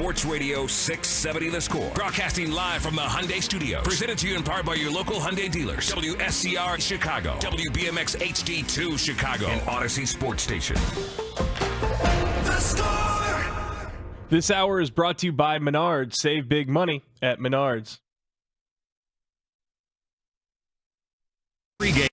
Sports Radio 670 The Score. Broadcasting live from the Hyundai Studio. Presented to you in part by your local Hyundai dealers. WSCR Chicago. WBMX HD2 Chicago. And Odyssey Sports Station. The Score! This hour is brought to you by Menards. Save big money at Menards. Pre-game.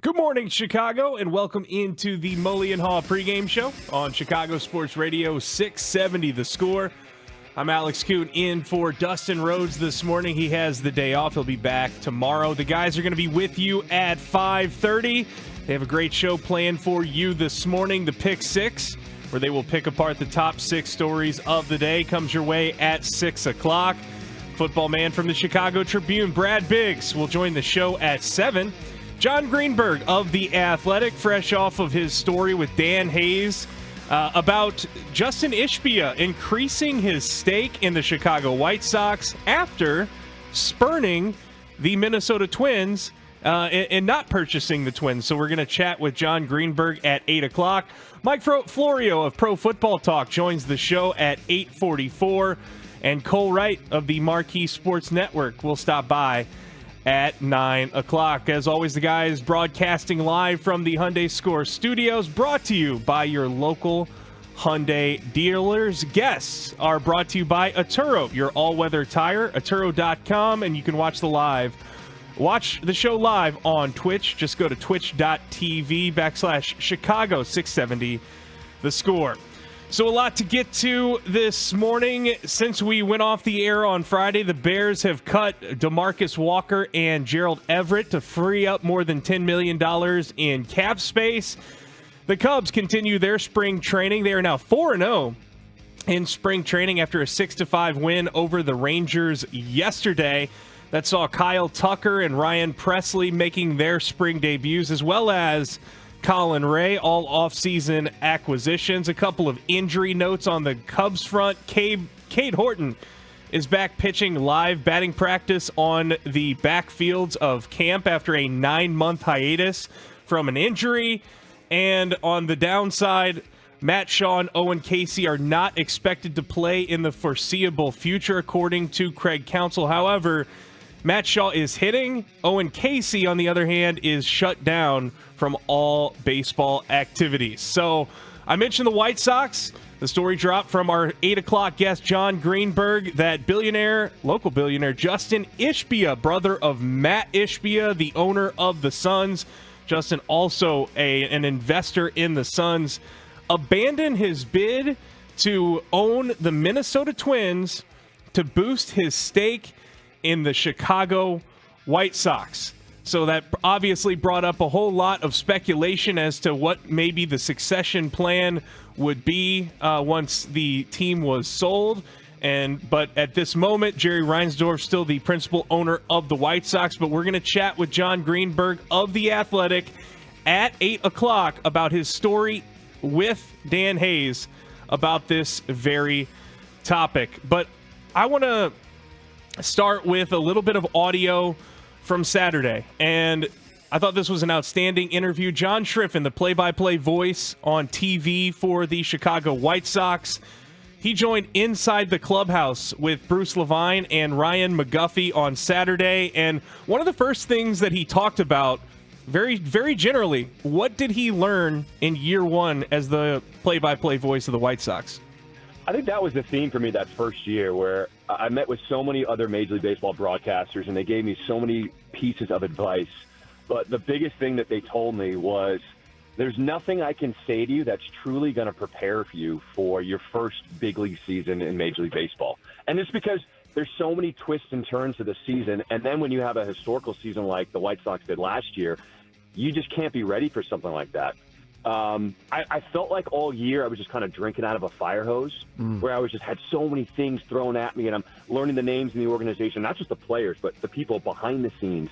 Good morning, Chicago, and welcome into the Mully and Haugh pregame show on Chicago Sports Radio 670 The Score. I'm Alex Kuhn in for Dustin Rhodes this morning. He has the day off. He'll be back tomorrow. The guys are going to be with you at 5:30. They have a great show planned for you this morning. The Pick Six, where they will pick apart the top 6 stories of the day, comes your way at 6 o'clock. Football man from the Chicago Tribune, Brad Biggs, will join the show at 7. John Greenberg of The Athletic, fresh off of his story with Dan Hayes about Justin Ishbia increasing his stake in the Chicago White Sox after spurning the Minnesota Twins and not purchasing the Twins. So we're going to chat with John Greenberg at 8 o'clock. Mike Florio of Pro Football Talk joins the show at 8:44. And Cole Wright of the Marquee Sports Network will stop by at 9 o'clock. As always, the guys broadcasting live from the Hyundai Score Studios, brought to you by your local Hyundai dealers. Guests are brought to you by Atturo, your all-weather tire, Atturo.com, and you can watch the show live on Twitch. Just go to twitch.tv/Chicago 670 The Score. So a lot to get to this morning. Since we went off the air on Friday, the Bears have cut DeMarcus Walker and Gerald Everett to free up more than $10 million in cap space. The Cubs continue their spring training. They are now 4-0 in spring training after a 6-5 win over the Rangers yesterday. That saw Kyle Tucker and Ryan Presley making their spring debuts, as well as Colin Ray, all offseason acquisitions. A couple of injury notes on the Cubs front. Cade Horton is back pitching live batting practice on the backfields of camp after a 9-month hiatus from an injury. And on the downside, Matt Shaw and Owen Casey are not expected to play in the foreseeable future, according to Craig Counsell. However, Matt Shaw is hitting. Owen Casey, on the other hand, is shut down from all baseball activities. So I mentioned the White Sox. The story dropped from our 8 o'clock guest, John Greenberg, that local billionaire Justin Ishbia, brother of Matt Ishbia, the owner of the Suns. Justin, also an investor in the Suns, abandoned his bid to own the Minnesota Twins to boost his stake in the Chicago White Sox. So that obviously brought up a whole lot of speculation as to what maybe the succession plan would be once the team was sold. But at this moment, Jerry Reinsdorf still the principal owner of the White Sox. But we're going to chat with John Greenberg of The Athletic at 8 o'clock about his story with Dan Hayes about this very topic. But I want to start with a little bit of audio from Saturday, and I thought this was an outstanding interview. John Schriffen, the play-by-play voice on TV for the Chicago White Sox, he joined inside the clubhouse with Bruce Levine and Ryan McGuffey on Saturday, and one of the first things that he talked about, very, very generally, what did he learn in year one as the play-by-play voice of the White Sox? I think that was the theme for me that first year, where I met with so many other Major League Baseball broadcasters, and they gave me so many pieces of advice. But the biggest thing that they told me was, there's nothing I can say to you that's truly going to prepare you for your first big league season in Major League Baseball. And it's because there's so many twists and turns to the season. And then when you have a historical season like the White Sox did last year, you just can't be ready for something like that. I felt like all year I was just kind of drinking out of a fire hose, where I was just had so many things thrown at me, and I'm learning the names in the organization, not just the players, but the people behind the scenes,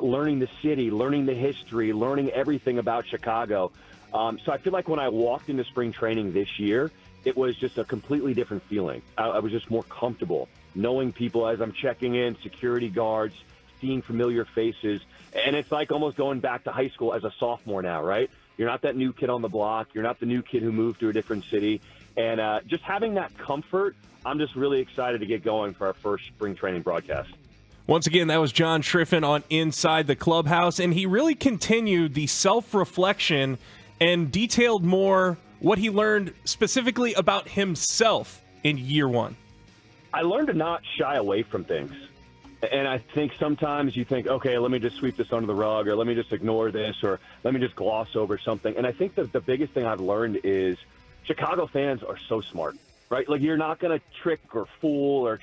learning the city, learning the history, learning everything about Chicago. So I feel like when I walked into spring training this year, it was just a completely different feeling. I was just more comfortable knowing people as I'm checking in, security guards, seeing familiar faces. And it's like almost going back to high school as a sophomore now, right? You're not that new kid on the block. You're not the new kid who moved to a different city. And just having that comfort, I'm just really excited to get going for our first spring training broadcast. Once again, that was John Triffin on Inside the Clubhouse, and he really continued the self-reflection and detailed more what he learned specifically about himself in year one. I learned to not shy away from things. And I think sometimes you think, okay, let me just sweep this under the rug, or let me just ignore this, or let me just gloss over something. And I think that the biggest thing I've learned is Chicago fans are so smart, right? Like, you're not going to trick or fool or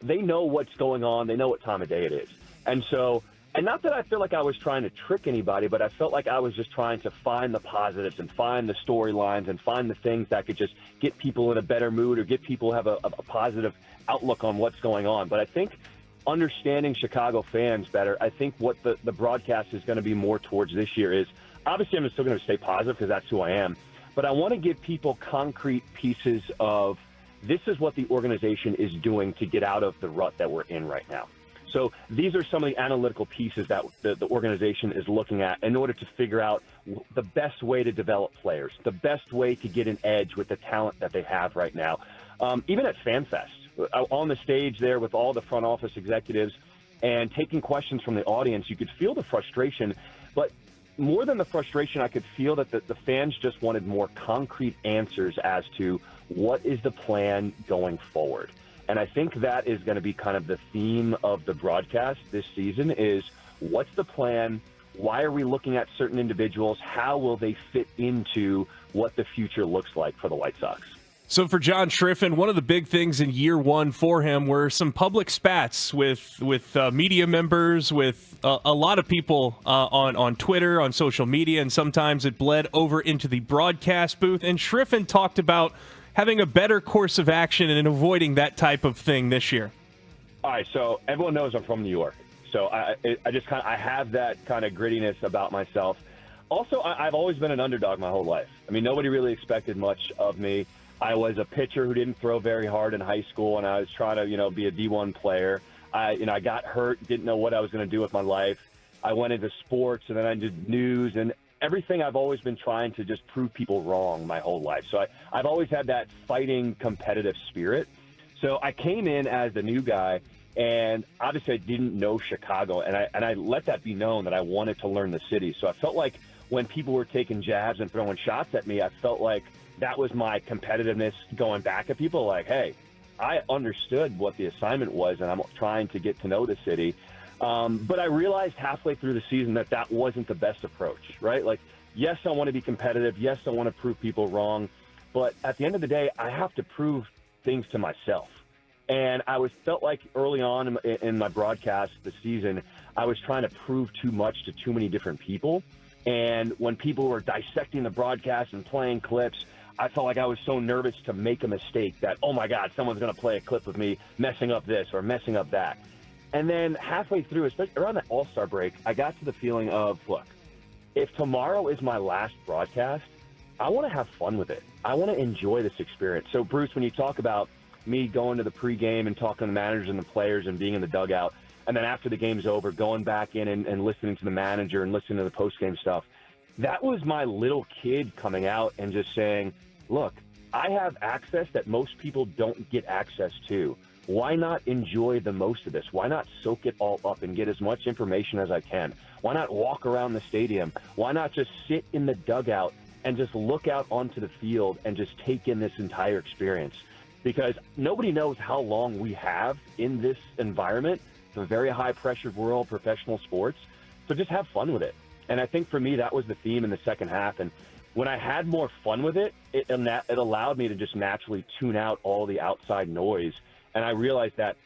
they know what's going on. They know what time of day it is. And so, and not that I feel like I was trying to trick anybody, but I felt like I was just trying to find the positives and find the storylines and find the things that could just get people in a better mood or get people to have a positive outlook on what's going on. But I think understanding Chicago fans better, I think what the broadcast is going to be more towards this year is, obviously I'm still going to stay positive because that's who I am, but I want to give people concrete pieces of this is what the organization is doing to get out of the rut that we're in right now. So these are some of the analytical pieces that the organization is looking at in order to figure out the best way to develop players, the best way to get an edge with the talent that they have right now. Even at FanFest, on the stage there with all the front office executives and taking questions from the audience, you could feel the frustration. But more than the frustration, I could feel that the fans just wanted more concrete answers as to what is the plan going forward. And I think that is going to be kind of the theme of the broadcast this season is what's the plan? Why are we looking at certain individuals? How will they fit into what the future looks like for the White Sox? So for John Triffin, one of the big things in year one for him were some public spats with media members, with a lot of people on Twitter, on social media, and sometimes it bled over into the broadcast booth. And Triffin talked about having a better course of action and avoiding that type of thing this year. All right, so everyone knows I'm from New York. So I have that kind of grittiness about myself. Also, I've always been an underdog my whole life. I mean, nobody really expected much of me. I was a pitcher who didn't throw very hard in high school, and I was trying to, be a D1 player. I got hurt, didn't know what I was going to do with my life. I went into sports, and then I did news, and everything. I've always been trying to just prove people wrong my whole life. So I've always had that fighting, competitive spirit. So I came in as the new guy, and obviously I didn't know Chicago, and I let that be known that I wanted to learn the city. So I felt like when people were taking jabs and throwing shots at me, I felt like that was my competitiveness going back at people like, hey, I understood what the assignment was, and I'm trying to get to know the city. But I realized halfway through the season that wasn't the best approach, right? Like, yes, I want to be competitive. Yes, I want to prove people wrong. But at the end of the day, I have to prove things to myself. And I felt like early on in my broadcast this season, I was trying to prove too much to too many different people. And when people were dissecting the broadcast and playing clips, I felt like I was so nervous to make a mistake that, oh, my God, someone's going to play a clip of me messing up this or messing up that. And then halfway through, especially around the All-Star break, I got to the feeling of, look, if tomorrow is my last broadcast, I want to have fun with it. I want to enjoy this experience. So, Bruce, when you talk about me going to the pregame and talking to the managers and the players and being in the dugout, and then after the game's over, going back in and listening to the manager and listening to the postgame stuff, that was my little kid coming out and just saying, look, I have access that most people don't get access to. Why not enjoy the most of this? Why not soak it all up and get as much information as I can? Why not walk around the stadium? Why not just sit in the dugout and just look out onto the field and just take in this entire experience? Because nobody knows how long we have in this environment. It's a very high-pressure world, professional sports. So just have fun with it. And I think for me, that was the theme in the second half. And when I had more fun with it, it allowed me to just naturally tune out all the outside noise. And I realized that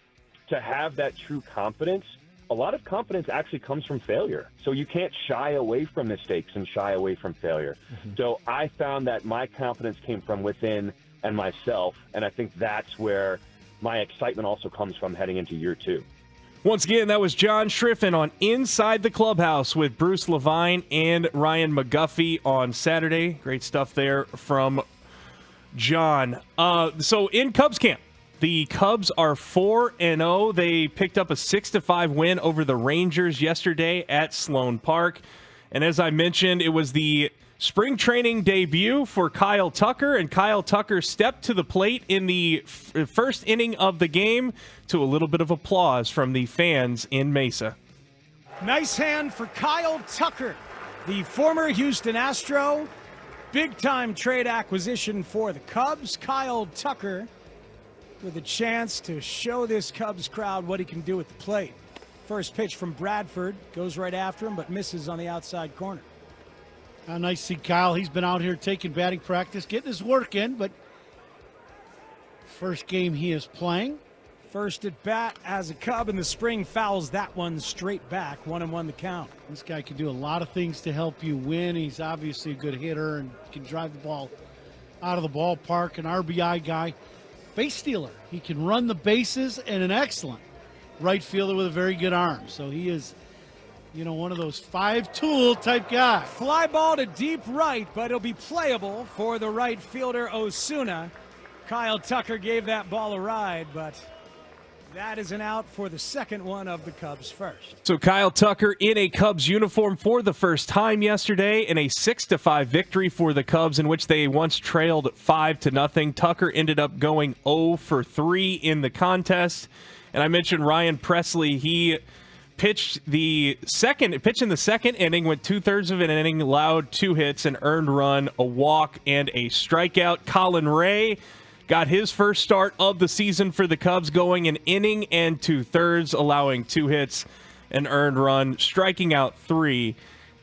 to have that true confidence, a lot of confidence actually comes from failure. So you can't shy away from mistakes and shy away from failure. Mm-hmm. So I found that my confidence came from within and myself, and I think that's where my excitement also comes from heading into year two. Once again, that was John Triffin on Inside the Clubhouse with Bruce Levine and Ryan McGuffey on Saturday. Great stuff there from John. So in Cubs camp, The Cubs are 4-0. They picked up a 6-5 win over the Rangers yesterday at Sloan Park. And as I mentioned, it was the spring training debut for Kyle Tucker, and Kyle Tucker stepped to the plate in the first inning of the game to a little bit of applause from the fans in Mesa. Nice hand for Kyle Tucker, the former Houston Astro. Big-time trade acquisition for the Cubs. Kyle Tucker with a chance to show this Cubs crowd what he can do at the plate. First pitch from Bradford, goes right after him, but misses on the outside corner. Nice to see Kyle. He's been out here taking batting practice, getting his work in, but first game he is playing. First at bat as a Cub in the spring, fouls that one straight back. 1-1 the count. This guy can do a lot of things to help you win. He's obviously a good hitter and can drive the ball out of the ballpark. An RBI guy. Base stealer. He can run the bases, and an excellent right fielder with a very good arm. So he is, one of those five-tool type guys. Fly ball to deep right, but it'll be playable for the right fielder Osuna. Kyle Tucker gave that ball a ride, but that is an out for the second one of the Cubs first. So Kyle Tucker in a Cubs uniform for the first time yesterday in a 6-5 victory for the Cubs, in which they once trailed 5-0. Tucker ended up going 0 for 3 in the contest. And I mentioned Ryan Presley. He pitched in the second inning, went 2/3 of an inning, allowed 2 hits, an earned run, a walk, and a strikeout. Colin Ray got his first start of the season for the Cubs, going an inning and 2/3, allowing 2 hits, an earned run, striking out 3,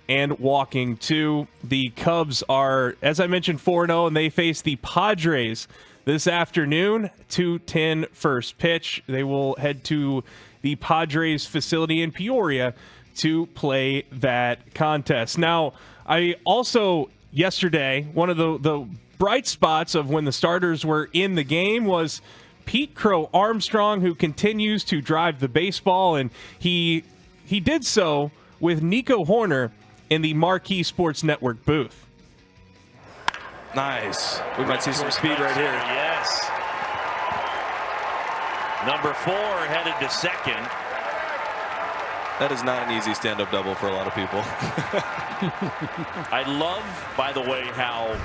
and walking 2. The Cubs are, as I mentioned, 4-0, and they face the Padres this afternoon. 2:10 first pitch. They will head to the Padres facility in Peoria to play that contest. Now, I also, yesterday, one of the bright spots of when the starters were in the game was Pete Crow Armstrong, who continues to drive the baseball, and he did so with Nico Horner in the Marquee Sports Network booth. Nice. We might see some speed right here. Yes. Number 4 headed to second. That is not an easy stand-up double for a lot of people. I love, by the way, how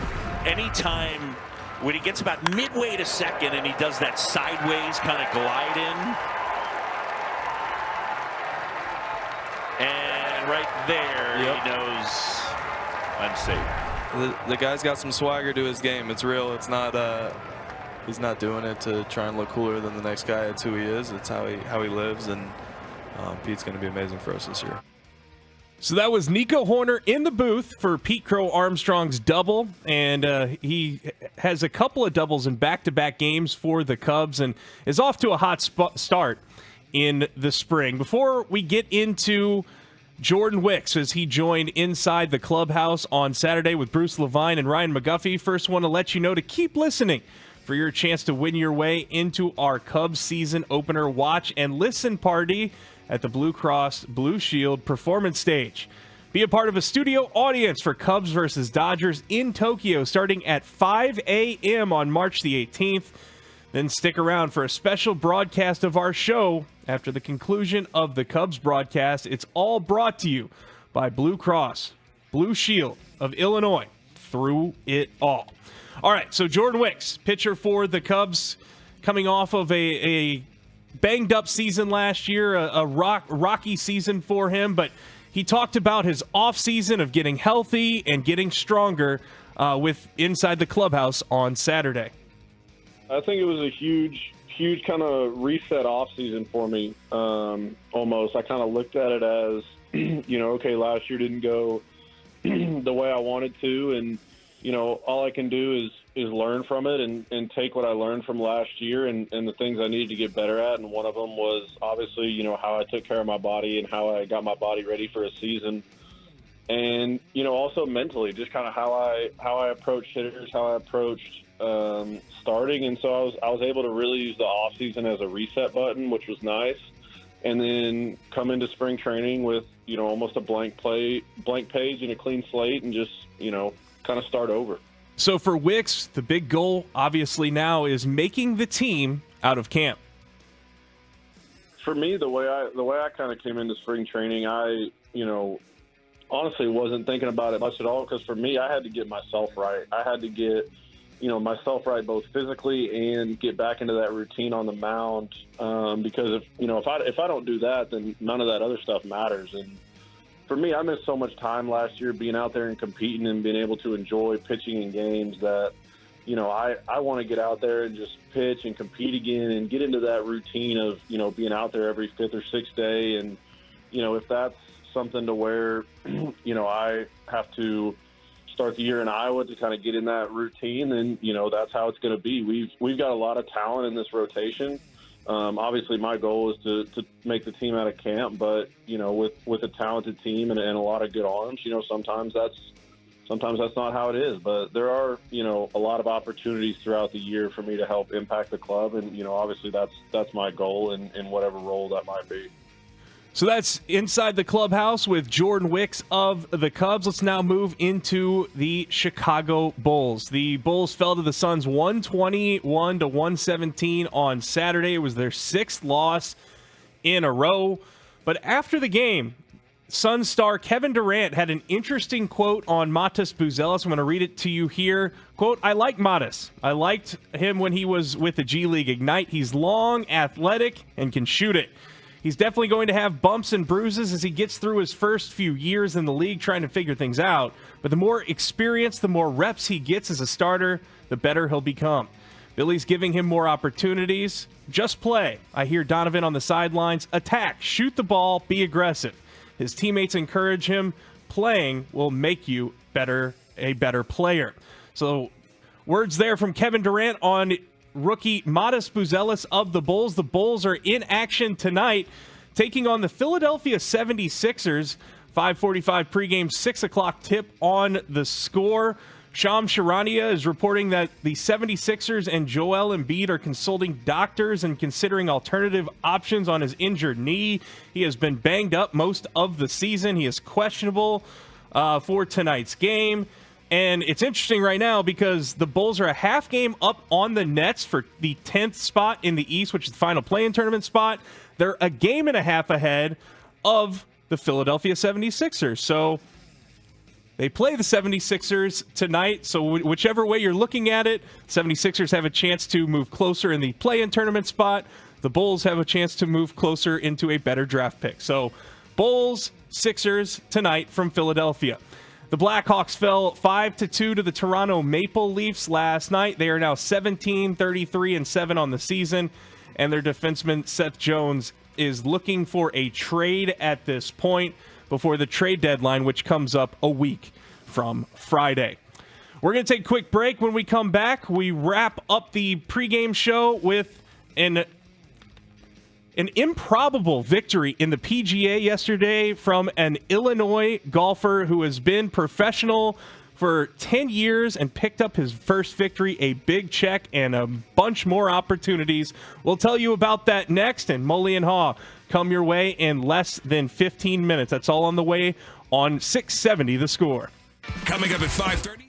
anytime when he gets about midway to second and he does that sideways kind of glide in. And right there, He knows I'm safe. The guy's got some swagger to his game. It's real. It's not. He's not doing it to try and look cooler than the next guy. It's who he is. It's how he lives. And Pete's going to be amazing for us this year. So that was Nico Horner in the booth for Pete Crow Armstrong's double, and he has a couple of doubles in back-to-back games for the Cubs and is off to a hot start in the spring. Before we get into Jordan Wicks, as he joined inside the clubhouse on Saturday with Bruce Levine and Ryan McGuffey, first want to let you know to keep listening for your chance to win your way into our Cubs season opener watch and listen party at the Blue Cross Blue Shield Performance Stage. Be a part of a studio audience for Cubs versus Dodgers in Tokyo starting at 5 a.m. on March the 18th. Then stick around for a special broadcast of our show after the conclusion of the Cubs broadcast. It's all brought to you by Blue Cross Blue Shield of Illinois through it all. All right, so Jordan Wicks, pitcher for the Cubs, coming off of a banged-up season last year, a rocky season for him, but he talked about his offseason of getting healthy and getting stronger with inside the clubhouse on Saturday. I think it was a huge kind of reset offseason for me, almost. I kind of looked at it as, okay, last year didn't go the way I wanted to, and all I can do is learn from it and take what I learned from last year and the things I needed to get better at. And one of them was obviously, how I took care of my body and how I got my body ready for a season. And, also mentally, just kind of how I approached hitters, how I approached starting. And so I was able to really use the off season as a reset button, which was nice. And then come into spring training with, almost a blank page and a clean slate and just, kind of start over. So for Wicks, the big goal, obviously now, is making the team out of camp? For me, the way I kind of came into spring training, I honestly wasn't thinking about it much at all, because for me, I had to get myself right. I had to get myself right both physically and get back into that routine on the mound, because if I don't do that, then none of that other stuff matters. And for me, I missed so much time last year being out there and competing and being able to enjoy pitching in games that I want to get out there and just pitch and compete again and get into that routine of being out there every fifth or sixth day. And if that's something to where I have to start the year in Iowa to kind of get in that routine, then that's how it's going to be. We've got a lot of talent in this rotation. Obviously, my goal is to make the team out of camp, but with a talented team and a lot of good arms, sometimes that's not how it is. But there are a lot of opportunities throughout the year for me to help impact the club, and obviously that's my goal in whatever role that might be. So that's Inside the Clubhouse with Jordan Wicks of the Cubs. Let's now move into the Chicago Bulls. The Bulls fell to the Suns 121-117 on Saturday. It was their 6th loss in a row. But after the game, Suns star Kevin Durant had an interesting quote on Matas Buzelis. I'm going to read it to you here. Quote, "I like Matas. I liked him when he was with the G League Ignite. He's long, athletic, and can shoot it. He's definitely going to have bumps and bruises as he gets through his first few years in the league trying to figure things out. But the more experience, the more reps he gets as a starter, the better he'll become. Billy's giving him more opportunities. Just play." I hear Donovan on the sidelines. "Attack, shoot the ball, be aggressive." His teammates encourage him. Playing will make you a better player. So words there from Kevin Durant on rookie Matas Buzelis of the Bulls. The Bulls are in action tonight, taking on the Philadelphia 76ers. 5:45 pregame, 6 o'clock tip on the Score. Shams Charania is reporting that the 76ers and Joel Embiid are consulting doctors and considering alternative options on his injured knee. He has been banged up most of the season. He is questionable for tonight's game. And it's interesting right now because the Bulls are a half game up on the Nets for the 10th spot in the East, which is the final play-in tournament spot. They're a game and a half ahead of the Philadelphia 76ers. So they play the 76ers tonight. So whichever way you're looking at it, 76ers have a chance to move closer in the play-in tournament spot. The Bulls have a chance to move closer into a better draft pick. So Bulls, Sixers tonight from Philadelphia. The Blackhawks fell 5-2 to the Toronto Maple Leafs last night. They are now 17-33-7 on the season, and their defenseman Seth Jones is looking for a trade at this point before the trade deadline, which comes up a week from Friday. We're going to take a quick break. When we come back, we wrap up the pregame show with an improbable victory in the PGA yesterday from an Illinois golfer who has been professional for 10 years and picked up his first victory, a big check, and a bunch more opportunities. We'll tell you about that next, and Mully and Haugh come your way in less than 15 minutes. That's all on the way on 670 The Score. Coming up at 5:30.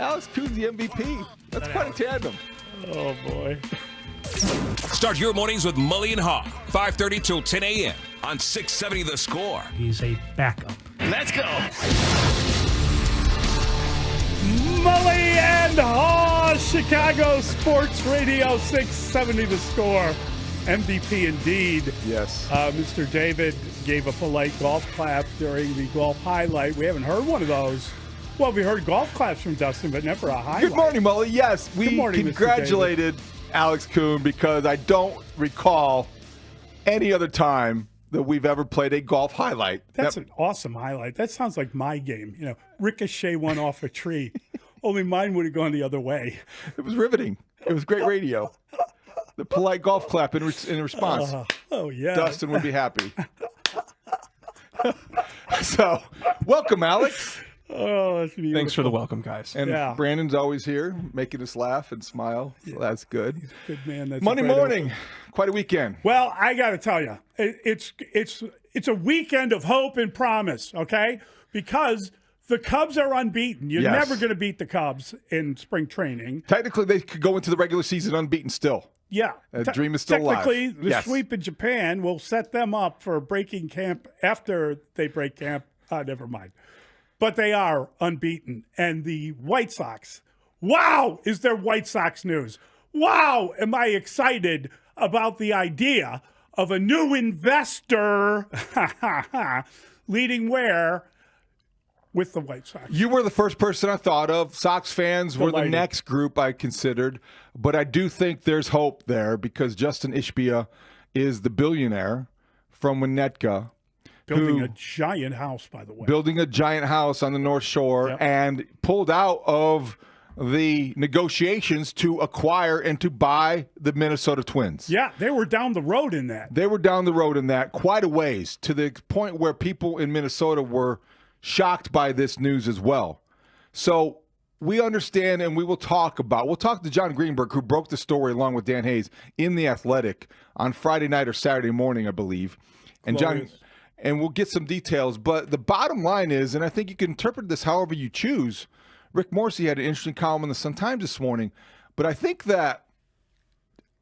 Alex Kuhn's the MVP. That's quite a tandem. Oh, boy. Start your mornings with Mully and Haugh, 5:30 till 10 a.m. on 670 The Score. He's a backup. Let's go. Mully and Haugh, Chicago Sports Radio 670 The Score. MVP indeed. Yes. Mr. David gave a polite golf clap during the golf highlight. We haven't heard one of those. Well, we heard golf claps from Dustin, but never a highlight. Good morning, Mully. Yes, we morning, congratulated Alex Kuhn because I don't recall any other time that we've ever played a golf highlight. That's an awesome highlight. That sounds like my game. You know, ricochet one off a tree. Only mine would have gone the other way. It was riveting. It was great radio. The polite golf clap in response. Oh, yeah. Dustin would be happy. So, welcome, Alex. Oh, that's beautiful. Thanks for the welcome, guys. And Brandon's always here, making us laugh and smile. So that's good. He's a good man. That's Monday morning, quite a weekend. Well, I got to tell you, it's a weekend of hope and promise, okay? Because the Cubs are unbeaten. You're never going to beat the Cubs in spring training. Technically, they could go into the regular season unbeaten still. Yeah. That dream is still alive. Technically, the sweep in Japan will set them up for breaking camp after they break camp. Never mind. But they are unbeaten. And the White Sox, wow, is there White Sox news. Wow, am I excited about the idea of a new investor leading where with the White Sox. You were the first person I thought of. Sox fans were the next group I considered. But I do think there's hope there because Justin Ishbia is the billionaire from Winnetka. Building a giant house, by the way. Building a giant house on the North Shore and pulled out of the negotiations to acquire and to buy the Minnesota Twins. Yeah, they were down the road in that. They were down the road in that quite a ways to the point where people in Minnesota were shocked by this news as well. So we understand and we'll talk to John Greenberg, who broke the story along with Dan Hayes in The Athletic on Friday night or Saturday morning, I believe. And Glorious. And we'll get some details. But the bottom line is, and I think you can interpret this however you choose, Rick Morrissey had an interesting column in the Sun-Times this morning. But I think that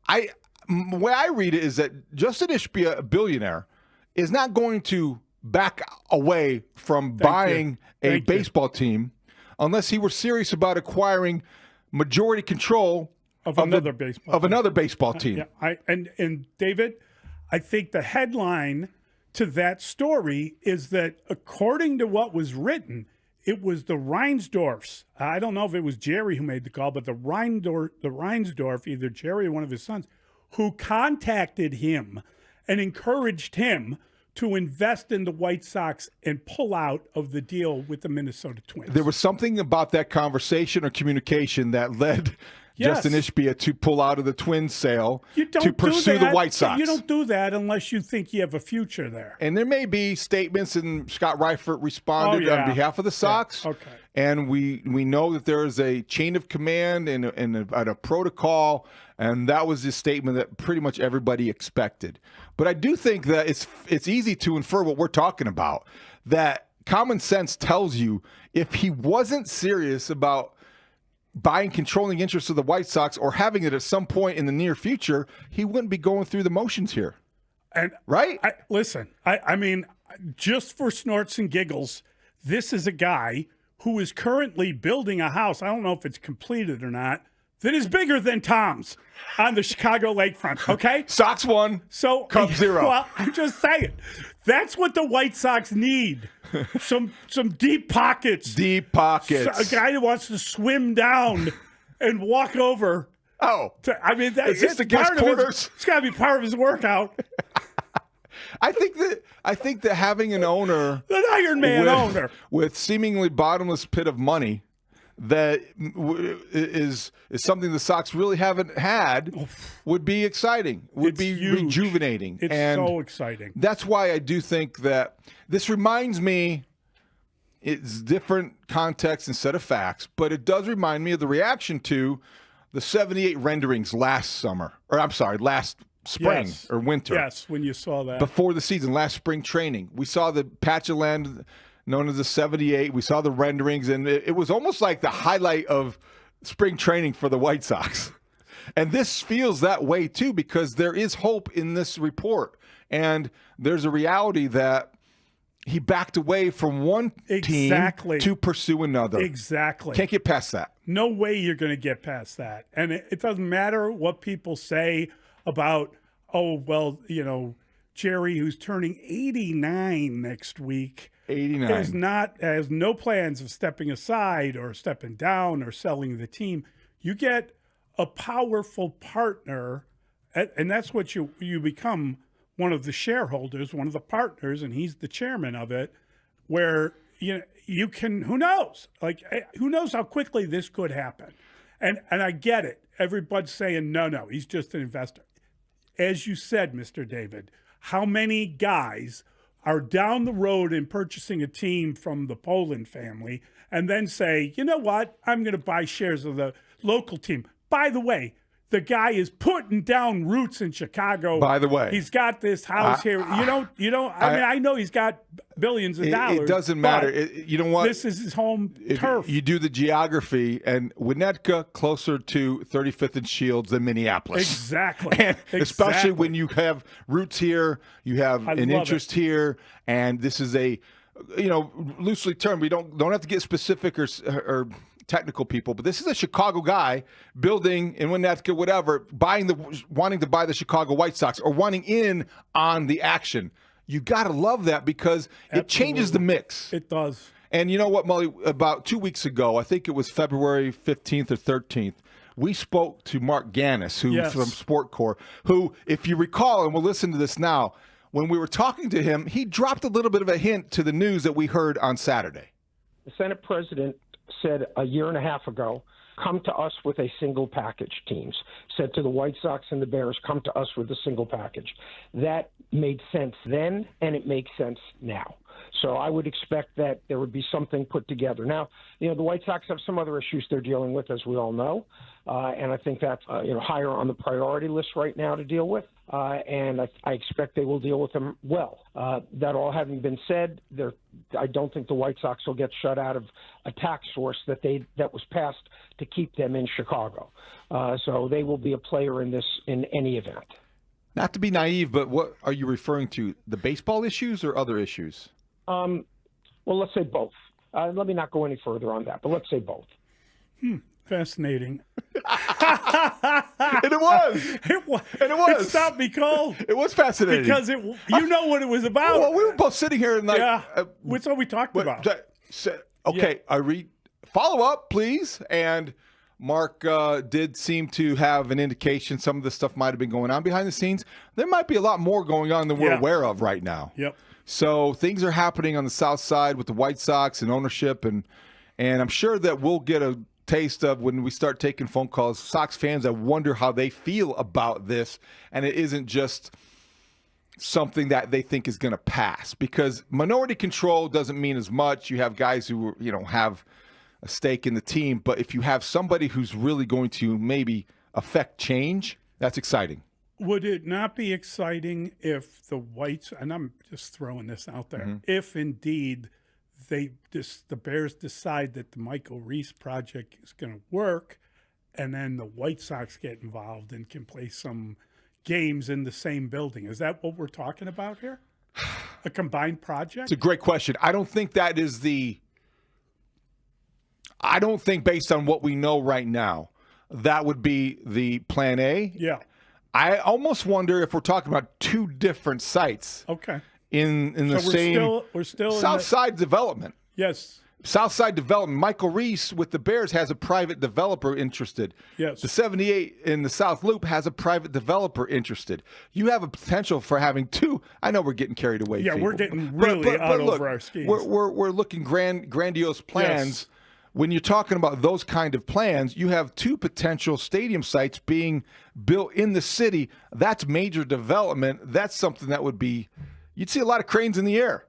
the way I read it is that Justin Ishbia, a billionaire, is not going to back away from buying a baseball team unless he were serious about acquiring majority control of another baseball team. Yeah, and David, I think the headline to that story is that according to what was written, it was the Reinsdorfs. I don't know if it was Jerry who made the call, but the Reinsdorf, either Jerry or one of his sons, who contacted him and encouraged him to invest in the White Sox and pull out of the deal with the Minnesota Twins. There was something about that conversation or communication that led Justin Ishbia to pull out of the Twins sale to pursue the White Sox. You don't do that unless you think you have a future there. And there may be statements, and Scott Reifert responded on behalf of the Sox. Yeah. Okay. And we know that there is a chain of command and a protocol, and that was the statement that pretty much everybody expected. But I do think that it's easy to infer what we're talking about, that common sense tells you if he wasn't serious about buying controlling interest of the White Sox or having it at some point in the near future, he wouldn't be going through the motions here. And right? I mean, just for snorts and giggles, this is a guy who is currently building a house. I don't know if it's completed or not, that is bigger than Tom's on the Chicago lakefront, okay? Sox 1, Cubs 0. Well, I'm just saying, that's what the White Sox need. Some deep pockets. Deep pockets. A guy who wants to swim down and walk over. Is this against quarters? It's got to be part of his workout. I think that having an owner, an Iron Man owner, with seemingly bottomless pit of money, that is something the Sox really haven't had, would be exciting. Would be huge. Rejuvenating. It's so exciting. That's why I do think that this reminds me. It's different context and set of facts, but it does remind me of the reaction to the 78 renderings last spring or winter. Yes, when you saw that. Before the season, last spring training. We saw the patch of land known as the 78. We saw the renderings, and it was almost like the highlight of spring training for the White Sox. And this feels that way, too, because there is hope in this report. And there's a reality that he backed away from one team to pursue another. Exactly. Can't get past that. No way you're going to get past that. And it doesn't matter what people say about, Jerry, who's turning 89 next week, 89 has no plans of stepping aside or stepping down or selling the team. You get a powerful partner, and that's what you become, one of the shareholders, one of the partners, and he's the chairman of it, where you can, who knows how quickly this could happen. And I get it. Everybody's saying, no, he's just an investor. As you said, Mr. David, how many guys are down the road in purchasing a team from the Poland family and then say, you know what, I'm going to buy shares of the local team. By the way, the guy is putting down roots in Chicago. By the way, he's got this house here. I know he's got billions of dollars. It doesn't matter. You know what? This is his home turf. You do the geography, and Winnetka closer to 35th and Shields than Minneapolis. Exactly. And especially when you have roots here, you have an interest here, and this is a, loosely termed. We don't have to get specific or technical people, but this is a Chicago guy building in Winnetka, whatever, wanting to buy the Chicago White Sox or wanting in on the action. You got to love that because it changes the mix. It does. And you know what, Mully? About 2 weeks ago, I think it was February 15th or 13th, we spoke to Mark Gannis, who's from SportCore, who, if you recall, and we'll listen to this now, when we were talking to him, he dropped a little bit of a hint to the news that we heard on Saturday. The Senate president said a year and a half ago, come to us with a single package, teams. Said to the White Sox and the Bears, come to us with a single package. That made sense then, and it makes sense now. So I would expect that there would be something put together. Now, the White Sox have some other issues they're dealing with, as we all know, and I think that's higher on the priority list right now to deal with, and I expect they will deal with them well. That all having been said, I don't think the White Sox will get shut out of a tax source that was passed to keep them in Chicago. So they will be a player in this in any event. Not to be naive, but what are you referring to? The baseball issues or other issues? Well, let's say both. Let me not go any further on that, but let's say both. Fascinating. And it was. And it was. It stopped me cold. It was fascinating. Because you know what it was about. Well, we were both sitting here and like... Yeah, that's what we talked about. Okay, follow up, please. And Mark did seem to have an indication some of this stuff might have been going on behind the scenes. There might be a lot more going on than we're aware of right now. Yep. So things are happening on the south side with the White Sox and ownership, and I'm sure that we'll get a taste of when we start taking phone calls. Sox fans, I wonder how they feel about this, and it isn't just something that they think is going to pass, because minority control doesn't mean as much. You have guys who have a stake in the team, but if you have somebody who's really going to maybe affect change, that's exciting. Would it not be exciting if the Whites, and I'm just throwing this out there, if indeed the Bears decide that the Michael Reese project is going to work, and then the White Sox get involved and can play some games in the same building? Is that what we're talking about here? A combined project? It's a great question. I don't think that is I don't think based on what we know right now, that would be the plan A. Yeah. I almost wonder if we're talking about two different sites. Okay. In the same we're still South Side development. Yes. South Side development. Michael Reese with the Bears has a private developer interested. Yes. The 78 in the South Loop has a private developer interested. You have a potential for having two. I know we're getting carried away. Yeah, we're getting really out over our skis. We're looking grandiose plans. Yes. When you're talking about those kind of plans, you have two potential stadium sites being built in the city. That's major development. That's something that would be, you'd see a lot of cranes in the air.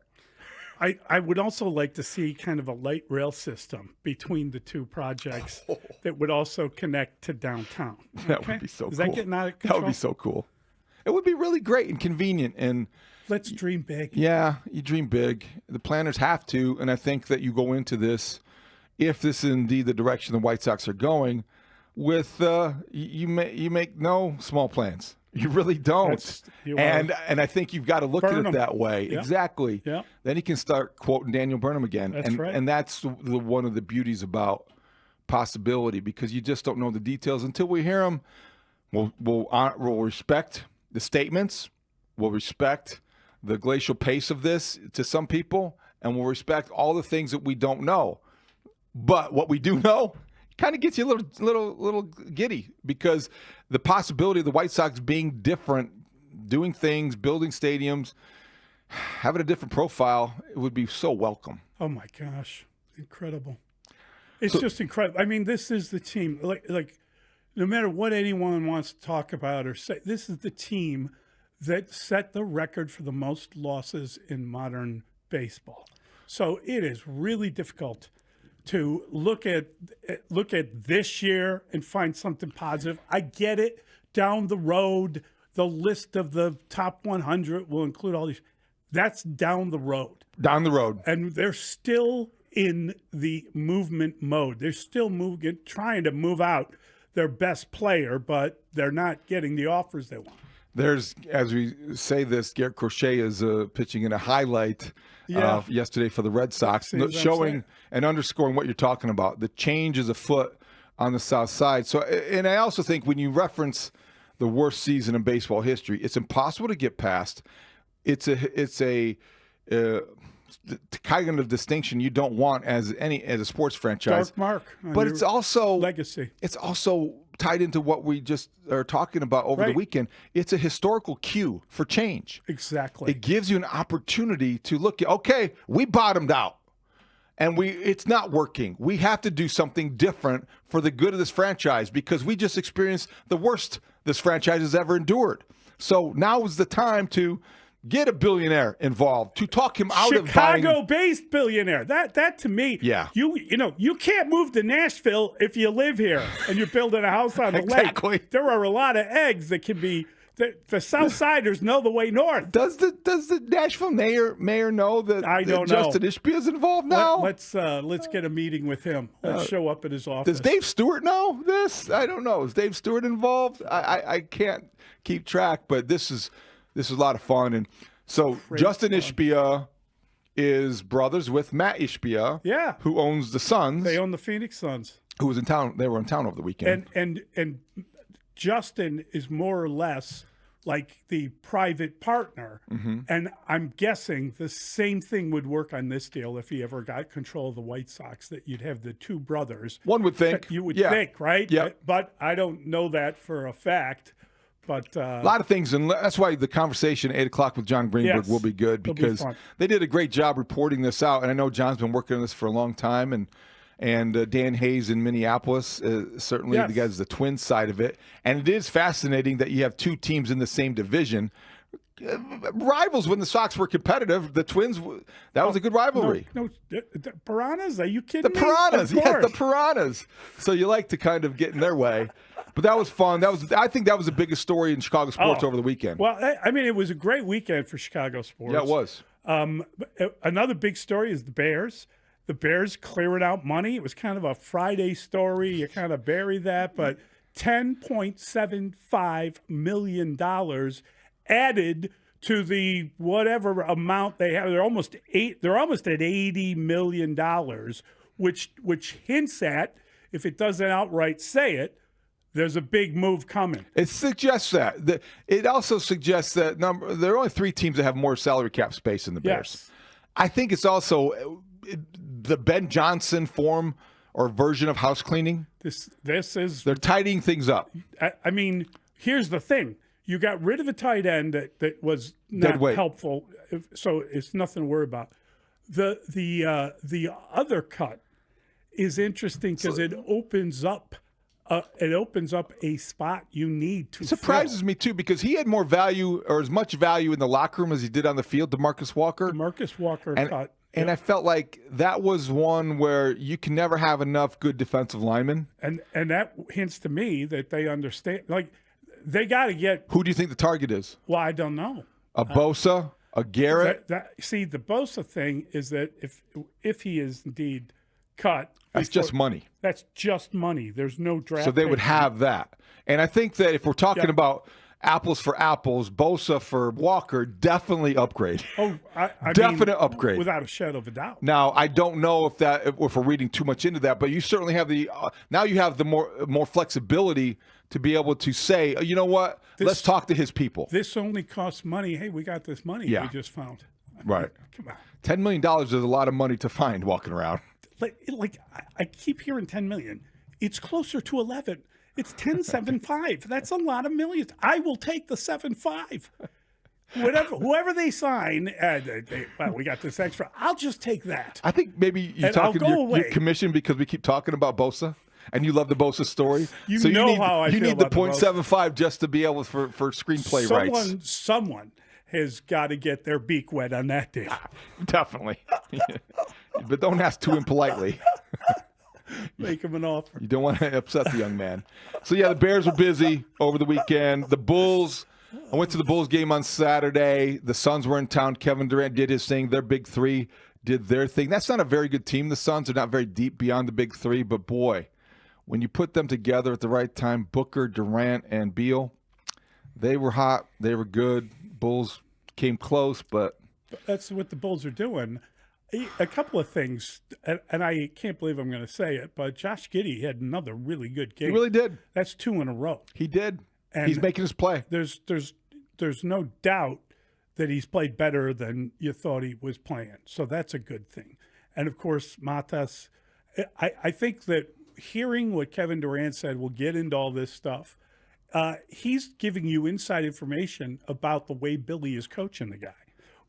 I would also like to see kind of a light rail system between the two projects that would also connect to downtown. That would be so cool. Is that getting out of control? That would be so cool. It would be really great and convenient. And Let's dream big. Yeah, you dream big. The planners have to, and I think that you go into this, if this is indeed the direction the White Sox are going, with you make no small plans. You really don't. And I think you've got to look at it that way. Yeah. Exactly. Yeah. Then you can start quoting Daniel Burnham again. That's right. And that's one of the beauties about possibility, because you just don't know the details until we hear them. We'll respect the statements. We'll respect the glacial pace of this to some people, and we'll respect all the things that we don't know. But what we do know kind of gets you a little giddy, because the possibility of the White Sox being different, doing things, building stadiums, having a different profile, it would be so welcome. Oh my gosh, incredible! It's just incredible. I mean, this is the team. Like, no matter what anyone wants to talk about or say, this is the team that set the record for the most losses in modern baseball. So it is really difficult to look at this year and find something positive. I get it. Down the road, the list of the top 100 will include all these. That's down the road. Down the road. And they're still in the movement mode. They're still trying to move out their best player, but they're not getting the offers they want. There's, as we say this, Garrett Crochet is pitching in a highlight yesterday for the Red Sox, showing and underscoring what you're talking about. The change is afoot on the South Side. So, and I also think when you reference the worst season in baseball history, it's impossible to get past. It's a kind of distinction you don't want as a sports franchise. Dark mark, but it's also legacy. It's also tied into what we just are talking about over the weekend. It's a historical cue for change. Exactly. It gives you an opportunity to look at, okay, we bottomed out and it's not working. We have to do something different for the good of this franchise, because we just experienced the worst this franchise has ever endured. So now is the time to get a billionaire involved, to talk him out of buying. Chicago-based billionaire. That to me, you can't move to Nashville if you live here and you're building a house on the lake. There are a lot of eggs that can be. The South Siders know the way north. Does the Nashville mayor know that Justin Ishbia is involved now? Let's get a meeting with him. Let's show up at his office. Does Dave Stewart know this? I don't know. Is Dave Stewart involved? I can't keep track, but this is a lot of fun. And so Justin Ishbia is brothers with Matt Ishbia, who owns the Suns. They own the Phoenix Suns. Who was in town? They were in town over the weekend. And Justin is more or less like the private partner. Mm-hmm. And I'm guessing the same thing would work on this deal if he ever got control of the White Sox, that you'd have the two brothers. One would think. You would think, right? Yeah. But I don't know that for a fact. But a lot of things, and that's why the conversation at 8 o'clock with John Greenberg will be good, because they did a great job reporting this out. And I know John's been working on this for a long time, and Dan Hayes in Minneapolis, certainly the guys, the Twins side of it. And it is fascinating that you have two teams in the same division. Rivals when the Sox were competitive. The Twins, that was a good rivalry. No, the Piranhas? Are you kidding me? The Piranhas, yes, the Piranhas. So you like to kind of get in their way. But that was fun. I think that was the biggest story in Chicago sports over the weekend. Well, I mean, it was a great weekend for Chicago sports. Yeah, it was. Another big story is the Bears. The Bears clearing out money. It was kind of a Friday story. You kind of bury that, but $10.75 million added to the whatever amount they have. They're almost at $80 million, which hints at, if it doesn't outright say it, there's a big move coming. It suggests that. It also suggests that there are only three teams that have more salary cap space than the Bears. Yes. I think it's also the Ben Johnson form or version of house cleaning. This is, they're tidying things up. I mean, here's the thing. You got rid of a tight end that was not helpful, so it's nothing to worry about. The other cut is interesting because it opens up a spot you need to. It surprises me too, because he had more value, or as much value in the locker room as he did on the field. DeMarcus Walker. Cut. And I felt like that was one where you can never have enough good defensive linemen. And that hints to me that they understand. Like, they got to get. Who do you think the target is? Well, I don't know. Bosa? A Garrett. See, the Bosa thing is that if he is indeed cut, That's just money. That's just money. There's no draft. So they would have that. And I think that if we're talking about apples for apples, Bosa for Walker, definitely upgrade. Oh, I definite mean, upgrade. Without a shadow of a doubt. Now, I don't know if we're reading too much into that, but you certainly have now you have the more flexibility to be able to say, you know what, let's talk to his people. This only costs money. Hey, we got this money we just found. Right. Come on. $10 million is a lot of money to find walking around. Like I keep hearing 10 million. It's closer to 11. It's 10.75. That's a lot of millions. I will take the 7.5. Whoever they sign, we got this extra. I'll just take that. I think maybe you're talking your commission because we keep talking about Bosa, and you love the Bosa story. You so know you how I you feel need the about 0.75 just to be able for screenplay rights. Someone has got to get their beak wet on that deal. Definitely. But don't ask too impolitely. Make him an offer. You don't want to upset the young man. So, yeah, the Bears were busy over the weekend. The Bulls, I went to the Bulls game on Saturday. The Suns were in town. Kevin Durant did his thing. Their big three did their thing. That's not a very good team, the Suns. They're not very deep beyond the big three. But, boy, when you put them together at the right time, Booker, Durant, and Beal, they were hot. They were good. Bulls came close, but that's what the Bulls are doing. A couple of things, and I can't believe I'm going to say it, but Josh Giddey had another really good game. He really did. That's 2 in a row. He did. And he's making his play. There's no doubt that he's played better than you thought he was playing. So that's a good thing. And, of course, Matas, I think that hearing what Kevin Durant said, we'll get into all this stuff, he's giving you inside information about the way Billy is coaching the guy,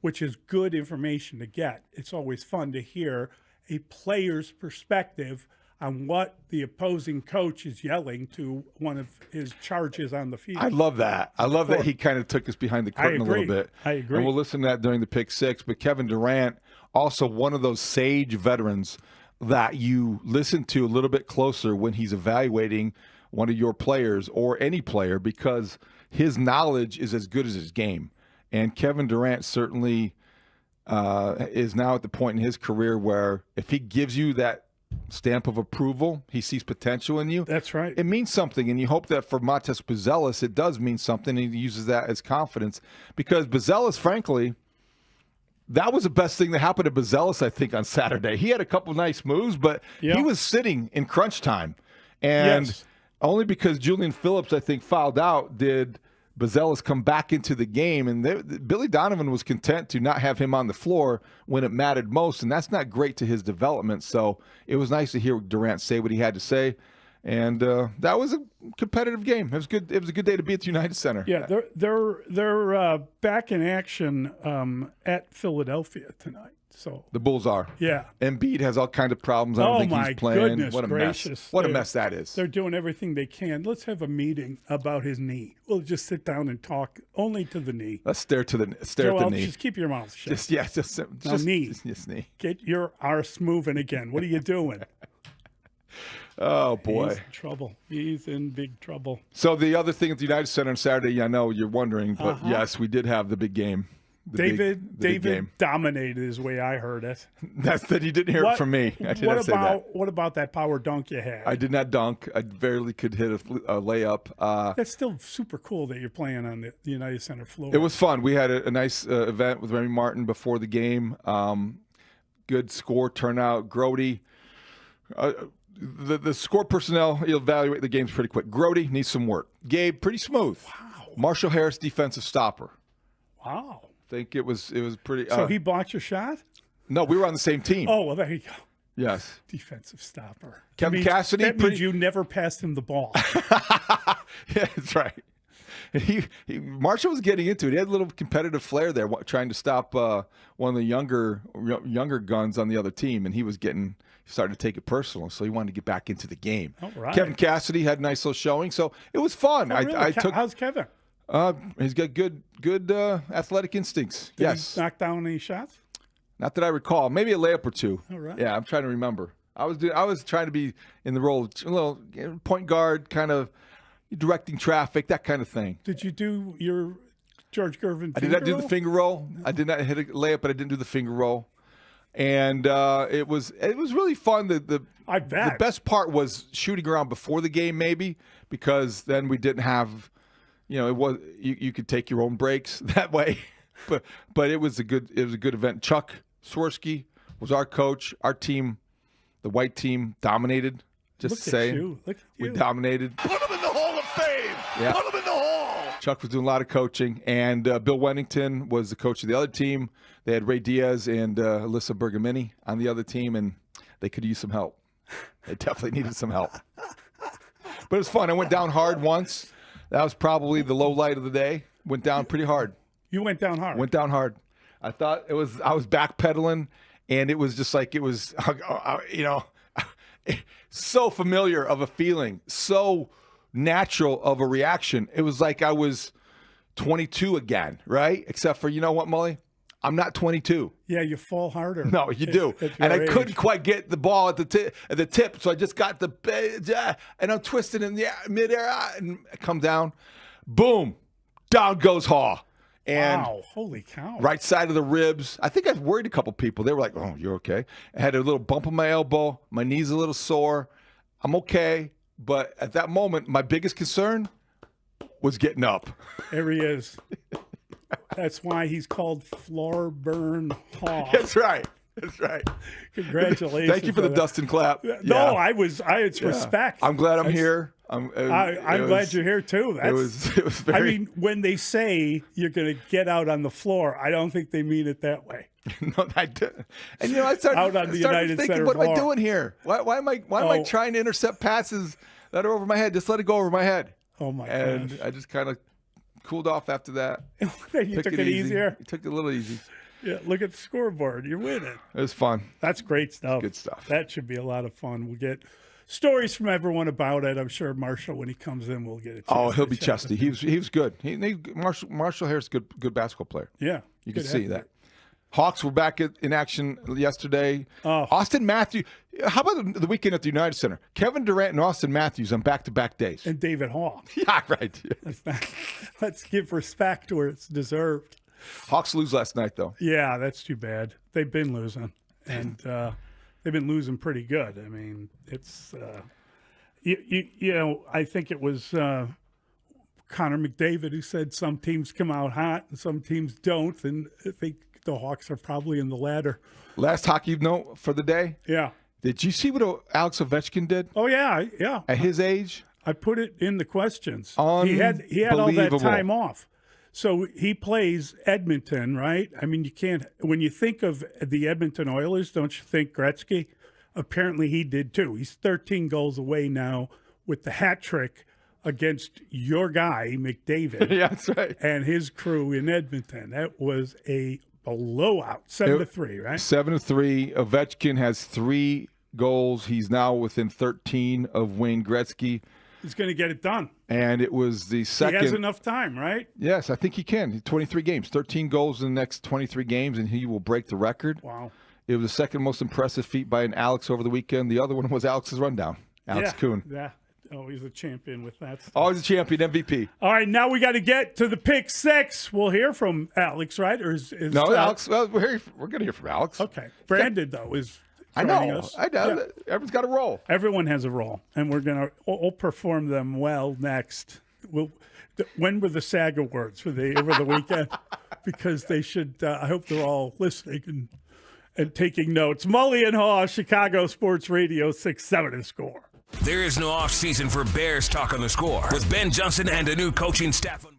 which is good information to get. It's always fun to hear a player's perspective on what the opposing coach is yelling to one of his charges on the field. I love that. I love that he kind of took us behind the curtain a little bit. I agree. And we'll listen to that during the pick six. But Kevin Durant, also one of those sage veterans that you listen to a little bit closer when he's evaluating one of your players or any player, because his knowledge is as good as his game. And Kevin Durant certainly is now at the point in his career where if he gives you that stamp of approval, he sees potential in you. That's right. It means something, and you hope that for Matas Buzelis, it does mean something, and he uses that as confidence. Because Buzelis, frankly, that was the best thing that happened to Buzelis, I think, on Saturday. He had a couple nice moves, but he was sitting in crunch time. And only because Julian Phillips, I think, fouled out did Buzelis come back into the game, and Billy Donovan was content to not have him on the floor when it mattered most, and that's not great to his development. So it was nice to hear Durant say what he had to say, and that was a competitive game. It was good. It was a good day to be at the United Center. Yeah, they're back in action at Philadelphia tonight. So the Bulls are. Yeah. Embiid has all kinds of problems. I don't think he's playing. Goodness what a gracious. mess. What a mess that is. They're doing everything they can. Let's have a meeting about his knee. We'll just sit down and talk only to the knee. Let's stare at the knee. Just keep your mouth shut. Just knee. Just knee. Get your arse moving again. What are you doing? Oh, boy. He's in trouble. He's in big trouble. So the other thing at the United Center on Saturday, I know you're wondering, but yes, we did have the big game. David dominated is the way I heard it. That's that you didn't hear it from me. I did not say that. What about that power dunk you had? I did not dunk. I barely could hit a layup. That's still super cool that you're playing on the United Center floor. It was fun. We had a nice event with Remy Martin before the game. Good score turnout. Grody. The score personnel evaluate the games pretty quick. Grody needs some work. Gabe, pretty smooth. Wow. Marshall Harris, defensive stopper. Wow. I think it was pretty. So he blocked your shot? No, we were on the same team. Oh, well, there you go. Yes. Defensive stopper. Kevin Cassidy. That means you never passed him the ball. Yeah, that's right. Marshall was getting into it. He had a little competitive flair there, trying to stop one of the younger guns on the other team, and he started to take it personal. So he wanted to get back into the game. All right. Kevin Cassidy had a nice little showing, so it was fun. Oh, really? How's Kevin? He's got good athletic instincts. Did yes. he knock down any shots? Not that I recall. Maybe a layup or two. All right. Yeah, I'm trying to remember. I was trying to be in the role of a little point guard, kind of directing traffic, that kind of thing. Did you do your George Gervin. I did not do the finger roll. I did not hit a layup, but I didn't do the finger roll. And it was really fun. The best part was shooting around before the game, maybe, because then we didn't have, it was you could take your own breaks that way. But it was a good event. Chuck Swirsky was our coach. Our team, the white team, dominated. Just to say, we dominated. Put him in the Hall of Fame. Yeah. Put him in the Hall. Chuck was doing a lot of coaching, and Bill Wennington was the coach of the other team. They had Ray Diaz and Alyssa Bergamini on the other team, and they could use some help. They definitely needed some help. But it was fun. I went down hard once. That was probably the low light of the day. Went down pretty hard. You went down hard. Went down hard. I thought I was backpedaling, and it was just like it was, so familiar of a feeling, so natural of a reaction. It was like I was 22 again, right? Except for, you know what, Mully? I'm not 22. Yeah, you fall harder. No, you do. And I couldn't quite get the ball at the tip, so I just got and I'm twisting in the midair and I come down. Boom. Down goes Haugh. And wow, holy cow. Right side of the ribs. I think I worried a couple people. They were like, "Oh, you're okay." I had a little bump on my elbow. My knee's a little sore. I'm okay. But at that moment, my biggest concern was getting up. There he is. That's why he's called Floorburn Haugh. That's right. That's right. Congratulations. Thank you for the Dustin clap. No, it's respect. I'm glad I'm here. I'm glad you're here too. It was very. I mean, when they say you're going to get out on the floor, I don't think they mean it that way. No, I didn't. And I started thinking, what am I doing here? Why am I trying to intercept passes that are over my head? Just let it go over my head. Oh my gosh. And I just kind of cooled off after that. You took it easier. You took it a little easy. Yeah, look at the scoreboard. You're winning. It was fun. That's great stuff. Good stuff. That should be a lot of fun. We'll get stories from everyone about it. I'm sure Marshall, when he comes in, will get a chance. Oh, he'll be chesty. He was good. Marshall Harris, good basketball player. Yeah, you can see that. Hawks were back in action yesterday. Oh. Austin Matthews. How about the weekend at the United Center? Kevin Durant and Austin Matthews on back-to-back days. And David Haugh. Yeah, right. Let's give respect where it's deserved. Hawks lose last night, though. Yeah, that's too bad. They've been losing, and they've been losing pretty good. I mean, it's I think it was Connor McDavid who said some teams come out hot and some teams don't, and I think the Hawks are probably in the latter. Last hockey note for the day. Yeah. Did you see what Alex Ovechkin did? Oh yeah. At his age, I put it in the questions. He had all that time off. So he plays Edmonton, right? I mean, you can't, when you think of the Edmonton Oilers, don't you think Gretzky? Apparently he did too. He's 13 goals away now with the hat trick against your guy, McDavid. Yeah, that's right. And his crew in Edmonton. That was a blowout, 7-3, right? 7-3. Ovechkin has 3 goals. He's now within 13 of Wayne Gretzky. He's going to get it done. And it was the second. He has enough time, right? Yes, I think he can. 23 games, 13 goals in the next 23 games, and he will break the record. Wow. It was the second most impressive feat by an Alex over the weekend. The other one was Alex's rundown, Alex Kuhn. Yeah. Oh, he's a champion with that stuff. Always a champion, MVP. All right, now we got to get to the pick 6. We'll hear from Alex, right? Or is no, Alex. Well, we're going to hear from Alex. Okay. Brandon, though, is I know. us. I know. Yeah. Everyone's got a role. Everyone has a role, and we'll perform them well next. When were the SAG Awards over the weekend? Because they should. I hope they're all listening and taking notes. Mully and Haugh, Chicago Sports Radio 6-7 The Score. There is no off-season for Bears Talk on The Score with Ben Johnson and a new coaching staff on board.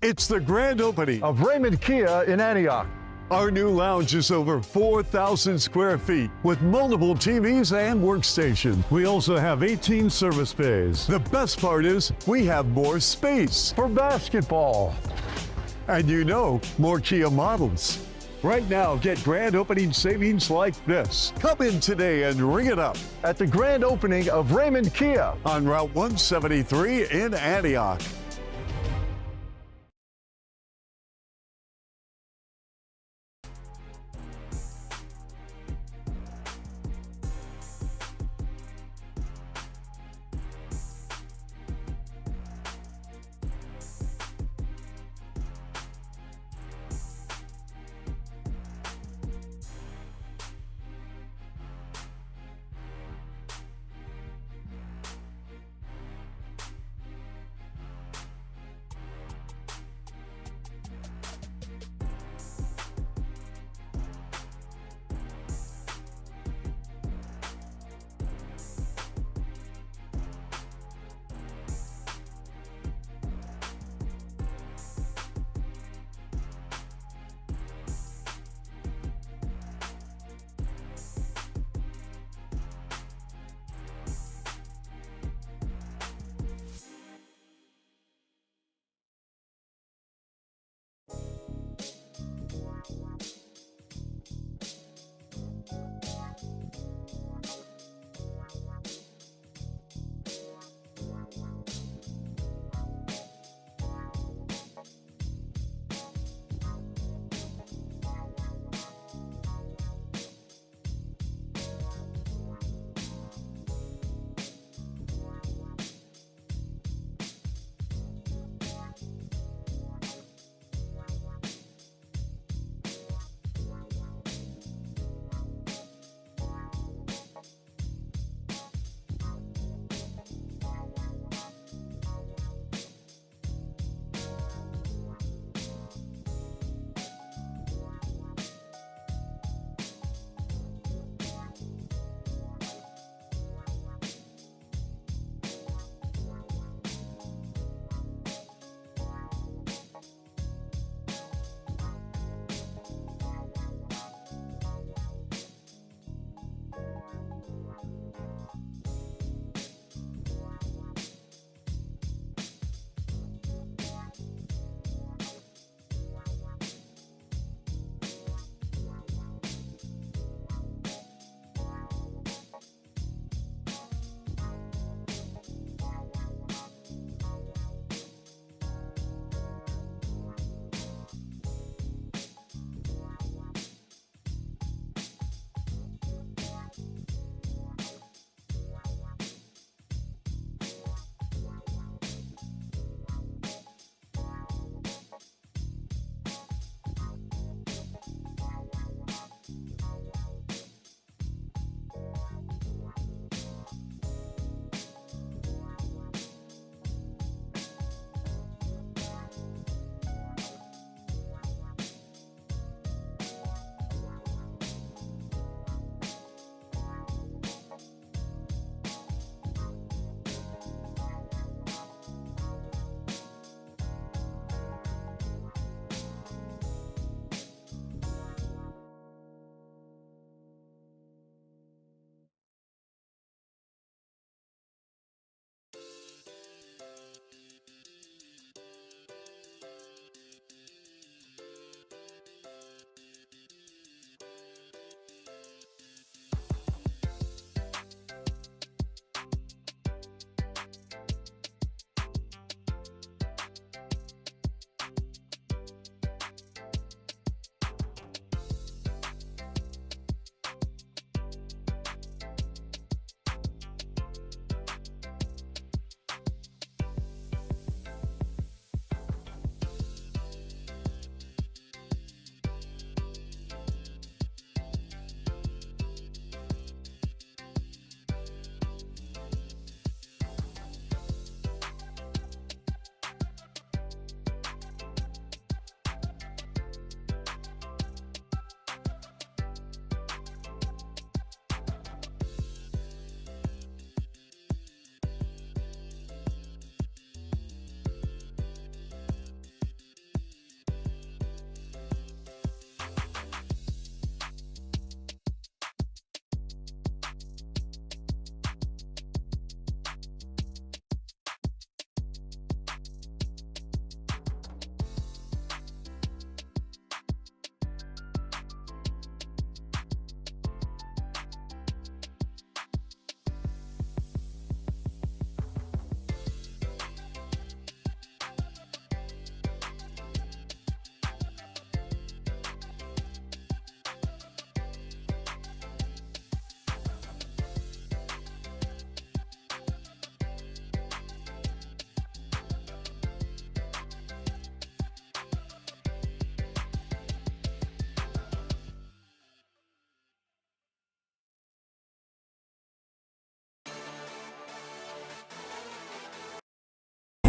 It's the grand opening of Raymond Kia in Antioch. Our new lounge is over 4,000 square feet with multiple TVs and workstations. We also have 18 service bays. The best part is we have more space for basketball. And more Kia models. Right now, get grand opening savings like this. Come in today and ring it up at the grand opening of Raymond Kia on Route 173 in Antioch.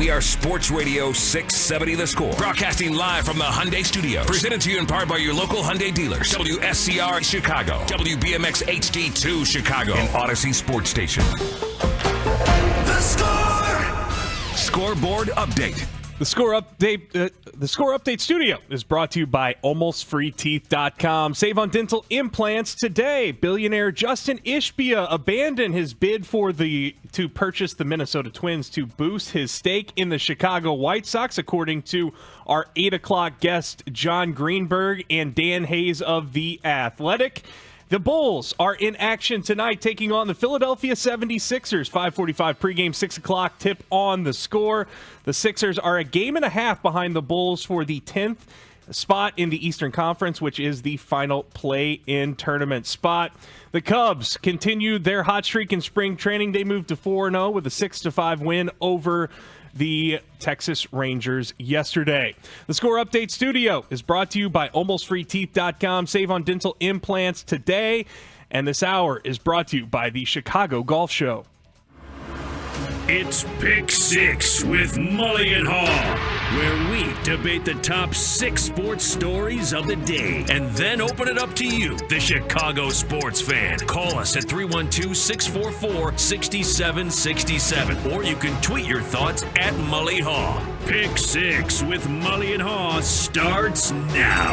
We are Sports Radio 670 The Score. Broadcasting live from the Hyundai Studio. Presented to you in part by your local Hyundai dealers. WSCR Chicago. WBMX HD2 Chicago. And Odyssey Sports Station. The Score! Scoreboard update. The Score Update Studio is brought to you by AlmostFreeTeeth.com. Save on dental implants today. Billionaire Justin Ishbia abandoned his bid to purchase the Minnesota Twins to boost his stake in the Chicago White Sox, according to our 8 o'clock guest John Greenberg and Dan Hayes of The Athletic. The Bulls are in action tonight, taking on the Philadelphia 76ers. 5:45 pregame, 6 o'clock tip on The Score. The Sixers are a game and a half behind the Bulls for the 10th spot in the Eastern Conference, which is the final play-in tournament spot. The Cubs continued their hot streak in spring training. They moved to 4-0 with a 6-5 win over the Texas Rangers yesterday. The Score Update Studio is brought to you by AlmostFreeTeeth.com. Save on dental implants today. And this hour is brought to you by the Chicago Golf Show. It's Pick Six with Mully and Haugh, where we debate the top 6 sports stories of the day and then open it up to you, the Chicago sports fan. Call us at 312-644-6767, or you can tweet your thoughts at Mully Haugh. Pick Six with Mully and Haugh starts now.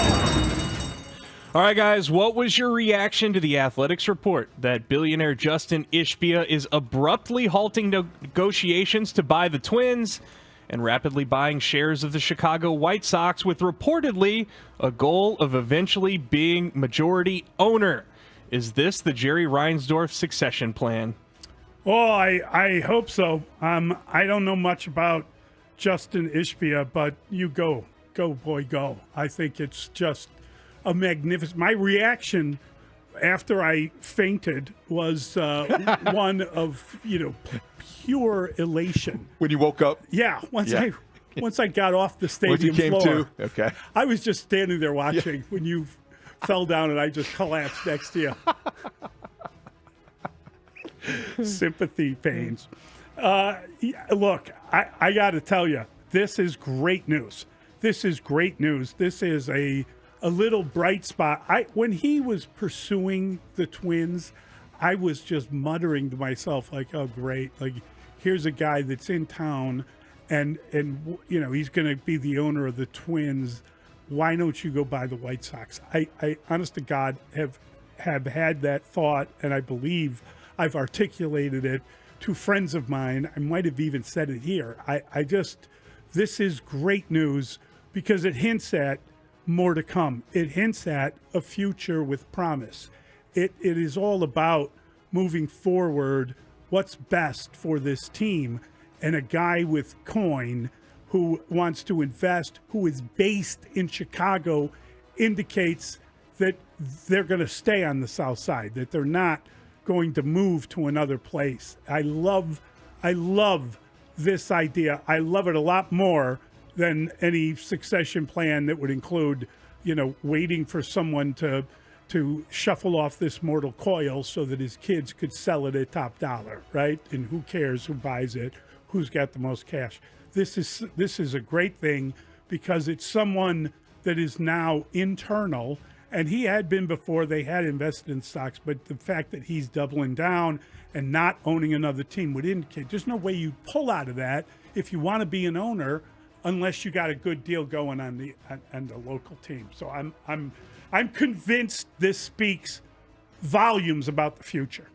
All right, guys, what was your reaction to the Athletics report that billionaire Justin Ishbia is abruptly halting negotiations to buy the Twins and rapidly buying shares of the Chicago White Sox with reportedly a goal of eventually being majority owner? Is this the Jerry Reinsdorf succession plan? Oh, I hope so. I don't know much about Justin Ishbia, but you go. Go, boy, go. I think it's just a magnificent. My reaction after I fainted was one of pure elation. When you woke up? Yeah. Once I got off the stadium floor. To? Okay. I was just standing there watching when you fell down and I just collapsed next to you. Sympathy pains. Look, I got to tell you, this is great news. This is great news. This is a little bright spot. When he was pursuing the Twins, I was just muttering to myself like, "Oh, great! Like, here's a guy that's in town, and he's going to be the owner of the Twins. Why don't you go buy the White Sox?" I honest to God, have had that thought, and I believe I've articulated it to friends of mine. I might have even said it here. This is great news because it hints at more to come. It hints at a future with promise. It is all about moving forward, what's best for this team, and a guy with coin who wants to invest, who is based in Chicago, indicates that they're going to stay on the South Side, that they're not going to move to another place. I love this idea. I love it a lot more than any succession plan that would include, waiting for someone to shuffle off this mortal coil so that his kids could sell it at top dollar, right? And who cares who buys it, who's got the most cash. This is a great thing because it's someone that is now internal, and he had been before. They had invested in stocks, but the fact that he's doubling down and not owning another team would indicate there's no way you pull out of that if you want to be an owner, unless you got a good deal going on the local team. So I'm convinced this speaks volumes about the future.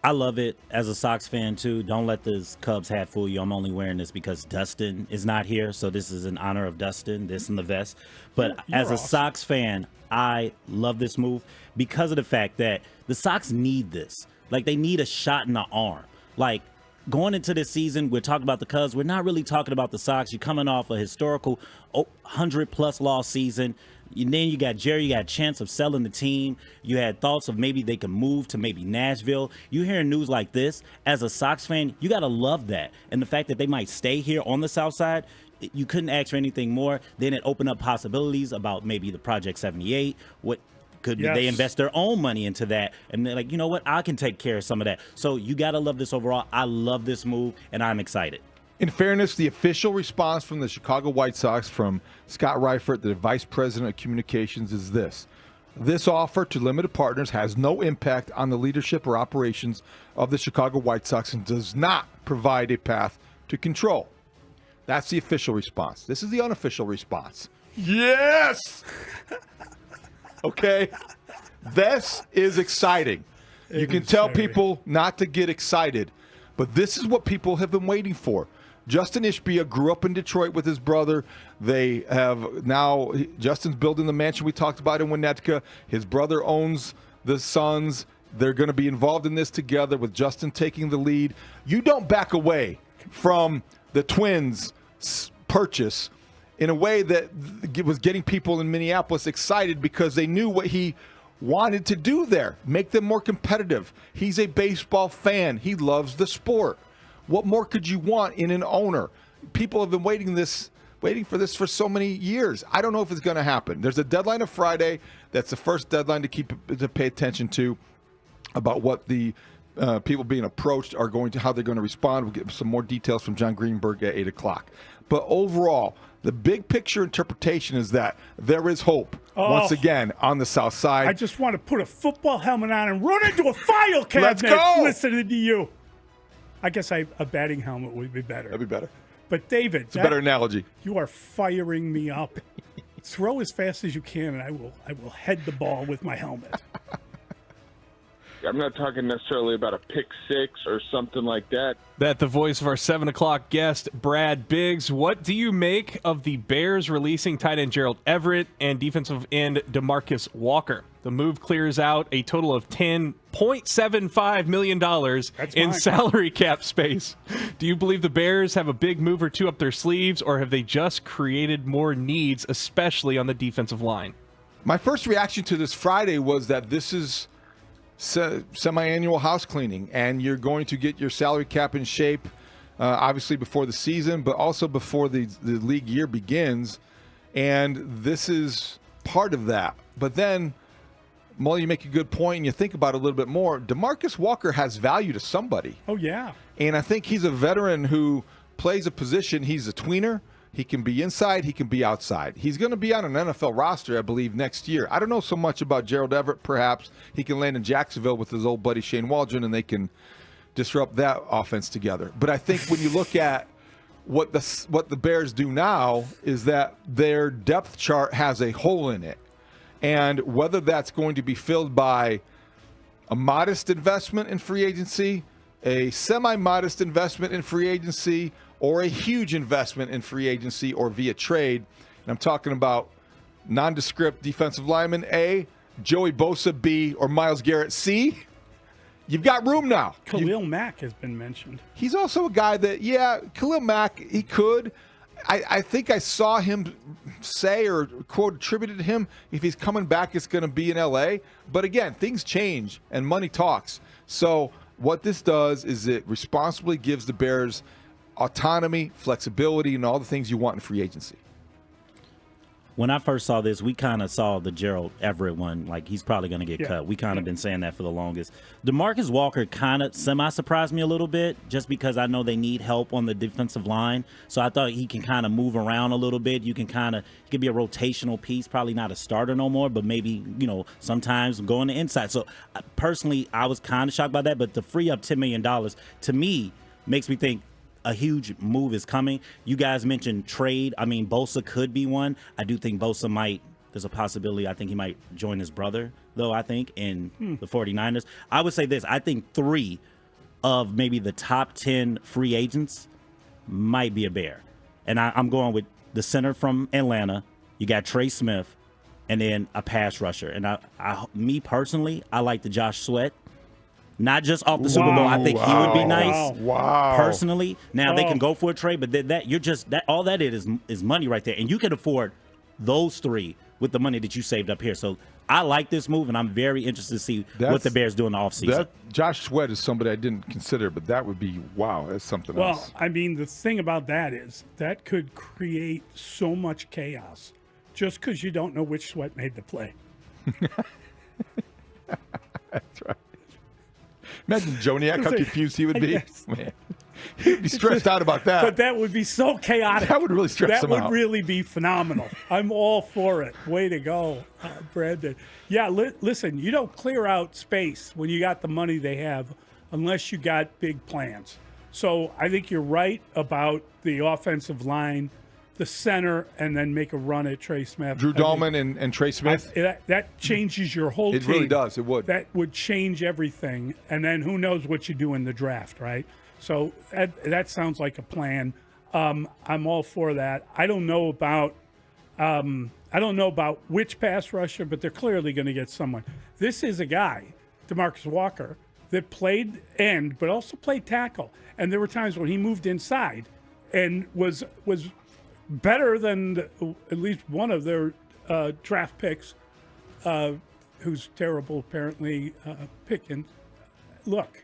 I love it as a Sox fan too. Don't let this Cubs hat fool you. I'm only wearing this because Dustin is not here, so this is in honor of Dustin, this in the vest. But as a Sox fan, I love this move because of the fact that the Sox need this. Like, they need a shot in the arm. Like, going into this season, we're talking about the Cubs. We're not really talking about the Sox. You're coming off a historical 100-plus loss season. And then you got Jerry. You got a chance of selling the team. You had thoughts of maybe they could move to maybe Nashville. You hearing news like this, as a Sox fan, you got to love that. And the fact that they might stay here on the South Side, you couldn't ask for anything more. Then it opened up possibilities about maybe the Project 78. What could be they invest their own money into that, and they're like, you know what, I can take care of some of that. So you got to love this overall. I love this move, and I'm excited. In fairness, the official response from the Chicago White Sox from Scott Reifert, the vice president of communications, is this. This offer to limited partners has no impact on the leadership or operations of the Chicago White Sox and does not provide a path to control. That's the official response. This is the unofficial response. Yes! Okay? This is exciting. You can tell people not to get excited, but this is what people have been waiting for. Justin Ishbia grew up in Detroit with his brother. They have now, Justin's building the mansion we talked about in Winnetka. His brother owns the Suns. They're going to be involved in this together with Justin taking the lead. You don't back away from the Twins' purchase in a way that was getting people in Minneapolis excited because they knew what he wanted to do there, make them more competitive. He's a baseball fan. He loves the sport. What more could you want in an owner? People have been waiting for this for so many years. I don't know if it's going to happen. There's a deadline of Friday. That's the first deadline to pay attention to about what the people being approached are going to, how they're going to respond. We'll get some more details from John Greenberg at 8 o'clock. But overall, the big picture interpretation is that there is hope once again on the South Side. I just want to put a football helmet on and run into a file cabinet. Let's go! Listening to you. I guess a batting helmet would be better. That'd be better. But David, it's a better analogy. You are firing me up. Throw as fast as you can, and I will head the ball with my helmet. I'm not talking necessarily about a pick six or something like that. That the voice of our 7 o'clock guest, Brad Biggs. What do you make of the Bears releasing tight end Gerald Everett and defensive end DeMarcus Walker? The move clears out a total of $10.75 million in salary cap space. Do you believe the Bears have a big move or two up their sleeves, or have they just created more needs, especially on the defensive line? My first reaction to this Friday was that this is semi-annual house cleaning, and you're going to get your salary cap in shape, obviously before the season, but also before the league year begins, and this is part of that. But then, Mully, you make a good point, and you think about it a little bit more. DeMarcus Walker has value to somebody. Oh, yeah. And I think he's a veteran who plays a position. He's a tweener. He can be inside. He can be outside. He's going to be on an NFL roster, I believe, next year. I don't know so much about Gerald Everett. Perhaps he can land in Jacksonville with his old buddy Shane Waldron, and they can disrupt that offense together. But I think when you look at what the Bears do now is that their depth chart has a hole in it. And whether that's going to be filled by a modest investment in free agency, a semi-modest investment in free agency, or a huge investment in free agency or via trade. And I'm talking about nondescript defensive lineman A, Joey Bosa B, or Myles Garrett C. You've got room now. Khalil Mack has been mentioned. He's also a guy that, Khalil Mack, he could. I think I saw him say, or quote attributed to him, if he's coming back, it's going to be in L.A. But again, things change and money talks. So what this does is it responsibly gives the Bears autonomy, flexibility, and all the things you want in free agency. When I first saw this, we kind of saw the Gerald Everett one, like he's probably going to get cut. We kind of been saying that for the longest. DeMarcus Walker kind of semi-surprised me a little bit just because I know they need help on the defensive line. So I thought he can kind of move around a little bit. He could be a rotational piece, probably not a starter no more, but maybe, sometimes go on the inside. So personally, I was kind of shocked by that, but to free up $10 million to me makes me think a huge move is coming. You guys mentioned trade. I mean, Bosa could be one. I do think Bosa might, there's a possibility, I think he might join his brother, though, I think, in the 49ers. I would say this. I think 3 of maybe the top 10 free agents might be a Bear. And I'm going with the center from Atlanta. You got Trey Smith, and then a pass rusher. And me personally, I like the Josh Sweat. Not just off the Super Bowl. I think he would be nice. Personally. Now they can go for a trade, but all that is money right there. And you can afford those 3 with the money that you saved up here. So I like this move, and I'm very interested to see what the Bears do in the offseason. Josh Sweat is somebody I didn't consider, but that would be, that's something else. Well, I mean, the thing about that is that could create so much chaos just because you don't know which Sweat made the play. That's right. Imagine Joniak, how confused he would be. Man. He'd be stressed out about that. But that would be so chaotic. That would really stress him out. That would really be phenomenal. I'm all for it. Way to go, Brandon. Yeah, listen, you don't clear out space when you got the money they have unless you got big plans. So I think you're right about the offensive line, the center, and then make a run at Trey Smith. Drew Dahlman and Trey Smith. That changes your whole team. It really does. It would. That would change everything. And then who knows what you do in the draft, right? So that sounds like a plan. I'm all for that. I don't know about which pass rusher, but they're clearly going to get someone. This is a guy, DeMarcus Walker, that played end, but also played tackle. And there were times when he moved inside and was better than at least one of their draft picks, who's terrible apparently, Pickens. Look,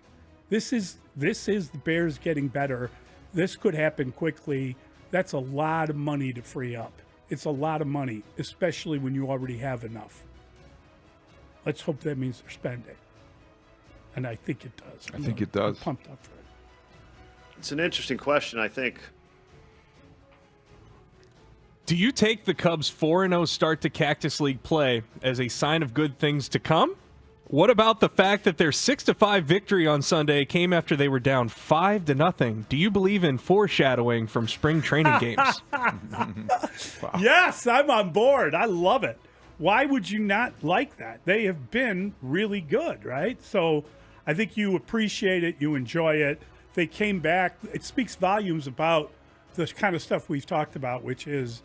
this is the Bears getting better. This could happen quickly. That's a lot of money to free up. It's a lot of money, especially when you already have enough. Let's hope that means they're spending. And I think it does. I think it does. I'm pumped up for it. It's an interesting question, I think. Do you take the Cubs' 4-0 start to Cactus League play as a sign of good things to come? What about the fact that their 6-5 victory on Sunday came after they were down 5-0? Do you believe in foreshadowing from spring training games? Wow. Yes, I'm on board. I love it. Why would you not like that? They have been really good, right? So I think you appreciate it. You enjoy it. They came back. It speaks volumes about the kind of stuff we've talked about, which is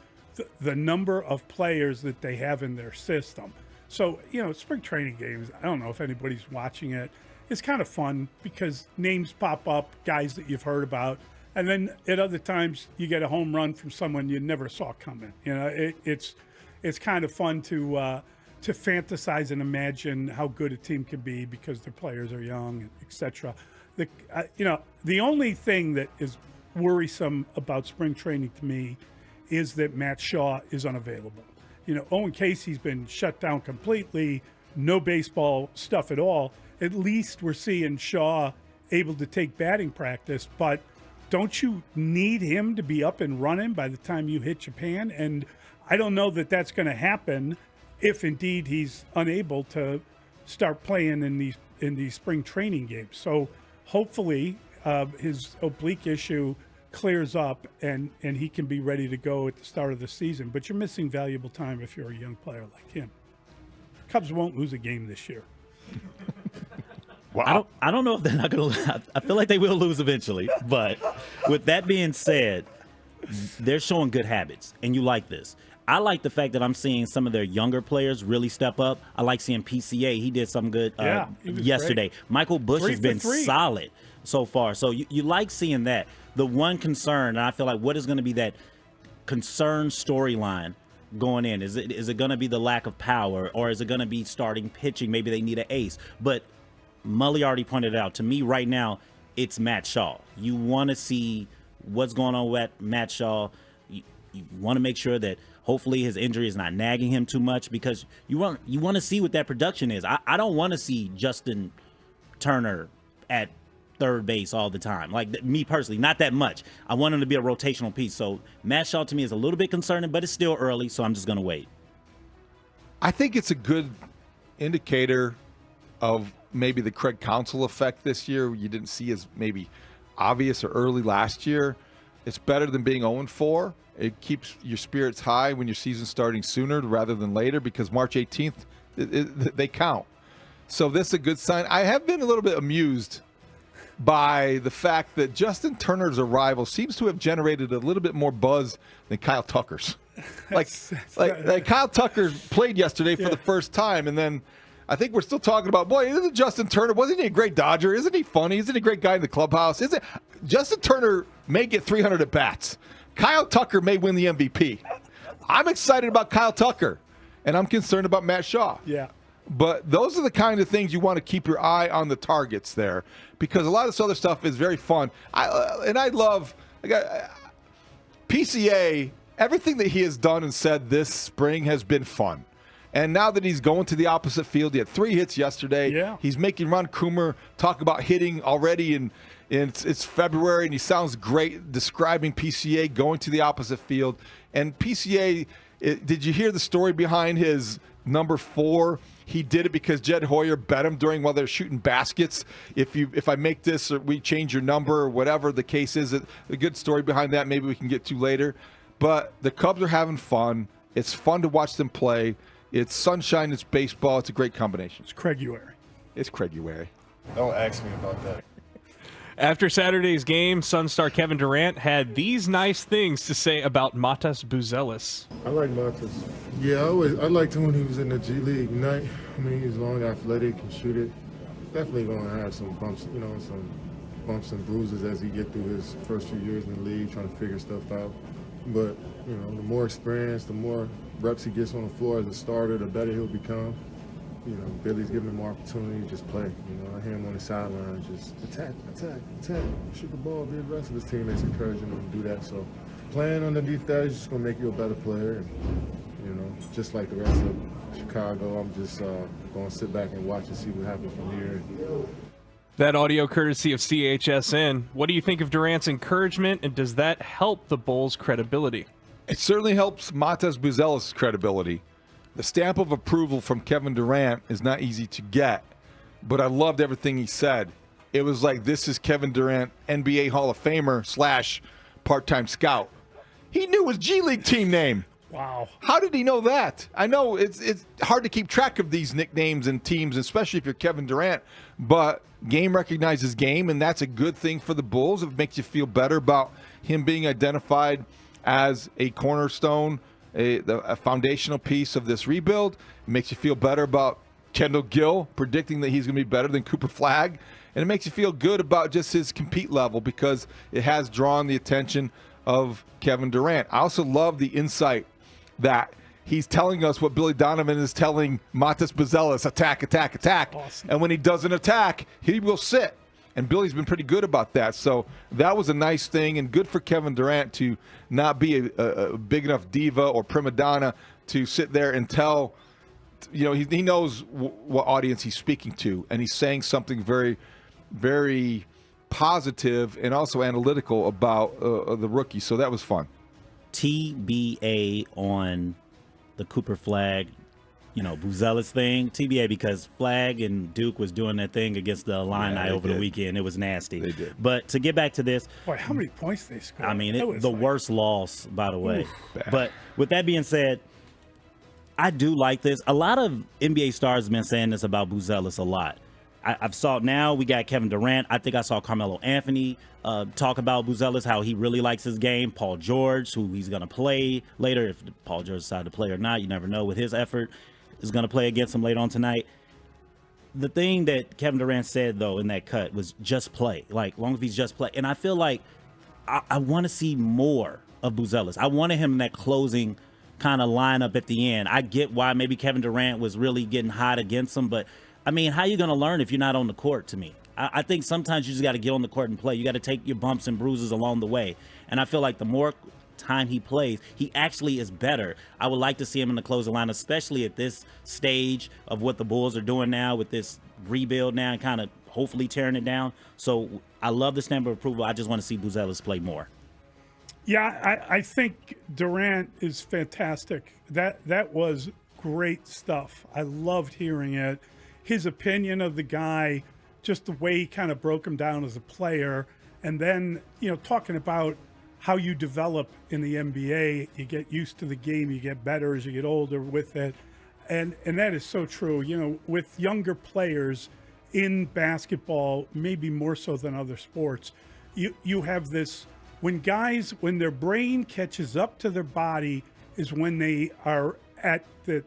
the number of players that they have in their system. So, spring training games, I don't know if anybody's watching it. It's kind of fun because names pop up, guys that you've heard about. And then at other times you get a home run from someone you never saw coming. It's kind of fun to fantasize and imagine how good a team can be because their players are young, etc. The only thing that is worrisome about spring training to me is that Matt Shaw is unavailable. Owen Casey's been shut down completely, no baseball stuff at all. At least we're seeing Shaw able to take batting practice, but don't you need him to be up and running by the time you hit Japan? And I don't know that that's going to happen if indeed he's unable to start playing in these spring training games. So hopefully his oblique issue clears up and he can be ready to go at the start of the season. But you're missing valuable time if you're a young player like him. Cubs won't lose a game this year. Wow. I don't know if they're not going to. I feel like they will lose eventually. But with that being said, they're showing good habits, and you like this. I like the fact that I'm seeing some of their younger players really step up. I like seeing PCA. He did some good yesterday. Great. Michael Bush has been solid so far. So you like seeing that. The one concern, and I feel like what is going to be that concern storyline going in? Is it going to be the lack of power, or is it going to be starting pitching? Maybe they need an ace. But Mully already pointed it out. To me right now, it's Matt Shaw. You want to see what's going on with Matt Shaw. You want to make sure that hopefully his injury is not nagging him too much, because you want to see what that production is. I don't want to see Justin Turner at third base all the time. Like me personally, not that much. I want him to be a rotational piece. So Matt Shaw to me is a little bit concerning, but it's still early, so I'm just going to wait. I think it's a good indicator of maybe the Craig Counsell effect this year. You didn't see as maybe obvious or early last year. It's better than being 0-4. It keeps your spirits high when your season's starting sooner rather than later, because March 18th, they count. So this is a good sign. I have been a little bit amused by the fact that Justin Turner's arrival seems to have generated a little bit more buzz than Kyle Tucker's. Like Kyle Tucker played yesterday for the first time, and then I think we're still talking about, boy, isn't Justin Turner, wasn't he a great Dodger? Isn't he funny? Isn't he a great guy in the clubhouse? Justin Turner may get 300 at-bats. Kyle Tucker may win the MVP. I'm excited about Kyle Tucker, and I'm concerned about Matt Shaw. Yeah. But those are the kind of things you want to keep your eye on the targets there, because a lot of this other stuff is very fun. I love PCA. Everything that he has done and said this spring has been fun. And now that he's going to the opposite field, he had 3 hits yesterday. Yeah. He's making Ron Coomer talk about hitting already, and And it's February, and he sounds great describing PCA going to the opposite field. And PCA, did you hear the story behind his number 4? He did it because Jed Hoyer bet him during while they're shooting baskets. If I make this, or we change your number, or whatever the case is. A good story behind that. Maybe we can get to later. But the Cubs are having fun. It's fun to watch them play. It's sunshine. It's baseball. It's a great combination. It's Craiguary. It's Craiguary. Don't ask me about that. After Saturday's game, Sun star Kevin Durant had these nice things to say about Matas Buzelis. I like Matas. Yeah, I liked him when he was in the G League. I mean, he's long, athletic, can shoot it. Definitely going to have some bumps, some bumps and bruises as he get through his first few years in the league, trying to figure stuff out. But, the more experience, the more reps he gets on the floor as a starter, the better he'll become. Billy's giving him more opportunity to just play. I hear him on the sideline, just attack, shoot the ball, be aggressive. His teammates encouraging him to do that. So playing underneath that is just going to make you a better player. And, just like the rest of Chicago, I'm just going to sit back and watch and see what happens from here. That audio courtesy of CHSN. What do you think of Durant's encouragement, and does that help the Bulls' credibility? It certainly helps Matas Buzelis' credibility. The stamp of approval from Kevin Durant is not easy to get, but I loved everything he said. It was like, this is Kevin Durant, NBA Hall of Famer / part-time scout. He knew his G League team name. Wow. How did he know that? I know it's hard to keep track of these nicknames and teams, especially if you're Kevin Durant, but game recognizes game, and that's a good thing for the Bulls. It makes you feel better about him being identified as a cornerstone, a foundational piece of this rebuild. It makes you feel better about Kendall Gill predicting that he's going to be better than Cooper Flagg. And it makes you feel good about just his compete level because it has drawn the attention of Kevin Durant. I also love the insight that he's telling us what Billy Donovan is telling Matas Buzelis, attack, attack, attack. Awesome. And when he doesn't attack, he will sit. And Billy's been pretty good about that. So that was a nice thing, and good for Kevin Durant to not be a big enough diva or prima donna to sit there and tell, he knows what audience he's speaking to, and he's saying something very, very positive and also analytical about the rookie. So that was fun. TBA on the Cooper Flagg, Buzelis thing. TBA because Flagg and Duke was doing that thing against the Illini over the weekend. It was nasty. They did. But to get back to this. Boy, how many points they scored? I mean, the worst loss, by the way. Bad. But with that being said, I do like this. A lot of NBA stars have been saying this about Buzelis a lot. I've saw now we got Kevin Durant. I think I saw Carmelo Anthony talk about Buzelis, how he really likes his game. Paul George, who he's going to play later. If Paul George decided to play or not, you never know with his effort. Is going to play against him later on tonight. The thing that Kevin Durant said, though, in that cut was just play. Like, long as he's just play. And I feel like I want to see more of Buzelis. I wanted him in that closing kind of lineup at the end. I get why maybe Kevin Durant was really getting hot against him, but, I mean, how are you going to learn if you're not on the court, to me? I think sometimes you just got to get on the court and play. You got to take your bumps and bruises along the way. And I feel like the more time he plays, he actually is better. I would like to see him in the closing line, especially at this stage of what the Bulls are doing now with this rebuild now and kind of hopefully tearing it down. So I love the stamp of approval. I just want to see Buzelis play more. Yeah, I think Durant is fantastic. That was great stuff. I loved hearing it. His opinion of the guy, just the way he kind of broke him down as a player, and then, talking about how you develop in the NBA. You get used to the game, you get better as you get older with it. And that is so true. With younger players in basketball, maybe more so than other sports, you have this, when their brain catches up to their body is when they are at the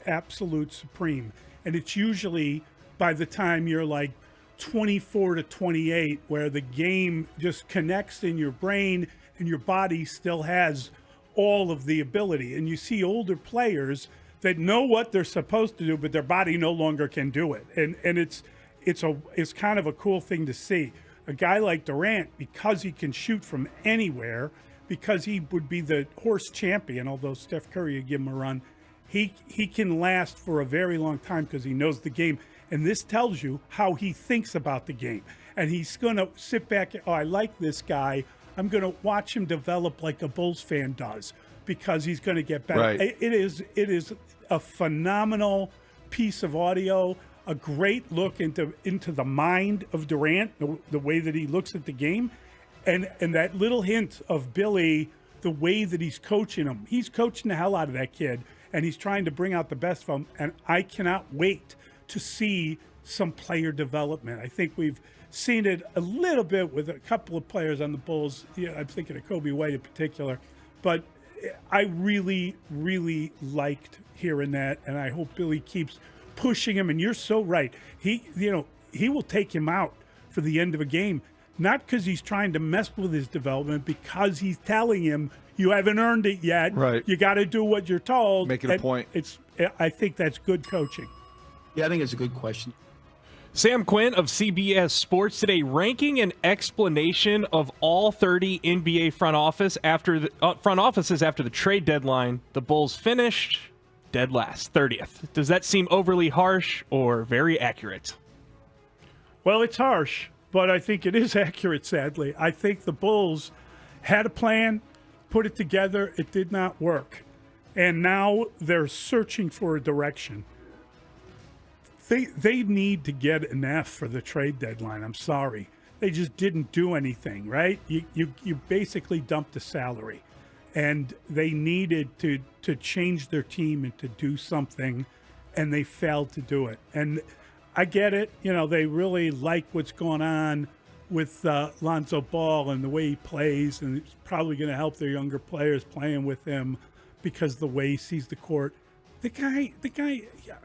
absolute supreme. And it's usually by the time you're like 24 to 28, where the game just connects in your brain and your body still has all of the ability. And you see older players that know what they're supposed to do, but their body no longer can do it. And it's kind of a cool thing to see. A guy like Durant, because he can shoot from anywhere, because he would be the horse champion, although Steph Curry would give him a run, he can last for a very long time because he knows the game. And this tells you how he thinks about the game. and he's going to sit back. Oh, I like this guy. I'm going to watch him develop like a Bulls fan does because he's going to get better. Right. It is a phenomenal piece of audio, a great look into the mind of Durant, the way that he looks at the game, and that little hint of Billy, the way that he's coaching him. He's coaching the hell out of that kid, and he's trying to bring out the best of him, and I cannot wait to see some player development. I think we've seen it a little bit with a couple of players on the Bulls. Yeah, I'm thinking of Kobe White in particular, but I really, really liked hearing that, and I hope Billy keeps pushing him. And you're so right. He will take him out for the end of a game, not because he's trying to mess with his development, because he's telling him you haven't earned it yet. Right. You got to do what you're told. Make it a point. I think that's good coaching. Yeah, I think it's a good question. Sam Quinn of CBS Sports today ranking an explanation of all 30 NBA front offices after the trade deadline. The Bulls finished dead last, 30th. Does that seem overly harsh or very accurate? Well, it's harsh, but I think it is accurate, sadly. I think the Bulls had a plan, put it together, it did not work. And now they're searching for a direction. They need to get an F for the trade deadline. I'm sorry. They just didn't do anything, right? You basically dumped the salary. And they needed to change their team and to do something, and they failed to do it. And I get it. They really like what's going on with Lonzo Ball and the way he plays, and it's probably going to help their younger players playing with him because the way he sees the court. The guy,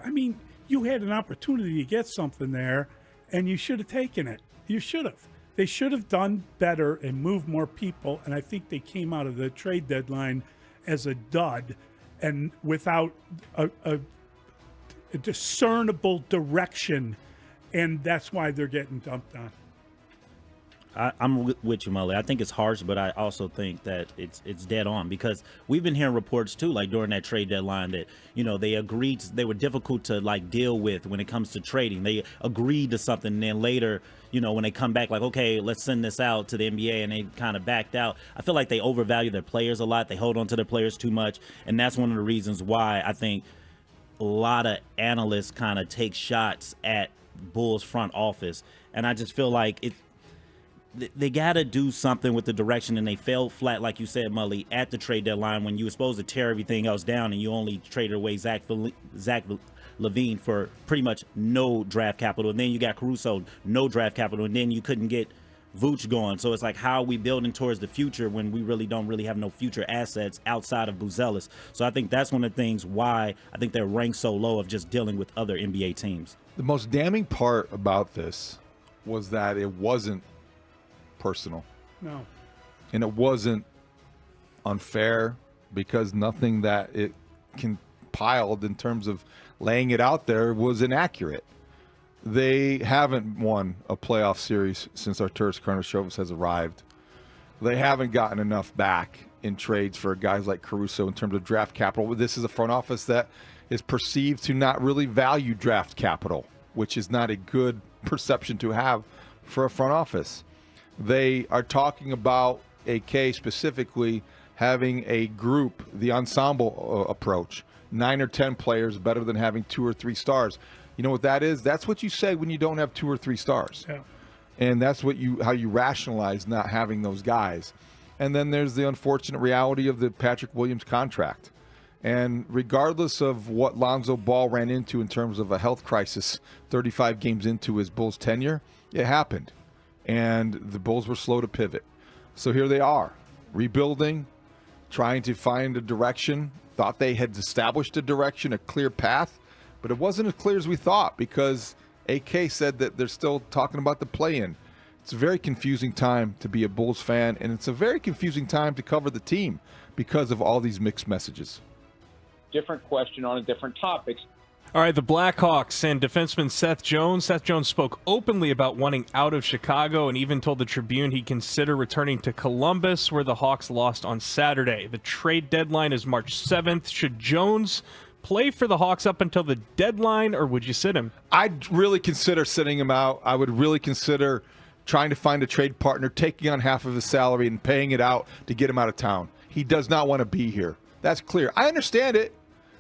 I mean, you had an opportunity to get something there, and you should have taken it. You should have. They should have done better and moved more people, and I think they came out of the trade deadline as a dud and without a discernible direction, and that's why they're getting dumped on. I'm with you, Mully. I think it's harsh, but I also think that it's dead on, because we've been hearing reports too, like during that trade deadline, that they were difficult to deal with when it comes to trading. They agreed to something, and then later, when they come back, like, okay, let's send this out to the NBA, and they kind of backed out. I feel like they overvalue their players a lot. They hold on to their players too much, and that's one of the reasons why I think a lot of analysts kind of take shots at Bulls front office, and I just feel like they got to do something with the direction, and they fell flat, like you said, Mully, at the trade deadline when you were supposed to tear everything else down, and you only traded away Zach LaVine for pretty much no draft capital, and then you got Caruso, no draft capital, and then you couldn't get Vooch going. So it's like, how are we building towards the future when we really don't have no future assets outside of Buzelis? So I think that's one of the things why I think they're ranked so low of just dealing with other NBA teams. The most damning part about this was that it wasn't personal. No. And it wasn't unfair, because nothing that it compiled in terms of laying it out there was inaccurate. They haven't won a playoff series since Arturas Karnisovas has arrived. They haven't gotten enough back in trades for guys like Caruso in terms of draft capital. This is a front office that is perceived to not really value draft capital, which is not a good perception to have for a front office. They are talking about AK specifically having a group, the ensemble approach, 9 or 10 players better than having 2 or 3 stars. You know what that is? That's what you say when you don't have 2 or 3 stars. Yeah. And that's how you rationalize not having those guys. And then there's the unfortunate reality of the Patrick Williams contract. And regardless of what Lonzo Ball ran into in terms of a health crisis 35 games into his Bulls tenure, it happened. And the Bulls were slow to pivot. So here they are, rebuilding, trying to find a direction. Thought they had established a direction, a clear path, but it wasn't as clear as we thought, because AK said that they're still talking about the play-in. It's a very confusing time to be a Bulls fan, and it's a very confusing time to cover the team because of all these mixed messages. Different question on a different topic. All right, the Blackhawks and defenseman Seth Jones. Seth Jones spoke openly about wanting out of Chicago and even told the Tribune he'd consider returning to Columbus, where the Hawks lost on Saturday. The trade deadline is March 7th. Should Jones play for the Hawks up until the deadline, or would you sit him? I'd really consider sitting him out. I would really consider trying to find a trade partner, taking on half of his salary and paying it out to get him out of town. He does not want to be here. That's clear. I understand it.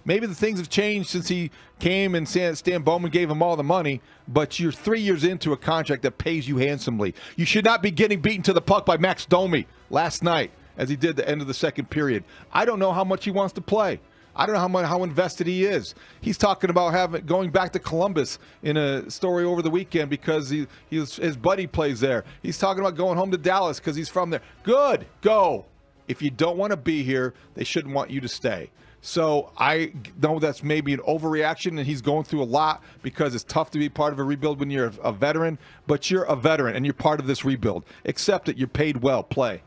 Maybe the things have changed since he came and Stan Bowman gave him all the money, but you're 3 years into a contract that pays you handsomely. You should not be getting beaten to the puck by Max Domi last night as he did the end of the second period. I don't know how much he wants to play. I don't know how invested he is. He's talking about going back to Columbus in a story over the weekend because his buddy plays there. He's talking about going home to Dallas because he's from there. Good, go. If you don't want to be here, they shouldn't want you to stay. So I know that's maybe an overreaction, and he's going through a lot because it's tough to be part of a rebuild when you're a veteran. But you're a veteran, and you're part of this rebuild. Accept it. You're paid well. Play.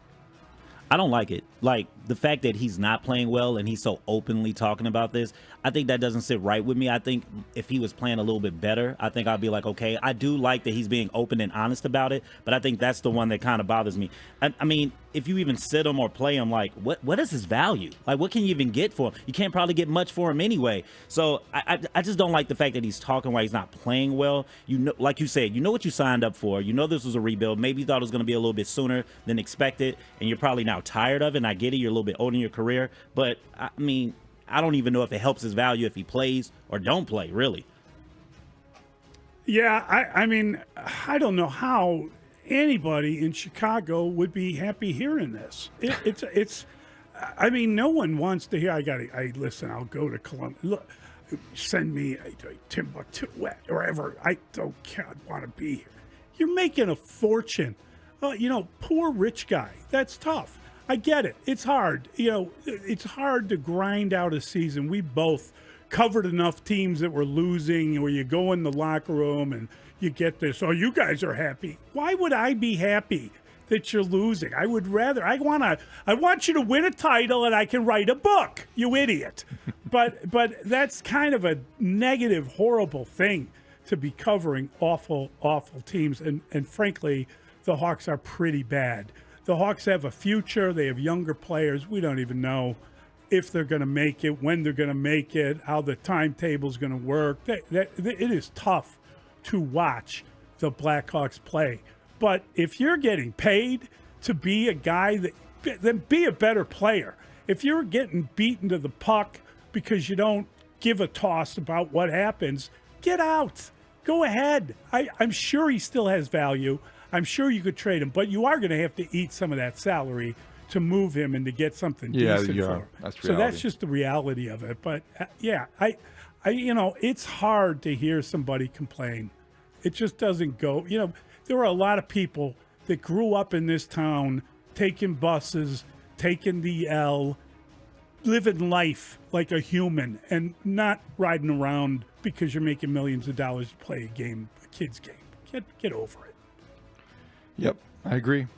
I don't like it. Like, the fact that he's not playing well and he's so openly talking about this, I think that doesn't sit right with me. I think if he was playing a little bit better, I think I'd be like, okay, I do like that he's being open and honest about it, but I think that's the one that kind of bothers me. I mean, if you even sit him or play him, like, what is his value? Like, what can you even get for him? You can't probably get much for him anyway. So I just don't like the fact that he's talking while he's not playing well. You know, like you said, you know what you signed up for. You know this was a rebuild. Maybe you thought it was going to be a little bit sooner than expected, and you're probably now tired of it, and I get it. You're a little bit older in your career, but I mean, I don't even know if it helps his value if he plays or don't play, really. Yeah, I mean, I don't know how anybody in Chicago would be happy hearing this. It's. I mean, no one wants to hear. Listen. I'll go to Columbus. Look, send me a Timbuktu wherever. I don't want to be here. You're making a fortune. Poor rich guy. That's tough. I get it. It's hard. It's hard to grind out a season. We both covered enough teams that were losing where you go in the locker room and you get this, oh, you guys are happy. Why would I be happy that you're losing? I want you to win a title and I can write a book, you idiot. But that's kind of a negative, horrible thing to be covering awful, awful teams. And frankly, the Hawks are pretty bad. The Hawks have a future. They have younger players. We don't even know if they're going to make it, when they're going to make it, how the timetable is going to work. It is tough to watch the Blackhawks play. But if you're getting paid to be a guy, then be a better player. If you're getting beaten to the puck because you don't give a toss about what happens, get out. Go ahead. I'm sure he still has value. I'm sure you could trade him, but you are going to have to eat some of that salary to move him and to get something decent for him. That's reality. So that's just the reality of it. But it's hard to hear somebody complain. It just doesn't go. There are a lot of people that grew up in this town, taking buses, taking the L, living life like a human, and not riding around because you're making millions of dollars to play a kid's game. Get over it. Yep, I agree.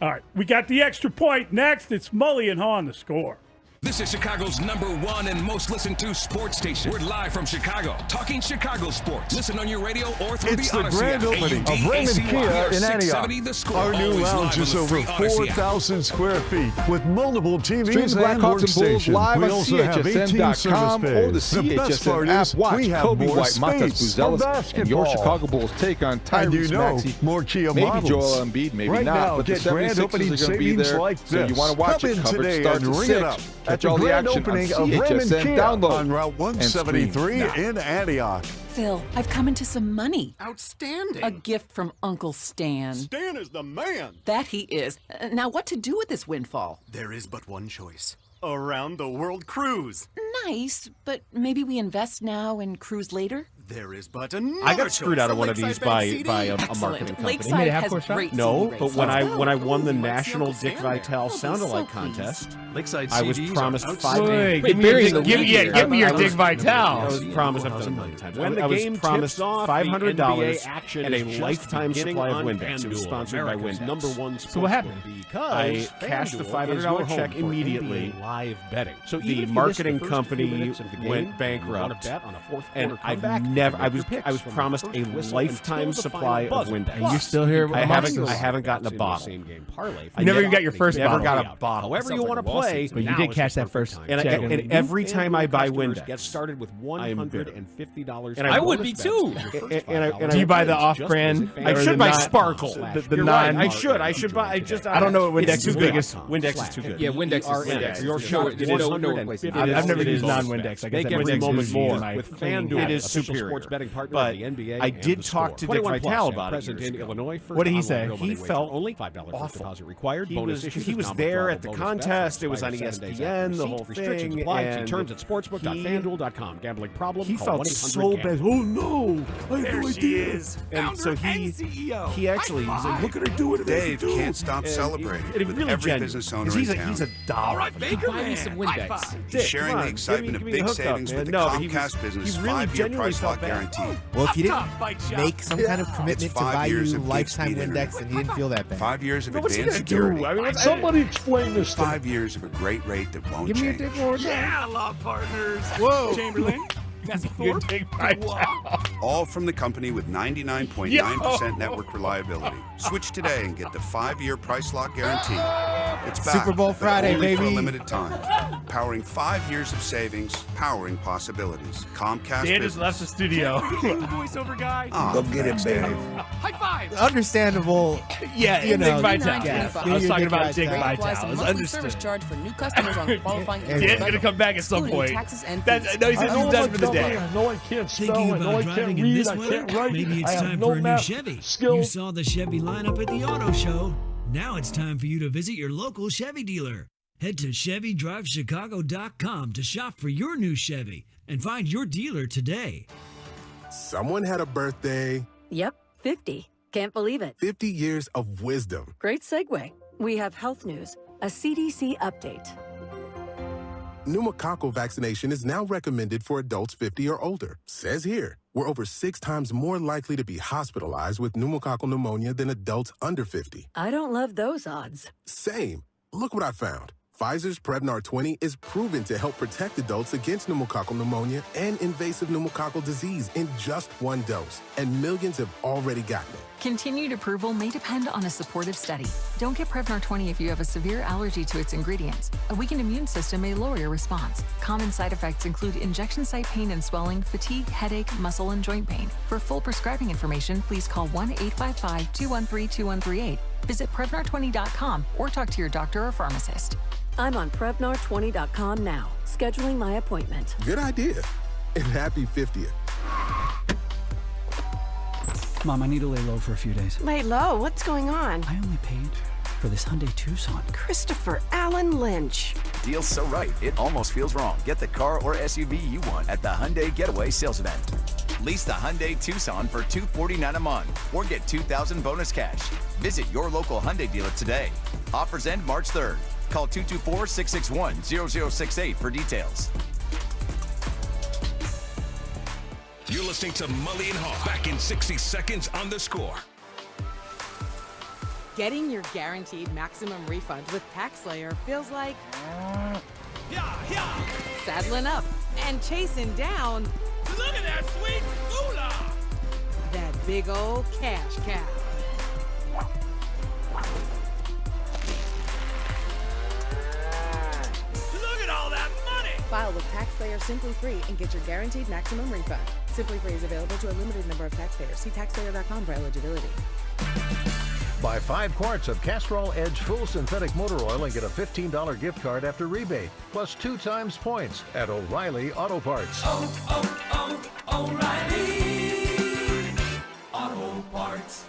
All right, we got the extra point next. It's Mully and Haugh on The Score. This is Chicago's #1 and most listened to sports station. We're live from Chicago, talking Chicago sports. Listen on your radio or through It's the the Odyssey grand app. opening of Raymond Kia in Antioch. Our new lounge is over 4,000 square feet with multiple TVs Stream the and Blackhawks and Bulls workstations. live We on also have 18 CHSN.com service or the bays. The best part CHSN app. is Watch we have Kobe more White, space Matas for Buzelis, and your basketball. Chicago Bulls take on And Tyrese Maxey. more Kia maybe models. Joel Embiid, maybe right not. now, But the get grand 76ers opening are going to be savings there. like So this. you want to watch Come it. in Coverage today starts and at ring it 6. up Catch at the all the grand action on opening of Raymond CHSN. Kia Download on Route 173 and stream in Antioch. Phil, I've come into some money. Outstanding. A gift from Uncle Stan. Stan is the man. That he is. Now, what to do with this windfall? There is but one choice. Around the world cruise. Nice, but maybe we invest now and cruise later? There is but another I got screwed choice. out of one of these by a Excellent. marketing company. Lakeside has great No, CD but rates. when Let's I go. won the Ooh, national Uncle Dick Stan there. Vitale I'll be sound-alike so contest, Lakeside I was CDs promised are 5 outstanding. games. Give me your Dick Vitale. I was promised. I've done it a million times. When the I was game promised tips off, $500 the NBA action and a is just lifetime beginning supply of on Windex. It was FanDuel, sponsored by America's Windex. #1 So what happened? Because I cashed the FanDuel is $500 your check home for immediately. NBA live betting. So The even if you marketing missed the first few company minutes of the game, went you bankrupt, want to bet on a fourth and quarter I've comeback, never. I was promised a lifetime supply of Windex. And you're still here. I haven't gotten a bottle. Same game parlay. You never even got your first bottle. Never got a bottle. However you want to play, but you did catch that first. And every time I buy Windex, get started with $150. And I would be too. Do you buy the off-brand? I should buy Sparkle. The non. I should buy. I don't know what Windex is biggest. Windex is too good. Yeah, Windex is Windex. Your show It is no place. I've never used non-Windex. I guess Make every moment more with FanDuel. It is superior. But I did talk to Dick Vitale about it. What did he say? He felt only $5 deposit required. He was there at the contest. It was on ESPN. The whole thing. And terms at sportsbook.fanduel.com. Gambling problem? He felt so bad. Oh no! I have no idea. And so he actually he's like, "What can I do with it?" Dave can't stop celebrating with really every genuine. business owner in town. He's a doll. All right, Baker, buy me some Windex. He's sharing the excitement of big savings with the Comcast Business 5-year price lock guarantee. Well, if you didn't make some kind of commitment to buy you lifetime Windex, then you didn't feel that bad. 5 years of What's he advanced gonna do? security. I mean, Somebody explain this to me. 5 years of a great rate that won't Give me a change. dick more. Yeah, law partners. Whoa. Chamberlain. That's Thorpe. All from the company with 99.9% network reliability. Switch today and get the 5-year price lock guarantee. It's back, Super Bowl but Friday, only for a baby. limited time. Powering 5 years of savings, powering possibilities. Comcast Dan Business. just left the studio. Voiceover guy. Go get it, babe. High five. Understandable. Yeah, You know, Dick Vitale. yeah. I was talking about Dick Vitale. Vitale. It's understood. charge for new customers on qualifying Dan's gonna come back at some point. taxes and No, he says he's done for the day. I know I can't spell. Thinking I know about I can't driving in read. this I weather? can't write. Maybe it's I have time no for a new math Chevy. You skills. saw the Chevy lineup at the auto show. Now it's time for you to visit your local Chevy dealer. Head to ChevyDriveChicago.com to shop for your new Chevy and find your dealer today. Someone had a birthday. Yep, 50. Can't believe it. 50 years of wisdom. Great segue. We have health news, a CDC update. Pneumococcal vaccination is now recommended for adults 50 or older. Says here, we're over 6 times more likely to be hospitalized with pneumococcal pneumonia than adults under 50. I don't love those odds. Same. Look what I found. Pfizer's Prevnar 20 is proven to help protect adults against pneumococcal pneumonia and invasive pneumococcal disease in just 1 dose. And millions have already gotten it. Continued approval may depend on a supportive study. Don't get Prevnar 20 if you have a severe allergy to its ingredients. A weakened immune system may lower your response. Common side effects include injection site pain and swelling, fatigue, headache, muscle, and joint pain. For full prescribing information, please call 1-855-213-2138. Visit Prevnar20.com or talk to your doctor or pharmacist. I'm on Prevnar20.com now, scheduling my appointment. Good idea. And happy 50th. Mom, I need to lay low for a few days. Lay low? What's going on? I only paid for this Hyundai Tucson. Christopher Allen Lynch. Deal's so right, it almost feels wrong. Get the car or SUV you want at the Hyundai Getaway Sales Event. Lease the Hyundai Tucson for $249 a month or get $2,000 bonus cash. Visit your local Hyundai dealer today. Offers end March 3rd. Call 224-661-0068 for details. You're listening to Mully and Haugh. Back in 60 seconds on The Score. Getting your guaranteed maximum refund with TaxSlayer feels like saddling up and chasing down. Look at that sweet moolah! That big old cash cow. Look at all that money! File with TaxSlayer Simply Free and get your guaranteed maximum refund. Simply Free is available to a limited number of taxpayers. See taxslayer.com for eligibility. Buy 5 quarts of Castrol Edge Full Synthetic Motor Oil and get a $15 gift card after rebate, plus 2 times points at O'Reilly Auto Parts. O'Reilly Auto Parts.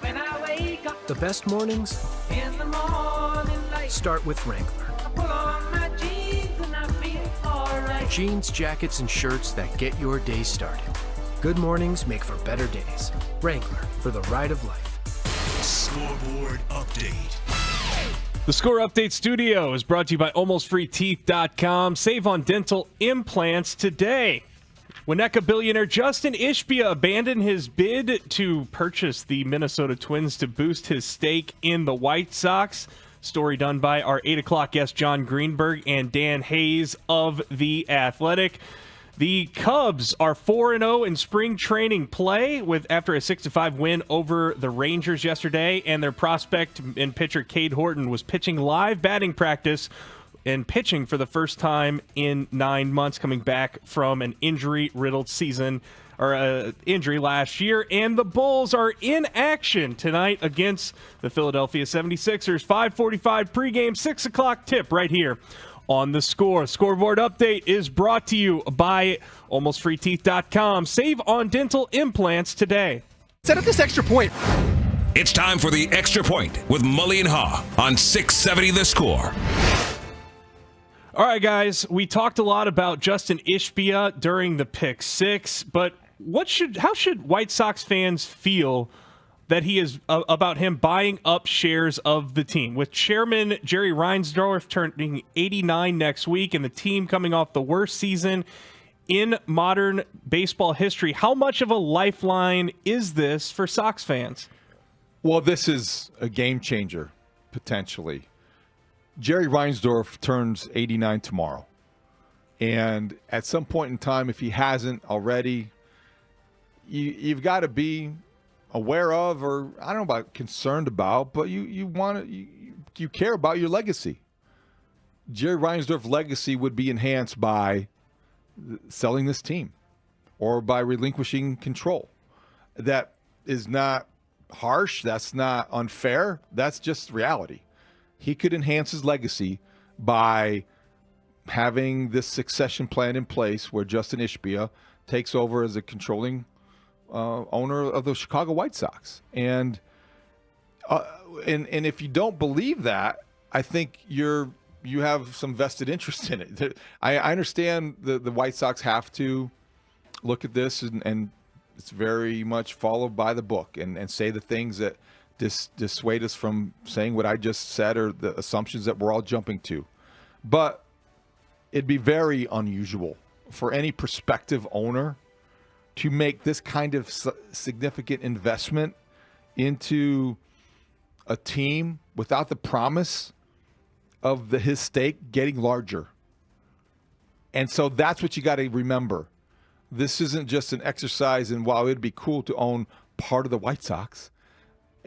When I wake up The best mornings in the morning light, start with Wrangler. I pull on my jeans and I feel alright. Jeans, jackets, and shirts that get your day started. Good mornings make for better days. Wrangler, for the ride of life. Scoreboard update. The Score Update Studio is brought to you by AlmostFreeTeeth.com. Save on dental implants today. Winnetka billionaire Justin Ishbia abandoned his bid to purchase the Minnesota Twins to boost his stake in the White Sox. Story done by our 8 o'clock guest John Greenberg and Dan Hayes of The Athletic. The Cubs are 4-0 in spring training play after a 6-5 win over the Rangers yesterday, and their prospect and pitcher Cade Horton was pitching live batting practice and pitching for the first time in 9 months, coming back from an injury-riddled season or injury last year. And the Bulls are in action tonight against the Philadelphia 76ers. 5:45 pregame, 6 o'clock tip right here on The Score. Scoreboard update is brought to you by AlmostFreeTeeth.com. Save on dental implants today. Set up this extra point. It's time for the Extra Point with Mully and Haugh on 670 The Score. All right, guys, we talked a lot about Justin Ishbia during the Pick Six, but how should White Sox fans feel that he is about him buying up shares of the team? With Chairman Jerry Reinsdorf turning 89 next week and the team coming off the worst season in modern baseball history, how much of a lifeline is this for Sox fans? Well, this is a game changer, potentially. Jerry Reinsdorf turns 89 tomorrow. And at some point in time, if he hasn't already, you've got to be aware of, or I don't know about concerned about, but you care about your legacy. Jerry Reinsdorf's legacy would be enhanced by selling this team or by relinquishing control. That is not harsh. That's not unfair. That's just reality. He could enhance his legacy by having this succession plan in place where Justin Ishbia takes over as a controlling owner of the Chicago White Sox. And if you don't believe that, I think you have some vested interest in it. I understand the White Sox have to look at this and it's very much followed by the book and say the things that dissuade us from saying what I just said or the assumptions that we're all jumping to. But it'd be very unusual for any prospective owner to make this kind of significant investment into a team without the promise of his stake getting larger. And so that's what you got to remember. This isn't just an exercise in, wow, it'd be cool to own part of the White Sox.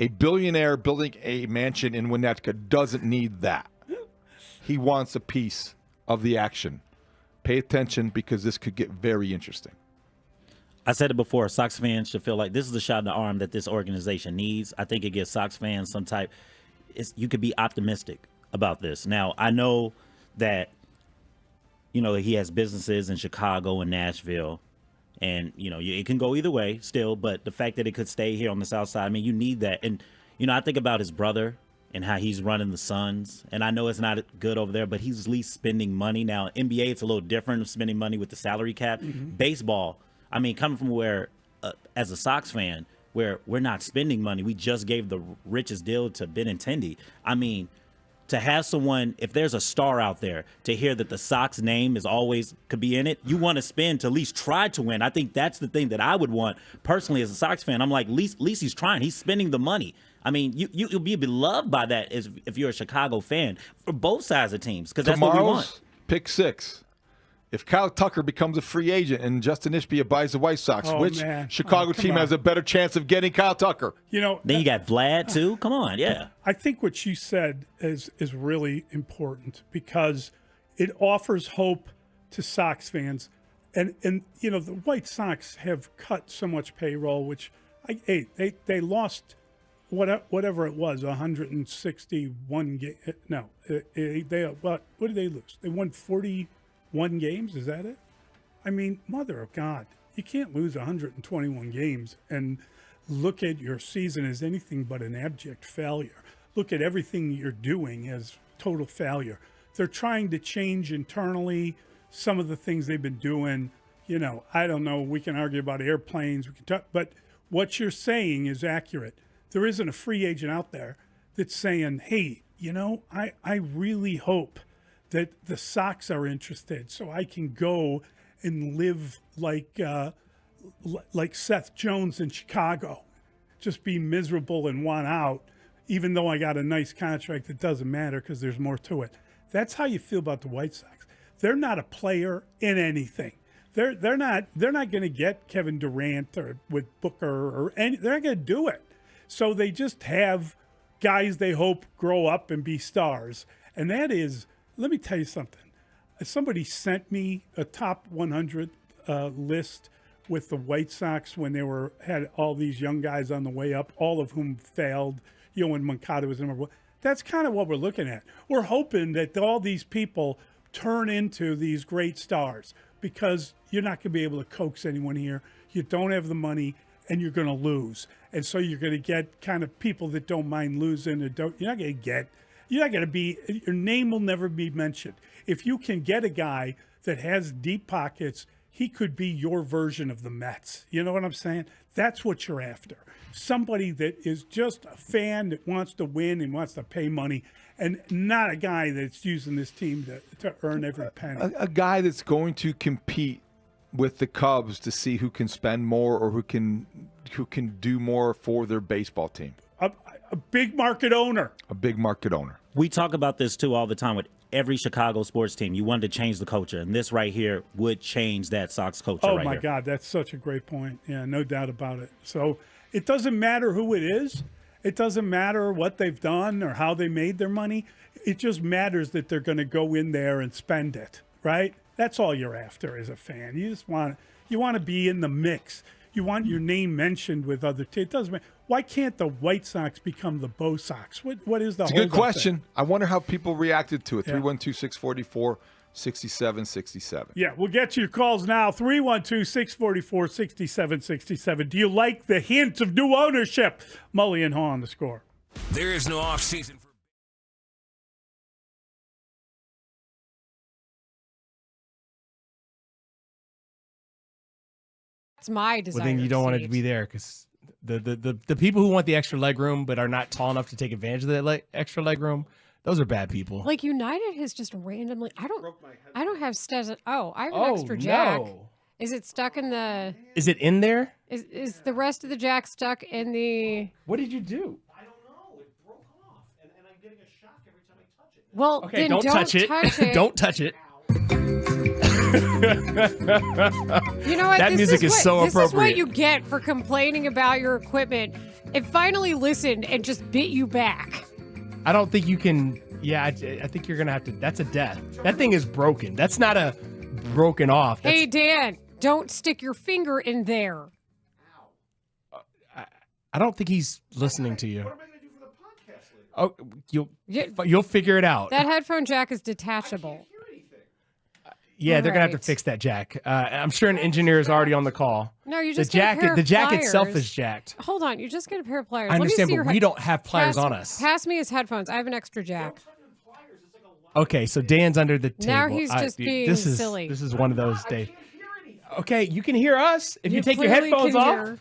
A billionaire building a mansion in Winnetka doesn't need that. He wants a piece of the action. Pay attention because this could get very interesting. I said it before, Sox fans should feel like this is a shot in the arm that this organization needs. I think it gives Sox fans some type, you could be optimistic about this. Now, I know that, he has businesses in Chicago and Nashville, and, it can go either way still, but the fact that it could stay here on the South Side, I mean, you need that. And, I think about his brother and how he's running the Suns, and I know it's not good over there, but he's at least spending money. Now, NBA, it's a little different, spending money with the salary cap. Mm-hmm. Baseball, I mean, coming from where, as a Sox fan, where we're not spending money, we just gave the richest deal to Benintendi. I mean, to have someone, if there's a star out there, to hear that the Sox name is always could be in it, you want to spend to at least try to win. I think that's the thing that I would want personally as a Sox fan. I'm like, at least he's trying. He's spending the money. I mean, you'll be beloved by that if you're a Chicago fan for both sides of teams, because that's what we want. Pick six. If Kyle Tucker becomes a free agent and Justin Ishbia buys the White Sox, which Chicago team has a better chance of getting Kyle Tucker? Then you got Vlad too. Come on, yeah. I think what you said is really important because it offers hope to Sox fans, and the White Sox have cut so much payroll, which they lost whatever it was, 161 games. No, what did they lose? They won 41 games, is that it? I mean, mother of God, you can't lose 121 games and look at your season as anything but an abject failure. Look at everything you're doing as total failure. They're trying to change internally some of the things they've been doing. I don't know, we can argue about airplanes, we can talk, but what you're saying is accurate. There isn't a free agent out there that's saying, hey, I really hope that the Sox are interested so I can go and live like Seth Jones in Chicago, just be miserable and want out, even though I got a nice contract that doesn't matter because there's more to it. That's how you feel about the White Sox. They're not a player in anything. They're not going to get Kevin Durant or with Booker or any. They're not going to do it. So they just have guys they hope grow up and be stars. And that is, let me tell you something. Somebody sent me a top 100 list with the White Sox when they had all these young guys on the way up, all of whom failed. When Moncada was number one. That's kind of what we're looking at. We're hoping that all these people turn into these great stars because you're not going to be able to coax anyone here. You don't have the money, and you're going to lose. And so you're going to get kind of people that don't mind losing. You're not going to be, your name will never be mentioned. If you can get a guy that has deep pockets, he could be your version of the Mets. You know what I'm saying? That's what you're after. Somebody that is just a fan that wants to win and wants to pay money, and not a guy that's using this team to earn every penny. A guy that's going to compete with the Cubs to see who can spend more or who can do more for their baseball team. A big market owner. A big market owner. We talk about this, too, all the time with every Chicago sports team. You wanted to change the culture, and this right here would change that Sox culture right here. Oh, my God, that's such a great point. Yeah, no doubt about it. So it doesn't matter who it is. It doesn't matter what they've done or how they made their money. It just matters that they're going to go in there and spend it, right? That's all you're after as a fan. You just want to be in the mix. You want your name mentioned with other teams. It doesn't matter. Why can't the White Sox become the Bo Sox? What is the It's a good question. I wonder how people reacted to it. 312-644-6767. Yeah, we'll get to your calls now. 312-644-6767. Do you like the hint of new ownership? Mully and Haugh on the score. There is no offseason for It's my desire. Well, then you don't want it to be there because the people who want the extra leg room but are not tall enough to take advantage of that extra leg room, those are bad people. Like United has just randomly. I don't have Stetson. Oh, I have an extra jack. No. Is it stuck in the? Is it in there? Is the rest of the jack stuck in the? What did you do? I don't know. It broke off, and I'm getting a shock every time I touch it. Well, okay, then don't touch it. Don't touch it. You know what? That music is so appropriate. This is what you get for complaining about your equipment. It finally listened and just bit you back. I don't think you can. Yeah, I think you're gonna have to. That's a death. That thing is broken. That's not a broken off. Hey, Dan, don't stick your finger in there. I don't think he's listening to you. What am I gonna do for the podcast later? Oh, you'll figure it out. That headphone jack is detachable. Yeah, they're gonna have to fix that jack. I'm sure an engineer is already on the call. No, you just the jack. Get a pair the of jack pliers. itself is jacked. Hold on, you just get a pair of pliers. I understand, Let me see but your we don't have pliers on us. Pass me his headphones. I have an extra jack. Okay, so Dan's under the table. Now he's just being silly. This is one of those days. Okay, you can hear us if you take your clearly headphones can off. hear.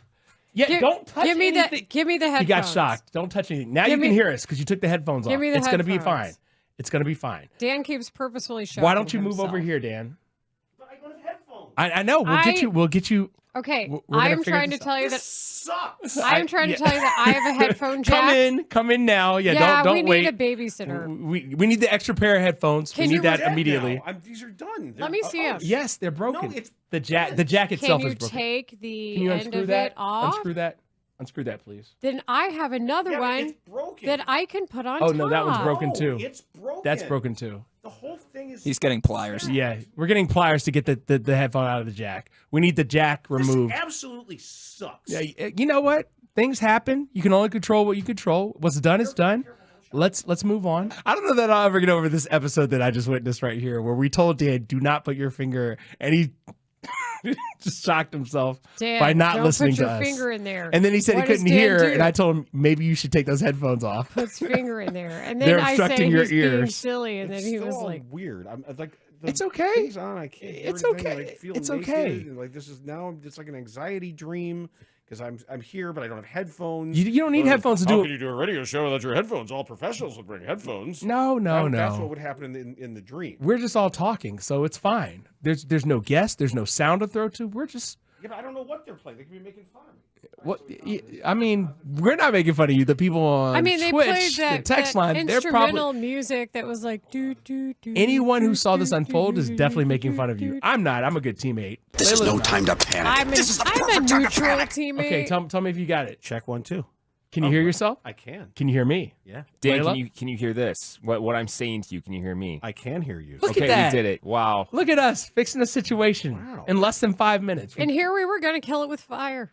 Yeah, don't touch anything. Give me the headphones. He got shocked. Don't touch anything. Now you can hear us because you took the headphones off. Give me the It's going to be headphones. fine. It's going to be fine. Dan keeps purposefully showing. Why don't you move over here, Dan? I know. We'll get you. Okay, we're I am trying to tell you that. Sucks. I am trying to tell you that I have a headphone jack. Come in now. Yeah, don't we wait. need a babysitter. We need the extra pair of headphones. Can we you need that reject immediately. These are done. Let me see them. Yes, they're broken. No, it's the jack itself is broken. Can you take the Can you end unscrew of that? it off? Unscrew that, please. Then I have another one that I can put on top. Oh no, that one's broken too. It's broken. That's broken too. The whole thing is. He's getting pliers. Yeah, we're getting pliers to get the headphone out of the jack. We need the jack removed. This absolutely sucks. Yeah, you know what? Things happen. You can only control what you control. What's done is done. Let's move on. I don't know that I'll ever get over this episode that I just witnessed right here, where we told Dan, "Do not put your finger," and he just shocked himself Dan, by not don't listening put to your us. finger in there. And then he said What he couldn't does Dan hear, do? and I told him maybe you should take those headphones off. Puts finger in there, and then They're I obstructing say your he's being ears. silly, and then he was like, weird. I'm like. It's okay. Things on, I can't hear It's anything, okay. and I feel It's naked, okay. and like this is now it's like an anxiety dream because I'm here but I don't have headphones. You don't need headphones to do How it. can you do a radio show without your headphones? All professionals would bring headphones. No. That's what would happen in the dream. We're just all talking, so it's fine. There's no guest. There's no sound to throw to. Yeah, but I don't know what they're playing. They could be making fun of me. What? I mean, we're not making fun of you. The people on they Twitch, played the text that line, they're instrumental probably music that was like do do do. anyone who saw this unfold is definitely making fun of you. I'm not. I'm a good teammate. This is no time to panic. I'm a neutral teammate. Okay, tell me if you got it. Check 1, 2. Can you hear yourself? I can. Can you hear me? Yeah. Dan, Layla? can you hear this? What I'm saying to you? Can you hear me? I can hear you. Look okay, at that. we did it. Wow. Look at us fixing a situation in less than 5 minutes. And here we were going to kill it with fire.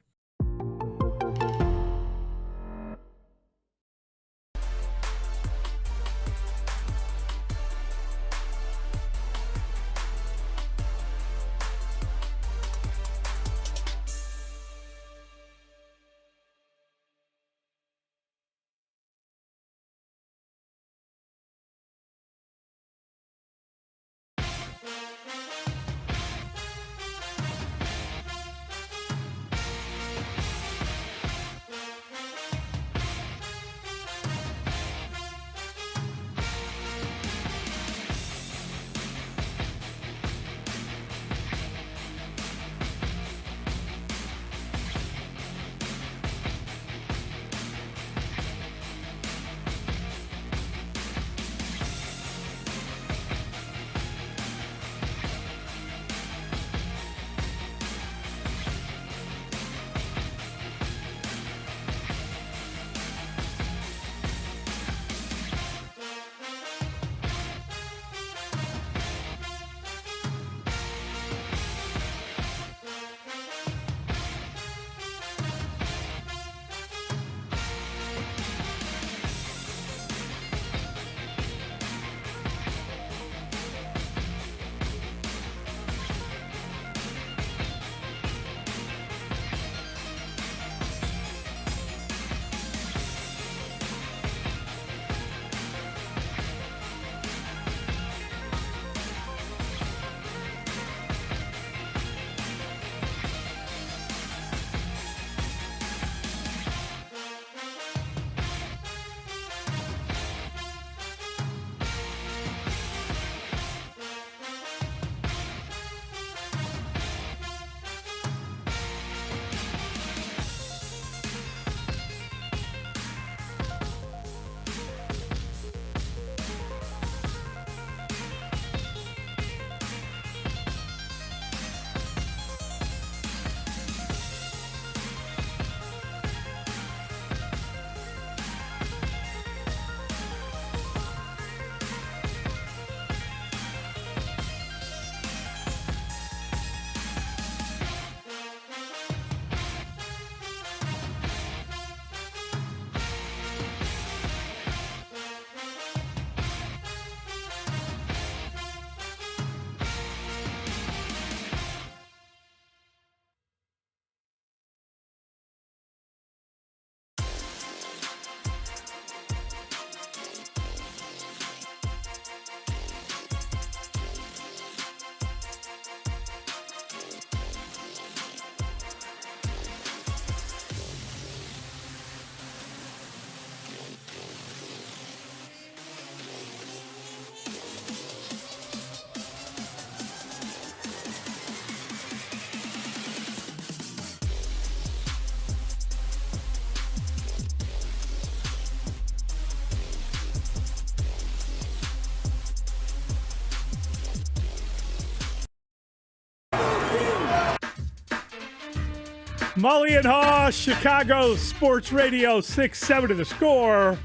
Mully and Haugh, Chicago Sports Radio 6-7 to the score.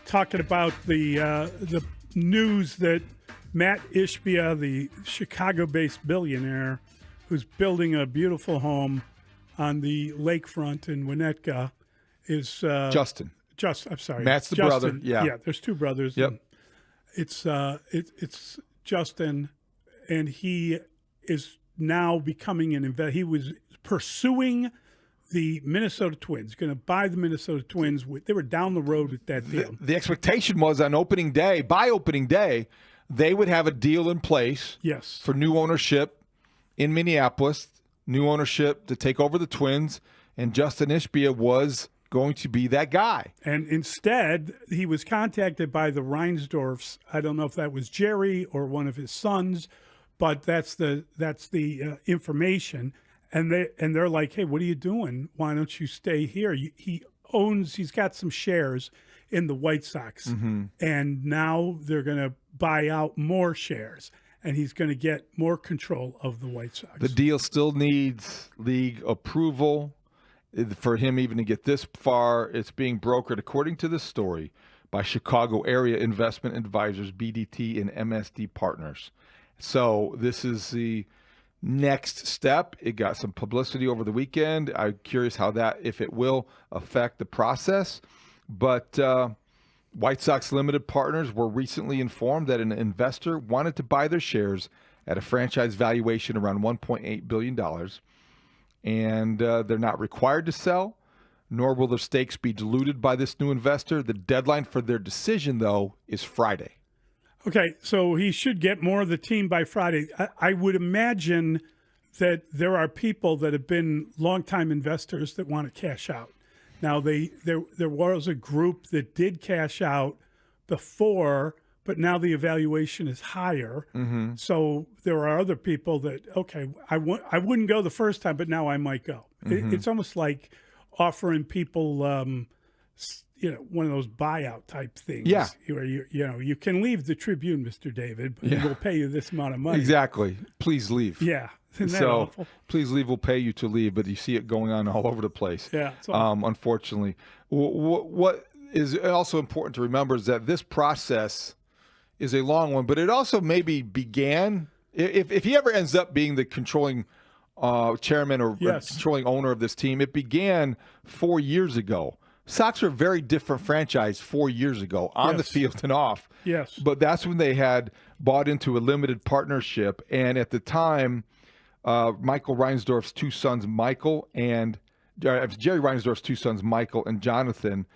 Talking about the news that Matt Ishbia, the Chicago-based billionaire, who's building a beautiful home on the lakefront in Winnetka, is Justin. I'm sorry, Matt's the Justin. brother. Yeah, there's two brothers. Yep. It's Justin, and he is now becoming an investor. He was pursuing the Minnesota Twins, going to buy the Minnesota Twins. They were down the road with that deal. The expectation was on opening day, by opening day, they would have a deal in place for new ownership in Minneapolis, new ownership to take over the Twins, and Justin Ishbia was going to be that guy. And instead, he was contacted by the Reinsdorfs. I don't know if that was Jerry or one of his sons, but that's the information. and they're like, hey, what are you doing? Why don't you stay here? He's got some shares in the White Sox, and now they're going to buy out more shares, and he's going to get more control of the White Sox. The deal still needs league approval for him even to get this far. It's being brokered, according to this story, by Chicago area investment advisors, BDT and MSD Partners. So this is the next step. It got some publicity over the weekend. I'm curious how that, if it will affect the process. But White Sox limited partners were recently informed that an investor wanted to buy their shares at a franchise valuation around $1.8 billion. And they're not required to sell, nor will their stakes be diluted by this new investor. The deadline for their decision, though, is Friday. Okay, so he should get more of the team by Friday. I would imagine that there are people that have been longtime investors that want to cash out. Now, there was a group that did cash out before, but now the evaluation is higher. So there are other people that, okay, I wouldn't go the first time, but now I might go. It's almost like offering people, one of those buyout type things. Yeah. Where you can leave the Tribune, Mr. David, but we'll pay you this amount of money. Exactly. Please leave. Yeah. Isn't that so awful? Please leave. We'll pay you to leave, but you see it going on all over the place. Yeah. It's awful. Unfortunately, what is also important to remember is that this process is a long one, but it also maybe began. If he ever ends up being the controlling chairman or controlling owner of this team, it began 4 years ago. Sox are a very different franchise 4 years ago on the field and off. Yes. But that's when they had bought into a limited partnership. And at the time, Michael Reinsdorf's two sons, Michael and Jerry Reinsdorf's two sons, Michael and Jonathan,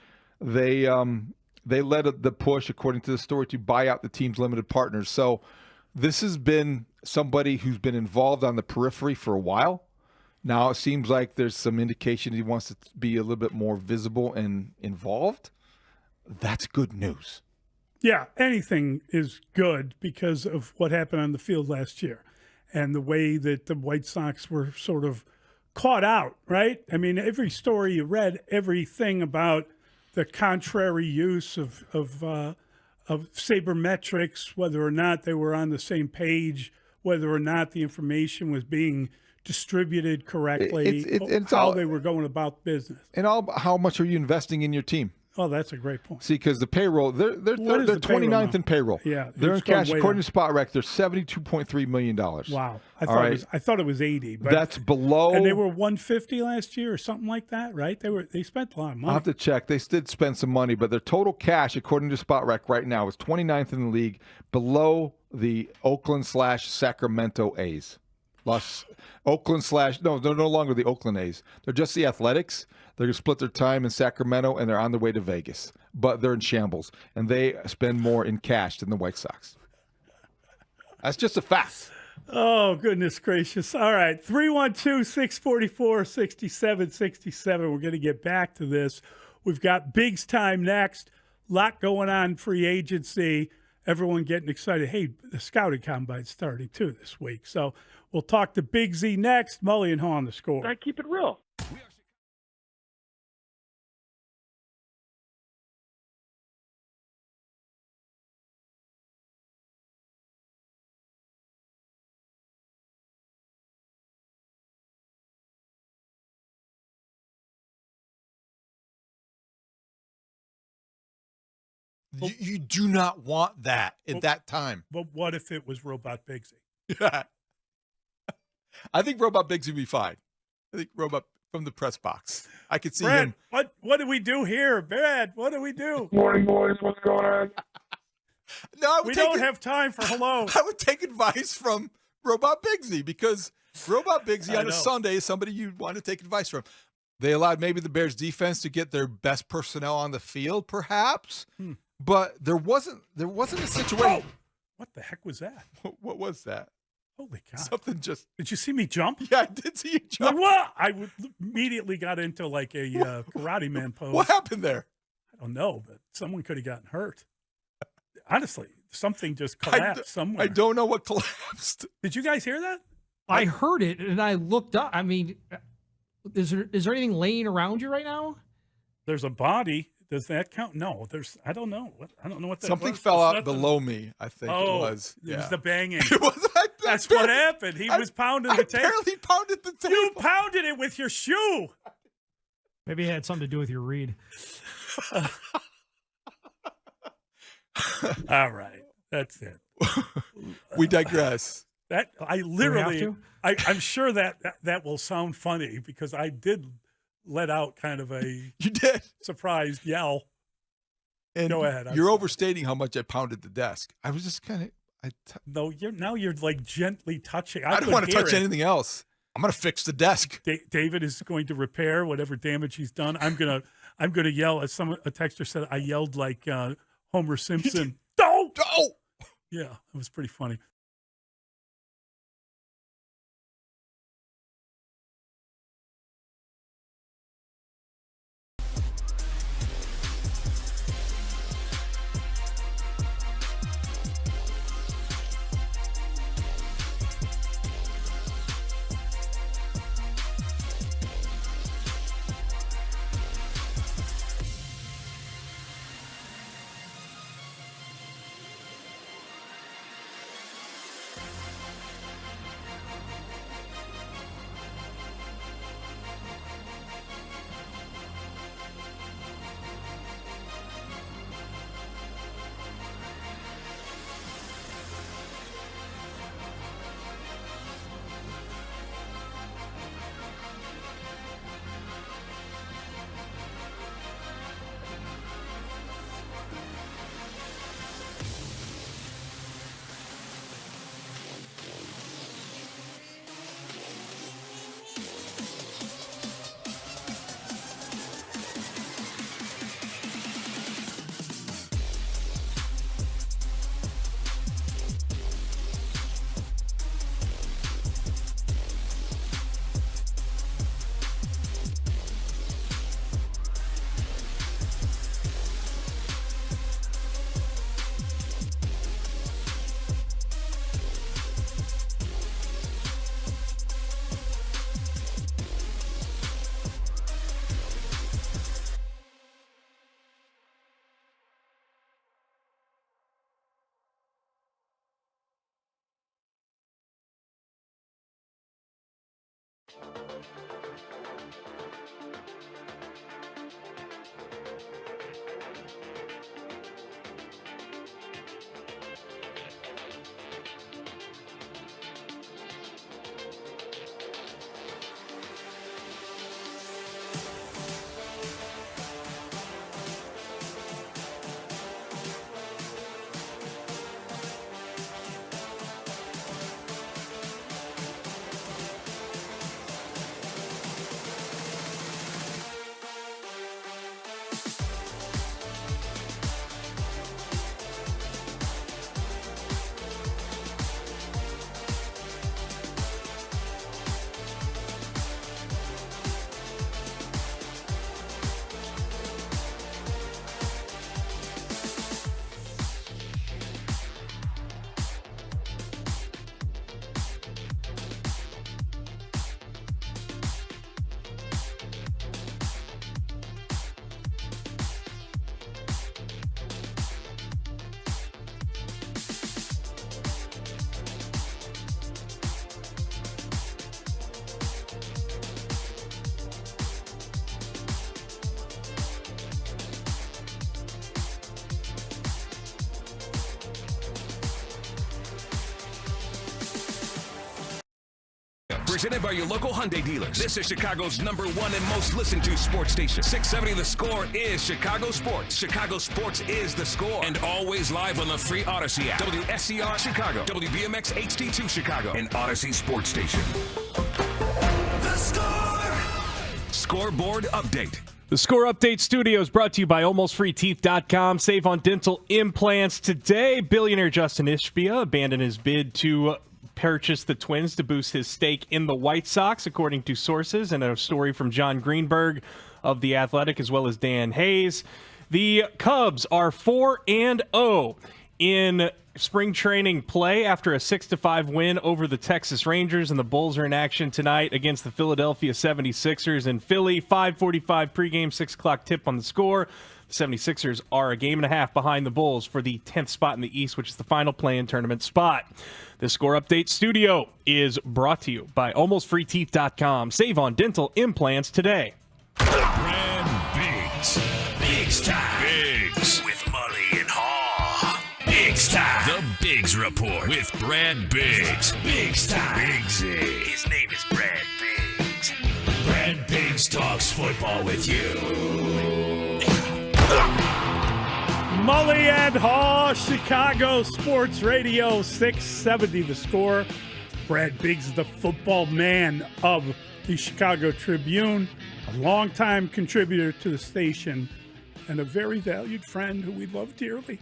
they led the push, according to the story, to buy out the team's limited partners. So this has been somebody who's been involved on the periphery for a while. Now it seems like there's some indication he wants to be a little bit more visible and involved. That's good news. Yeah, anything is good because of what happened on the field last year and the way that the White Sox were sort of caught out, right? I mean, every story you read, everything about the contrary use of sabermetrics, whether or not they were on the same page, whether or not the information was being distributed correctly, how they were going about business. And how much are you investing in your team? Oh, that's a great point. See, because the payroll, they're 29th in payroll. Yeah, they're in cash. According to Spot Rec, they're $72.3 million. Wow, I thought it was 80. But that's below. And they were 150 last year or something like that, right? They spent a lot of money. I'll have to check. They did spend some money, but their total cash, according to Spot Rec, right now is 29th in the league, below the Oakland/Sacramento A's. No, they're no longer the Oakland A's. They're just the Athletics. They're going to split their time in Sacramento, and they're on their way to Vegas. But they're in shambles, and they spend more in cash than the White Sox. That's just a fact. Oh, goodness gracious. All right, 312-644-6767. We're going to get back to this. We've got Big's time next. A lot going on, free agency. Everyone getting excited. Hey, the scouting combine's starting, too, this week. So we'll talk to Big Z next. Mully and Haugh on the score. I keep it real. You do not want that at that time. But what if it was Robot Bigsy? Yeah. I think Robot Bigsy would be fine. I think Robot from the press box. I could see Brad, him. What do we do here? Brad, what do we do? Morning, boys. What's going on? No, we don't have time for hello. I would take advice from Robot Bigsy because Robot Bigsy on a Sunday is somebody you want to take advice from. They allowed maybe the Bears defense to get their best personnel on the field, perhaps. But there wasn't a situation. Oh, what the heck was that? What was that? Holy cow. Something just. Did you see me jump? Yeah, I did see you jump. Like, what? I immediately got into like a Karate Man pose. What happened there? I don't know, but someone could have gotten hurt. Honestly, something just collapsed somewhere. I don't know what collapsed. Did you guys hear that? I heard it and I looked up. I mean, is there anything laying around you right now? There's a body. Does that count? No, I don't know. I don't know what that Something was. fell It's out nothing. below me, I think it was. It Yeah. was the banging. It was like That's what happened. He was pounding the table. barely pounded the table. You pounded it with your shoe. Maybe it had something to do with your read. All right. That's it. We digress. That I literally, I'm sure that will sound funny because I did let out kind of a surprised yell. And Go ahead. You're overstating how much I pounded the desk. I was just kind of. No, you're like gently touching. I don't want to touch anything else. I'm going to fix the desk. David is going to repair whatever damage he's done. I'm gonna yell. As a texter said, I yelled like Homer Simpson. Don't. Yeah, it was pretty funny. Presented by your local Hyundai dealers. This is Chicago's #1 and most listened to sports station. 670 The Score is Chicago Sports. Chicago Sports is The Score. And always live on the free Odyssey app. WSCR Chicago, WBMX HD2 Chicago, and Odyssey Sports Station. The Score! Scoreboard update. The Score Update Studio is brought to you by AlmostFreeTeeth.com. Save on dental implants today. Billionaire Justin Ishbia abandoned his bid to purchase the Twins to boost his stake in the White Sox, according to sources, and a story from John Greenberg of The Athletic, as well as Dan Hayes. The Cubs are 4-0 in spring training play after a 6-5 win over the Texas Rangers, and the Bulls are in action tonight against the Philadelphia 76ers in Philly. 5:45 pregame, 6 o'clock tip on the score. The 76ers are a game and a half behind the Bulls for the 10th spot in the East, which is the final play-in tournament spot. The Score Update Studio is brought to you by AlmostFreeTeeth.com. Save on dental implants today. Brad Biggs. Biggs time. Biggs with Mully and Haugh. Biggs time. The Biggs Report with Brad Biggs. Biggs time. Biggsy. His name is Brad Biggs. Brad Biggs talks football with you. Mully and Haugh, Chicago Sports Radio 670 The Score. Brad Biggs is the football man of the Chicago Tribune, a longtime contributor to the station, and a very valued friend who we love dearly.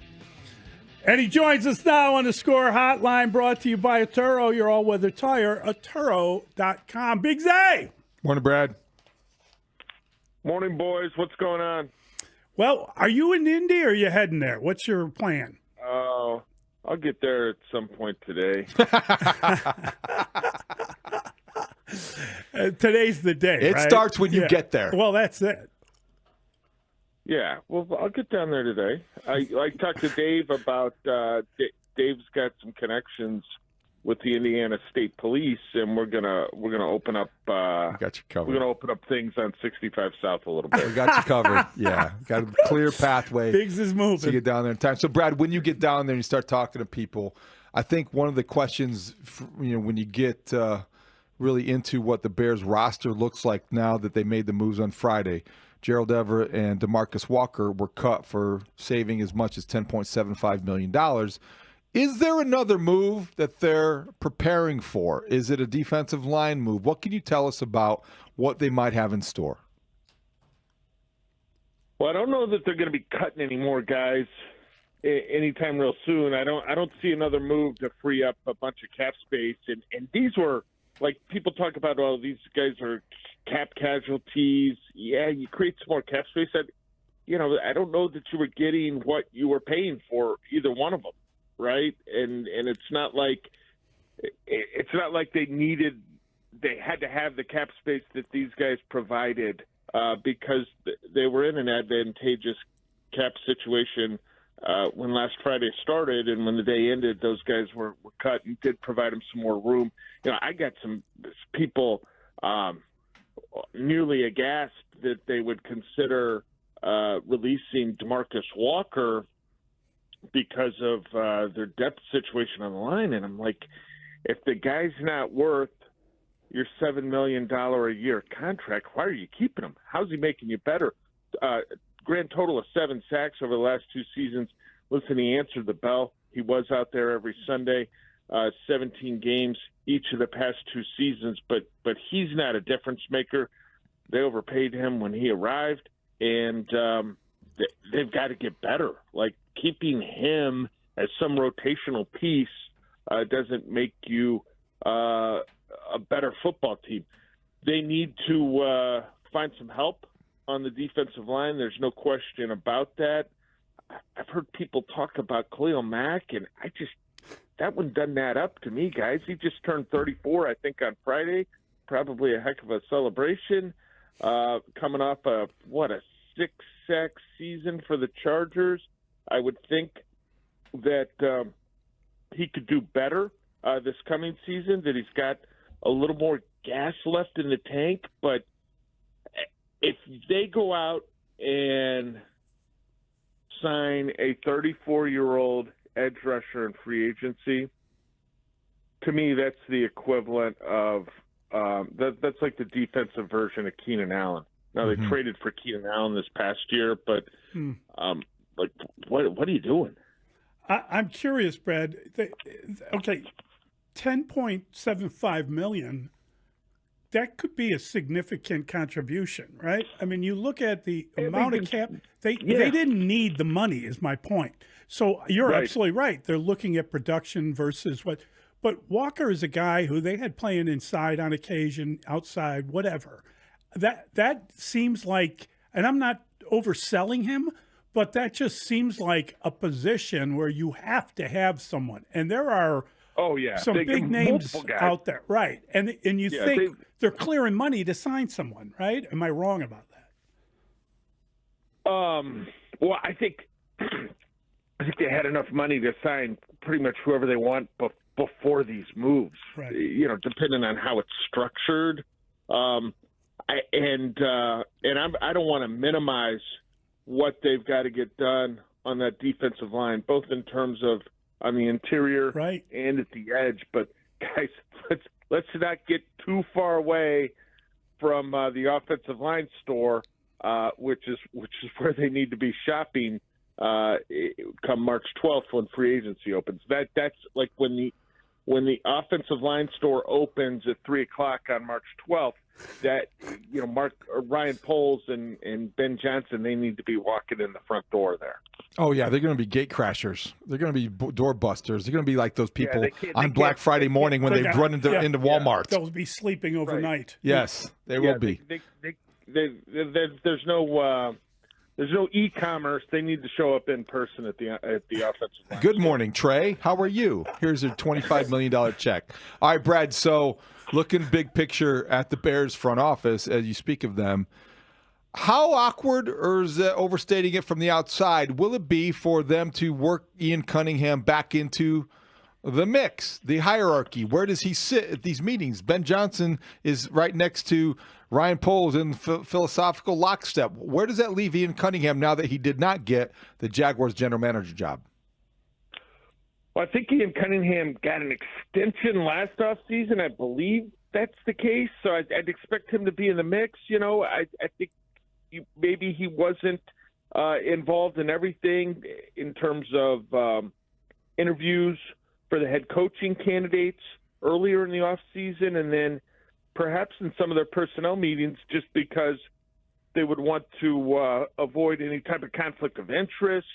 And he joins us now on the Score Hotline, brought to you by Aturo, your all-weather tire, Aturo.com. Biggs A! Morning, Brad. Morning, boys. What's going on? Well, are you in Indy or are you heading there? What's your plan? I'll get there at some point today. Today's the day, It right? starts when you get there. Well, that's it. Yeah, well, I'll get down there today. I talked to Dave about Dave's got some connections with the Indiana State Police, and we're gonna open up. Got you covered. We're gonna open up things on 65 South a little bit. We got you covered. Yeah, got a clear pathway. Biggs is moving. To get down there in time. So, Brad, when you get down there and you start talking to people, I think one of the questions, when you get really into what the Bears roster looks like now that they made the moves on Friday, Gerald Everett and DeMarcus Walker were cut for saving as much as $10.75 million. Is there another move that they're preparing for? Is it a defensive line move? What can you tell us about what they might have in store? Well, I don't know that they're going to be cutting any more guys anytime real soon. I don't see another move to free up a bunch of cap space. And these were, like, people talk about, oh, these guys are cap casualties. Yeah, you create some more cap space. I don't know that you were getting what you were paying for either one of them. Right, and it's not like they had to have the cap space that these guys provided because they were in an advantageous cap situation when last Friday started, and when the day ended, those guys were cut and did provide them some more room. I got some people nearly aghast that they would consider releasing DeMarcus Walker because of their depth situation on the line. And I'm like, if the guy's not worth your $7 million a year contract, why are you keeping him? How's he making you better? Grand total of 7 sacks over the last 2 seasons. Listen, he answered the bell. He was out there every Sunday, 17 games each of the past 2 seasons, but he's not a difference maker. They overpaid him when he arrived, and they've got to get better. Like, keeping him as some rotational piece doesn't make you a better football team. They need to find some help on the defensive line. There's no question about that. I've heard people talk about Khalil Mack, and that one doesn't add up to me, guys. He just turned 34, I think, on Friday. Probably a heck of a celebration. Coming off a 6-sack season for the Chargers. I would think that he could do better this coming season, that he's got a little more gas left in the tank. But if they go out and sign a 34-year-old edge rusher in free agency, to me that's the equivalent of that's like the defensive version of Keenan Allen. Now, they traded for Keenan Allen this past year, but like, what are you doing? I'm curious, Brad. Okay, $10.75 million. That could be a significant contribution, right? I mean, you look at the amount of cap. They didn't need the money, is my point. So you're absolutely right. They're looking at production versus what. But Walker is a guy who they had playing inside on occasion, outside, whatever. That seems like, and I'm not overselling him, but that just seems like a position where you have to have someone, and there are some big names out there, right? And you think they're clearing money to sign someone, right? Am I wrong about that? Well, I think they had enough money to sign pretty much whoever they want before these moves. Right. Depending on how it's structured. I don't want to minimize what they've got to get done on that defensive line, both in terms of on the interior and at the edge. But guys, let's not get too far away from the offensive line store, which is where they need to be shopping come March 12th when free agency opens. That's like when the offensive line store opens at 3:00 on March 12th. That Ryan Poles and Ben Johnson, they need to be walking in the front door there. Oh yeah, they're going to be gate crashers. They're going to be door busters. They're going to be like those people on Black Friday morning when they run into Walmart. They'll be sleeping overnight. Yes, they will be. There's no e-commerce. They need to show up in person at the offensive line. Good morning, Trey. How are you? Here's a $25 million check. All right, Brad. So looking big picture at the Bears front office as you speak of them, how awkward, or is that overstating it from the outside, will it be for them to work Ian Cunningham back into the mix, the hierarchy? Where does he sit at these meetings? Ben Johnson is right next to Ryan Poles in philosophical lockstep. Where does that leave Ian Cunningham now that he did not get the Jaguars general manager job? Well, I think Ian Cunningham got an extension last offseason. I believe that's the case. So I'd expect him to be in the mix. I think maybe he wasn't involved in everything in terms of interviews for the head coaching candidates earlier in the offseason, and then perhaps in some of their personnel meetings just because they would want to avoid any type of conflict of interest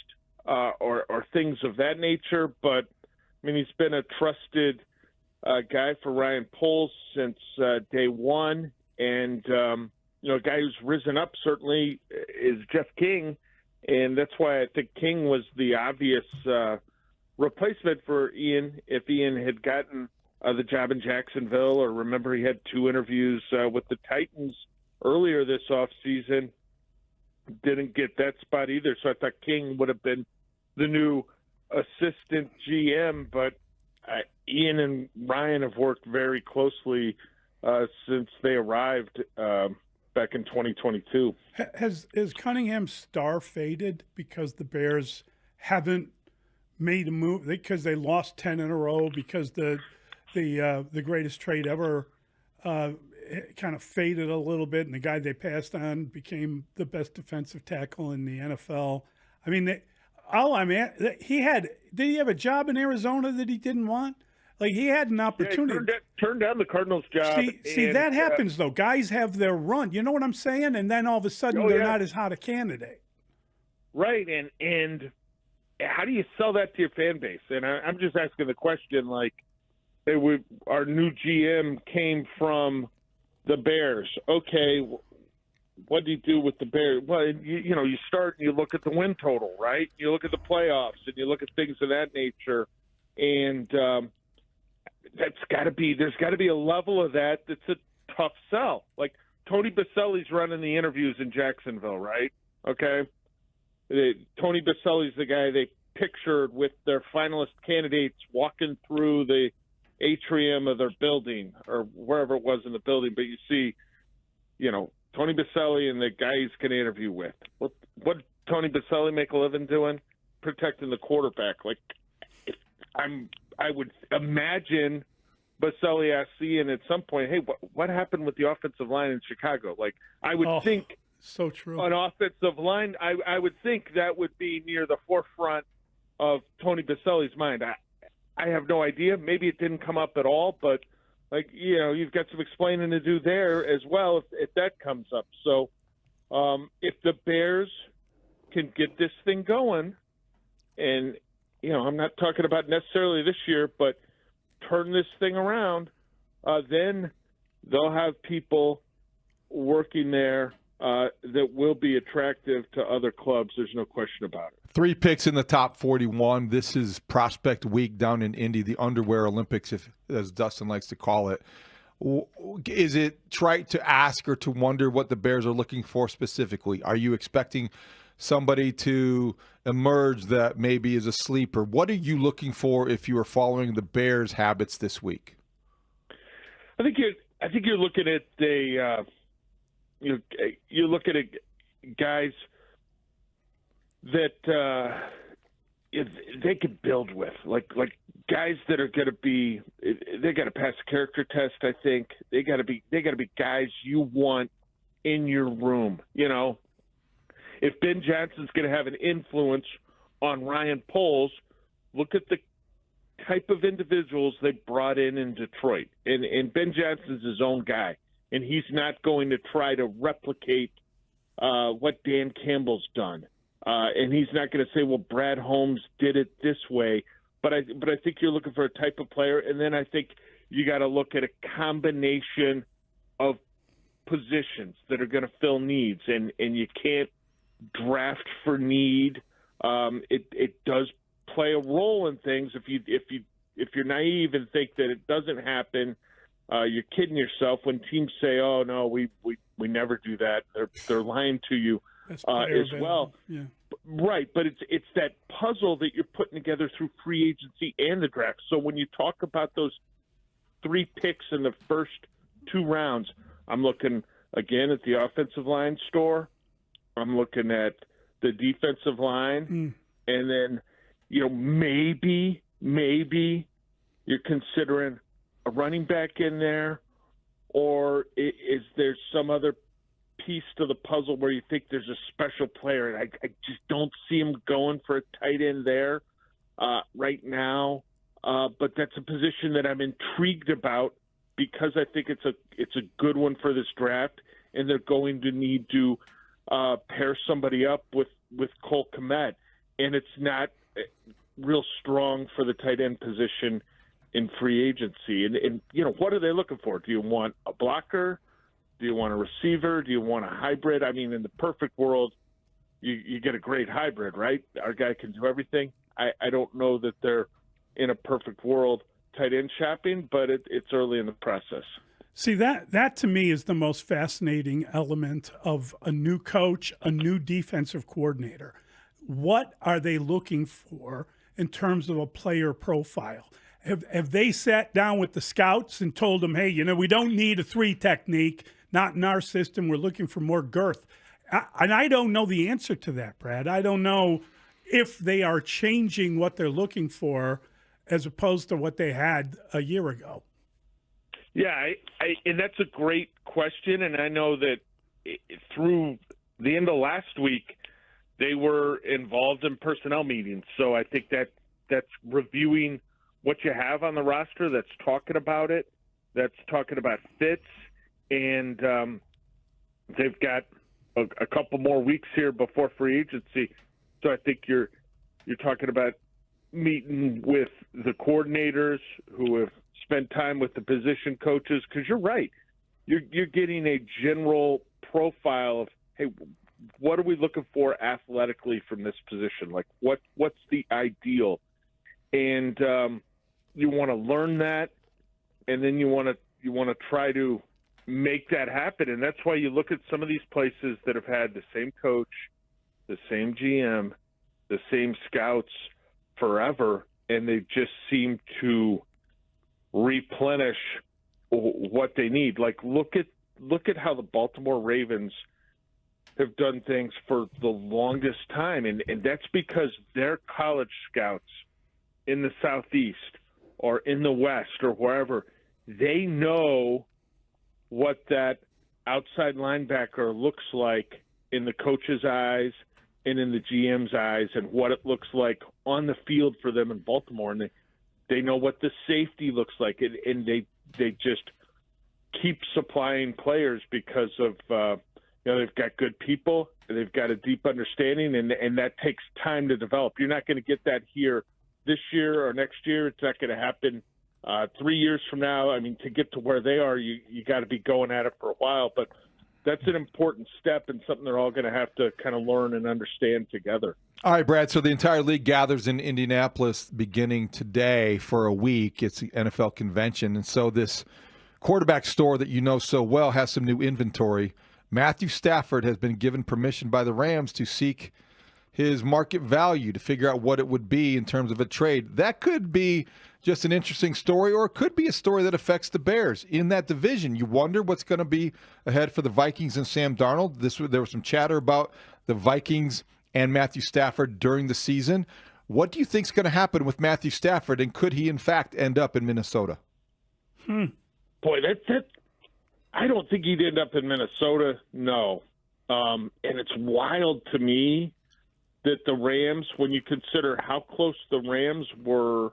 or things of that nature. But, I mean, he's been a trusted guy for Ryan Poles since day one. And, a guy who's risen up certainly is Jeff King. And that's why I think King was the obvious replacement for Ian if Ian had gotten the job in Jacksonville, or remember he had 2 interviews with the Titans earlier this offseason. Didn't get that spot either, so I thought King would have been the new assistant GM, but Ian and Ryan have worked very closely since they arrived back in 2022. Has Cunningham's star faded because the Bears haven't made a move, because they lost 10 in a row, because the greatest trade ever kind of faded a little bit, and the guy they passed on became the best defensive tackle in the NFL? I mean, did he have a job in Arizona that he didn't want? Like, he had an opportunity. Yeah, turned down the Cardinals job. See, that happens, though. Guys have their run. You know what I'm saying? And then all of a sudden, they're not as hot a candidate. Right, and how do you sell that to your fan base? And I'm just asking the question, like, our new GM came from the Bears. Okay, what do you do with the Bears? Well, you start and you look at the win total, right? You look at the playoffs and you look at things of that nature, and there's got to be a level of that that's a tough sell. Like, Tony Baselli's running the interviews in Jacksonville, right? Okay, Tony Baselli's the guy they pictured with their finalist candidates walking through the atrium of their building or wherever it was in the building. But you see, Tony Baselli and the guy he's going to interview with. What did Tony Baselli make a living doing? Protecting the quarterback. Like, I would imagine Baselli asked Ian at some point, hey, what happened with the offensive line in Chicago? Like, I would think so true. An offensive line, I would think that would be near the forefront of Tony Baselli's mind. I have no idea. Maybe it didn't come up at all, but you've got some explaining to do there as well if that comes up. So if the Bears can get this thing going, and I'm not talking about necessarily this year, but turn this thing around, then they'll have people working there that will be attractive to other clubs. There's no question about it. 3 picks in the top 41. This is Prospect Week down in Indy, the Underwear Olympics, as Dustin likes to call it. Is it trite to ask or to wonder what the Bears are looking for specifically? Are you expecting somebody to emerge that maybe is a sleeper? What are you looking for if you are following the Bears' habits this week? I think you're looking at you're looking at guys that they could build with, like guys that are going to be, they got to pass a character test. I think they got to be guys you want in your room. You know, if Ben Johnson's going to have an influence on Ryan Poles, look at the type of individuals they brought in Detroit. And Ben Johnson's his own guy, and he's not going to try to replicate what Dan Campbell's done. And he's not going to say, well, Brad Holmes did it this way. But I think you're looking for a type of player. And then I think you got to look at a combination of positions that are going to fill needs. And you can't draft for need. It does play a role in things. If you're naive and think that it doesn't happen, you're kidding yourself. When teams say, "Oh no, we never do that," they're lying to you as well. Yeah. Right, but it's that puzzle that you're putting together through free agency and the draft. So when you talk about those 3 picks in the first 2 rounds, I'm looking again at the offensive line store. I'm looking at the defensive line, and then maybe you're considering a running back in there, or is there some other piece to the puzzle where you think there's a special player? And I just don't see him going for a tight end there right now. But that's a position that I'm intrigued about because I think it's a good one for this draft, and they're going to need to pair somebody up with Cole Kmet, and it's not real strong for the tight end position in free agency. And what are they looking for? Do you want a blocker? Do you want a receiver? Do you want a hybrid? I mean, in the perfect world, you get a great hybrid, right? Our guy can do everything. I don't know that they're in a perfect world tight end shopping, but it's early in the process. See, that to me is the most fascinating element of a new coach, a new defensive coordinator. What are they looking for in terms of a player profile? Have they sat down with the scouts and told them, hey, we don't need a 3 technique, not in our system. We're looking for more girth. And I don't know the answer to that, Brad. I don't know if they are changing what they're looking for as opposed to what they had a year ago. Yeah, and that's a great question. And I know that through the end of last week, they were involved in personnel meetings. So I think that's reviewing what you have on the roster, that's talking about it, that's talking about fits. And they've got a couple more weeks here before free agency. So I think you're talking about meeting with the coordinators who have spent time with the position coaches, because you're right. You're getting a general profile of, hey, what are we looking for athletically from this position? Like what's the ideal? And you want to learn that, and then you want to try to make that happen. And that's why you look at some of these places that have had the same coach, the same GM, the same scouts forever, and they just seem to replenish what they need. Like look at how the Baltimore Ravens have done things for the longest time, and that's because their college scouts in the Southeast or in the West or wherever, they know what that outside linebacker looks like in the coach's eyes and in the GM's eyes, and what it looks like on the field for them in Baltimore. And they know what the safety looks like, and they just keep supplying players because of they've got good people, they've got a deep understanding, and that takes time to develop. You're not going to get that here this year or next year. It's not going to happen 3 years from now. I mean, to get to where they are, you got to be going at it for a while. But that's an important step and something they're all going to have to kind of learn and understand together. All right, Brad. So the entire league gathers in Indianapolis beginning today for a week. It's the NFL convention. And so this quarterback store that you know so well has some new inventory. Matthew Stafford has been given permission by the Rams to seek his market value to figure out what it would be in terms of a trade. That could be just an interesting story, or it could be a story that affects the Bears in that division. You wonder what's going to be ahead for the Vikings and Sam Darnold. There was some chatter about the Vikings and Matthew Stafford during the season. What do you think is going to happen with Matthew Stafford, and could he, in fact, end up in Minnesota? Boy, that I don't think he'd end up in Minnesota, no. And it's wild to me that the Rams, when you consider how close the Rams were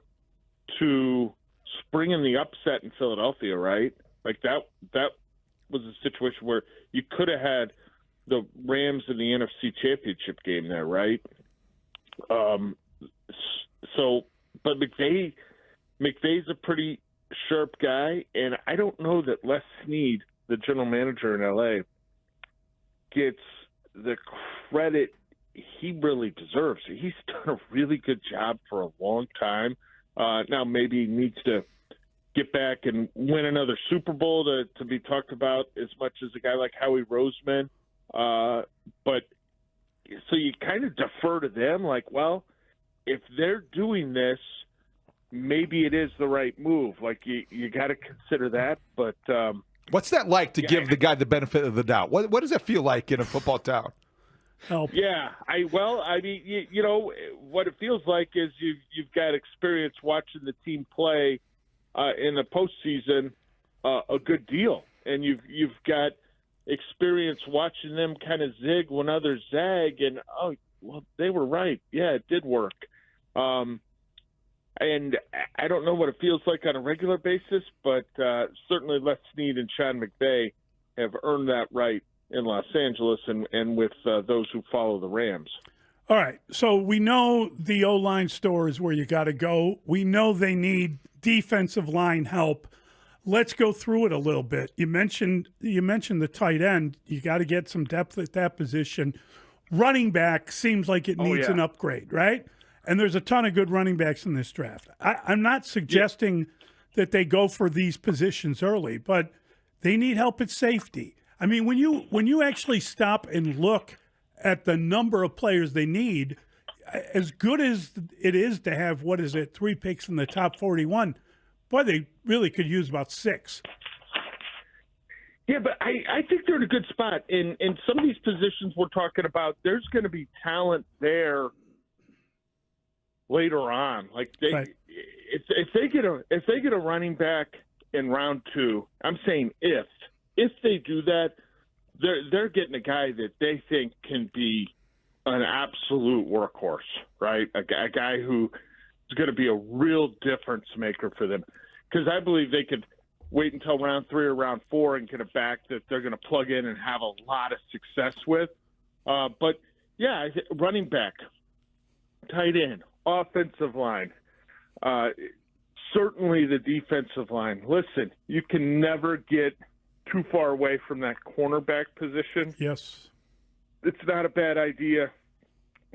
to springing the upset in Philadelphia, right? Like that was a situation where you could have had the Rams in the NFC Championship game there, right? But McVay's a pretty sharp guy, and I don't know that Les Snead, the general manager in LA, gets the credit he really deserves. He's done a really good job for a long time. Now maybe he needs to get back and win another Super Bowl to be talked about as much as a guy like Howie Roseman. But so you kind of defer to them, like, well, if they're doing this, maybe it is the right move. Like you got to consider that. But what's that like to give the guy the benefit of the doubt? What does that feel like in a football town? Yeah, I mean, you know, what it feels like is you've got experience watching the team play in the postseason a good deal, and you've got experience watching them kind of zig when others zag, and they were right. Yeah, it did work. And I don't know what it feels like on a regular basis, but certainly Les Snead and Sean McVay have earned that right in Los Angeles and with those who follow the Rams. All right, so we know the O-line store is where you got to go. We know they need defensive line help. Let's go through it a little bit. You mentioned the tight end. You got to get some depth at that position. Running back seems like it needs an upgrade, right? And there's a ton of good running backs in this draft. I'm not suggesting that they go for these positions early, but they need help at safety. I mean, when you actually stop and look at the number of players they need, as good as it is to have, 3 picks in the top 41, boy, they really could use about 6. Yeah, but I think they're in a good spot. In some of these positions we're talking about, there's going to be talent there later on. Like if they get a running back in round 2, I'm saying if they do that, they're getting a guy that they think can be an absolute workhorse, right? A guy who is going to be a real difference maker for them. Because I believe they could wait until round 3 or round 4 and get a back that they're going to plug in and have a lot of success with. But, yeah, running back, tight end, offensive line, certainly the defensive line. Listen, you can never get too far away from that cornerback position. Yes. It's not a bad idea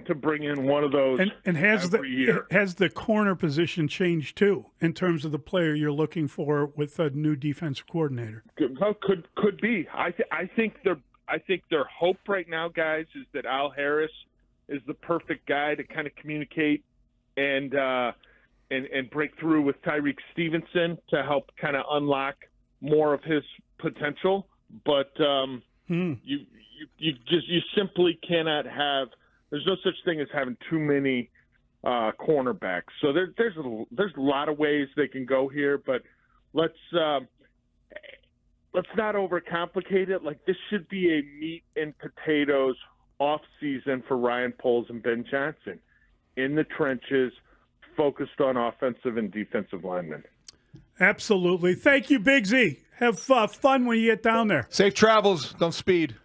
to bring in one of those and has the corner position changed too in terms of the player you're looking for with a new defensive coordinator? Could be. I think their hope right now, guys, is that Al Harris is the perfect guy to kind of communicate and break through with Tyreek Stevenson to help kind of unlock more of his potential. But you simply cannot have. There's no such thing as having too many cornerbacks. So there's a lot of ways they can go here, but let's not overcomplicate it. Like, this should be a meat and potatoes off season for Ryan Poles and Ben Johnson, in the trenches, focused on offensive and defensive linemen. Absolutely. Thank you, Big Z. Have fun when you get down there. Safe travels. Don't speed.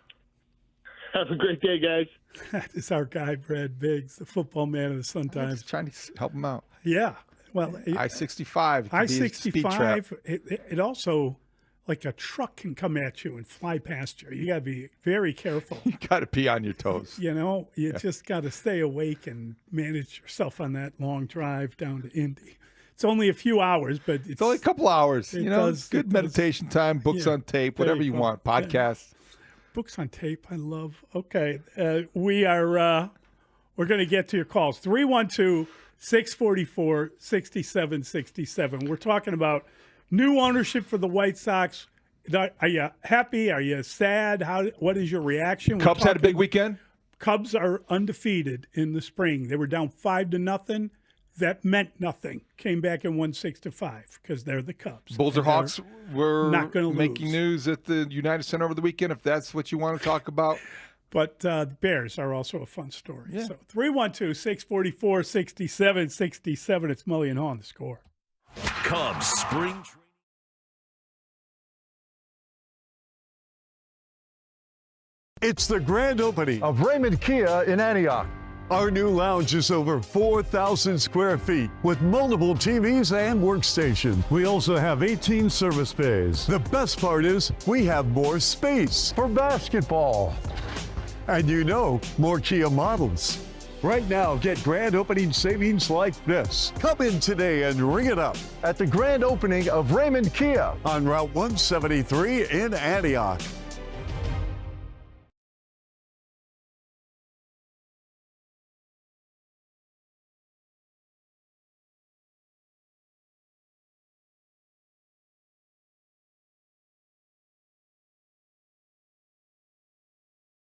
Have a great day, guys. That is our guy, Brad Biggs, the football man of the Sun-Times. Trying to help him out. Yeah. Well, I-65. I-65, it also, like a truck can come at you and fly past you. You got to be very careful. You got to be on your toes. You just got to stay awake and manage yourself on that long drive down to Indy. It's only a few hours, but it's only a couple hours. It's good meditation time, books on tape, whatever you want, podcasts. Books on tape, I love. Okay, we're going to get to your calls. 312-644-6767. We're talking about new ownership for the White Sox. Are you happy? Are you sad? What is your reaction? Cubs had a big weekend? Cubs are undefeated in the spring. They were down 5-0. That meant nothing. Came back and won 6-5 because they're the Cubs. Bulls or Hawks were not going to making news at the United Center over the weekend, if that's what you want to talk about. But the Bears are also a fun story. Yeah. So 312-644-6767. It's Mully and Haugh on The Score. Cubs spring training. It's the grand opening of Raymond Kia in Antioch. Our new lounge is over 4,000 square feet with multiple TVs and workstations. We also have 18 service bays. The best part is we have more space for basketball. And more Kia models. Right now, get grand opening savings like this. Come in today and ring it up at the grand opening of Raymond Kia on Route 173 in Antioch.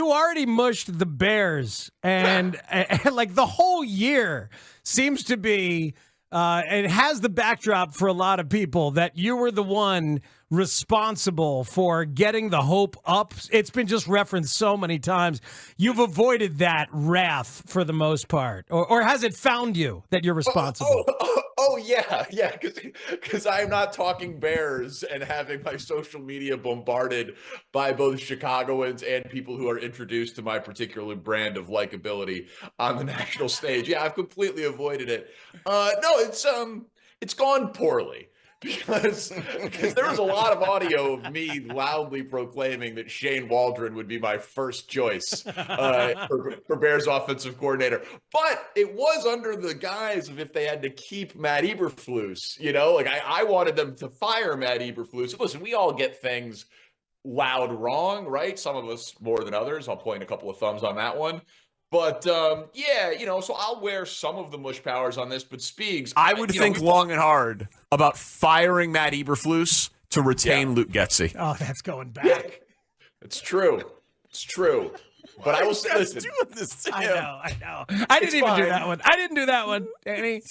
You already mushed the Bears, and like the whole year seems to be, it has the backdrop for a lot of people that you were the one responsible for getting the hope up. It's been just referenced so many times. You've avoided that wrath for the most part, or has it found you that you're responsible? Yeah, because I'm not talking Bears and having my social media bombarded by both Chicagoans and people who are introduced to my particular brand of likability on the national stage. Yeah, I've completely avoided it. No, it's gone poorly. Because there was a lot of audio of me loudly proclaiming that Shane Waldron would be my first choice for Bears offensive coordinator. But it was under the guise of if they had to keep Matt Eberflus, I wanted them to fire Matt Eberflus. Listen, we all get things loud wrong, right? Some of us more than others. I'll point a couple of thumbs on that one. But, so I'll wear some of the mush powers on this, but Spiegs... I would think long and hard about firing Matt Eberflus to retain Luke Getsy. Oh, that's going back. It's true. It's true. But I will say, listen... doing this to him? I know. I didn't even do that one. I didn't do that one, Danny.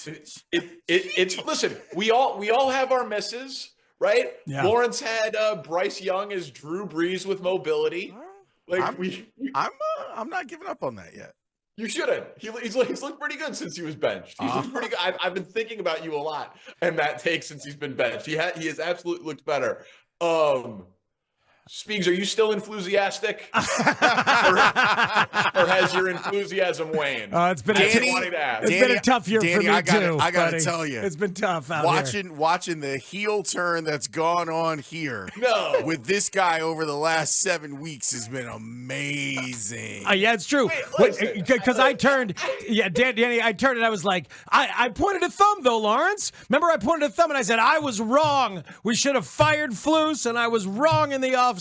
Listen, we all have our misses, right? Yeah. Lawrence had Bryce Young as Drew Brees with mobility. I'm not giving up on that yet. You shouldn't. He's looked pretty good since he was benched. He's looked pretty good. I've been thinking about you a lot and that take since he's been benched. He has absolutely looked better. Spiegs, are you still enthusiastic? or has your enthusiasm waned? It's been a tough year for me, I too. gotta tell you. It's been tough out here. Watching the heel turn that's gone on here with this guy over the last 7 weeks has been amazing. Yeah, it's true. Because I turned, Danny, I turned and I was like, I pointed a thumb, though, Lawrence. Remember, I pointed a thumb and I said, I was wrong. We should have fired Flus, and I was wrong in the offseason.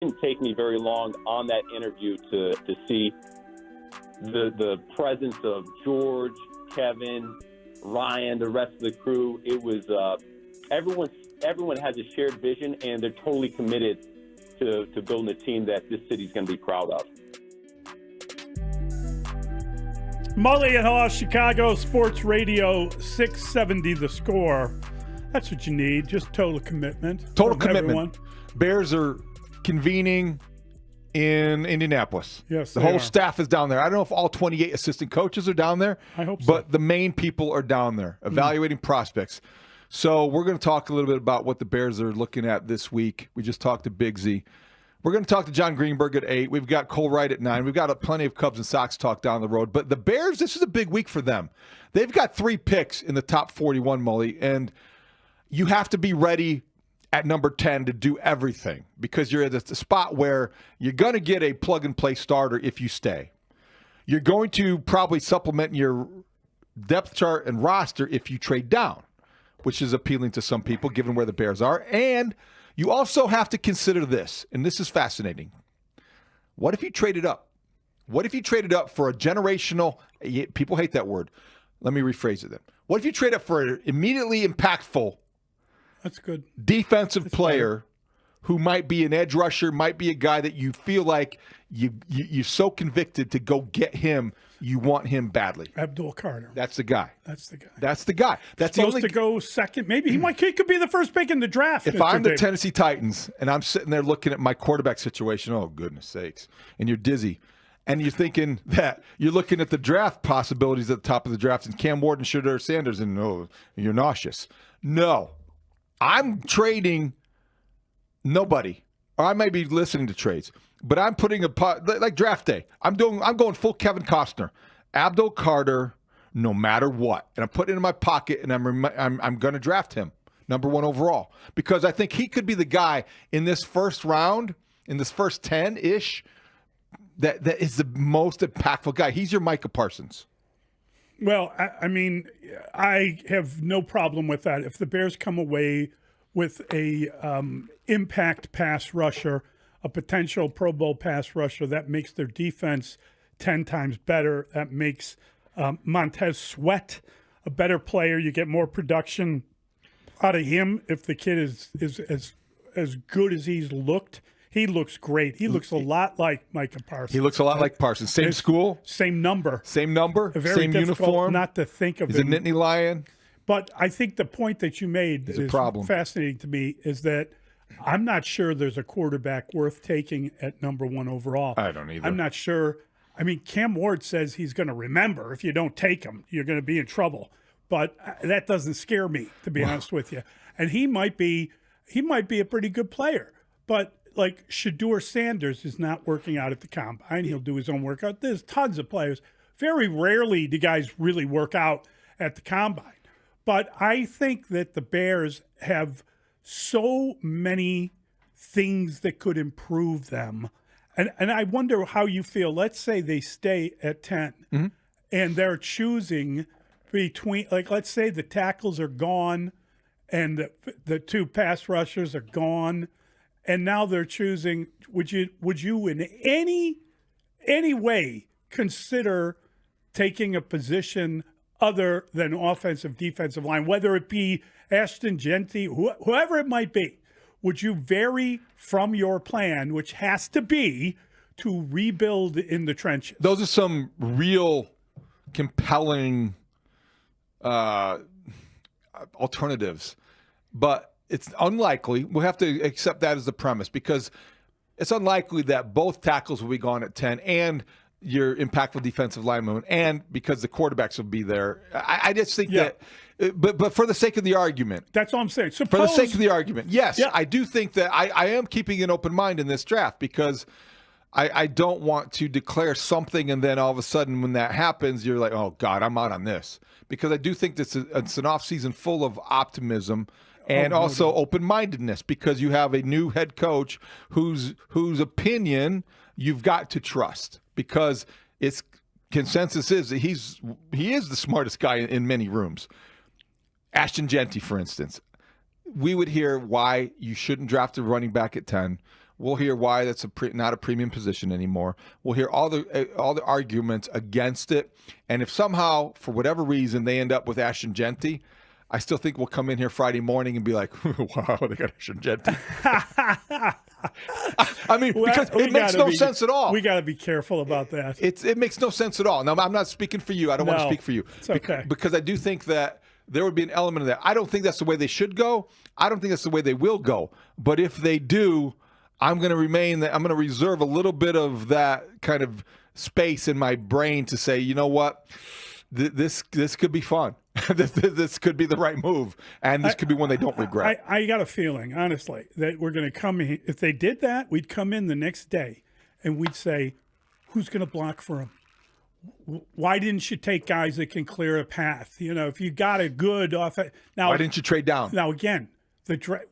didn't take me very long on that interview to see the presence of George, Kevin, Ryan, the rest of the crew. It was everyone has a shared vision, and they're totally committed to building a team that this city's going to be proud of. Mully and Haugh, Chicago Sports Radio, 670 The Score. That's what you need, just total commitment. Total from commitment. everyone. Bears are convening in Indianapolis. Yes, the they whole are. staff is down there. I don't know if all 28 assistant coaches are down there. I hope so. But the main people are down there evaluating prospects. So we're going to talk a little bit about what the Bears are looking at this week. We just talked to Big Z. We're going to talk to John Greenberg at 8. We've got Cole Wright at 9. We've got plenty of Cubs and Sox talk down the road. But the Bears, this is a big week for them. They've got 3 picks in the top 41, Mully, and you have to be ready at number 10 to do everything because you're at the spot where you're going to get a plug-and-play starter if you stay. You're going to probably supplement your depth chart and roster if you trade down, which is appealing to some people given where the Bears are. And you also have to consider this, and this is fascinating. What if you traded up? What if you traded up for a generational – people hate that word. Let me rephrase it then. What if you trade up for an immediately impactful – that's good. defensive player who might be an edge rusher, might be a guy that you feel like you're so convicted to go get him, you want him badly. Abdul Carter. That's the guy. That's the guy. That's the guy. That's the supposed only to go second. Maybe he could be the first pick in the draft. If Mr. I'm the Davis. Tennessee Titans and I'm sitting there looking at my quarterback situation, oh, goodness sakes, and you're dizzy, and you're thinking that you're looking at the draft possibilities at the top of the draft and Cam Ward and Shedeur Sanders, and you're nauseous. No. I'm trading nobody, or I may be listening to trades, but I'm putting like draft day. I'm going full Kevin Costner, Abdul Carter, no matter what, and I'm putting it in my pocket, and I'm going to draft him number 1 overall because I think he could be the guy in this first round, in this first 10-ish, that is the most impactful guy. He's your Micah Parsons. Well, I mean, I have no problem with that. If the Bears come away with a impact pass rusher, a potential Pro Bowl pass rusher, that makes their defense 10 times better. That makes Montez Sweat a better player. You get more production out of him if the kid is as good as he's looked He looks great. He looks a lot like Micah Parsons. He looks a lot like Parsons. Same school, same number, same Very same difficult uniform. Not to think of He's a him. Nittany Lion. But I think the point that you made He's a is problem. fascinating to me is that I'm not sure there's a quarterback worth taking at number 1 overall. I don't either. I'm not sure. I mean, Cam Ward says he's going to remember if you don't take him, you're going to be in trouble. But that doesn't scare me, to be honest with you. And he might be a pretty good player. But like Shedeur Sanders is not working out at the combine. He'll do his own workout. There's tons of players. Very rarely do guys really work out at the combine. But I think that the Bears have so many things that could improve them. And I wonder how you feel. Let's say they stay at 10 and they're choosing between, like, let's say the tackles are gone and the 2 pass rushers are gone. And now they're choosing, would you in any way consider taking a position other than offensive, defensive line, whether it be Ashton Genty, whoever it might be? Would you vary from your plan, which has to be to rebuild in the trenches? Those are some real compelling alternatives, but it's unlikely. We'll have to accept that as the premise because it's unlikely that both tackles will be gone at 10 and your impactful defensive lineman, and because the quarterbacks will be there. I just think that, but for the sake of the argument. That's all I'm saying. For the sake of the argument, yes, I do think that I am keeping an open mind in this draft because I don't want to declare something and then all of a sudden when that happens, you're like, oh, God, I'm out on this. Because I do think it's an offseason full of optimism and also open-mindedness because you have a new head coach whose opinion you've got to trust because its consensus is that he is the smartest guy in many rooms. Ashton Genty, for instance. We would hear why you shouldn't draft a running back at 10. We'll hear why that's not a premium position anymore. We'll hear all the arguments against it. And if somehow, for whatever reason, they end up with Ashton Genty, I still think we'll come in here Friday morning and be like, wow, they got Ashton Genty. I mean, because it makes no sense at all. We got to be careful about that. It makes no sense at all. Now, I'm not speaking for you. I don't want to speak for you. It's okay. Because I do think that there would be an element of that. I don't think that's the way they should go. I don't think that's the way they will go. But if they do, I'm going to reserve a little bit of that kind of space in my brain to say, you know what, this could be fun. This could be the right move, and this could be one they don't regret. I got a feeling, honestly, that we're going to come in. If they did that, we'd come in the next day, and we'd say, who's going to block for him? Why didn't you take guys that can clear a path? You know, if you got a good offense. Now, why didn't you trade down? Now, again,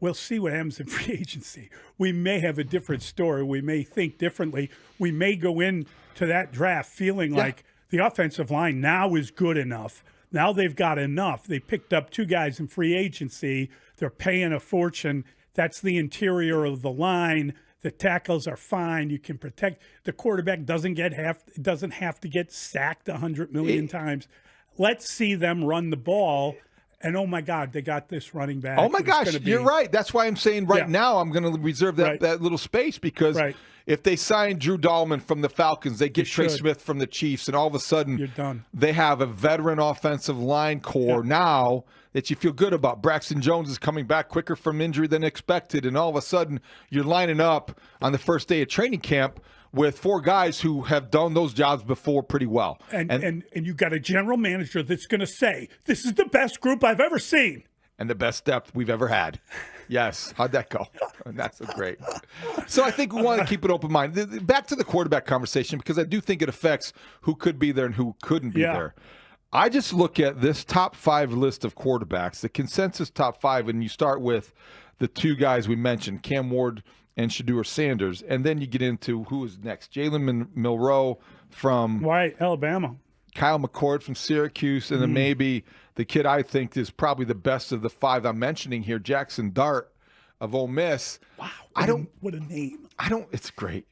we'll see what happens in free agency. We may have a different story. We may think differently. We may go into that draft feeling like the offensive line now is good enough. Now they've got enough. They picked up 2 guys in free agency. They're paying a fortune. That's the interior of the line. The tackles are fine. You can protect. The quarterback doesn't have to get sacked 100 million times. Let's see them run the ball. And, oh, my God, they got this running back. Oh, my gosh, you're right. That's why I'm saying now I'm going to reserve that little space because if they sign Drew Dahlman from the Falcons, they get Trey Smith from the Chiefs, and all of a sudden you're done. They have a veteran offensive line core now that you feel good about. Braxton Jones is coming back quicker from injury than expected, and all of a sudden you're lining up on the first day of training camp with 4 guys who have done those jobs before pretty well. And you got a general manager that's going to say, this is the best group I've ever seen. And the best depth we've ever had. Yes. How'd that go? That's so great. So I think we want to keep an open mind. Back to the quarterback conversation, because I do think it affects who could be there and who couldn't be there. I just look at this top 5 list of quarterbacks, the consensus top 5, and you start with the 2 guys we mentioned, Cam Ward and Shedeur Sanders, and then you get into who is next. Jalen Milroe from Alabama. Kyle McCord from Syracuse, and then maybe the kid I think is probably the best of the 5 I'm mentioning here, Jackson Dart of Ole Miss. Wow, what a name. It's great.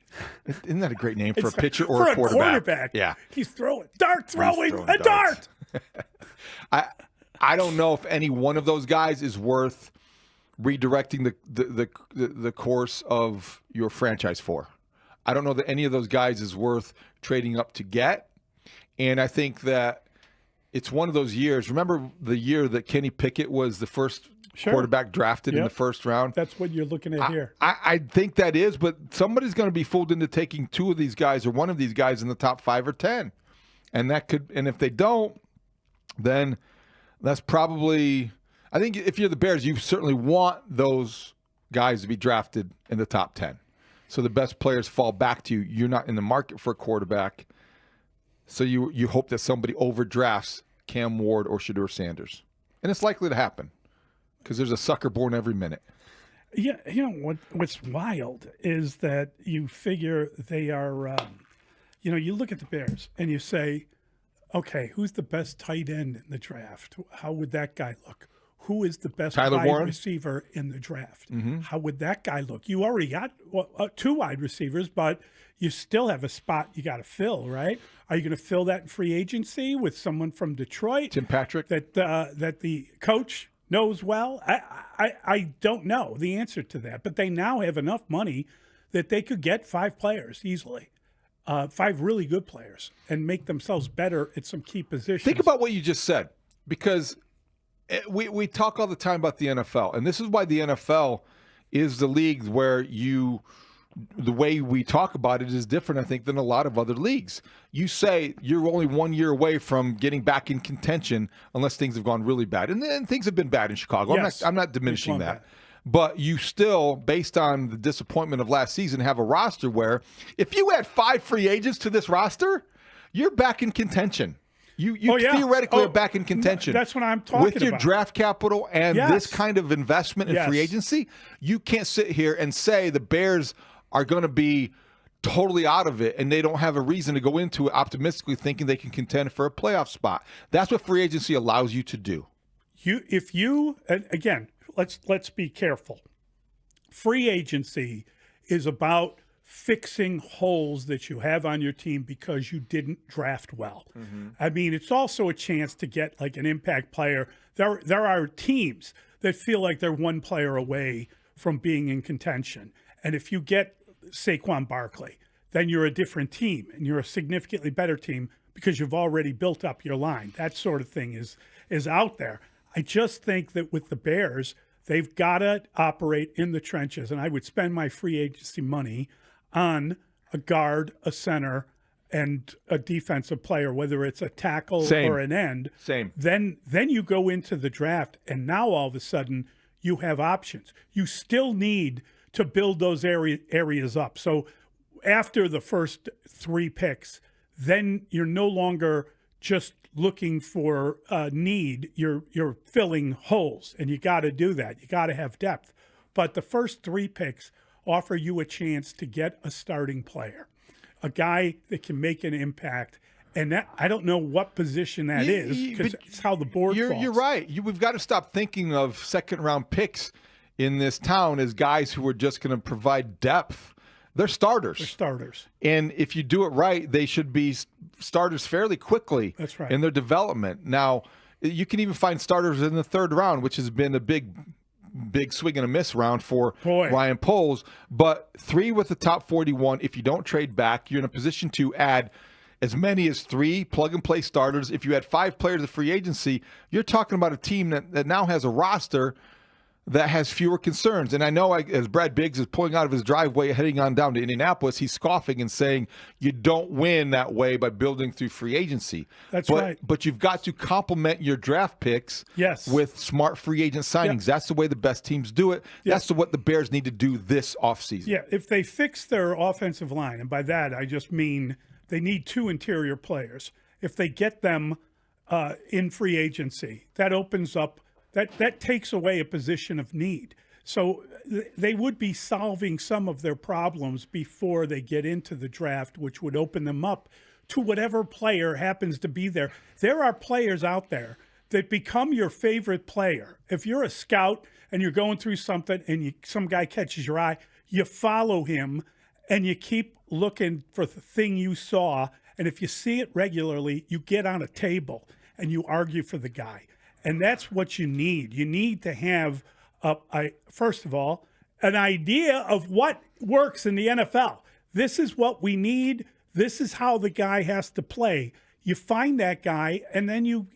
Isn't that a great name for a pitcher or a quarterback? Quarterback? Yeah. He's throwing a dart. I don't know if any one of those guys is worth redirecting the course of your franchise for. I don't know that any of those guys is worth trading up to get. And I think that it's one of those years. Remember the year that Kenny Pickett was the first quarterback drafted in the first round? That's what you're looking at here. I think that is, but somebody's going to be fooled into taking two of these guys or one of these guys in the top 5 or 10. And if they don't, then that's probably, I think if you're the Bears, you certainly want those guys to be drafted in the top 10. So the best players fall back to you. You're not in the market for a quarterback. So you hope that somebody overdrafts Cam Ward or Shedeur Sanders. And it's likely to happen because there's a sucker born every minute. Yeah, what's wild is that you figure they are, you look at the Bears and you say, okay, who's the best tight end in the draft? How would that guy look? Who is the best wide receiver in the draft? Mm-hmm. How would that guy look? You already got 2 wide receivers, but you still have a spot you got to fill, right? Are you going to fill that in free agency with someone from Detroit? Tim Patrick? That the coach knows well? I don't know the answer to that, but they now have enough money that they could get 5 players easily. 5 really good players and make themselves better at some key positions. Think about what you just said, because we talk all the time about the NFL, and this is why the NFL is the league where the way we talk about it is different, I think, than a lot of other leagues. You say you're only 1 year away from getting back in contention unless things have gone really bad. And then things have been bad in Chicago. Yes. I'm not diminishing that. But you still, based on the disappointment of last season, have a roster where if you add 5 free agents to this roster, you're back in contention. You theoretically are back in contention. That's what I'm talking about. With your draft capital and this kind of investment in free agency, you can't sit here and say the Bears are going to be totally out of it and they don't have a reason to go into it optimistically thinking they can contend for a playoff spot. That's what free agency allows you to do. Again, let's be careful. Free agency is about fixing holes that you have on your team because you didn't draft well. Mm-hmm. I mean, it's also a chance to get like an impact player. There are teams that feel like they're 1 player away from being in contention. And if you get Saquon Barkley, then you're a different team and you're a significantly better team because you've already built up your line. That sort of thing is out there. I just think that with the Bears, they've got to operate in the trenches. And I would spend my free agency money on a guard, a center, and a defensive player, whether it's a tackle or an end. Then you go into the draft, and now all of a sudden you have options. You still need to build those areas up. So after the first 3 picks, then you're no longer just looking for need. You're filling holes, and you got to do that. You got to have depth. But the first 3 picks offer you a chance to get a starting player, a guy that can make an impact. And that, I don't know what position that is because it's how the board falls. You're right. We've got to stop thinking of second-round picks in this town as guys who are just going to provide depth. They're starters. They're starters. And if you do it right, they should be starters fairly quickly. That's right. In their development. Now, you can even find starters in the 3rd round, which has been a big swing and a miss round for Ryan Poles. But 3 with the top 41. If you don't trade back, you're in a position to add as many as 3 plug-and-play starters. If you had 5 players of free agency, you're talking about a team that now has a roster that has fewer concerns. And I know as Brad Biggs is pulling out of his driveway heading on down to Indianapolis, he's scoffing and saying you don't win that way by building through free agency. That's right. But you've got to complement your draft picks with smart free agent signings. That's the way the best teams do it. That's what the Bears need to do this offseason. Yeah, if they fix their offensive line, and by that I just mean they need 2 interior players. If they get them in free agency, that opens up That takes away a position of need. So they would be solving some of their problems before they get into the draft, which would open them up to whatever player happens to be there. There are players out there that become your favorite player. If you're a scout and you're going through something and some guy catches your eye, you follow him and you keep looking for the thing you saw. And if you see it regularly, you get on a table and you argue for the guy. And that's what you need. You need to have First of all, an idea of what works in the NFL. This is what we need. This is how the guy has to play. You find that guy, and then you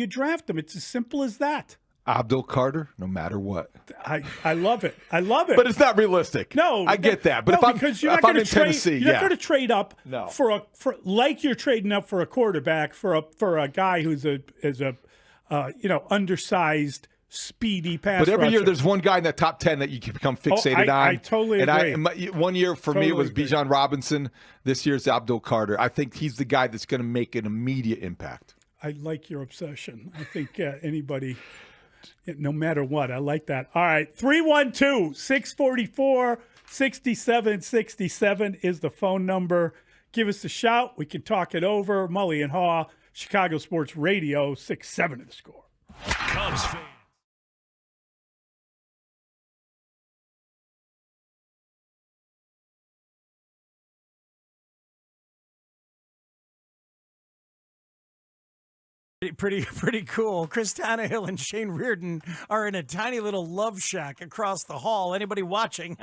draft him. It's as simple as that. Abdul Carter, no matter what. I love it. I love it. But it's not realistic. No, I get that. But because you're not going to trade. Tennessee, you're not going to trade up No. for like you're trading up for a quarterback for a guy who's a undersized, speedy pass. But every year rusher. there's one guy in that top 10 that you can become fixated on. I totally agree. One year for me it was agree. Bijan Robinson. This year's Abdul Carter. I think he's the guy that's going to make an immediate impact. I like your obsession. I think anybody, no matter what, I like that. All right, 312-644-6767 is the phone number. Give us a shout. We can talk it over. Mully and Haugh, Chicago Sports Radio, 6-7 of the score. Cubs fans. Pretty cool. Chris Tannehill and Shane Reardon are in a tiny little love shack across the hall. Anybody watching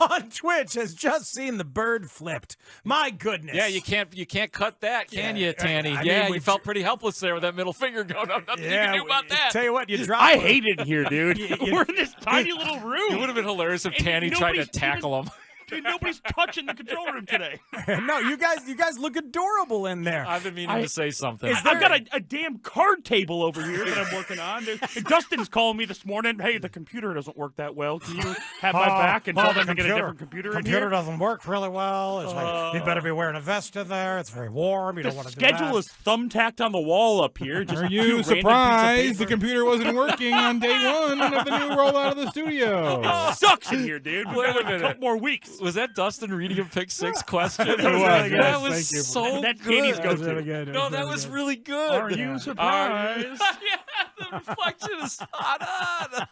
on Twitch has just seen the bird flipped. My goodness. Yeah, you can't cut that, can you, Tanny? I Yeah, mean, you felt pretty helpless there with that middle finger going up. Nothing you can do about that. Tell you what, you drop. I hate it here, dude. We're in this tiny little room. It would have been hilarious if Tanny tried to tackle him. Dude, nobody's touching the control room today. No, you guys look adorable in there. I've been meaning to say something. I've got a damn card table over here that I'm working on. Dustin's calling me this morning. Hey, the computer doesn't work that well. Can you have my back and tell them to get a different computer in here? Computer doesn't work really well. It's like, you better be wearing a vest in there. It's very warm. You don't want to do that. Schedule is thumbtacked on the wall up here. Just Are two you random surprised pieces the of paper. computer wasn't working on day one of the new rollout of the studio? It sucks in here, dude. Wait a A minute. couple more weeks. Was that Dustin reading a pick six question? It was really good. That was Thank you. so That's good. Katie's go-to. That was really good. No, that was really good. Are you surprised? Yeah, the reflection is spot on.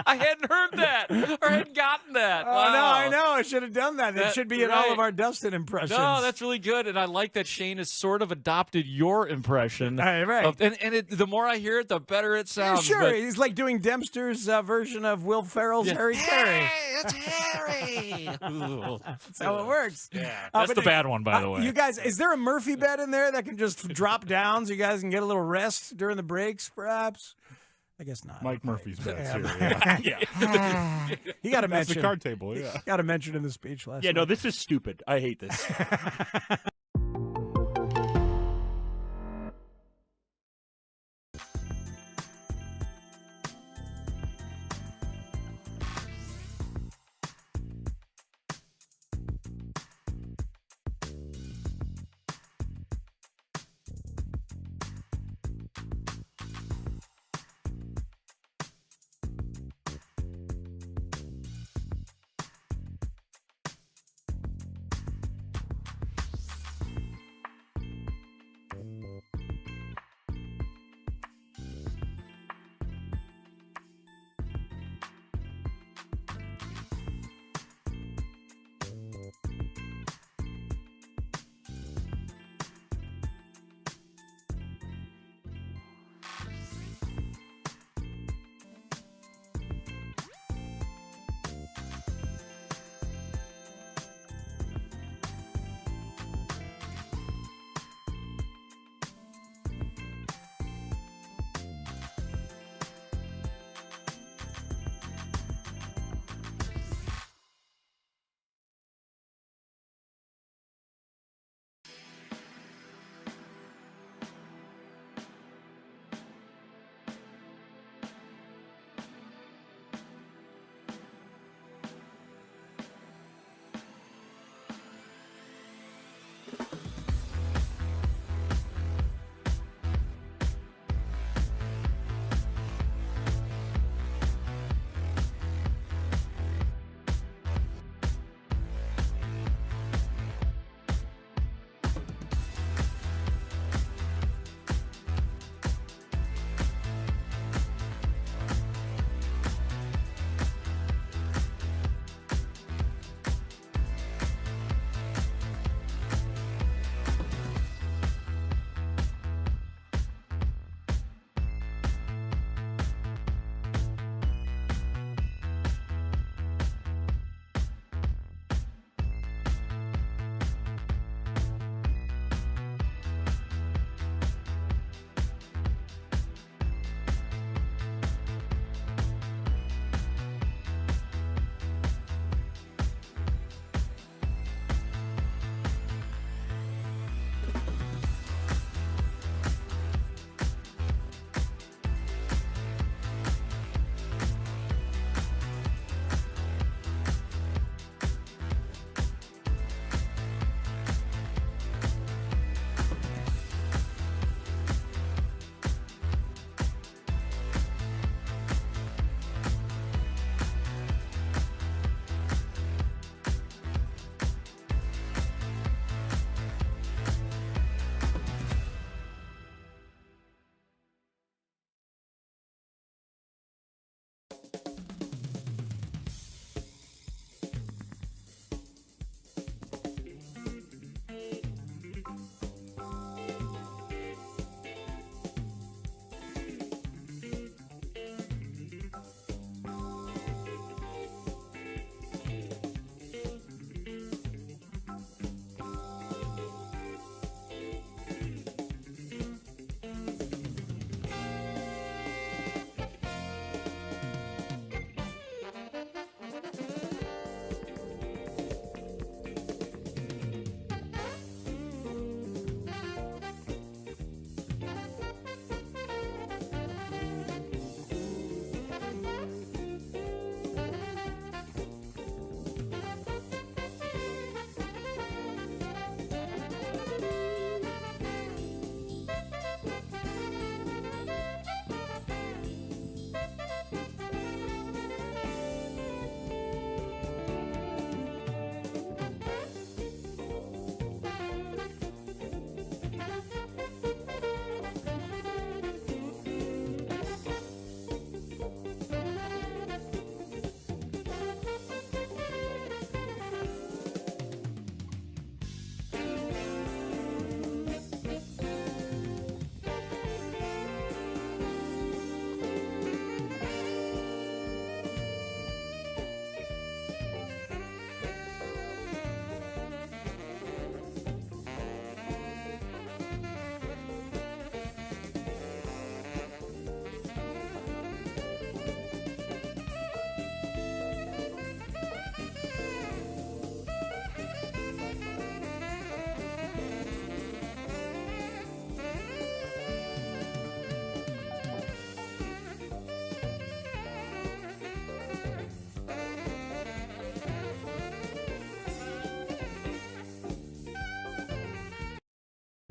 I hadn't heard that or hadn't gotten that. Oh, Wow. no, I know. I should have done that. It should be in all of our Dustin impressions. No, that's really good, and I like that Shane has sort of adopted your impression. Right. The more I hear it, the better it sounds. Sure, but- he's like doing Dempster's version of Will Ferrell's Harry Carey. It's Harry. That's how it works. Yeah, that's but the bad one, by the way. You guys, is there a Murphy bed in there that can just drop down so you guys can get a little rest during the breaks, perhaps? I guess not. Mike Murphy's bed's Yeah. here. Yeah. You got to That's mention the card table, yeah. Got to mention in the speech last Yeah, night. no, this is stupid. I hate this.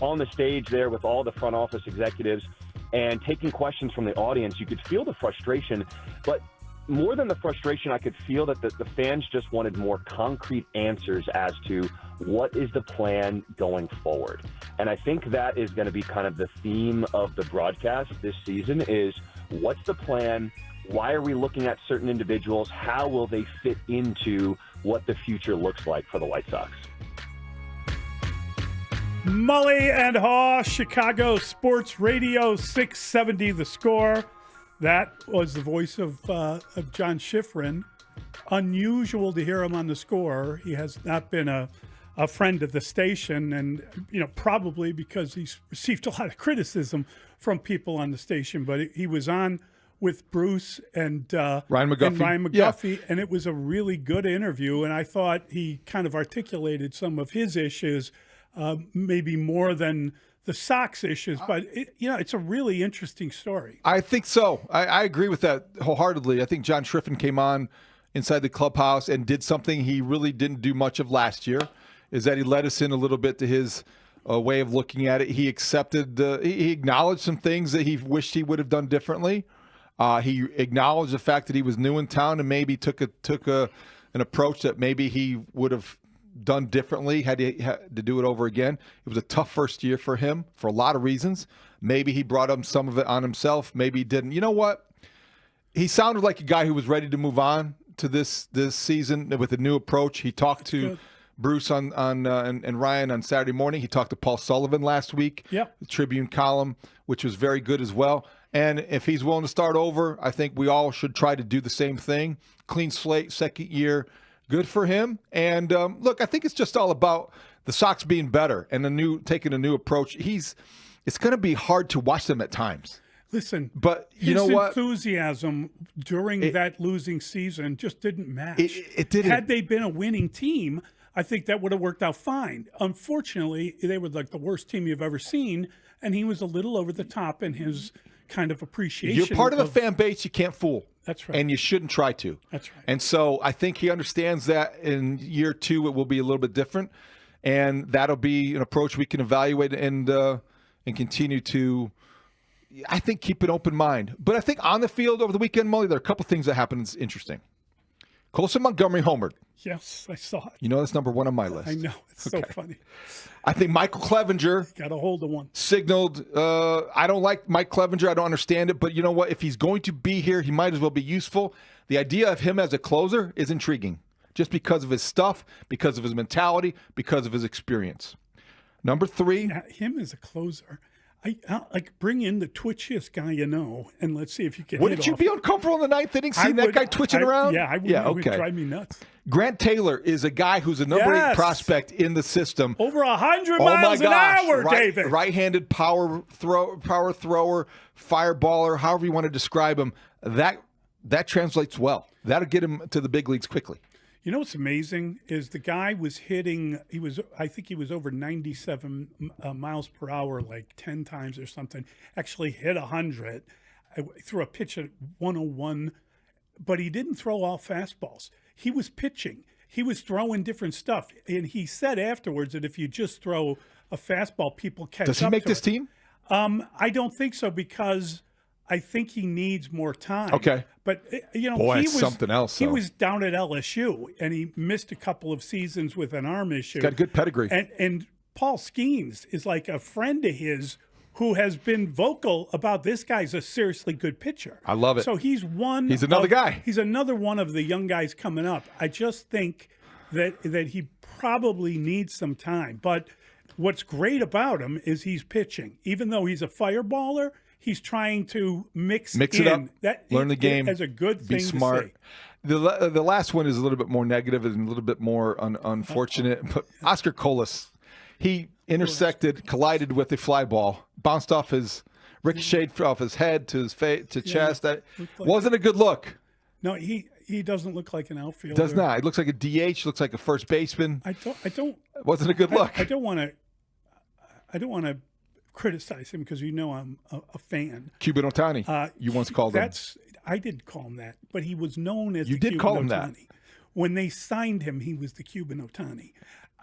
on the stage there with all the front office executives and taking questions from the audience, you could feel the frustration. But more than the frustration, I could feel that the fans just wanted more concrete answers as to what is the plan going forward. And I think that is going to be kind of the theme of the broadcast this season is what's the plan? Why are we looking at certain individuals? How will they fit into what the future looks like for the White Sox? Mully and Haugh, Chicago Sports Radio 670 The Score. That was the voice of John Schifrin. Unusual to hear him on The Score. He has not been a friend of the station, and probably because he's received a lot of criticism from people on the station. But he was on with Bruce and Ryan McGuffey, and it was a really good interview. And I thought he kind of articulated some of his issues, maybe more than the Sox issues, but it's a really interesting story. I think so. I agree with that wholeheartedly. I think John Schifrin came on inside the clubhouse and did something he really didn't do much of last year, is that he let us in a little bit to his way of looking at it. He accepted, he acknowledged some things that he wished he would have done differently. He acknowledged the fact that he was new in town and maybe took an approach that maybe he would have done differently had to do it over again. It was a tough first year for him for a lot of reasons. Maybe he brought up some of it on himself. Maybe he didn't. You know what? He sounded like a guy who was ready to move on to this season with a new approach. He talked to Bruce and Ryan on Saturday morning. He talked to Paul Sullivan last week, the Tribune column, which was very good as well. And if he's willing to start over, I think we all should try to do the same thing. Clean slate, second year. Good for him. And look, I think it's just all about the Sox being better and taking a new approach. It's going to be hard to watch them at times. Listen, but you know what? His enthusiasm during that losing season just didn't match. It didn't. Had they been a winning team, I think that would have worked out fine. Unfortunately, they were like the worst team you've ever seen, and he was a little over the top in his kind of appreciation. You're part of a fan base you can't fool. That's right. And you shouldn't try to. That's right. And so I think he understands that in year two it will be a little bit different. And that'll be an approach we can evaluate and continue to, I think, keep an open mind. But I think on the field over the weekend, Mully, there are a couple things that happened that's interesting. Colson Montgomery homered. Yes, I saw it. You know that's number one on my list. I know. It's so funny. I think Michael Clevenger got a hold of one. Signaled, I don't like Mike Clevenger. I don't understand it. But you know what? If he's going to be here, he might as well be useful. The idea of him as a closer is intriguing just because of his stuff, because of his mentality, because of his experience. Number three. Yeah, him as a closer. I like bring in the twitchiest guy you know, and let's see if you can. Wouldn't you be uncomfortable in the ninth inning seeing that guy twitching around? Yeah, I would. Yeah, It would okay. drive me nuts. Grant Taylor is a guy who's a number 8 prospect in the system. Over 100 miles an hour, David. Right-handed power thrower, fireballer, however you want to describe him. That translates well. That'll get him to the big leagues quickly. You know what's amazing is the guy was hitting. I think he was over 97 miles per hour, like 10 times or something. Actually hit 100. I threw a pitch at 101, but he didn't throw all fastballs. He was pitching. He was throwing different stuff, and he said afterwards that if you just throw a fastball, people catch up. Does he make this team? I don't think so because I think he needs more time. Okay. But, Boy, he it's was something else. He was down at LSU, and he missed a couple of seasons with an arm issue. He's got a good pedigree. And Paul Skeens is like a friend of his who has been vocal about this guy's a seriously good pitcher. I love it. So he's another guy. He's another one of the young guys coming up. I just think that he probably needs some time. But what's great about him is he's pitching. Even though he's a fireballer, he's trying to mix it up, learn the game, as a good thing be smart. To say. The last one is a little bit more negative and a little bit more unfortunate. But Oscar Colas, he collided with a fly ball, bounced off his, ricocheted off his head to his face to chest. That wasn't a good look. No, he doesn't look like an outfielder. Does not. He looks like a DH. Looks like a first baseman. I don't. Wasn't a good look. I don't want to criticize him because I'm a fan. Cuban Otani. You once called him. I didn't call him that, but he was known as. You did Cuban call him Otani. that. when they signed him, he was the Cuban Ohtani.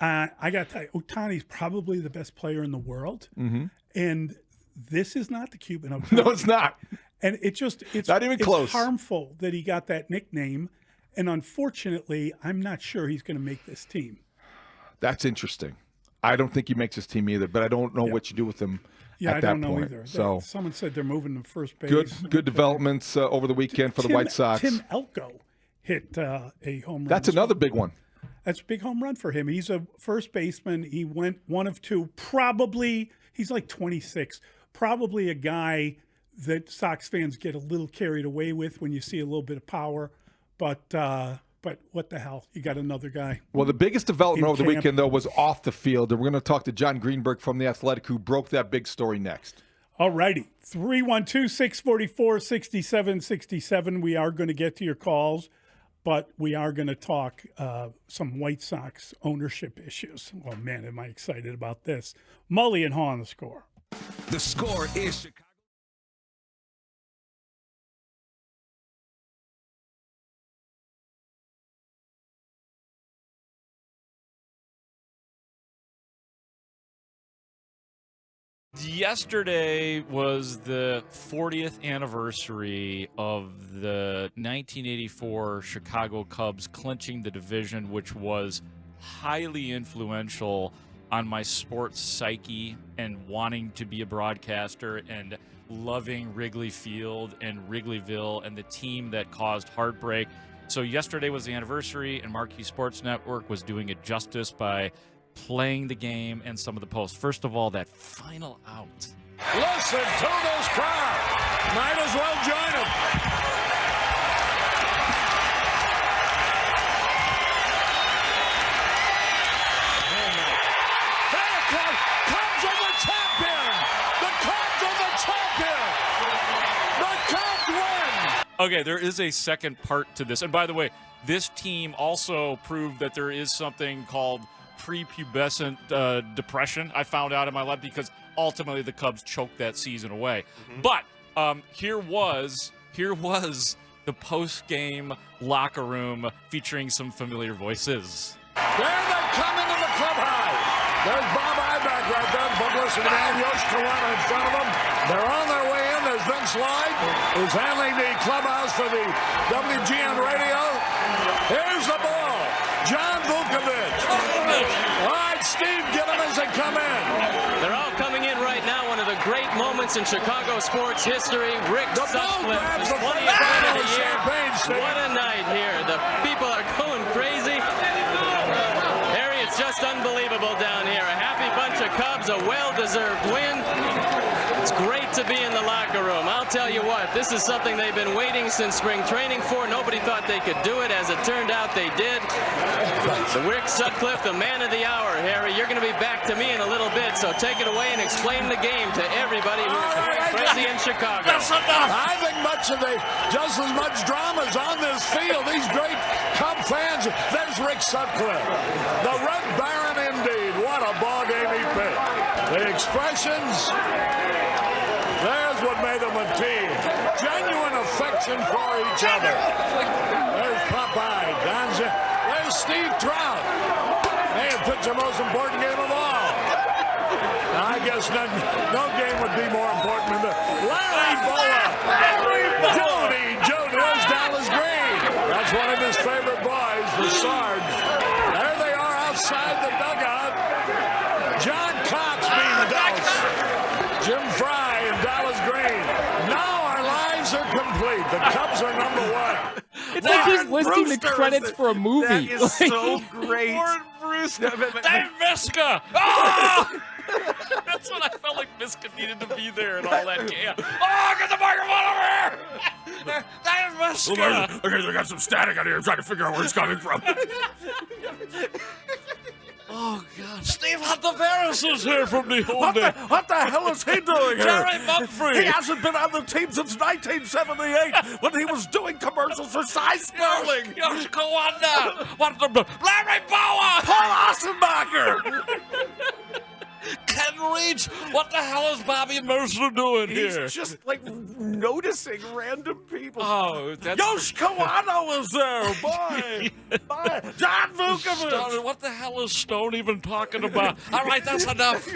I got to tell you, Ohtani's probably the best player in the world. Mm-hmm. And this is not the Cuban Ohtani. No, it's not. And it's not even close. It's harmful that he got that nickname. And unfortunately, I'm not sure he's going to make this team. That's interesting. I don't think he makes his team either, but I don't know what you do with him Yeah, at I that don't know point. either. So Someone said they're moving to first base. good developments over the weekend for the White Sox. Tim Elko hit a home run. That's another big one. That's a big home run for him. He's a first baseman. He went one of two. Probably, he's like 26. Probably a guy that Sox fans get a little carried away with when you see a little bit of power. But what the hell? You got another guy. Well, the biggest development in over the camp. weekend, though, was off the field. And we're going to talk to John Greenberg from The Athletic, who broke that big story next. All righty. 312-644-6767. We are going to get to your calls, but we are going to talk some White Sox ownership issues. Oh, man, am I excited about this. Mully and Haugh on the score. The Score is Chicago. Yesterday was the 40th anniversary of the 1984 Chicago Cubs clinching the division, which was highly influential on my sports psyche and wanting to be a broadcaster and loving Wrigley Field and Wrigleyville and the team that caused heartbreak. So yesterday was the anniversary, and Marquee Sports Network was doing it justice by playing the game and some of the posts. First of all, that final out. Listen to this crowd. Might as well join them. Cubs are the champion. The Cubs are the champion. The Cubs win. Okay, there is a second part to this. And by the way, this team also proved that there is something called prepubescent depression. I found out in my life because ultimately the Cubs choked that season away. But here was the post-game locker room featuring some familiar voices. There they come into the clubhouse. There's Bob Iback right there, publicity man, Yosh Kawada in front of them. They're on their way in. There's Vince Lloyd, who's handling the clubhouse for the WGN radio. Here's the ball. John Vukovich. All right, Steve, get them as they come in. They're all coming in right now. One of the great moments in Chicago sports history. Rick Sutcliffe, his 20th win of the year. What a night here. The people are going crazy. Harry, it's just unbelievable down here. A happy bunch of Cubs, a well-deserved win. It's great to be in the locker room. I'll tell you what, this is something they've been waiting since spring training for. Nobody thought they could do it. As it turned out, they did. So Rick Sutcliffe, the man of the hour. Harry, you're going to be back to me in a little bit, so take it away and explain the game to everybody who's crazy in Chicago. That's enough. I think just as much drama's on this field. These great Cub fans. There's Rick Sutcliffe. The Red Baron indeed. What a ball game he picked. The expressions. There's what made them a team. Genuine affection for each other. There's Popeye. There's Steve Trout. They have pitched the most important game of all. Now, I guess no game would be more important than Larry Boa. Jody. There's Dallas Green. That's one of his favorite boys, the Sarge. There they are outside the dugout. John Cox being doused. Jim Fry and Dallas Green. Now our lives are complete. The Cubs are number one. It's like he's listing the credits for a movie. That is so great. Warren Brewster. Dave Miska. Oh! That's what I felt like Miska needed to be there and all that. Yeah. Oh, get the microphone over here. Dave Miska. Okay, they got some static out here. I'm trying to figure out where it's coming from. Oh, God. Steve Hunter-Ferris is here from the old day. What the hell is he doing here? Jerry Mumphrey. He hasn't been on the team since 1978 when he was doing commercials for Cy Sperling. Yosh Kawada. Larry Boa. Paul Ossenbacher. Ken Reach. What the hell is Bobby Mercer doing here? He's just like noticing random people. people. Oh, that's Yoshiko Wano was there, boy. John Vukovic. Stone, what the hell is Stone even talking about? All right, that's enough.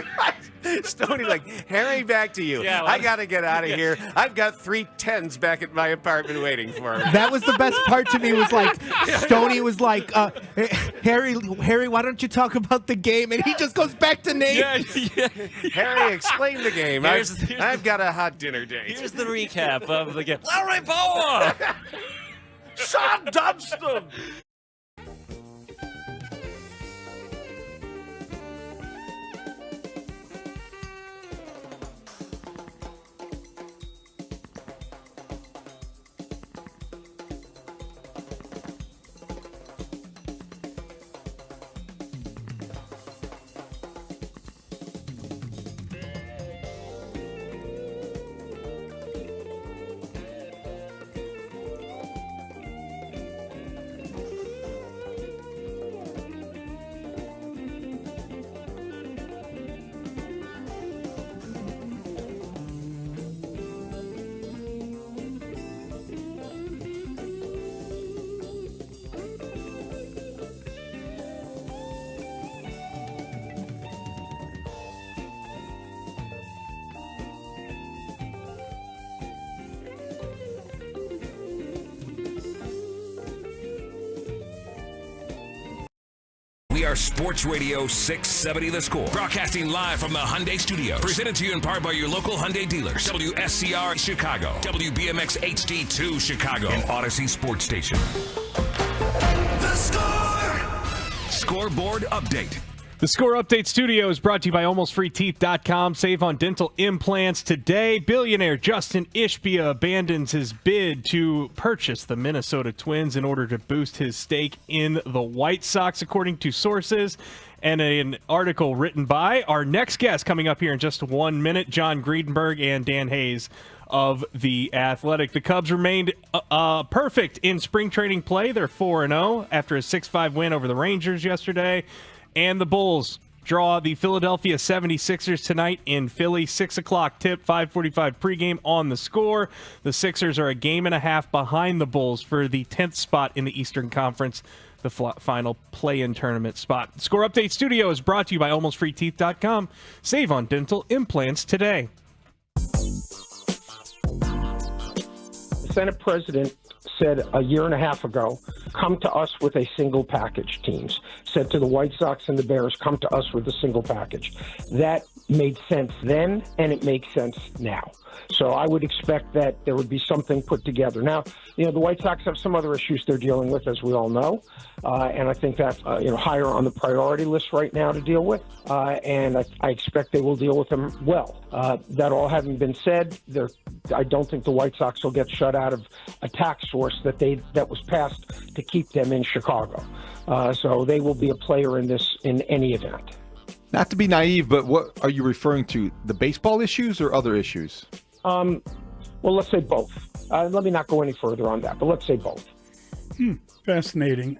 Stoney, like, Harry, back to you. Yeah, I got to get out of here. I've got 3 10s back at my apartment waiting for me. That was the best part to me. Was like Stoney was like, Harry, why don't you talk about the game? And he just goes back to names. Yeah. Harry, explain the game. I've got a hot dinner date. Here's the recap of the game. Larry Boa! Sean Dunston. We are Sports Radio 670 The Score. Broadcasting live from the Hyundai Studios. Presented to you in part by your local Hyundai dealers. WSCR Chicago. WBMX HD2 Chicago. And Odyssey Sports Station. The Score! Scoreboard update. The Score Update Studio is brought to you by AlmostFreeTeeth.com. Save on dental implants today. Billionaire Justin Ishbia abandons his bid to purchase the Minnesota Twins in order to boost his stake in the White Sox, according to sources. And an article written by our next guest coming up here in just 1 minute, John Greenberg and Dan Hayes of The Athletic. The Cubs remained perfect in spring training play. They're 4-0 after a 6-5 win over the Rangers yesterday. And the Bulls draw the Philadelphia 76ers tonight in Philly. 6 o'clock tip, 5:45 pregame on The Score. The Sixers are a game and a half behind the Bulls for the 10th spot in the Eastern Conference, the final play-in tournament spot. The Score Update Studio is brought to you by AlmostFreeTeeth.com. Save on dental implants today. The Senate President said a year and a half ago, come to us with a single package, teams. Said to the White Sox and the Bears, come to us with a single package. That made sense then, and it makes sense now. So I would expect that there would be something put together. Now, the White Sox have some other issues they're dealing with, as we all know, and I think that's higher on the priority list right now to deal with, and I expect they will deal with them well. That all having been said, I don't think the White Sox will get shut out of a tax source that was passed to keep them in Chicago. So they will be a player in this in any event. Not to be naive, but what are you referring to? The baseball issues or other issues? Well, let's say both. Let me not go any further on that, but let's say both. Fascinating.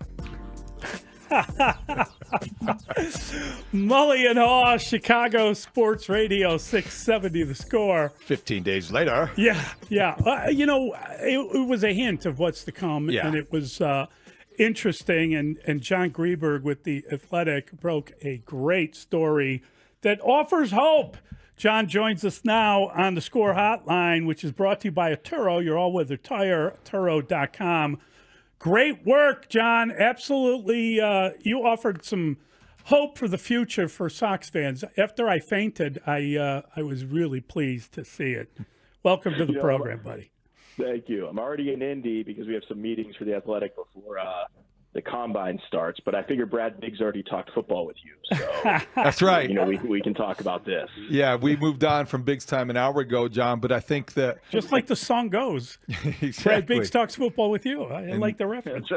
Mully and Haugh, Chicago Sports Radio 670 The Score. 15 days later. Yeah. It was a hint of what's to come, and it was interesting. And John Greenberg with The Athletic broke a great story that offers hope. John joins us now on the Score Hotline, which is brought to you by Turo, your all-weather tire, Turo.com. Great work, John. Absolutely. You offered some hope for the future for Sox fans. After I fainted, I was really pleased to see it. Welcome to the program, buddy. Thank you. I'm already in Indy because we have some meetings for The Athletic before the combine starts, but I figure Brad Biggs already talked football with you, so that's right. We can talk about this. Yeah, we moved on from Biggs time an hour ago, John, but I think that just like the song goes, exactly. Brad Biggs talks football with you. I like the reference.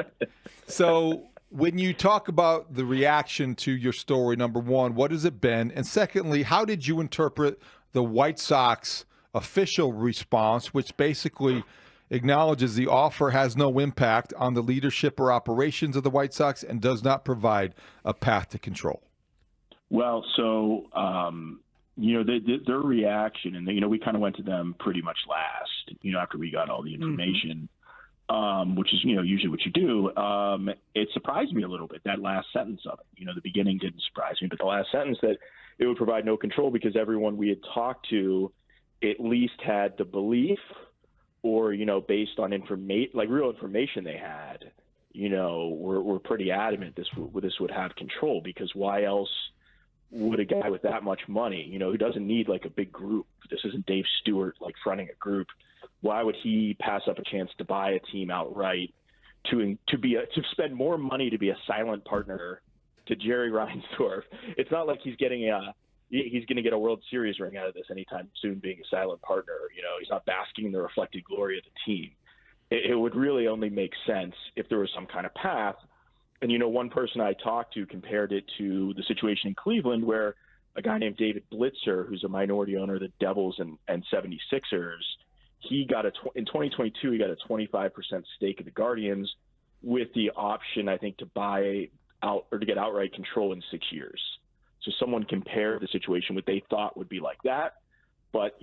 So when you talk about the reaction to your story, number one, what has it been? And secondly, how did you interpret the White Sox official response, which basically acknowledges the offer has no impact on the leadership or operations of the White Sox and does not provide a path to control? Well, so their reaction, and we kind of went to them pretty much last, after we got all the information, which is, usually what you do. It surprised me a little bit, that last sentence of it. The beginning didn't surprise me, but the last sentence, that it would provide no control because everyone we had talked to at least had the belief, or, based on real information they had, were pretty adamant this would have control, because why else would a guy with that much money, who doesn't need like a big group, this isn't Dave Stewart like fronting a group, why would he pass up a chance to buy a team outright, to spend more money to be a silent partner to Jerry Reinsdorf? It's not like he's going to get a World Series ring out of this anytime soon, being a silent partner. He's not basking in the reflected glory of the team. It would really only make sense if there was some kind of path. And, one person I talked to compared it to the situation in Cleveland, where a guy named David Blitzer, who's a minority owner of the Devils and 76ers, in 2022, he got a 25% stake of the Guardians with the option, I think, to buy out or to get outright control in 6 years. So someone compared the situation, what they thought would be like that. But,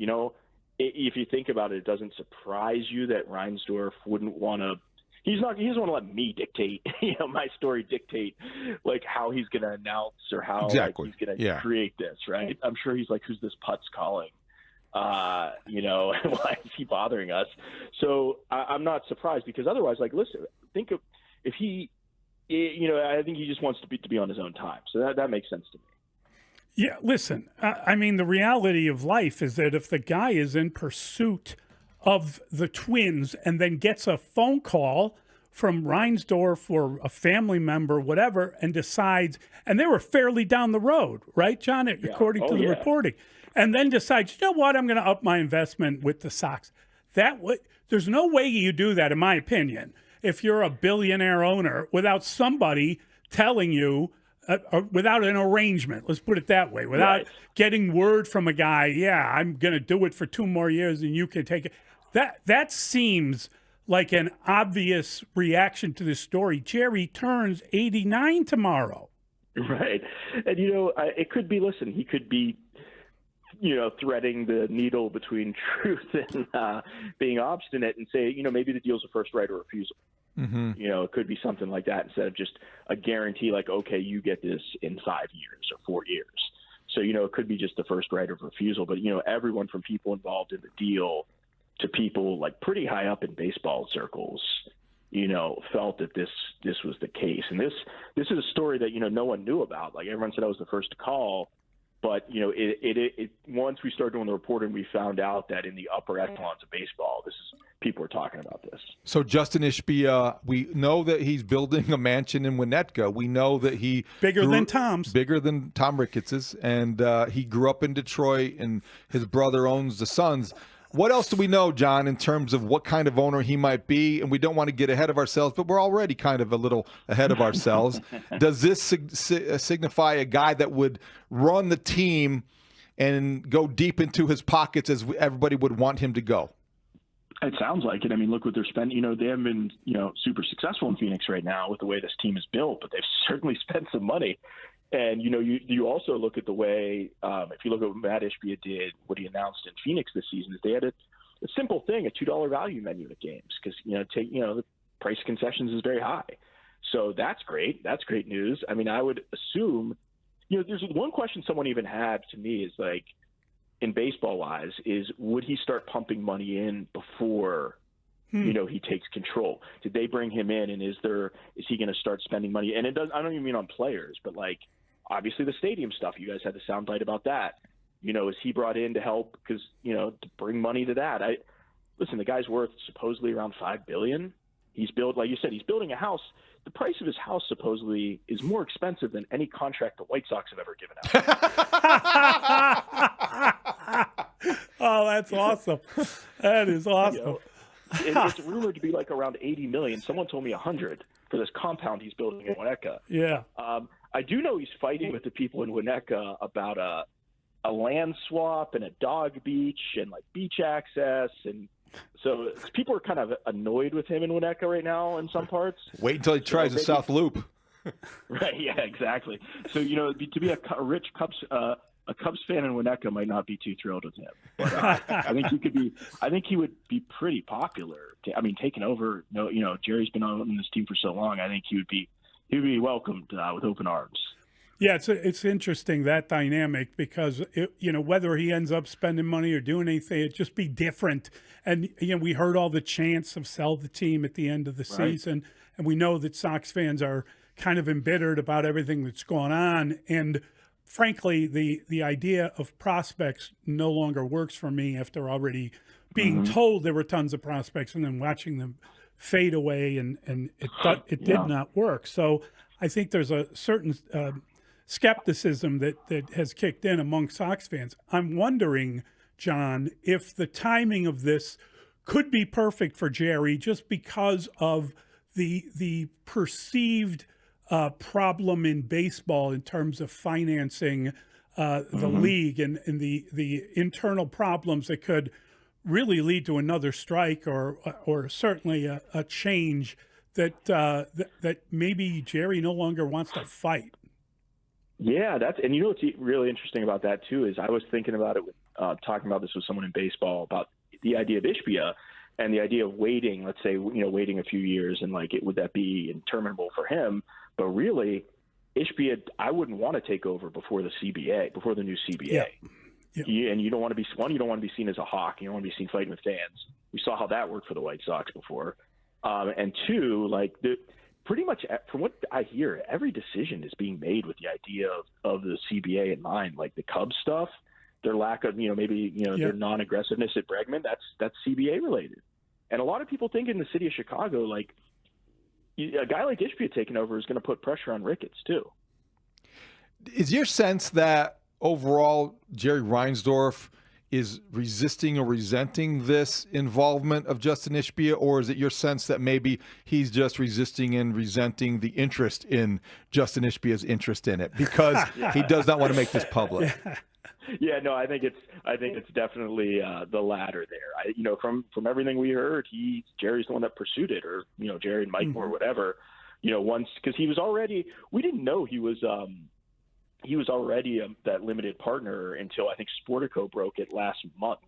if you think about it, it doesn't surprise you that Reinsdorf wouldn't want to. He doesn't want to let me dictate, my story dictate, like how he's going to announce or how he's going to create this, right? I'm sure he's like, who's this putz calling? Why is he bothering us? So I'm not surprised, because otherwise, listen, think of if he, I think he just wants to be on his own time. So that makes sense to me. Yeah, listen, the reality of life is that if the guy is in pursuit of the Twins and then gets a phone call from Reinsdorf or a family member, whatever, and decides, and they were fairly down the road, right, John, according to the reporting, and then decides, I'm going to up my investment with the Sox. There's no way you do that, in my opinion, if you're a billionaire owner, without somebody telling you, without an arrangement, let's put it that way, without getting word from a guy, I'm going to do it for 2 more years and you can take it. That seems like an obvious reaction to this story. Jerry turns 89 tomorrow. Right. And, it could be, listen, he could be, threading the needle between truth and being obstinate and say, maybe the deal's a first right of refusal. Mm-hmm. It could be something like that instead of just a guarantee like, okay, you get this in 5 years or 4 years. So, it could be just the first right of refusal. But, everyone from people involved in the deal to people like pretty high up in baseball circles, felt that this was the case. And this is a story that, no one knew about. Like everyone said I was the first to call. But, it once we started doing the reporting, we found out that in the upper echelons of baseball, people are talking about this. So Justin Ishbia, we know that he's building a mansion in Winnetka. We know that he bigger than Tom Rickett's, and he grew up in Detroit, and his brother owns the Suns. What else do we know, John, in terms of what kind of owner he might be? And we don't want to get ahead of ourselves, but we're already kind of a little ahead of ourselves. Does this signify a guy that would run the team and go deep into his pockets as everybody would want him to go? It sounds like it. Look what they're spending. They haven't been, super successful in Phoenix right now with the way this team is built, but they've certainly spent some money. And, you also look at the way, if you look at what Matt Ishbia did, what he announced in Phoenix this season, is they had a simple thing, a $2 value menu at games, because, the price concessions is very high. So that's great. That's great news. I would assume, there's one question someone even had to me is like, in baseball wise, is would he start pumping money in before he takes control? Did they bring him in, and is he going to start spending money? And I don't even mean on players, but like obviously the stadium stuff. You guys had the soundbite about that. Is he brought in to help because to bring money to that? Listen, the guy's worth supposedly around $5 billion. He's like you said, he's building a house. The price of his house supposedly is more expensive than any contract the White Sox have ever given out. Oh, that's awesome. That is awesome. It's rumored to be like around $80 million. Someone told me $100 for this compound he's building in Winnetka. Yeah. I do know he's fighting with the people in Winnetka about a land swap and a dog beach and like beach access, and so people are kind of annoyed with him in Winnetka right now in some parts. Wait until he tries the South Loop. Right. Yeah. Exactly. So to be a rich Cubs a Cubs fan in Winnetka might not be too thrilled with him. But I think he would be pretty popular. Taking over. Jerry's been on this team for so long. I think he would be welcomed with open arms. Yeah, it's interesting, that dynamic, because whether he ends up spending money or doing anything, it'd just be different. And we heard all the chants of sell the team at the end of the season, and we know that Sox fans are kind of embittered about everything that's gone on. And frankly, the idea of prospects no longer works for me after already being told there were tons of prospects and then watching them fade away, and it did not work. So I think there's a certain skepticism that has kicked in among Sox fans. I'm wondering, John, if the timing of this could be perfect for Jerry just because of the perceived problem in baseball in terms of financing the league and the internal problems that could really lead to another strike or certainly a change that maybe Jerry no longer wants to fight. Yeah, and what's really interesting about that too is I was thinking about it, talking about this with someone in baseball about the idea of Ishbia and the idea of waiting. Let's say waiting a few years and would that be interminable for him? But really, Ishbia, I wouldn't want to take over before the new CBA. Yeah. And you don't want to be you don't want to be seen as a hawk. You don't want to be seen fighting with fans. We saw how that worked for the White Sox before. And two, pretty much from what I hear, every decision is being made with the idea of the CBA in mind. Like the Cubs stuff, their lack of, their non-aggressiveness at Bregman, that's CBA related. And a lot of people think in the city of Chicago, a guy like Ishbia taking over is going to put pressure on Ricketts too. Is your sense that overall Jerry Reinsdorf is resisting or resenting this involvement of Justin Ishbia, or is it your sense that maybe he's just resisting and resenting the interest in Justin Ishbia's interest in it because he does not want to make this public? Yeah, no, I think it's definitely the latter there. From everything we heard, Jerry's the one that pursued it, or Jerry and Mike or whatever. Once because he was already, we didn't know he was already that limited partner until I think Sportico broke it last month.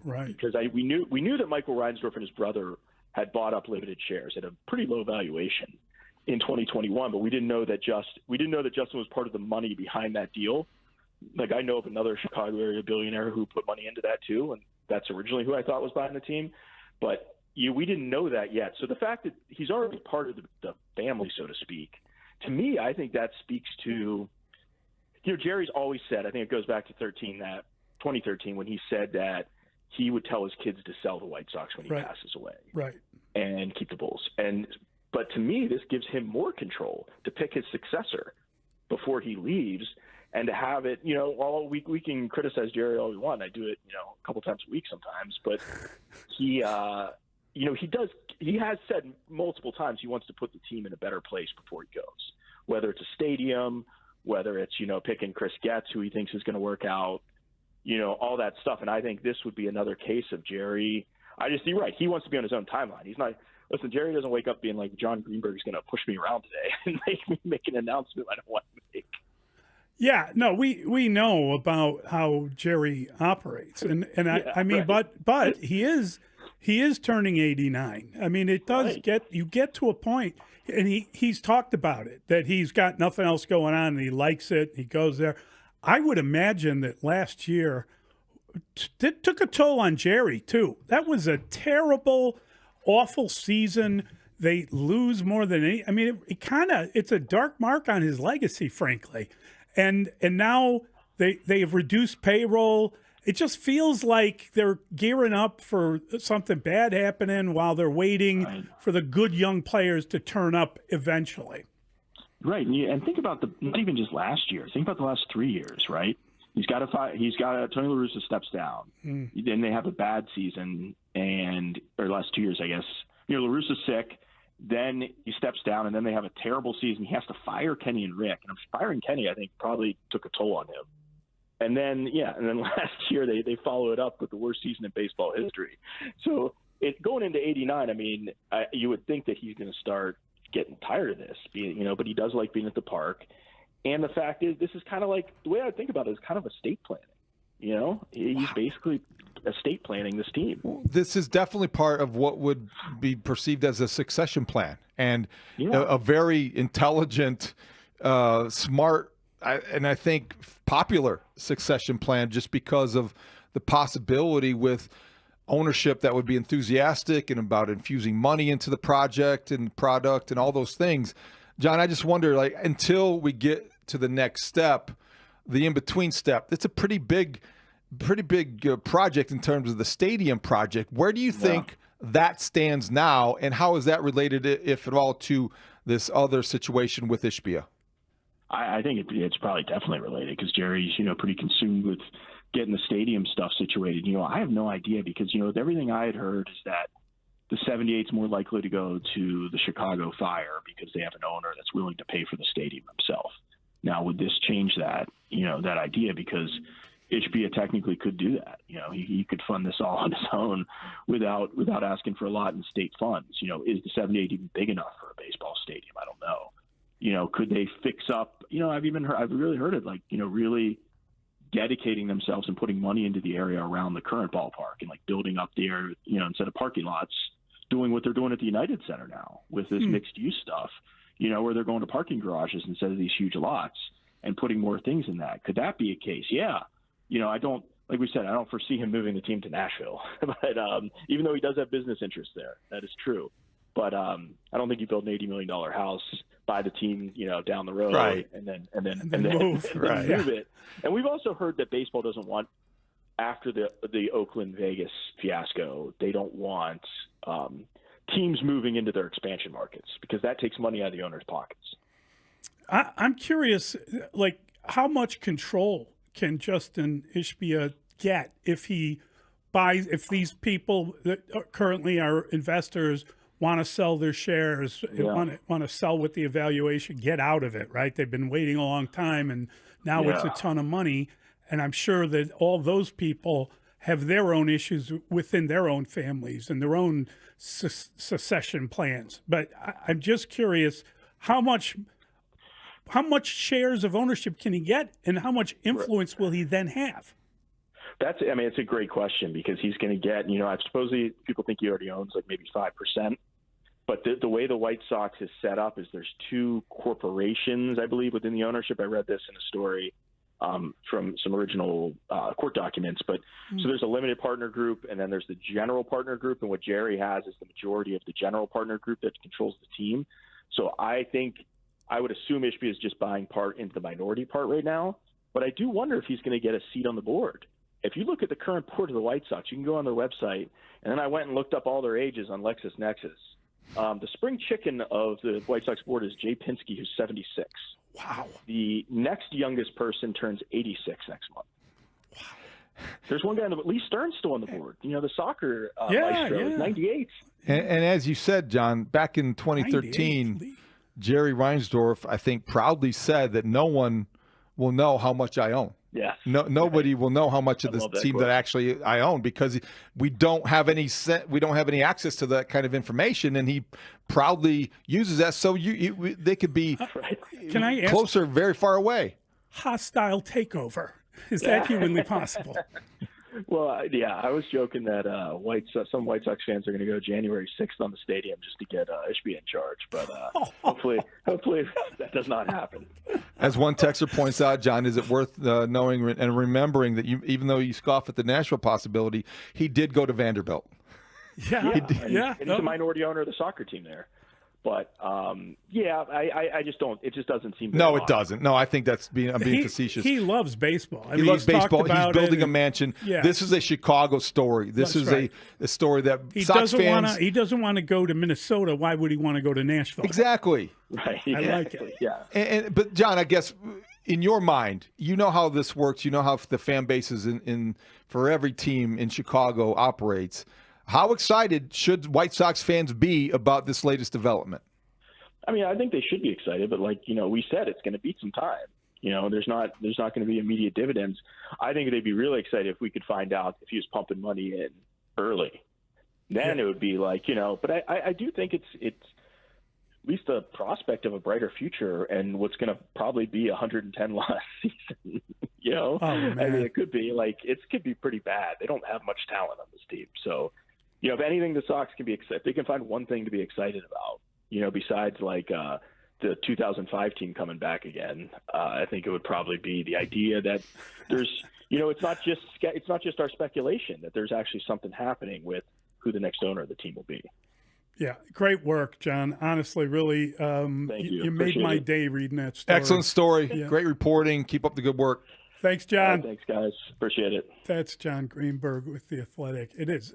Right. Because we knew that Michael Reinsdorf and his brother had bought up limited shares at a pretty low valuation in 2021, but we didn't know that Justin was part of the money behind that deal. I know of another Chicago area billionaire who put money into that too, and that's originally who I thought was buying the team. But we didn't know that yet. So the fact that he's already part of the family, so to speak, to me, I think that speaks to. Jerry's always said, I think it goes back to 2013 when he said that he would tell his kids to sell the White Sox when he passes away. Right. And keep the Bulls. But to me, this gives him more control to pick his successor before he leaves and to have it, we can criticize Jerry all we want. I do it, a couple times a week sometimes, but he has said multiple times he wants to put the team in a better place before he goes, whether it's a stadium, whether it's, picking Chris Getz, who he thinks is going to work out, all that stuff. And I think this would be another case of Jerry. You're right. He wants to be on his own timeline. He's not, listen, Jerry doesn't wake up being like, John Greenberg's going to push me around today and make me make an announcement I don't want to make. Yeah, no, we know about how Jerry operates. And I mean, but he is turning 89. I mean, it does you get to a point. And he's talked about it, that he's got nothing else going on and he likes it. He goes there. I would imagine that last year took a toll on Jerry, too. That was a terrible, awful season. They lose more than any. I mean, it's a dark mark on his legacy, frankly. And now they've reduced payroll. It just feels like they're gearing up for something bad happening while they're waiting for the good young players to turn up eventually. Right, and think about not even just last year. Think about the last 3 years. Right, Tony La Russa steps down. Then they have a bad season, or last 2 years, I guess. La Russa's sick. Then he steps down, and then they have a terrible season. He has to fire Kenny and Rick, and firing Kenny, I think, probably took a toll on him. And then last year they follow it up with the worst season in baseball history. So going into 89, I mean, you would think that he's going to start getting tired of this, but he does like being at the park. And the fact is, this is kind of like, the way I think about it is kind of estate planning. You know, he's basically estate planning this team. This is definitely part of what would be perceived as a succession plan, and a very intelligent, smart, and I think popular succession plan, just because of the possibility with ownership that would be enthusiastic and about infusing money into the project and product and all those things. John, I just wonder, like, until we get to the next step, the in-between step, it's a pretty big project in terms of the stadium project. Where do you think that stands now, and how is that related, if at all, to this other situation with Ishbia? I think it's probably definitely related, because Jerry's, pretty consumed with getting the stadium stuff situated. I have no idea, because, everything I had heard is that the 78's more likely to go to the Chicago Fire because they have an owner that's willing to pay for the stadium himself. Now, would this change that, that idea? Because Ishbia technically could do that. He could fund this all on his own without asking for a lot in state funds. Is the 78 even big enough for a baseball stadium? I don't know. Could they fix up? I've really heard it, like, really dedicating themselves and putting money into the area around the current ballpark and like building up the area, instead of parking lots, doing what they're doing at the United Center now with this mixed use stuff, where they're going to parking garages instead of these huge lots and putting more things in that. Could that be a case? Yeah. I don't, like we said, I don't foresee him moving the team to Nashville, but even though he does have business interests there, that is true. But I don't think you build an $80 million house, buy the team, down the road, right, and then move it. And we've also heard that baseball doesn't want, after the Oakland Vegas fiasco, they don't want teams moving into their expansion markets, because that takes money out of the owners' pockets. I'm curious, like, how much control can Justin Ishbia get if he buys, if these people that currently are investors want to sell their shares, want to sell with the evaluation, get out of it, right? They've been waiting a long time, and now it's a ton of money. And I'm sure that all those people have their own issues within their own families and their own succession plans. But I'm just curious, how much shares of ownership can he get, and how much influence will he then have? It's a great question, because he's going to get, I suppose people think he already owns like maybe 5%. But the way the White Sox is set up is there's two corporations, I believe, within the ownership. I read this in a story from some original court documents. But so there's a limited partner group, and then there's the general partner group. And what Jerry has is the majority of the general partner group that controls the team. So I would assume Ishbia is just buying part into the minority part right now. But I do wonder if he's going to get a seat on the board. If you look at the current board of the White Sox, you can go on their website, and then I went and looked up all their ages on LexisNexis. The spring chicken of the White Sox board is Jay Pinsky, who's 76. Wow. The next youngest person turns 86 next month. Wow. There's one guy, Lee Stern's still on the board. The soccer maestro is 98. And as you said, John, back in 2013, Jerry Reinsdorf, I think, proudly said that no one will know how much I own. Yeah. Nobody will know how much of this team that actually I own, because we don't have any access to that kind of information, and he proudly uses that. So they could be Can I ask, closer, very far away. Hostile takeover. Is that humanly possible? Well, I was joking that some White Sox fans are going to go January 6th on the stadium just to get Ishbia in charge, but hopefully that does not happen. As one texter points out, John, is it worth knowing and remembering that even though you scoff at the Nashville possibility, he did go to Vanderbilt. Yeah. And he's a minority owner of the soccer team there. But I just don't. It just doesn't seem. No, it doesn't. No, I think I'm being facetious. He loves baseball. He loves baseball. He's building a mansion. Yeah. This is a Chicago story. This is a story that Sox fans. He doesn't want to go to Minnesota. Why would he want to go to Nashville? Exactly. Right. I like it. Yeah. But John, I guess in your mind, you know how this works. You know how the fan bases in for every team in Chicago operates. How excited should White Sox fans be about this latest development? I think they should be excited, but like, we said, it's going to beat some time. There's not going to be immediate dividends. I think they'd be really excited if we could find out if he was pumping money in early. Then it would be like, but I do think it's least the prospect of a brighter future and what's going to probably be 110 loss season. I mean, it could be it could be pretty bad. They don't have much talent on this team. So, if anything, the Sox can be excited. They can find one thing to be excited about, besides the 2005 team coming back again. I think it would probably be the idea that there's, it's not just our speculation that there's actually something happening with who the next owner of the team will be. Yeah, great work, John. Honestly, really, Thank you. You made my day reading that story. Excellent story. Yeah. Great reporting. Keep up the good work. Thanks, John. Thanks, guys. Appreciate it. That's John Greenberg with The Athletic. It is,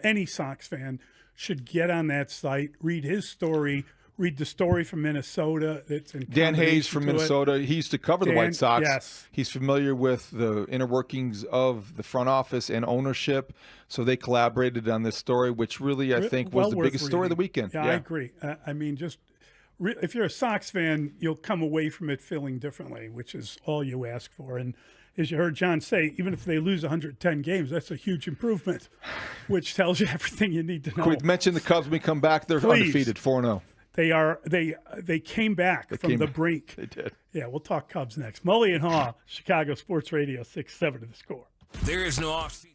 any Sox fan should get on that site, read his story, read the story from Minnesota. It's in Dan Hayes from combination to it. Minnesota. He used to cover the White Sox. Yes. He's familiar with the inner workings of the front office and ownership. So they collaborated on this story, which really, I think, was the biggest story of the weekend. Yeah, I agree. I mean, if you're a Sox fan, you'll come away from it feeling differently, which is all you ask for. And as you heard John say, even if they lose 110 games, that's a huge improvement, which tells you everything you need to know. Can we mention the Cubs when we come back? They're undefeated, 4-0. They came back from the brink. They did. Yeah, we'll talk Cubs next. Mully and Haugh, Chicago Sports Radio 6-7 to The Score. There is no offseason.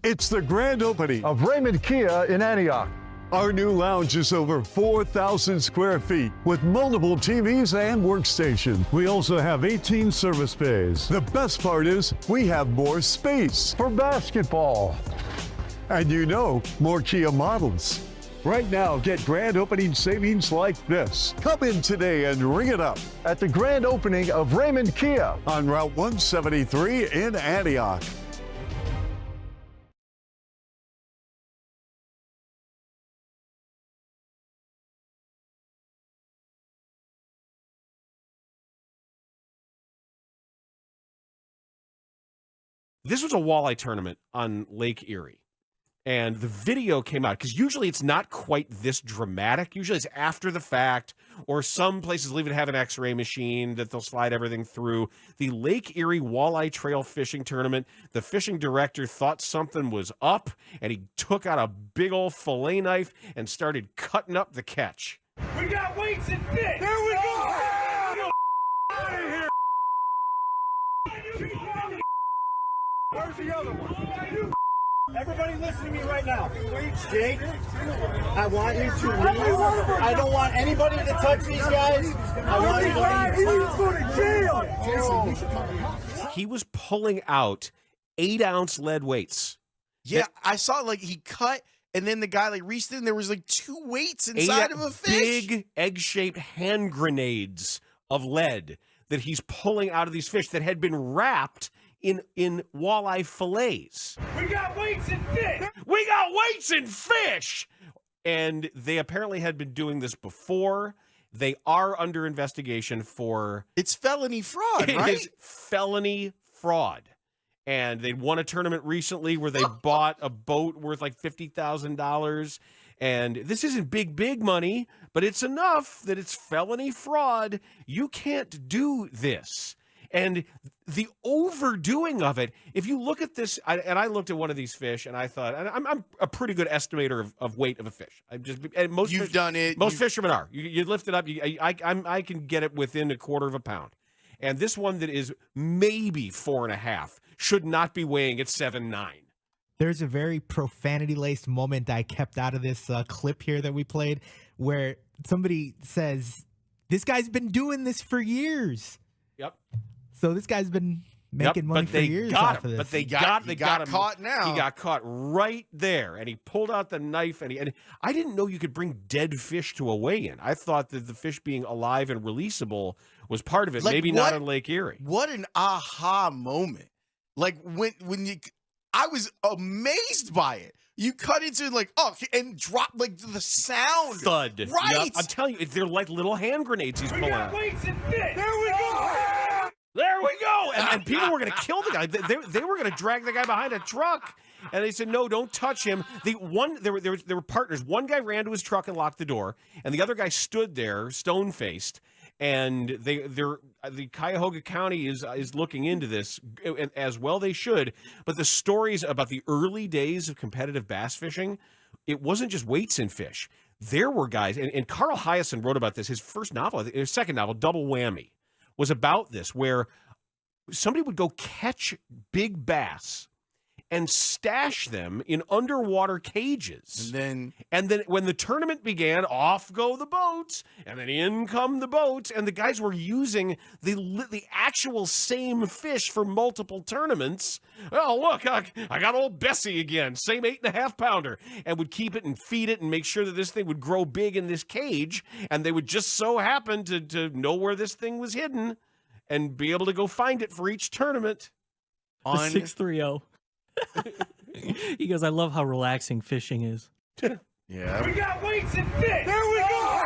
It's the grand opening of Raymond Kia in Antioch. Our new lounge is over 4,000 square feet with multiple TVs and workstations. We also have 18 service bays. The best part is we have more space for basketball. And more Kia models. Right now, get grand opening savings like this. Come in today and ring it up at the grand opening of Raymond Kia on Route 173 in Antioch. This was a walleye tournament on Lake Erie, and the video came out because usually it's not quite this dramatic. Usually it's after the fact, or some places will even have an X-ray machine that they'll slide everything through. The Lake Erie Walleye Trail Fishing Tournament, the fishing director thought something was up, and he took out a big old fillet knife and started cutting up the catch. We got weights and fish! There we go! Out of here! Where's the other one? Everybody listen to me right now. Jake, I want you to leave. I don't want anybody to touch these guys. I want you to leave. He was pulling out 8-ounce lead weights. Yeah, I saw he cut, and then the guy reached in. There was 2 weights inside of a fish. Big egg-shaped hand grenades of lead that he's pulling out of these fish that had been wrapped in walleye fillets. We got weights and fish! We got weights and fish! And they apparently had been doing this before. They are under investigation for... It's felony fraud, right? It is felony fraud. And they won a tournament recently where they bought a boat worth $50,000. And this isn't big money, but it's enough that it's felony fraud. You can't do this. And the overdoing of it, if you look at this, I looked at one of these fish, and I thought, and I'm a pretty good estimator of weight of a fish. You've done it. Most fishermen are. You lift it up, I can get it within a quarter of a pound. And this one that is maybe 4.5 should not be weighing at 7.9. There's a very profanity-laced moment I kept out of this clip here that we played where somebody says, this guy's been doing this for years. Yep. So this guy's been making money for years off of this. But they got him caught now. He got caught right there, and he pulled out the knife, and I didn't know you could bring dead fish to a weigh-in. I thought that the fish being alive and releasable was part of it. Maybe not on Lake Erie. What an aha moment! I was amazed by it. You cut into and drop the sound. Thud. Right. Yep. I'm telling you, they're like little hand grenades he's pulling out. Weights and fish. There we go. There we go. And people were going to kill the guy. They were going to drag the guy behind a truck. And they said, no, don't touch him. There were partners. One guy ran to his truck and locked the door, and the other guy stood there, stone-faced. And the Cuyahoga County is looking into this as well. They should. But the stories about the early days of competitive bass fishing, it wasn't just weights and fish. There were guys, and Carl Hyacin wrote about this. His first novel, his second novel, Double Whammy, was about this, where somebody would go catch big bass and stash them in underwater cages. And then when the tournament began, off go the boats, and then in come the boats, and the guys were using the actual same fish for multiple tournaments. Oh, look, I got old Bessie again, same 8.5 pounder, and would keep it and feed it and make sure that this thing would grow big in this cage, and they would just so happen to know where this thing was hidden and be able to go find it for each tournament. The 630. He goes, I love how relaxing fishing is. Yeah. We got weights and fish. There we go.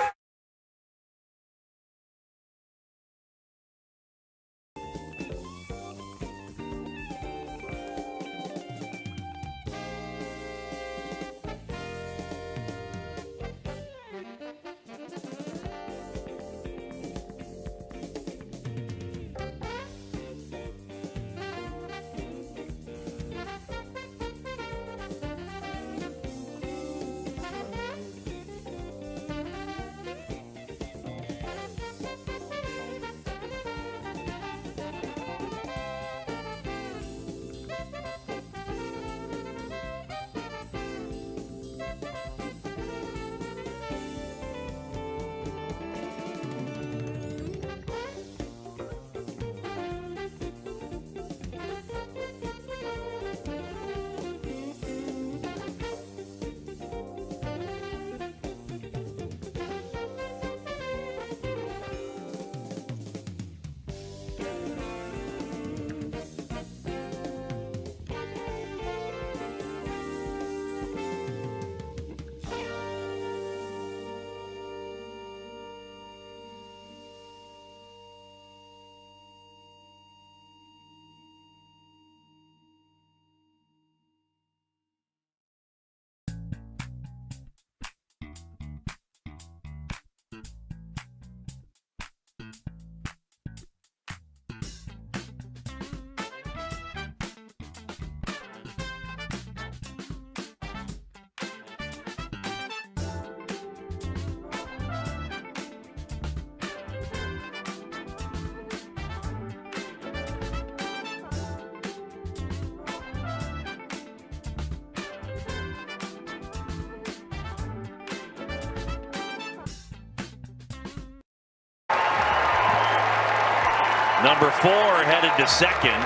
Number 4 headed to second.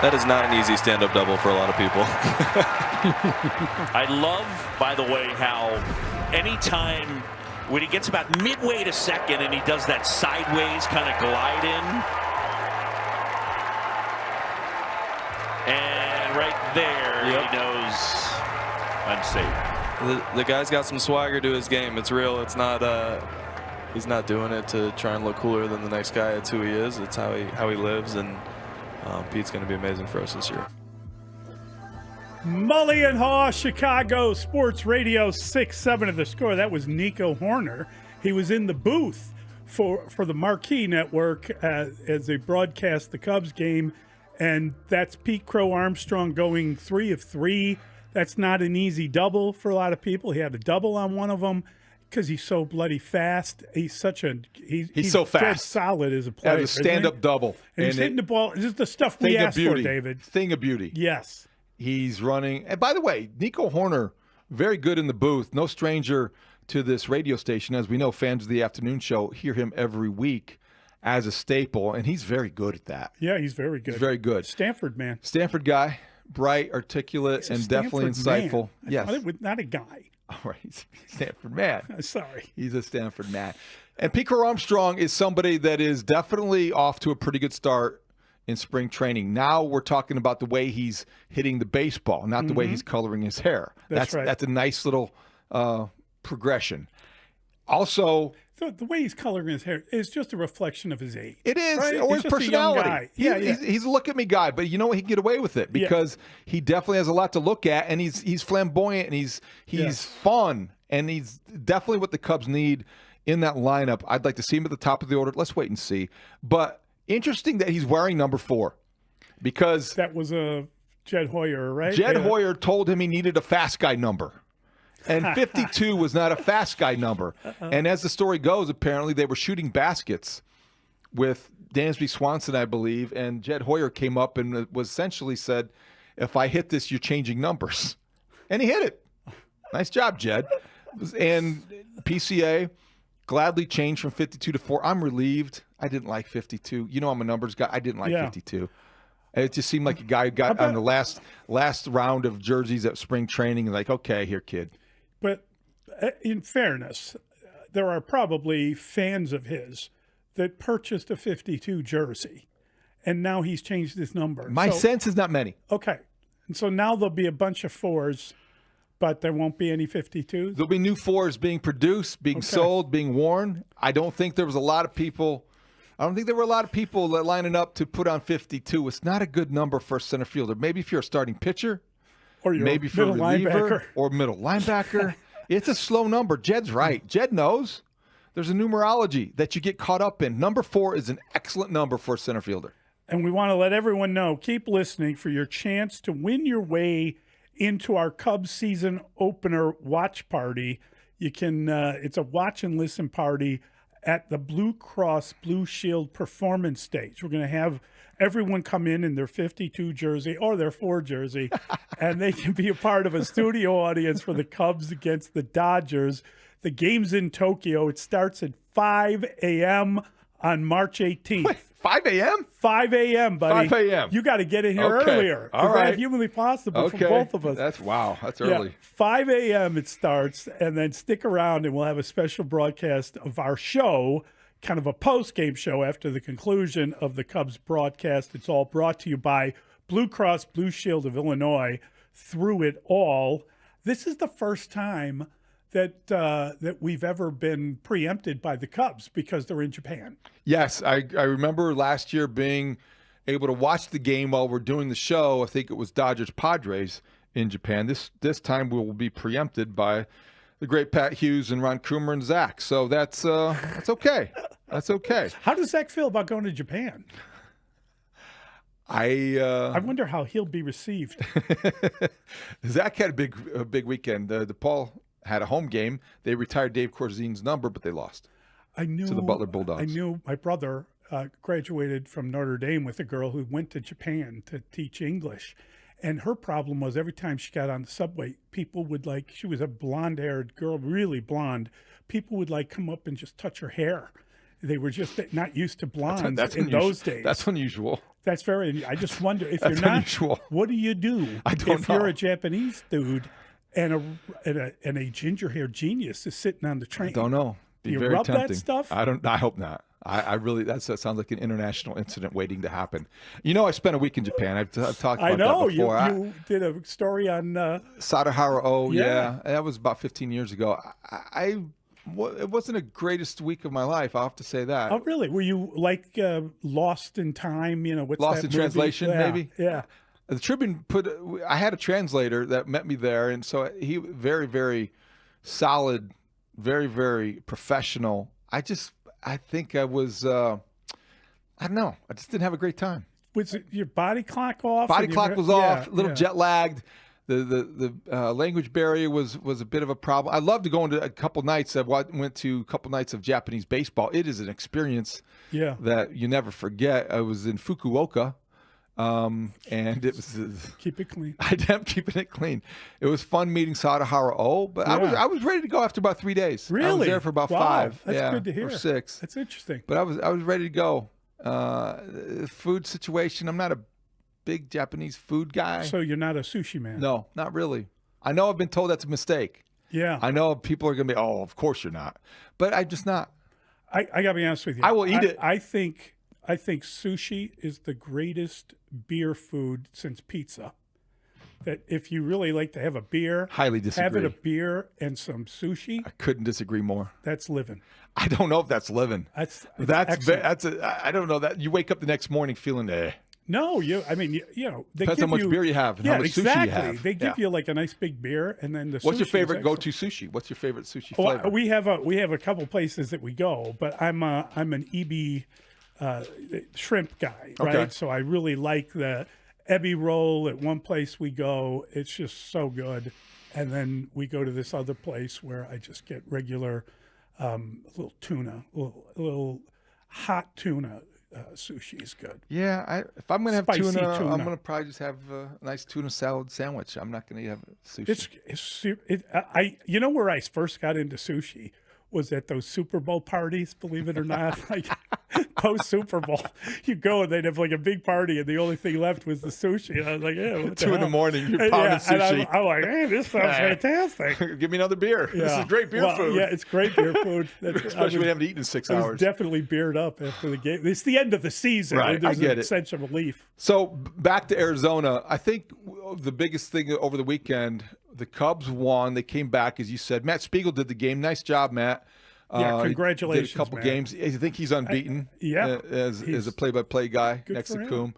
That is not an easy stand-up double for a lot of people. I love, by the way, how anytime when he gets about midway to second and he does that sideways kind of glide in. And right there, he knows unsafe. The guy's got some swagger to his game. It's real. It's not. He's not doing it to try and look cooler than the next guy. It's who he is. It's how he lives. And Pete's going to be amazing for us this year. Mully and Haugh, Chicago Sports Radio 6-7 of the score. That was Nico Horner. He was in the booth for the Marquee Network as they broadcast the Cubs game. And that's Pete Crow Armstrong going 3 of 3. That's not an easy double for a lot of people. He had a double on one of them because he's so bloody fast. He's so fast, dead solid as a player. As a stand-up double, and he's hitting the ball. This is the stuff we asked for, David. Thing of beauty. Yes, he's running. And by the way, Nico Horner, very good in the booth. No stranger to this radio station, as we know. Fans of the afternoon show hear him every week as a staple, and he's very good at that. Yeah, he's very good. He's very good. Stanford man. Stanford guy, bright, articulate, and definitely insightful. Yes, not a guy. All right, he's a Stanford man. Sorry. He's a Stanford man. And Pete Crow Armstrong is somebody that is definitely off to a pretty good start in spring training. Now we're talking about the way he's hitting the baseball, not the way he's coloring his hair. That's right. That's a nice little progression. Also, the way he's coloring his hair is just a reflection of his age. It is, right? or He's his just a young personality. guy. He's a look at me guy, but you know what? He can get away with it because he definitely has a lot to look at, and he's flamboyant, and he's fun, and he's definitely what the Cubs need in that lineup. I'd like to see him at the top of the order. Let's wait and see. But interesting that he's wearing number 4 because that was a Jed Hoyer, right? Jed Hoyer told him he needed a fast guy number. And 52 was not a fast guy number. And as the story goes, apparently they were shooting baskets with Dansby Swanson, I believe, and Jed Hoyer came up and was essentially said, if I hit this, you're changing numbers. And he hit it. Nice job, Jed. And PCA gladly changed from 52 to 4. I'm relieved. I didn't like 52. You know I'm a numbers guy. I didn't like 52. It just seemed like a guy who got on the last round of jerseys at spring training and like, okay, here, kid. But in fairness, there are probably fans of his that purchased a 52 jersey, and now he's changed his number. My sense is not many. Okay. And so now there'll be a bunch of 4s, but there won't be any 52s? There'll be new 4s being produced, being sold, being worn. I don't think there were a lot of people that lining up to put on 52. It's not a good number for a center fielder. Maybe if you're a starting pitcher, or maybe for a reliever or middle linebacker. It's a slow number. Jed's right. Jed knows. There's a numerology that you get caught up in. Number 4 is an excellent number for a center fielder. And we want to let everyone know, keep listening for your chance to win your way into our Cubs season opener watch party. You can, it's a watch and listen party at the Blue Cross Blue Shield Performance Stage. We're going to have everyone come in their 52 jersey or their 4 jersey, and they can be a part of a studio audience for the Cubs against the Dodgers. The game's in Tokyo. It starts at 5 a.m. on March 18th. Wait, 5 a.m.? 5 a.m., buddy. 5 a.m. You got to get in here earlier. All right. That's humanly possible for both of us. That's early. 5 a.m. it starts, and then stick around, and we'll have a special broadcast of our show, kind of a post-game show after the conclusion of the Cubs broadcast. It's all brought to you by Blue Cross Blue Shield of Illinois. Through it all, this is the first time that we've ever been preempted by the Cubs because they're in Japan. Yes, I remember last year being able to watch the game while we're doing the show. I think it was Dodgers Padres in Japan. This time we will be preempted by the great Pat Hughes and Ron Coomer and Zach. So that's okay. That's okay. How does Zach feel about going to Japan? I wonder how he'll be received. Zach had a big weekend. DePaul had a home game. They retired Dave Corzine's number, but they lost to the Butler Bulldogs. I knew my brother graduated from Notre Dame with a girl who went to Japan to teach English. And her problem was every time she got on the subway, people would she was a blonde-haired girl, really blonde. People would come up and just touch her hair. They were just not used to blondes in those days. That's unusual. That's very, I just wonder if That's you're not, unusual. What do you do if you're a Japanese dude and a ginger hair genius is sitting on the train? I don't know. Do you very rub tempting. that stuff? I hope not. I really, that sounds like an international incident waiting to happen. I spent a week in Japan. I've talked about that before. You did a story on Sadahara O. Yeah, that was about 15 years ago. It wasn't the greatest week of my life. I'll have to say that. Oh, really? Were you lost in time? What's Lost that in movie? translation, maybe? Yeah. The Tribune I had a translator that met me there, and so he very, very solid, very, very professional. I think I was, I don't know. I just didn't have a great time. Was your body clock off? Body clock was off, a little jet lagged. The language barrier was a bit of a problem. I love to go into a couple nights. I went to a couple nights of Japanese baseball. It is an experience that you never forget. I was in Fukuoka, and it was keep it clean. I am keeping it clean. It was fun meeting Sadahara O, but I was ready to go after about 3 days. Really? I was there for about 5. That's good to hear. Or 6. That's interesting. But I was ready to go. Food situation. I'm not a big Japanese food guy. So you're not a sushi man? No, not really. I know I've been told that's a mistake. Yeah. I know people are going to be, oh, of course you're not. But I'm just not. I got to be honest with you. I will eat it. I think sushi is the greatest beer food since pizza. that if you really like to have a beer, Highly disagree. having a beer and some sushi, I couldn't disagree more. that's living. I don't know if that's living. That's I don't know that you wake up the next morning feeling No, they depends give how much you, beer you have and yeah, how much exactly. sushi you have. They give Yeah. you like a nice big beer, and then the. What's your sushi is favorite excellent. go-to sushi? What's your favorite sushi Well, flavor? we have a couple places that we go, but I'm an EB shrimp guy, right? Okay. So I really like the Ebi roll at one place we go. It's just so good, and then we go to this other place where I just get regular little tuna, little hot tuna. Sushi is good. Yeah, if I'm gonna have Spicy tuna, I'm tuna. gonna probably just have a nice tuna salad sandwich. I'm not gonna have sushi. You know where I first got into sushi was at those Super Bowl parties, believe it or not. Like post Super Bowl, you go and they'd have like a big party, and the only thing left was the sushi. And I was like, yeah, what the 2 in the hell? morning, you're And pounding and sushi. I'm like, hey, this sounds fantastic. Give me another beer. This is great beer food. Yeah, it's great beer food. Especially when you haven't eaten in 6 I was hours. definitely beered up after the game. It's the end of the season. Right, There's I get a it. sense of relief. So back to Arizona. I think the biggest thing over the weekend, the Cubs won. They came back, as you said. Matt Spiegel did the game. Nice job, Matt. Yeah, He congratulations, did a couple Matt. games. I think he's unbeaten. He's as a play-by-play guy good next for to him. Coombe.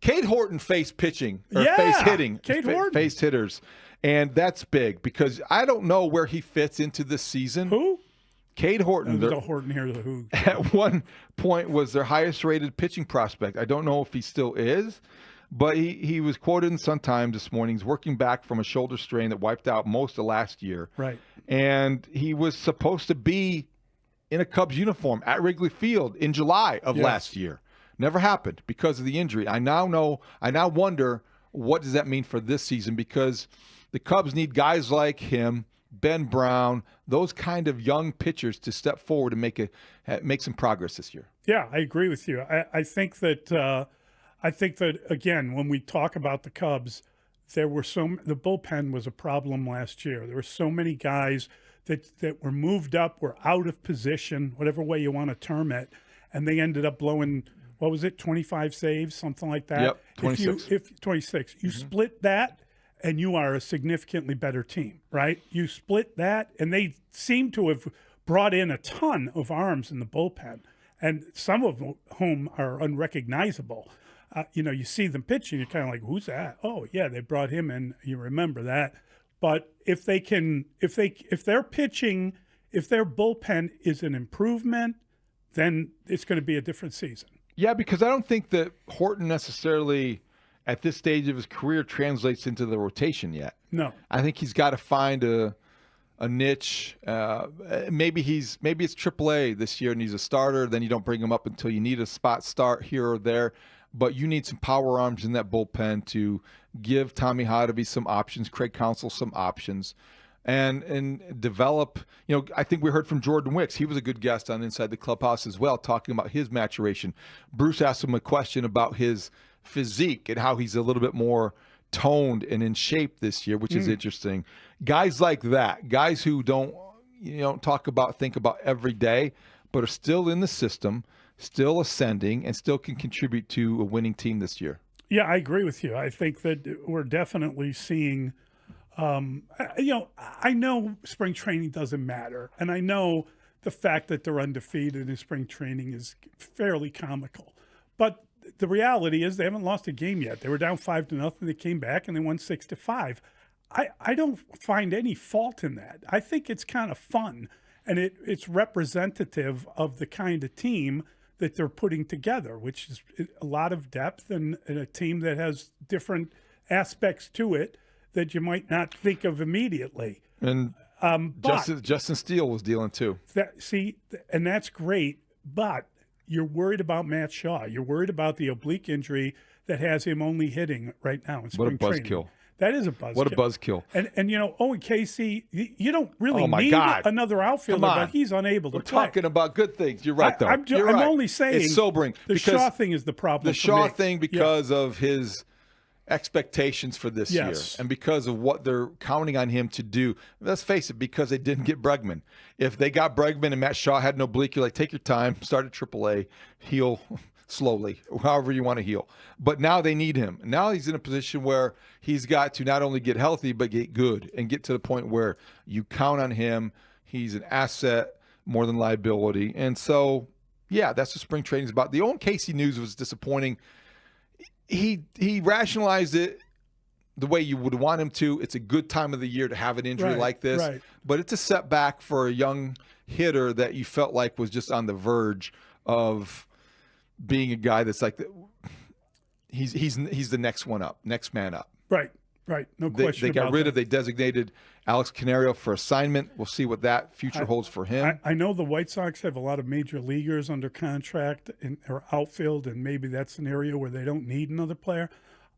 Cade Horton faced pitching or Yeah, faced hitting. Cade Horton. Faced hitters, and that's big because I don't know where he fits into this season. Who? Cade Horton. There's a Horton here. Who? At one point was their highest-rated pitching prospect. I don't know if he still is, but he was quoted in Sun-Times this morning. He's working back from a shoulder strain that wiped out most of last year. Right. And he was supposed to be in a Cubs uniform at Wrigley Field in July of last year. Never happened because of the injury. I now wonder what does that mean for this season, because the Cubs need guys like him, Ben Brown, those kind of young pitchers to step forward and make some progress this year. Yeah, I agree with you. I think that again, when we talk about the Cubs, the bullpen was a problem last year. There were so many guys that were moved up, were out of position, whatever way you want to term it, and they ended up blowing, what was it, 25 saves, something like that? Yep, 26. If 26. You split that, and you are a significantly better team, right? You split that, and they seem to have brought in a ton of arms in the bullpen, and some of whom are unrecognizable. You see them pitching, you're kind of like, who's that? Oh, yeah, they brought him in. You remember that. But if they're pitching, if their bullpen is an improvement, then it's going to be a different season. Yeah, because I don't think that Horton necessarily at this stage of his career translates into the rotation yet. No. I think he's got to find a niche. Maybe it's AAA this year and he's a starter. Then you don't bring him up until you need a spot start here or there. But you need some power arms in that bullpen to give Tommy Hotovy some options, Craig Counsell some options, and develop. I think we heard from Jordan Wicks. He was a good guest on Inside the Clubhouse as well, talking about his maturation. Bruce asked him a question about his physique and how he's a little bit more toned and in shape this year, which is interesting. Guys like that, guys who don't think about every day, but are still in the system, still ascending, and still can contribute to a winning team this year. Yeah, I agree with you. I think that we're definitely seeing, I know spring training doesn't matter. And I know the fact that they're undefeated in spring training is fairly comical. But the reality is they haven't lost a game yet. They were down 5-0. They came back and they won 6-5. I don't find any fault in that. I think it's kind of fun. And it's representative of the kind of team that they're putting together, which is a lot of depth and a team that has different aspects to it that you might not think of immediately. And Justin Steele was dealing too. And that's great, but you're worried about Matt Shaw. You're worried about the oblique injury that has him only hitting right now in spring training. What a buzzkill. That is a buzzkill. What a buzzkill. And Owen Casey, you don't really my need God. another outfielder, but he's unable to play. We're talking about good things. You're right, though. I'm right. only saying it's sobering. The Shaw thing is the problem. The Shaw thing because of his expectations for this year and because of what they're counting on him to do. Let's face it, because they didn't get Bregman. If they got Bregman and Matt Shaw had no oblique, you're like, take your time, start at AAA, heal slowly, however you want to heal. But now they need him. Now he's in a position where he's got to not only get healthy, but get good and get to the point where you count on him. He's an asset more than liability. And so, yeah, that's what spring training is about. The Owen Casey news was disappointing. He rationalized it the way you would want him to. It's a good time of the year to have an injury like this, but it's a setback for a young hitter that you felt like was just on the verge of being a guy that's like he's the next one up, next man up. Right. No question. They got rid of. They designated Alex Canario for assignment. We'll see what that future holds for him. I know the White Sox have a lot of major leaguers under contract in their outfield, and maybe that's an area where they don't need another player.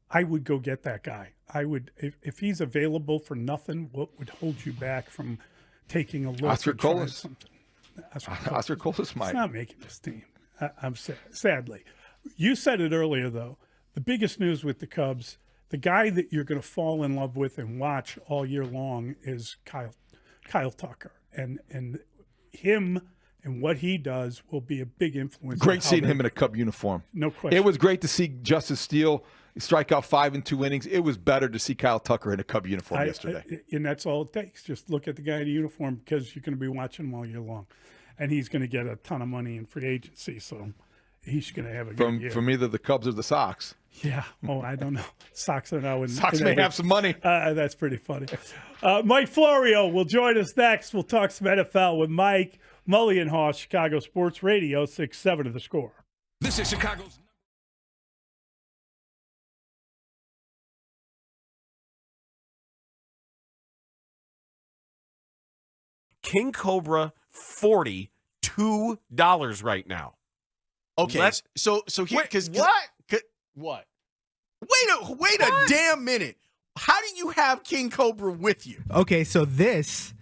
I would go get that guy. I would, if he's available for nothing. What would hold you back from taking a look? Oscar Colas. Oscar Colas might. He's not making this team. I'm sad. Sadly, you said it earlier though. The biggest news with the Cubs. The guy that you're going to fall in love with and watch all year long is Kyle Tucker, and him and what he does will be a big influence. Great seeing him in a Cub uniform. No question. It was great to see Justice Steele strike out 5 in 2 innings. It was better to see Kyle Tucker in a Cub uniform yesterday. And that's all it takes. Just look at the guy in the uniform because you're going to be watching him all year long, and he's going to get a ton of money in free agency. So he's going to have a good year. From either the Cubs or the Sox. Yeah. Oh, I don't know. Sox are now in. Sox may have some money. That's pretty funny. Mike Florio will join us next. We'll talk some NFL with Mike, Mully, and Haugh, Chicago Sports Radio 6-7 of the Score. This is Chicago's. King Cobra, $42 right now. Okay, so here, because what? Wait a damn minute. How do you have King Cobra with you? Okay, so this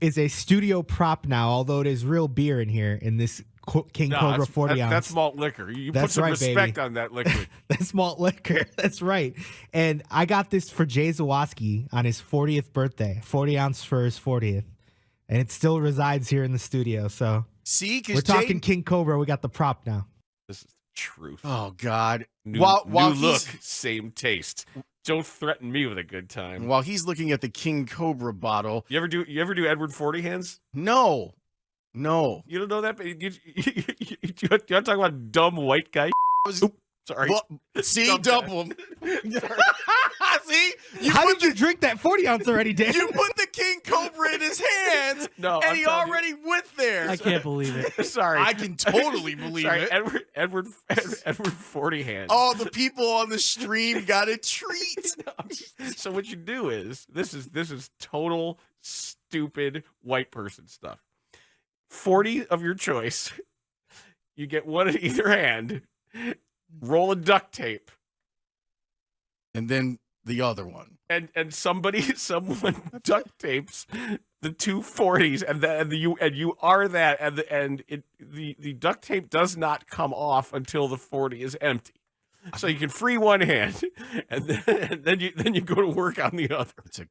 is a studio prop now, although it is real beer in here in this King Cobra 40 ounce. That's malt liquor. You That's put some right, respect baby. on that liquid. That's malt liquor. That's right. And I got this for Jay Zawoski on his 40th birthday, 40 ounce for his 40th. And it still resides here in the studio. So see, we're talking King Cobra. We got the prop now. This is truth. Oh God! New look, same taste. Don't threaten me with a good time. While he's looking at the King Cobra bottle, you ever do Edward 40 hands? No. You don't know that? You want to talk about dumb white guy? Sorry. Well, see, double him. See? How did you drink that 40 ounce already, Dan? You put the King Cobra in his hands, and he already went there. I can't believe it. Sorry. I can totally believe it. Edward 40 hands. All the people on the stream got a treat. So what you do is, this is total stupid white person stuff. 40 of your choice. You get one in either hand. Roll a duct tape, and then the other one, and someone duct tapes the 2 40s, and you are that, and the duct tape does not come off until the 40 is empty. So you can free one hand, and then you go to work on the other. It's a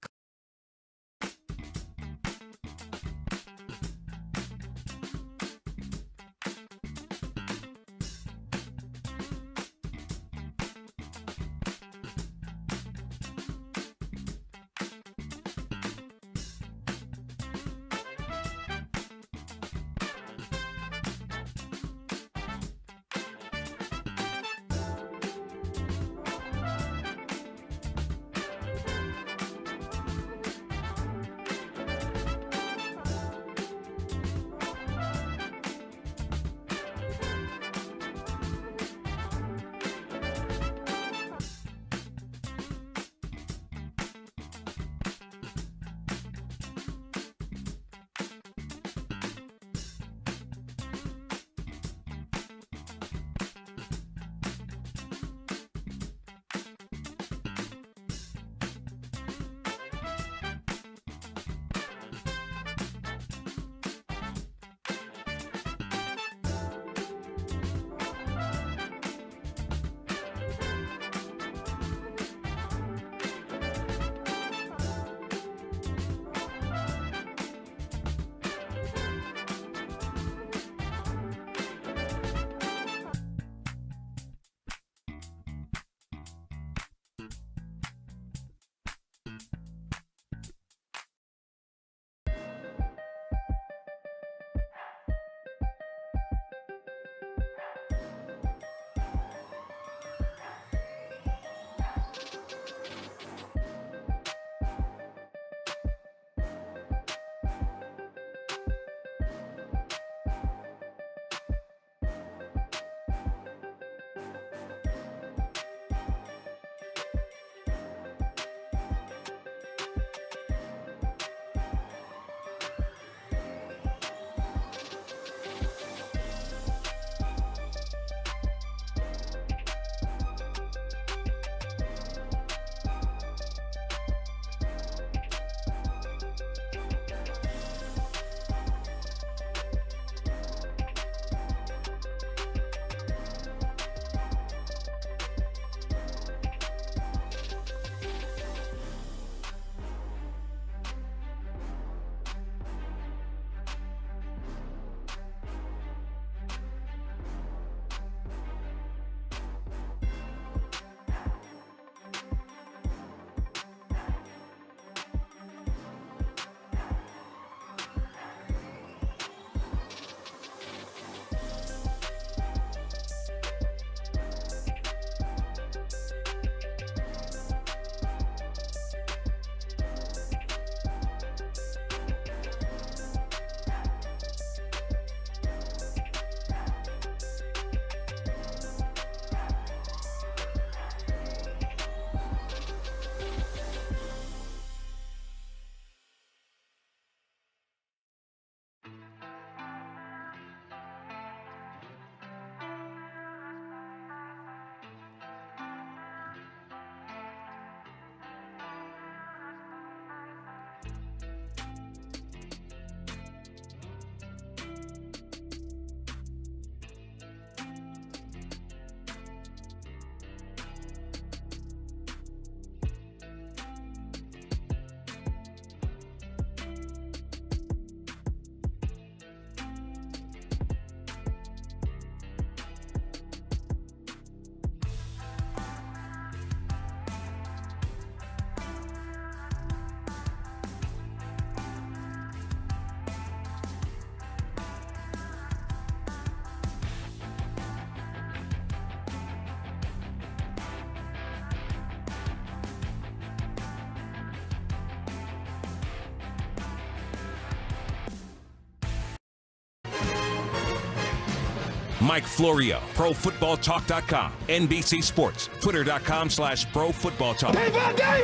Mike Florio, ProFootballTalk.com, NBC Sports, Twitter.com/ProFootballTalk. Day by day,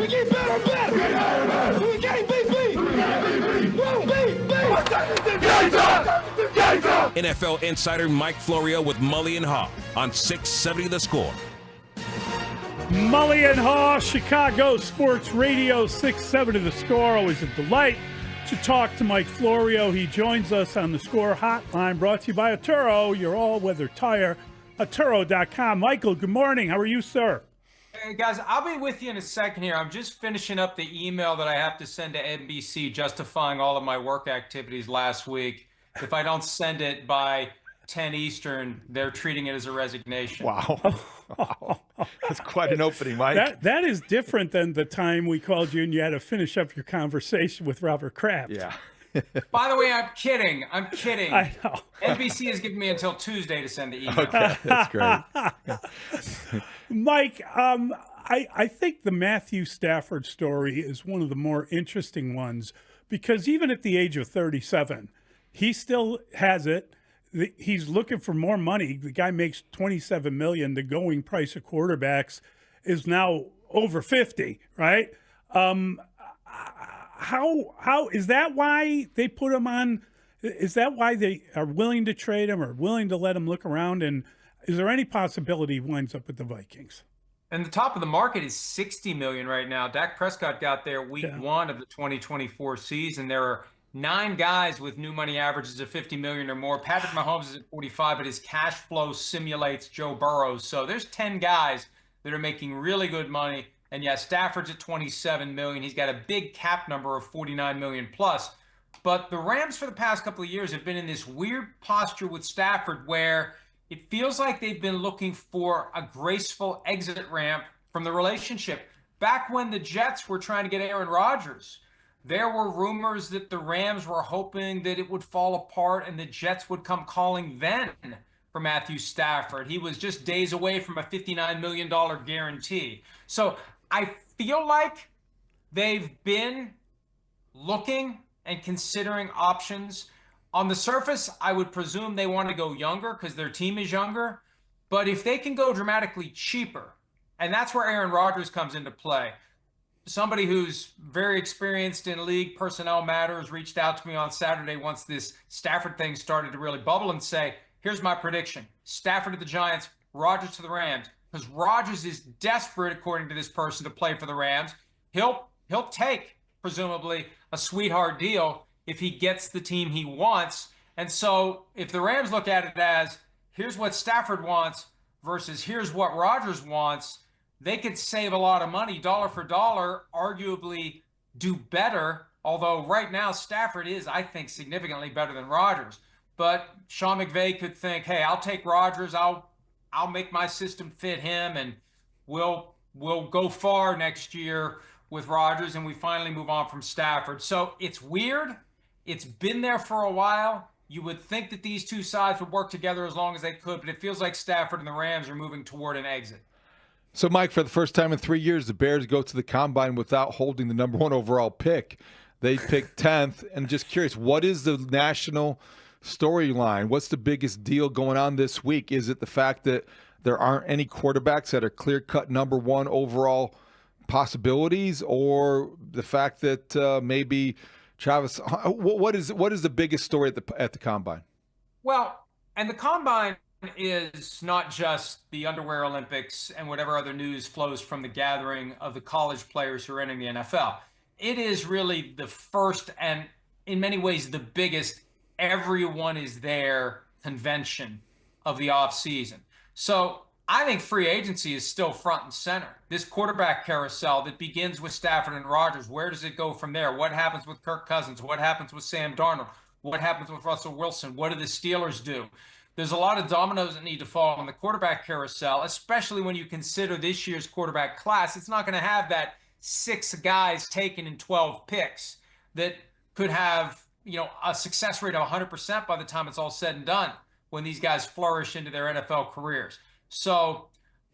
we get better and better. We can't beat beat. Won't beat beat. NFL insider Mike Florio with Mully and Haugh on 670 The Score. Mully and Haugh, Chicago Sports Radio, 670 The Score. Always a delight to talk to Mike Florio. He joins us on the Score Hotline, brought to you by Atturo, your all-weather tire, Atturo.com. Michael, good morning. How are you, sir? Hey, guys, I'll be with you in a second here. I'm just finishing up the email that I have to send to NBC justifying all of my work activities last week. If I don't send it by 10 Eastern, they're treating it as a resignation. Wow. That's quite an opening, Mike. That is different than the time we called you and you had to finish up your conversation with Robert Kraft. Yeah. By the way, I'm kidding. I know. NBC has given me until Tuesday to send the email. Okay, that's great. Mike, I think the Matthew Stafford story is one of the more interesting ones because even at the age of 37, he still has it. He's looking for more money. The guy makes $27 million. The going price of quarterbacks is now over 50, right? How is that why they put him on? Is that why they are willing to trade him or willing to let him look around? And is there any possibility he winds up with the Vikings? And the top of the market is $60 million right now. Dak Prescott got there week one of the 2024 season. There are 9 guys with new money averages of $50 million or more. Patrick Mahomes is at 45, but his cash flow simulates Joe Burrow's. So there's 10 guys that are making really good money. And yeah, Stafford's at 27 million. He's got a big cap number of 49 million plus. But the Rams for the past couple of years have been in this weird posture with Stafford where it feels like they've been looking for a graceful exit ramp from the relationship. Back when the Jets were trying to get Aaron Rodgers, there were rumors that the Rams were hoping that it would fall apart and the Jets would come calling then for Matthew Stafford. He was just days away from a $59 million guarantee. So I feel like they've been looking and considering options. On the surface, I would presume they want to go younger because their team is younger. But if they can go dramatically cheaper, and that's where Aaron Rodgers comes into play. Somebody who's very experienced in league personnel matters reached out to me on Saturday once this Stafford thing started to really bubble and say, here's my prediction. Stafford to the Giants, Rodgers to the Rams. Because Rodgers is desperate, according to this person, to play for the Rams. He'll take, presumably, a sweetheart deal if he gets the team he wants. And so if the Rams look at it as, here's what Stafford wants versus here's what Rodgers wants, they could save a lot of money, dollar for dollar, arguably do better. Although right now Stafford is, I think, significantly better than Rodgers. But Sean McVay could think, hey, I'll take Rodgers. I'll make my system fit him, and we'll go far next year with Rodgers, and we finally move on from Stafford. So it's weird. It's been there for a while. You would think that these two sides would work together as long as they could, but it feels like Stafford and the Rams are moving toward an exit. So, Mike, for the first time in 3 years, the Bears go to the Combine without holding the number 1 overall pick. They picked 10th. And just curious, what is the national storyline? What's the biggest deal going on this week? Is it the fact that there aren't any quarterbacks that are clear-cut number 1 overall possibilities, or the fact that maybe Travis? What is the biggest story at the Combine? Well, and the Combine is not just the Underwear Olympics and whatever other news flows from the gathering of the college players who are entering the NFL. It is really the first and in many ways the biggest everyone is there convention of the offseason. So I think free agency is still front and center. This quarterback carousel that begins with Stafford and Rodgers, where does it go from there? What happens with Kirk Cousins? What happens with Sam Darnold? What happens with Russell Wilson? What do the Steelers do? There's a lot of dominoes that need to fall on the quarterback carousel, especially when you consider this year's quarterback class. It's not going to have that 6 guys taken in 12 picks that could have, a success rate of 100% by the time it's all said and done when these guys flourish into their NFL careers. So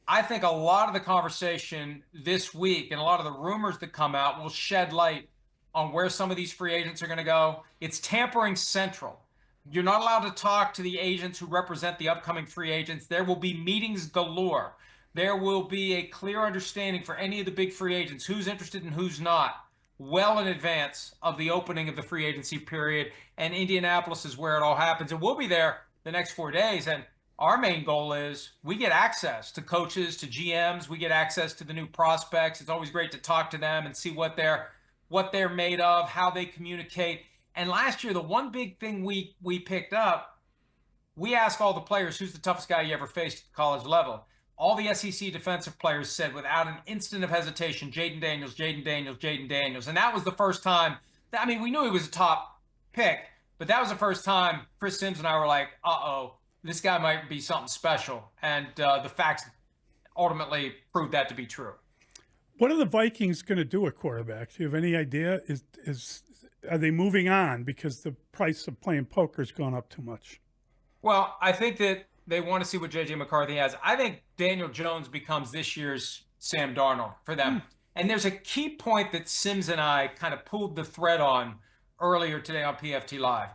I think a lot of the conversation this week and a lot of the rumors that come out will shed light on where some of these free agents are going to go. It's tampering central. You're not allowed to talk to the agents who represent the upcoming free agents. There will be meetings galore. There will be a clear understanding for any of the big free agents who's interested and who's not, well in advance of the opening of the free agency period. And Indianapolis is where it all happens. And we'll be there the next 4 days. And our main goal is we get access to coaches, to GMs. We get access to the new prospects. It's always great to talk to them and see what they're made of, how they communicate. And last year, the one big thing we picked up, we asked all the players, who's the toughest guy you ever faced at the college level? All the SEC defensive players said without an instant of hesitation, Jaden Daniels, Jaden Daniels, Jaden Daniels. And that was the first time, we knew he was a top pick, but that was the first time Chris Sims and I were like, uh-oh, this guy might be something special. And the facts ultimately proved that to be true. What are the Vikings going to do at quarterback? Do you have any idea? Are they moving on because the price of playing poker has gone up too much? Well, I think that they want to see what J.J. McCarthy has. I think Daniel Jones becomes this year's Sam Darnold for them. And there's a key point that Sims and I kind of pulled the thread on earlier today on PFT Live.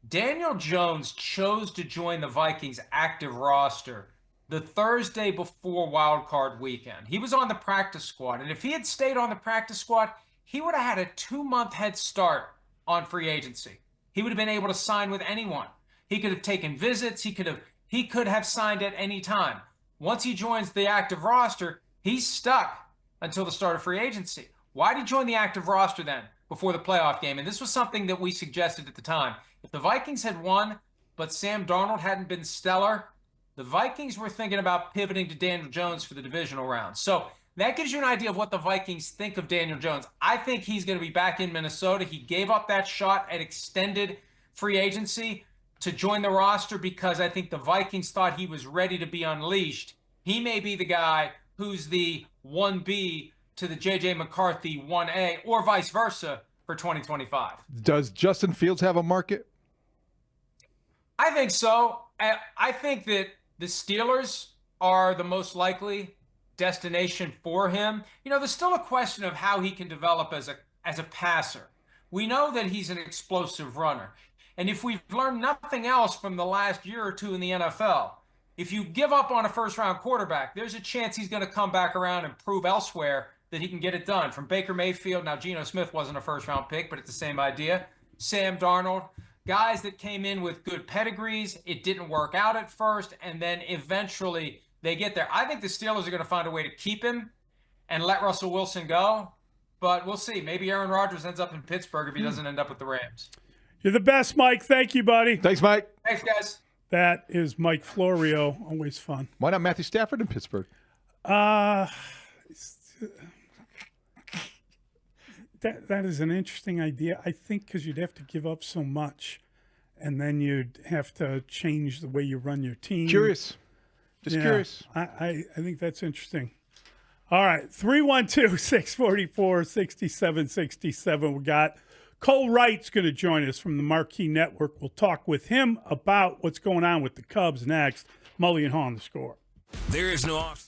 Daniel Jones chose to join the Vikings active roster the Thursday before Wild Card weekend. He was on the practice squad. And if he had stayed on the practice squad, he would have had a 2-month head start on free agency. He would have been able to sign with anyone. He could have taken visits. He could have signed at any time. Once he joins the active roster, he's stuck until the start of free agency. Why did he join the active roster then before the playoff game? And this was something that we suggested at the time. If the Vikings had won, but Sam Darnold hadn't been stellar, the Vikings were thinking about pivoting to Daniel Jones for the divisional round. So that gives you an idea of what the Vikings think of Daniel Jones. I think he's going to be back in Minnesota. He gave up that shot at extended free agency to join the roster because I think the Vikings thought he was ready to be unleashed. He may be the guy who's the 1B to the J.J. McCarthy 1A or vice versa for 2025. Does Justin Fields have a market? I think so. I think that the Steelers are the most likely destination for him. There's still a question of how he can develop as a passer. We know that he's an explosive runner. And if we've learned nothing else from the last year or two in the NFL, if you give up on a first-round quarterback, there's a chance he's going to come back around and prove elsewhere that he can get it done. From Baker Mayfield, now Geno Smith wasn't a first-round pick, but it's the same idea. Sam Darnold, guys that came in with good pedigrees. It didn't work out at first, and then eventually they get there. I think the Steelers are going to find a way to keep him and let Russell Wilson go, but we'll see. Maybe Aaron Rodgers ends up in Pittsburgh if he doesn't end up with the Rams. You're the best, Mike. Thank you, buddy. Thanks, Mike. Thanks, guys. That is Mike Florio. Always fun. Why not Matthew Stafford in Pittsburgh? That is an interesting idea. I think because you'd have to give up so much, and then you'd have to change the way you run your team. Curious. Just curious. I think that's interesting. All right, 312-644-6767. We got Cole Wright's going to join us from the Marquee Network. We'll talk with him about what's going on with the Cubs next. Mully and Haugh on The Score. There is no offseason.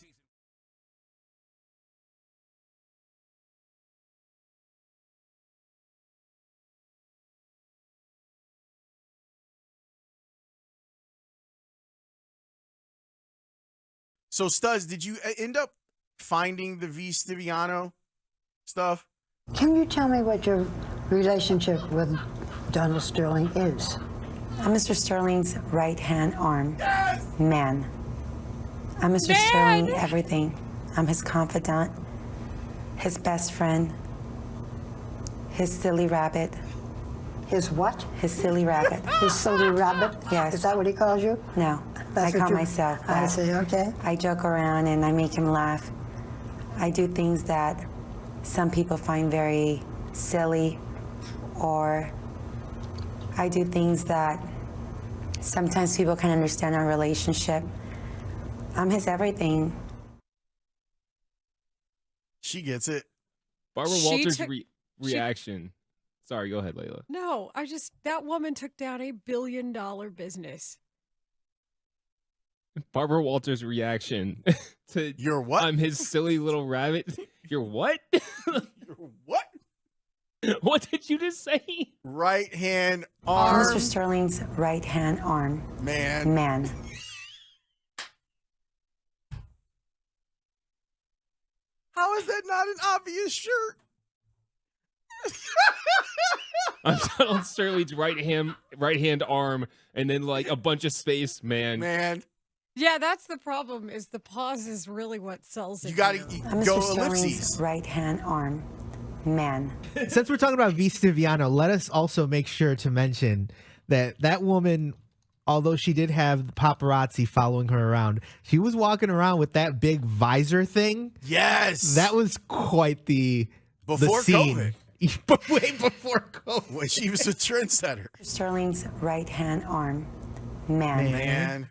So, Studs, did you end up finding the V. Stiviano stuff? Can you tell me what your relationship with Donald Sterling is? I'm Mr. Sterling's right-hand arm man. I'm Mr. Sterling everything. I'm his confidant, his best friend, his silly rabbit. His what? His silly rabbit. His silly rabbit? Yes. Is that what he calls you? No, That's I what call you- myself I that. see, okay. I joke around and I make him laugh. I do things that some people find very silly, or I do things that sometimes people can understand our relationship. I'm his everything. She gets it. Barbara She Walters' took- reaction. Sorry, go ahead, Layla. No, that woman took down $1 billion business. Barbara Walters' reaction to your what? I'm his silly little rabbit. Your what? What? What did you just say? Right hand arm. Mr. Sterling's right hand arm. Man. How is that not an obvious shirt? I'm on Sterling's right hand arm, and then like a bunch of space, man. Yeah, that's the problem. Is the pause is really what sells it. You got to go Mr. Sterling's ellipses. right hand arm. Man. Since we're talking about V. Stiviano, let us also make sure to mention that woman, although she did have the paparazzi following her around, she was walking around with that big visor thing. Yes. That was quite the scene. COVID. Way before COVID. When she was a trendsetter. Sterling's right hand arm. Man.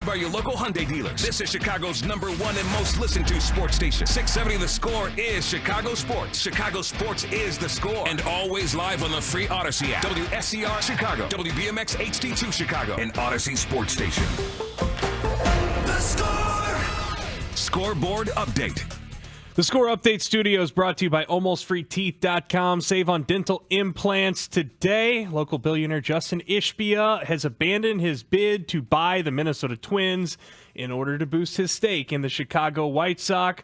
by your local Hyundai dealers. This is Chicago's #1 and most listened to sports station. 670 The Score is Chicago sports. Chicago sports is The Score. And always live on the free Odyssey app. WSCR Chicago, WBMX HD2 Chicago, and Odyssey Sports Station. The Score! Scoreboard update. The Score Update Studio is brought to you by AlmostFreeTeeth.com. Save on dental implants today. Local billionaire Justin Ishbia has abandoned his bid to buy the Minnesota Twins in order to boost his stake in the Chicago White Sox.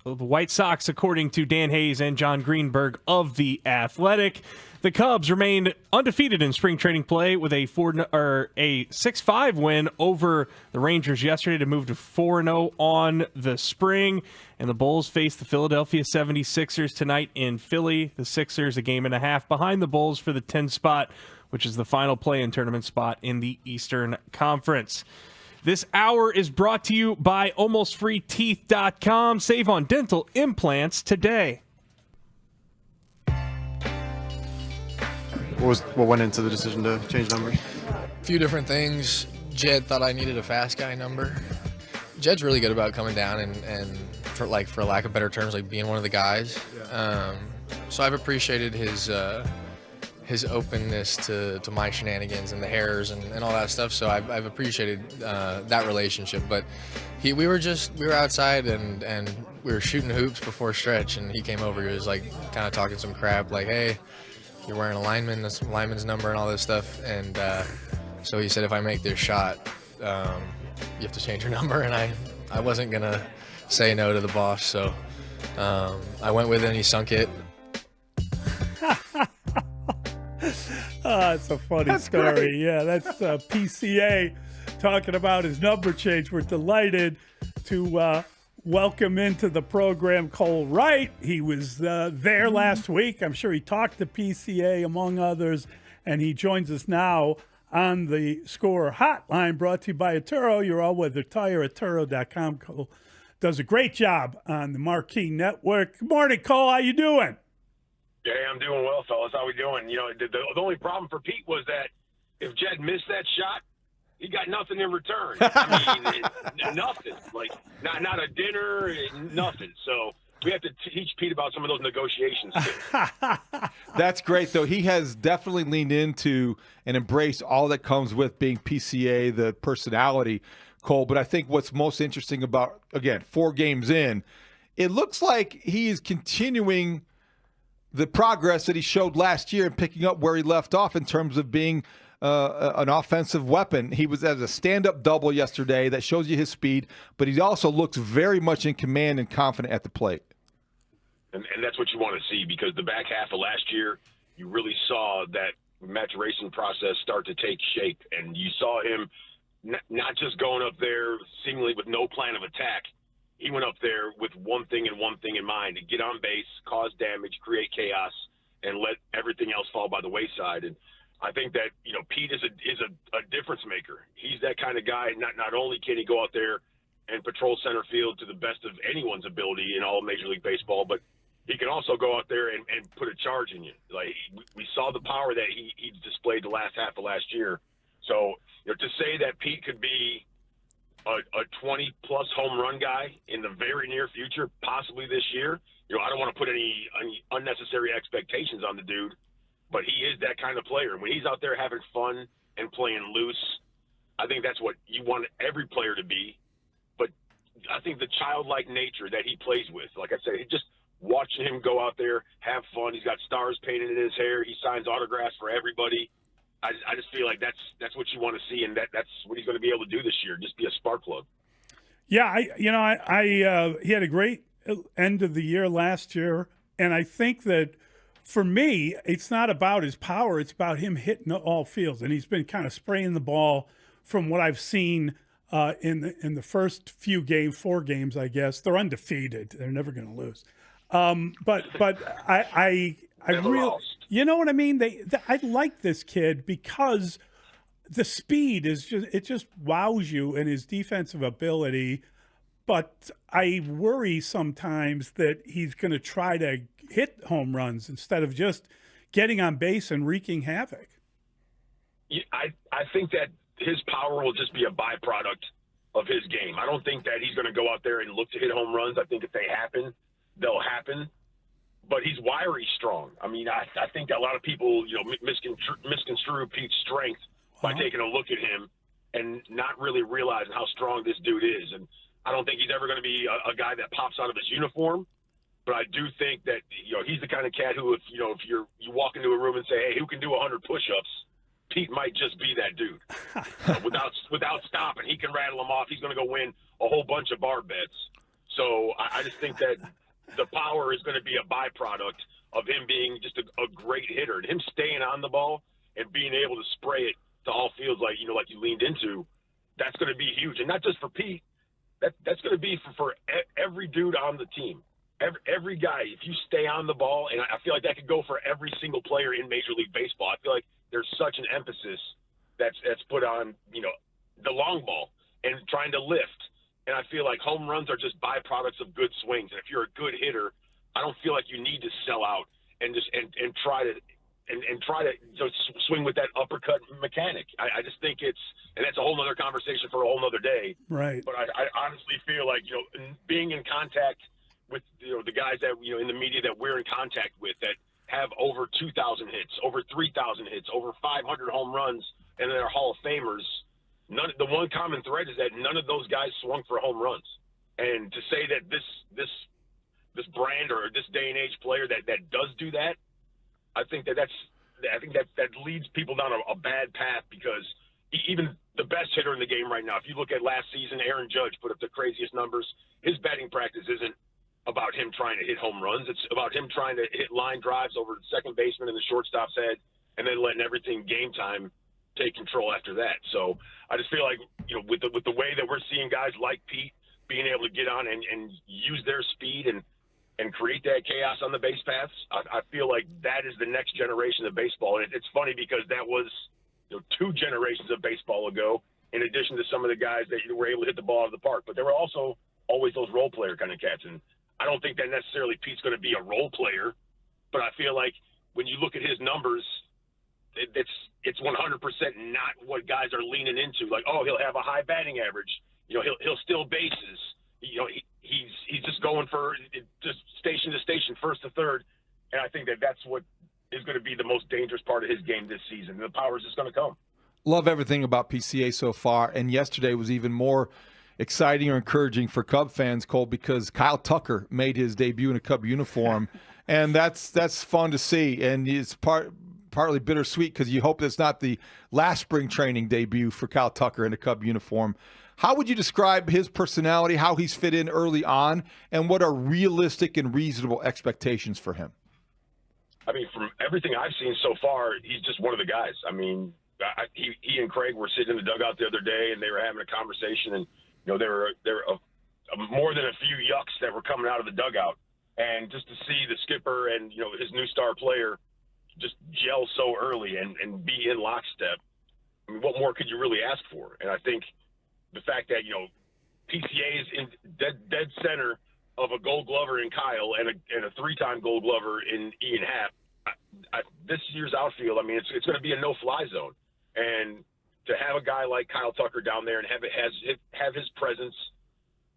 According to Dan Hayes and John Greenberg of The Athletic. The Cubs remained undefeated in spring training play with a 6-5 win over the Rangers yesterday to move to 4-0 on the spring. And the Bulls face the Philadelphia 76ers tonight in Philly. The Sixers a game and a half behind the Bulls for the 10 spot, which is the final play-in tournament spot in the Eastern Conference. This hour is brought to you by AlmostFreeTeeth.com. Save on dental implants today. What went into the decision to change numbers? A few different things. Jed thought I needed a fast guy number. Jed's really good about coming down and for lack of better terms, like being one of the guys. So I've appreciated his openness to my shenanigans and the hairs and all that stuff. So I've appreciated that relationship. But we were outside and we were shooting hoops before stretch, and he came over. He was like kind of talking some crap, like, hey, you're wearing a lineman's number and all this stuff. And so he said, if I make this shot, you have to change your number. And I wasn't going to say no to the boss. So I went with it, and he sunk it. It's a funny story. Great. Yeah, that's PCA talking about his number change. We're delighted to welcome into the program Cole Wright. He was there last week. I'm sure he talked to PCA, among others, and he joins us now on the Score Hotline, brought to you by Atturo, your all-weather tire, Atturo.com. Cole does a great job on the Marquee Network. Good morning, Cole. How you doing? Yeah, I'm doing well, fellas. How we doing? You know, the only problem for Pete was that if Jed missed that shot, he got nothing in return. I mean, nothing. Like, not a dinner, nothing. So we have to teach Pete about some of those negotiations. That's great, though. He has definitely leaned into and embraced all that comes with being PCA, the personality, Cole. But I think what's most interesting about, again, 4 games in, it looks like he is continuing the progress that he showed last year and picking up where he left off in terms of being an offensive weapon. He was as a stand-up double yesterday. That shows you his speed, but he also looks very much in command and confident at the plate. And that's what you want to see, because the back half of last year, you really saw that maturation process start to take shape, and you saw him not just going up there seemingly with no plan of attack. He went up there with one thing and one thing in mind: to get on base, cause damage, create chaos, and let everything else fall by the wayside. And I think that, you know, Pete is a difference maker. He's that kind of guy. Not only can he go out there and patrol center field to the best of anyone's ability in all of Major League Baseball, but he can also go out there and put a charge in you. Like, we saw the power that he displayed the last half of last year. So, you know, to say that Pete could be a 20-plus home run guy in the very near future, possibly this year, you know, I don't want to put any unnecessary expectations on the dude, but he is that kind of player. When he's out there having fun and playing loose, I think that's what you want every player to be. But I think the childlike nature that he plays with, like I said, just watching him go out there, have fun. He's got stars painted in his hair. He signs autographs for everybody. I just feel like that's what you want to see, and that's what he's going to be able to do this year. Just be a spark plug. Yeah, he had a great end of the year last year, and I think that for me, it's not about his power; it's about him hitting all fields, and he's been kind of spraying the ball. From what I've seen in the first 4 games, I guess they're undefeated; they're never going to lose. But I really, you know what I mean? I like this kid because the speed is just wows you, and his defensive ability. But I worry sometimes that he's going to try to hit home runs instead of just getting on base and wreaking havoc. I think that his power will just be a byproduct of his game. I don't think that he's going to go out there and look to hit home runs. I think if they happen, they'll happen. But he's wiry strong. I mean, I think a lot of people, misconstrue Pete's strength by taking a look at him and not really realizing how strong this dude is. And I don't think he's ever going to be a guy that pops out of his uniform. But I do think that, he's the kind of cat who, if you walk into a room and say, hey, who can do 100 push-ups, Pete might just be that dude. Without stopping, he can rattle them off. He's going to go win a whole bunch of bar bets. So I just think that the power is going to be a byproduct of him being just a great hitter. And him staying on the ball and being able to spray it to all fields like you leaned into, that's going to be huge. And not just for Pete. That's going to be for every dude on the team. Every guy, if you stay on the ball, and I feel like that could go for every single player in Major League Baseball. I feel like there's such an emphasis that's put on, the long ball and trying to lift. And I feel like home runs are just byproducts of good swings. And if you're a good hitter, I don't feel like you need to sell out and just and try to swing with that uppercut mechanic. I just think and that's a whole nother conversation for a whole nother day. Right. But I honestly feel like, being in contact with the guys that in the media that we're in contact with that have over 2,000 hits, over 3,000 hits, over 500 home runs, and they're Hall of Famers. The one common thread is that none of those guys swung for home runs. And to say that this brand or this day and age player that does do that, I think that leads people down a bad path, because even the best hitter in the game right now, if you look at last season, Aaron Judge put up the craziest numbers. His batting practice isn't about him trying to hit home runs. It's about him trying to hit line drives over the second baseman and the shortstop's head, and then letting everything game time take control after that. So I just feel like, with the way that we're seeing guys like Pete being able to get on and use their speed and create that chaos on the base paths, I feel like that is the next generation of baseball. And it's funny because that was 2 generations of baseball ago, in addition to some of the guys that were able to hit the ball out of the park. But there were also always those role player kind of cats. And I don't think that necessarily Pete's going to be a role player, but I feel like when you look at his numbers, it's 100% not what guys are leaning into. Like, oh, he'll have a high batting average. He'll steal bases. He's just going for just station to station, first to third. And I think that's what is going to be the most dangerous part of his game this season. And the power is just going to come. Love everything about PCA so far, and yesterday was even more exciting or encouraging for Cub fans, Cole, because Kyle Tucker made his debut in a Cub uniform, and that's fun to see. And it's partly bittersweet because you hope it's not the last spring training debut for Kyle Tucker in a Cub uniform. How would you describe his personality, how he's fit in early on, and what are realistic and reasonable expectations for him? I mean, from everything I've seen so far, he's just one of the guys. I mean, he and Craig were sitting in the dugout the other day, and they were having a conversation, and there were more than a few yucks that were coming out of the dugout, and just to see the skipper and his new star player just gel so early and be in lockstep. I mean, what more could you really ask for? And I think the fact that PCA is in dead center of a Gold Glover in Kyle and a 3-time Gold Glover in Ian Happ. This year's outfield, I mean, it's going to be a no-fly zone, and to have a guy like Kyle Tucker down there and have his presence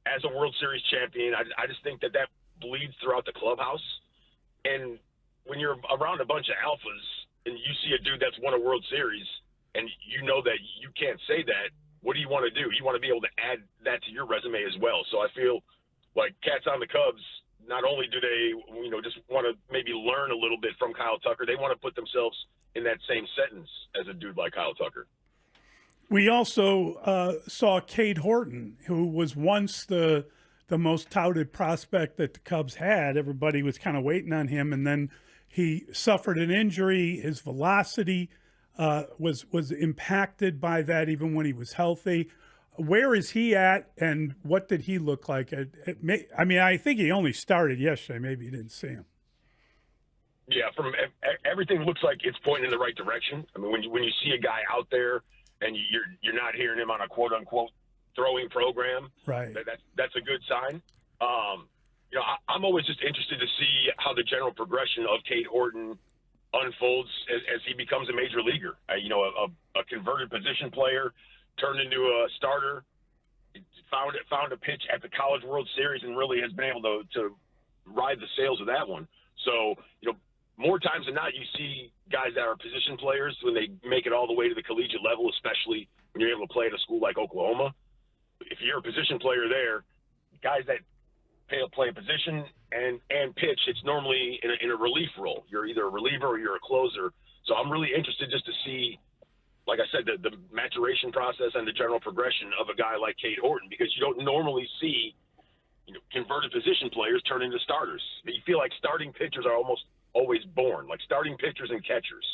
as a World Series champion, I just think that bleeds throughout the clubhouse. And when you're around a bunch of alphas and you see a dude that's won a World Series and you know that you can't say that, what do you want to do? You want to be able to add that to your resume as well. So I feel like cats on the Cubs, not only do they, just want to maybe learn a little bit from Kyle Tucker, they want to put themselves in that same sentence as a dude like Kyle Tucker. We also saw Cade Horton, who was once the most touted prospect that the Cubs had. Everybody was kind of waiting on him, and then he suffered an injury. His velocity was impacted by that even when he was healthy. Where is he at, and what did he look like? I mean, I think he only started yesterday. Maybe you didn't see him. Yeah, from everything looks like it's pointing in the right direction. I mean, when you see a guy out there and you're not hearing him on a quote unquote throwing program, right? That's a good sign. I'm always just interested to see how the general progression of Cade Horton unfolds as he becomes a major leaguer. A converted position player turned into a starter. found a pitch at the College World Series and really has been able to ride the sails of that one. So, more times than not, you see guys that are position players when they make it all the way to the collegiate level, especially when you're able to play at a school like Oklahoma. If you're a position player there, guys that play a position and pitch, it's normally in a relief role. You're either a reliever or you're a closer. So I'm really interested just to see, like I said, the maturation process and the general progression of a guy like Cade Horton, because you don't normally see converted position players turn into starters. You feel like starting pitchers are almost always born, like starting pitchers and catchers.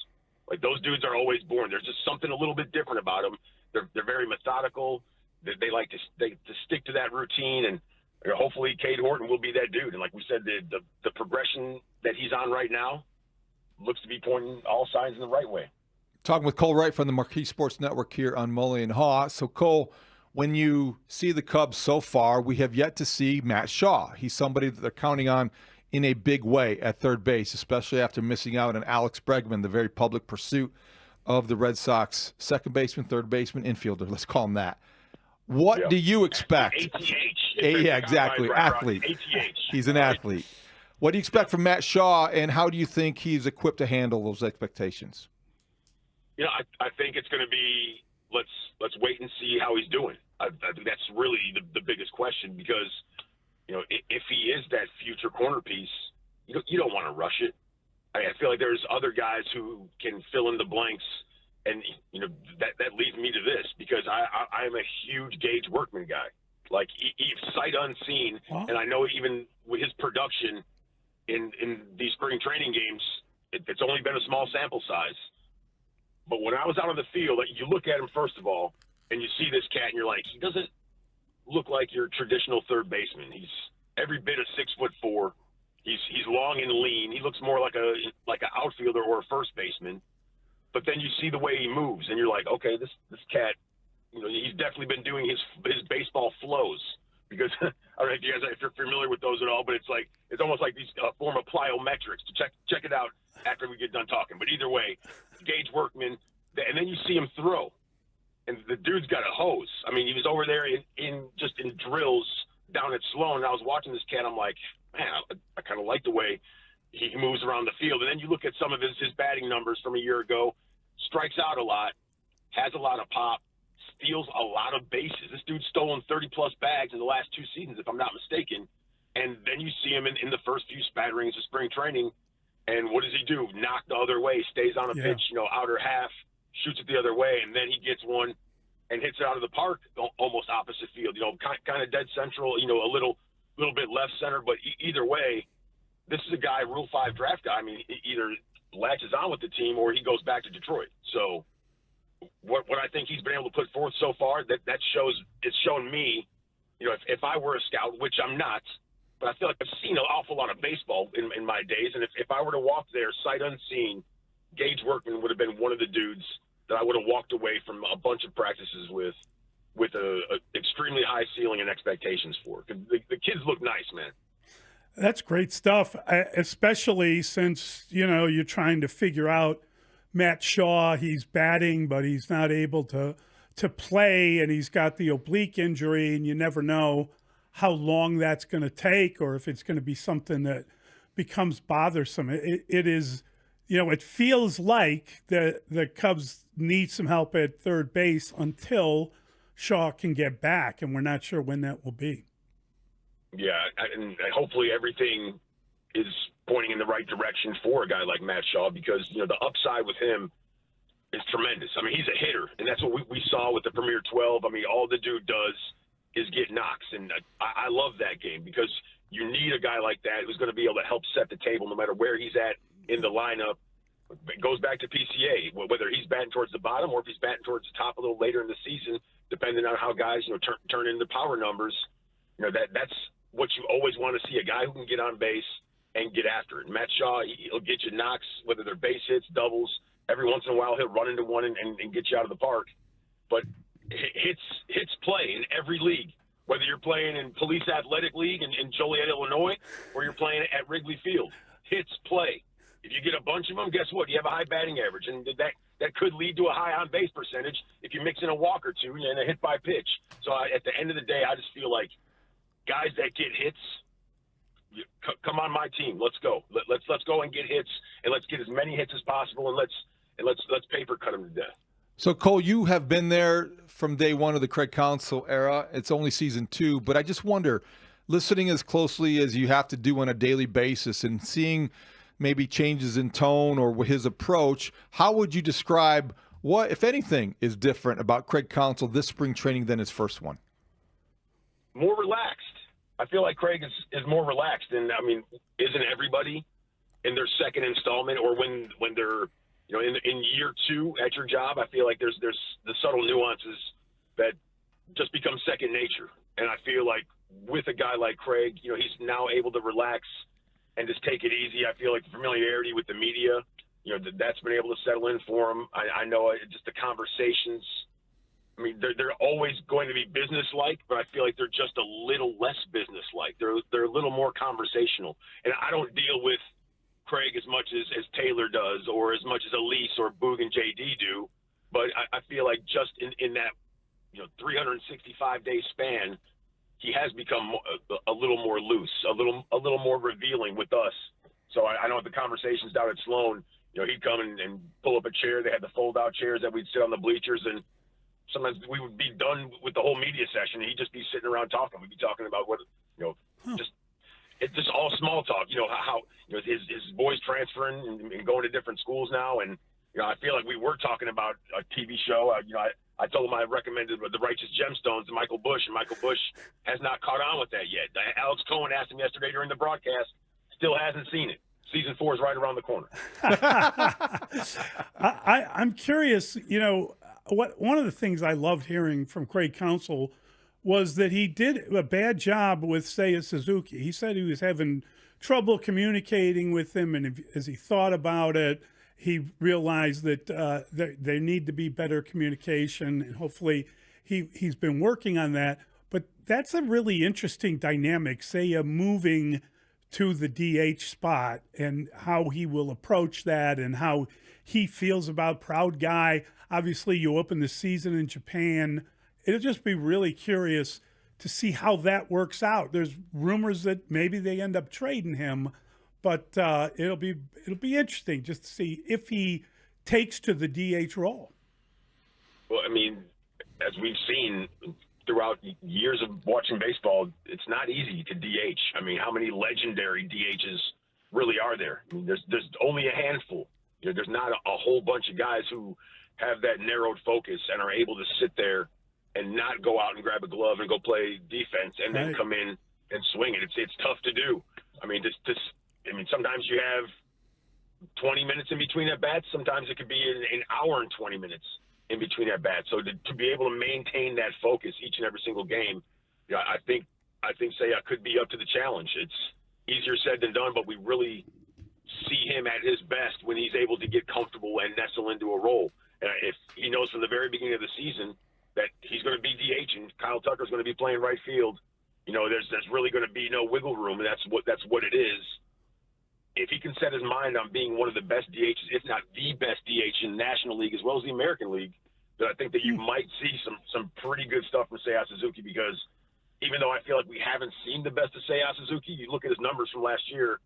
Like those dudes are always born. There's just something a little bit different about them. They're very methodical. They like to stick to that routine, and hopefully Cade Horton will be that dude. And like we said, the progression that he's on right now looks to be pointing all signs in the right way. Talking with Cole Wright from the Marquee Sports Network here on Mully and Haugh. So, Cole, when you see the Cubs so far, we have yet to see Matt Shaw. He's somebody that they're counting on in a big way at third base, especially after missing out on Alex Bregman, the very public pursuit of the Red Sox second baseman, third baseman, infielder. Let's call him that. What do you expect? ATH. Yeah, exactly. Athlete. ATH. He's an athlete. What do you expect from Matt Shaw, and how do you think he's equipped to handle those expectations? I think it's going to be let's wait and see how he's doing. I think that's really the biggest question, because if he is that future corner piece, you don't want to rush it. I feel like there's other guys who can fill in the blanks, and that leads me to this, because I am a huge Gage Workman guy. Like sight unseen, and I know even with his production in these spring training games, it's only been a small sample size. But when I was out on the field, you look at him first of all, and you see this cat, and you're like, he doesn't look like your traditional third baseman. He's every bit of 6'4". He's long and lean. He looks more like an outfielder or a first baseman. But then you see the way he moves, and you're like, okay, this cat, he's definitely been doing his baseball flows, because I don't know if you're familiar with those at all, but it's almost like these form of plyometrics. To check it out after we get done talking. But either way, Gage Workman, and then you see him throw, and the dude's got a hose. I mean, he was over there in drills down at Sloan, and I was watching this cat. I'm like, man, I kind of like the way he moves around the field. And then you look at some of his batting numbers from a year ago. Strikes out a lot, has a lot of pop, steals a lot of bases. This dude's stolen 30-plus bags in the last 2 seasons, if I'm not mistaken. And then you see him in the first few spatterings of spring training, and what does he do? Knock the other way, stays on a pitch, outer half, shoots it the other way, and then he gets one and hits it out of the park, almost opposite field. Kind of dead central, a little bit left center, but either way, this is a guy, Rule 5 draft guy. I mean, either latches on with the team or he goes back to Detroit. So what I think he's been able to put forth so far, it's shown me, if I were a scout, which I'm not, but I feel like I've seen an awful lot of baseball in my days, and if I were to walk there sight unseen, Gage Workman would have been one of the dudes that I would have walked away from a bunch of practices with a extremely high ceiling and expectations for. The kids look nice, man. That's great stuff, especially since, you're trying to figure out Matt Shaw. He's batting, but he's not able to play, and he's got the oblique injury, and you never know how long that's going to take, or if it's going to be something that becomes bothersome. It is, it feels like the Cubs need some help at third base until Shaw can get back, and we're not sure when that will be. Yeah, and hopefully everything is pointing in the right direction for a guy like Matt Shaw, because, the upside with him is tremendous. I mean, he's a hitter, and that's what we saw with the Premier 12. I mean, all the dude does is get knocks, and I love that game, because you need a guy like that who's going to be able to help set the table no matter where he's at in the lineup. It goes back to PCA, whether he's batting towards the bottom or if he's batting towards the top a little later in the season, depending on how guys, turn into power numbers. That's what you always want to see, a guy who can get on base and get after it. Matt Shaw, he'll get you knocks, whether they're base hits, doubles. Every once in a while, he'll run into one and get you out of the park. But hits play in every league, whether you're playing in Police Athletic League in Joliet, Illinois, or you're playing at Wrigley Field. Hits play. If you get a bunch of them, guess what? You have a high batting average, and that could lead to a high on base percentage if you mix in a walk or two and a hit by pitch. So at the end of the day, I just feel like guys that get hits, come on my team. Let's go. Let's go and get hits, and let's get as many hits as possible, and let's paper cut them to death. So, Cole, you have been there from day one of the Craig Counsell era. It's only season 2, but I just wonder, listening as closely as you have to do on a daily basis and seeing maybe changes in tone or his approach, how would you describe what, if anything, is different about Craig Counsell this spring training than his first one? More relaxed. I feel like Craig is more relaxed, and I mean, isn't everybody in their second installment or when they're in year 2 at your job? I feel like there's the subtle nuances that just become second nature, and I feel like with a guy like Craig, he's now able to relax and just take it easy. I feel like the familiarity with the media, that's been able to settle in for him. I know just the conversations. I mean, they're always going to be business-like, but I feel like they're just a little less business-like. They're a little more conversational. And I don't deal with Craig as much as Taylor does or as much as Elise or Boog and JD do, but I feel like just in that 365-day span, he has become a little more loose, a little more revealing with us. So I know at the conversations down at Sloan, he'd come and pull up a chair. They had the fold-out chairs that we'd sit on the bleachers, and sometimes we would be done with the whole media session, and he'd just be sitting around talking. We'd be talking about it's just all small talk. How his boys transferring and going to different schools now, and I feel like we were talking about a TV show. I told him I recommended The Righteous Gemstones to Michael Bush, and Michael Bush has not caught on with that yet. Alex Cohen asked him yesterday during the broadcast, still hasn't seen it. Season 4 is right around the corner. I'm curious, one of the things I loved hearing from Craig Counsell was that he did a bad job with Seiya Suzuki. He said he was having trouble communicating with him, and as he thought about it, he realized that there need to be better communication, and hopefully he's been working on that. But that's a really interesting dynamic, Seiya moving to the DH spot and how he will approach that and how he feels about Proud Guy. Obviously, you open the season in Japan. It'll just be really curious to see how that works out. There's rumors that maybe they end up trading him, but it'll be interesting just to see if he takes to the DH role. Well, I mean, as we've seen throughout years of watching baseball, it's not easy to DH. I mean, how many legendary DHs really are there? I mean, there's only a handful. There's not a whole bunch of guys who have that narrowed focus and are able to sit there and not go out and grab a glove and go play defense and then come in and swing it. It's tough to do. I mean, sometimes you have 20 minutes in between at bats. Sometimes it could be an hour and 20 minutes in between at bats. So to be able to maintain that focus each and every single game, I think Seiya could be up to the challenge. It's easier said than done, but we really see him at his best when he's able to get comfortable and nestle into a role. And if he knows from the very beginning of the season that he's going to be DH and Kyle Tucker's going to be playing right field, there's really going to be no wiggle room, and that's what it is. If he can set his mind on being one of the best DHs, if not the best DH in the National League as well as the American League, then I think that you might see some pretty good stuff from Seiya Suzuki, because even though I feel like we haven't seen the best of Seiya Suzuki, you look at his numbers from last year,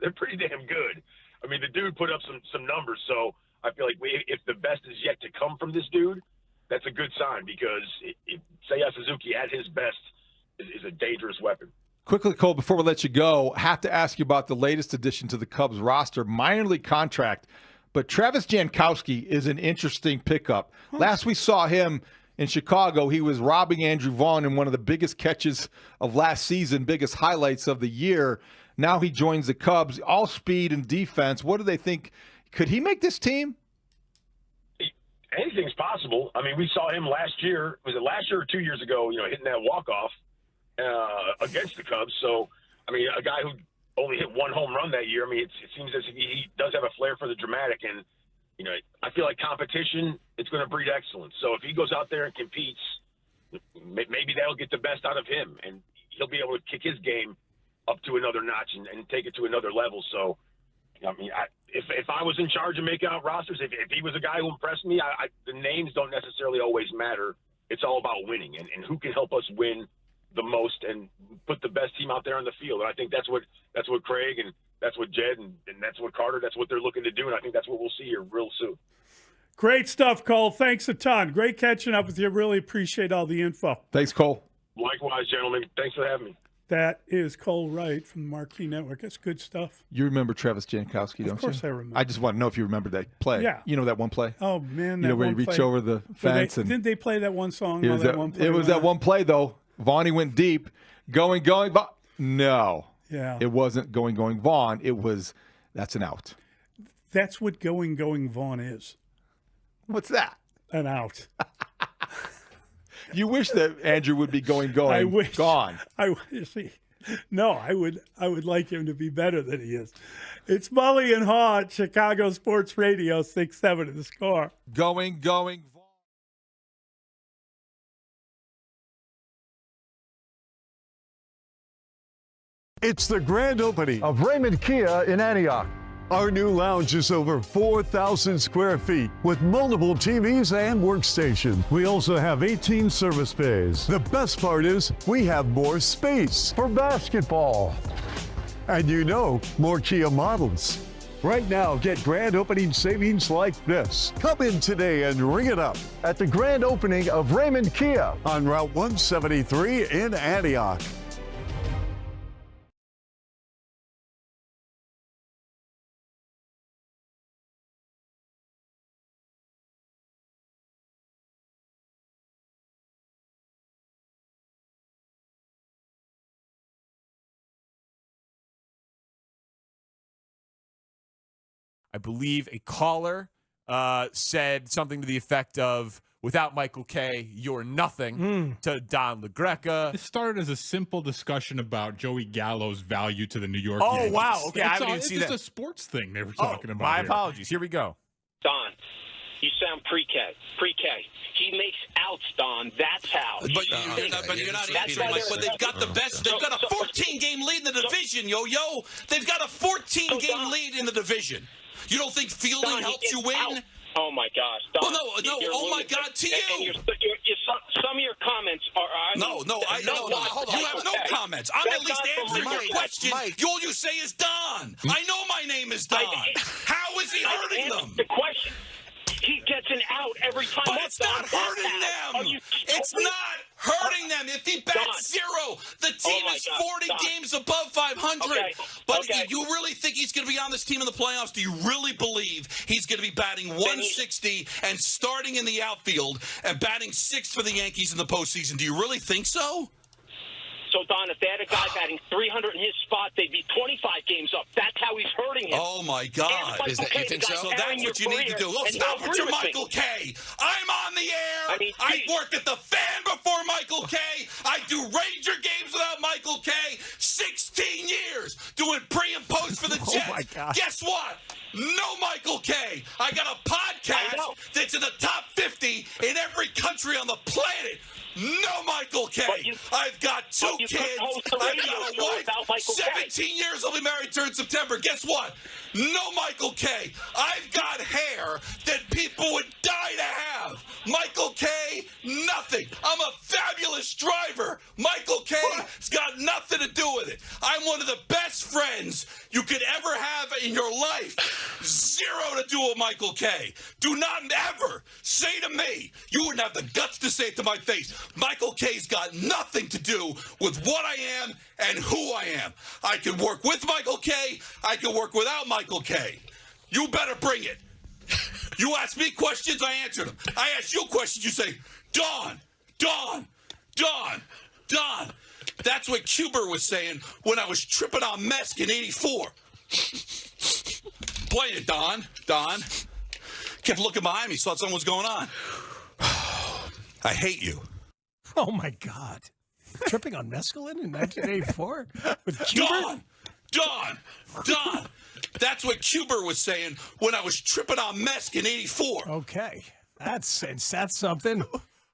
they're pretty damn good. I mean, the dude put up some numbers, so I feel like if the best is yet to come from this dude, that's a good sign, because Seiya Suzuki at his best is a dangerous weapon. Quickly, Cole, before we let you go, I have to ask you about the latest addition to the Cubs roster, minor league contract. But Travis Jankowski is an interesting pickup. Last we saw him in Chicago, he was robbing Andrew Vaughn in one of the biggest catches of last season, biggest highlights of the year. Now he joins the Cubs, all speed and defense. What do they think? Could he make this team? Anything's possible. I mean, we saw him last year. Was it last year or 2 years ago, hitting that walk-off against the Cubs. So, I mean, a guy who only hit one home run that year, I mean, it seems as if he does have a flair for the dramatic. And, I feel like competition, it's going to breed excellence. So if he goes out there and competes, maybe that'll get the best out of him. And he'll be able to kick his game up to another notch and take it to another level. So I mean, if I was in charge of making out rosters, if he was a guy who impressed me, the names don't necessarily always matter. It's all about winning and who can help us win the most and put the best team out there on the field. And I think that's what Craig and that's what Jed and that's what Carter, that's what they're looking to do. And I think that's what we'll see here real soon. Great stuff, Cole. Thanks a ton. Great catching up with you. Really appreciate all the info. Thanks, Cole. Likewise, gentlemen. Thanks for having me. That is Cole Wright from the Marquee Network. That's good stuff. You remember Travis Jankowski, don't you? Of course I remember. I just want to know if you remember that play. Yeah. You know that one play? Oh, man. You know that where you one reach play. over the fence? Didn't they play that one song? It was that one play it was that one play, though. Vaughn went deep. Going. No. Yeah. It wasn't going. Vaughn. It was, that's an out. That's what going Vaughn is. What's that? An out. You wish that Andrew would be going. I wish. Gone. No, I would like him to be better than he is. It's Mully and Haugh at Chicago Sports Radio, 6-7 of the Score. Going. It's the grand opening of Raymond Kia in Antioch. Our new lounge is over 4,000 square feet with multiple TVs and workstations. We also have 18 service bays. The best part is we have more space for basketball. And more Kia models. Right now, get grand opening savings like this. Come in today and ring it up at the grand opening of Raymond Kia on Route 173 in Antioch. I believe a caller said something to the effect of, without Michael Kay, you're nothing, to Don LaGreca. It started as a simple discussion about Joey Gallo's value to the New York Oh, Yankees. wow. Okay, I haven't even It's seen just that. a sports thing they were talking about. My here. apologies. Here we go. Don, you sound pre-K. He makes outs, Don. That's how. But you're not answering my question. They've got the best. They've got a 14-game lead in the division, yo. They've got a 14-game lead in the division. You don't think fielding helps you win? Oh my gosh, Don. Well, no. Oh my God, to you. Some of your comments are. No. Hold on. You have no comments. I'm at least answering your question. All you say is Don. I know my name is Don. How is he hurting them? The question. He gets an out every time. But it's not hurting them. It's not hurting them. If he bats zero, the team is 40 games above 500. But you really think he's going to be on this team in the playoffs? Do you really believe he's going to be batting 160 and starting in the outfield and batting sixth for the Yankees in the postseason? Do you really think so? So, Don, if they had a guy batting 300 in his spot, they'd be 25 games up. That's how he's hurting him. Oh, my God. You think so? So that's what you need to do. Oh, stop with your Michael Kay. I'm on the air. I worked at the Fan before Michael Kay. I do Ranger games without Michael Kay. 16 years doing pre and post for the Jets. Oh, my God. Guess what? No Michael Kay. I got a podcast that's in the top 50 in every country on the planet. No Michael Kay. I've got two kids. I've got a wife. 17 years. I'll be married in September. Guess what? No Michael Kay. I've got hair that people would die to have. Michael Kay, nothing. I'm a fabulous driver. Michael Kay's got nothing to do with it. I'm one of the best friends you could ever have in your life. Zero to do with Michael Kay. Do not ever say to me, you wouldn't have the guts to say it to my face, Michael Kay's got nothing to do with what I am and who I am. I can work with Michael Kay. I can work without Michael Kay. You better bring it. You ask me questions, I answer them. I ask you questions, you say, Don. That's what Cuber was saying when I was tripping on meth in 84. Play it, Don. Kept looking behind me, thought something was going on. I hate you. Oh, my God. Tripping on mescaline in 1984? With Cuber? Don. That's what Cuber was saying when I was tripping on meth in 84. Okay. That's something.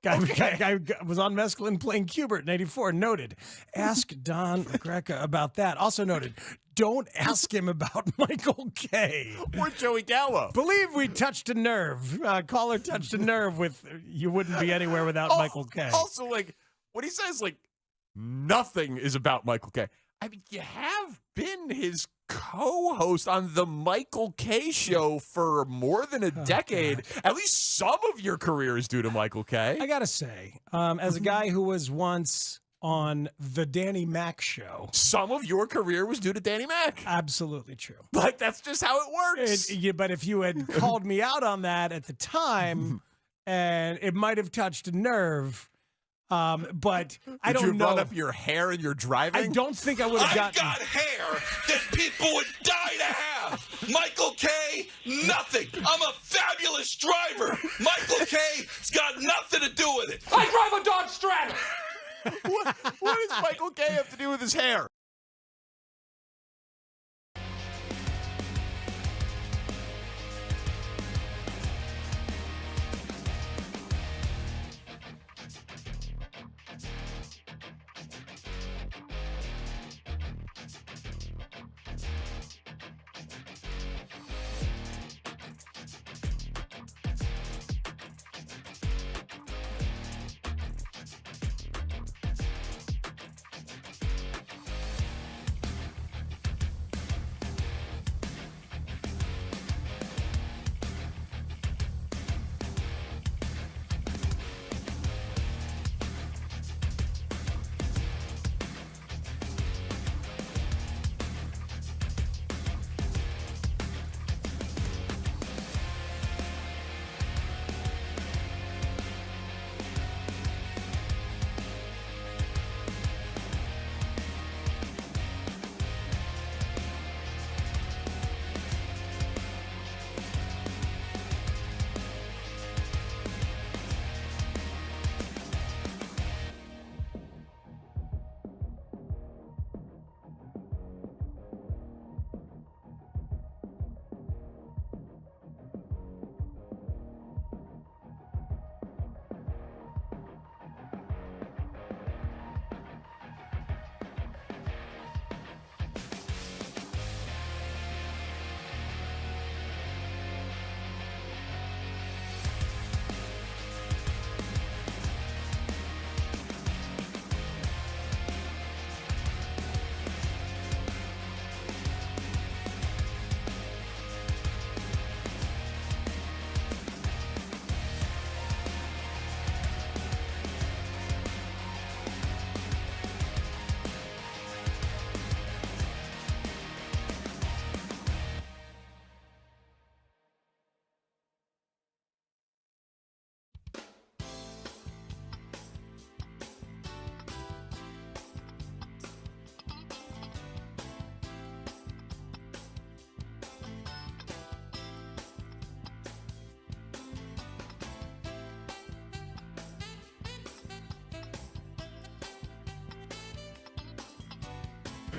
Guy was on mescaline playing Cubert in '84. Noted. Ask Don Greca about that. Also noted. Don't ask him about Michael K. Or Joey Gallo. Believe we touched a nerve. Caller touched a nerve with you wouldn't be anywhere without Michael K. Also, like, what he says, like, nothing is about Michael K. I mean, you have been his co-host on the Michael K show for more than a decade. At least some of your career is due to Michael K. I gotta say, as a guy who was once on the Danny Mac show, some of your career was due to Danny Mac. Absolutely true. Like, that's just how it works. But if you had called me out on that at the time, and it might have touched a nerve. But I don't know. Did you run up your hair in your driving? I don't think I would have gotten. I've got hair that people would die to have. Michael K, nothing. I'm a fabulous driver. Michael K's got nothing to do with it. I drive a Dodge Strata. What does Michael K have to do with his hair?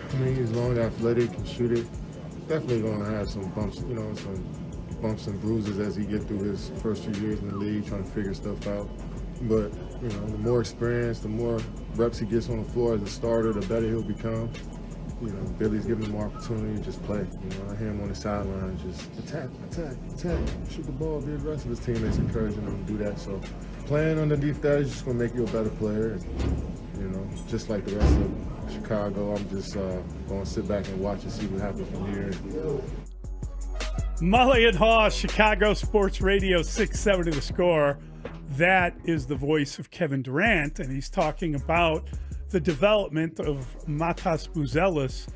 I mean, he's long, athletic, can shoot it. Definitely going to have some bumps, some bumps and bruises as he get through his first few years in the league, trying to figure stuff out. But, the more experience, the more reps he gets on the floor as a starter, the better he'll become. Billy's giving him more opportunity to just play. I hear him on the sideline, just attack, shoot the ball, be aggressive. His teammates encouraging him to do that. So playing underneath that is just going to make you a better player. Just like the rest of Chicago, I'm just going to sit back and watch and see what happens from here. Mully and Haugh, Chicago Sports Radio 670 The Score. That is the voice of Kevin Durant, and he's talking about the development of Matas Buzelis.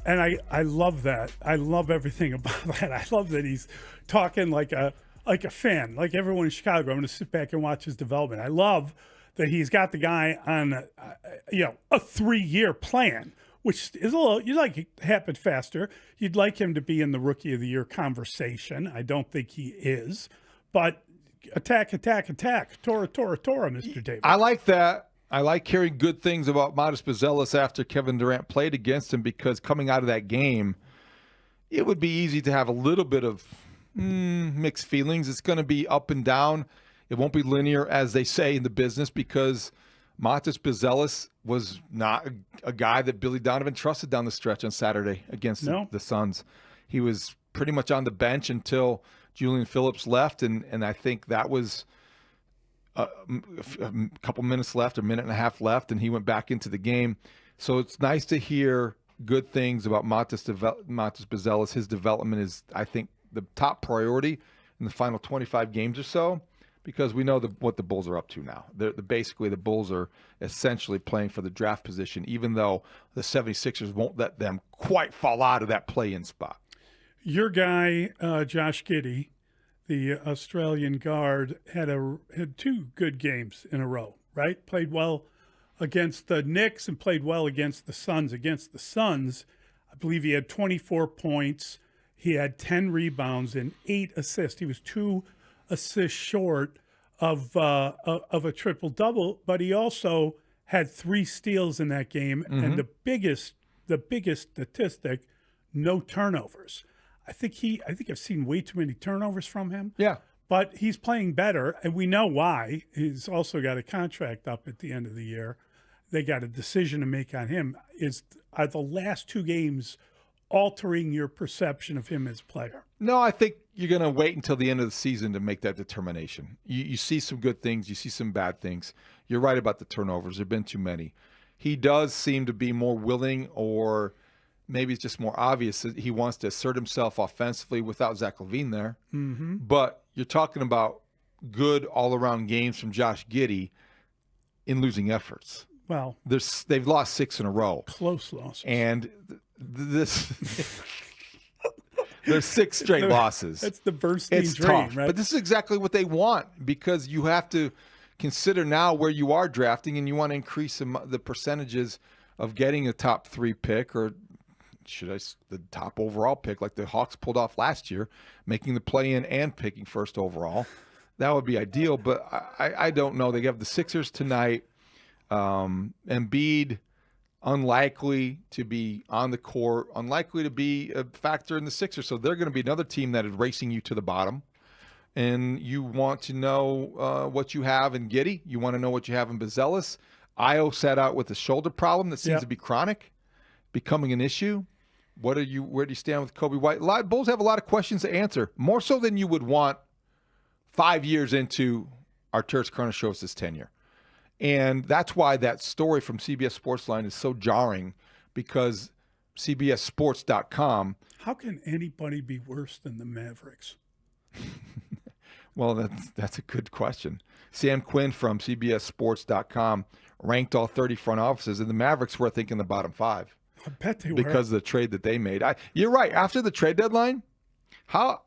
And I love that. I love everything about that. I love that he's talking like a fan, like everyone in Chicago. I'm going to sit back and watch his development. I love that he's got the guy on a 3-year plan, which is a little, you'd like it to happen faster. You'd like him to be in the Rookie of the Year conversation. I don't think he is, but attack, Tora, Mr. Davis. I like that. I like hearing good things about Matas Buzelis after Kevin Durant played against him, because coming out of that game, it would be easy to have a little bit of mixed feelings. It's going to be up and down. It won't be linear, as they say in the business, because Montes Buzelis was not a guy that Billy Donovan trusted down the stretch on Saturday against the Suns. He was pretty much on the bench until Julian Phillips left, and I think that was a couple minutes left, a minute and a half left, and he went back into the game. So it's nice to hear good things about Montes Buzelis. His development is, I think, the top priority in the final 25 games or so, because we know what the Bulls are up to now. Basically, the Bulls are essentially playing for the draft position, even though the 76ers won't let them quite fall out of that play-in spot. Your guy, Josh Giddey, the Australian guard, had 2 good games in a row, right? Played well against the Knicks and played well against the Suns. Against the Suns, I believe he had 24 points. He had 10 rebounds and 8 assists. He was 2 assists short of a triple-double, but he also had 3 steals in that game. Mm-hmm. And the biggest statistic, no turnovers. I think I've seen way too many turnovers from him. Yeah. But he's playing better, and we know why. He's also got a contract up at the end of the year. They got a decision to make on him. Are the last 2 games altering your perception of him as a player? No, I think you're going to wait until the end of the season to make that determination. You see some good things. You see some bad things. You're right about the turnovers. There have been too many. He does seem to be more willing, or maybe it's just more obvious that he wants to assert himself offensively without Zach LaVine there. Mm-hmm. But you're talking about good all-around games from Josh Giddey in losing efforts. Well, they've lost 6 in a row. Close losses. And there's 6 straight losses. That's the Bernstein it's dream, tough, right? but this is exactly what they want, because you have to consider now where you are drafting, and you want to increase the percentages of getting a top 3 pick, or the top overall pick, like the Hawks pulled off last year, making the play-in and picking first overall. That would be ideal, but I don't know. They have the Sixers tonight. Embiid, unlikely to be on the court, unlikely to be a factor in the Sixers. So they're going to be another team that is racing you to the bottom. And you want to know what you have in Giddey. You want to know what you have in Buzelis. Io sat out with a shoulder problem that seems to be chronic, becoming an issue. Where do you stand with Kobe White? Bulls have a lot of questions to answer, more so than you would want 5 years into Arturas Karnisovas' tenure. And that's why that story from CBS Sportsline is so jarring, because CBSSports.com. How can anybody be worse than the Mavericks? Well, that's a good question. Sam Quinn from CBSSports.com ranked all 30 front offices, and the Mavericks were, I think, in the bottom 5. I bet they were. Because of the trade that they made. You're right. After the trade deadline, how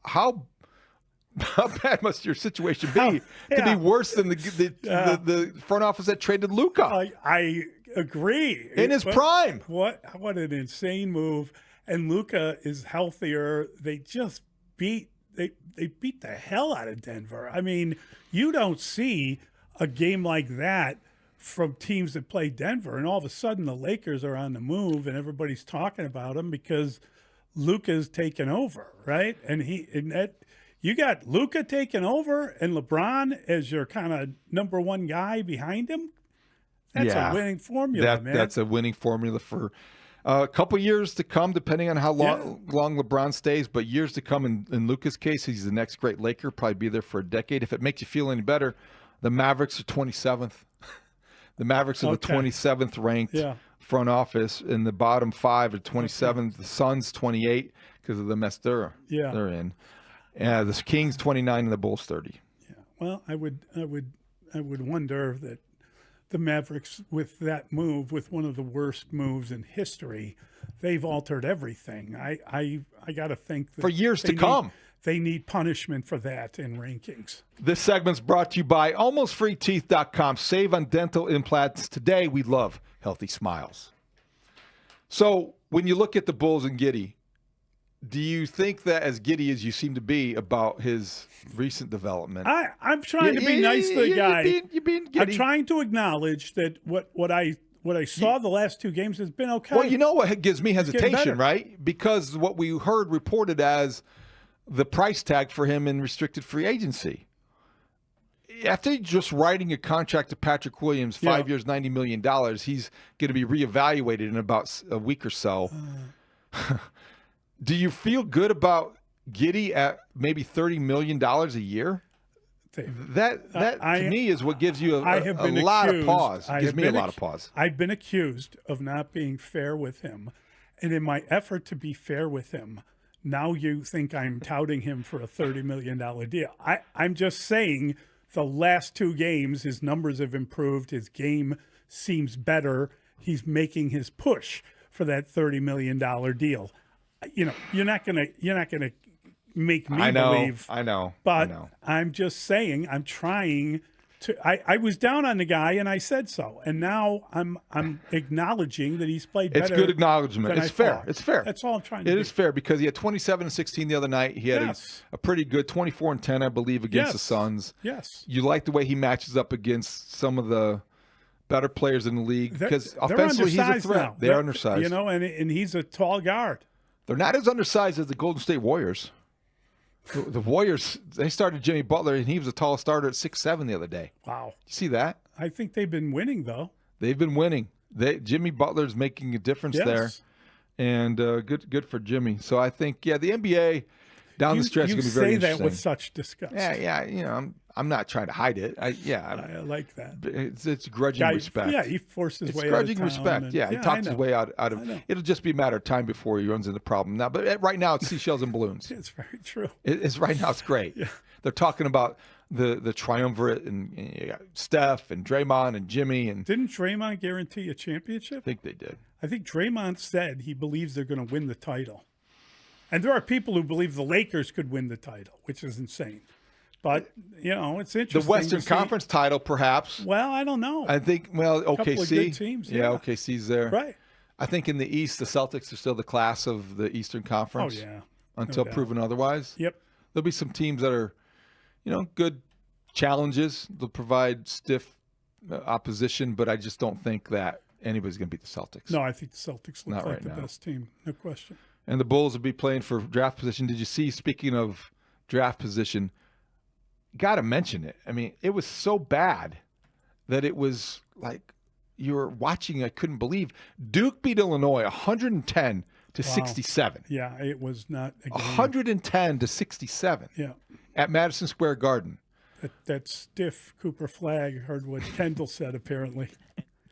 bad must your situation be to be worse than the front office that traded Luka? I agree. In his prime. What an insane move. And Luka is healthier. They just beat the hell out of Denver. I mean, you don't see a game like that from teams that play Denver, and all of a sudden the Lakers are on the move and everybody's talking about them because Luka's taken over, right? And you got Luka taking over and LeBron as your kind of number 1 guy behind him. That's a winning formula, man. That's a winning formula for a couple years to come, depending on how long LeBron stays. But years to come, in Luka's case, he's the next great Laker, probably be there for a decade. If it makes you feel any better, the Mavericks are 27th. The Mavericks are the 27th ranked front office, in the bottom 5 are 27th. Okay. The Suns 28 because of the mess they're in. The Kings 29 and the Bulls 30. Yeah. Well, I would wonder that the Mavericks, with that move, with one of the worst moves in history, they've altered everything. I got to think that for years to come. They need punishment for that in rankings. This segment's brought to you by AlmostFreeTeeth.com. Save on dental implants today. We love healthy smiles. So when you look at the Bulls and Giddey, do you think that as giddy as you seem to be about his recent development? I'm trying to be nice to the guy. You're being giddy. I'm trying to acknowledge that what I saw the last 2 games has been okay. Well, you know what gives me hesitation, right? Because what we heard reported as the price tag for him in restricted free agency. after just writing a contract to Patrick Williams, 5 years, $90 million, he's going to be reevaluated in about a week or so. Do you feel good about Giddey at maybe $30 million a year? That to me is what gives you a lot of pause. Gives me a lot of pause. I've been accused of not being fair with him. And in my effort to be fair with him, now you think I'm touting him for a $30 million deal. I'm just saying the last 2 games, his numbers have improved. His game seems better. He's making his push for that $30 million deal. You know, you're not gonna make me believe. I know. But I'm just saying, I'm trying to. I was down on the guy, and I said so, and now I'm acknowledging that he's played better. It's good acknowledgement. It's fair. Thought. It's fair. That's all I'm trying to do. It is fair because he had 27 and 16 the other night. He had a pretty good 24 and 10, I believe, against the Suns. Yes. You like the way he matches up against some of the better players in the league because offensively he's a threat. Now. They're undersized. You know, and he's a tall guard. They're not as undersized as the Golden State Warriors. The Warriors, they started Jimmy Butler, and he was the tallest starter at 6'7" the other day. Wow. You see that? I think they've been winning, though. They've been winning. Jimmy Butler's making a difference there. And good for Jimmy. So I think, the NBA down the stretch is going to be very interesting. You say that with such disgust. Yeah. You know, I'm not trying to hide it. I like that. It's grudging respect. Yeah, he forced his way out of grudging town. respect. He talks his way out of. It'll just be a matter of time before he runs into problem. Now, but right now it's seashells and balloons. It's very true. It's right now. It's great. Yeah. They're talking about the triumvirate and Steph and Draymond and Jimmy and. Didn't Draymond guarantee a championship? I think they did. I think Draymond said he believes they're going to win the title. And there are people who believe the Lakers could win the title, which is insane. But, it's interesting. The Western Conference title, perhaps. Well, I don't know. I think, OKC. A couple of good teams, OKC's there. Right. I think in the East, the Celtics are still the class of the Eastern Conference. Oh, yeah. Until proven otherwise. Yep. There'll be some teams that are, good challenges. They'll provide stiff opposition, but I just don't think that anybody's going to beat the Celtics. No, I think the Celtics look Not like right the now. best team. No question. And the Bulls will be playing for draft position. Did you see, speaking of draft position, got to mention it. I mean, it was so bad that it was like you were watching, I couldn't believe. Duke beat Illinois 110 to 67. Yeah, it was not a game. 110 to 67. Yeah. At Madison Square Garden. That stiff Cooper Flag heard what Kendall said, apparently.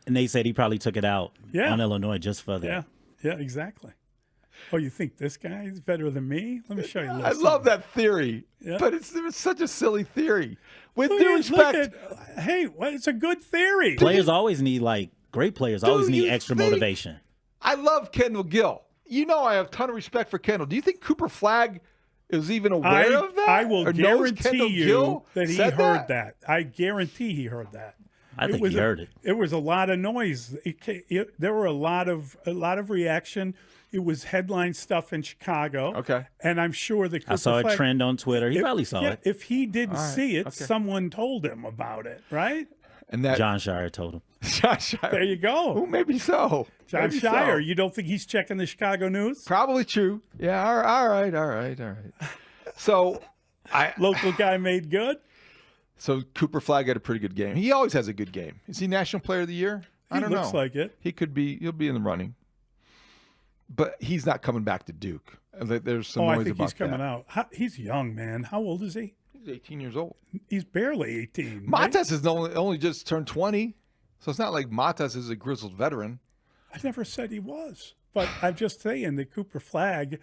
And they said he probably took it out on Illinois just for that. Yeah, exactly. Oh, you think this guy is better than me? Let me show you a little I love that theory, but it's such a silly theory. With due respect. It's a good theory. Players always need, great players always need extra motivation. I love Kendall Gill. I have a ton of respect for Kendall. Do you think Cooper Flag is even aware of that? I will guarantee you Gill that he heard that. I guarantee he heard that. I think he heard it. It was a lot of noise. There were a lot of reaction. It was headline stuff in Chicago. Okay. And I'm sure that I saw a trend on Twitter. He probably saw it. If he didn't see it, someone told him about it, right? And that John Shire told him. John Shire. There you go. Well, maybe so. John Maybe Shire. so. You don't think he's checking the Chicago news? Probably true. Yeah. All right. So, local guy made good. So Cooper Flag had a pretty good game. He always has a good game. Is he National Player of the Year? I don't know. Looks like it. He could be. He'll be in the running. But he's not coming back to Duke. There's some noise about that. I think he's coming out. He's young, man. How old is he? He's 18 years old. He's barely 18. Matas has only just turned 20. So it's not like Matas is a grizzled veteran. I never said he was. But I'm just saying that Cooper Flag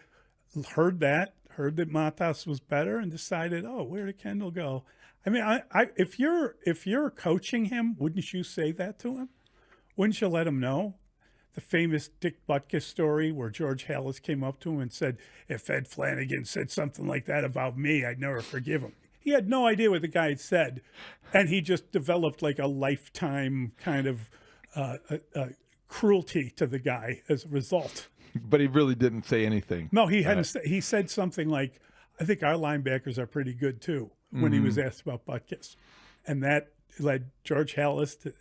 heard that Matas was better and decided, where did Kendall go? I mean, if you're coaching him, wouldn't you say that to him? Wouldn't you let him know? The famous Dick Butkus story where George Halas came up to him and said, if Ed Flanagan said something like that about me, I'd never forgive him. He had no idea what the guy had said, and he just developed like a lifetime kind of cruelty to the guy as a result. But he really didn't say anything. No, he hadn't. He said something like, I think our linebackers are pretty good too, when he was asked about Butkus. And that led George Halas to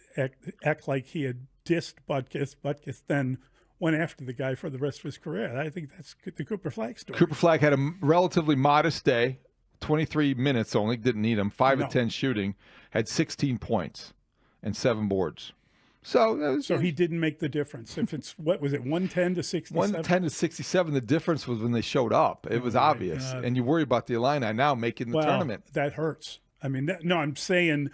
act like he had dissed Butkus. Butkus then went after the guy for the rest of his career. I think that's the Cooper Flag story. Cooper Flag had a relatively modest day, 23 minutes only, didn't need him, 5 of 10 shooting, had 16 points and 7 boards. So he didn't make the difference. If it's, what was it, 110 to 67? 110 to 67, the difference was when they showed up. It was obvious. And you worry about the Illini now making the tournament. That hurts. I mean, I'm saying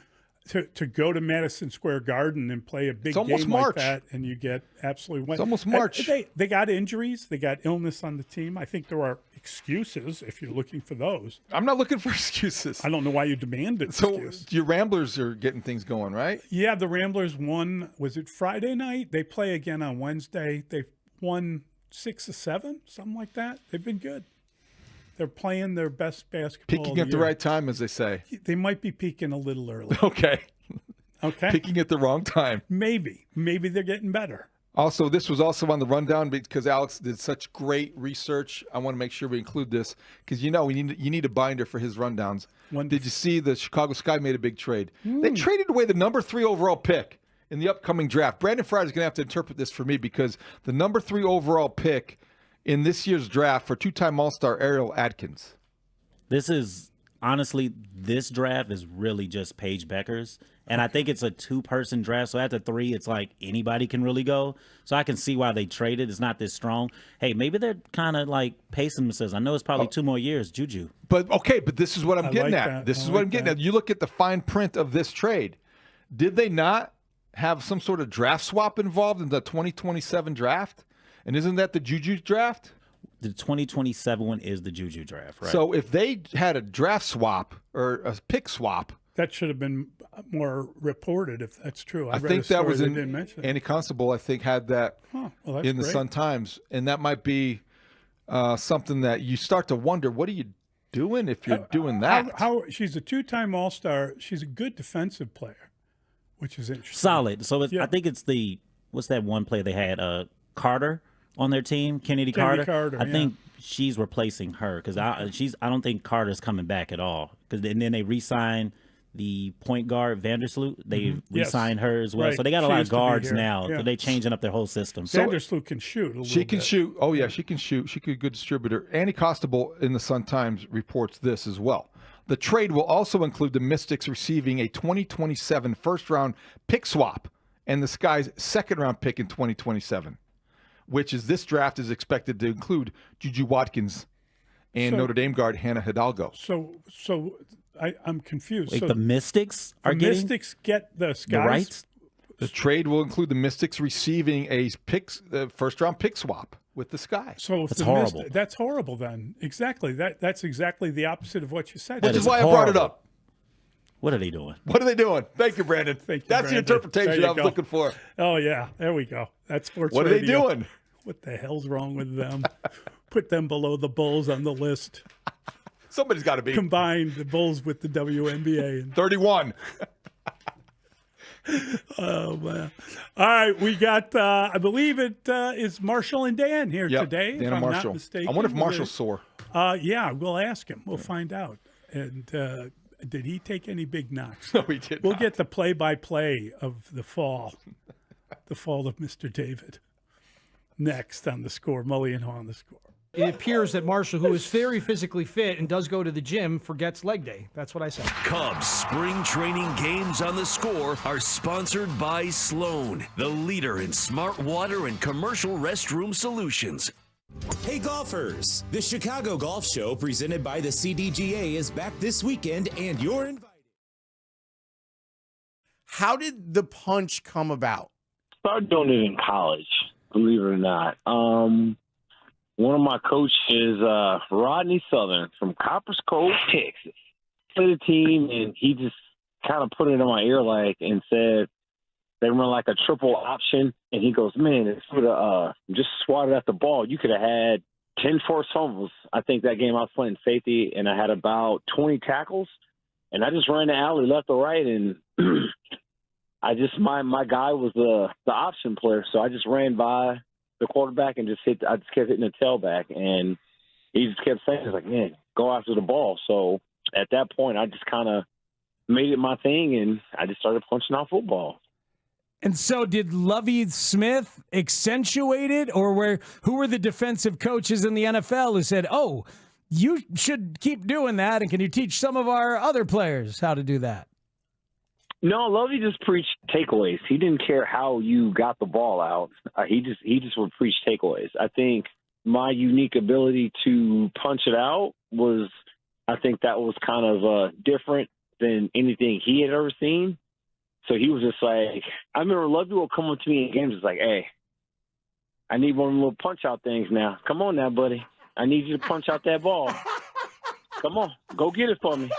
to go to Madison Square Garden and play a big game like that, and you get absolutely wet. It's almost March. They got injuries. They got illness on the team. I think there are excuses if you're looking for those. I'm not looking for excuses. I don't know why you demand it. So your Ramblers are getting things going, right? Yeah, the Ramblers won. Was it Friday night? They play again on Wednesday. They've won 6 of 7, something like that. They've been good. They're playing their best basketball. Peaking at the right time, as they say. They might be peaking a little early. Okay. Okay. Peaking at the wrong time. Maybe they're getting better. Also, this was also on the rundown because Alex did such great research. I want to make sure we include this because you need a binder for his rundowns. Did you see the Chicago Sky made a big trade? They traded away the number 3 overall pick in the upcoming draft. Brandon Fryer's going to have to interpret this for me because the number 3 overall pick in this year's draft for 2-time All-Star Ariel Adkins. This draft is really just Paige Becker's. And I think it's a 2-person draft. So after 3, it's like anybody can really go. So I can see why they traded. It's not this strong. Hey, maybe they're kind of like pacing themselves. I know it's probably 2 more years, Juju. But this is what I'm getting at. This is what I'm getting at. You look at the fine print of this trade. Did they not have some sort of draft swap involved in the 2027 draft? And isn't that the Juju draft? The 2027 one is the Juju draft, right? So if they had a draft swap or a pick swap, that should have been more reported if that's true. I think that was didn't mention it. Andy Constable, I think, had that in the Sun Times. And that might be something that you start to wonder, what are you doing if you're doing that? She's a 2-time All-Star. She's a good defensive player, which is interesting. Solid. So I think it's what's that one player they had? Carter on their team, Kennedy Carter. I think she's replacing her because I don't think Carter's coming back at all. And then they re-signed the point guard Vandersloot. They re-signed her as well. Right. So they got a lot of guards now. Yeah. So they're changing up their whole system. Vandersloot can shoot. She can shoot. Oh yeah, she can shoot. She's a good distributor. Andy Constable in the Sun Times reports this as well. The trade will also include the Mystics receiving a 2027 first-round pick swap and the Sky's second-round pick in 2027. Which is this draft is expected to include Juju Watkins and Notre Dame guard Hannah Hidalgo. So I'm confused. Wait, the Mystics are getting Mystics get the Skies? The rights? The trade will include the Mystics receiving a first-round pick swap with the Sky. So that's horrible. That's horrible then. Exactly. That's exactly the opposite of what you said. Which is why I brought it up. What are they doing? What are they doing? Thank you, Brandon. That's the interpretation I was looking for. Oh, yeah. There we go. That's sports What are radio. they doing? What the hell's wrong with them? Put them below the Bulls on the list. Somebody's got to be. Combine the Bulls with the WNBA. 31. Oh, man. All right. We got, I believe it is Marshall and Dan here today. Dan and Marshall. Not mistaken. I wonder if Marshall's sore. Yeah, we'll ask him. We'll find out. And did he take any big knocks? No, he did We'll not. get the play-by-play of the fall of Mr. David. Next on The Score, Mully and Haugh on The Score. It appears that Marshall, who is very physically fit and does go to the gym, forgets leg day. That's what I said. Cubs spring training games on The Score are sponsored by Sloan, the leader in smart water and commercial restroom solutions. Hey golfers, the Chicago Golf Show presented by the CDGA is back this weekend and you're invited. How did the punch come about? Started doing it in college, believe it or not. One of my coaches, Rodney Southern from Coppers Cove, Texas, played a team, and he just kind of put it in my ear and said they run like a triple option, and he goes, man, if you would have just swatted at the ball, you could have had 10 forced fumbles. I think that game I was playing safety, and I had about 20 tackles, and I just ran the alley left or right, and my guy was the option player, so I just ran by the quarterback and I just kept hitting the tailback, and he just kept saying, man, go after the ball. So at that point, I just kind of made it my thing, and I just started punching out football. And so did Lovie Smith accentuate it, or who were the defensive coaches in the NFL who said, oh, you should keep doing that. And can you teach some of our other players how to do that? No, Lovey just preached takeaways. He didn't care how you got the ball out. He just would preach takeaways. I think my unique ability to punch it out was, I think that was kind of different than anything he had ever seen. So he was just like, I remember Lovey would come up to me in games. It's like, hey, I need one of them little punch out things now. Come on now, buddy. I need you to punch out that ball. Come on, go get it for me.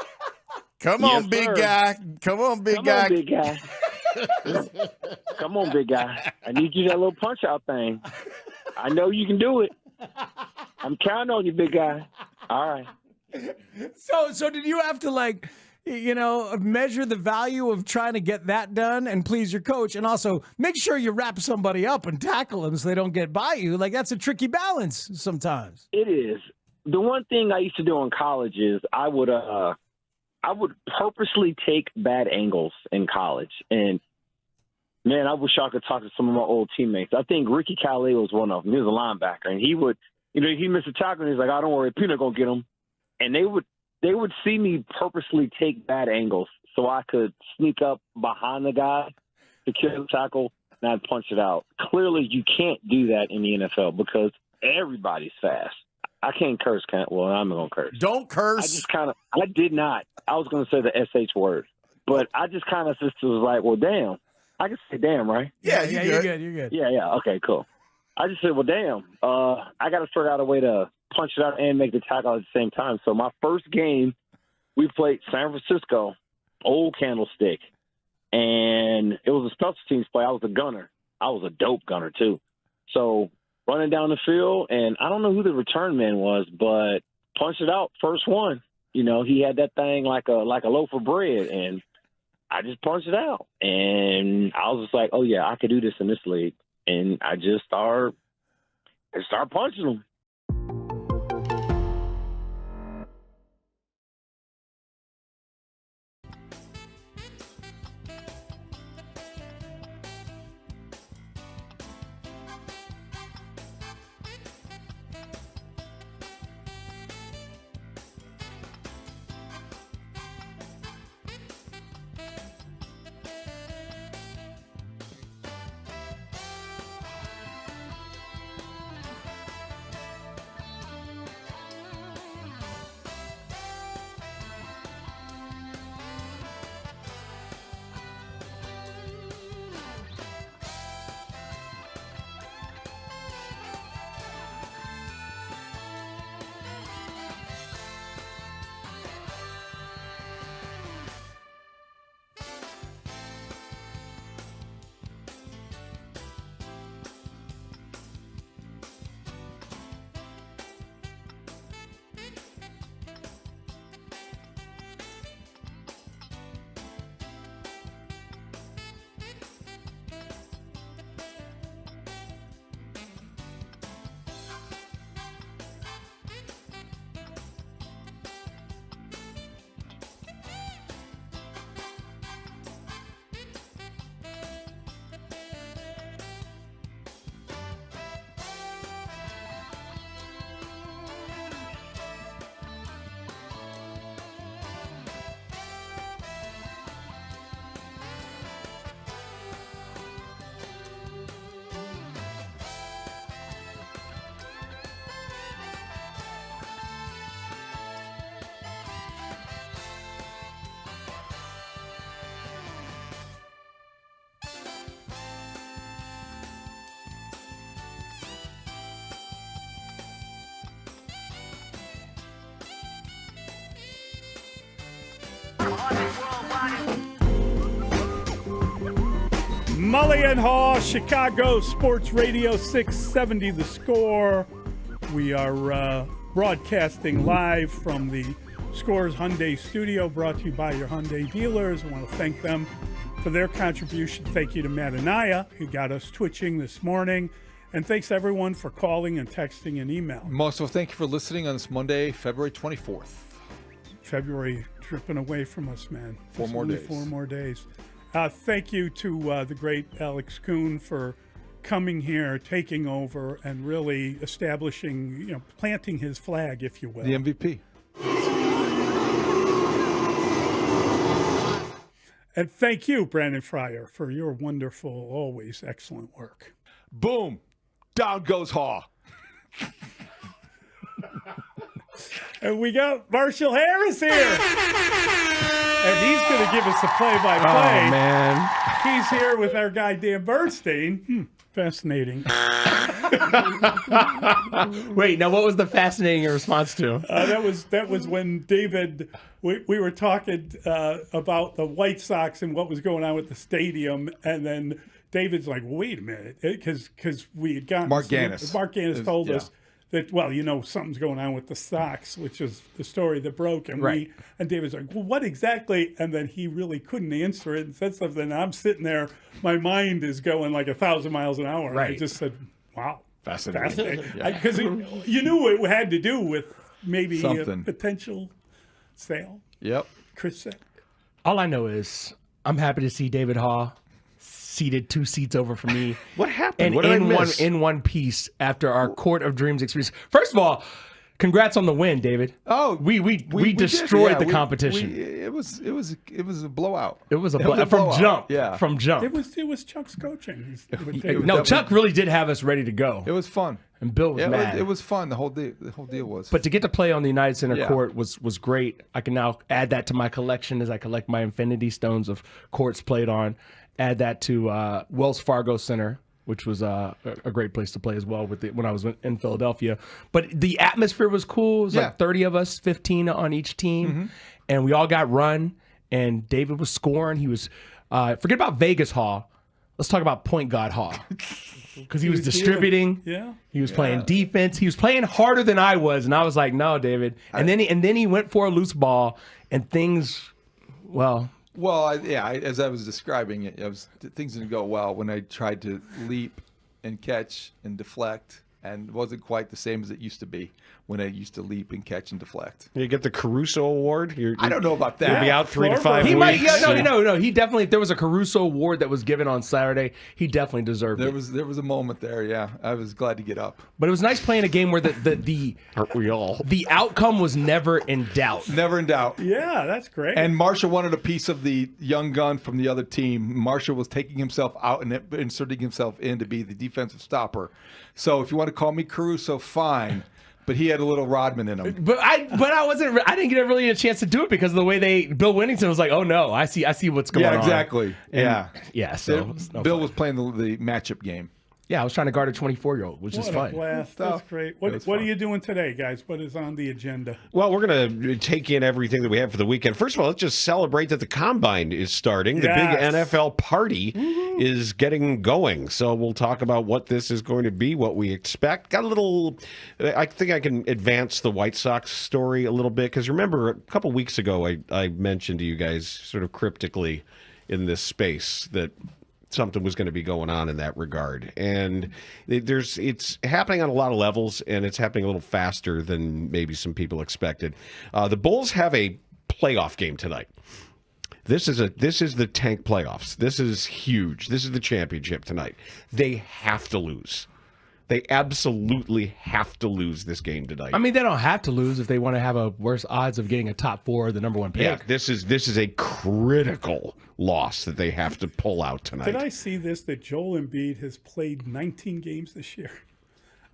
Come on, big guy. Come on, big guy. Come on, big guy. Come on, big guy. I need you that little punch out thing. I know you can do it. I'm counting on you, big guy. All right. So did you have to, like, measure the value of trying to get that done and please your coach, and also make sure you wrap somebody up and tackle them so they don't get by you? Like, that's a tricky balance sometimes. It is. The one thing I used to do in college is I would purposely take bad angles in college. And, man, I wish I could talk to some of my old teammates. I think Ricky Calais was one of them. He was a linebacker. And he would, he missed a tackle, and he's like, oh, don't worry, Peanut going to get him. And they would see me purposely take bad angles so I could sneak up behind the guy to kill the tackle, and I'd punch it out. Clearly, you can't do that in the NFL because everybody's fast. I can't curse, well, I'm not going to curse. Don't curse. I did not. I was going to say the SH word, but I just kind of just was like, well, damn. I can say damn, right? Yeah, you're good. You're good. Yeah. Okay, cool. I just said, well, damn. I got to figure out a way to punch it out and make the tackle at the same time. So my first game, we played San Francisco, old Candlestick, and it was a special teams play. I was a gunner. I was a dope gunner, too. So running down the field, and I don't know who the return man was, but punched it out, first one. He had that thing like a loaf of bread, and I just punched it out. And I was just like, oh, yeah, I could do this in this league. And I just started punching them. Mully and Haugh, Chicago Sports Radio 670 The Score. We are broadcasting live from the Scores Hyundai studio, brought to you by your Hyundai dealers. I want to thank them for their contribution. Thank you to Matt and Aya, who got us twitching this morning. And thanks everyone for calling and texting and emailing. Also, thank you for listening on this Monday, February 24th. February tripping away from us, man. Four more days. 4 more days. Thank you to the great Alex Kuhn for coming here, taking over, and really establishing, planting his flag, if you will. The MVP. And thank you, Brandon Fryer, for your wonderful, always excellent work. Boom. Down goes Haugh. And we got Marshall Harris here. And he's going to give us a play-by-play. Oh, man. He's here with our guy, Dan Bernstein. Fascinating. Wait, now what was the fascinating response to? That was when David, we were talking about the White Sox and what was going on with the stadium, and then David's like, wait a minute, because we had gotten Mark Gannis. Mark Gannis told us that, something's going on with the Sox, which is the story that broke. And and David's like, well, what exactly? And then he really couldn't answer it and said something. And I'm sitting there, my mind is going like 1,000 miles an hour. Right. And I just said, wow. Fascinating. Because you knew it had to do with maybe Something. a potential sale. Yep. Chris said. All I know is I'm happy to see David Haugh seated 2 seats over from me. What happened? And What did I miss? in one piece after our Court of Dreams experience. First of all, congrats on the win, David. Oh, we destroyed the competition. It was a blowout. It was a blowout. from jump. Yeah. From jump. It was Chuck's coaching. No, Chuck really did have us ready to go. It was fun. And Bill was mad. It was fun. The whole deal was. But to get to play on the United Center court was great. I can now add that to my collection as I collect my infinity stones of courts played on. Add that to Wells Fargo Center, which was a great place to play as well when I was in Philadelphia. But the atmosphere was cool. It was like 30 of us, 15 on each team. And we all got run. And David was scoring. He was, forget about Vegas Haugh. Let's talk about point guard Haugh. Because he was distributing. He was playing defense. He was playing harder than I was. And I was like, no, David. And then he went for a loose ball. And things, well... Well, as I was describing it, things didn't go well when I tried to leap and catch and deflect, and it wasn't quite the same as it used to be when I used to leap and catch and deflect. You get the Caruso Award? I don't know about that. You'll be out 3 to 5 weeks. He might. No. He definitely. If there was a Caruso Award that was given on Saturday, he definitely deserved it. There was a moment there. Yeah, I was glad to get up. But it was nice playing a game where the aren't we all? The outcome was never in doubt. Never in doubt. Yeah, that's great. And Marshall wanted a piece of the young gun from the other team. Marshall was taking himself out and inserting himself in to be the defensive stopper. So if you want to call me Caruso, fine. But he had a little Rodman in him. But I didn't get really a chance to do it because of the way Bill Winnington was like, oh no, I see what's going on. Yeah, exactly. So Bill was playing the matchup game. Yeah, I was trying to guard a 24-year-old, which is fun. Blast. That's great. What are you doing today, guys? What is on the agenda? Well, we're going to take in everything that we have for the weekend. First of all, let's just celebrate that the Combine is starting. The big NFL party is getting going. So we'll talk about what this is going to be, what we expect. I think I can advance the White Sox story a little bit, because remember, a couple weeks ago, I mentioned to you guys sort of cryptically in this space that something was going to be going on in that regard. And it's happening on a lot of levels, and it's happening a little faster than maybe some people expected. The Bulls have a playoff game tonight. This is the tank playoffs. This is huge. This is the championship tonight. They have to lose. They absolutely have to lose this game tonight. I mean, they don't have to lose if they want to have a worse odds of getting a top 4 or the number 1 pick. Yeah, this is a critical loss that they have to pull out tonight. Did I see this, that Joel Embiid has played 19 games this year?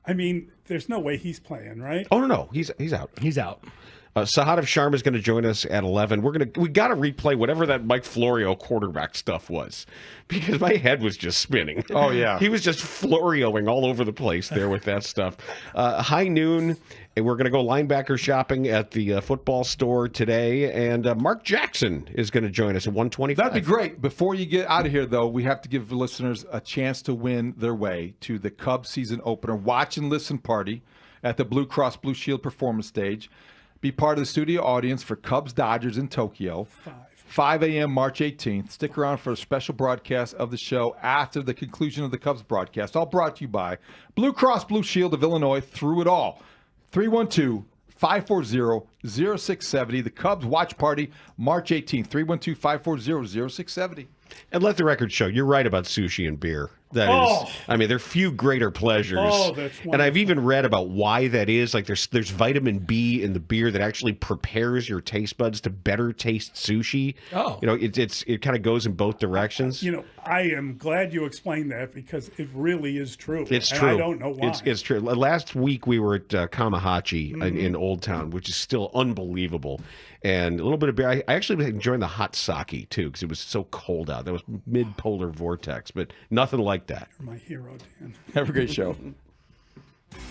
I mean, there's no way he's playing, right? Oh, no. He's out. He's out. Sahadev Sharma is going to join us at 11. We got to replay whatever that Mike Florio quarterback stuff was, because my head was just spinning. Oh yeah, he was just Florioing all over the place there with that stuff. High noon, and we're going to go linebacker shopping at the football store today. And Mark Jackson is going to join us at 1:25. That'd be great. Before you get out of here, though, we have to give listeners a chance to win their way to the Cubs season opener watch and listen party at the Blue Cross Blue Shield Performance Stage. Be part of the studio audience for Cubs Dodgers in Tokyo. 5 a.m. March 18th. Stick around for a special broadcast of the show after the conclusion of the Cubs broadcast. All brought to you by Blue Cross Blue Shield of Illinois. Through it all. 312-540-0670. The Cubs watch party, March 18th. 312-540-0670. And let the record show, you're right about sushi and beer. That is, I mean, there are few greater pleasures. Oh, that's wonderful. And I've even read about why that is. Like, there's vitamin B in the beer that actually prepares your taste buds to better taste sushi. Oh. You know, it kind of goes in both directions. You know, I am glad you explained that because it really is true. It's And true. I don't know why. It's true. Last week we were at Kamahachi Mhm. in Old Town, which is still unbelievable. And a little bit of beer. I actually enjoyed the hot sake too because it was so cold out. That was mid-polar vortex, but nothing like that. You're my hero, Dan. Have a great show.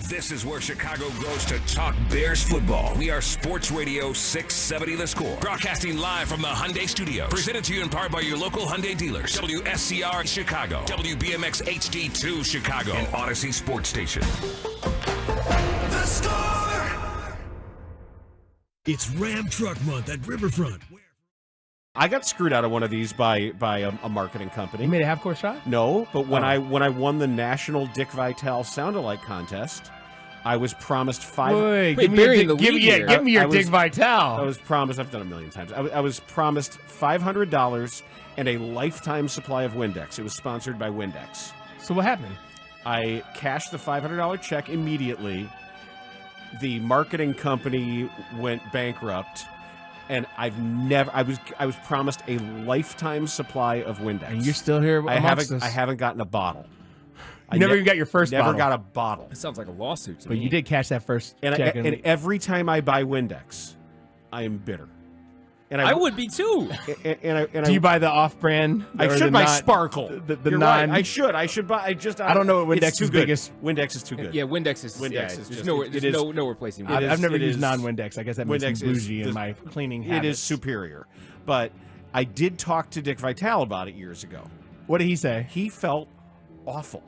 This is where Chicago goes to talk Bears football. We are Sports Radio 670 The Score. Broadcasting live from the Hyundai Studios. Presented to you in part by your local Hyundai dealers. WSCR Chicago. WBMX HD2 Chicago. And Odyssey Sports Station. The Score! It's Ram Truck Month at Riverfront. I got screwed out of one of these by a marketing company. You made a half-court shot? No, but when Oh. I won the National Dick Vitale Sound-Alike contest, I was promised five. Wait, give me your Dick Vitale. I was promised. I've done it a million times. I was promised $500 and a lifetime supply of Windex. It was sponsored by Windex. So what happened? I cashed the $500 check immediately. The marketing company went bankrupt, and I was promised a lifetime supply of Windex. And you're still here amongst us. I haven't gotten a bottle. You never even got your first Never bottle. got a bottle. That sounds like a lawsuit to But me. you did catch that first And, check. and every time I buy Windex, I am bitter. And I would be too. Do you buy the off-brand? I or should the buy non- Sparkle. The You're non. right. I should buy. I don't know what it's Windex's too good. biggest- Windex is too good. Yeah, Windex is. Windex yeah, is there's just no, it there's is- no replacing. it Windex. is- I've never it used is- non-Windex. I guess that makes me Windex bougie in is- my cleaning It habits. is superior, but I did talk to Dick Vitale about it years ago. What did he say? He felt awful.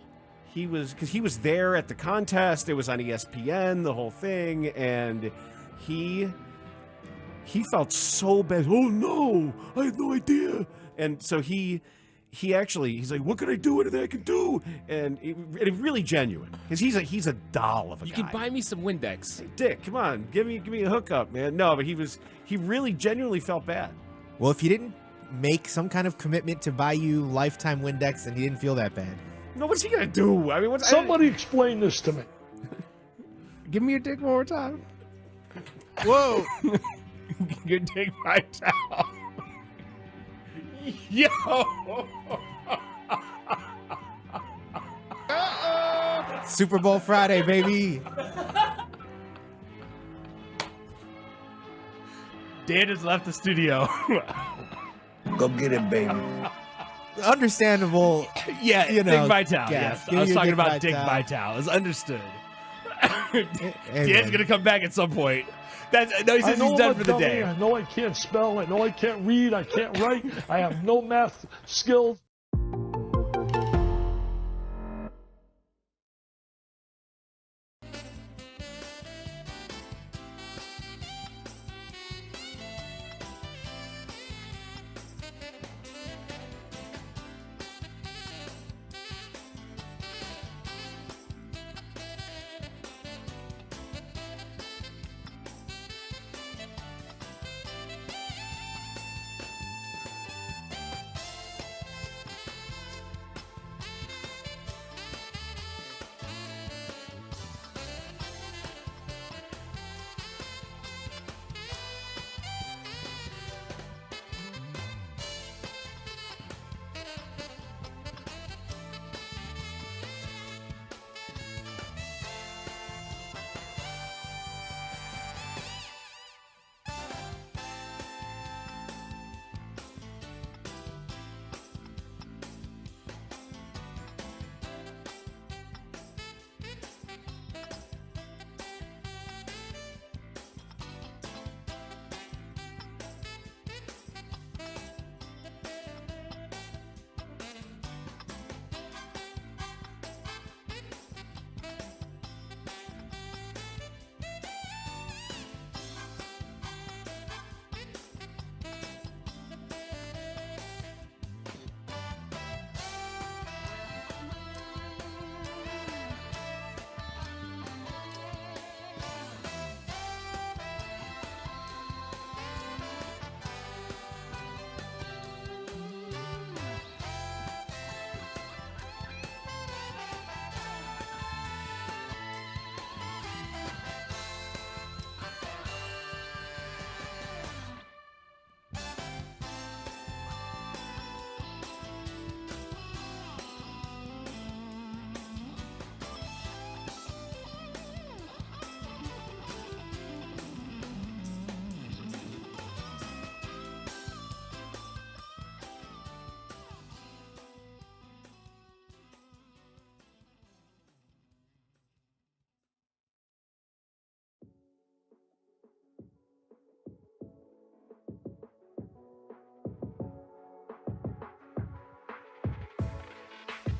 He was there at the contest. It was on ESPN, the whole thing, and he felt so bad. Oh no, I had no idea. And so he's like, what can I do? Anything I can do? And it really genuine because he's a doll of a You guy. can buy me some Windex. Dick, come on, give me a hookup, man. No, but he really genuinely felt bad. Well, if he didn't make some kind of commitment to buy you lifetime Windex, then he didn't feel that bad. No, what's he gonna do? I mean, Somebody explain this to me. Give me your dick one more time. Whoa. Your Dick Vitale. Yo. Super Bowl Friday, baby. Dan has left the studio. Go get it, baby. Understandable. Yeah, you know, Dick Vitale. gas. Yes, Give I was me your talking Dick about Dick Vitale. Vitale. It's understood. Hey, Dan's man. gonna come back at some point. No, he says he's done for the day. I know I can't spell. I know I can't read. I can't write. I have no math skills.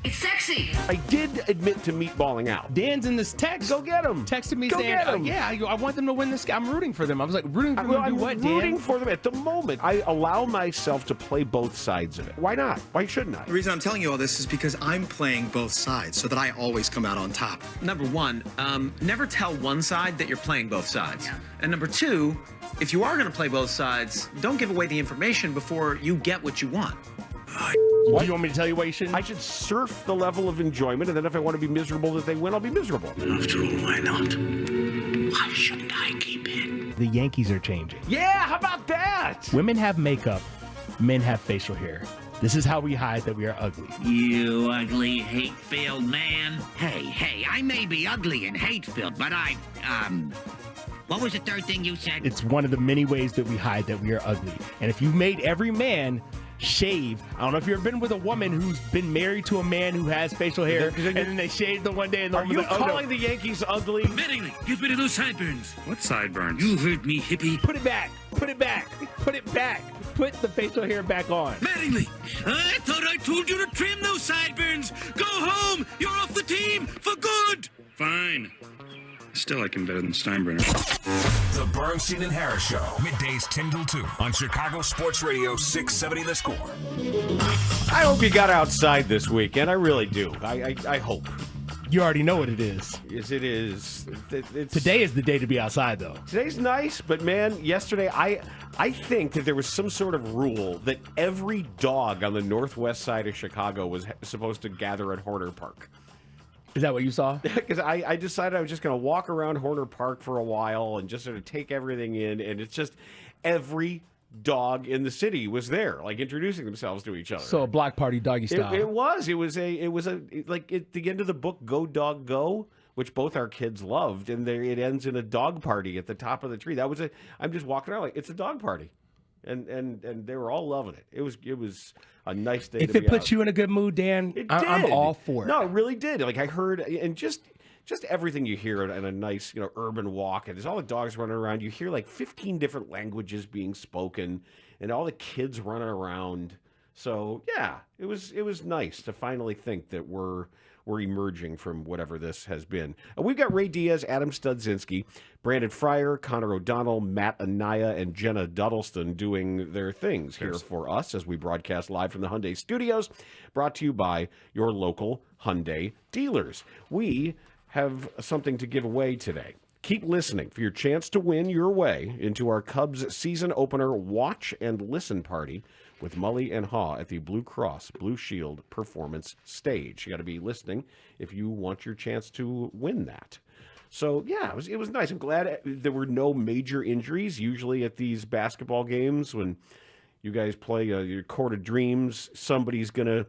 It's sexy. I did admit to meatballing out. Dan's in this text. Go get him. Texted me Go saying, get 'em. yeah, I want them to win this. I'm rooting for them. I was like, rooting for them to do I'm what, Dan? rooting for them at the moment. I allow myself to play both sides of it. Why not? Why shouldn't I? The reason I'm telling you all this is because I'm playing both sides so that I always come out on top. Number one, never tell one side that you're playing both sides. Yeah. And number two, if you are going to play both sides, don't give away the information before you get what you want. Do you want me to tell you why you shouldn't? I should surf the level of enjoyment, and then if I want to be miserable that they win, I'll be miserable. After all, why not? Why shouldn't I keep it? The Yankees are changing. Yeah, how about that? Women have makeup, men have facial hair. This is how we hide that we are ugly. You ugly, hate-filled man. Hey, I may be ugly and hate-filled, but what was the third thing you said? It's one of the many ways that we hide that we are ugly. And if you made every man shave, I don't know if you've ever been with a woman who's been married to a man who has facial hair, and then they shaved the one day, and the Are woman's you like, oh, calling no. the Yankees ugly? Mattingly, get rid of those sideburns. What sideburns? You heard me, hippie. Put it back. Put it back. Put it back. Put the facial hair back on. Mattingly, I thought I told you to trim those sideburns. Go home. You're off the team for good. Fine. Still like him better than Steinbrenner. The Bernstein and Harris Show, middays 10 till 2 on Chicago Sports Radio 670 The Score. I hope you got outside this weekend. I really do. I hope. You already know what it is. Yes, it is. Today is the day to be outside, though. Today's nice, but man, yesterday I think that there was some sort of rule that every dog on the northwest side of Chicago was supposed to gather at Horner Park. Is that what you saw? Because I decided I was just going to walk around Horner Park for a while and just sort of take everything in, and it's just every dog in the city was there, like introducing themselves to each other. So a block party doggy style. It was like at the end of the book, Go Dog Go, which both our kids loved, and it ends in a dog party at the top of the tree. I'm just walking around like it's a dog party, and they were all loving it. It was a nice day. If it puts you in a good mood, Dan, I'm all for it. No, it really did. Like I heard, and just everything you hear in a nice, urban walk, and there's all the dogs running around. You hear like 15 different languages being spoken, and all the kids running around. So yeah, it was nice to finally think that we're emerging from whatever this has been. We've got Ray Diaz, Adam Studzinski, Brandon Fryer, Connor O'Donnell, Matt Anaya, and Jenna Duddleston doing their things here for us as we broadcast live from the Hyundai Studios, brought to you by your local Hyundai dealers. We have something to give away today. Keep listening for your chance to win your way into our Cubs season opener watch and listen party with Mully and Haugh at the Blue Cross Blue Shield Performance Stage. You got to be listening if you want your chance to win that. So, yeah, it was nice. I'm glad there were no major injuries. Usually at these basketball games, when you guys play your Court of Dreams, somebody's going to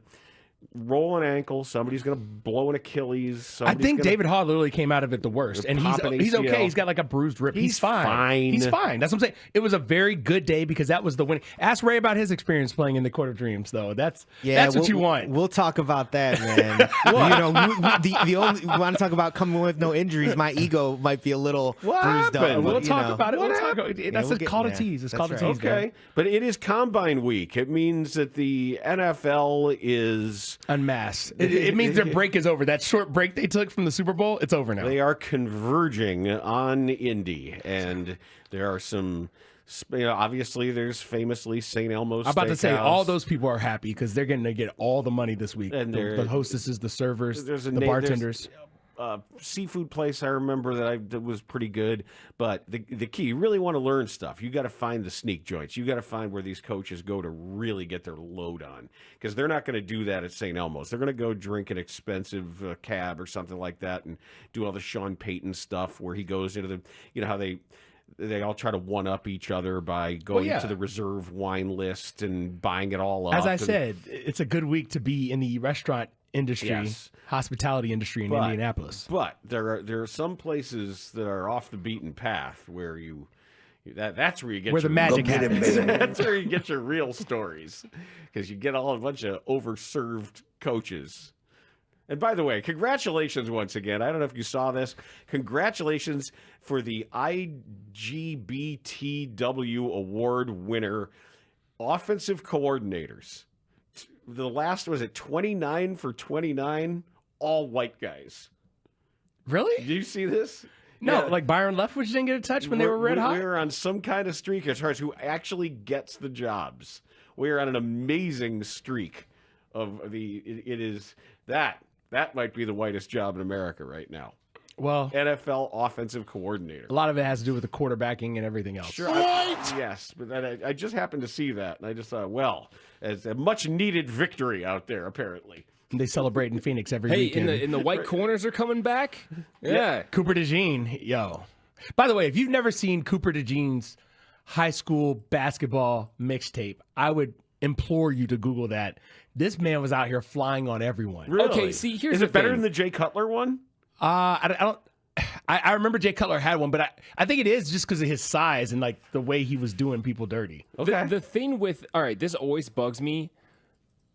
roll an ankle, somebody's going to blow an Achilles. I think David Haugh literally came out of it the worst, and he's okay. He's got like a bruised rib. He's fine. He's fine. That's what I'm saying. It was a very good day because that was the winning. Ask Ray about his experience playing in the Court of Dreams, though. That's what you want. We'll talk about that, man. The only we want to talk about coming with no injuries. My ego might be a little bruised up. We'll talk about it. That's called a tease. It's called a tease. Okay, but it is Combine Week. It means that the NFL is unmasked. It means their break is over. That short break they took from the Super Bowl, it's over now. They are converging on Indy, and there are some. Obviously, there's famously St. Elmo's. I'm about to say all those people are happy because they're going to get all the money this week. And the hostesses, the servers, the bartenders. Seafood place I remember that was pretty good, but the key, you really want to learn stuff, you got to find the sneak joints. You got to find where these coaches go to really get their load on, because they're not going to do that at St. Elmo's. They're going to go drink an expensive cab or something like that and do all the Sean Payton stuff where he goes into the, how they all try to one-up each other by going to the reserve wine list and buying it all up. As I said, it's a good week to be in the restaurant industry, hospitality industry in Indianapolis. But there are some places that are off the beaten path where that's where you get the magic happens. That's where you get your real stories, because you get a bunch of overserved coaches. And by the way, congratulations once again. I don't know if you saw this. Congratulations for the IGBTW award winner offensive coordinators. the last, was it 29 for 29? All white guys. Really? Did you see this? No, like Byron Leftwich didn't get a touch when they were red hot? We were on some kind of streak as far as who actually gets the jobs. We are on an amazing streak of the. It is that might be the whitest job in America right now. Well, NFL offensive coordinator. A lot of it has to do with the quarterbacking and everything else. Sure. Yes, but I just happened to see that, and I just thought, well, it's a much needed victory out there, apparently. They celebrate in Phoenix every Hey, weekend. in the white corners are coming back. Yeah. Cooper DeJean, yo. By the way, if you've never seen Cooper DeJean's high school basketball mixtape, I would implore you to Google that. This man was out here flying on everyone. Really? Okay, see, here's Is the it better thing. than the Jay Cutler one? I remember Jay Cutler had one, but I think it is just because of his size and like the way he was doing people dirty. Okay. The thing with, all right, this always bugs me.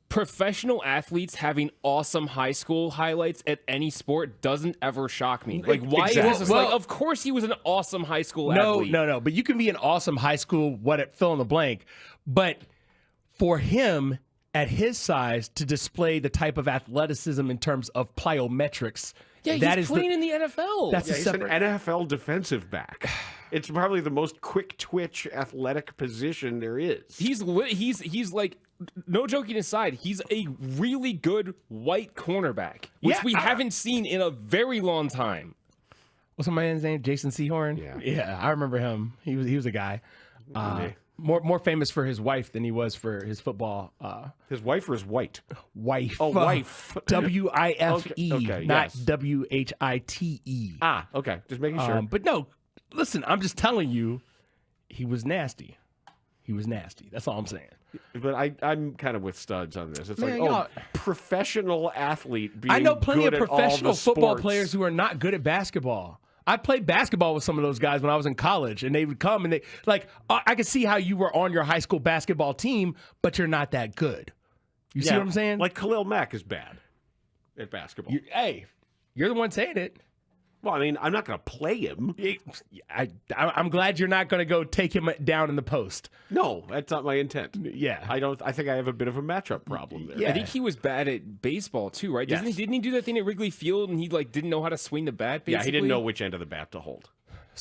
Professional athletes having awesome high school highlights at any sport doesn't ever shock me. Like, why is this? Just like, of course he was an awesome high school athlete. No. But you can be an awesome high school, fill in the blank. But for him, at his size, to display the type of athleticism in terms of plyometrics. Yeah, he's playing in the NFL. That's he's an NFL defensive back. It's probably the most quick twitch athletic position there is. He's like, no joking aside, he's a really good white cornerback, which we haven't seen in a very long time. What's my man's name? Jason Sehorn? Yeah, I remember him. He was a guy. More famous for his wife than he was for his football. His wife or his white? Wife. Oh, wife. W-I-F-E, okay, not yes. W-H-I-T-E. Okay. Just making sure. But no, listen, I'm just telling you, he was nasty. He was nasty. That's all I'm saying. But I'm kind of with Studs on this. It's Man, like, professional athlete being I know plenty of good at all professional the football sports. players who are not good at basketball. I played basketball with some of those guys when I was in college, and they would come and I could see how you were on your high school basketball team, but you're not that good. You see what I'm saying? Like Khalil Mack is bad at basketball. You're the one saying it. Well, I mean, I'm not going to play him. I'm glad you're not going to go take him down in the post. No, that's not my intent. Yeah. I think I have a bit of a matchup problem there. Yeah. I think he was bad at baseball too, right? Yes. Didn't he do that thing at Wrigley Field and he didn't know how to swing the bat, basically? Yeah, he didn't know which end of the bat to hold.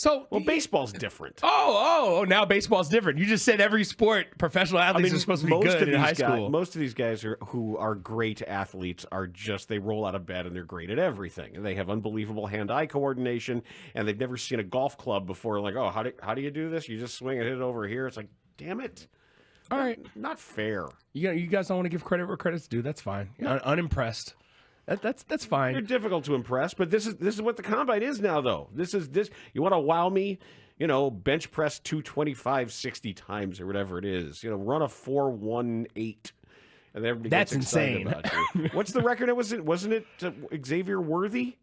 Well, baseball's different. Oh, now baseball's different. You just said every sport, professional athletes are supposed to be good in high school. Most of these guys who are great athletes are they roll out of bed and they're great at everything. And they have unbelievable hand-eye coordination, and they've never seen a golf club before. Like, how do you do this? You just swing and hit it over here. It's like, damn it. All right. Not fair. You guys don't want to give credit where credit's due. That's fine. Unimpressed. That's fine. You're difficult to impress, but this is what the combine is now, though. This you want to wow me, bench press 225 60 times or whatever it is. Run a 4.18, and everybody That's gets excited insane. about you. What's the record? Wasn't it Xavier Worthy?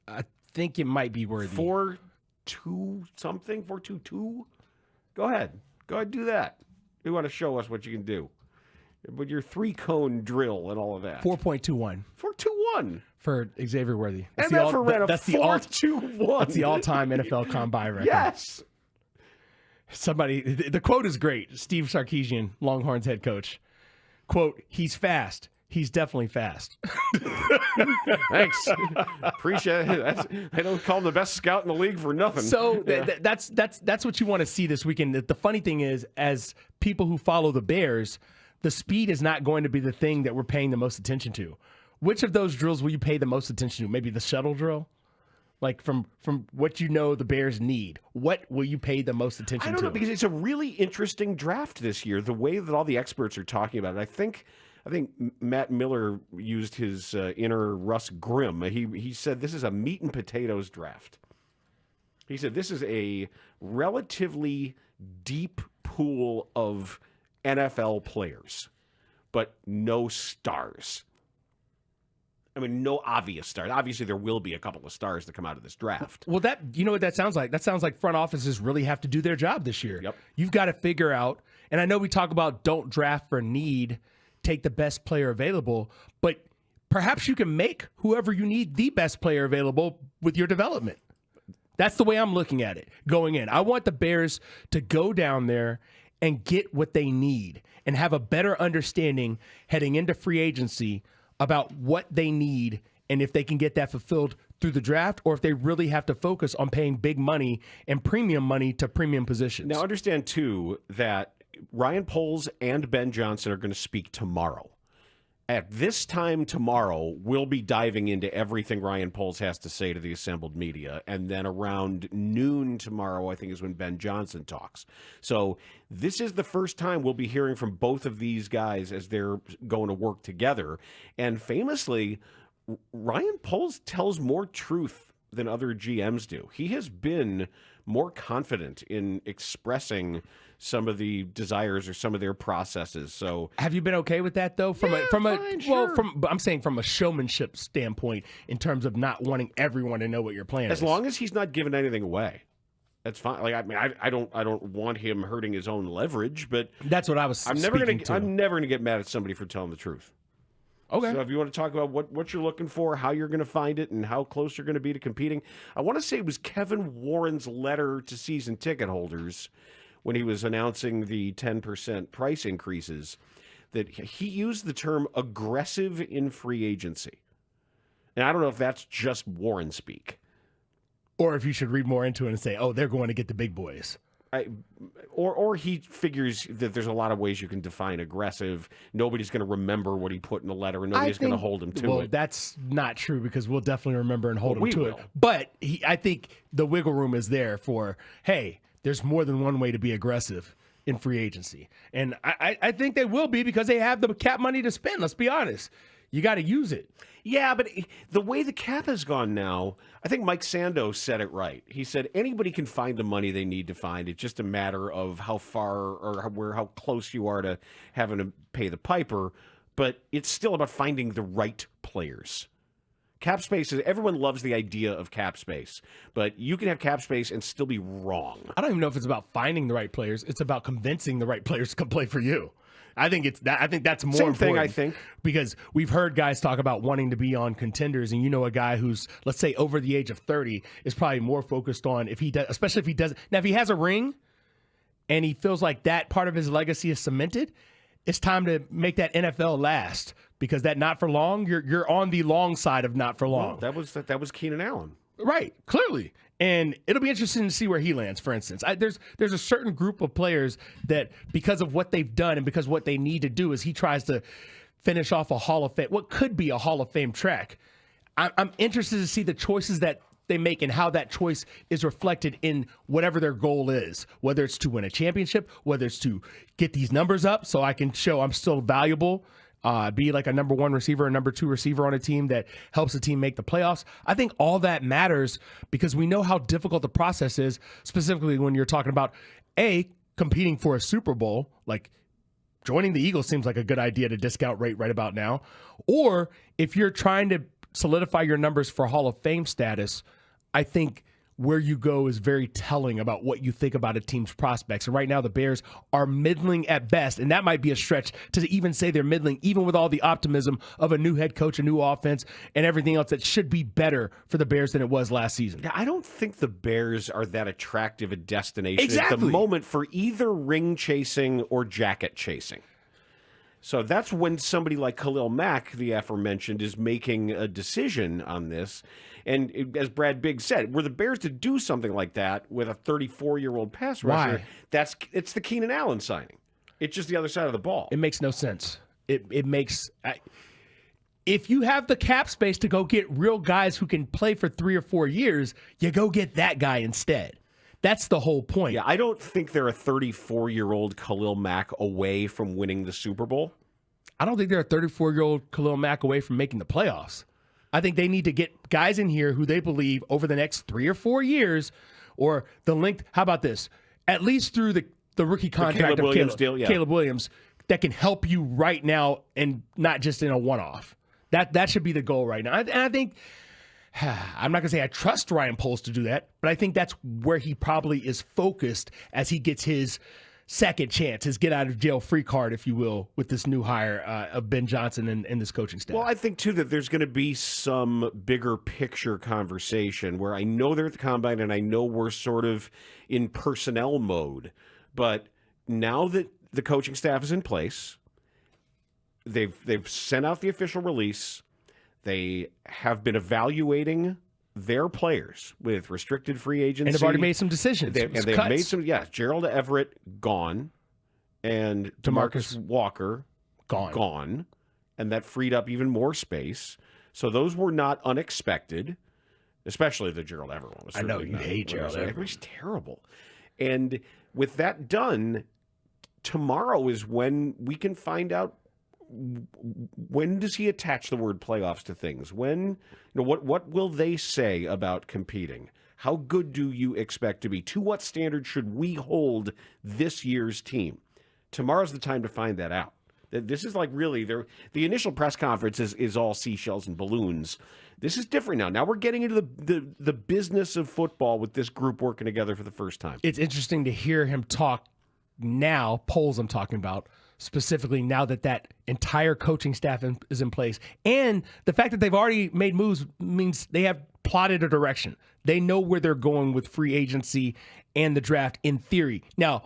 I think it might be Worthy. 4.2 something, 4.22. Go ahead, do that. You want to show us what you can do. With your 3-cone drill and all of that. 4.21. 4.21 for Xavier Worthy. And that for ran a 4.21. That's the all-time NFL combine record. Yes. The quote is great. Steve Sarkisian, Longhorns head coach. Quote, "He's fast. He's definitely fast." Thanks. Appreciate it. They don't call him the best scout in the league for nothing. So that's what you want to see this weekend. The funny thing is, as people who follow the Bears, the speed is not going to be the thing that we're paying the most attention to. Which of those drills will you pay the most attention to? Maybe the shuttle drill? Like from what the Bears need. What will you pay the most attention to? I don't know, because it's a really interesting draft this year, the way that all the experts are talking about it. I think Matt Miller used his inner Russ Grimm. He said this is a meat and potatoes draft. He said this is a relatively deep pool of NFL players, but no stars. I mean, no obvious stars. Obviously, there will be a couple of stars that come out of this draft. Well, you know what that sounds like? That sounds like front offices really have to do their job this year. Yep. You've got to figure out, and I know we talk about don't draft for need, take the best player available, but perhaps you can make whoever you need the best player available with your development. That's the way I'm looking at it going in. I want the Bears to go down there and get what they need and have a better understanding heading into free agency about what they need and if they can get that fulfilled through the draft or if they really have to focus on paying big money and premium money to premium positions. Now, understand, too, that Ryan Poles and Ben Johnson are going to speak tomorrow. At this time tomorrow, we'll be diving into everything Ryan Poles has to say to the assembled media. And then around noon tomorrow, I think, is when Ben Johnson talks. So this is the first time we'll be hearing from both of these guys as they're going to work together. And famously, Ryan Poles tells more truth than other GMs do. He has been more confident in expressing some of the desires or some of their processes. So, have you been okay with that though? I'm saying from a showmanship standpoint, in terms of not wanting everyone to know what your plan is. As long as he's not giving anything away, that's fine. Like, I mean, I don't want him hurting his own leverage, but that's what I was. I'm never gonna get mad at somebody for telling the truth. Okay. So if you want to talk about what you're looking for, how you're going to find it, and how close you're going to be to competing, I want to say it was Kevin Warren's letter to season ticket holders when he was announcing the 10% price increases that he used the term aggressive in free agency. And I don't know if that's just Warren speak. Or if you should read more into it and say, oh, they're going to get the big boys. Or he figures that there's a lot of ways you can define aggressive. Nobody's going to remember what he put in the letter, and nobody's going to hold him to it. Well, that's not true because we'll definitely remember and hold him to it. But I think the wiggle room is there for, hey, there's more than one way to be aggressive in free agency. And I think they will be because they have the cap money to spend. Let's be honest. You got to use it. Yeah, but the way the cap has gone now, I think Mike Sando said it right. He said anybody can find the money they need to find. It's just a matter of how far or how close you are to having to pay the piper. But it's still about finding the right players. Cap space is, everyone loves the idea of cap space, but you can have cap space and still be wrong. I don't even know if it's about finding the right players. It's about convincing the right players to come play for you. I think that's more Same important. thing, I think. Because we've heard guys talk about wanting to be on contenders, and a guy who's, let's say, over the age of 30 is probably more focused on if he does, especially if he doesn't. Now, if he has a ring and he feels like that part of his legacy is cemented, it's time to make that NFL last because that not for long, you're on the long side of not for long. Well, that was Keenan Allen. Right, clearly. And it'll be interesting to see where he lands, for instance. There's a certain group of players that, because of what they've done and because what they need to do is he tries to finish off a Hall of Fame, what could be a Hall of Fame track. I'm interested to see the choices that they make and how that choice is reflected in whatever their goal is, whether it's to win a championship, whether it's to get these numbers up so I can show I'm still valuable, be like a number one receiver, a number two receiver on a team that helps the team make the playoffs. I think all that matters because we know how difficult the process is, specifically when you're talking about, competing for a Super Bowl, like joining the Eagles seems like a good idea to discount rate right about now. Or if you're trying to solidify your numbers for Hall of Fame status, I think where you go is very telling about what you think about a team's prospects. And right now the Bears are middling at best, and that might be a stretch to even say they're middling, even with all the optimism of a new head coach, a new offense, and everything else that should be better for the Bears than it was last season. Yeah, I don't think the Bears are that attractive a destination Exactly. at the moment for either ring chasing or jacket chasing. So that's when somebody like Khalil Mack, the aforementioned, is making a decision on this. And as Brad Biggs said, were the Bears to do something like that with a 34-year-old pass rusher, it's the Keenan Allen signing. It's just the other side of the ball. It makes no sense. It makes if you have the cap space to go get real guys who can play for 3 or 4 years, you go get that guy instead. That's the whole point. Yeah, I don't think they're a 34-year-old Khalil Mack away from winning the Super Bowl. I don't think they're a 34-year-old Khalil Mack away from making the playoffs. I think they need to get guys in here who they believe over the next 3 or 4 years, or the length. How about this? At least through the rookie contract of Caleb Williams, that can help you right now and not just in a one-off. That should be the goal right now. And I think I'm not going to say I trust Ryan Poles to do that, but I think that's where he probably is focused as he gets his second chance, his get-out-of-jail-free card, if you will, with this new hire of Ben Johnson and this coaching staff. Well, I think, too, that there's going to be some bigger picture conversation where I know they're at the Combine and I know we're sort of in personnel mode, but now that the coaching staff is in place, they've sent out the official release. They have been evaluating their players with restricted free agency. And they've already made some decisions. They've made some, Gerald Everett, gone. And DeMarcus Walker, gone. And that freed up even more space. So those were not unexpected, especially the Gerald Everett one. I know, you hate Gerald Everett. It was terrible. And with that done, tomorrow is when we can find out, when does he attach the word playoffs to things? When, what will they say about competing? How good do you expect to be? To what standard should we hold this year's team? Tomorrow's the time to find that out. This is like really, the initial press conference is all seashells and balloons. This is different now. Now we're getting into the business of football with this group working together for the first time. It's interesting to hear him talk now, polls I'm talking about, specifically now that entire coaching staff is in place. And the fact that they've already made moves means they have plotted a direction. They know where they're going with free agency and the draft in theory. Now,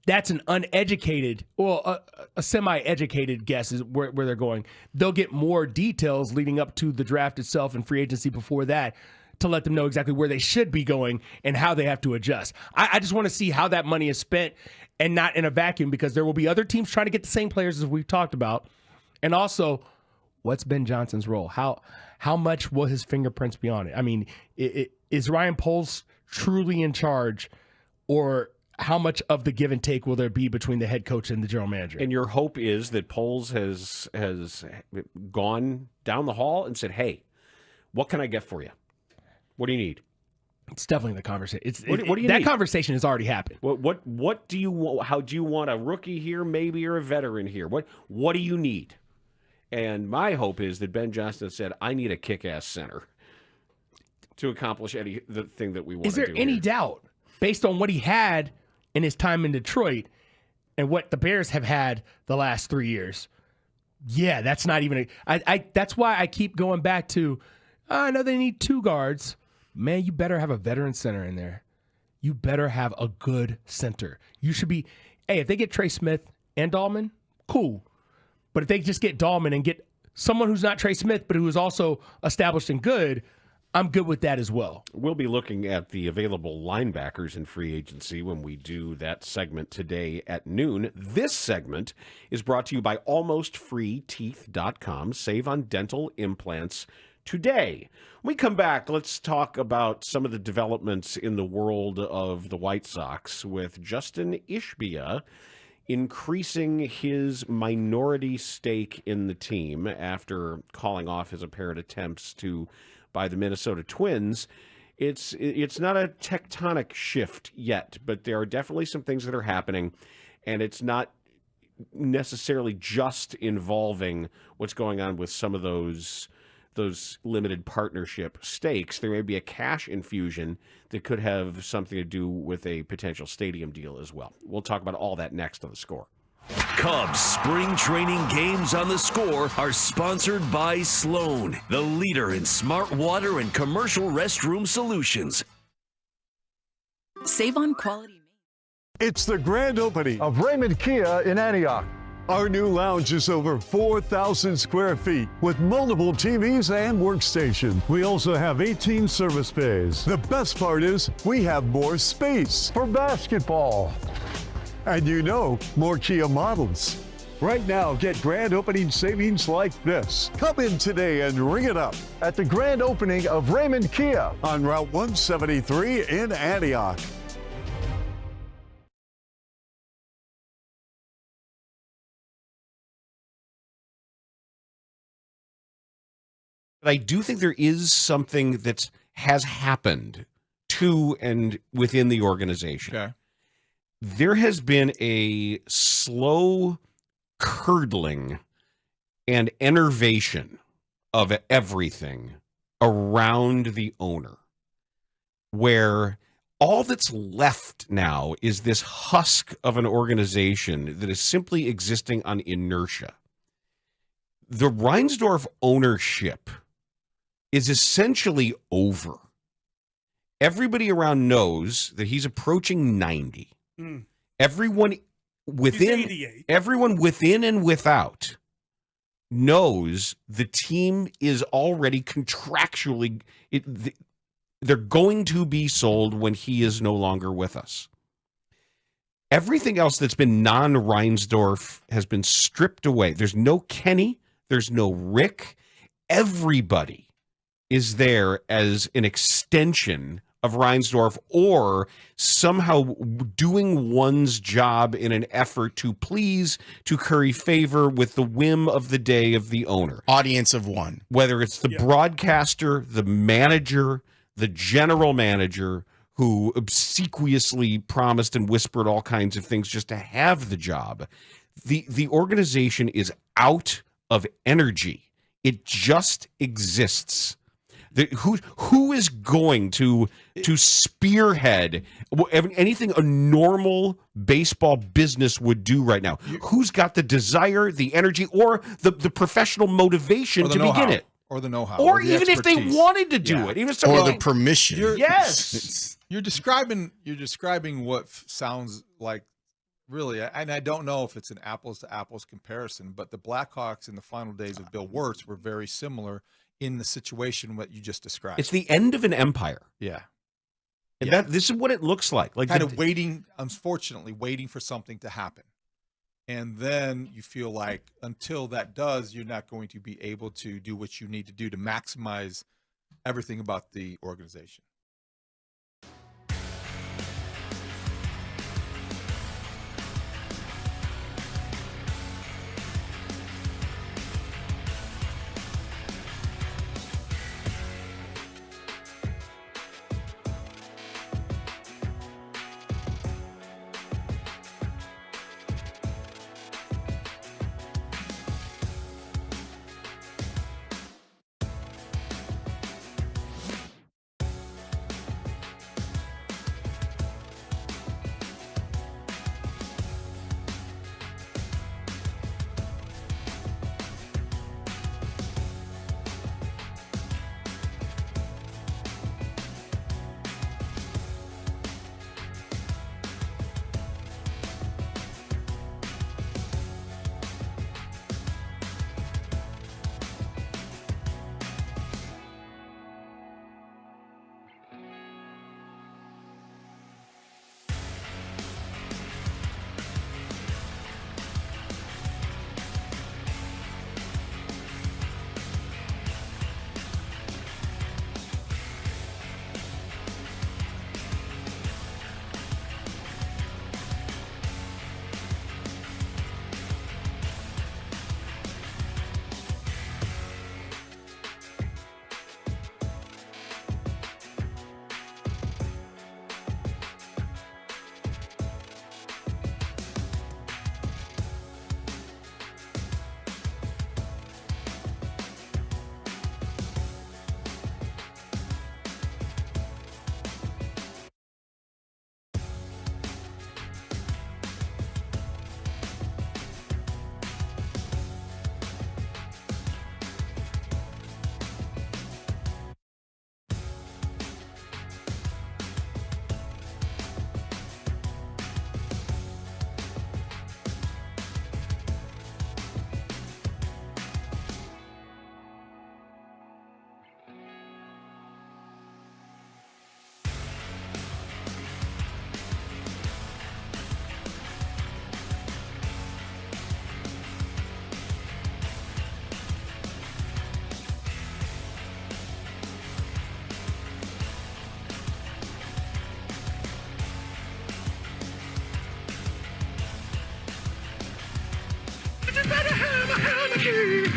that's an uneducated, a semi-educated guess is where they're going. They'll get more details leading up to the draft itself and free agency before that to let them know exactly where they should be going and how they have to adjust. I just want to see how that money is spent and not in a vacuum, because there will be other teams trying to get the same players as we've talked about. And also, what's Ben Johnson's role? How much will his fingerprints be on it? I mean, is Ryan Poles truly in charge, or how much of the give and take will there be between the head coach and the general manager? And your hope is that Poles has gone down the hall and said, hey, what can I get for you? What do you need? It's definitely the conversation. What do you that need? conversation has already happened. What do you want? How do you want a rookie here, maybe, or a veteran here? What do you need? And my hope is that Ben Johnson said, I need a kick-ass center to accomplish the thing that we want to do. Is there any doubt, based on what he had in his time in Detroit and what the Bears have had the last 3 years? Yeah, that's not even that's why I keep going back to, I know they need 2 guards. Man, you better have a veteran center in there. You better have a good center. You should be, if they get Trey Smith and Dahlman, cool. But if they just get Dahlman and get someone who's not Trey Smith, but who is also established and good, I'm good with that as well. We'll be looking at the available linebackers in free agency when we do that segment today at noon. This segment is brought to you by AlmostFreeTeeth.com. Save on dental implants today. When we come back, let's talk about some of the developments in the world of the White Sox, with Justin Ishbia increasing his minority stake in the team after calling off his apparent attempts to buy the Minnesota Twins. It's not a tectonic shift yet, but there are definitely some things that are happening, and it's not necessarily just involving what's going on with some of those limited partnership stakes. There may be a cash infusion that could have something to do with a potential stadium deal as well. We'll talk about all that next on The Score. Cubs spring training games on The Score are sponsored by Sloan, the leader in smart water and commercial restroom solutions. Save on quality. It's the grand opening of Raymond Kia in Antioch. Our new lounge is over 4,000 square feet with multiple TVs and workstations. We also have 18 service bays. The best part is we have more space for basketball. And more Kia models. Right now, get grand opening savings like this. Come in today and ring it up at the grand opening of Raymond Kia on Route 173 in Antioch. But I do think there is something that has happened to and within the organization. Okay. There has been a slow curdling and enervation of everything around the owner, where all that's left now is this husk of an organization that is simply existing on inertia. The Reinsdorf ownership is essentially over. Everybody around knows that he's approaching 90. Everyone everyone within and without knows the team is already contractually they're going to be sold when he is no longer with us. Everything else that's been non-Reinsdorf has been stripped away. There's no Kenny, there's no Rick. Everybody is there as an extension of Reinsdorf, or somehow doing one's job in an effort to please, to curry favor with the whim of the day of the owner. Audience of one. Whether it's the broadcaster, the manager, the general manager, who obsequiously promised and whispered all kinds of things just to have the job. The organization is out of energy. It just exists. Who is going to spearhead anything a normal baseball business would do right now? Who's got the desire, the energy, or the professional motivation to begin it? Or the know-how. Or even if they wanted to do it. Even if or the permission. Yes. You're describing what sounds like, really, and I don't know if it's an apples-to-apples comparison, but the Blackhawks in the final days of Bill Wirtz were very similar in the situation what you just described. It's the end of an empire. Yeah. And this is what it looks like. Kind of waiting, unfortunately, waiting for something to happen. And then you feel like until that does, you're not going to be able to do what you need to do to maximize everything about the organization.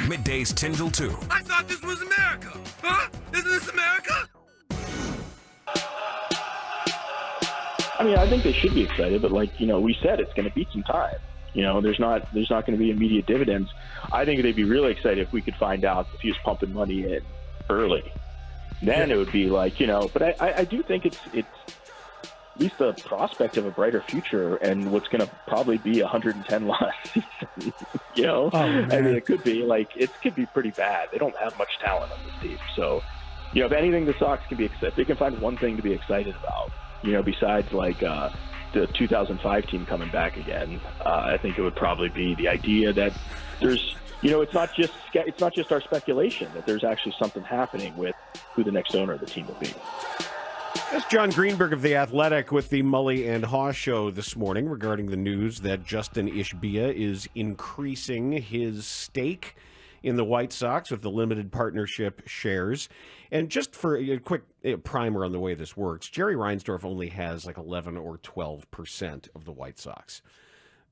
Middays 10 till 2. I thought this was America. Huh? Isn't this America? I mean, I think they should be excited, but like, we said, it's going to be some time. There's not going to be immediate dividends. I think they'd be really excited if we could find out if he was pumping money in early. Then it would be like, but I do think it's at least the prospect of a brighter future and what's going to probably be 110 last season. I mean, it could be pretty bad. They don't have much talent on this team. So, if anything, the Sox can be excited. They can find one thing to be excited about, besides the 2005 team coming back again, I think it would probably be the idea that there's, it's not just our speculation, that there's actually something happening with who the next owner of the team will be. That's John Greenberg of The Athletic with the Mully and Haugh show this morning regarding the news that Justin Ishbia is increasing his stake in the White Sox with the limited partnership shares. And just for a quick primer on the way this works, Jerry Reinsdorf only has like 11 or 12% of the White Sox.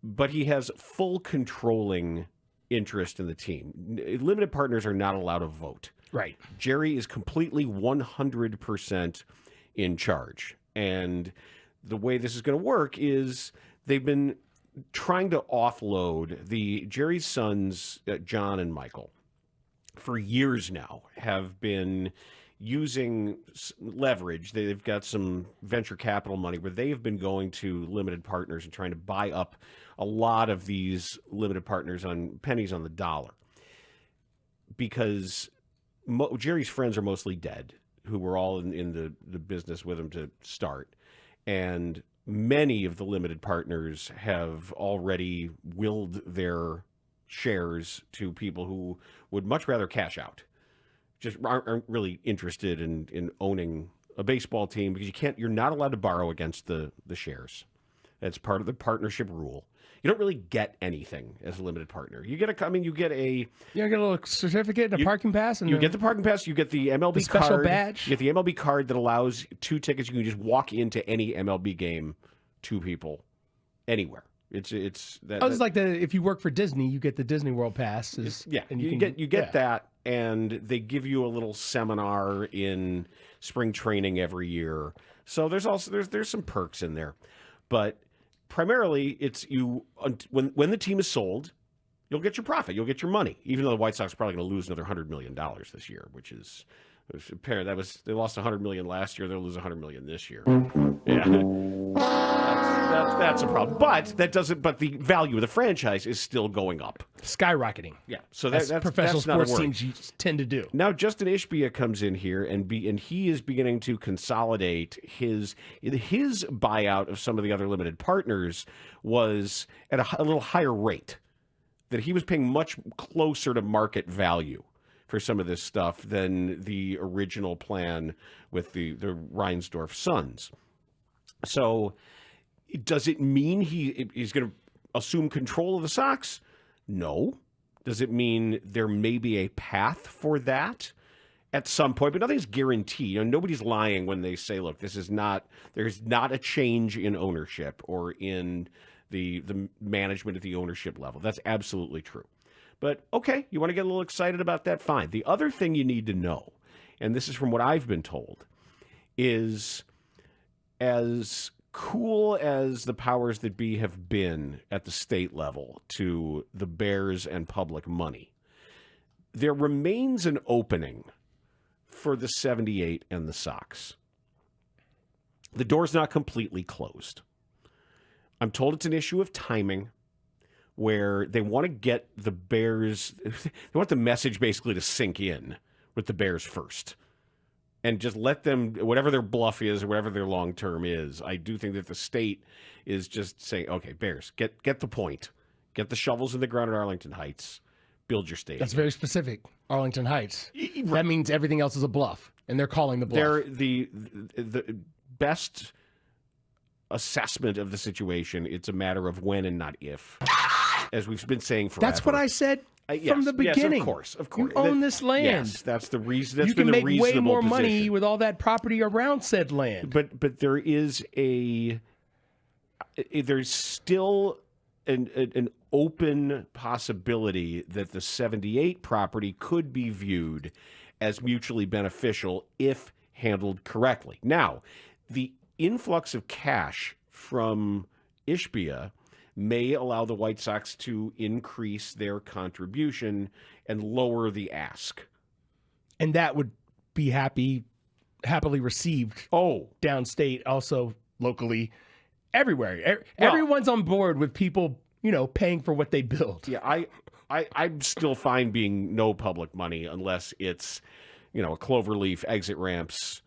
But he has full controlling interest in the team. Limited partners are not allowed to vote. Right. Jerry is completely 100% in charge. And the way this is going to work is they've been trying to offload Jerry's sons, John and Michael, for years now, have been using leverage. They've got some venture capital money where they have been going to limited partners and trying to buy up a lot of these limited partners on pennies on the dollar. Because Jerry's friends are mostly dead, who were all in the business with him to start. And many of the limited partners have already willed their shares to people who would much rather cash out. Just aren't really interested in owning a baseball team because you're not allowed to borrow against the shares. That's part of the partnership rule. You don't really get anything as a limited partner. You get a little certificate and a parking pass, and you get the parking pass. You get the MLB special card. badge. You get the MLB card that allows 2 tickets. You can just walk into any MLB game, 2 people, anywhere. It's that. Oh, it's like if you work for Disney, you get the Disney World Pass. And you get that, and they give you a little seminar in spring training every year. So there's some perks in there, but primarily it's when the team is sold, you'll get your profit, you'll get your money. Even though the White Sox are probably going to lose another $100 million this year, which is they lost $100 million last year, they'll lose $100 million this year. Yeah. That's a problem, but the value of the franchise is still going up, skyrocketing. Yeah, so that's professional sports teams tend to do. Now, Justin Ishbia comes in here and he is beginning to consolidate his buyout of some of the other limited partners was at a little higher rate, that he was paying much closer to market value for some of this stuff than the original plan with the Reinsdorf sons. So does it mean he's going to assume control of the Sox? No. Does it mean there may be a path for that at some point? But nothing's guaranteed. Nobody's lying when they say, look, there's not a change in ownership or in the management at the ownership level. That's absolutely true. But okay, you want to get a little excited about that? Fine. The other thing you need to know, and this is from what I've been told, is as cool as the powers that be have been at the state level to the Bears and public money, there remains an opening for the 78 and the Sox. The door's not completely closed. I'm told it's an issue of timing, where they want to get the Bears, they want the message basically to sink in with the Bears first. And just let them, whatever their bluff is or whatever their long term is. I do think that the state is just saying, okay, Bears, get the point. Get the shovels in the ground at Arlington Heights. Build your stadium. That's very specific. Arlington Heights. That means everything else is a bluff, and they're calling the bluff. They're the best assessment of the situation. It's a matter of when and not if, as we've been saying forever. That's what I said. From the beginning. Yes, of course. You own this land. Yes, that's the reason. That's you can been make the way more position. money with all that property around said land. But there is there's still an open possibility that the 78 property could be viewed as mutually beneficial if handled correctly. Now, the influx of cash from Ishbia may allow the White Sox to increase their contribution and lower the ask. And that would be happily received downstate, also locally, everywhere. Everyone's on board with people, paying for what they build. Yeah, I'm still fine being no public money unless it's, a cloverleaf, exit ramps,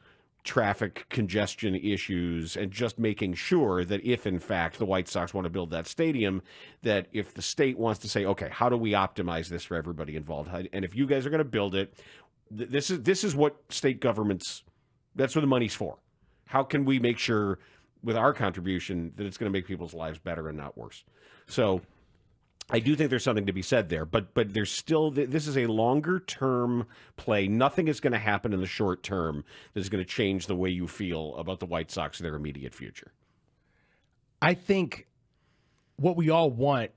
traffic congestion issues and just making sure that if, in fact, the White Sox want to build that stadium, that if the state wants to say, okay, how do we optimize this for everybody involved? And if you guys are going to build it, this is what state governments, that's what the money's for. How can we make sure with our contribution that it's going to make people's lives better and not worse? So I do think there's something to be said there, but there's still, this is a longer term play. Nothing is going to happen in the short term that is going to change the way you feel about the White Sox and their immediate future. I think what we all want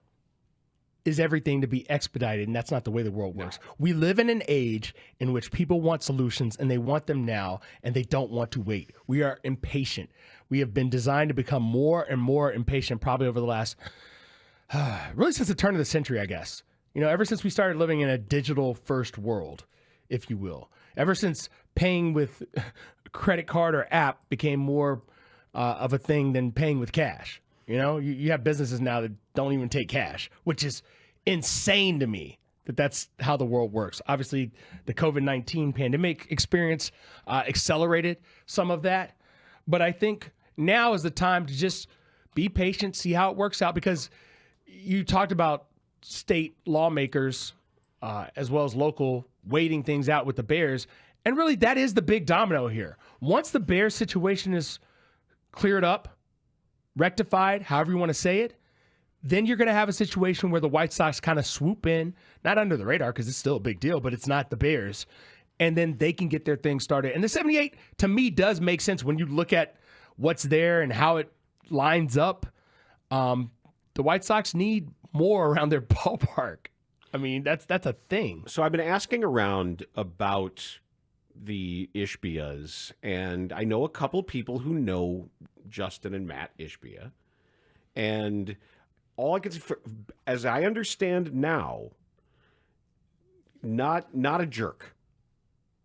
is everything to be expedited, and that's not the way the world works. We live in an age in which people want solutions, and they want them now, and they don't want to wait. We are impatient. We have been designed to become more and more impatient probably over the last, really since the turn of the century, I guess. Ever since we started living in a digital-first world, if you will. Ever since paying with credit card or app became more of a thing than paying with cash. You have businesses now that don't even take cash, which is insane to me that's how the world works. Obviously, the COVID-19 pandemic experience accelerated some of that. But I think now is the time to just be patient, see how it works out, because you talked about state lawmakers as well as local waiting things out with the Bears. And really, that is the big domino here. Once the Bears situation is cleared up, rectified, however you want to say it, then you're going to have a situation where the White Sox kind of swoop in, not under the radar because it's still a big deal, but it's not the Bears. And then they can get their thing started. And the 78, to me, does make sense when you look at what's there and how it lines up. The White Sox need more around their ballpark. I mean, that's a thing. So I've been asking around about the Ishbias, and I know a couple people who know Justin and Matt Ishbia, and all I can say, as I understand now, not a jerk.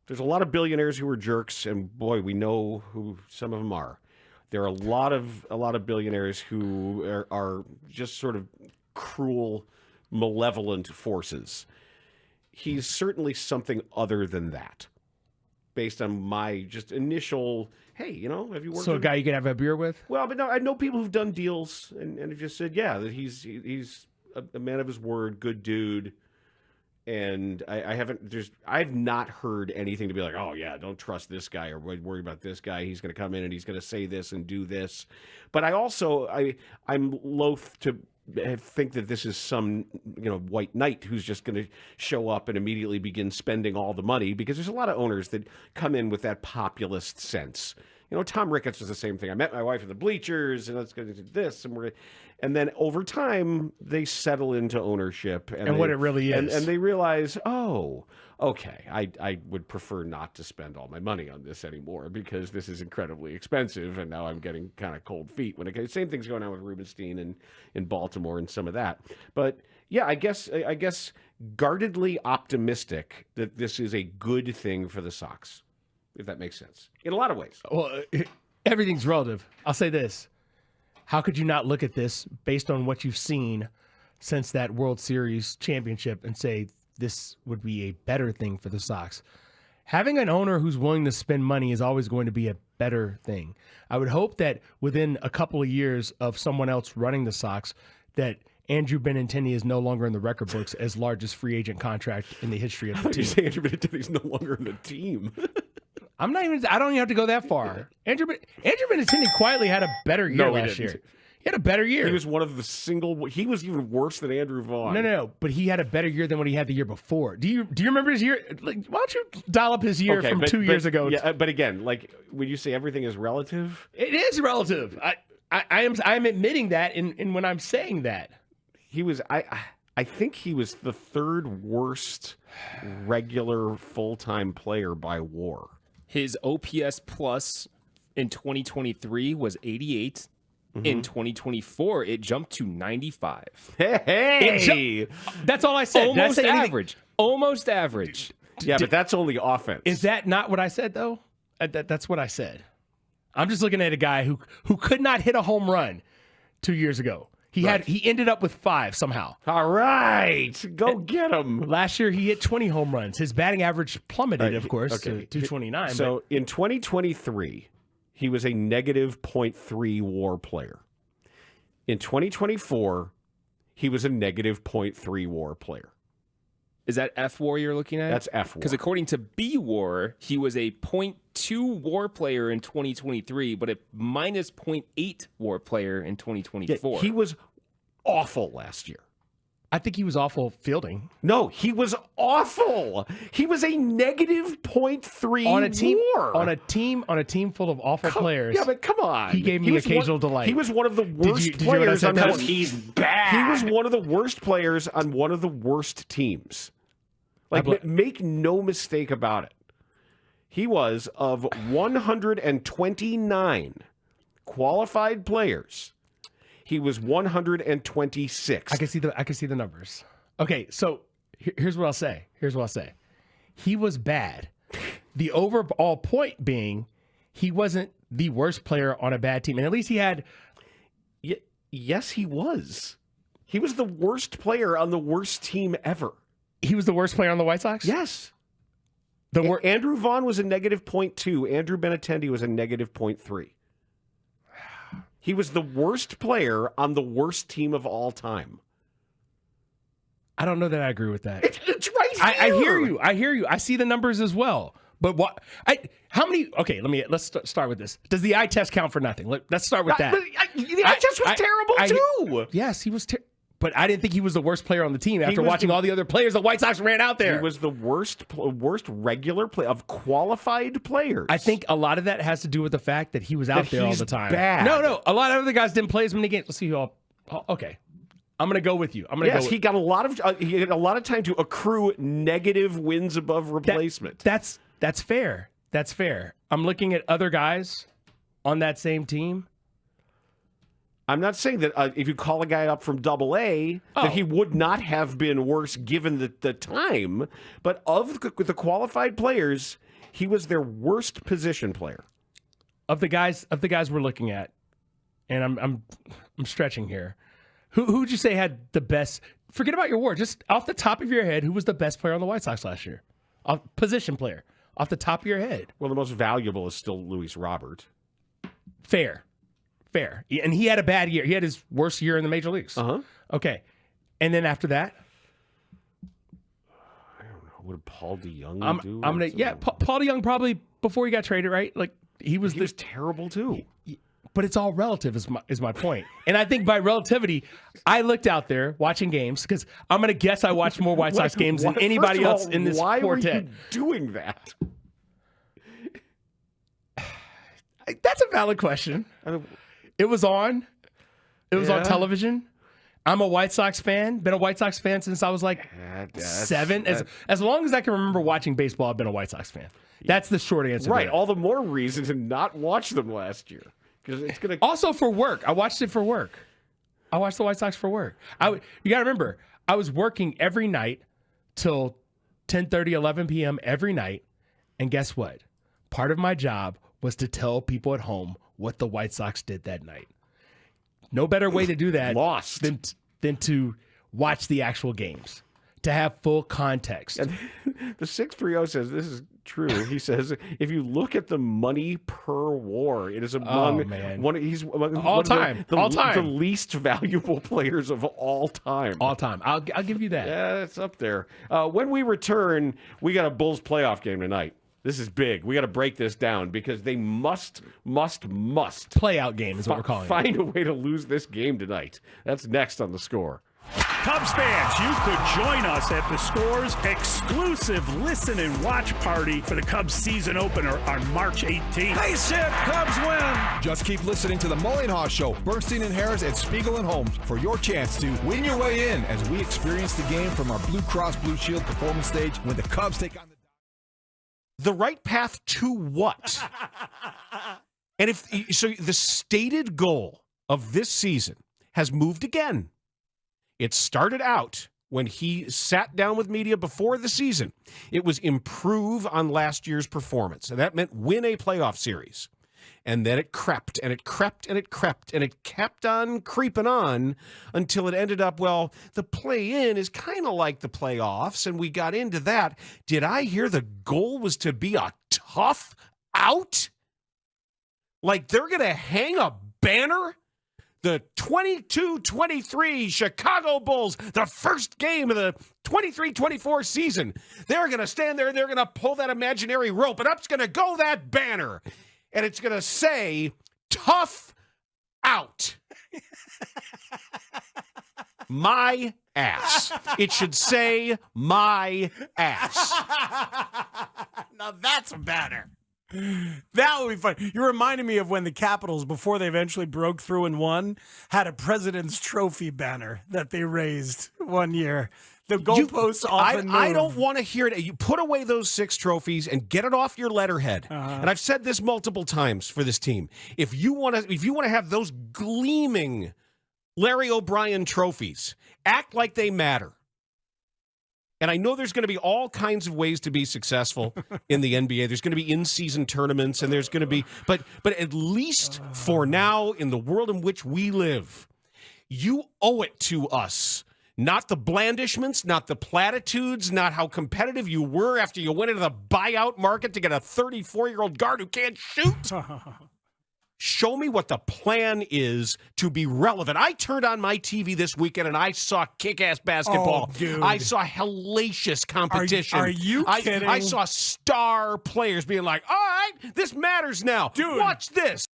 There's a lot of billionaires who are jerks, and boy, we know who some of them are. There are a lot of billionaires who are just sort of cruel, malevolent forces. He's certainly something other than that, based on my just initial, hey, have you worked So a with guy you can have a beer with? Well, but no, I know people who've done deals and have just said, yeah, that he's a man of his word, good dude. And I've not heard anything to be like, oh yeah, don't trust this guy or worry about this guy. He's going to come in and he's going to say this and do this. But I'm loath to think that this is some white knight who's just going to show up and immediately begin spending all the money, because there's a lot of owners that come in with that populist sense. Tom Ricketts was the same thing. I met my wife in the bleachers, and let's go do this, and then over time they settle into ownership and what it really is, and they realize, oh, okay, I would prefer not to spend all my money on this anymore because this is incredibly expensive, and now I'm getting kind of cold feet. Same thing's going on with Rubenstein and in Baltimore and some of that. But yeah, I guess guardedly optimistic that this is a good thing for the Sox, if that makes sense, in a lot of ways. Well, everything's relative. I'll say this. How could you not look at this based on what you've seen since that World Series championship and say this would be a better thing for the Sox? Having an owner who's willing to spend money is always going to be a better thing. I would hope that within a couple of years of someone else running the Sox, that Andrew Benintendi is no longer in the record books as largest free agent contract in the history of the team. You say Andrew Benintendi is no longer in the team. I don't even have to go that far. Andrew Benintendi quietly had a better year last year. He had a better year. He was he was even worse than Andrew Vaughn. No, but he had a better year than what he had the year before. Do you remember his year? Why don't you dial up his year from 2 years ago? Yeah, but again, when you say everything is relative, it is relative. I'm admitting that in when I'm saying that. He was I think he was the third worst regular full-time player by WAR. His OPS plus in 2023 was 88. Mm-hmm. In 2024, it jumped to 95. Hey! That's all I said. Almost average. Almost average. Yeah, but that's only offense. Is that not what I said, though? That's what I said. I'm just looking at a guy who could not hit a home run 2 years ago. He ended up with 5 somehow. All right, go get him. Last year he hit 20 home runs. His batting average plummeted, of course, to 229. So in 2023, he was a negative .3 WAR player. In 2024, he was a negative .3 WAR player. Is that F WAR you're looking at? That's F WAR. Because according to B WAR, he was a .2 WAR player in 2023, but a minus .8 WAR player in 2024. Yeah, he was awful last year. I think he was awful fielding. No, he was awful. He was a negative .3 on a team WAR. on a team full of awful players. Yeah, but come on. He gave me occasional delight. He was one of the worst players on that. He's bad. He was one of the worst players on one of the worst teams. Like, make no mistake about it. He was, of 129 qualified players, he was 126. I can see the numbers. Okay, so here's what I'll say. He was bad. The overall point being, he wasn't the worst player on a bad team, and at least he had. Yes, he was. He was the worst player on the worst team ever. He was the worst player on the White Sox? Yes. Andrew Vaughn was a negative .2. Andrew Benintendi was a negative .3. He was the worst player on the worst team of all time. I don't know that I agree with that. It's right here. I hear you. I see the numbers as well. But what? How many? Okay, let's start with this. Does the eye test count for nothing? Let's start with that. The eye test was terrible too. Yes, he was terrible. But I didn't think he was the worst player on the team after watching all the other players the White Sox ran out there. He was the worst regular player of qualified players. I think a lot of that has to do with the fact that he was out there all the time. Bad. No. A lot of other guys didn't play as many games. Let's see who all. Okay, I'm going to go with you. He got a lot of time to accrue negative wins above replacement. That's fair. That's fair. I'm looking at other guys on that same team. I'm not saying that if you call a guy up from AA, that he would not have been worse given the time. But of the qualified players, he was their worst position player. Of the guys we're looking at, and I'm stretching here. Who would you say had the best? Forget about your WAR. Just off the top of your head, who was the best player on the White Sox last year? Position player, off the top of your head. Well, the most valuable is still Luis Robert. Fair. And he had a bad year. He had his worst year in the major leagues. Uh-huh. Okay. And then after that? I don't know. What did Paul DeYoung do? Paul DeYoung probably before he got traded, right? Like he was terrible too. But it's all relative is my point. And I think by relativity, I looked out there watching games because I'm going to guess I watched more White Sox games than anybody else in this quartet. Why were you doing that? That's a valid question. It was on. It was on television. I'm a White Sox fan. Been a White Sox fan since I was like 7. As long as I can remember watching baseball, I've been a White Sox fan. That's the short answer. Right. All the more reason to not watch them last year. Because it's gonna also for work. I watched it for work. I watched the White Sox for work. You got to remember, I was working every night till 10:30, 11 p.m. every night. And guess what? Part of my job was to tell people at home what the White Sox did that night. No better way to do that than to watch the actual games, to have full context. And the 630 says this is true. He says if you look at the money per WAR, it is among the least valuable players of all time. All time. I'll give you that. Yeah, it's up there. When we return, we got a Bulls playoff game tonight. This is big. We got to break this down because they must play out game is what we're calling it. Find a way to lose this game tonight. That's next on The Score. Cubs fans, you could join us at The Score's exclusive listen and watch party for the Cubs season opener on March 18th. Hey, Sid, Cubs win! Just keep listening to the Mully and Haugh Show, Bernstein and Harris, and Spiegel and Holmes for your chance to win your way in as we experience the game from our Blue Cross Blue Shield performance stage when the Cubs take on the right path to what? And so the stated goal of this season has moved again. It started out when he sat down with media before the season. It was improve on last year's performance. And that meant win a playoff series. And then it crept and it crept and it crept and it kept on creeping on until it ended up, well, the play-in is kind of like the playoffs, and we got into that. Did I hear the goal was to be a tough out? Like they're going to hang a banner? The 22-23 Chicago Bulls, the first game of the 23-24 season. They're going to stand there and they're going to pull that imaginary rope, and up's going to go that banner. And it's going to say, tough out. My ass. It should say, my ass. Now that's a banner. That would be fun. You're reminding me of when the Capitals, before they eventually broke through and won, had a President's Trophy banner that they raised one year. The goalposts often move. I don't want to hear it. You put away those 6 trophies and get it off your letterhead. And I've said this multiple times for this team. If you want to have those gleaming Larry O'Brien trophies, act like they matter. And I know there's going to be all kinds of ways to be successful in the NBA. There's going to be in-season tournaments, and there's going to be, but at least for now, in the world in which we live, you owe it to us. Not the blandishments, not the platitudes, not how competitive you were after you went into the buyout market to get a 34-year-old guard who can't shoot. Show me what the plan is to be relevant. I turned on my TV this weekend and I saw kick-ass basketball. Oh, dude. I saw hellacious competition. Are you kidding? I saw star players being like, all right, this matters now. Dude. Watch this.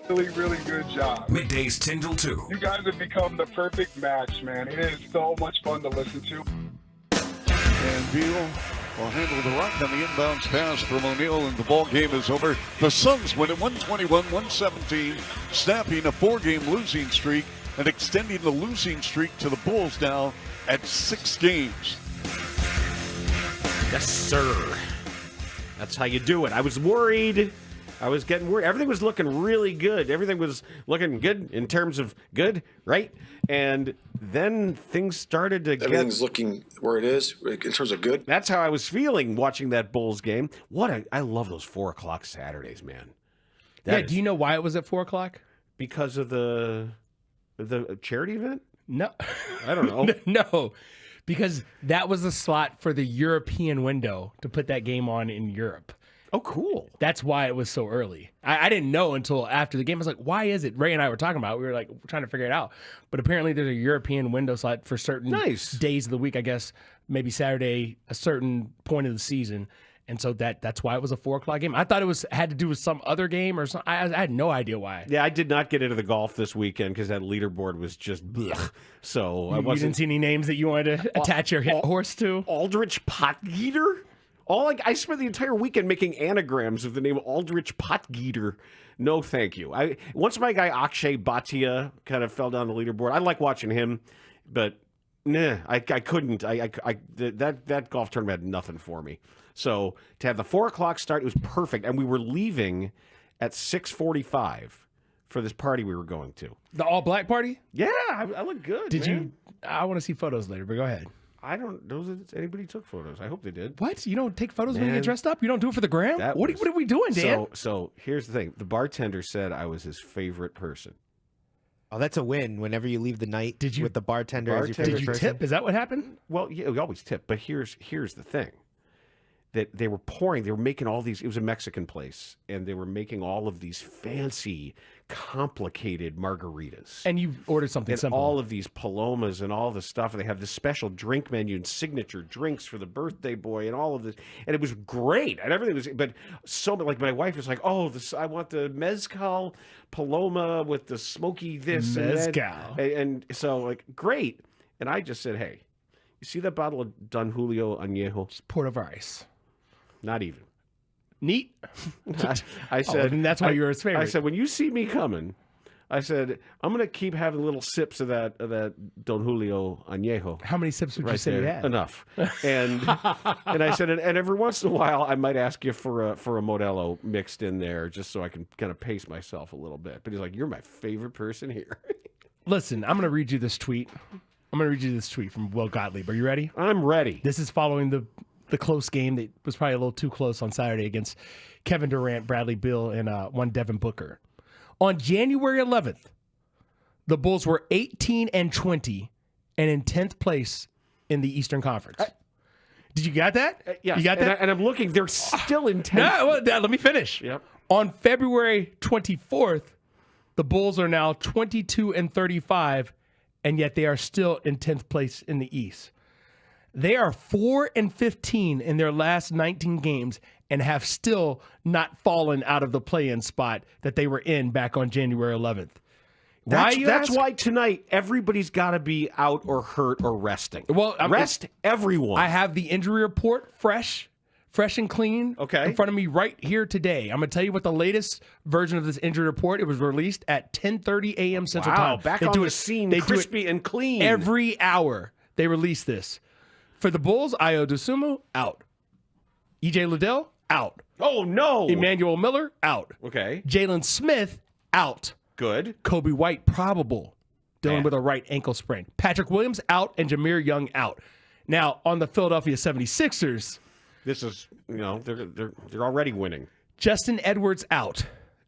really, really good job. Middays 10 till 2. You guys have become the perfect match, man. It is so much fun to listen to. And Beal will handle the rock on the inbounds pass from O'Neal, and the ball game is over. The Suns win at 121-117, snapping a 4-game losing streak and extending the losing streak to the Bulls now at 6 games. Yes, sir. That's how you do it. I was worried. I was getting worried. Everything was looking really good. Everything was looking good in terms of good, right? And then things started to Everything's looking where it is in terms of good. That's how I was feeling watching that Bulls game. I love those 4 o'clock Saturdays, man. Do you know why it was at 4 o'clock? Because of the charity event? No. I don't know. No. Because that was the slot for the European window to put that game on in Europe. Oh, cool. That's why it was so early. I didn't know until after the game. I was like, why is it? Ray and I were talking about it. We were like trying to figure it out. But apparently there's a European window slot for certain days of the week, I guess, maybe Saturday, a certain point of the season. And so that's why it was a 4 o'clock game. I thought it had to do with some other game or something. I had no idea why. Yeah, I did not get into the golf this weekend because that leaderboard was just blech. So I wasn't. You didn't see any names that you wanted to attach your horse to? Aldrich Potgieter? I spent the entire weekend making anagrams of the name Aldrich Potgieter. No, thank you. Once my guy Akshay Bhatia kind of fell down the leaderboard. I like watching him, but I couldn't. That golf tournament had nothing for me. So to have the 4 o'clock start, it was perfect, and we were leaving at 6:45 for this party we were going to. The all-black party? Yeah, I look good. I want to see photos later, but go ahead. I don't know if anybody took photos. I hope they did. What? You don't take photos when you get dressed up? You don't do it for the gram? What are we doing, Dan? So here's the thing. The bartender said I was his favorite person. Oh, that's a win. Whenever you leave the night with the bartender as your favorite person. Did you tip? Is that what happened? Well, yeah, we always tip. But here's the thing. That they were making all these, it was a Mexican place, and they were making all of these fancy, complicated margaritas. And you ordered something and simple. All of these palomas and all the stuff. And they have this special drink menu and signature drinks for the birthday boy and all of this. And it was great. And everything was, but like my wife was like, oh, I want the mezcal paloma with the smoky this mezcal. And that. And so like, great. And I just said, hey, you see that bottle of Don Julio Añejo? Just pour it over ice. Not even. Neat. I said, and that's why you're his favorite. I said, when you see me coming, I said, I'm going to keep having little sips of that Don Julio Añejo. How many sips would you say you had? Enough. And I said, and every once in a while, I might ask you for a Modelo mixed in there, just so I can kind of pace myself a little bit. But he's like, you're my favorite person here. Listen, I'm going to read you this tweet. From Will Gottlieb. Are you ready? I'm ready. This is following the close game that was probably a little too close on Saturday against Kevin Durant, Bradley Beal, and one Devin Booker. On January 11th, the Bulls were 18-20 and in 10th place in the Eastern Conference. Did you got that? Yes. You got that? And I'm looking. They're still in 10th. No, let me finish. Yep. On February 24th, the Bulls are now 22-35, and yet they are still in 10th place in the East. They are 4-15 in their last 19 games and have still not fallen out of the play-in spot that they were in back on January 11th. That's why tonight everybody's got to be out or hurt or resting. Well, rest everyone. I have the injury report fresh and clean in front of me right here today. I'm going to tell you what the latest version of this injury report. It was released at 10:30 a.m. Central Time. Back on the scene, crispy and clean. Every hour they release this. For the Bulls, Ayo Dosunmu, out. E.J. Liddell, out. Oh, no. Emmanuel Miller, out. Okay. Jalen Smith, out. Good. Kobe White, probable, dealing with a right ankle sprain. Patrick Williams, out, and Jameer Young, out. Now, on the Philadelphia 76ers. This is, they're already winning. Justin Edwards, out.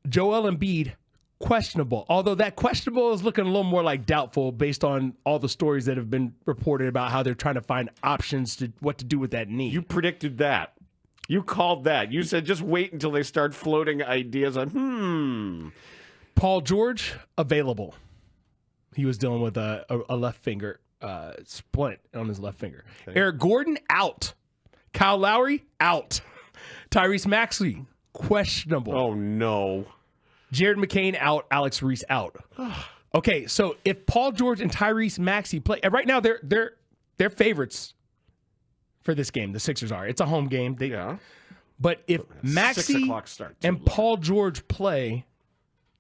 Joel Embiid, questionable, although that questionable is looking a little more like doubtful based on all the stories that have been reported about how they're trying to find options to what to do with that knee. You predicted that. You called that. You said just wait until they start floating ideas on, Paul George, available. He was dealing with a left finger splint on his left finger. Okay. Eric Gordon, out. Kyle Lowry, out. Tyrese Maxey, questionable. Oh, no. Jared McCain out, Alex Reese out. Okay, so if Paul George and Tyrese Maxey play, right now they're favorites for this game. The Sixers are. It's a home game. But if Maxey and Paul George play,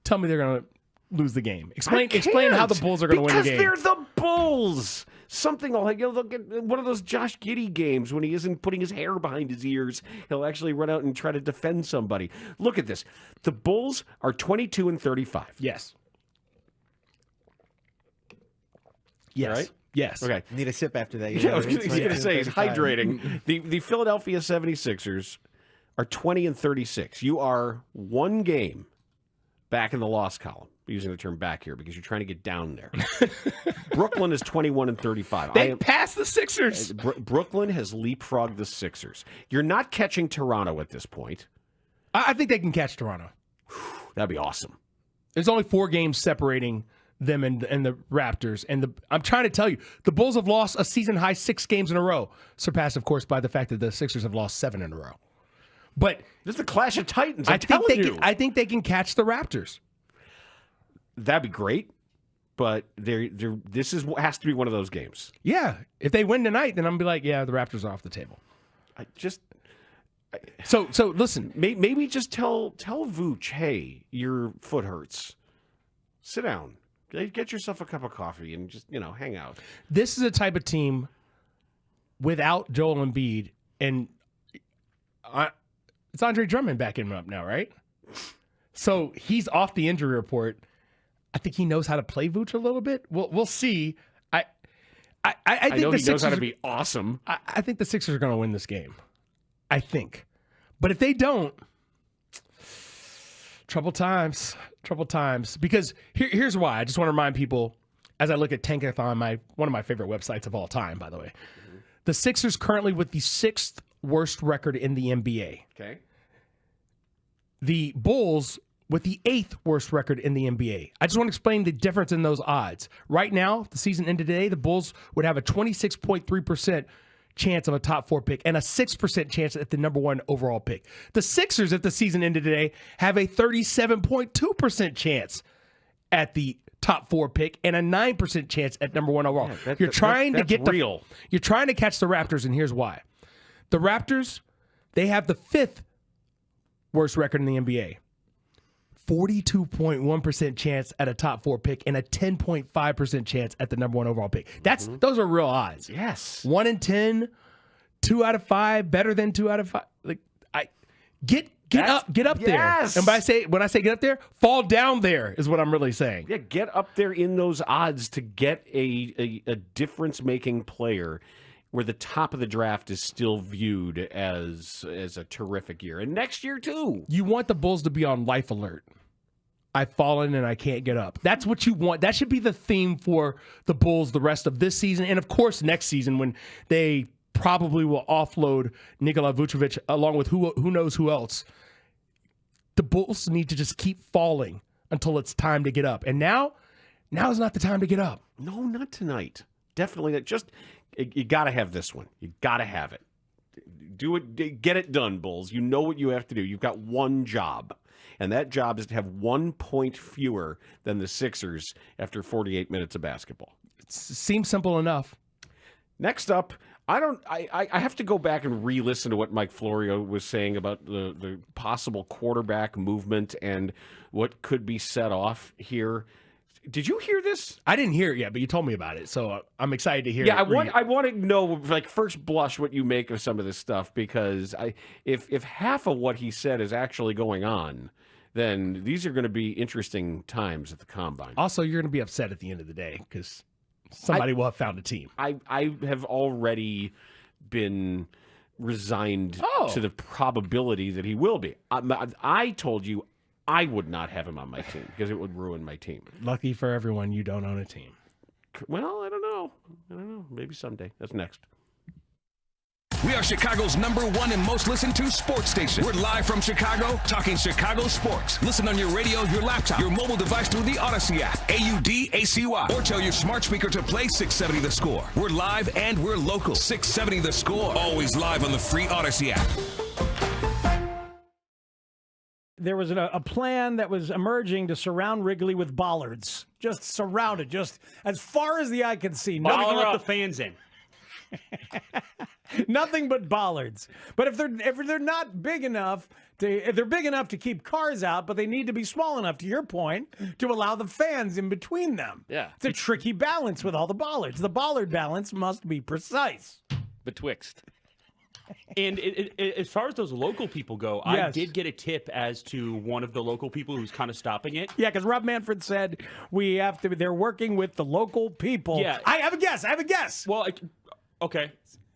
tell me they're going to lose the game. Explain how the Bulls are going to win the game. Because they're the Bulls. Something like they'll get one of those Josh Giddey games when he isn't putting his hair behind his ears. He'll actually run out and try to defend somebody. Look at this. The Bulls are 22-35. Yes. Yes. Right? Yes. Okay. Need a sip after that. I was going to say he's hydrating. The Philadelphia 76ers are 20-36. You are one game back in the loss column. I'm using the term back here because you're trying to get down there. Brooklyn is 21-35. They passed the Sixers. Brooklyn has leapfrogged the Sixers. You're not catching Toronto at this point. I think they can catch Toronto. That'd be awesome. There's only 4 games separating them and the Raptors. And I'm trying to tell you, the Bulls have lost a season-high 6 games in a row, surpassed, of course, by the fact that the Sixers have lost 7 in a row. But this is the Clash of Titans. I think they can catch the Raptors. That'd be great, but this has to be one of those games. Yeah, if they win tonight, then I'm gonna be like, yeah, the Raptors are off the table. So listen, maybe just tell Vooch, hey, your foot hurts. Sit down, get yourself a cup of coffee, and just hang out. This is a type of team without Joel Embiid, and it's Andre Drummond backing him up now, right? So he's off the injury report. I think he knows how to play Vooch a little bit. We'll see. I think know the he knows how to Sixers be awesome. I think the Sixers are going to win this game. I think. But if they don't, trouble times. Because here's why. I just want to remind people, as I look at Tankathon, one of my favorite websites of all time, by the way. The Sixers currently with the 6th worst record in the NBA. Okay. The Bulls with the 8th worst record in the NBA. I just want to explain the difference in those odds. Right now, if the season ended today, the Bulls would have a 26.3% chance of a top 4 pick and a 6% chance at the number 1 overall pick. The Sixers, if the season ended today, have a 37.2% chance at the top 4 pick and a 9% chance at number 1 overall. You're trying to catch the Raptors, and here's why. The Raptors, they have the 5th worst record in the NBA. 42.1% chance at a top 4 pick and a 10.5% chance at the number 1 overall pick. Those are real odds. Yes. 1 in 10, 2 out of 5, better than 2 out of 5. Get up there. And when I say get up there, fall down there is what I'm really saying. Yeah, get up there in those odds to get a difference-making player where the top of the draft is still viewed as a terrific year. And next year, too. You want the Bulls to be on life alert. I've fallen and I can't get up. That's what you want. That should be the theme for the Bulls the rest of this season. And, of course, next season when they probably will offload Nikola Vucevic along with who knows who else. The Bulls need to just keep falling until it's time to get up. And now is not the time to get up. No, not tonight. Definitely not. You got to have this one. You got to have it. Do it. Get it done, Bulls. You know what you have to do. You've got one job, and that job is to have 1 point fewer than the Sixers after 48 minutes of basketball. It seems simple enough. Next up, I have to go back and re-listen to what Mike Florio was saying about the possible quarterback movement and what could be set off here. Did you hear this? I didn't hear it yet, but you told me about it, so I'm excited to hear it. Yeah, I want to know, like, first blush, what you make of some of this stuff, because if half of what he said is actually going on, then these are going to be interesting times at the Combine. Also, you're going to be upset at the end of the day, because somebody will have found a team. I have already been resigned to the probability that he will be. I told you I would not have him on my team because it would ruin my team. Lucky for everyone, you don't own a team. Well, I don't know. Maybe someday. That's next. We are Chicago's #1 and most listened to sports station. We're live from Chicago, talking Chicago sports. Listen on your radio, your laptop, your mobile device through the Odyssey app, AUDACY, or tell your smart speaker to play 670 The Score. We're live and we're local. 670 The Score, always live on the free Odyssey app. there was a plan that was emerging to surround Wrigley with bollards. Just surround it, just as far as the eye can see. Not even let the fans in. Nothing but bollards. But if they're not big enough if they're big enough to keep cars out, but they need to be small enough, to your point, to allow the fans in between them. Yeah. It's a tricky balance with all the bollards. The bollard balance must be precise. Betwixt. And as far as those local people go, Yes. I did get a tip as to one of the local people who's kind of stopping it. Yeah, because Rob Manfred said they're working with the local people. Yeah. I have a guess. Well, okay.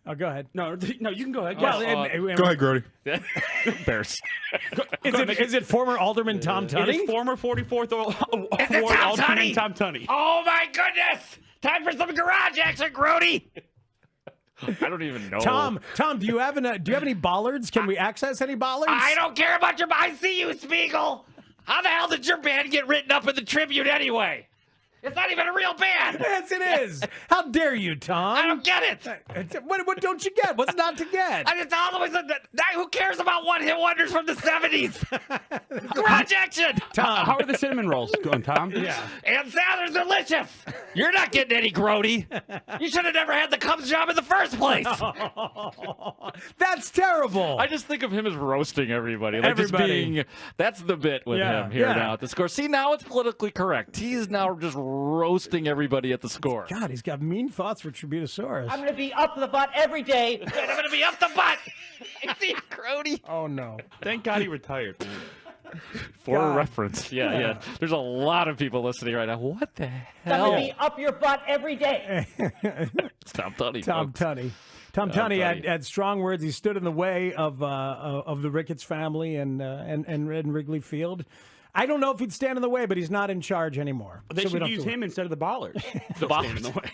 Oh, go ahead. No, you can go ahead. Well, Go ahead, Grody. Bears. Is it former Alderman Tom Tunney? It is former 44th Ward Tom Alderman Tunney? Tom Tunney. Oh my goodness! Time for some garage action, Grody. I don't even know. Tom, do you have any bollards? Can we access any bollards? I don't care about your. I see you, Spiegel. How the hell did your band get written up in the Tribune anyway? It's not even a real band. Yes, it is. How dare you, Tom? I don't get it. What don't you get? What's not to get? I just always who cares about one-hit wonders from the 70s? Garage action. Tom, how are the cinnamon rolls going, Tom? Yeah. And they're delicious. You're not getting any, Grody. You should have never had the Cubs job in the first place. That's terrible. I just think of him as roasting everybody. Like just being, that's the bit with him here now at the Score. See, now it's politically correct. He's now just roasting everybody at the Score. God, he's got mean thoughts for Tributosaurus. I'm going to be up the butt every day. And I'm going to be up the butt. I see Grody. Oh, no. Thank God he retired. For God. reference. Yeah. There's a lot of people listening right now. What the hell? I'm going to be up your butt every day. It's Tom Tunney. Tom folks. Tunney. Tom Tunney had strong words. He stood in the way of the Ricketts family and Wrigley Field. I don't know if he'd stand in the way, but he's not in charge anymore. They So we should don't use have to- him instead of the bollards. The Stand in the way.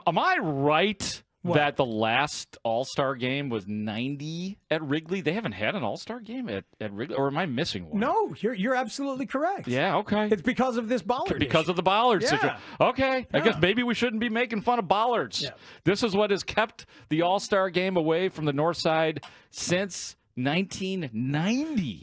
Am I right that the last All-Star game was 90 at Wrigley? They haven't had an All-Star game at Wrigley, or am I missing one? No, you're absolutely correct. Yeah, okay. It's because of this bollard Because issue. of the bollards. Yeah. Okay. I Yeah. guess maybe we shouldn't be making fun of bollards. Yeah. This is what has kept the All-Star game away from the North Side since 1990.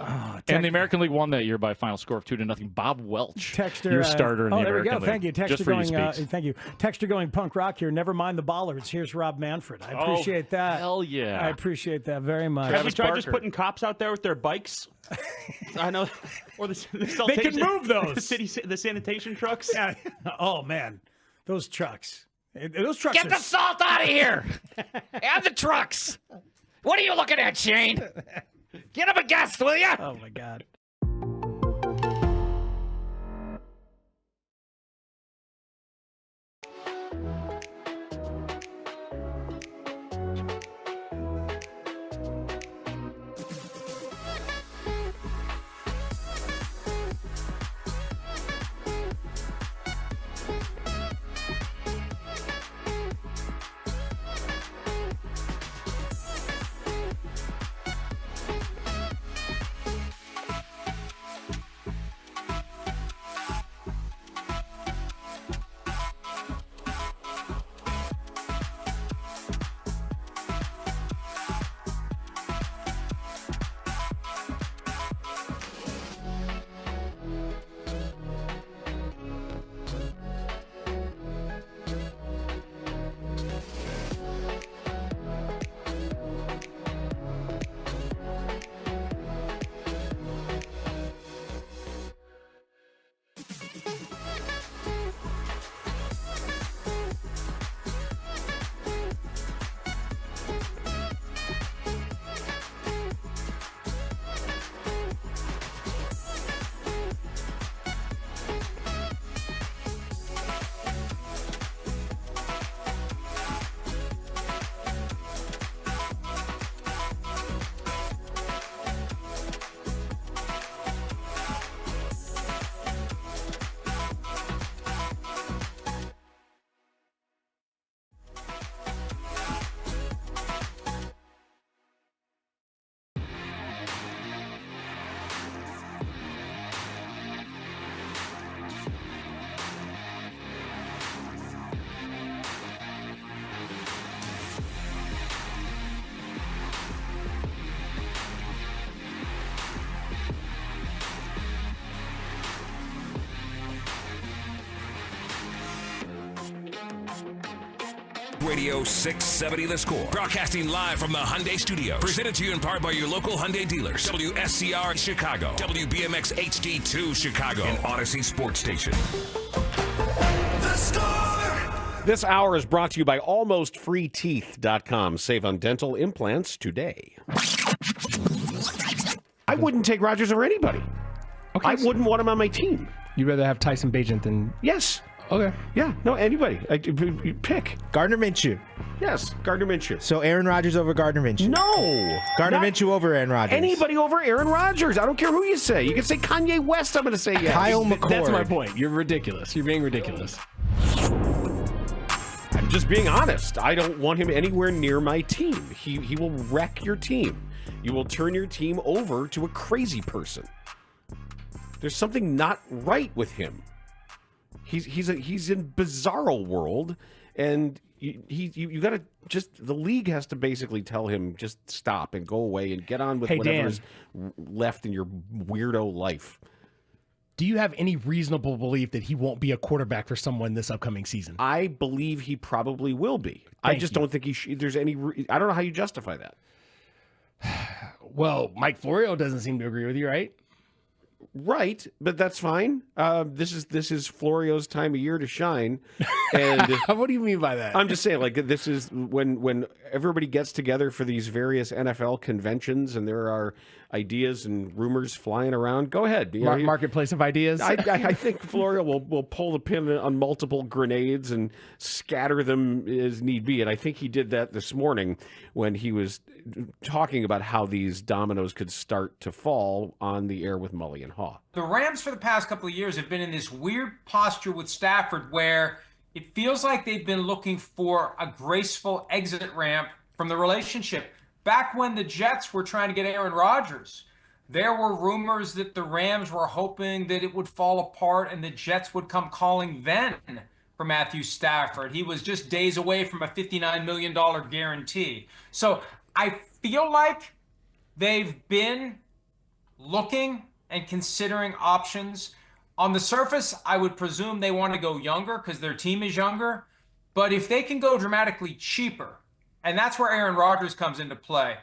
And the American League won that year by a final score of 2-0. Bob Welch, Texter, your starter in the there we American go. League. Thank you. Texter Just for going. you speaks. Thank you. Texter going punk rock here. Never mind the bollards. Here's Rob Manfred. I appreciate that. Hell yeah. I appreciate that very much. Have we tried just putting cops out there with their bikes? I know. Or They can move those. The sanitation trucks. Yeah. Oh man, those trucks. Those trucks. Get the salt out of here. And the trucks. What are you looking at, Shane? Get him a guest, will ya? Oh my God. Radio 670 The Score. Broadcasting live from the Hyundai Studios. Presented to you in part by your local Hyundai dealers. WSCR Chicago. WBMX HD2 Chicago. And Odyssey Sports Station. The Score! This hour is brought to you by AlmostFreeTeeth.com. Save on dental implants today. I wouldn't take Rodgers over anybody. Okay, I wouldn't want him on my team. You'd rather have Tyson Bagent than... Yes. Okay. Yeah, no, anybody. You pick. Gardner Minshew. Yes, Gardner Minshew. So Aaron Rodgers over Gardner Minshew. No. Gardner Minshew over Aaron Rodgers. Anybody over Aaron Rodgers. I don't care who you say. You can say Kanye West, I'm going to say yes. Kyle McCord. That's my point. You're ridiculous. You're being ridiculous. I'm just being honest. I don't want him anywhere near my team. He will wreck your team. You will turn your team over to a crazy person. There's something not right with him. He's in bizarro world, and you got to just, the league has to basically tell him just stop and go away and get on with whatever's left in your weirdo life. Do you have any reasonable belief that he won't be a quarterback for someone this upcoming season? I believe he probably will be. I just don't think there's any. I don't know how you justify that. Well, Mike Florio doesn't seem to agree with you, right? Right, but that's fine. This is Florio's time of year to shine. And what do you mean by that? I'm just saying, like, this is when everybody gets together for these various NFL conventions, and there are ideas and rumors flying around. Go ahead, marketplace of ideas. I think Florio will pull the pin on multiple grenades and scatter them as need be, and I think he did that this morning when he was talking about how these dominoes could start to fall on the air with Mully and Haugh. The Rams for the past couple of years have been in this weird posture with Stafford where it feels like they've been looking for a graceful exit ramp from the relationship. Back when the Jets were trying to get Aaron Rodgers, there were rumors that the Rams were hoping that it would fall apart and the Jets would come calling then for Matthew Stafford. He was just days away from a $59 million guarantee. So I feel like they've been looking and considering options. On the surface, I would presume they want to go younger because their team is younger. But if they can go dramatically cheaper, and that's where Aaron Rodgers comes into play.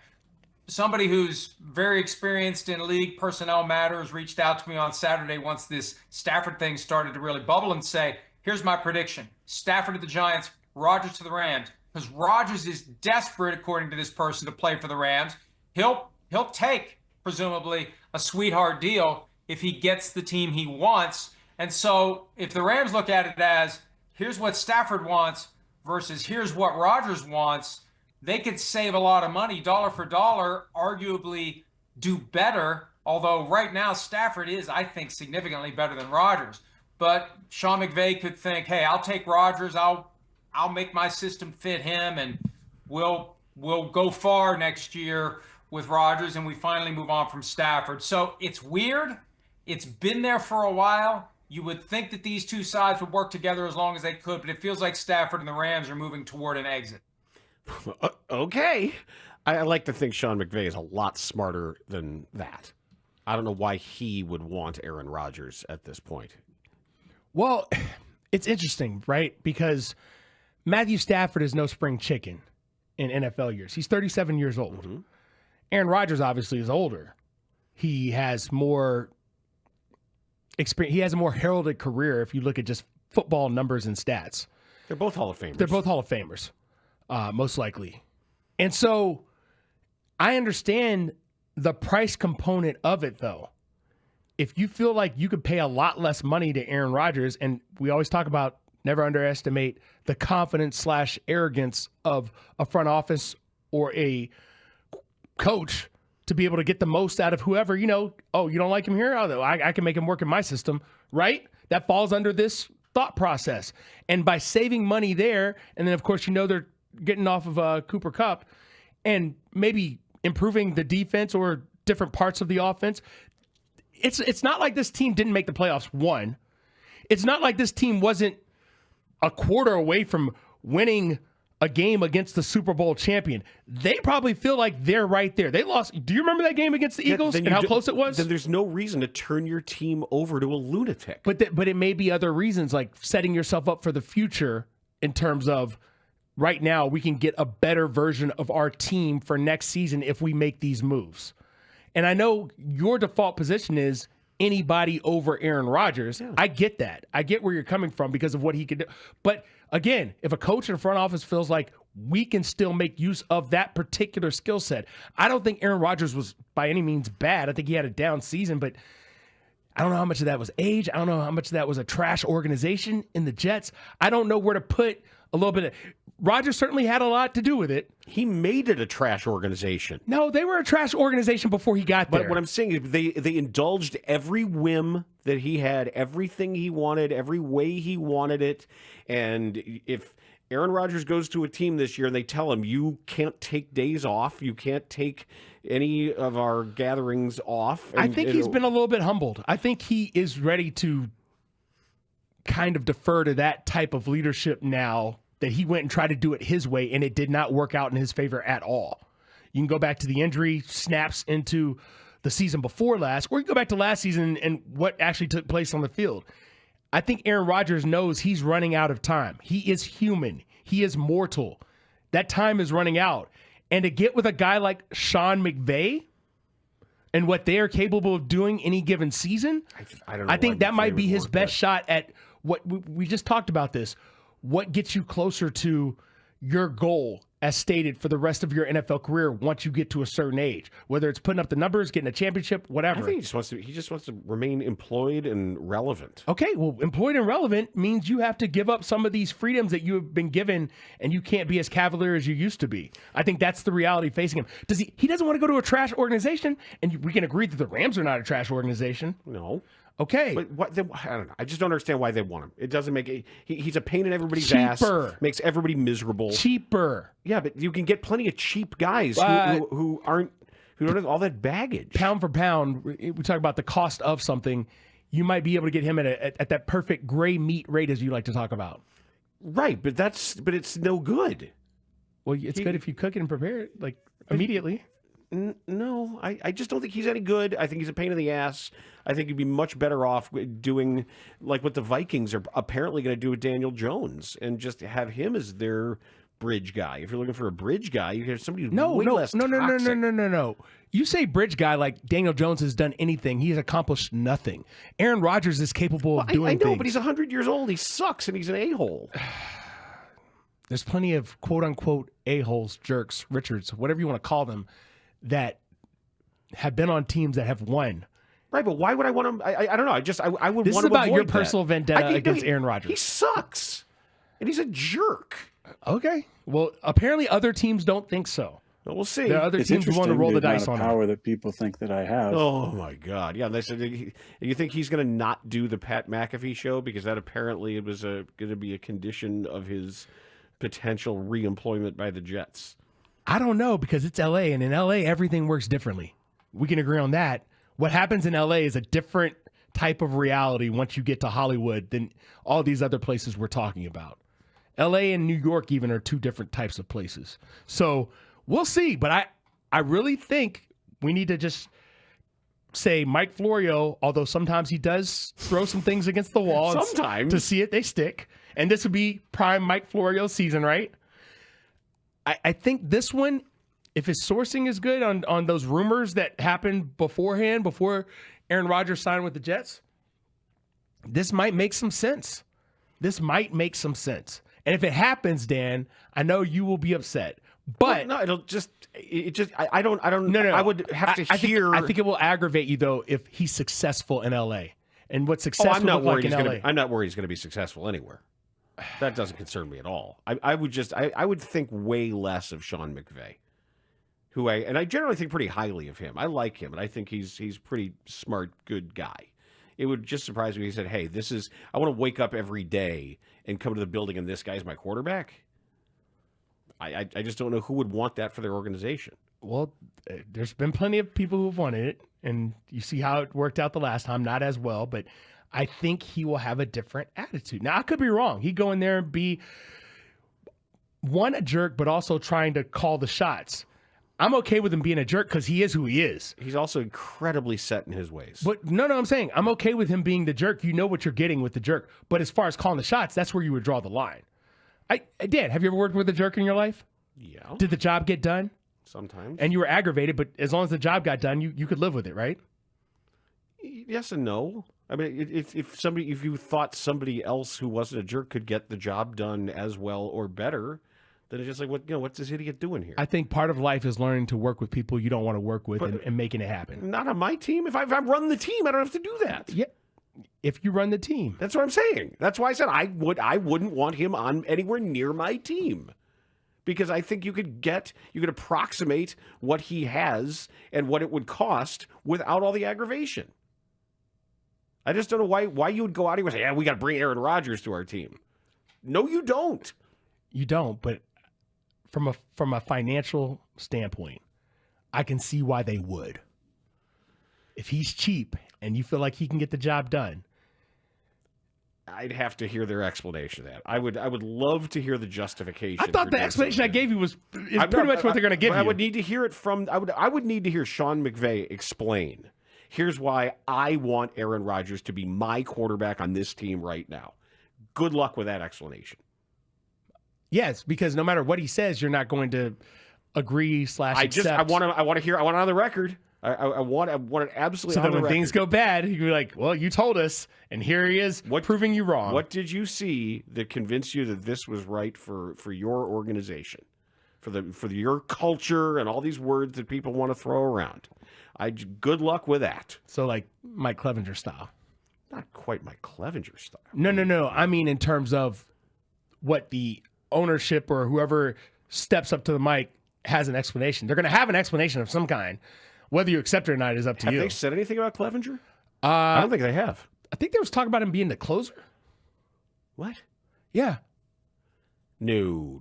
Somebody who's very experienced in league personnel matters reached out to me on Saturday once this Stafford thing started to really bubble and say, here's my prediction. Stafford to the Giants, Rodgers to the Rams. Because Rodgers is desperate, according to this person, to play for the Rams. He'll take, presumably, a sweetheart deal if he gets the team he wants. And so if the Rams look at it as, here's what Stafford wants versus here's what Rodgers wants, they could save a lot of money, dollar for dollar, arguably do better. Although right now Stafford is, I think, significantly better than Rodgers. But Sean McVay could think, hey, I'll take Rodgers. I'll make my system fit him, and we'll go far next year with Rodgers, and we finally move on from Stafford. So it's weird. It's been there for a while. You would think that these two sides would work together as long as they could, but it feels like Stafford and the Rams are moving toward an exit. Okay. I like to think Sean McVay is a lot smarter than that. I don't know why he would want Aaron Rodgers at this point. Well, it's interesting, right? Because Matthew Stafford is no spring chicken in NFL years. He's 37 years old. Mm-hmm. Aaron Rodgers obviously is older. He has more experience. He has a more heralded career if you look at just football numbers and stats. They're both Hall of Famers. They're both Hall of Famers, most likely. And so I understand the price component of it, though. If you feel like you could pay a lot less money to Aaron Rodgers, and we always talk about never underestimate the confidence / arrogance of a front office or a coach to be able to get the most out of whoever, oh, you don't like him here? Oh, I can make him work in my system, right? That falls under this thought process. And by saving money there, and then, of course, they're getting off of Cooper Kupp and maybe improving the defense or different parts of the offense, it's not like this team didn't make the playoffs, one. It's not like this team wasn't a quarter away from winning a game against the Super Bowl champion. They probably feel like they're right there. They lost. Do you remember that game against the Eagles and how close it was? Then there's no reason to turn your team over to a lunatic. But it may be other reasons, like setting yourself up for the future in terms of right now we can get a better version of our team for next season if we make these moves. And I know your default position is anybody over Aaron Rodgers. Yeah. I get that. I get where you're coming from because of what he could do. But again, if a coach in the front office feels like we can still make use of that particular skill set, I don't think Aaron Rodgers was by any means bad. I think he had a down season, but I don't know how much of that was age. I don't know how much of that was a trash organization in the Jets. I don't know where to put a little bit of... Rodgers certainly had a lot to do with it. He made it a trash organization. No, they were a trash organization before he got there. But what I'm saying is they indulged every whim that he had, everything he wanted, every way he wanted it. And if Aaron Rodgers goes to a team this year and they tell him, you can't take days off, you can't take any of our gatherings off. I think he's been a little bit humbled. I think he is ready to kind of defer to that type of leadership now, that he went and tried to do it his way, and it did not work out in his favor at all. You can go back to the injury snaps into the season before last, or you can go back to last season and what actually took place on the field. I think Aaron Rodgers knows he's running out of time. He is human. He is mortal. That time is running out. And to get with a guy like Sean McVay and what they are capable of doing any given season, I think that might be his best shot at what we just talked about this. What gets you closer to your goal as stated for the rest of your NFL career once you get to a certain age, whether it's putting up the numbers, getting a championship, whatever. I think he just wants to remain employed and relevant. Okay, well, employed and relevant means you have to give up some of these freedoms that you have been given, and you can't be as cavalier as you used to be. I think that's the reality facing him. He doesn't want to go to a trash organization, and we can agree that the Rams are not a trash organization. No. Okay. But I don't know. I just don't understand why they want him. It doesn't make it. He's a pain in everybody's ass. Makes everybody miserable. Cheaper. Yeah, but you can get plenty of cheap guys who don't have all that baggage. Pound for pound, we talk about the cost of something. You might be able to get him at that perfect gray meat rate, as you like to talk about. Right, but it's no good. Well, it's good if you cook it and prepare it like immediately. No, I just don't think he's any good. I think he's a pain in the ass. I think he'd be much better off doing like what the Vikings are apparently going to do with Daniel Jones and just have him as their bridge guy. If you're looking for a bridge guy, you have somebody who's way less toxic. No. You say bridge guy like Daniel Jones has done anything. He has accomplished nothing. Aaron Rodgers is capable of doing things. I know, but he's 100 years old. He sucks, and he's an a-hole. There's plenty of quote-unquote a-holes, jerks, Richards, whatever you want to call them, that have been on teams that have won. Right, but why would I want him? I don't know. I would this want to avoid that. This is about your personal vendetta against Aaron Rodgers. He sucks, and he's a jerk. Okay. Well, apparently other teams don't think so. Well, we'll see. There are other teams who want to roll the dice on power that people think that I have. Oh my God! Yeah, they said you think he's going to not do the Pat McAfee show because that apparently it was going to be a condition of his potential reemployment by the Jets. I don't know because it's L.A. and in L.A. everything works differently. We can agree on that. What happens in L.A. is a different type of reality once you get to Hollywood than all these other places we're talking about. L.A. and New York even are two different types of places. So we'll see. But I really think we need to just say Mike Florio, although sometimes he does throw some things against the wall sometimes to see if they stick. And this would be prime Mike Florio season, right? I think this one, if his sourcing is good on those rumors that happened beforehand, before Aaron Rodgers signed with the Jets, this might make some sense. And if it happens, Dan, I know you will be upset. But no, I don't. No. I would have to hear. I think it will aggravate you though if he's successful in LA. And what successful look like in LA. I'm not worried he's going to be successful anywhere. That doesn't concern me at all. I would think way less of Sean McVay, and I generally think pretty highly of him. I like him, and I think he's pretty smart, good guy. It would just surprise me if he said, "Hey, I want to wake up every day and come to the building, and this guy's my quarterback." I just don't know who would want that for their organization. Well, there's been plenty of people who've wanted it, and you see how it worked out the last time. Not as well, but I think he will have a different attitude. Now, I could be wrong. He'd go in there and be, one, a jerk, but also trying to call the shots. I'm okay with him being a jerk because he is who he is. He's also incredibly set in his ways. But no, I'm saying I'm okay with him being the jerk. You know what you're getting with the jerk. But as far as calling the shots, that's where you would draw the line. I did. Have you ever worked with a jerk in your life? Yeah. Did the job get done? Sometimes. And you were aggravated, but as long as the job got done, you could live with it, right? Yes and no. I mean, if you thought somebody else who wasn't a jerk could get the job done as well or better, then it's just like, what's this idiot doing here? I think part of life is learning to work with people you don't want to work with and making it happen. Not on my team. If I run the team, I don't have to do that. Yeah. If you run the team. That's what I'm saying. That's why I said I wouldn't want him on anywhere near my team. Because I think you could approximate what he has and what it would cost without all the aggravation. I just don't know why you would go out here and say, yeah, we got to bring Aaron Rodgers to our team. No, you don't. You don't, but from a financial standpoint, I can see why they would. If he's cheap and you feel like he can get the job done, I'd have to hear their explanation of that. I would love to hear the justification. I thought the explanation I gave you is pretty much what they're going to give you. I would need to hear it from. I would need to hear Sean McVay explain. Here's why I want Aaron Rodgers to be my quarterback on this team right now. Good luck with that explanation. Yes, because no matter what he says, you're not going to agree / accept. I want to hear. I want it on the record. I want it absolutely. So on that when the record. things go bad, you can be like, "Well, you told us, and here he is, proving you wrong." What did you see that convinced you that this was right for your organization, for your culture, and all these words that people want to throw around? Good luck with that. So, like Mike Clevenger style. Not quite Mike Clevenger style. No. I mean, in terms of what the ownership or whoever steps up to the mic has an explanation. They're going to have an explanation of some kind. Whether you accept it or not is up to you. Have they said anything about Clevenger? I don't think they have. I think there was talk about him being the closer. What? Yeah. No.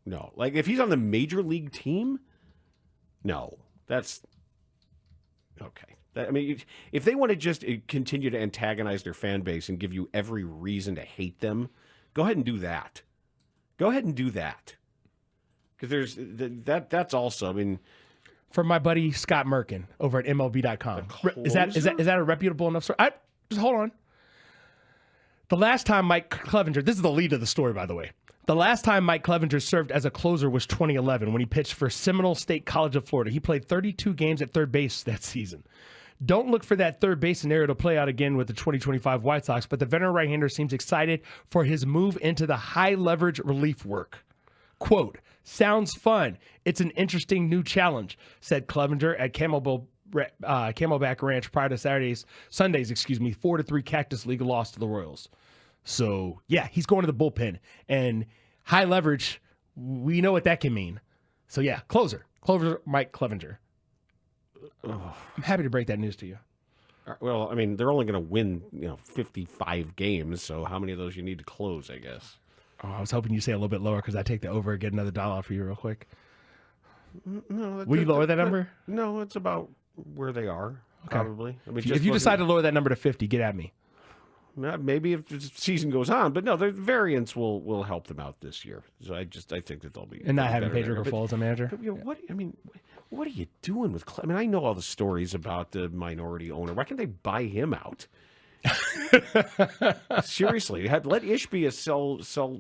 No. Like, if he's on the major league team, no. That's okay. I mean, if they want to just continue to antagonize their fan base and give you every reason to hate them, go ahead and do that. Because that's also, I mean, from my buddy Scott Merkin over at MLB.com. Is that a reputable enough story? Just hold on. The last time Mike Clevenger, this is the lead of the story, by the way. The last time Mike Clevenger served as a closer was 2011 when he pitched for Seminole State College of Florida. He played 32 games at third base that season. Don't look for that third base scenario to play out again with the 2025 White Sox, but the veteran right-hander seems excited for his move into the high-leverage relief work. Quote, sounds fun. It's an interesting new challenge, said Clevenger at Camelback Ranch prior to Sunday's 4-3 Cactus League loss to the Royals. So, yeah, he's going to the bullpen. And high leverage, we know what that can mean. So, yeah, closer Mike Clevenger. I'm happy to break that news to you. Well, I mean, they're only going to win, 55 games. So how many of those you need to close, I guess? Oh, I was hoping you say a little bit lower because I take the over and get another $1 for you real quick. No, will you lower that number? No, it's about where they are, probably. I mean, if you decide to lower that number to 50, get at me. Maybe if the season goes on, but no, the variance will help them out this year. So I think that they'll be and not having Pedro Grifol as a manager. But, what are you doing with? I mean, I know all the stories about the minority owner. Why can't they buy him out? Seriously, let Ishbia sell,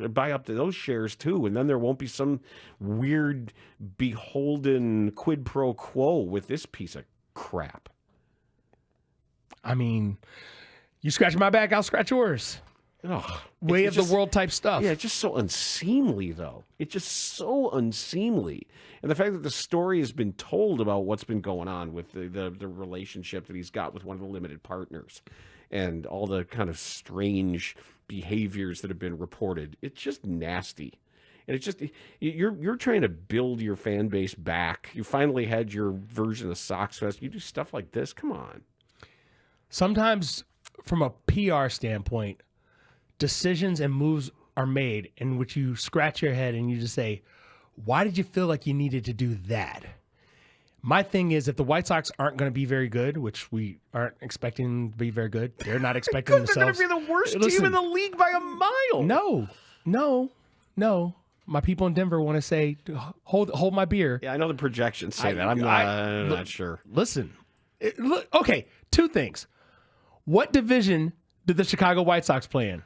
buy up to those shares too, and then there won't be some weird beholden quid pro quo with this piece of crap. I mean, you scratch my back, I'll scratch yours. Oh, way of the world type stuff. Yeah, it's just so unseemly, though. It's just so unseemly. And the fact that the story has been told about what's been going on with the relationship that he's got with one of the limited partners and all the kind of strange behaviors that have been reported, it's just nasty. And it's just, you're trying to build your fan base back. You finally had your version of Sox Fest. You do stuff like this? Come on. Sometimes, from a PR standpoint, decisions and moves are made in which you scratch your head and you just say, why did you feel like you needed to do that? My thing is, if the White Sox aren't going to be very good, which we aren't expecting to be very good, they're not expecting themselves. They're going to be the worst team in the league by a mile. No. My people in Denver want to say, hold my beer. Yeah, I know the projections say that. I'm not sure. Listen, okay, two things. What division did the Chicago White Sox play in?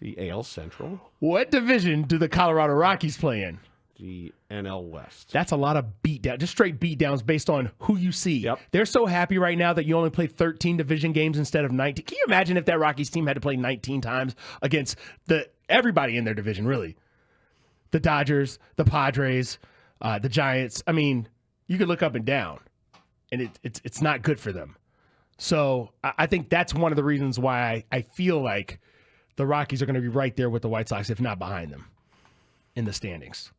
The AL Central. What division do the Colorado Rockies play in? The NL West. That's a lot of beatdown, just straight beatdowns based on who you see. Yep. They're so happy right now that you only play 13 division games instead of 19. Can you imagine if that Rockies team had to play 19 times against everybody in their division, really? The Dodgers, the Padres, the Giants. I mean, you could look up and down, and it's not good for them. So I think that's one of the reasons why I feel like the Rockies are going to be right there with the White Sox, if not behind them, in the standings.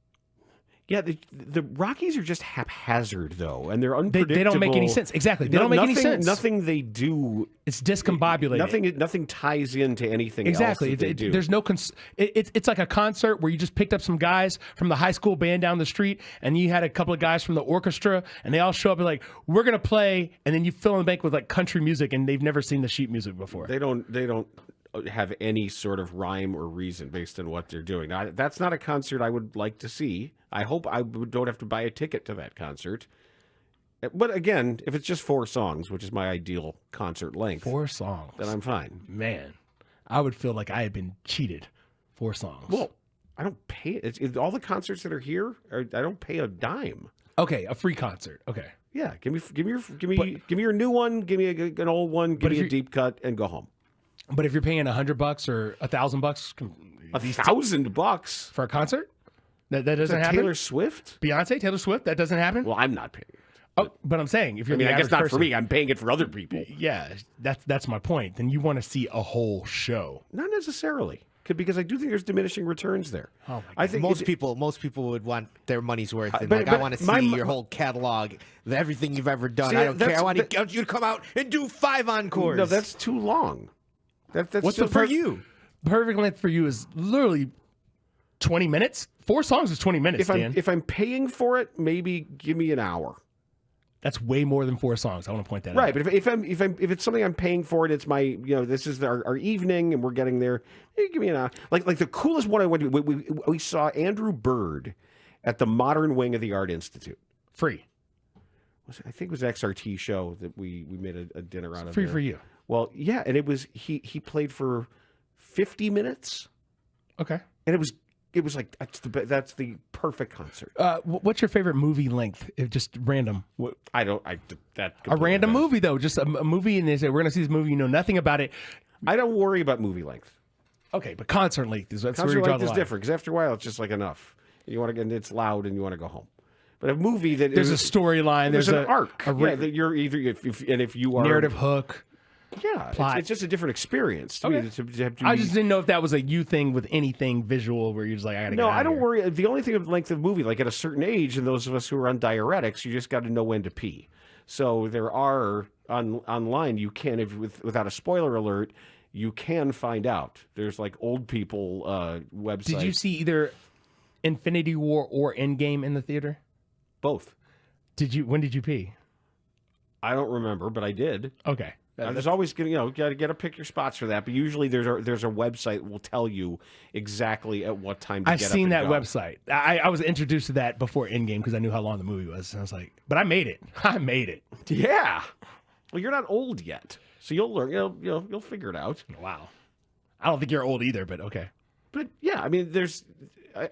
Yeah, the Rockies are just haphazard, though, and they're unpredictable. They don't make any sense. Exactly. They don't make any sense. Nothing they do. It's discombobulated. Nothing ties into anything exactly. else that they do. There's no... It's like a concert where you just picked up some guys from the high school band down the street, and you had a couple of guys from the orchestra, and they all show up and like, we're going to play, and then you fill in the bank with like country music, and they've never seen the sheet music before. They don't have any sort of rhyme or reason based on what they're doing. Now, that's not a concert I would like to see. I hope I don't have to buy a ticket to that concert. But again, if it's just 4 songs, which is my ideal concert length, 4 songs, then I'm fine. Man, I would feel like I had been cheated. 4 songs. Well, I don't pay all the concerts that are here. I don't pay a dime. Okay, a free concert. Okay. Yeah, give me your new one. Give me an old one. Give me a deep cut, and go home. But if you're paying $100 or $1,000, $1,000 for a concert, that doesn't happen. Taylor Swift, Beyonce, Taylor Swift, that doesn't happen. Well, I'm not paying it. But I'm saying if you're, I guess not for me. I'm paying it for other people. Yeah, that's my point. Then you want to see a whole show. Not necessarily, because I do think there's diminishing returns there. Oh my God. I think most people would want their money's worth. And I want to see your whole catalog, everything you've ever done. I don't care. I want you to come out and do 5 encores. No, that's too long. What's for you? Perfect length for you is literally 20 minutes. 4 songs is 20 minutes, Dan. If I'm paying for it, maybe give me an hour. That's way more than 4 songs. I want to point that out. Right, but if it's something I'm paying for and it's my this is our evening and we're getting there, give me an hour. Like the coolest one I went to, we saw Andrew Bird at the Modern Wing of the Art Institute. Free. I think it was an XRT show that we made a dinner out of. Free for you. Well, yeah, and it was he played for 50 minutes. Okay. And it was like that's the perfect concert. What's your favorite movie length? If just random. A random movie though, just a movie, and they say we're going to see this movie. You know nothing about it. I don't worry about movie length. Okay, but concert length is concert length is different because after a while it's just like enough. You want to get it's loud and you want to go home. But a movie that there's a storyline, there's an arc. That you're either if you are narrative hook. Yeah, it's just a different experience to me. I just didn't know if that was a you thing with anything visual where you're just like, I gotta get out I don't here. worry. The only thing of length of movie, like at a certain age, and those of us who are on diuretics, you just got to know when to pee. So there are online, you can, without a spoiler alert, you can find out. There's like old people websites. Did you see either Infinity War or Endgame in the theater? Both. When did you pee? I don't remember, but I did. Okay. There's always got to pick your spots for that, but usually there's a website that will tell you exactly at what time to I've get up seen and that go. website. I was introduced to that before Endgame because I knew how long the movie was. And I was like, but I made it. I made it. Yeah. Well, you're not old yet, so you'll learn. You'll figure it out. Wow. I don't think you're old either, but okay. But yeah, I mean,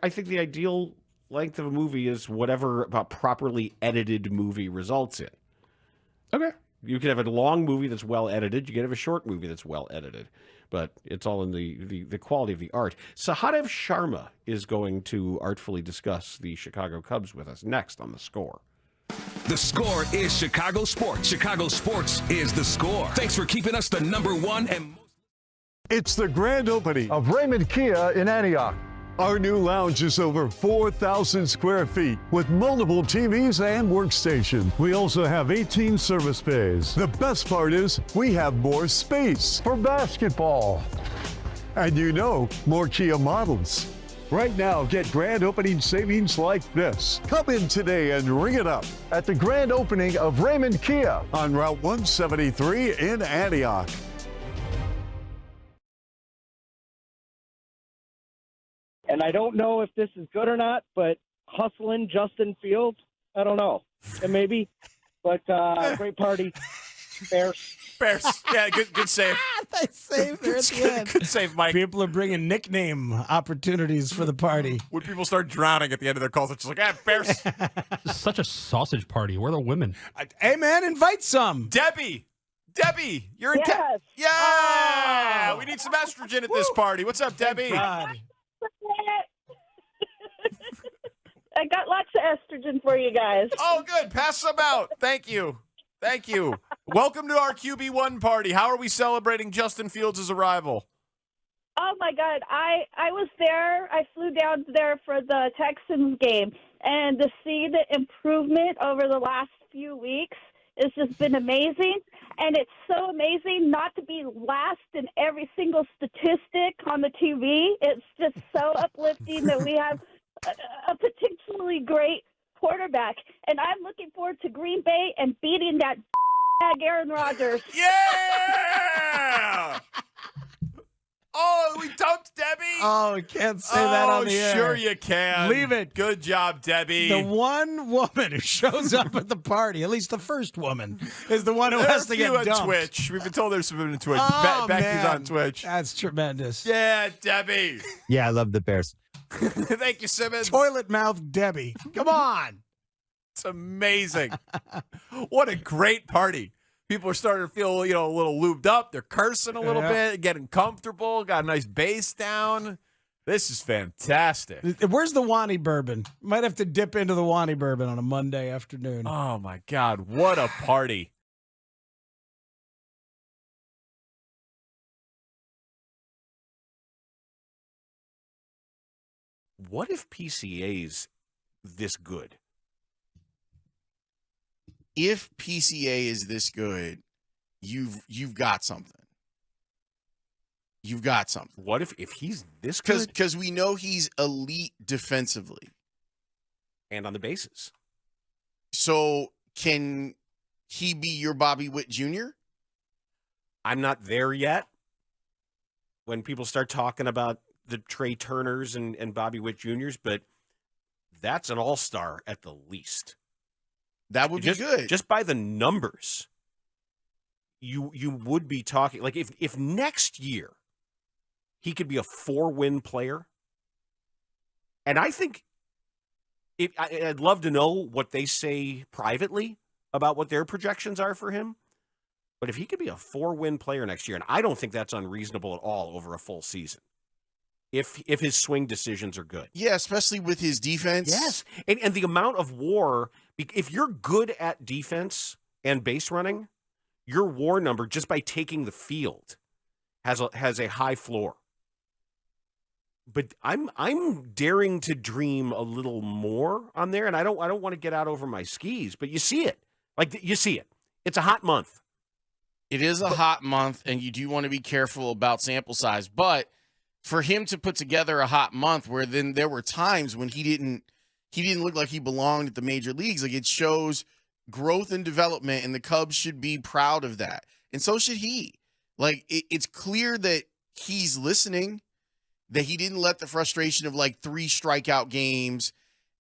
I think the ideal length of a movie is whatever a properly edited movie results in. Okay. You can have a long movie that's well edited. You can have a short movie that's well edited. But it's all in the quality of the art. Sahadev Sharma is going to artfully discuss the Chicago Cubs with us next on The Score. The Score is Chicago sports. Chicago sports is The Score. Thanks for keeping us the #1 and most. It's the grand opening of Raymond Kia in Antioch. Our new lounge is over 4,000 square feet with multiple TVs and workstations. We also have 18 service bays. The best part is we have more space for basketball. And more Kia models. Right now, get grand opening savings like this. Come in today and ring it up at the grand opening of Raymond Kia on Route 173 in Antioch. And I don't know if this is good or not, but hustling Justin Fields, I don't know. And maybe, but great party. Bears. Bears. Yeah, good save. Nice save there at the end. Good save, Mike. People are bringing nickname opportunities for the party. When people start drowning at the end of their calls, it's just like, Bears. This is such a sausage party. Where are the women? Hey, man, invite some. Debbie, you're in Yes. Yeah! We need some estrogen at this party. What's up, Debbie? God. I got lots of estrogen for you guys. Oh, good. Pass some out. Thank you. Welcome to our QB1 party. How are we celebrating Justin Fields' arrival? Oh, my God. I was there. I flew down there for the Texans game. And to see the improvement over the last few weeks has just been amazing. And it's so amazing not to be last in every single statistic on the TV. It's just so uplifting that we have a potentially great quarterback. And I'm looking forward to Green Bay and beating that Aaron Rodgers. Yeah! Oh, we dunked Debbie? Oh, we can't say that on the air. Sure you can. Leave it. Good job, Debbie. The one woman who shows up at the party, at least the first woman, is the one who has to get dumped. On Twitch. We've been told there's some on Twitch. Oh, Becky's man. on Twitch. That's tremendous. Yeah, Debbie. Yeah, I love the Bears. Thank you, Simmons. Toilet mouth Debbie. Come on. It's amazing. What a great party. People are starting to feel, a little lubed up. They're cursing a little bit, getting comfortable, got a nice bass down. This is fantastic. Where's the Wani bourbon? Might have to dip into the Wani bourbon on a Monday afternoon. Oh, my God. What a party. What if PCA's this good? If PCA is this good, you've got something. You've got something. What if he's this good? Because we know he's elite defensively. And on the bases. So can he be your Bobby Witt Jr.? I'm not there yet. When people start talking about the Trey Turners and Bobby Witt Jr.'s, but that's an all-star at the least. That would be good. Just by the numbers, you would be talking like if next year he could be a 4-win player, and I think I'd love to know what they say privately about what their projections are for him. But if he could be a 4-win player next year, and I don't think that's unreasonable at all over a full season. If his swing decisions are good. Yeah, especially with his defense. Yes. And the amount of WAR, if you're good at defense and base running, your WAR number, just by taking the field, has a high floor. But I'm daring to dream a little more on there, and I don't want to get out over my skis, but you see it. You see it. It's a hot month. It is a hot month, and you do want to be careful about sample size, but for him to put together a hot month where then there were times when he didn't look like he belonged at the major leagues, it shows growth and development, and the Cubs should be proud of that. And so should he. It's clear that he's listening, that he didn't let the frustration of 3 strikeout games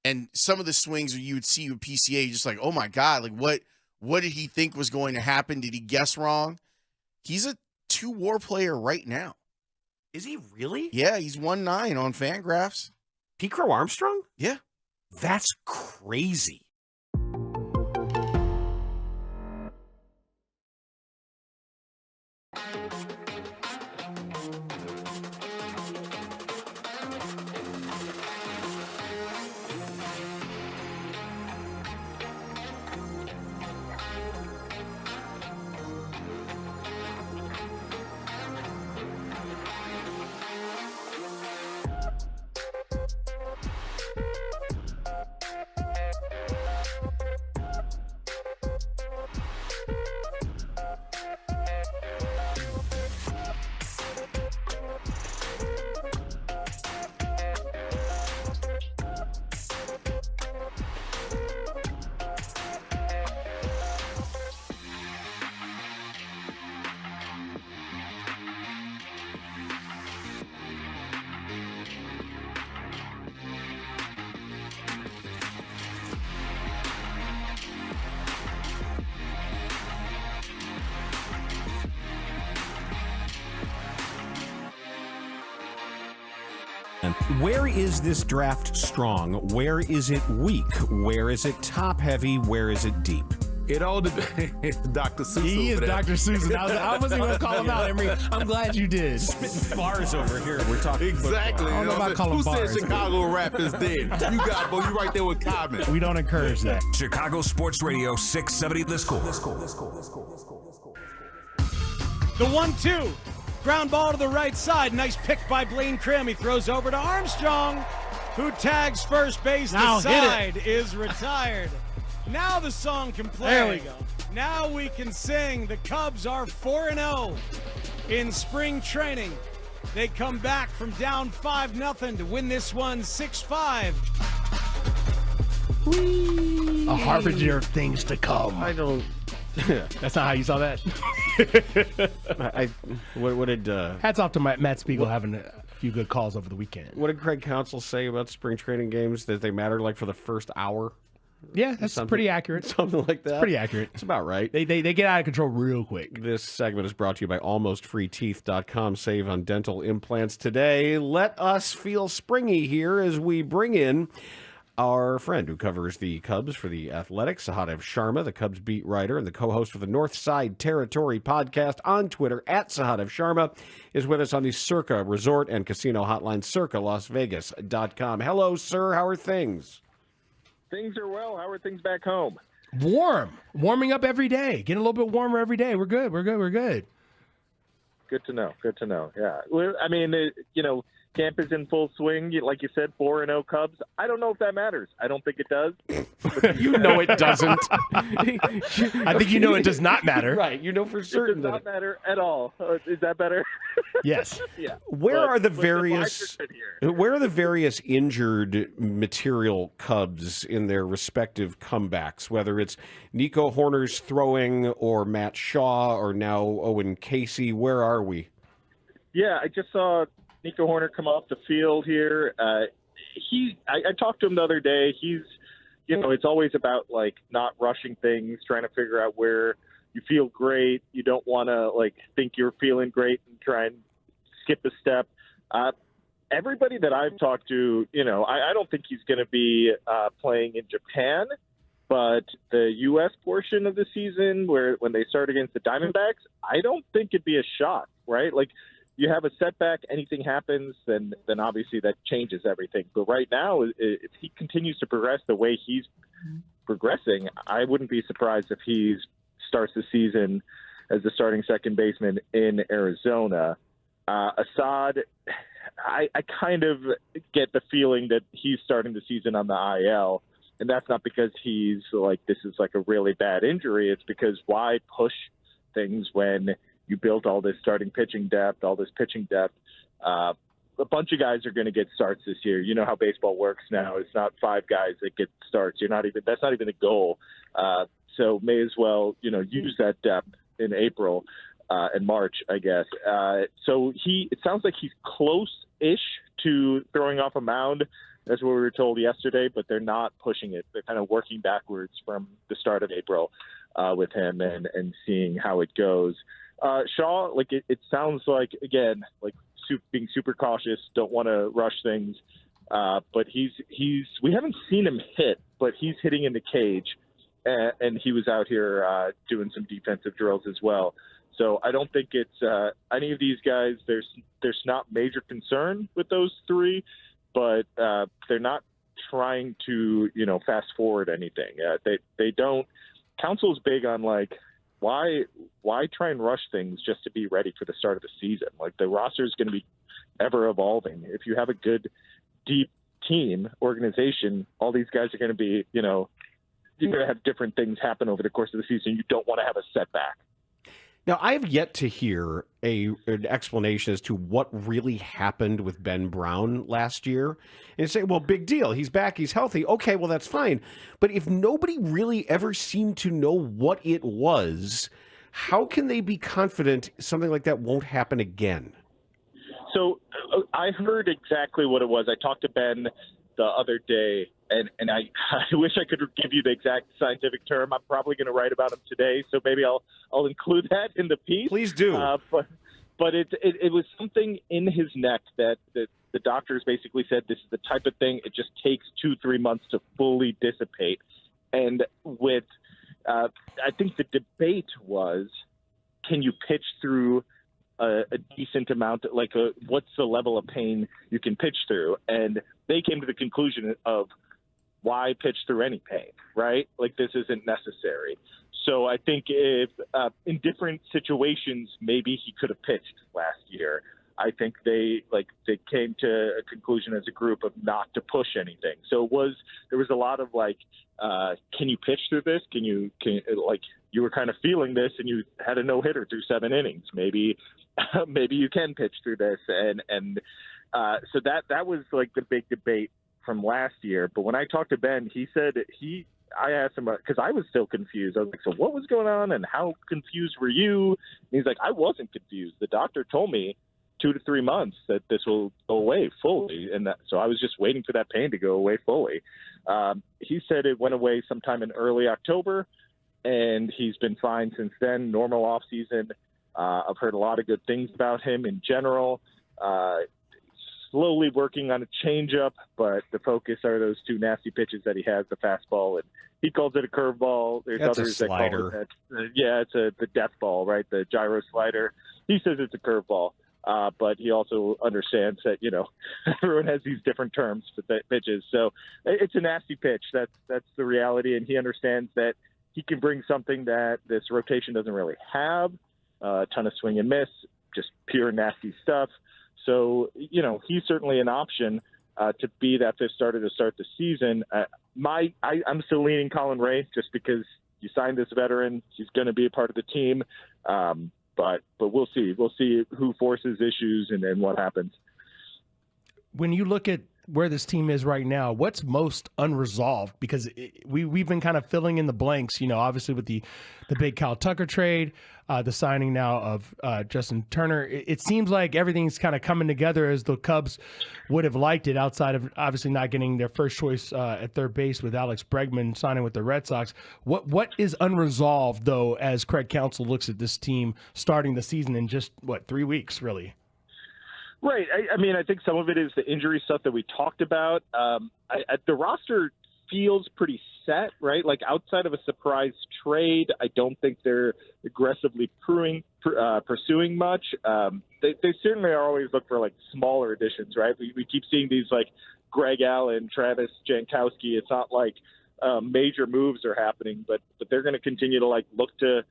and some of the swings that you would see with PCA just oh my God, what did he think was going to happen? Did he guess wrong? He's a 2-WAR player right now. Is he really? Yeah, he's 1-9 on Fangraphs. Pete Crow Armstrong? Yeah. That's crazy. Jonathan. Where is this draft strong? Where is it weak? Where is it top heavy? Where is it deep? It all depends. Dr. Seuss. He is over there. Dr. Seuss. I wasn't going to call him out, Emery. I'm glad you did. Spitting bars over here. We're talking Exactly. I don't know about calling Who bars. said Chicago rap is dead? You got, boy. You right there with Common. We don't encourage that. Chicago Sports Radio 670 The Score. The 1-2. Ground ball to the right side. Nice pick by Blaine Krim. He throws over to Armstrong, who tags first base. Now The hit it. side is retired. Now the song can play. There we go. Now we can sing. The Cubs are 4-0 in spring training. They come back from down 5-0 to win this one 6-5. A harbinger of things to come. I don't. That's not how you saw that. What did Hats off to Matt Spiegel having a few good calls over the weekend. what did Craig Counsell say about spring training games, that they matter like for the first hour? Yeah, that's pretty accurate. Something like that. It's pretty accurate. It's about right. They get out of control real quick. This segment is brought to you by AlmostFreeTeeth.com. Save on dental implants today. Let us feel springy here as we bring in our friend who covers the Cubs for The Athletic, Sahadev Sharma, the Cubs beat writer and the co-host of the North Side Territory podcast on Twitter, @Sahadev Sharma, is with us on the Circa Resort and Casino Hotline, circalasvegas.com. Hello, sir. How are things? Things are well. How are things back home? Warming up every day. Getting a little bit warmer every day. We're good. Good to know. Yeah. Well, I mean, camp is in full swing. Like you said, 4-0 Cubs. I don't know if that matters. I don't think it does. You know it doesn't. I think you know it does not matter. Right. You know for certain It does not matter at all. Is that better? Yes. Yeah. Where are the various here. injured material Cubs in their respective comebacks? Whether it's Nico Horner's throwing or Matt Shaw or now Owen Casey, where are we? Yeah, I just saw Nico Horner come off the field here. I talked to him the other day. He's, it's always about like not rushing things, trying to figure out where you feel great. You don't want to like think you're feeling great and try and skip a step. Everybody that I've talked to, I don't think he's going to be playing in Japan, but the U.S. portion of the season when they start against the Diamondbacks, I don't think it'd be a shock, right? Like, you have a setback, anything happens, then obviously that changes everything. But right now, if he continues to progress the way he's progressing, I wouldn't be surprised if he starts the season as the starting second baseman in Arizona. Assad, I kind of get the feeling that he's starting the season on the IL, and that's not because he's like, this is like a really bad injury. It's because why push things when you built all this starting pitching depth, all this pitching depth. A bunch of guys are going to get starts this year. You know how baseball works now. It's not 5 guys that get starts. That's not even the goal. So may as well, use that depth in April and March, I guess. So it sounds like he's close-ish to throwing off a mound. That's what we were told yesterday, but they're not pushing it. They're kind of working backwards from the start of April with him and seeing how it goes. Shaw, like it sounds like, again, like being super cautious, don't want to rush things. But we haven't seen him hit, but he's hitting in the cage, and he was out here doing some defensive drills as well. So I don't think it's any of these guys. There's not major concern with those 3, but they're not trying to fast forward anything. They don't. Council's big on like, why try and rush things just to be ready for the start of the season? Like, the roster is going to be ever evolving. If you have a good, deep team organization, all these guys are going to be, you're going to have different things happen over the course of the season. You don't want to have a setback. Now, I have yet to hear an explanation as to what really happened with Ben Brown last year. And you say, well, big deal. He's back. He's healthy. Okay, well, that's fine. But if nobody really ever seemed to know what it was, how can they be confident something like that won't happen again? So I heard exactly what it was. I talked to Ben the other day, and I wish I could give you the exact scientific term. I'm probably going to write about him today, so maybe I'll include that in the piece. Please do. But it was something in his neck that the doctors basically said this is the type of thing, it just takes 2-3 months to fully dissipate. And with, I think the debate was, can you pitch through a decent amount, what's the level of pain you can pitch through? And they came to the conclusion of, why pitch through any pain, right? Like, this isn't necessary. So I think if in different situations, maybe he could have pitched last year. I think they came to a conclusion as a group of not to push anything. So there was a lot of can you pitch through this? Can you were kind of feeling this, and you had a no-hitter through 7 innings. Maybe you can pitch through this, and so that was like the big debate from last year. But when I talked to Ben, he said I asked him because I was still confused. I was like, so what was going on, and how confused were you? And he's like, I wasn't confused. The doctor told me 2 to 3 months that this will go away fully, and so I was just waiting for that pain to go away fully. He said it went away sometime in early October, and he's been fine since then. Normal off season. I've heard a lot of good things about him in general. Slowly working on a changeup, but the focus are those 2 nasty pitches that he has, the fastball, and he calls it a curveball. There's That's others a slider. that call it it's the death ball, right? The gyro slider. He says it's a curveball, but he also understands that, everyone has these different terms for the pitches. So it's a nasty pitch. That's the reality, and he understands that he can bring something that this rotation doesn't really have, a ton of swing and miss, just pure nasty stuff. So, he's certainly an option to be that 5th starter to start the season. I'm still leaning Colin Ray just because you signed this veteran. He's going to be a part of the team. But we'll see. We'll see who forces issues and then what happens. When you look at where this team is right now, what's most unresolved? Because we've been kind of filling in the blanks, obviously with the big Cal Tucker trade, the signing now of Justin Turner. It seems like everything's kind of coming together as the Cubs would have liked it, outside of obviously not getting their first choice at third base with Alex Bregman signing with the Red Sox. What is unresolved, though, as Craig Counsell looks at this team starting the season in just, 3 weeks, really? Right. I think some of it is the injury stuff that we talked about. The roster feels pretty set, right? Like, outside of a surprise trade, I don't think they're aggressively pursuing much. They certainly are always look for smaller additions, right? We keep seeing these Greg Allen, Travis Jankowski. It's not like major moves are happening, but they're going to continue to look to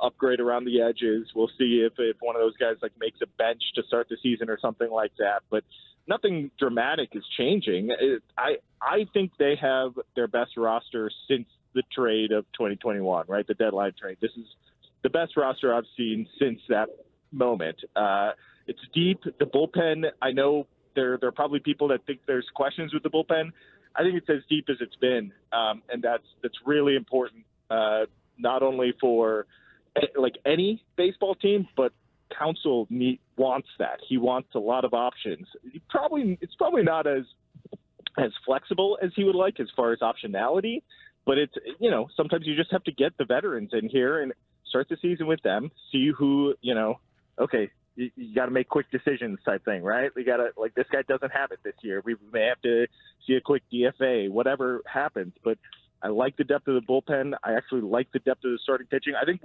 upgrade around the edges. We'll see if one of those guys makes a bench to start the season or something like that. But nothing dramatic is changing. I think they have their best roster since the trade of 2021, right? The deadline trade. This is the best roster I've seen since that moment. It's deep. The bullpen, I know there are probably people that think there's questions with the bullpen. I think it's as deep as it's been, and that's really important. Not only for any baseball team, but Counsell wants that. He wants a lot of options. It's probably not as flexible as he would like as far as optionality, but it's sometimes you just have to get the veterans in here and start the season with them, see who okay, you got to make quick decisions type thing, right? We got to this guy doesn't have it this year. We may have to see a quick DFA, whatever happens, but I like the depth of the bullpen. I actually like the depth of the starting pitching. I think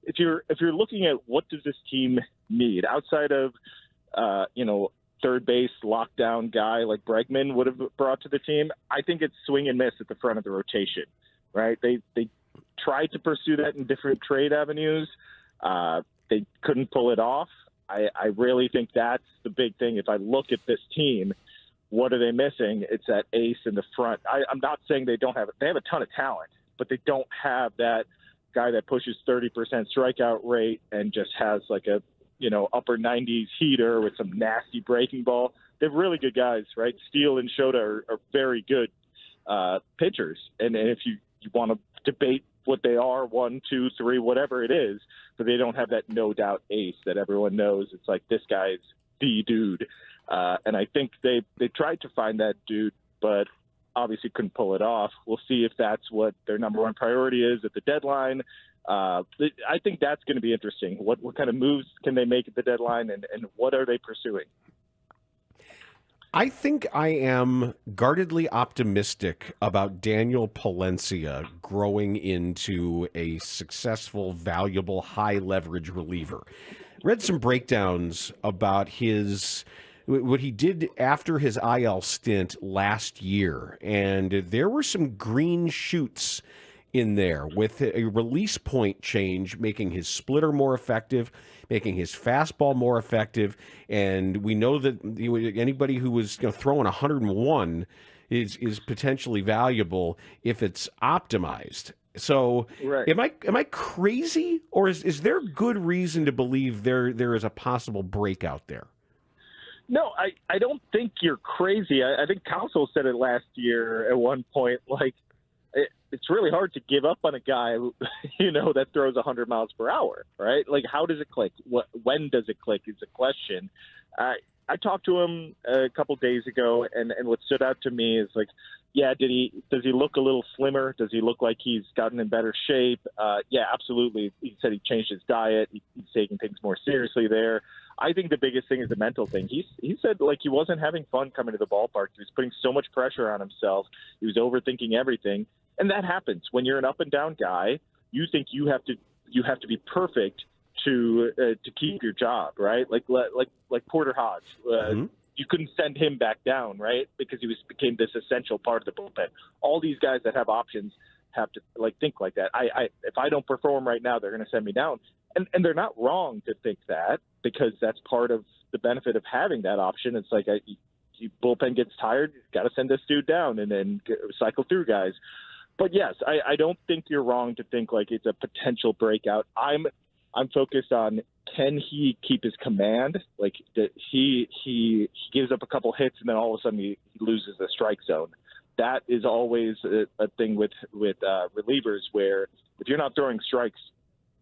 if you're looking at what does this team need outside of third base lockdown guy like Bregman would have brought to the team, I think it's swing and miss at the front of the rotation, right? They tried to pursue that in different trade avenues. They couldn't pull it off. I really think that's the big thing. If I look at this team, what are they missing? It's that ace in the front. I'm not saying they don't have it. They have a ton of talent, but they don't have that guy that pushes 30% strikeout rate and just has a upper 90s heater with some nasty breaking ball. They're really good guys, right? Steele and Shota are very good pitchers. And if you want to debate what they are, 1, 2, 3, whatever it is, but they don't have that no doubt ace that everyone knows. It's this guy's the dude. And I think they tried to find that dude, but obviously couldn't pull it off. We'll see if that's what their number one priority is at the deadline. I think that's going to be interesting. What kind of moves can they make at the deadline, and what are they pursuing? I think I am guardedly optimistic about Daniel Palencia growing into a successful, valuable, high-leverage reliever. Read some breakdowns about what he did after his IL stint last year, and there were some green shoots in there with a release point change, making his splitter more effective, making his fastball more effective. And we know that anybody who was throwing 101 is potentially valuable if it's optimized. So Right. am I crazy, or is there good reason to believe there is a possible breakout there? No, I don't think you're crazy. I think Council said it last year at one point, like, it's really hard to give up on a guy, that throws 100 miles per hour, right? Like, how does it click? When does it click is the question. I talked to him a couple days ago, and what stood out to me is, like, yeah, does he look a little slimmer? Does he look like he's gotten in better shape? Yeah, absolutely. He said he changed his diet. He's taking things more seriously there. I think the biggest thing is the mental thing. He said, like, he wasn't having fun coming to the ballpark. He was putting so much pressure on himself. He was overthinking everything. And that happens when you're an up and down guy. You think you have to be perfect to keep your job, right? Like Porter Haugh. You couldn't send him back down, right? Because he became this essential part of the bullpen. All these guys that have options have to think like that. If I don't perform right now, they're going to send me down. And they're not wrong to think that, because that's part of the benefit of having that option. It's like bullpen gets tired, you got to send this dude down and then cycle through guys. But yes, I don't think you're wrong to think like it's a potential breakout. I'm focused on, can he keep his command? Like, that he gives up a couple hits and then all of a sudden he loses the strike zone. That is always a thing with relievers, where if you're not throwing strikes,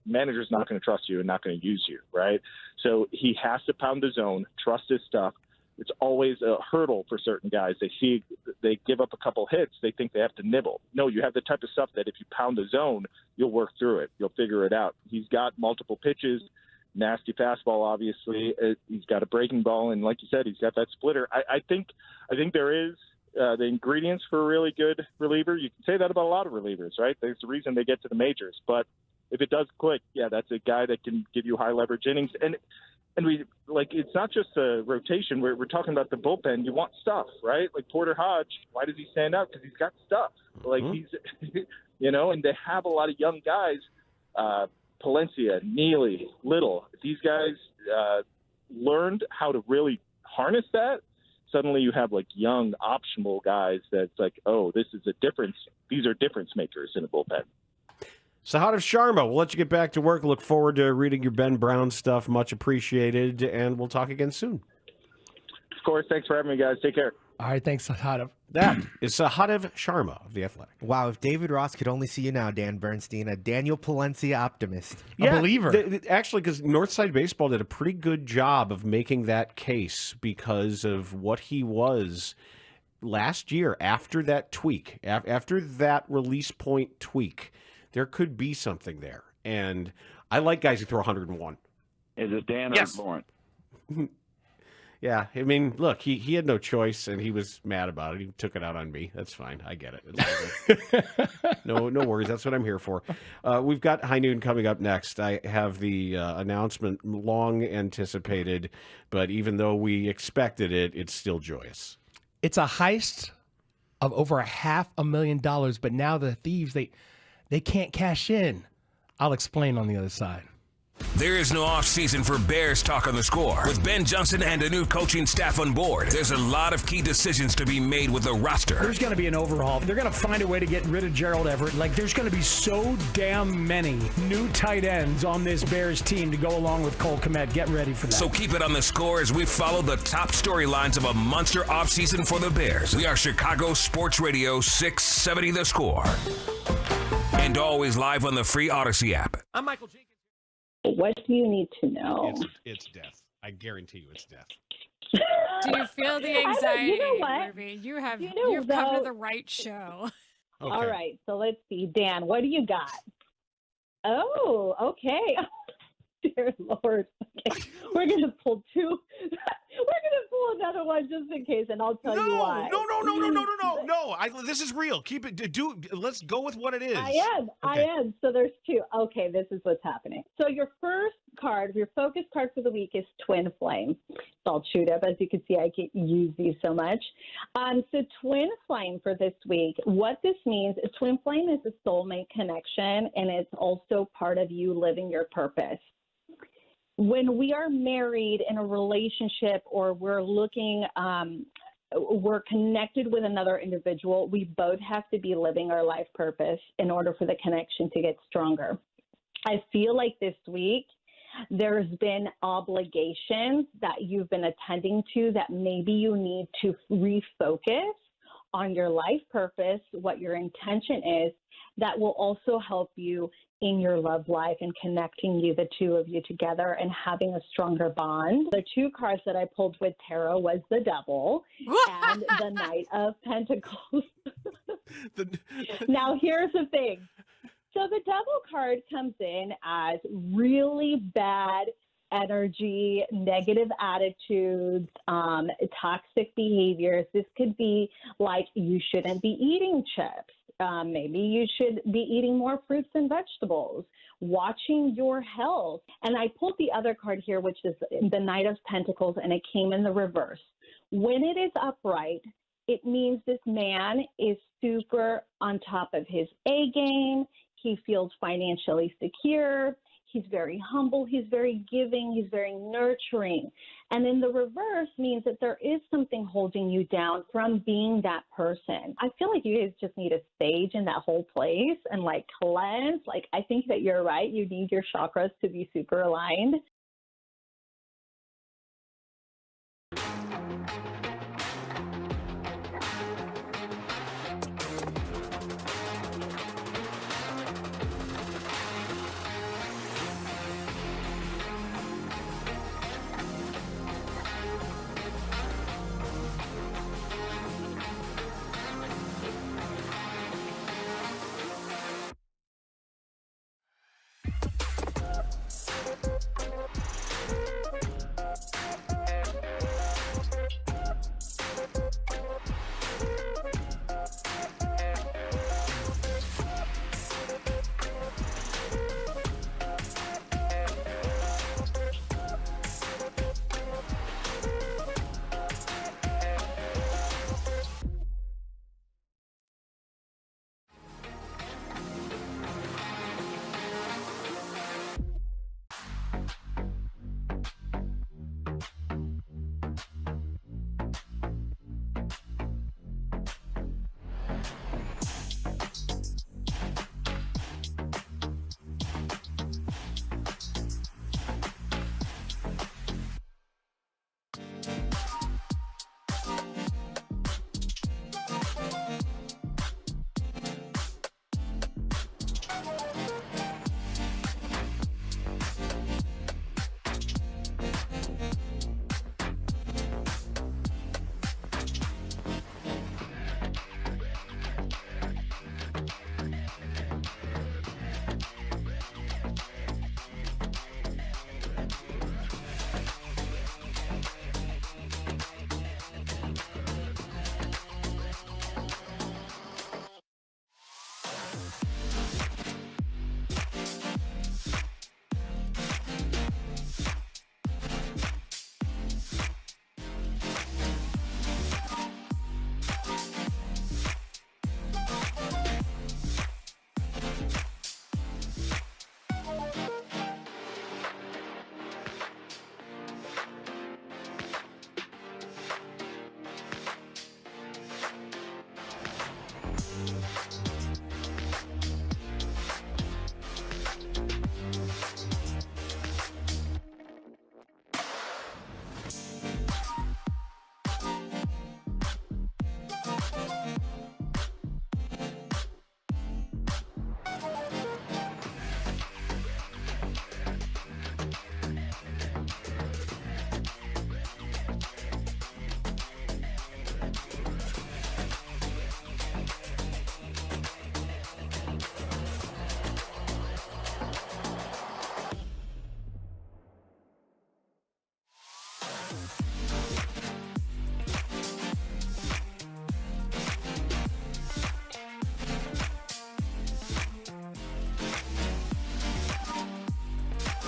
manager's not going to trust you and not going to use you, right? So he has to pound the zone, trust his stuff. It's always a hurdle for certain guys. They give up a couple hits, they think they have to nibble. No, you have the type of stuff that if you pound the zone, you'll work through it. You'll figure it out. He's got multiple pitches, nasty fastball, obviously. He's got a breaking ball, and like you said, he's got that splitter. I think there is the ingredients for a really good reliever. You can say that about a lot of relievers, right? There's the reason they get to the majors. But if it does click, yeah, that's a guy that can give you high leverage innings. And we, like, it's not just a rotation. We're talking about the bullpen. You want stuff, right? Like Porter Haugh, why does he stand out? Because he's got stuff. Like, he's, and they have a lot of young guys, Palencia, Neely, Little. These guys learned how to really harness that. Suddenly you have, like, young, optional guys that's like, oh, this is a difference. These are difference makers in a bullpen. So Haugh Sharma, we'll let you get back to work. Look forward to reading your Ben Brown stuff. Much appreciated, and we'll talk again soon. Of course. Thanks for having me, guys. Take care. All right, thanks, Haugh. That is Haugh Sharma of The Athletic. Wow, if David Ross could only see you now, Dan Bernstein, a Daniel Palencia optimist. A believer. Actually, because Northside Baseball did a pretty good job of making that case because of what he was last year after that tweak, after that release point tweak. There could be something there. And I like guys who throw 101. Is it Dan Yes. or Lawrence? Yeah, I mean, look, he had no choice, and he was mad about it. He took it out on me. That's fine. I get it. It's no worries. That's what I'm here for. We've got High Noon coming up next. I have the announcement long anticipated, but even though we expected it, it's still joyous. It's a heist of over $500,000, but now the thieves, they can't cash in. I'll explain on the other side. There is no offseason for Bears Talk on the Score. With Ben Johnson and a new coaching staff on board, there's a lot of key decisions to be made with the roster. There's going to be an overhaul. They're going to find a way to get rid of Gerald Everett. Like, there's going to be so damn many new tight ends on this Bears team to go along with Cole Kmet. Get ready for that. So keep it on the Score as we follow the top storylines of a monster offseason for the Bears. We are Chicago Sports Radio 670 The Score. And always live on the free Odyssey app. I'm Michael Jenkins. What do you need to know? It's death. I guarantee you it's death. Do you feel the anxiety, You know what? Ruby? You've come though- to the right show. Okay. All right, so let's see. Dan, what do you got? Oh, okay. Dear Lord. Okay. We're going to pull two. gonna pull another one just in case, and I'll tell you why. No. This is real. Keep it. Let's go with what it is. I am. So there's two. Okay, this is what's happening. So your first card, your focus card for the week is Twin Flame. It's all chewed up, as you can see. I can use these so much. So Twin Flame for this week. What this means is Twin Flame is a soulmate connection, and it's also part of you living your purpose. When we are married in a relationship, or we're connected with another individual, we both have to be living our life purpose in order for the connection to get stronger. I feel like this week there's been obligations that you've been attending to that maybe you need to refocus on your life purpose, what your intention is, that will also help you in your love life and connecting you, the two of you together, and having a stronger bond. The two cards that I pulled with tarot was the Devil and the Knight of Pentacles. Now, here's the thing. So the Devil card comes in as really bad energy, negative attitudes, toxic behaviors. This could be like you shouldn't be eating chips. Maybe you should be eating more fruits and vegetables, watching your health. And I pulled the other card here, which is the Knight of Pentacles, and it came in the reverse. When it is upright, it means this man is super on top of his A game. He feels financially secure. He's very humble. He's very giving. He's very nurturing. And in the reverse means that there is something holding you down from being that person. I feel like you guys just need a sage in that whole place and like cleanse. Like, I think that you're right. You need your chakras to be super aligned.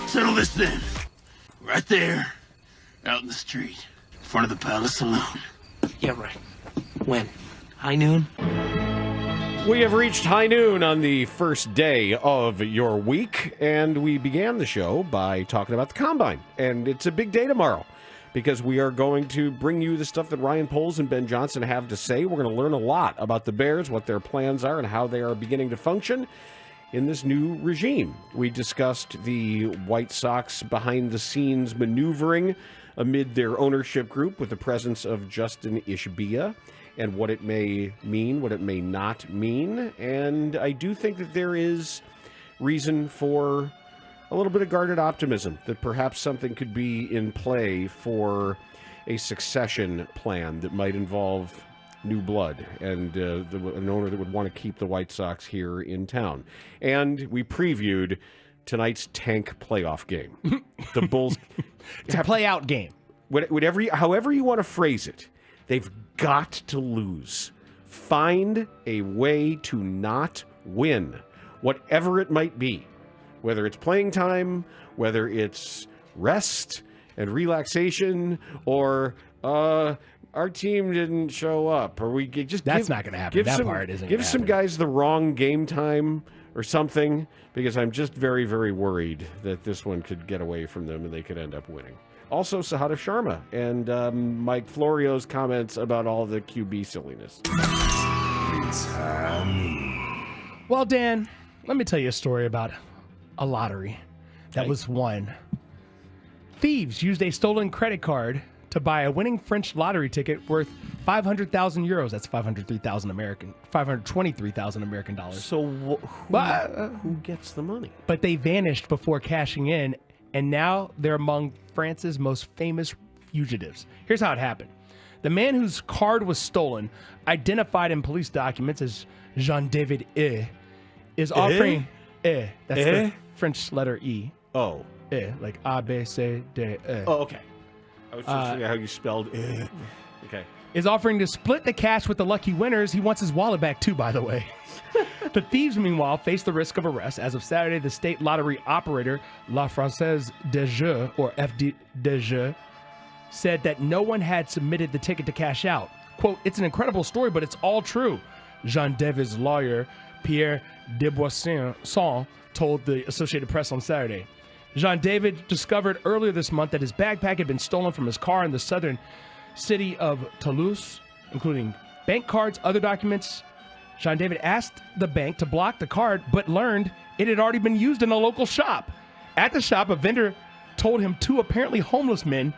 Settle this then. Right there, out in the street, in front of the Palace Saloon. Yeah, right. When? High noon? We have reached high noon on the first day of your week, and we began the show by talking about the Combine. And it's a big day tomorrow, because we are going to bring you the stuff that Ryan Poles and Ben Johnson have to say. We're going to learn a lot about the Bears, what their plans are, and how they are beginning to function in this new regime. We discussed the White Sox behind-the-scenes maneuvering amid their ownership group with the presence of Justin Ishbia, and what it may mean, what it may not mean. And I do think that there is reason for a little bit of guarded optimism that perhaps something could be in play for a succession plan that might involve new blood and an owner that would want to keep the White Sox here in town. And we previewed tonight's tank playoff game. The Bulls... It's a play-out game. However you want to phrase it, they've got to lose. Find a way to not win, whatever it might be. Whether it's playing time, whether it's rest and relaxation, or our team didn't show up, or we just That's not going to happen. That part isn't Give gonna some happen. guys the wrong game time or something, because I'm just very, very worried that this one could get away from them and they could end up winning. Also, Sahada Sharma and Mike Florio's comments about all the QB silliness. Well, Dan, let me tell you a story about a lottery that was won. Thieves used a stolen credit card to buy a winning French lottery ticket worth 500,000 euros. That's 523,000 American dollars. So who gets the money? But they vanished before cashing in, and now they're among France's most famous fugitives. Here's how it happened. The man whose card was stolen, identified in police documents as Jean-David E, is offering... E. That's the French letter E. Oh. E, like A, B, C, D, E. Oh, okay. I was just thinking how you spelled E. Okay. Is offering to split the cash with the lucky winners. He wants his wallet back too, by the way. The thieves, meanwhile, face the risk of arrest. As of Saturday, the state lottery operator, La Française des Jeux, or FDJ, said that no one had submitted the ticket to cash out. Quote, "It's an incredible story, but it's all true," Jean-David's lawyer, Pierre Desboisson, told the Associated Press on Saturday. Jean-David discovered earlier this month that his backpack had been stolen from his car in the southern city of Toulouse, including bank cards, other documents. Jean-David asked the bank to block the card, but learned it had already been used in a local shop. At the shop, a vendor told him two apparently homeless men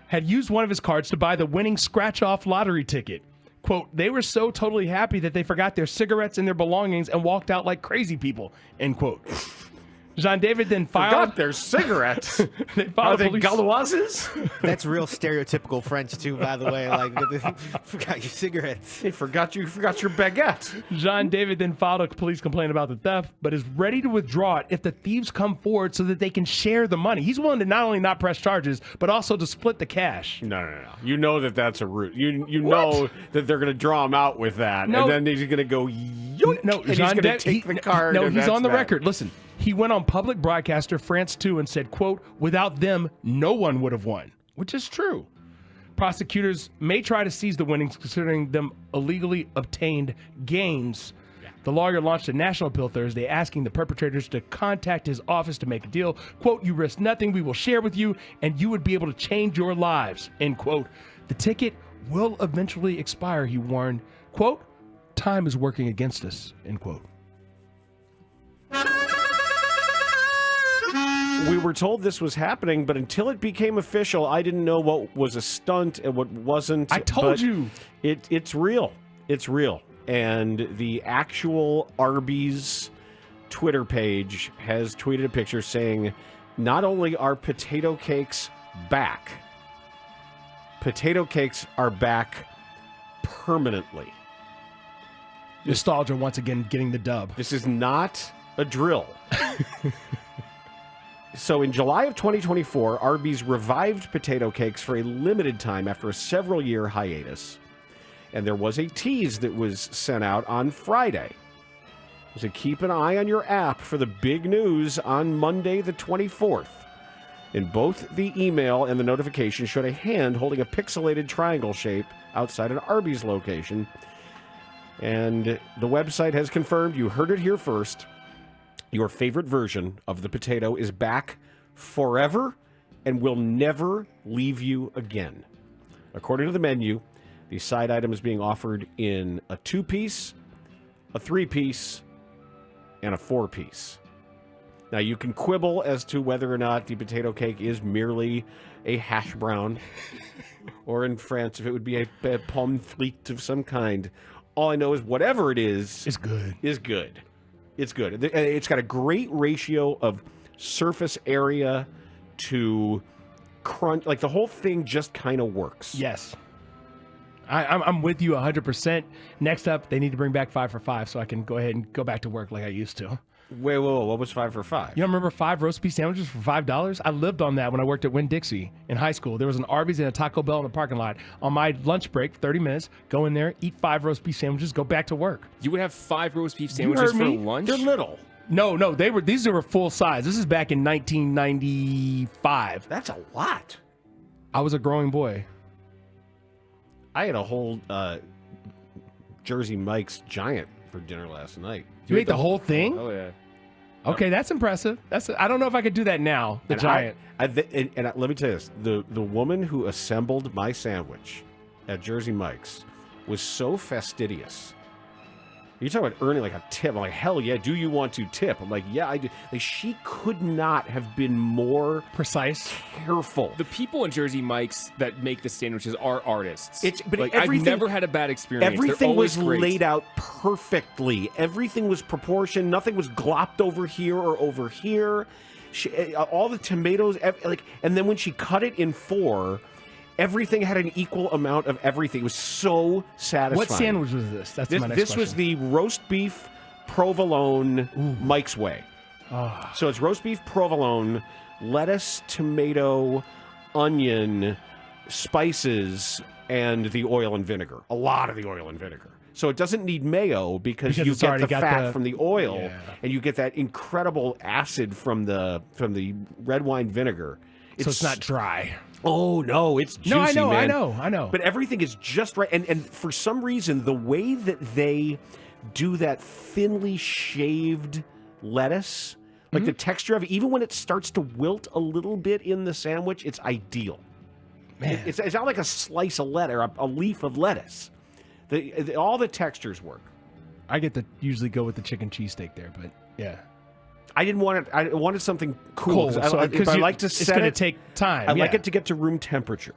had used one of his cards to buy the winning scratch-off lottery ticket. Quote, "They were so totally happy that they forgot their cigarettes and their belongings and walked out like crazy people," end quote. Jean-David then filed... Forgot their cigarettes. Are they Gauloises? That's real stereotypical French, too, by the way. Like, forgot your cigarettes. They forgot your baguette. Jean-David then filed a police complaint about the theft, but is ready to withdraw it if the thieves come forward so that they can share the money. He's willing to not only not press charges, but also to split the cash. No. You know that's a route. You know that they're going to draw him out with that, and then he's going to go, yoink, no, and he's going to take the card. No, and he's on the that. record. Listen, he went on public broadcaster France 2 and said, quote, "Without them, no one would have won," which is true. Prosecutors may try to seize the winnings, considering them illegally obtained gains. The lawyer launched a national appeal Thursday asking the perpetrators to contact his office to make a deal. Quote, "You risk nothing, we will share with you, and you would be able to change your lives," end quote. The ticket will eventually expire, he warned. Quote, "Time is working against us," end quote. We were told this was happening, but until it became official, I didn't know what was a stunt and what wasn't. I told you. It's real. It's real. And the actual Arby's Twitter page has tweeted a picture saying, not only are potato cakes back, potato cakes are back permanently. Nostalgia once again getting the dub. This is not a drill. So in July of 2024, Arby's revived potato cakes for a limited time after a several-year hiatus. And there was a tease that was sent out on Friday. So keep an eye on your app for the big news on Monday the 24th. In both the email and the notification showed a hand holding a pixelated triangle shape outside an Arby's location. And the website has confirmed, you heard it here first, your favorite version of the potato is back forever and will never leave you again. According to the menu, the side item is being offered in a 2-piece, a 3-piece, and a 4-piece. Now, you can quibble as to whether or not the potato cake is merely a hash brown, or in France, if it would be a pomme frite of some kind. All I know is whatever it is... It's good. Is good. It's good. It's got a great ratio of surface area to crunch. Like, the whole thing just kind of works. Yes. I'm with you 100%. Next up, they need to bring back 5 for $5 so I can go ahead and go back to work like I used to. Wait, whoa, what was 5 for $5? You don't remember 5 roast beef sandwiches for $5? I lived on that when I worked at Winn-Dixie in high school. There was an Arby's and a Taco Bell in the parking lot. On my lunch break, 30 minutes, go in there, eat 5 roast beef sandwiches, go back to work. You would have 5 roast beef sandwiches for lunch? They're little. No, these were full size. This is back in 1995. That's a lot. I was a growing boy. I had a whole Jersey Mike's Giant for dinner last night. You ate the whole thing? Oh, yeah. Okay, that's impressive. I don't know if I could do that now. The Giant. Let me tell you this: the woman who assembled my sandwich at Jersey Mike's was so fastidious. You talk about earning like a tip. I'm like, hell yeah, do you want to tip? I'm like, yeah, I do. Like, she could not have been more precise, careful. The people in Jersey Mike's that make the sandwiches are artists. But like, I've never had a bad experience. Everything was laid out perfectly. Everything was proportioned. Nothing was glopped over here or over here. All the tomatoes, and then when she cut it in 4. Everything had an equal amount of everything. It was so satisfying. What sandwich was this? That's my next question. This was the roast beef provolone Mike's Way. Oh. So it's roast beef provolone, lettuce, tomato, onion, spices, and the oil and vinegar. A lot of the oil and vinegar. So it doesn't need mayo because you get the fat from the oil, and you get that incredible acid from the red wine vinegar. So it's not dry. Oh, no, it's juicy, No, I know, man. I know. But everything is just right. And for some reason, the way that they do that thinly shaved lettuce, like the texture of it, even when it starts to wilt a little bit in the sandwich, it's ideal. Man. It's not like a slice of lettuce or a leaf of lettuce. All the textures work. I usually go with the chicken cheesesteak there, but yeah. I didn't want it. I wanted something cool. Cold, I like to set it's going to take time. I like it to get to room temperature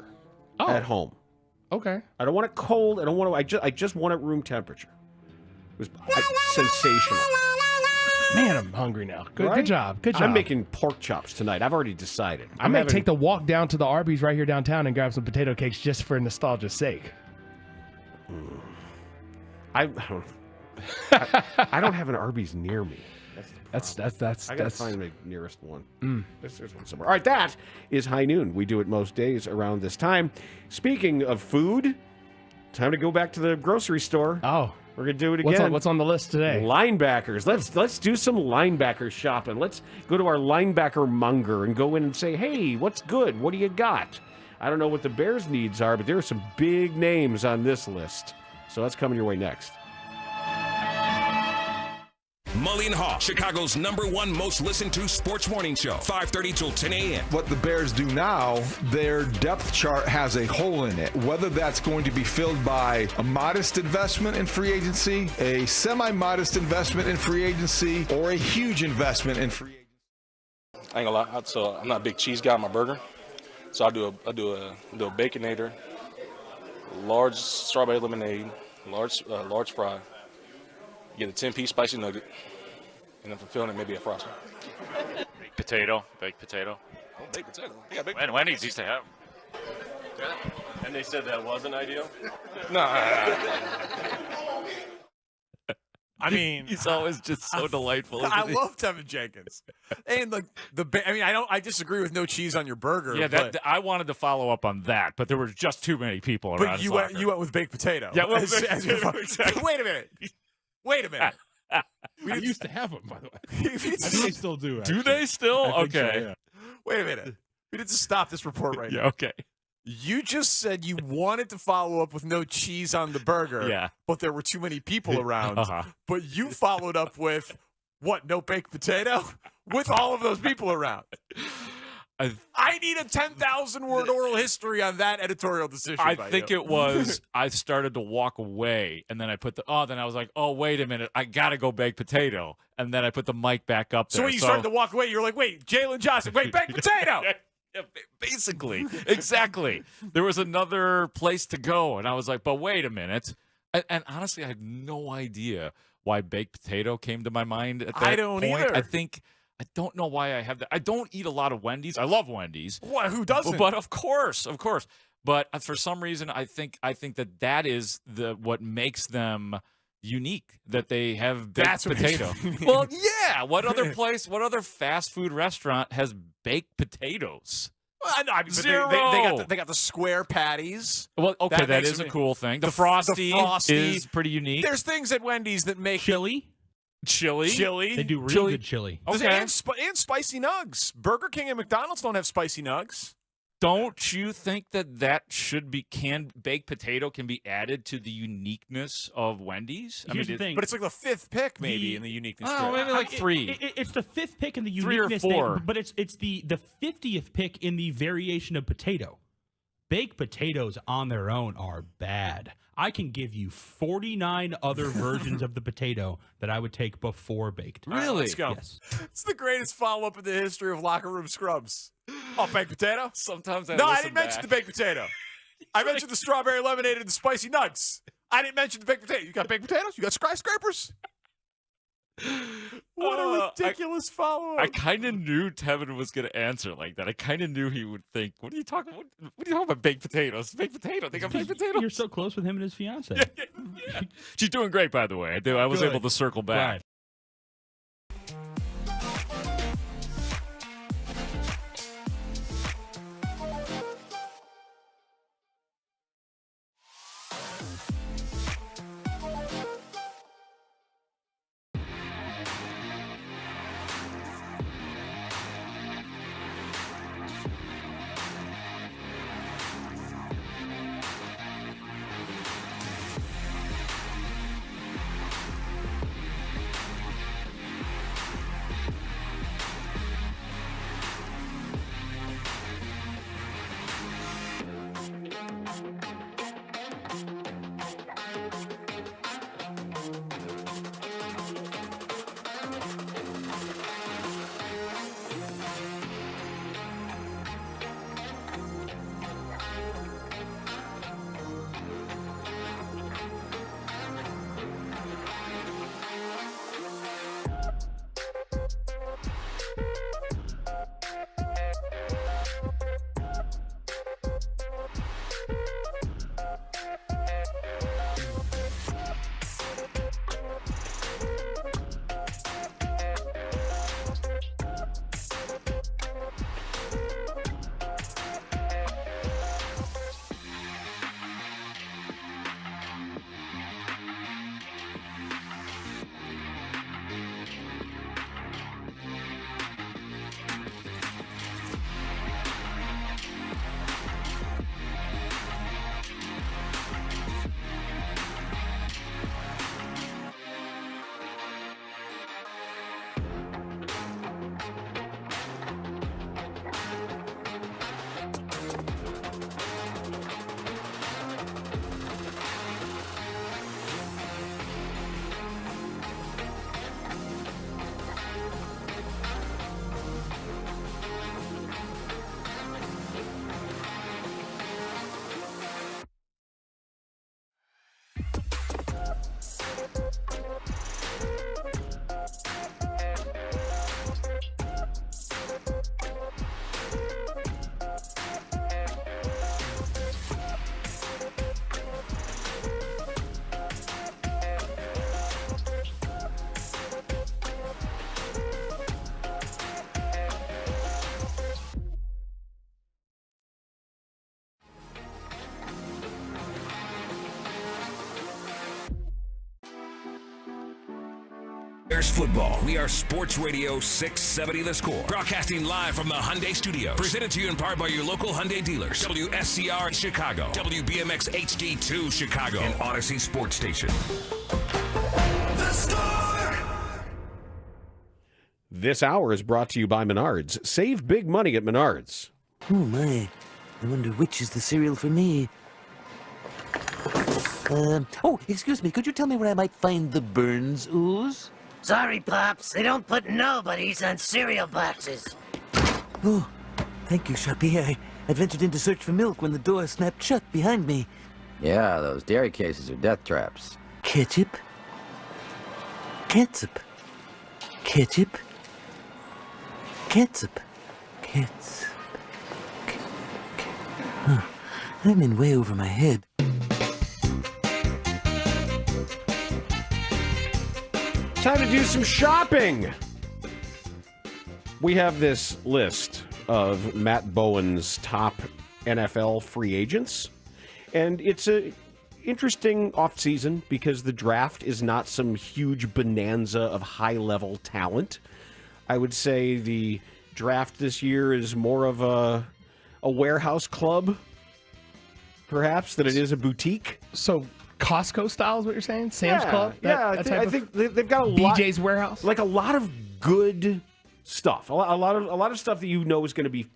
at home. Okay. I don't want it cold. I don't want to. I just want it room temperature. It was sensational. Man, I'm hungry now. Good, Right? good job. Good job. I'm making pork chops tonight. I've already decided. I may take the walk down to the Arby's right here downtown and grab some potato cakes just for nostalgia's sake. I don't have an Arby's near me. That's I gotta find the nearest one. There's one somewhere. All right, that is High Noon. We do it most days around this time. Speaking of food, time to go back to the grocery store. Oh, we're gonna do it again. What's on the list today? Linebackers. Let's do some linebacker shopping. Let's go to our linebacker monger and go in and say, hey, what's good? What do you got? I don't know what the Bears' needs are, but there are some big names on this list. So that's coming your way next. Mully and Haugh, Chicago's #1 most listened to sports morning show, 5:30 till 10 a.m. What the Bears do now, their depth chart has a hole in it. Whether that's going to be filled by a modest investment in free agency, a semi-modest investment in free agency, or a huge investment in free agency. I ain't gonna lie, so I'm not a big cheese guy on my burger, so I do a Baconator, large strawberry lemonade, large fry. Get a 10-piece spicy nugget, and then for filling it, maybe a frosting. Baked potato. Oh, baked potato. Yeah, baked When Wendy's used to have. And they said that wasn't ideal? Nah. I mean, he's always just so delightful. I love Tevin Jenkins, and I disagree with no cheese on your burger. Yeah, I wanted to follow up on that, but there were just too many people around. But you went with baked potato. Yeah, Wait a minute. We used to have them, by the way. I think they still do. Do actually. they still? I think so, Okay. yeah. Wait a minute. We need to stop this report right Yeah, now. okay. You just said you wanted to follow up with no cheese on the burger. Yeah. But there were too many people around. Uh-huh. But you followed up with what? No baked potato? With all of those people around. I need a 10,000-word oral history on that editorial decision. I by think you. it was I started to walk away, and then I put then I was like, oh, wait a minute, I got to go baked potato. And then I put the mic back up there. So when you started to walk away, you're like, wait, Jalen Johnson, wait, baked potato. Yeah, basically, exactly. There was another place to go, and I was like, but wait a minute. And honestly, I had no idea why baked potato came to my mind at that I don't point. either. I don't know why I have that. I don't eat a lot of Wendy's. I love Wendy's. What? Who doesn't? But of course. But for some reason, I think that is what makes them unique. That they have baked potato. Well, yeah. What other fast food restaurant has baked potatoes? Well, I know, but Zero. they got the square patties. Well, okay, that makes is a them- cool thing. The the Frosty Frosty is pretty unique. There's things at Wendy's that make Chili. Chili. They do really good chili. There's- Okay. and spicy nugs. Burger King and McDonald's don't have spicy nugs. Don't you think that should be baked potato can be added to the uniqueness of Wendy's? Here's the thing. But it's like the fifth pick, maybe, in the uniqueness. Oh, maybe like three. It's the fifth pick in the 3 or uniqueness 4. thing, but it's the 50th pick in the variation of potato. Baked potatoes on their own are bad. I can give you 49 other versions of the potato that I would take before baked. All right, let's go. Yes. It's the greatest follow-up in the history of locker room scrubs. Oh, baked potato? Sometimes I didn't mention the baked potato. I mentioned the strawberry lemonade and the spicy nugs. I didn't mention the baked potato. You got baked potatoes? You got skyscrapers? What a ridiculous follow-up. I kind of knew Tevin was going to answer like that. I kind of knew he would think, what are you talking about baked potatoes? Baked potato. They got baked potatoes. You're so close with him and his fiance. Yeah. She's doing great, by the way. I was Good. able to circle back. Right. Bears football. We are Sports Radio 670 The Score. Broadcasting live from the Hyundai Studio. Presented to you in part by your local Hyundai dealers. WSCR Chicago. WBMX HD2 Chicago. And Odyssey Sports Station. The Score! This hour is brought to you by Menards. Save big money at Menards. Oh, my. I wonder which is the cereal for me. Oh, excuse me. Could you tell me where I might find the Burns ooze? Sorry, Pops. They don't put nobodies on cereal boxes. Oh, thank you, Sharpie. I ventured in to search for milk when the door snapped shut behind me. Yeah, those dairy cases are death traps. Ketchup? Ketchup. Ketchup. Ketchup. Ketchup. Huh. I'm in way over my head. Time to do some shopping. We have this list of Matt Bowen's top NFL free agents, and it's a interesting offseason because the draft is not some huge bonanza of high-level talent. I would say the draft this year is more of a warehouse club, perhaps, than it is a boutique. So Costco style is what you're saying? Sam's Club? I think they've got a lot. BJ's Warehouse? Like a lot of good stuff. A lot of stuff that you know is going to be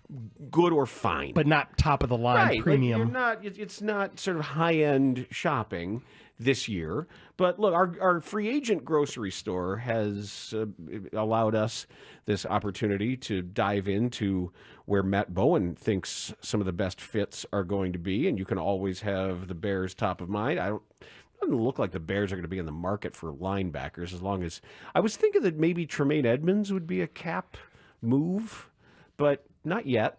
good or fine. But not top of the line Right, premium. it's not sort of high-end shopping this year. But look, our free agent grocery store has allowed us this opportunity to dive into where Matt Bowen thinks some of the best fits are going to be, and you can always have the Bears top of mind. It doesn't look like the Bears are going to be in the market for linebackers as long as... I was thinking that maybe Tremaine Edmonds would be a cap move, but not yet.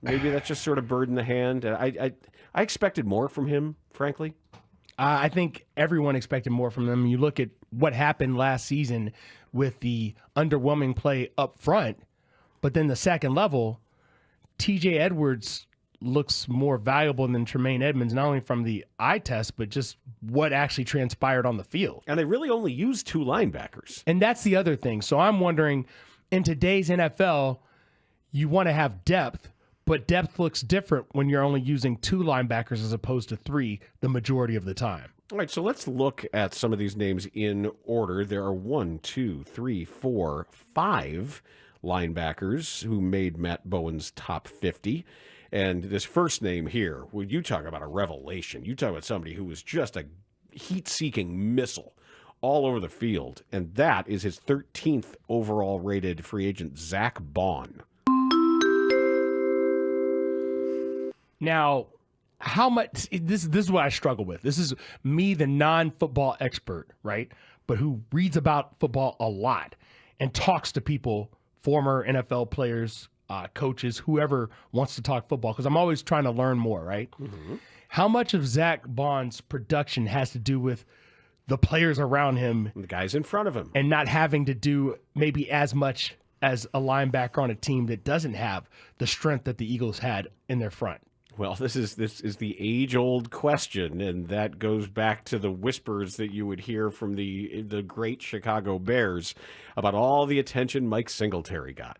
Maybe that's just sort of bird in the hand. I expected more from him, frankly. I think everyone expected more from them. You look at what happened last season with the underwhelming play up front, but then the second level, TJ Edwards looks more valuable than Tremaine Edmonds, not only from the eye test, but just what actually transpired on the field. And they really only used two linebackers. And that's the other thing. So I'm wondering, in today's NFL, you want to have depth, but depth looks different when you're only using two linebackers as opposed to three the majority of the time. All right, so let's look at some of these names in order. There are 5 linebackers who made Matt Bowen's top 50. And this first name here, well, you talk about a revelation. You talk about somebody who was just a heat-seeking missile all over the field. And that is his 13th overall rated free agent, Zach Bond. Now, how much this is what I struggle with. This is me, the non-football expert, right? But who reads about football a lot and talks to people, former NFL players, coaches, whoever wants to talk football, because I'm always trying to learn more, right? Mm-hmm. How much of Zach Bond's production has to do with the players around him, the guys in front of him, and not having to do maybe as much as a linebacker on a team that doesn't have the strength that the Eagles had in their front? Well, this is the age-old question, and that goes back to the whispers that you would hear from the great Chicago Bears about all the attention Mike Singletary got.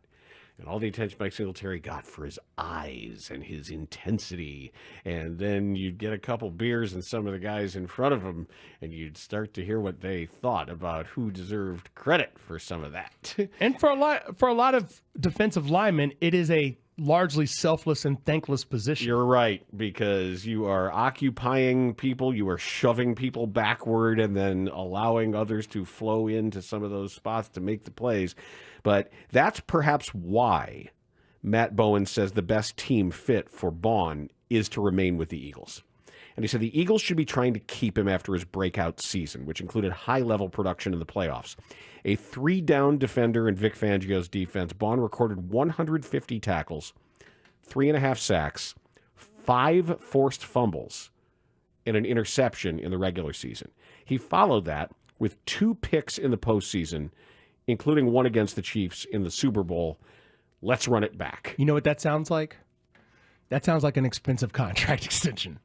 And all the attention Mike Singletary got for his eyes and his intensity. And then you'd get a couple beers and some of the guys in front of him, and you'd start to hear what they thought about who deserved credit for some of that. And for a lot of defensive linemen, it is a largely selfless and thankless position. You're right, because you are occupying people, you are shoving people backward and then allowing others to flow into some of those spots to make the plays. But that's perhaps why Matt Bowen says the best team fit for Bond is to remain with the Eagles. And he said the Eagles should be trying to keep him after his breakout season, which included high-level production in the playoffs. A 3-down defender in Vic Fangio's defense, Bond recorded 150 tackles, 3.5 sacks, 5 forced fumbles, and an interception in the regular season. He followed that with 2 picks in the postseason, including one against the Chiefs in the Super Bowl. Let's run it back. You know what that sounds like? That sounds like an expensive contract extension.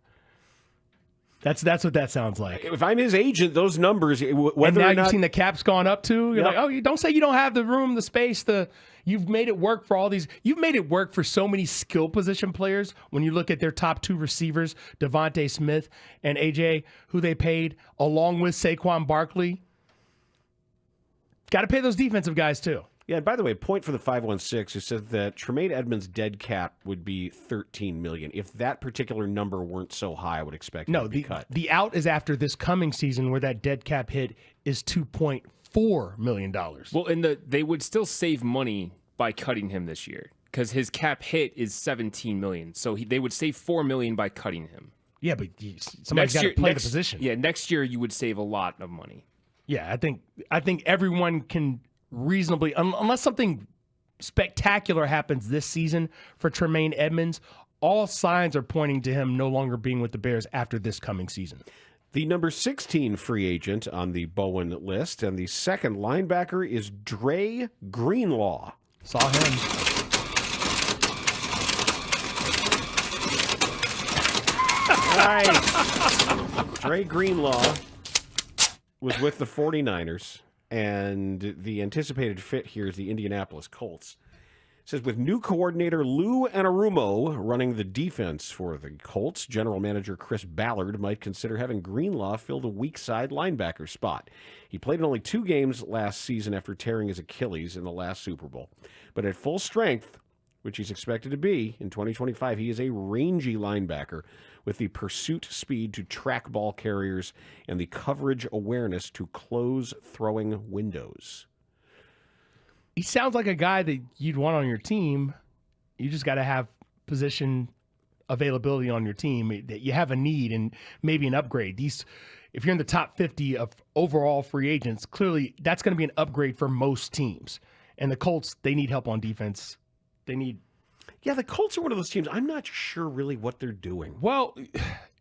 That's what that sounds like. If I'm his agent, those numbers, whether and now or not you've seen the cap's gone up too. You're like, oh, you don't say you don't have the room, the space, you've made it work for all these. You've made it work for so many skill position players. When you look at their top 2 receivers, Devontae Smith and AJ, who they paid, along with Saquon Barkley. Got to pay those defensive guys too. Yeah, and by the way, point for the 516 who said that Tremaine Edmonds' dead cap would be $13 million. If that particular number weren't so high, I would expect it to be cut. The out is after this coming season where that dead cap hit is $2.4 million. Well, and they would still save money by cutting him this year because his cap hit is $17 million. So they would save $4 million by cutting him. Yeah, but somebody's got to play the position. Yeah, next year you would save a lot of money. Yeah, I think everyone can reasonably, unless something spectacular happens this season for Tremaine Edmonds, all signs are pointing to him no longer being with the Bears after this coming season. The number 16 free agent on the Bowen list and the second linebacker is Dre Greenlaw. Saw him. All right. Dre Greenlaw was with the 49ers. And the anticipated fit here is the Indianapolis Colts. It says, with new coordinator Lou Anarumo running the defense for the Colts, general manager Chris Ballard might consider having Greenlaw fill the weak side linebacker spot. He played in only 2 games last season after tearing his Achilles in the last Super Bowl. But at full strength, which he's expected to be in 2025, he is a rangy linebacker with the pursuit speed to track ball carriers and the coverage awareness to close throwing windows. He sounds like a guy that you'd want on your team. You just got to have position availability on your team. That you have a need and maybe an upgrade. If you're in the top 50 of overall free agents, clearly that's going to be an upgrade for most teams. And the Colts, they need help on defense. Yeah, the Colts are one of those teams. I'm not sure really what they're doing. Well,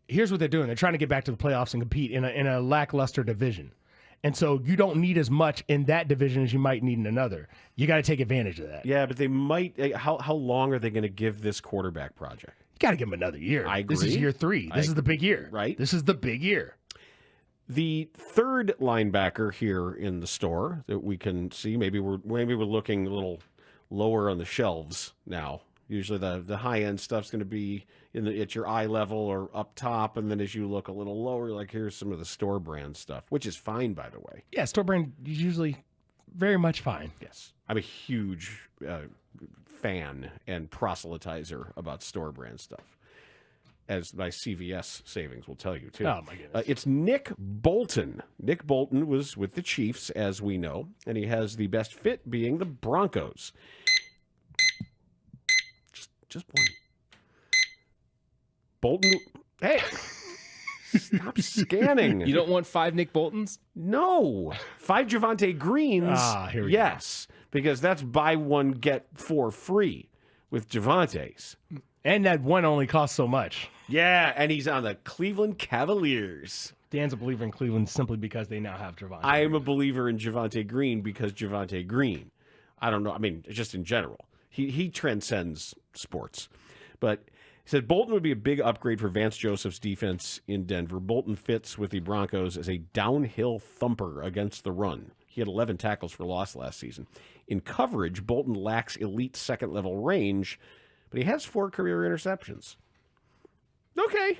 here's what they're doing. They're trying to get back to the playoffs and compete in a lackluster division. And so you don't need as much in that division as you might need in another. You got to take advantage of that. Yeah, but they might. How long are they going to give this quarterback project? You got to give him another year. I agree. This is year 3. This is the big year. Right. This is the big year. The third linebacker here in the store that we can see, maybe we're looking a little lower on the shelves now. Usually the high-end stuff's going to be at your eye level or up top, and then as you look a little lower, like here's some of the store brand stuff, which is fine, by the way. Yeah, store brand is usually very much fine. Yes. I'm a huge fan and proselytizer about store brand stuff, as my CVS savings will tell you, too. Oh, my goodness. It's Nick Bolton. Nick Bolton was with the Chiefs, as we know, and he has the best fit being the Broncos. Just one. Bolton. Hey, stop scanning. You don't want 5 Nick Boltons? No. 5 Javonte Greens. Here we go. Because that's buy 1, get 4 free with Javonte's. And that one only costs so much. Yeah, and he's on the Cleveland Cavaliers. Dan's a believer in Cleveland simply because they now have Javonte. I am a believer in Javonte Green because Javonte Green. I don't know. I mean, just in general. He transcends sports. But he said Bolton would be a big upgrade for Vance Joseph's defense in Denver. Bolton fits with the Broncos as a downhill thumper against the run. He had 11 tackles for loss last season. In coverage, Bolton lacks elite second-level range, but he has 4 career interceptions. Okay.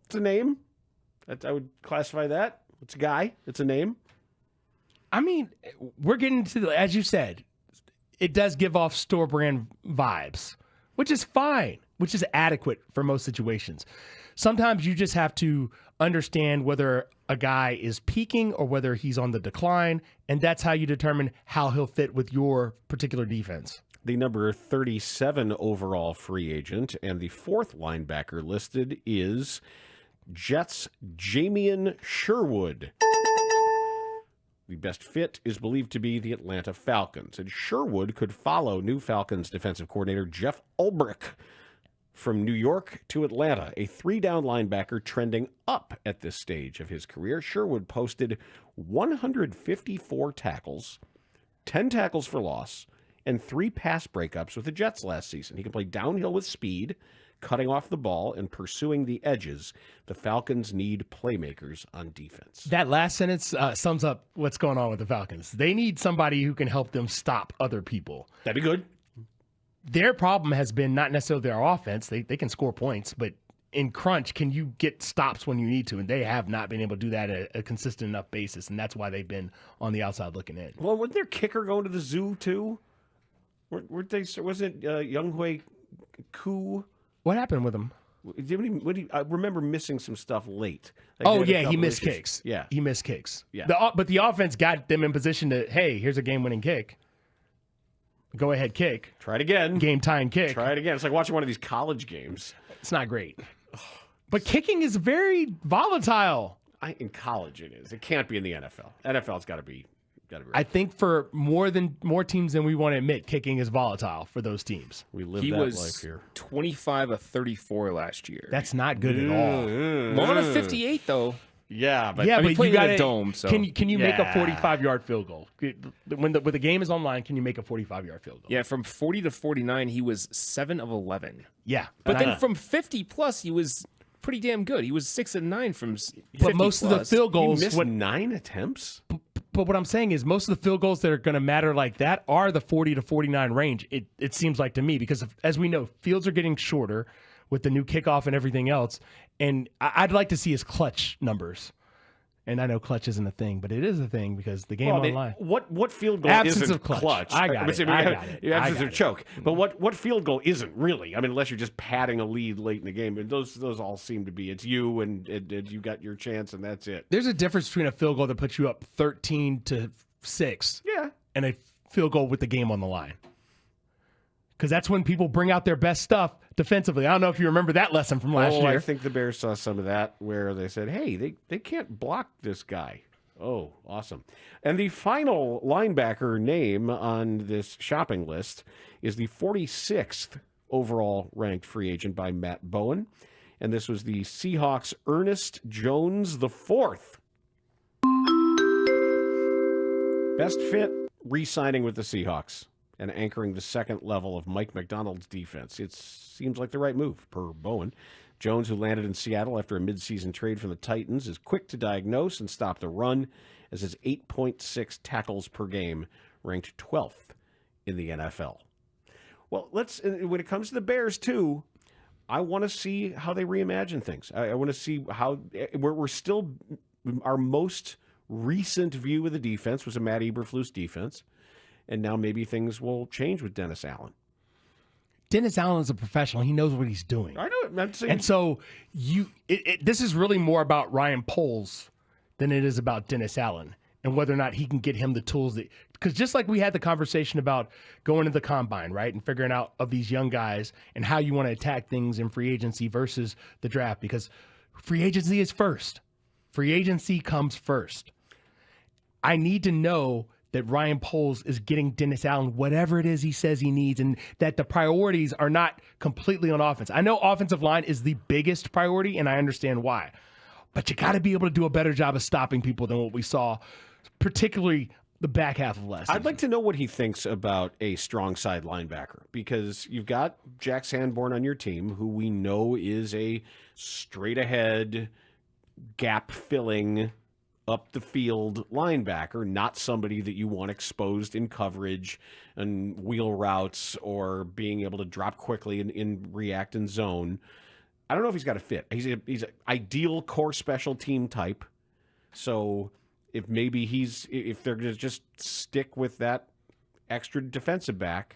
It's a name. I would classify that. It's a guy. It's a name. I mean, we're getting to, as you said, it does give off store brand vibes, which is fine, which is adequate for most situations. Sometimes you just have to understand whether a guy is peaking or whether he's on the decline, and that's how you determine how he'll fit with your particular defense. The number 37 overall free agent and the 4th linebacker listed is Jets' Jamian Sherwood. The best fit is believed to be the Atlanta Falcons, and Sherwood could follow new Falcons defensive coordinator Jeff Ulbrich from New York to Atlanta, a 3-down linebacker trending up at this stage of his career. Sherwood posted 154 tackles, 10 tackles for loss, and 3 pass breakups with the Jets last season. He can play downhill with speed, cutting off the ball and pursuing the edges, the Falcons need playmakers on defense. That last sentence sums up what's going on with the Falcons. They need somebody who can help them stop other people. That'd be good. Their problem has been not necessarily their offense. They can score points, but in crunch, can you get stops when you need to? And they have not been able to do that at a consistent enough basis, and that's why they've been on the outside looking in. Well, wasn't their kicker going to the zoo, too? Wasn't Younghoe Koo? What happened with him? I remember missing some stuff late. He missed kicks. Yeah. He missed kicks. Yeah. But the offense got them in position to, hey, here's a game-winning kick. Go ahead, kick. Try it again. Game-tying kick. Try it again. It's like watching one of these college games. It's not great. But kicking is very volatile. In college it is. It can't be in the NFL. NFL's got to be. I think for more teams than we want to admit, kicking is volatile for those teams. We live He that was life here. 25 of 34 last year. That's not good at all. One of 58 though. Yeah, but but playing you got in a dome. So can you make a 45-yard field goal when the game is online? Can you make a 45-yard field goal? Yeah, from 40 to 49, he was 7 of 11. Yeah, but then from 50 plus, he was pretty damn good. He was 6 of 9 from 50 But most plus. of the field goals, He missed 9 attempts. But what I'm saying is most of the field goals that are going to matter like that are the 40 to 49 range. It seems like to me because as we know, fields are getting shorter with the new kickoff and everything else. And I'd like to see his clutch numbers. And I know clutch isn't a thing, but it is a thing because the game online. What field goal Absence isn't of clutch. clutch? I got it. Absence of choke. But what field goal isn't really? I mean, unless you're just padding a lead late in the game. And those all seem to be. It's you and you got your chance and that's it. There's a difference between a field goal that puts you up 13-6. Yeah. And a field goal with the game on the line. Because that's when people bring out their best stuff defensively. I don't know if you remember that lesson from last year. I think the Bears saw some of that where they said, hey, they can't block this guy. Oh, awesome. And the final linebacker name on this shopping list is the 46th overall ranked free agent by Matt Bowen. And this was the Seahawks' Ernest Jones IV. Best fit, re-signing with the Seahawks and anchoring the second level of Mike McDonald's defense. It seems like the right move, per Bowen. Jones, who landed in Seattle after a midseason trade from the Titans, is quick to diagnose and stop the run, as his 8.6 tackles per game ranked 12th in the NFL. Well, when it comes to the Bears, too, I want to see how they reimagine things. I want to see how we're still, our most recent view of the defense was a Matt Eberflus defense. And now maybe things will change with Dennis Allen. Dennis Allen is a professional. He knows what he's doing. I know. I'm saying. And so this is really more about Ryan Poles than it is about Dennis Allen and whether or not he can get him the tools that. Because just like we had the conversation about going to the combine, right, and figuring out of these young guys and how you want to attack things in free agency versus the draft, because free agency is first. Free agency comes first. I need to know that Ryan Poles is getting Dennis Allen whatever it is he says he needs, and that the priorities are not completely on offense. I know offensive line is the biggest priority, and I understand why. But you got to be able to do a better job of stopping people than what we saw, particularly the back half of last season. I'd like to know what he thinks about a strong side linebacker, because you've got Jack Sanborn on your team, who we know is a straight-ahead, gap-filling, up the field linebacker, not somebody that you want exposed in coverage and wheel routes or being able to drop quickly in react and zone. I don't know if he's got a fit. He's an ideal core special team type. So if they're going to just stick with that extra defensive back,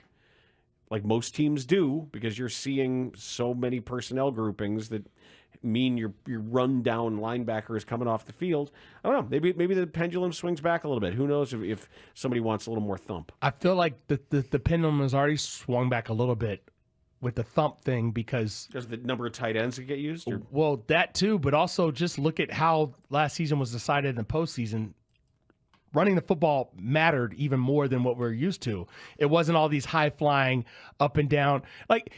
like most teams do, because you're seeing so many personnel groupings that mean your run-down linebacker is coming off the field. I don't know. Maybe the pendulum swings back a little bit. Who knows if somebody wants a little more thump. I feel like the pendulum has already swung back a little bit with the thump thing because the number of tight ends that get used? Or? Well, that too, but also just look at how last season was decided in the postseason. Running the football mattered even more than what we're used to. It wasn't all these high-flying, up and down. Like,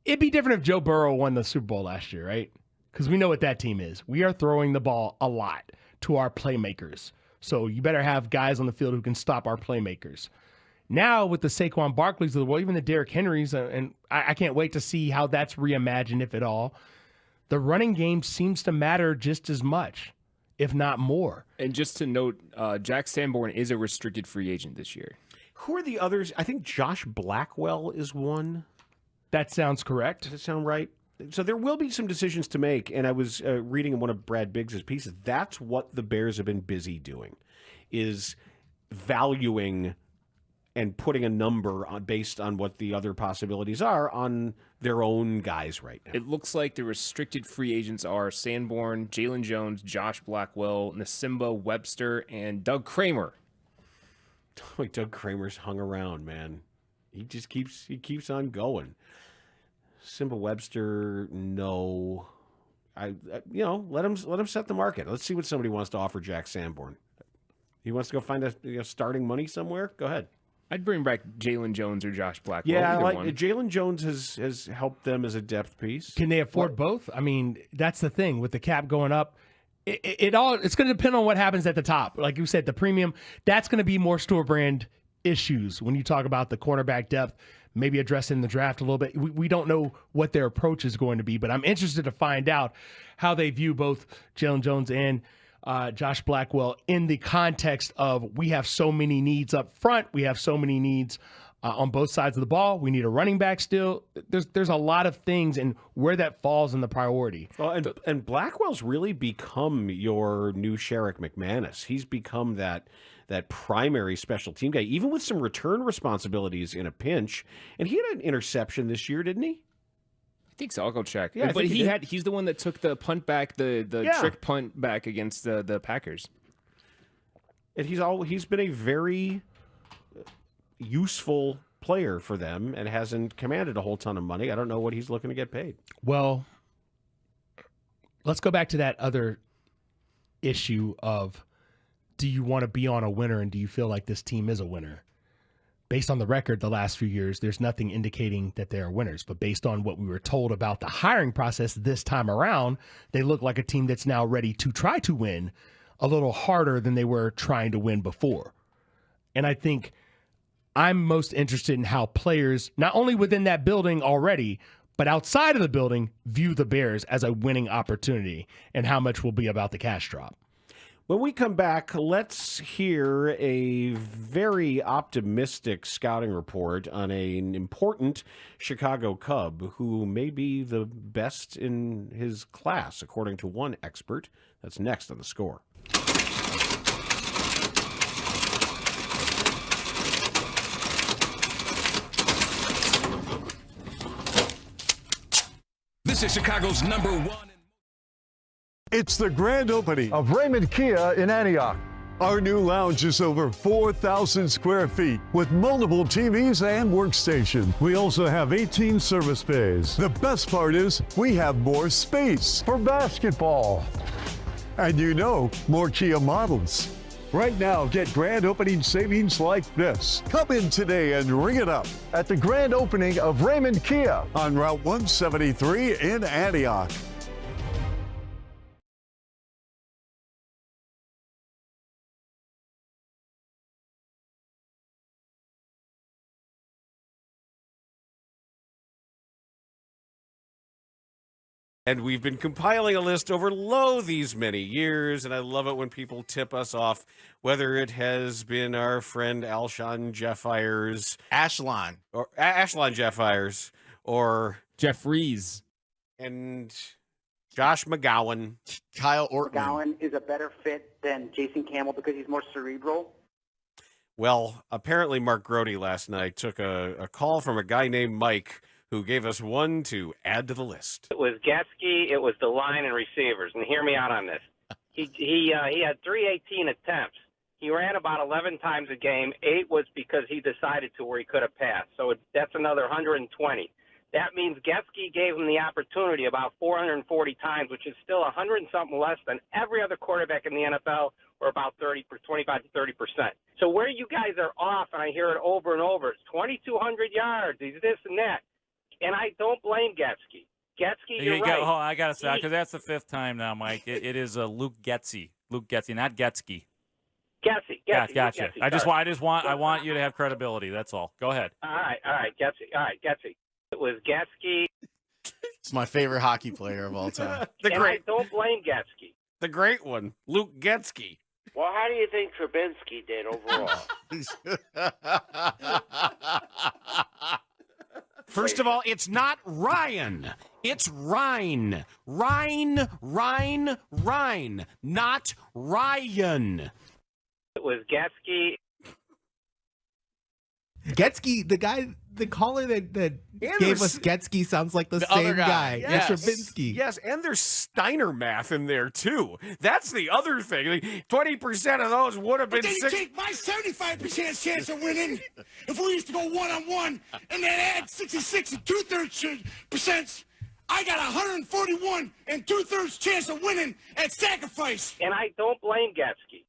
it'd be different if Joe Burrow won the Super Bowl last year, right? Because we know what that team is. We are throwing the ball a lot to our playmakers. So you better have guys on the field who can stop our playmakers. Now with the Saquon Barkleys of the world, even the Derrick Henrys, and I can't wait to see how that's reimagined, if at all. The running game seems to matter just as much, if not more. And just to note, Jack Sanborn is a restricted free agent this year. Who are the others? I think Josh Blackwell is one. That sounds correct. Does it sound right? So there will be some decisions to make, and I was reading in one of Brad Biggs' pieces. That's what the Bears have been busy doing, is valuing and putting a number on, based on what the other possibilities are on their own guys right now. It looks like the restricted free agents are Sanborn, Jalen Jones, Josh Blackwell, Nasimba Webster, and Doug Kramer. Like Doug Kramer's hung around, man. He just keeps on going. Simba Webster, no. Let him set the market. Let's see what somebody wants to offer Jack Sanborn. He wants to go find a starting money somewhere? Go ahead. I'd bring back Jalen Jones or Josh Blackwell. Yeah, I like Jalen Jones has helped them as a depth piece. Can they afford both? I mean, that's the thing with the cap going up. It's going to depend on what happens at the top. Like you said, the premium, that's going to be more store brand issues when you talk about the cornerback depth, maybe addressing the draft a little bit. We don't know what their approach is going to be, but I'm interested to find out how they view both Jalen Jones and Josh Blackwell in the context of we have so many needs up front. We have so many needs on both sides of the ball. We need a running back still. There's a lot of things and where that falls in the priority. Well, and Blackwell's really become your new Sherrick McManus. He's become that primary special team guy, even with some return responsibilities in a pinch. And he had an interception this year, didn't he? I think so. I'll go check. Yeah, but he's the one that took the punt back, the trick punt back against the Packers. And he's been a very useful player for them and hasn't commanded a whole ton of money. I don't know what he's looking to get paid. Well, let's go back to that other issue of, do you want to be on a winner and do you feel like this team is a winner? Based on the record the last few years, there's nothing indicating that they are winners. But based on what we were told about the hiring process this time around, they look like a team that's now ready to try to win a little harder than they were trying to win before. And I think I'm most interested in how players, not only within that building already, but outside of the building, view the Bears as a winning opportunity and how much will be about the cash drop. When we come back, let's hear a very optimistic scouting report on an important Chicago Cub who may be the best in his class, according to one expert. That's next on The Score. This is Chicago's #1. It's the grand opening of Raymond Kia in Antioch. Our new lounge is over 4,000 square feet with multiple TVs and workstations. We also have 18 service bays. The best part is we have more space for basketball. And more Kia models. Right now, get grand opening savings like this. Come in today and ring it up at the grand opening of Raymond Kia on Route 173 in Antioch. And we've been compiling a list over these many years, and I love it when people tip us off, whether it has been our friend Alshon Jeffires, Ashlon Jeffires, or Jeffries, and Josh McGowan, Kyle Ortman. McGowan is a better fit than Jason Campbell because he's more cerebral. Well, apparently Mark Grody last night took a call from a guy named Mike who gave us one to add to the list. It was Getsky, it was the line and receivers, and hear me out on this. He had 318 attempts. He ran about 11 times a game. 8 was because he decided to where he could have passed. So that's another 120. That means Getsky gave him the opportunity about 440 times, which is still 100 and something less than every other quarterback in the NFL, or about 25 to 30%. So where you guys are off, and I hear it over and over, it's 2,200 yards, he's this and that. And I don't blame Getsky. You're right. I got to say, because that's the 5th time now, Mike. It is Luke Getsy, not Getsky. Getsy. Gotcha. I want you to have credibility. That's all. Go ahead. All right, Getsy. It was Getsky. It's my favorite hockey player of all time. I don't blame Getsky. The great one, Luke Getsky. Well, how do you think Trubinsky did overall? First of all, it's not Ryan. It's Ryan. Ryan, not Ryan. It was Getsky. Getsky, the caller that gave us Getsky sounds like the same other guy. Yes. Trubinsky. Yes, and there's Steiner math in there, too. That's the other thing. 20% of those would have been But then you take my 75% chance of winning if we used to go one-on-one and then add 66 and 2/3%. I got 141 and 2/3 chance of winning at sacrifice. And I don't blame Getsky.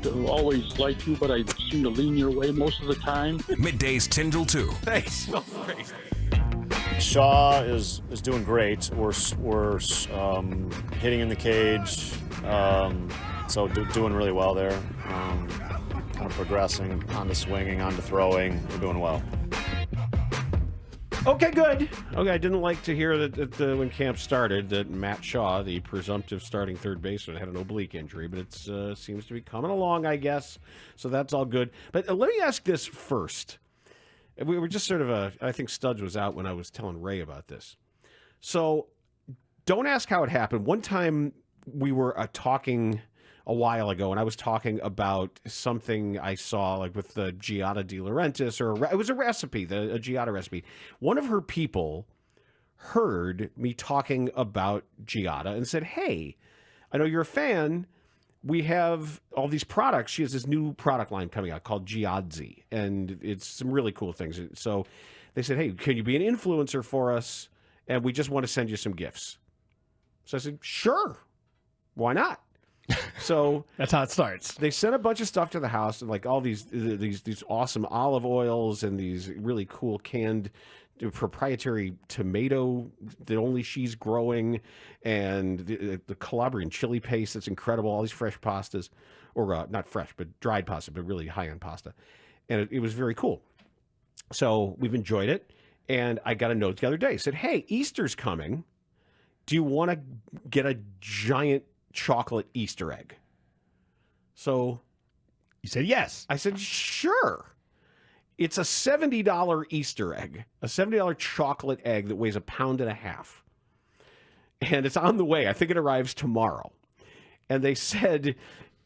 Don't always like you, but I seem to lean your way most of the time. Middays 10 till 2. Thanks. Well, great. Shaw is doing great. We're hitting in the cage, so doing really well there. Kind of progressing onto swinging, onto throwing. We're doing well. Okay, good. Okay, I didn't like to hear that when camp started that Matt Shaw, the presumptive starting third baseman, had an oblique injury, but it seems to be coming along, I guess. So that's all good. But let me ask this first. We were just sort of I think Studge was out when I was telling Ray about this. So don't ask how it happened. One time we were talking a while ago, and I was talking about something I saw, like with the Giada De Laurentiis, it was a recipe, a Giada recipe. One of her people heard me talking about Giada and said, "Hey, I know you're a fan. we have all these products. She has this new product line coming out called Giadzi, and it's some really cool things. So they said, hey, can you be an influencer for us? And we just want to send you some gifts. So I said, sure. Why not? So that's how it starts. They sent a bunch of stuff to the house, and like all these awesome olive oils and these really cool canned proprietary tomato that only she's growing, and the Calabrian chili paste that's incredible. All these fresh pastas, or not fresh, but dried pasta, but really high-end pasta, and it was very cool. So we've enjoyed it, and I got a note the other day. It said, "Hey, Easter's coming. Do you want to get a giant chocolate Easter egg?" So you said yes. I said sure. It's a $70 Easter egg, a $70 chocolate egg that weighs 1.5 pounds. And it's on the way. I think it arrives tomorrow. And they said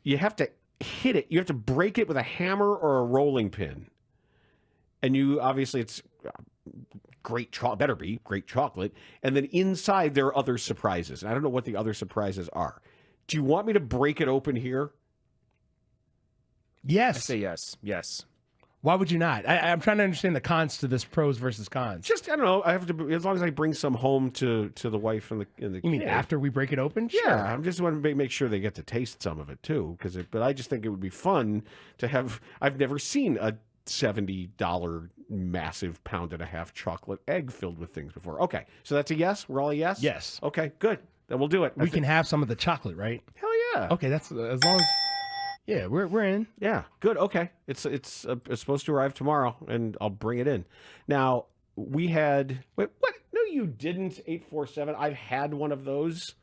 you have to hit it. You have to break it with a hammer or a rolling pin. And you obviously it's great chocolate, better be great chocolate. And then inside there are other surprises. And I don't know what the other surprises are. Do you want me to break it open here? Yes. I say yes. Yes. Why would you not? I'm trying to understand the cons to this pros versus cons. Just I don't know. I have to as long as I bring some home to the wife and the. You mean after we break it open? Yeah, Sure. I'm just want to make sure they get to taste some of it too. But I just think it would be fun to have. I've never seen a $70 massive 1.5 pound chocolate egg filled with things before. Okay, so that's a yes. We're all a yes. Yes. Okay, good. Then we'll do it. We can have some of the chocolate, right? Hell yeah. Okay, that's as long as. Yeah, we're in. Yeah, good. Okay, it's supposed to arrive tomorrow, and I'll bring it in. Now we had what? No, you didn't. 847. I've had one of those.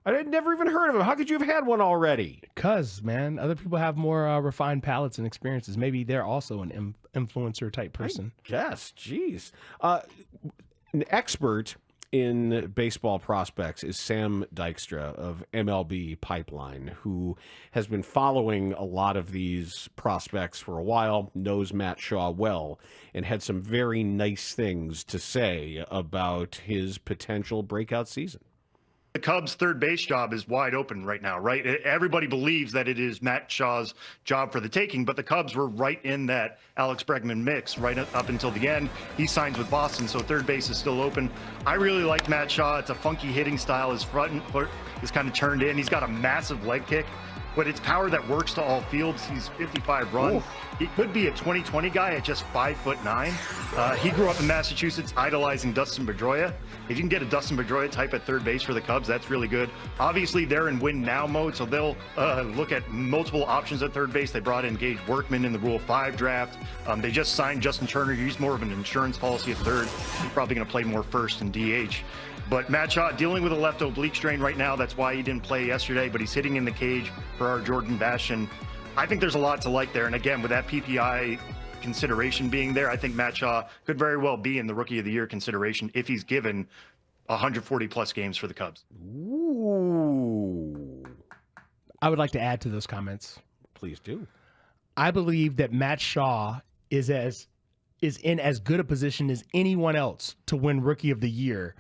I had never even heard of them. How could you have had one already? Because man, other people have more refined palates and experiences. Maybe they're also an influencer type person. Yes, jeez. An expert in baseball prospects is Sam Dykstra of MLB Pipeline, who has been following a lot of these prospects for a while, knows Matt Shaw well, and had some very nice things to say about his potential breakout season. The Cubs' third base job is wide open right now, right? Everybody believes that it is Matt Shaw's job for the taking, but the Cubs were right in that Alex Bregman mix right up until the end. He signs with Boston, so third base is still open. I really like Matt Shaw. It's a funky hitting style. His front foot is kind of turned in. He's got a massive leg kick, but it's power that works to all fields. He's 55 run. Ooh. He could be a 2020 guy at just 5'9". He grew up in Massachusetts idolizing Dustin Pedroia. If you can get a Dustin Pedroia type at third base for the Cubs, that's really good. Obviously, they're in win now mode, so they'll look at multiple options at third base. They brought in Gage Workman in the Rule 5 draft. They just signed Justin Turner. He's more of an insurance policy at third. He's probably going to play more first and DH. But Matt Shaw dealing with a left oblique strain right now. That's why he didn't play yesterday, but he's hitting in the cage for our Jordan Bastion. I think there's a lot to like there. And again, with that PPI consideration being there, I think Matt Shaw could very well be in the Rookie of the Year consideration if he's given 140-plus games for the Cubs. Ooh. I would like to add to those comments. Please do. I believe that Matt Shaw is in as good a position as anyone else to win Rookie of the Year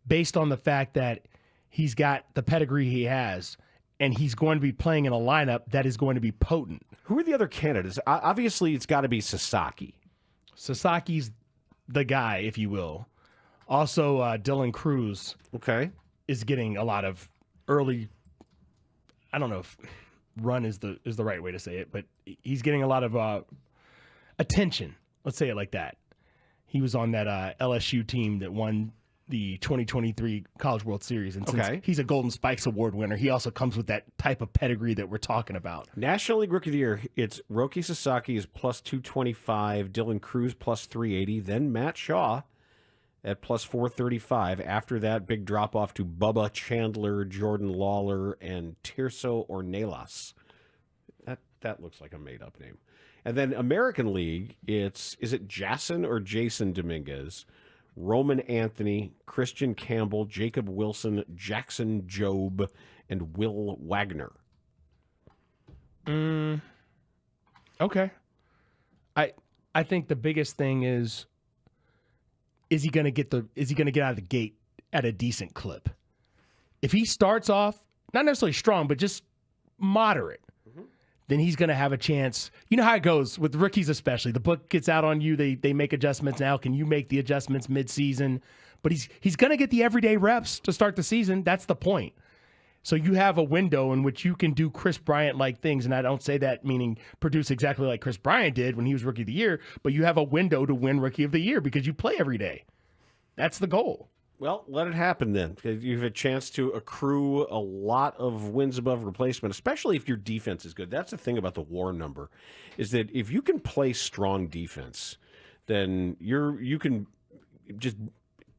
based on the fact that he's got the pedigree he has, and he's going to be playing in a lineup that is going to be potent. Who are the other candidates? Obviously, it's got to be Sasaki. Sasaki's the guy, if you will. Also, Dylan Cruz is getting a lot of early, I don't know if run is the right way to say it, but he's getting a lot of attention. Let's say it like that. He was on that LSU team that won the 2023 College World Series. And since he's a Golden Spikes Award winner, he also comes with that type of pedigree that we're talking about. National League Rookie of the Year, it's Roki Sasaki is plus 225, Dylan Cruz plus 380, then Matt Shaw at plus 435. After that, big drop off to Bubba Chandler, Jordan Lawler, and Tirso Ornelas. That looks like a made-up name. And then American League, is it Jason or Jason Dominguez? Roman Anthony, Christian Campbell, Jacob Wilson, Jackson Jobe, and Will Wagner. Okay. I think the biggest thing is he going to get out of the gate at a decent clip? If he starts off not necessarily strong, but just moderate, then he's going to have a chance. You know how it goes with rookies, especially. The book gets out on you. They make adjustments now. Can you make the adjustments mid-season? But he's going to get the everyday reps to start the season. That's the point. So you have a window in which you can do Chris Bryant-like things, and I don't say that meaning produce exactly like Chris Bryant did when he was Rookie of the Year, but you have a window to win Rookie of the Year because you play every day. That's the goal. Well, let it happen then. You have a chance to accrue a lot of wins above replacement, especially if your defense is good. That's the thing about the WAR number, is that if you can play strong defense, then you can just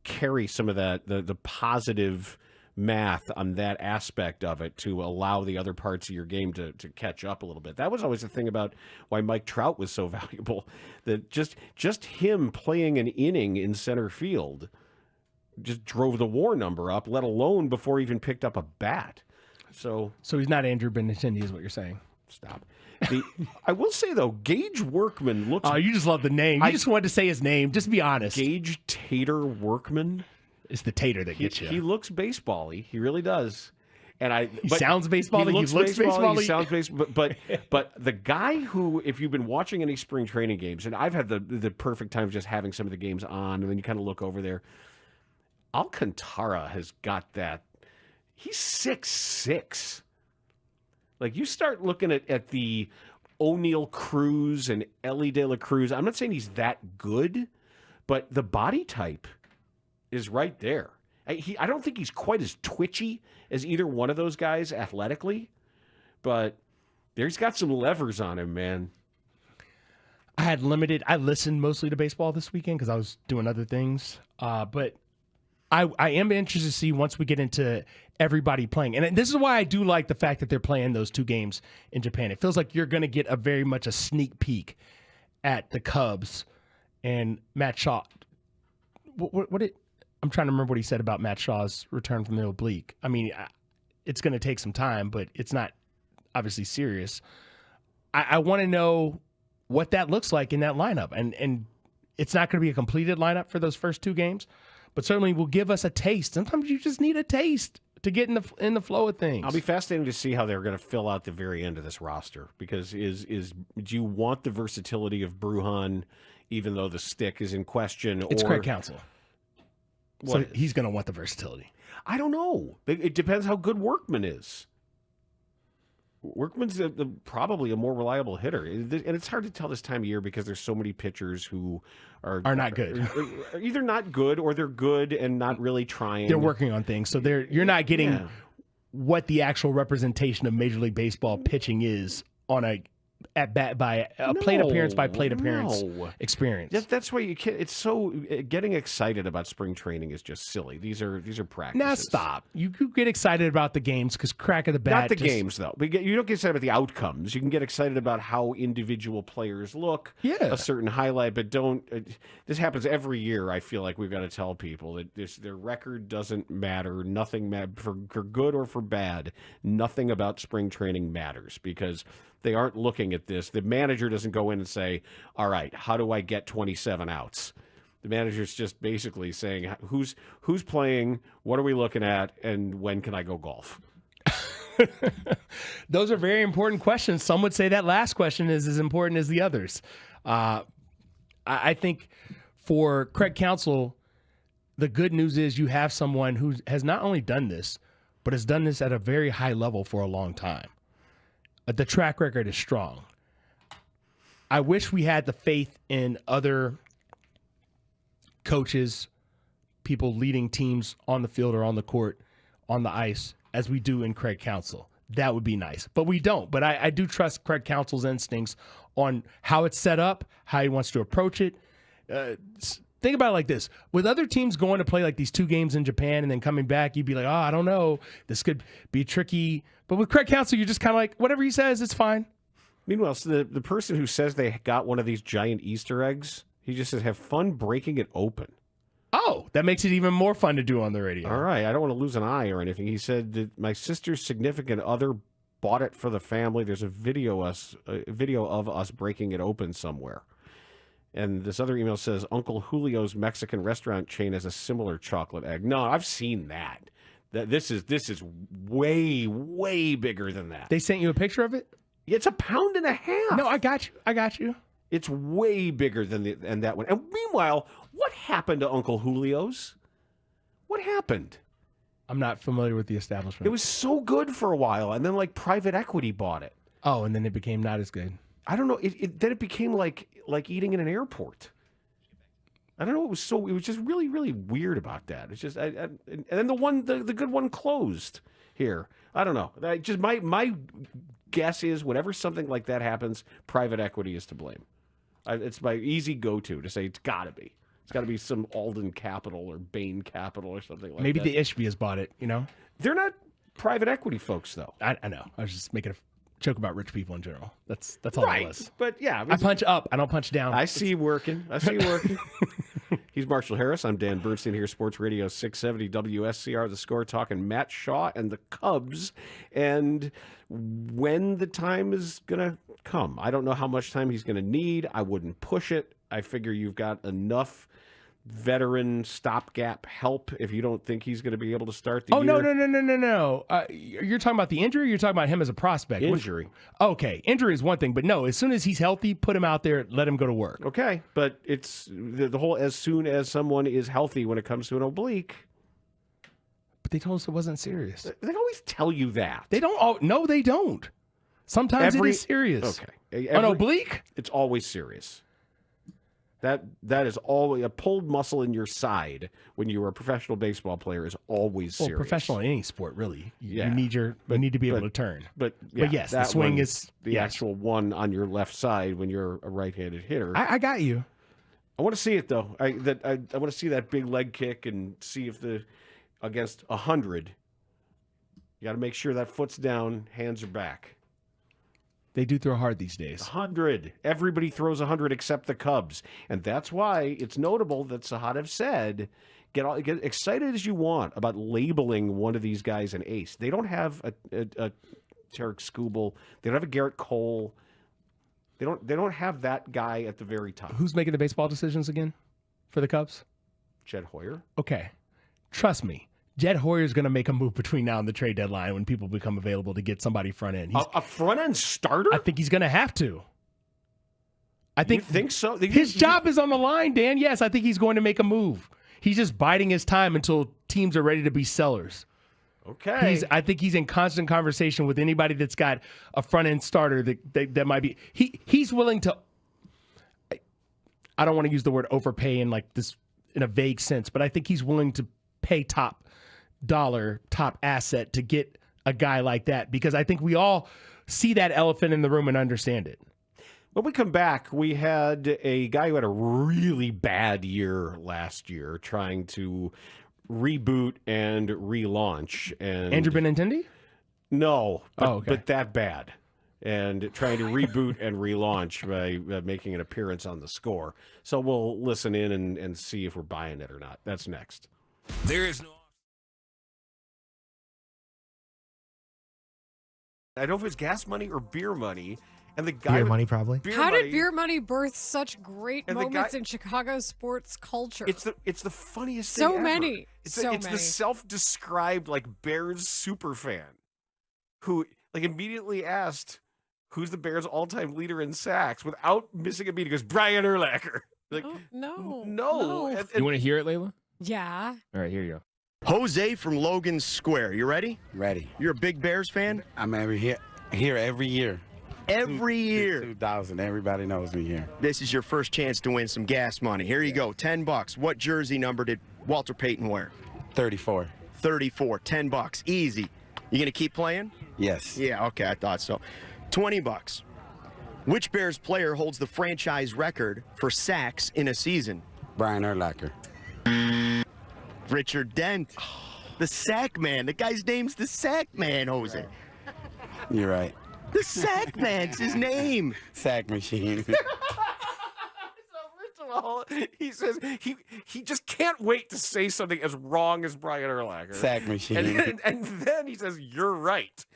carry some of that, the positive math on that aspect of it to allow the other parts of your game to catch up a little bit. That was always the thing about why Mike Trout was so valuable, that just him playing an inning in center field just drove the WAR number up, let alone before he even picked up a bat. So he's not Andrew Benintendi is what you're saying. Stop. I will say, though, Gage Workman looks... Oh, you just love the name. You just wanted to say his name. Just be honest. Gage Tater Workman? It's the tater that gets you. He looks baseball-y. He really does. And he sounds baseball-y. He looks baseball-y. He sounds baseball. But the guy who, if you've been watching any spring training games, and I've had the perfect time just having some of the games on, and then you kind of look over there, Alcantara has got that. He's 6'6". Like, you start looking at the O'Neal Cruz and Ellie De La Cruz. I'm not saying he's that good, but the body type is right there. I don't think he's quite as twitchy as either one of those guys athletically, but he's got some levers on him, man. I listened mostly to baseball this weekend because I was doing other things, but I am interested to see once we get into everybody playing. And this is why I do like the fact that they're playing those two games in Japan. It feels like you're going to get a very much a sneak peek at the Cubs and Matt Shaw. I'm trying to remember what he said about Matt Shaw's return from the oblique. I mean, it's going to take some time, but it's not obviously serious. I want to know what that looks like in that lineup. And it's not going to be a completed lineup for those first two games, but certainly will give us a taste. Sometimes you just need a taste to get in the flow of things. I'll be fascinated to see how they're going to fill out the very end of this roster, because do you want the versatility of Brujan, even though the stick is in question? It's Craig Counsell. So What? He's going to want the versatility. I don't know. It depends how good Workman is. Workman's probably a more reliable hitter, and it's hard to tell this time of year because there's so many pitchers who are not good. Are either not good or they're good and not really trying. They're working on things, so you're not getting what the actual representation of Major League Baseball pitching is on a plate appearance by plate appearance experience. That's why you can't. It's so getting excited about spring training is just silly. These are practices. Now stop. You get excited about the games because crack of the bat. Not the games though. You don't get excited about the outcomes. You can get excited about how individual players look. Yeah. A certain highlight, but don't. This happens every year. I feel like we've got to tell people that their record doesn't matter. Nothing for good or for bad. Nothing about spring training matters because they aren't looking at this. The manager doesn't go in and say, all right, how do I get 27 outs? The manager's just basically saying, who's playing, what are we looking at, and when can I go golf? Those are very important questions. Some would say that last question is as important as the others. I think for Craig Counsell, the good news is you have someone who has not only done this, but has done this at a very high level for a long time. The track record is strong. I wish we had the faith in other coaches, people leading teams on the field or on the court, on the ice, as we do in Craig Counsell. That would be nice. But we don't. But I do trust Craig Counsell's instincts on how it's set up, how he wants to approach it. Think about it like this. With other teams going to play like these two games in Japan and then coming back, you'd be like, I don't know. This could be tricky. But with Craig Counsell, you're just kind of like, whatever he says, it's fine. Meanwhile, so the person who says they got one of these giant Easter eggs, he just says, have fun breaking it open. Oh, that makes it even more fun to do on the radio. All right. I don't want to lose an eye or anything. He said that my sister's significant other bought it for the family. There's a video of us breaking it open somewhere. And this other email says, Uncle Julio's Mexican restaurant chain has a similar chocolate egg. No, I've seen that. This is way, way bigger than that. They sent you a picture of it? It's 1.5 pounds. No, I got you. It's way bigger than that one. And meanwhile, what happened to Uncle Julio's? What happened? I'm not familiar with the establishment. It was so good for a while, and then like private equity bought it. Oh, and then it became not as good. I don't know. Then it became like eating in an airport. I don't know. It was just really, really weird about that. It's just, and then the good one closed here. I don't know. My guess is whenever something like that happens, private equity is to blame. It's my easy go-to to say it's got to be. It's got to be some Alden Capital or Bain Capital or something like Maybe that. the Ishbias bought it, They're not private equity folks, though. I know. I was just making a joke about rich people in general. That's all it was. But yeah. I punch up. I don't punch down. I see you working. He's Marshall Harris. I'm Dan Bernstein here, Sports Radio 670 WSCR, The Score, talking Matt Shaw and the Cubs and when the time is going to come. I don't know how much time he's going to need. I wouldn't push it. I figure you've got enough veteran stopgap help if you don't think he's going to be able to start the year. No. You're talking about the injury or you're talking about him as a prospect? Injury. Okay. Injury is one thing, but no, as soon as he's healthy, put him out there, let him go to work. Okay. But it's the whole as soon as someone is healthy when it comes to an oblique. But they told us it wasn't serious. They always tell you that. They don't. No, they don't. Sometimes it is serious. Okay. An oblique? It's always serious. That is always a pulled muscle in your side when you're a professional baseball player is always serious. Professional in any sport, really. You need to be able to turn. But yes, the swing is the actual one on your left side when you're a right-handed hitter. I got you. I want to see it though. I want to see that big leg kick and see if against 100. You got to make sure that foot's down, hands are back. They do throw hard these days. 100. Everybody throws 100 except the Cubs. And that's why it's notable that Sahadev said, get excited as you want about labeling one of these guys an ace. They don't have a Tarek Skubal. They don't have a Garrett Cole. They don't have that guy at the very top. Who's making the baseball decisions again for the Cubs? Jed Hoyer. Okay. Trust me. Jed Hoyer's going to make a move between now and the trade deadline when people become available to get somebody front end. A front end starter? I think he's going to have to. You think so? His job is on the line, Dan. Yes, I think he's going to make a move. He's just biding his time until teams are ready to be sellers. Okay. I think he's in constant conversation with anybody that's got a front end starter that might be. He's willing to. I don't want to use the word overpay in like this in a vague sense, but I think he's willing to pay top dollar, top asset to get a guy like that because I think we all see that elephant in the room and understand it. When we come back, we had a guy who had a really bad year last year trying to reboot and relaunch. And Andrew Benintendi? No, but that bad. And trying to reboot and relaunch by making an appearance on The Score. So we'll listen in and see if we're buying it or not. That's next. There is no... I don't know if it's gas money or beer money. And the guy beer money, probably. How did beer money birth such great moments in Chicago sports culture? It's the funniest so thing ever. Many. It's so the self-described like Bears super fan who like immediately asked who's the Bears all-time leader in sacks without missing a beat. He goes, Brian Urlacher. Like, no. You want to hear it, Layla? Yeah. All right, here you go. Jose from Logan Square. You ready? Ready. You're a big Bears fan? I'm here every year. Every year. 2000. Everybody knows me here. This is your first chance to win some gas money. Here you go. $10. What jersey number did Walter Payton wear? 34. 34. $10. Easy. You gonna keep playing? Yes. Yeah. Okay. I thought so. $20. Which Bears player holds the franchise record for sacks in a season? Brian Urlacher. Richard Dent. The sack man. The guy's name's the sack man, Jose. You're right. The sack man's his name. Sack machine. all, he says he just can't wait to say something as wrong as Brian Urlacher. Sack machine. And then he says, "You're right."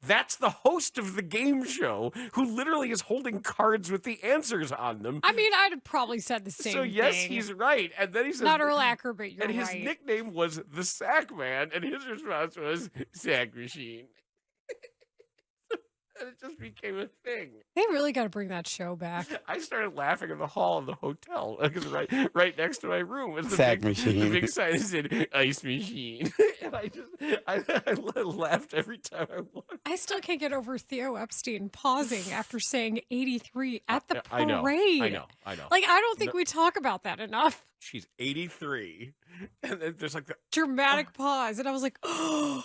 That's the host of the game show who literally is holding cards with the answers on them. I mean, I'd have probably said the same So yes, thing. he's right. And then he says, Not Urlacher, but you're and his right. nickname was the Sack Man, and his response was Sack Machine. And it just became a thing. They really got to bring that show back. I started laughing in the hall of the hotel because right next to my room was the Sack big, machine. The big sign that said "Ice Machine," and I laughed every time I walked. I still can't get over Theo Epstein pausing after saying 83 at the parade. I know. Like, I don't think we talk about that enough. She's 83, and then there's like the Dramatic pause, and I was like, oh.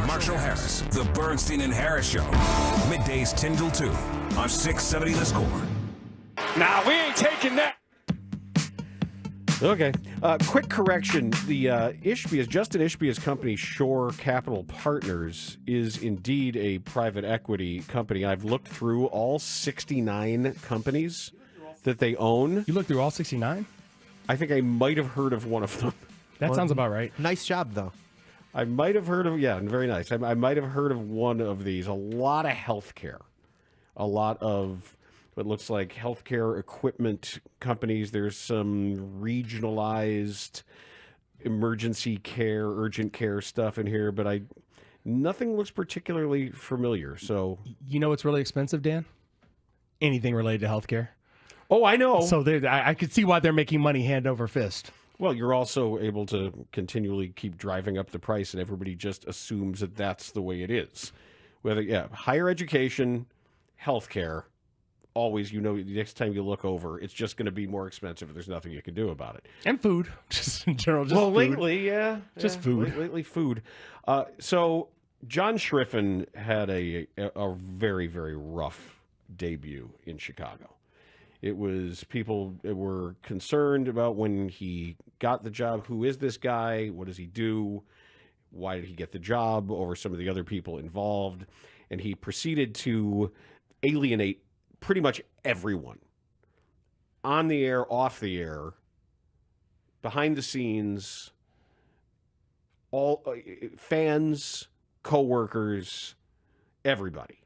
Marshall Harris, The Bernstein and Harris Show. Middays 10 till 2 on 670 The Score. Nah, we ain't taking that. Okay. Quick correction. The Justin Ishbia's company, Shore Capital Partners, is indeed a private equity company. I've looked through all 69 companies that they own. You looked through all 69? I think I might have heard of one of them. That sounds about right. Nice job, though. I might have heard of, very nice. I might have heard of one of these. A lot of healthcare. A lot of what looks like healthcare equipment companies. There's some regionalized emergency care, urgent care stuff in here, but nothing looks particularly familiar. So, you know what's really expensive, Dan? Anything related to healthcare. Oh, I know. So I could see why they're making money hand over fist. Well, you're also able to continually keep driving up the price, and everybody just assumes that that's the way it is. Higher education, healthcare, always, the next time you look over, it's just going to be more expensive. There's nothing you can do about it. And food, just in general. Just well, food. Lately, yeah. Just food. Lately, food. So John Schriffen had a very, very rough debut in Chicago. It was people were concerned about when he got the job. Who is this guy? What does he do? Why did he get the job over some of the other people involved? And he proceeded to alienate pretty much everyone on the air, off the air, behind the scenes, all fans, coworkers, everybody.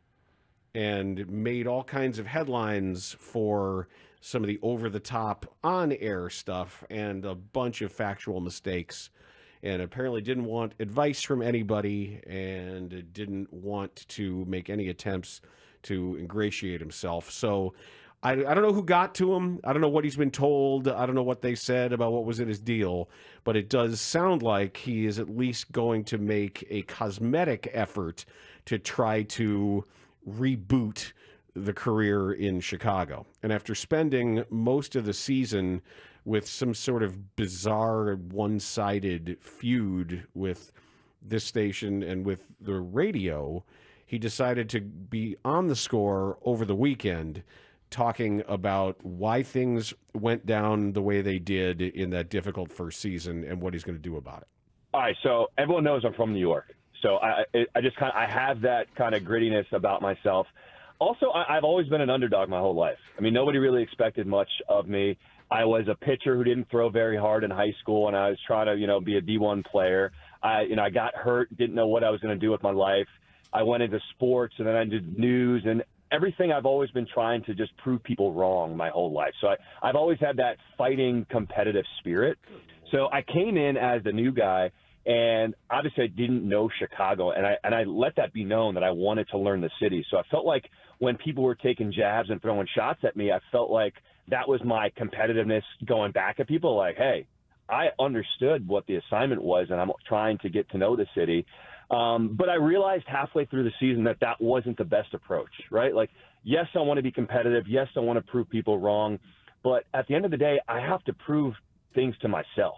And made all kinds of headlines for some of the over-the-top on-air stuff and a bunch of factual mistakes. And apparently didn't want advice from anybody and didn't want to make any attempts to ingratiate himself. So I don't know who got to him. I don't know what he's been told. I don't know what they said about what was in his deal. But it does sound like he is at least going to make a cosmetic effort to try to reboot the career in Chicago. And after spending most of the season with some sort of bizarre one-sided feud with this station and with the radio, he decided to be on the Score over the weekend talking about why things went down the way they did in that difficult first season and what he's going to do about it. All right, so everyone knows I'm from New York. So I have that kind of grittiness about myself. Also, I've always been an underdog my whole life. I mean, nobody really expected much of me. I was a pitcher who didn't throw very hard in high school, and I was trying to, be a D1 player. I got hurt, didn't know what I was going to do with my life. I went into sports, and then I did news, and everything. I've always been trying to just prove people wrong my whole life. So I've always had that fighting, competitive spirit. So I came in as the new guy. And obviously I didn't know Chicago, and I let that be known that I wanted to learn the city. So I felt like when people were taking jabs and throwing shots at me, I felt like that was my competitiveness going back at people like, hey, I understood what the assignment was, and I'm trying to get to know the city. But I realized halfway through the season that wasn't the best approach, right? Like, yes, I want to be competitive. Yes, I want to prove people wrong. But at the end of the day, I have to prove things to myself.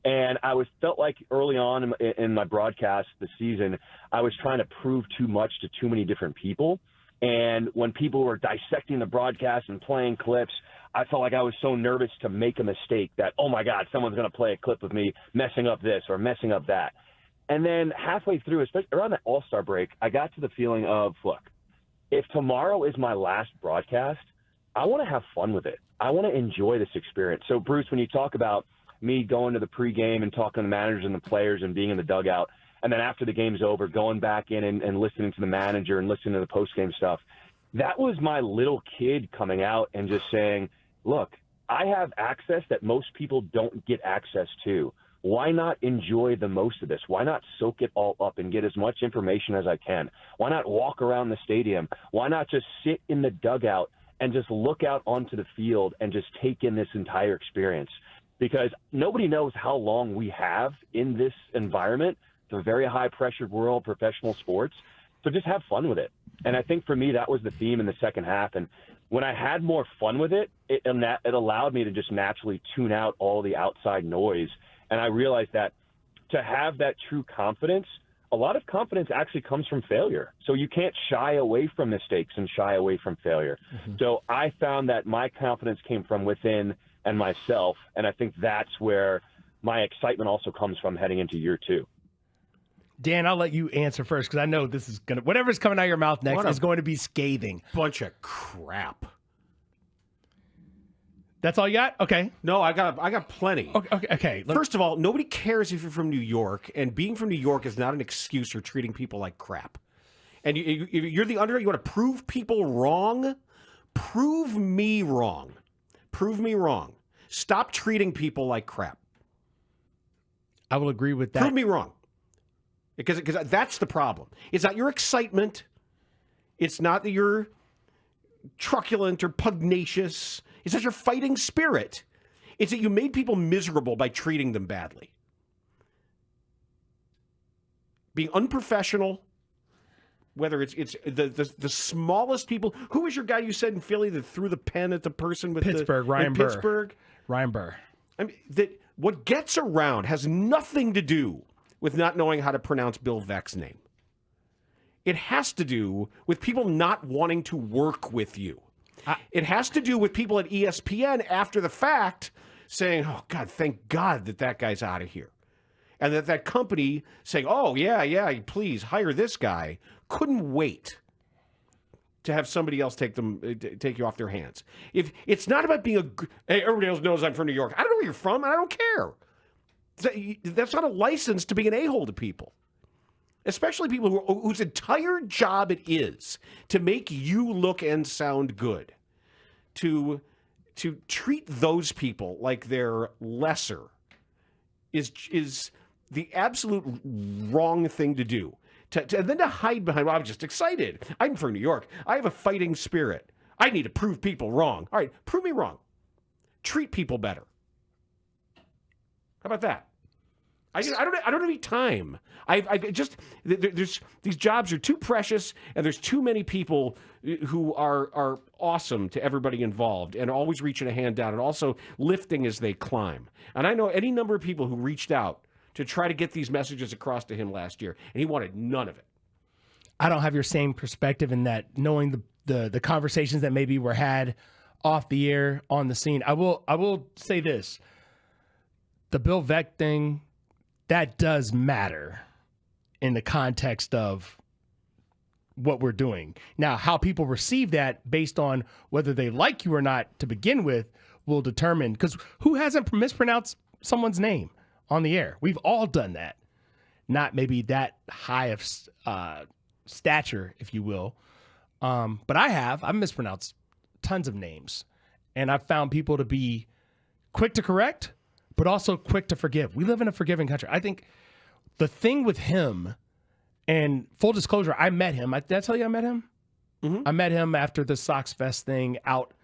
And I felt like early on in my broadcast this season, I was trying to prove too much to too many different people. And when people were dissecting the broadcast and playing clips, I felt like I was so nervous to make a mistake that, oh, my God, someone's going to play a clip of me messing up this or messing up that. And then halfway through, especially around the All-Star break, I got to the feeling of, look, if tomorrow is my last broadcast, I want to have fun with it. I want to enjoy this experience. So, Bruce, when you talk about me going to the pregame and talking to the managers and the players and being in the dugout, and then after the game's over, going back in and listening to the manager and listening to the postgame stuff, that was my little kid coming out and just saying, look, I have access that most people don't get access to. Why not enjoy the most of this? Why not soak it all up and get as much information as I can? Why not walk around the stadium? Why not just sit in the dugout and just look out onto the field and just take in this entire experience? Because nobody knows how long we have in this environment. It's a very high-pressured world, professional sports. So just have fun with it. And I think for me, that was the theme in the second half. And when I had more fun with it, it allowed me to just naturally tune out all the outside noise. And I realized that to have that true confidence, a lot of confidence actually comes from failure. So you can't shy away from mistakes and shy away from failure. So I found that my confidence came from within and myself, and I think that's where my excitement also comes from heading into year 2. Dan, I'll let you answer first because I know this is going to, whatever's coming out of your mouth next is going to be scathing. Bunch of crap. That's all you got? Okay. No, I got plenty. Okay. First of all, nobody cares if you're from New York, and being from New York is not an excuse for treating people like crap. And you're the underdog. You want to prove people wrong? Prove me wrong. Prove me wrong. Stop treating people like crap. I will agree with that. Prove me wrong. Because that's the problem. It's not your excitement. It's not that you're truculent or pugnacious. It's not your fighting spirit. It's that you made people miserable by treating them badly. Being unprofessional, whether it's the smallest people. Who was your guy you said in Philly that threw the pen at the person with Pittsburgh, Ryan Burr? Pittsburgh? Ryan Burr. I mean, that what gets around has nothing to do with not knowing how to pronounce Bill Veck's name. It has to do with people not wanting to work with you. It has to do with people at ESPN after the fact saying, oh, God, thank God that guy's out of here. And that company saying, oh, yeah, please hire this guy, couldn't wait to have somebody else take you off their hands. If it's not about being hey, everybody else knows I'm from New York. I don't know where you're from, and I don't care. That's not a license to be an a-hole to people. Especially people whose entire job it is to make you look and sound good. To treat those people like they're lesser is the absolute wrong thing to do. And then to hide behind, well, I'm just excited. I'm from New York. I have a fighting spirit. I need to prove people wrong. All right, prove me wrong. Treat people better. How about that? I don't have any time. There's these jobs are too precious, and there's too many people who are awesome to everybody involved, and always reaching a hand down, and also lifting as they climb. And I know any number of people who reached out to try to get these messages across to him last year, and he wanted none of it. I don't have your same perspective in that, knowing the conversations that maybe were had off the air on the scene. I will say this: the Bill Veck thing, that does matter in the context of what we're doing. Now, how people receive that based on whether they like you or not to begin with will determine, because who hasn't mispronounced someone's name on the air? We've all done that. Not maybe that high of stature, if you will. But I've mispronounced tons of names. And I've found people to be quick to correct, but also quick to forgive. We live in a forgiving country. I think the thing with him, and full disclosure, I met him. Did I tell you I met him? Mm-hmm. I met him after the Sox Fest thing out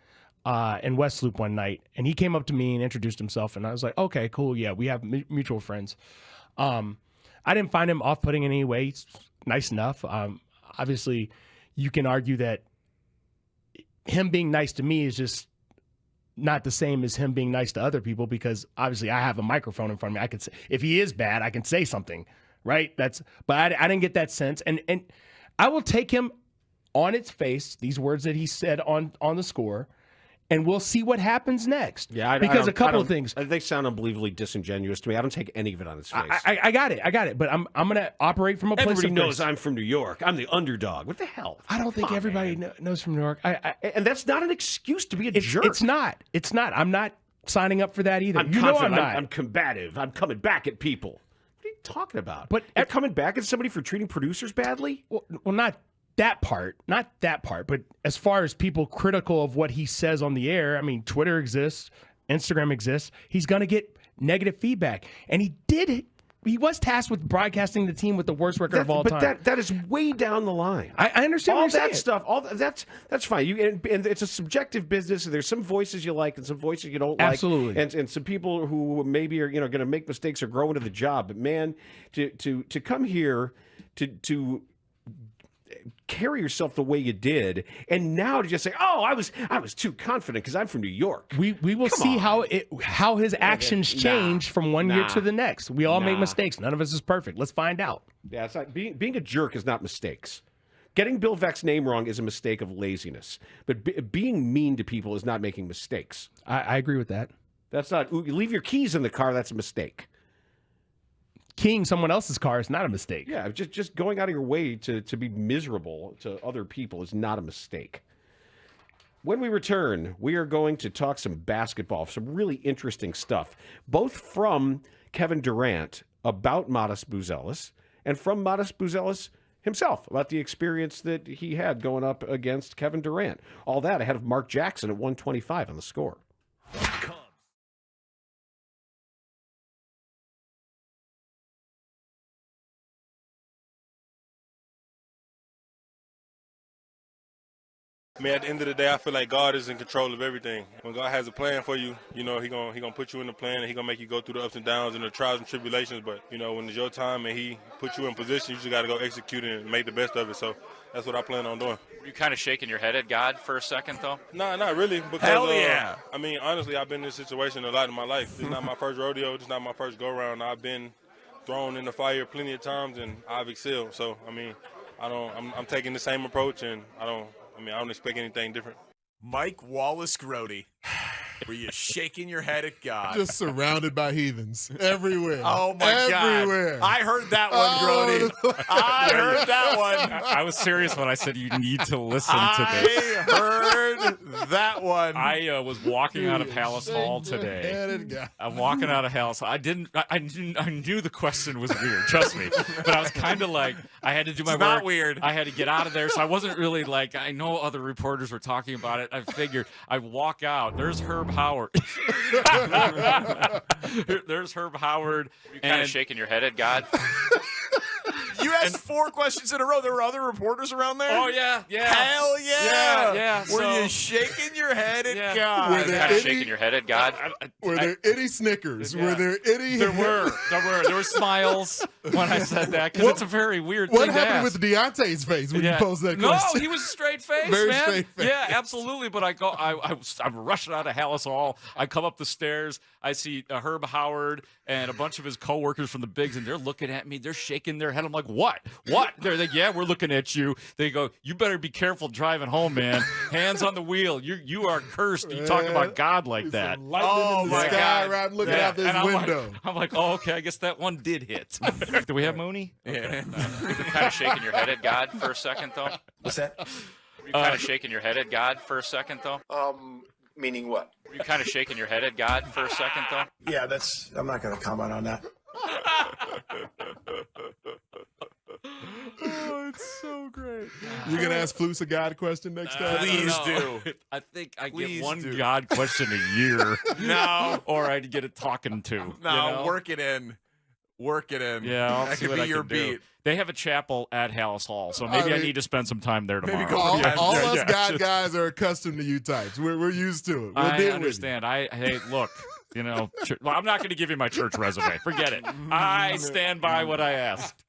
in West Loop one night. And he came up to me and introduced himself. And I was like, okay, cool. Yeah, we have mutual friends. I didn't find him off-putting in any way. He's nice enough. Obviously, you can argue that him being nice to me is just not the same as him being nice to other people, because obviously I have a microphone in front of me. I could say, if he is bad, I can say something, right? But I didn't get that sense. And I will take him on its face, these words that he said on the score, and we'll see what happens next. Yeah, because a couple of things. They sound unbelievably disingenuous to me. I don't take any of it on his face. I got it. But I'm going to operate from a place of Everybody knows grace. I'm from New York. I'm the underdog. What the hell? I don't think everybody knows from New York. And that's not an excuse to be a jerk. It's not. I'm not signing up for that either. I'm confident. I'm not. I'm combative. I'm coming back at people. What are you talking about? But coming back at somebody for treating producers badly? Well, not that part, but as far as people critical of what he says on the air, I mean, Twitter exists, Instagram exists. He's going to get negative feedback. And he did it. He was tasked with broadcasting the team with the worst record of all time. But that is way down the line. I understand all what you're that stuff. That's fine. And it's a subjective business. And there's some voices you like and some voices you don't like. Absolutely. And some people who maybe are going to make mistakes or grow into the job. But man, to come here to carry yourself the way you did, and now to just say, "Oh, I was too confident because I'm from New York." We will see how his actions change from one year to the next. We all make mistakes. None of us is perfect. Let's find out. Yeah, it's not, being a jerk is not mistakes. Getting Bill Veck's name wrong is a mistake of laziness, but being mean to people is not making mistakes. I agree with that. That's not. You leave your keys in the car. That's a mistake. Keying someone else's car is not a mistake. Yeah, just going out of your way to be miserable to other people is not a mistake. When we return, we are going to talk some basketball, some really interesting stuff, both from Kevin Durant about Modest Buzelis and from Modest Buzelis himself about the experience that he had going up against Kevin Durant. All that ahead of Mark Jackson at 125 on the score. I mean, at the end of the day, I feel like God is in control of everything. When God has a plan for you, you know, He gonna put you in the plan, and He gonna make you go through the ups and downs and the trials and tribulations. But, you know, when it's your time and He put you in position, you just got to go execute it and make the best of it. So that's what I plan on doing. Were you kind of shaking your head at God for a second, though? Nah, not really. Because, Hell yeah. I mean, honestly, I've been in this situation a lot in my life. This is not my first rodeo. This is not my first go-around. I've been thrown in the fire plenty of times, and I've excelled. So, I mean, I'm taking the same approach, and I don't expect anything different. Mike Wallace-Grote. Were you shaking your head at God? Just surrounded by heathens everywhere. Oh, my everywhere. God. I heard that one, Grote. I heard that one. I was serious when I said you need to listen to this. I heard that one. I was walking out of Hallis Hall today. I'm walking out of Hallis. I knew the question was weird. Trust me. But I was kind of like, I had to do my work. Not weird. I had to get out of there, so I wasn't really like, I know other reporters were talking about it. I figured I walk out. There's Herb Howard. There's Herb Howard. You kind of shaking your head at God. You asked 4 questions in a row. There were other reporters around there? Oh, yeah. Hell yeah. Yeah. Were you shaking your head at God? Were there shaking your head at God? Were there any snickers? Yeah. Were there any? There were smiles when I said that, because it's a very weird thing to ask. What happened with Deontay's face when you posed that question? No, he was straight face, Very man. straight face. Yeah, absolutely. But I'm rushing out of Hallis Hall. I come up the stairs. I see Herb Howard and a bunch of his coworkers from the Bigs, and they're looking at me. They're shaking their head. I'm like, what? They're like, yeah, we're looking at you. They go, you better be careful driving home, man. Hands on the wheel. You are cursed. You talk about God like that. Oh, my God. I'm looking out this window. I'm like, oh, okay, I guess that one did hit. Do we have Mooney? Yeah. You're kind of shaking your head at God for a second, though? What's that? Were you kind of shaking your head at God for a second, though? Meaning what? Were you kind of shaking your head at God for a second, though? Yeah, I'm not going to comment on that. Oh, it's so great. You gonna ask Flus a God question next time? Please do. I think I Please get one do. God question a year. No. Or I'd get a talking to. No, you know? work it in. Work it in. Yeah, I'll that see could what be I your can do. beat. They have a chapel at Hallis Hall, so maybe I need to spend some time there tomorrow. All us God guys are accustomed to you types. We're used to it. I understand. Hey, look, you know, well, I'm not going to give you my church resume. Forget it. I stand by what I asked.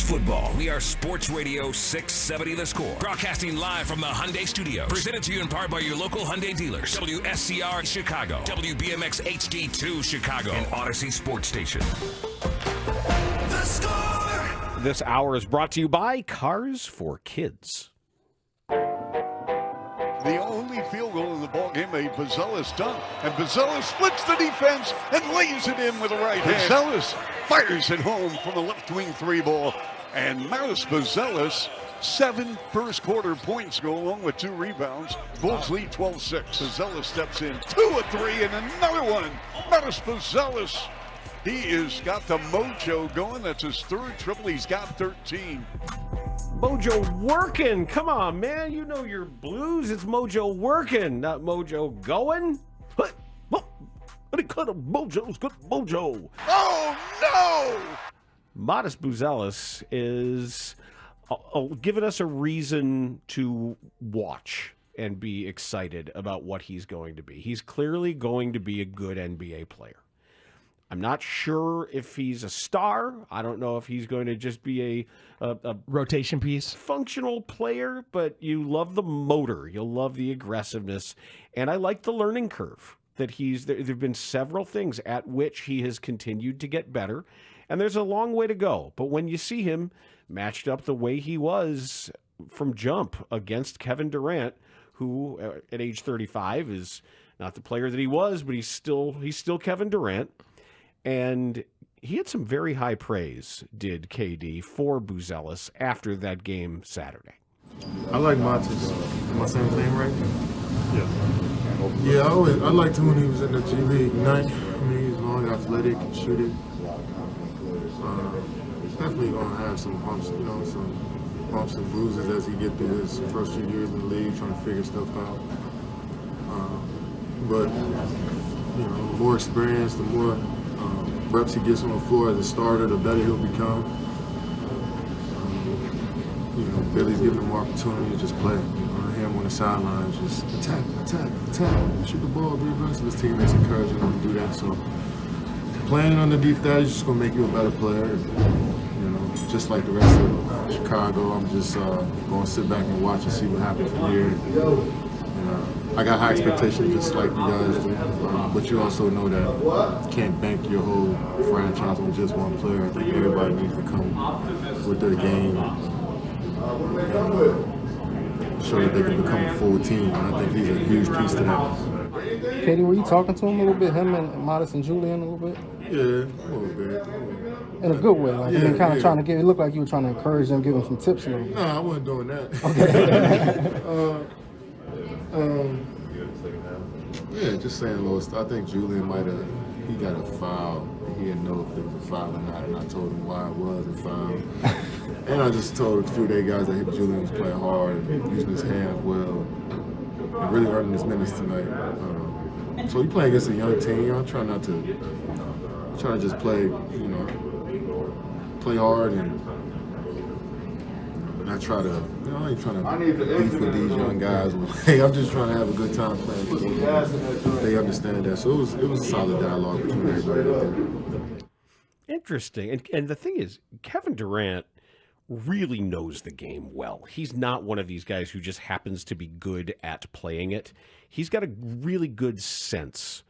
football. We are Sports Radio 670 The Score. Broadcasting live from the Hyundai Studios. Presented to you in part by your local Hyundai dealers. WSCR Chicago. WBMX HD2 Chicago. And Odyssey Sports Station. The Score! This hour is brought to you by Cars for Kids. The only field goal of the ball game, a Buzelis dunk. And Buzelis splits the defense and lays it in with the right hand. Buzelis fires it home from a left wing 3-ball. And Maris Buzelis, 7 first quarter points go along with 2 rebounds. Bulls lead 12-6. Buzelis steps in 2 of 3 and another one. Maris Buzelis. He has got the mojo going. That's his 3rd triple. He's got 13. Mojo working. Come on, man. You know your blues. It's mojo working, not mojo going. What? Any kind of mojo's good mojo. Oh, no! Modest Buzelis is giving us a reason to watch and be excited about what he's going to be. He's clearly going to be a good NBA player. I'm not sure if he's a star. I don't know if he's going to just be a rotation piece, functional player, but you love the motor. You'll love the aggressiveness. And I like the learning curve that there have been several things at which he has continued to get better. And there's a long way to go. But when you see him matched up the way he was from jump against Kevin Durant, who at age 35 is not the player that he was, but he's still Kevin Durant. And he had some very high praise, did KD, for Buzelis after that game Saturday. I like Montes. Am I saying his name right? Yeah. Yeah, I liked him when he was in the G League Ignite. I mean, he's long, athletic, can shoot it. Definitely gonna have some bumps, some bumps and bruises as he get through his first few years in the league, trying to figure stuff out. But the more experience, the more reps he gets on the floor as a starter, the better he'll become. Billy's giving him more opportunity to just play. Him on the sidelines, just attack, shoot the ball, be aggressive. His teammates encouraging him to do that. So playing underneath that is just gonna make you a better player. Just like the rest of Chicago, I'm just gonna sit back and watch and see what happens from here. I got high expectations just like you guys do, but you also know that you can't bank your whole franchise on just one player. I think everybody needs to come with their game and show that they can become a full team, and I think he's a huge piece to that. Katie, were you talking to him a little bit, him and Modest and Julian a little bit? Yeah, a little bit. In a good way, like kind of trying to it looked like you were trying to encourage them, give them some tips a little bit. No, I wasn't doing that. Yeah, just saying a little stuff. I think Julian he got a foul. He didn't know if there was a foul or not, and I told him why it was a foul. And I just told a few day guys that Julian was playing hard and using his hands well and really earning his minutes tonight. So you playing against a young team. I'm trying to just play, play hard and not try to, I ain't trying to beef with these young guys. Hey, I'm just trying to have a good time playing with them. They understand that. So it was a solid dialogue between everybody out there. Interesting. And the thing is, Kevin Durant really knows the game well. He's not one of these guys who just happens to be good at playing it. He's got a really good sense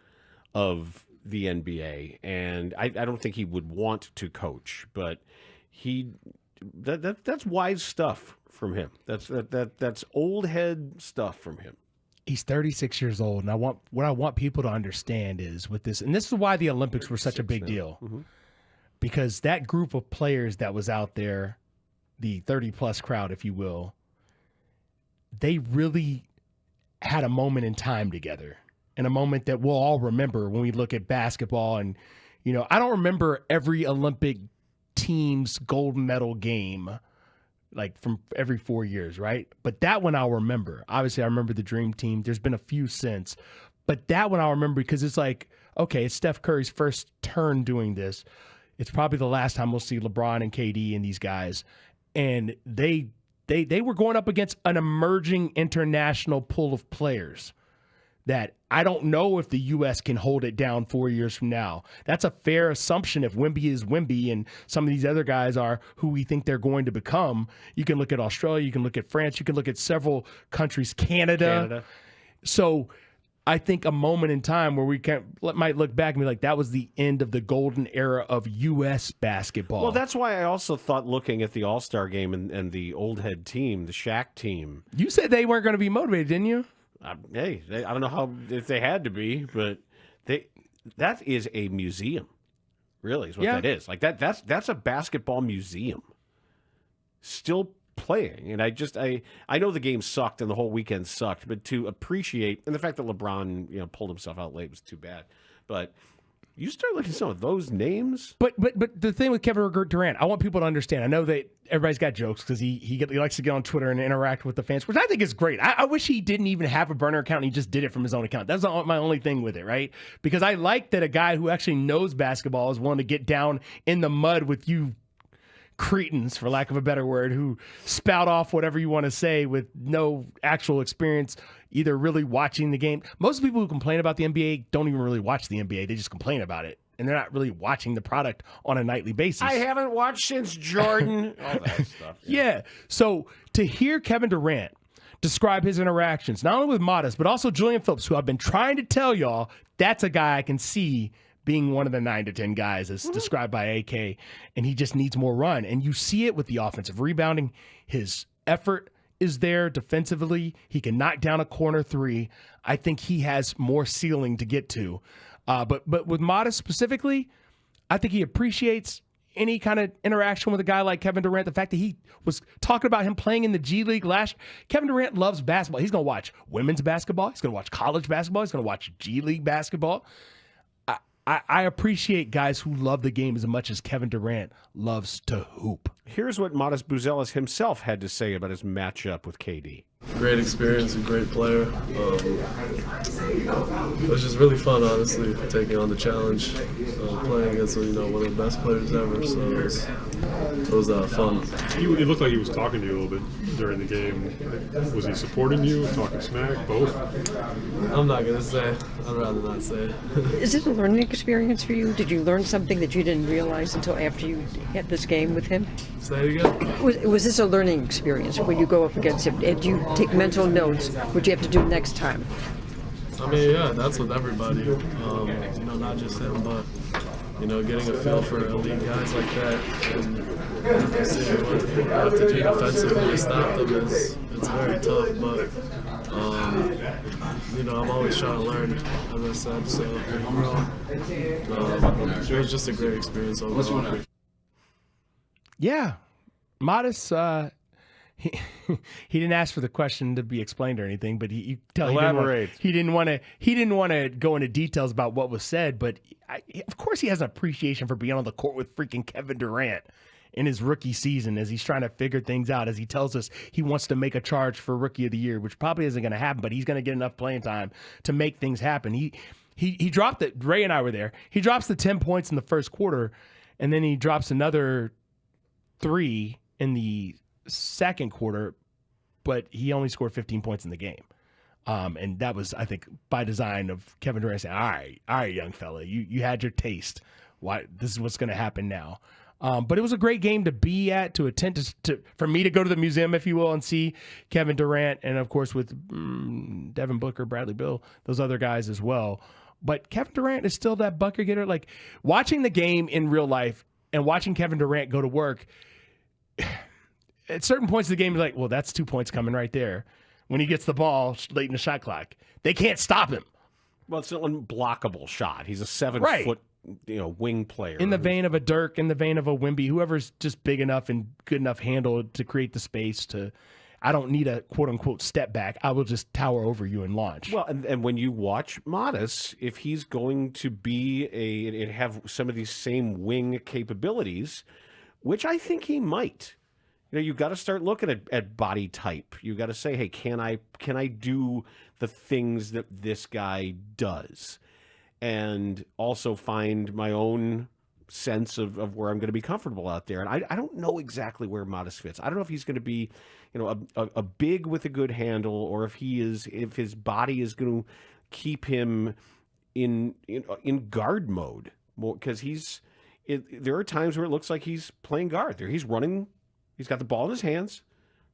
of the NBA, and I don't think he would want to coach, but that's wise stuff from him. That's old head stuff from him. He's 36 years old, and what I want people to understand is with this, and this is why the Olympics were such a big deal, because that group of players that was out there, the 30-plus crowd, if you will, they really had a moment in time together, and a moment that we'll all remember when we look at basketball. And, I don't remember every Olympic team's gold medal game, like from every 4 years, right? But that one I'll remember. Obviously, I remember the Dream Team. There's been a few since. But that one I'll remember because it's like, okay, it's Steph Curry's first turn doing this. It's probably the last time we'll see LeBron and KD and these guys. And they were going up against an emerging international pool of players that I don't know if the U.S. can hold it down 4 years from now. That's a fair assumption if Wemby is Wemby and some of these other guys are who we think they're going to become. You can look at Australia, you can look at France, you can look at several countries, Canada. So I think a moment in time where we might look back and be like, that was the end of the golden era of U.S. basketball. Well, that's why I also thought looking at the All-Star game and the old head team, the Shaq team. You said they weren't going to be motivated, didn't you? Hey, I don't know if they had to be, but that is a museum. Really, is what that is. Like that's a basketball museum. Still playing, and I know the game sucked and the whole weekend sucked, but to appreciate, and the fact that LeBron pulled himself out late was too bad, but you start looking at some of those names. But the thing with Kevin Durant, I want people to understand. I know that everybody's got jokes because he likes to get on Twitter and interact with the fans, which I think is great. I wish he didn't even have a burner account and he just did it from his own account. That's my only thing with it, right? Because I like that a guy who actually knows basketball is willing to get down in the mud with you cretins, for lack of a better word, who spout off whatever you want to say with no actual experience, either really watching the game. Most people who complain about the NBA don't even really watch the NBA. They just complain about it, and they're not really watching the product on a nightly basis. I haven't watched since Jordan. All that stuff. Yeah. So to hear Kevin Durant describe his interactions, not only with Modest, but also Julian Phillips, who I've been trying to tell y'all, that's a guy I can see being one of the 9 to 10 guys as described by AK, and he just needs more run. And you see it with the offensive rebounding. His effort is there defensively. He can knock down a corner three. I think he has more ceiling to get to. But with Modest specifically, I think he appreciates any kind of interaction with a guy like Kevin Durant. The fact that he was talking about him playing in the G League last. Kevin Durant loves basketball. He's going to watch women's basketball. He's going to watch college basketball. He's going to watch G League basketball. I appreciate guys who love the game as much as Kevin Durant loves to hoop. Here's what Modest Buzelis himself had to say about his matchup with KD. Great experience, a great player. It was just really fun, honestly, taking on the challenge, playing against one of the best players ever. So it was fun. It looked like he was talking to you a little bit during the game. Was he supporting you, talking smack, both? I'm not gonna say. I'd rather not say. Is it a learning experience for you? Did you learn something that you didn't realize until after you had this game with him? Say it again. Was this a learning experience when you go up against him? Did you take mental notes? What you have to do next time? I mean, yeah, that's with everybody. Not just him, but getting a feel for elite guys like that and seeing what you have to do defensively to stop them it's very tough. But I'm always trying to learn, as I said. So it was just a great experience overall. Yeah, Modest. He didn't ask for the question to be explained or anything, but he elaborate. He didn't want to go into details about what was said, but of course he has an appreciation for being on the court with freaking Kevin Durant in his rookie season as he's trying to figure things out. As he tells us he wants to make a charge for Rookie of the Year, which probably isn't going to happen, but he's going to get enough playing time to make things happen. He dropped it. Ray and I were there. He drops the 10 points in the first quarter, and then he drops another 3 in the second quarter, but he only scored 15 points in the game. And that was, I think, by design of Kevin Durant saying, all right, young fella, you had your taste. Why this is what's going to happen now. But it was a great game to be at, to attend for me to go to the museum, if you will, and see Kevin Durant, and of course with Devin Booker, Bradley Beal, those other guys as well. But Kevin Durant is still that bucket getter. Like watching the game in real life and watching Kevin Durant go to work. At certain points of the game, you're like, well, that's 2 points coming right there. When he gets the ball late in the shot clock, they can't stop him. Well, it's an unblockable shot. He's a 7-foot, wing player. In the vein of a Dirk, in the vein of a Wemby, whoever's just big enough and good enough handle to create the space to. I don't need a quote unquote step back. I will just tower over you and launch. Well, and when you watch Modest, if he's going to be and have some of these same wing capabilities, which I think he might. You've got to start looking at body type. You've got to say, hey, can I do the things that this guy does? And also find my own sense of where I'm going to be comfortable out there. And I don't know exactly where Modest fits. I don't know if he's going to be, a big with a good handle, or if his body is going to keep him in guard mode, because there are times where it looks like he's playing guard. He's running. He's got the ball in his hands.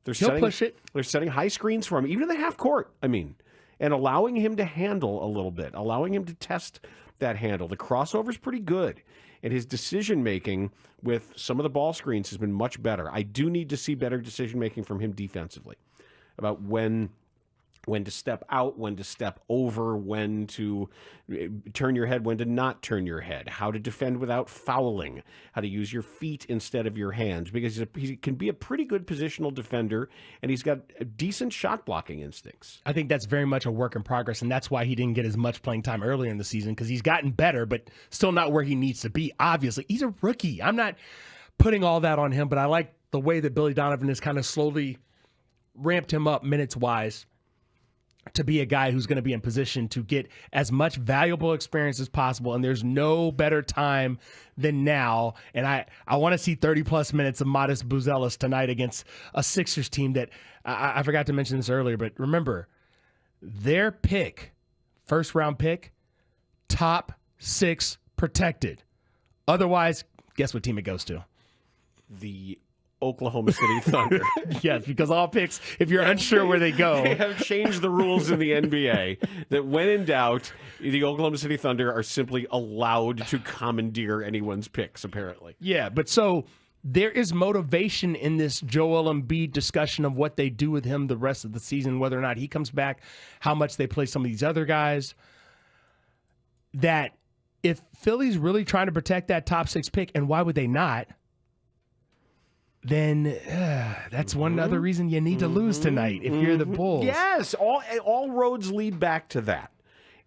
He'll push it. They're setting high screens for him, even in the half court. I mean, and allowing him to handle a little bit, allowing him to test that handle. The crossover's pretty good, and his decision making with some of the ball screens has been much better. I do need to see better decision making from him defensively about when to step out, when to step over, when to turn your head, when to not turn your head, how to defend without fouling, how to use your feet instead of your hands, because he can be a pretty good positional defender, and he's got decent shot blocking instincts. I think that's very much a work in progress, and that's why he didn't get as much playing time earlier in the season, because he's gotten better, but still not where he needs to be. Obviously, he's a rookie. I'm not putting all that on him, but I like the way that Billy Donovan has kind of slowly ramped him up minutes-wise to be a guy who's going to be in position to get as much valuable experience as possible. And there's no better time than now. And I want to see 30-plus minutes of Modest Buzelis tonight against a Sixers team that I forgot to mention this earlier, but remember, their pick, first-round pick, top 6 protected. Otherwise, guess what team it goes to? The Oklahoma City Thunder. Yes, because all picks, if you're unsure where they go. They have changed the rules in the NBA that when in doubt, the Oklahoma City Thunder are simply allowed to commandeer anyone's picks, apparently. Yeah, but so there is motivation in this Joel Embiid discussion of what they do with him the rest of the season, whether or not he comes back, how much they play some of these other guys, that if Philly's really trying to protect that top 6 pick, and why would they not, then that's one other reason you need to lose tonight if you're the Bulls. Yes, all roads lead back to that.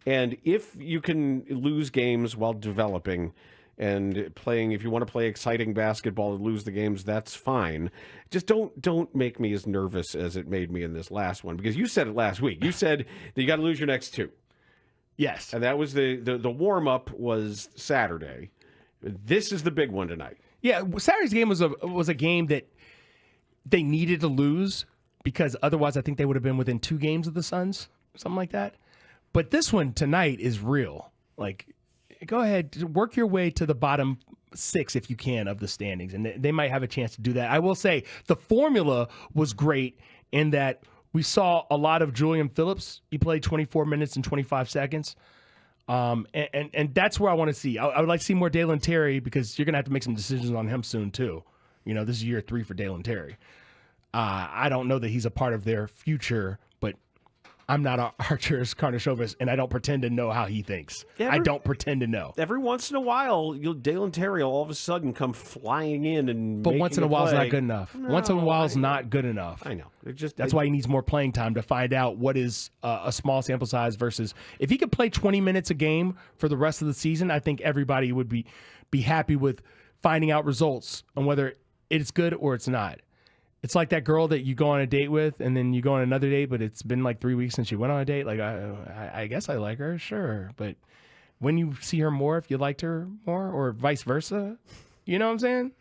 And if you can lose games while developing and playing, if you want to play exciting basketball and lose the games, that's fine. Just don't make me as nervous as it made me in this last one, because you said it last week. You said that you got to lose your next 2. Yes. And that was the warm-up was Saturday. This is the big one tonight. Yeah, Saturday's game was a game that they needed to lose, because otherwise I think they would have been within 2 games of the Suns, something like that. But this one tonight is real. Like, go ahead, work your way to the bottom 6 if you can of the standings, and they might have a chance to do that. I will say the formula was great in that we saw a lot of Julian Phillips. He played 24 minutes and 25 seconds. And that's where I want to see. I would like to see more Dalen Terry, because you're going to have to make some decisions on him soon, too. You know, this is year 3 for Dalen Terry. I don't know that he's a part of their future, but I'm not Arturas Karnisovas, and I don't pretend to know how he thinks. I don't pretend to know. Every once in a while, Dalen Terry will all of a sudden come flying in and But once in a while is not good enough. No, once in a while is not good enough. I know. That's why he needs more playing time to find out what is a small sample size versus if he could play 20 minutes a game for the rest of the season, I think everybody would be happy with finding out results on whether it's good or it's not. It's like that girl that you go on a date with, and then you go on another date, but it's been like 3 weeks since you went on a date. Like, I guess I like her, sure. But when you see her more, if you liked her more, or vice versa, you know what I'm saying?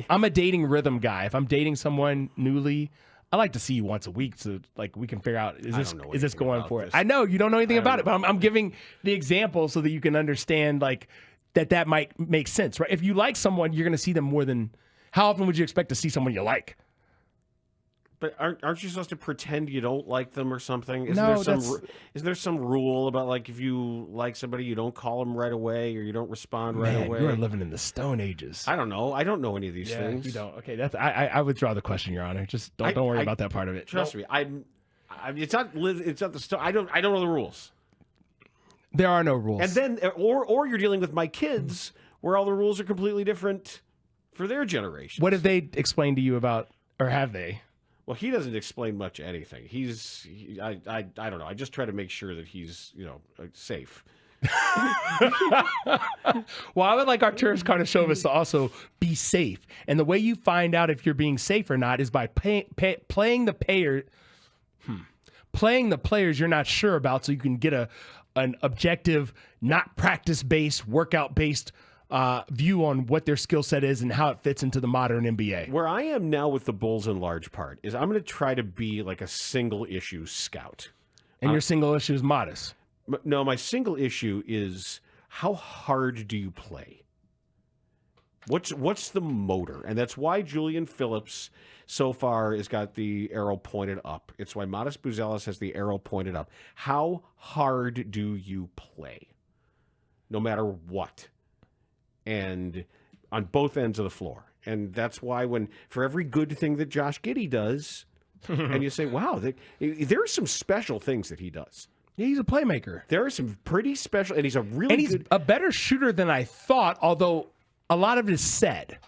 I'm a dating rhythm guy. If I'm dating someone newly, I like to see you once a week so like we can figure out, is this going for it? I know you don't know anything about it, but I'm giving the example so that you can understand like that might make sense, right? If you like someone, you're going to see them more than... How often would you expect to see someone you like? But aren't you supposed to pretend you don't like them or something? Isn't there some rule about, like, if you like somebody, you don't call them right away or you don't respond right away? You're living in the Stone Ages. I don't know. I don't know any of these things. You don't. Okay, I withdraw the question, Your Honor. Just don't worry about that part of it. Trust me. It's not the Stone. I don't know the rules. There are no rules. And then, or you're dealing with my kids, where all the rules are completely different for their generation. What have they explained to you about, or have they? Well, he doesn't explain much anything. I don't know. I just try to make sure that he's, safe. Well, I would like Arturas Karnisovas to also be safe. And the way you find out if you're being safe or not is by playing the players you're not sure about, so you can get an objective, not practice-based, workout-based view on what their skill set is and how it fits into the modern NBA. Where I am now with the Bulls in large part is I'm going to try to be like a single issue scout. And your single issue is modest. No, my single issue is how hard do you play? What's the motor? And that's why Julian Phillips so far has got the arrow pointed up. It's why Modest Buzelis has the arrow pointed up. How hard do you play? No matter what. And on both ends of the floor. And that's why for every good thing that Josh Giddey does, and you say, wow, there are some special things that he does. Yeah, he's a playmaker. There are some pretty special, and he's a really and he's a better shooter than I thought, although a lot of it is said.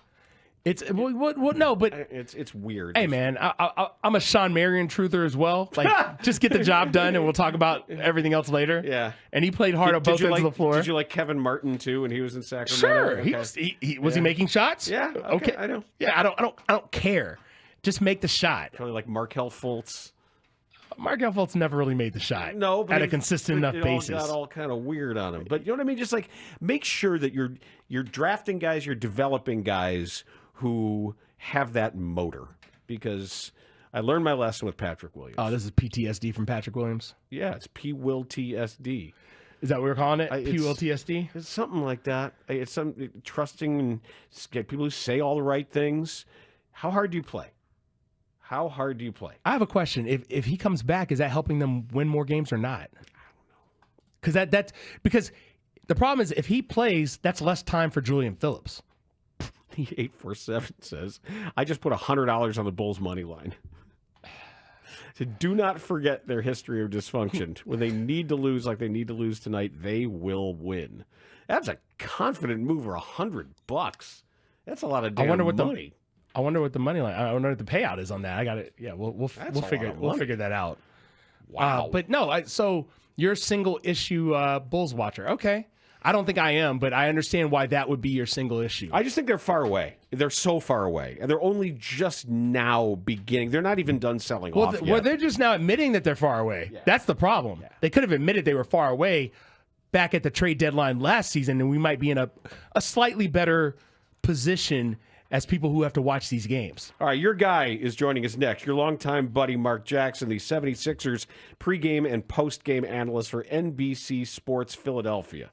It's no, but it's weird. Hey, man, I'm a Sean Marion truther as well. Like, just get the job done, and we'll talk about everything else later. Yeah. And he played hard on both ends of the floor. Did you like Kevin Martin too when he was in Sacramento? Sure. Okay. Was he making shots? Yeah. Okay. I know. Yeah. I don't care. Just make the shot. Kind of like Markelle Fultz. Markelle Fultz never really made the shot. No, but at a consistent enough basis. It all got all kind of weird on him. But you know what I mean? Just like make sure that you're drafting guys, you're developing guys who have that motor. Because I learned my lesson with Patrick Williams. Oh, this is PTSD from Patrick Williams? Yeah, it's P-Will-T-S-D. Is that what we're calling it? P-Will-T-S-D? It's something like that. It's some trusting and people who say all the right things. How hard do you play? How hard do you play? I have a question. If he comes back, is that helping them win more games or not? I don't know. Because the problem is if he plays, that's less time for Julian Phillips. 847 says, I just put $100 on the Bulls money line. So do not forget their history of dysfunction. When they need to lose like they need to lose tonight, they will win. That's a confident move for $100. That's a lot of damn money. I wonder what the money line. I wonder what the payout is on that. I got it. Yeah, we'll figure that out. Wow. But no, so you're a single issue Bulls watcher. Okay. I don't think I am, but I understand why that would be your single issue. I just think they're far away. They're so far away. And they're only just now beginning. They're not even done selling off yet. Well, they're just now admitting that they're far away. Yeah. That's the problem. Yeah. They could have admitted they were far away back at the trade deadline last season, and we might be in a slightly better position as people who have to watch these games. All right, your guy is joining us next. Your longtime buddy, Mark Jackson, the 76ers pregame and postgame analyst for NBC Sports Philadelphia.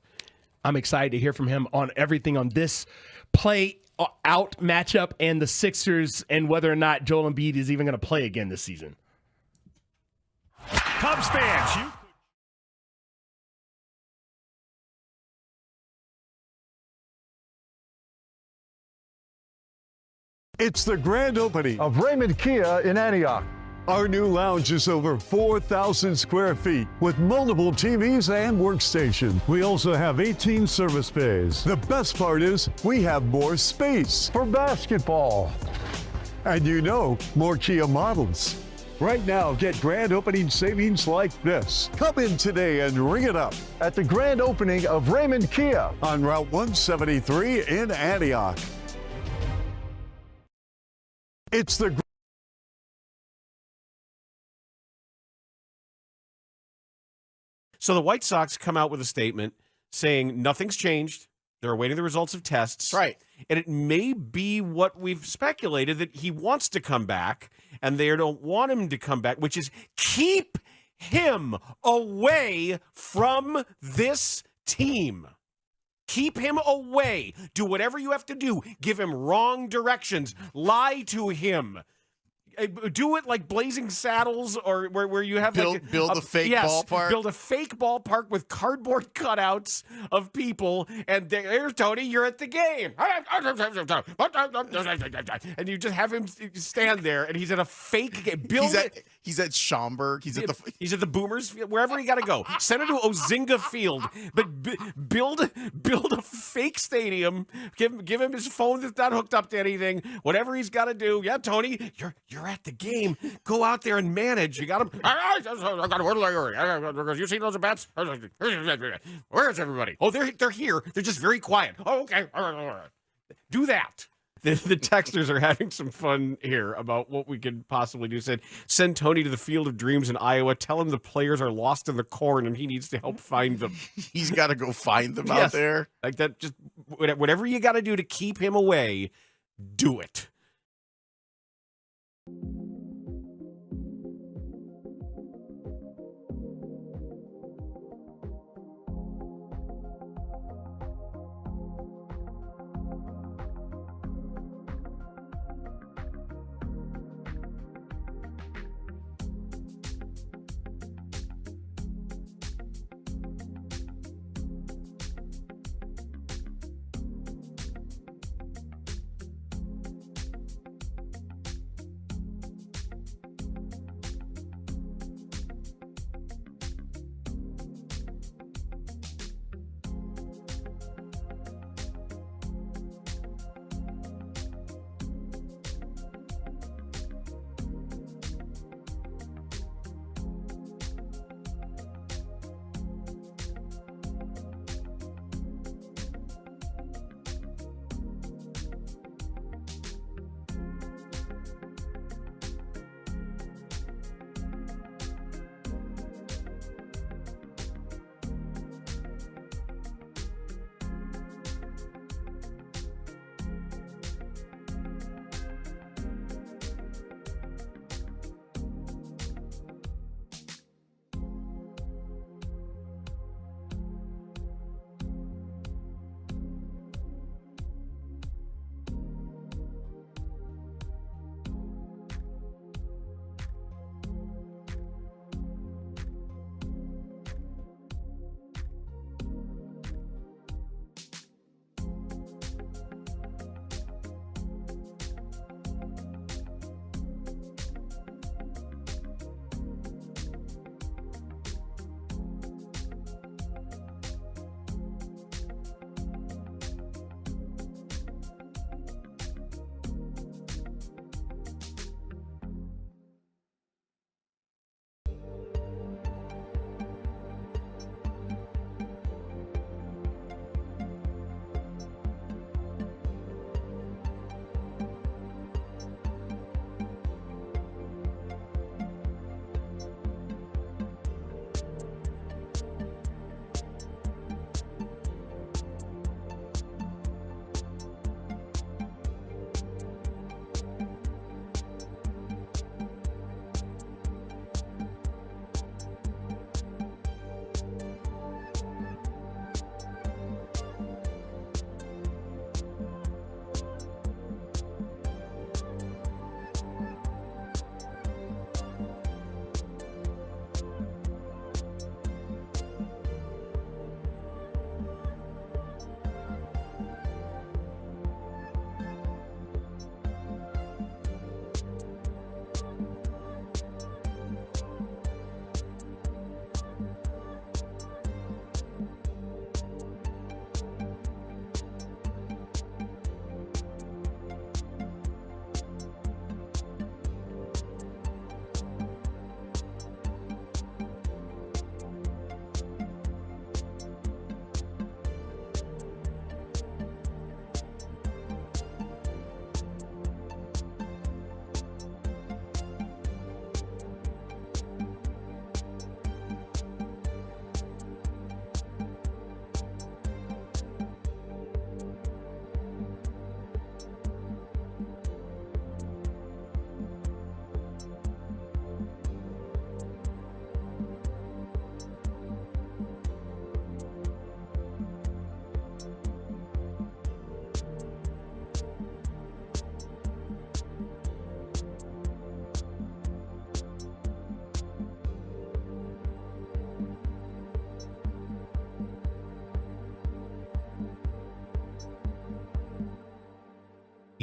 I'm excited to hear from him on everything on this play out matchup and the Sixers and whether or not Joel Embiid is even going to play again this season. Cubs fans, It's the grand opening of Raymond Kia in Antioch. Our new lounge is over 4,000 square feet with multiple TVs and workstations. We also have 18 service bays. The best part is we have more space for basketball. And more Kia models. Right now, get grand opening savings like this. Come in today and ring it up at the grand opening of Raymond Kia on Route 173 in Antioch. It's the So the White Sox come out with a statement saying nothing's changed. They're awaiting the results of tests. Right. And it may be what we've speculated, that he wants to come back and they don't want him to come back, which is keep him away from this team. Keep him away. Do whatever you have to do. Give him wrong directions. Lie to him. Do it like Blazing Saddles, or where you have build a fake ballpark. Build a fake ballpark with cardboard cutouts of people, and here's Tony, you're at the game, and you just have him stand there, and he's at a fake game. He's at Schaumburg. He's at the Boomers, wherever you got to go. Send him to Ozinga Field, but build a fake stadium. Give him his phone that's not hooked up to anything. Whatever he's got to do. Yeah, Tony, you're at the game. Go out there and manage. You got him. You seen those at bats? Where's everybody? Oh, they're here. They're just very quiet. Oh, okay. Do that. The texters are having some fun here about what we could possibly do. Said, send Tony to the Field of Dreams in Iowa. Tell him the players are lost in the corn and he needs to help find them. He's got to go find them out there. Like that. Just whatever you got to do to keep him away, do it.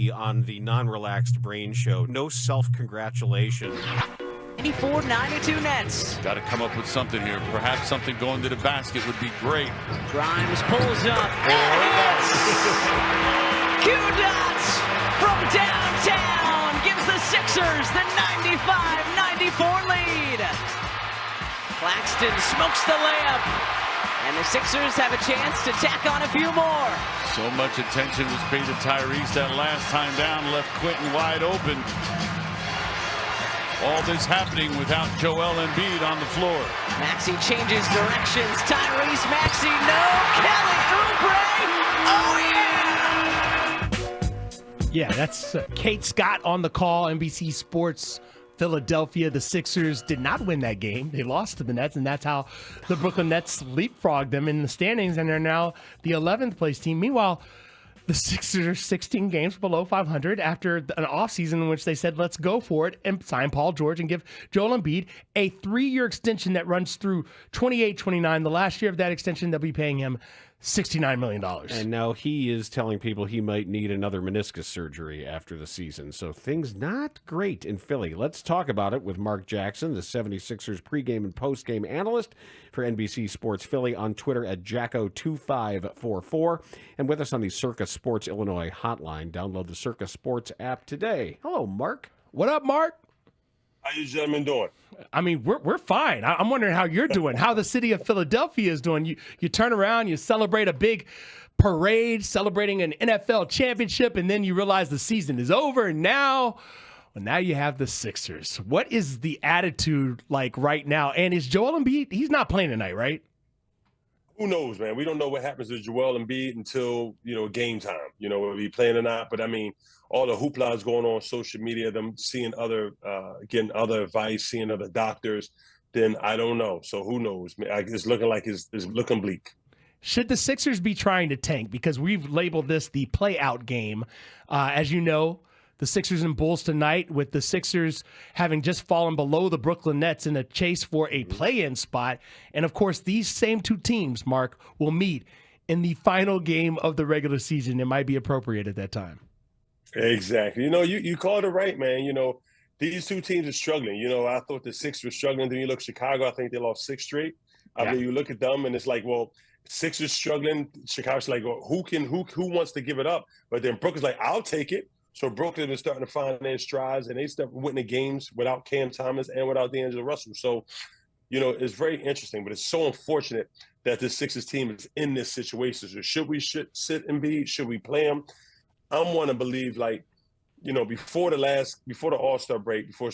Mully on the non-relaxed brain show. No self-congratulation. 94-92 Nets. Got to come up with something here. Perhaps something going to the basket would be great. Grimes pulls up. Q-Dots from downtown gives the Sixers the 95-94 lead. Claxton smokes the layup, and the Sixers have a chance to tack on a few more. So much attention was paid to Tyrese that last time down, left Quentin wide open. All this happening without Joel Embiid on the floor. Maxey changes directions. Tyrese Maxey, no. Kelly Oubre. Oh, yeah. Yeah, that's Kate Scott on the call, NBC Sports Philadelphia. The Sixers did not win that game. They lost to the Nets, and that's how the Brooklyn Nets leapfrogged them in the standings, and they're now the 11th place team. Meanwhile, the Sixers are 16 games below 500 after an offseason in which they said, let's go for it and sign Paul George and give Joel Embiid a 3-year extension that runs through 28-29. The last year of that extension, they'll be paying him $69 million. And now he is telling people he might need another meniscus surgery after the season. So things not great in Philly. Let's talk about it with Mark Jackson, the 76ers pregame and postgame analyst for NBC Sports Philly, on Twitter at Jacko2544, and with us on the Circa Sports Illinois hotline. Download the Circa Sports app today. Hello, Mark. What up, Mark? How you gentlemen doing? I mean, we're fine. I'm wondering how you're doing, how the city of Philadelphia is doing. You turn around, you celebrate a big parade, celebrating an NFL championship, and then you realize the season is over, and now you have the Sixers. What is the attitude like right now? And is Joel Embiid, he's not playing tonight, right? Who knows, man? We don't know what happens to Joel Embiid until, game time, whether he's playing or not. But, I mean, all the hoopla is going on social media, them seeing getting other advice, seeing other doctors, then I don't know. So who knows? It's looking like it's looking bleak. Should the Sixers be trying to tank? Because we've labeled this the play-out game. As you know, the Sixers and Bulls tonight, with the Sixers having just fallen below the Brooklyn Nets in a chase for a play-in spot. And, of course, these same two teams, Mark, will meet in the final game of the regular season. It might be appropriate at that time. Exactly. You called it right, man. These two teams are struggling. I thought the Sixers were struggling. Then you look at Chicago, I think they lost 6 straight. I mean, you look at them and it's like, well, Sixers struggling. Chicago's like, well, who wants to give it up? But then Brooklyn's like, I'll take it. So Brooklyn is starting to find their strides, and they start winning games without Cam Thomas and without D'Angelo Russell. So, it's very interesting, but it's so unfortunate that this Sixers team is in this situation. So should we sit Embiid? Should we play him? I'm one to believe, before the All-Star break, before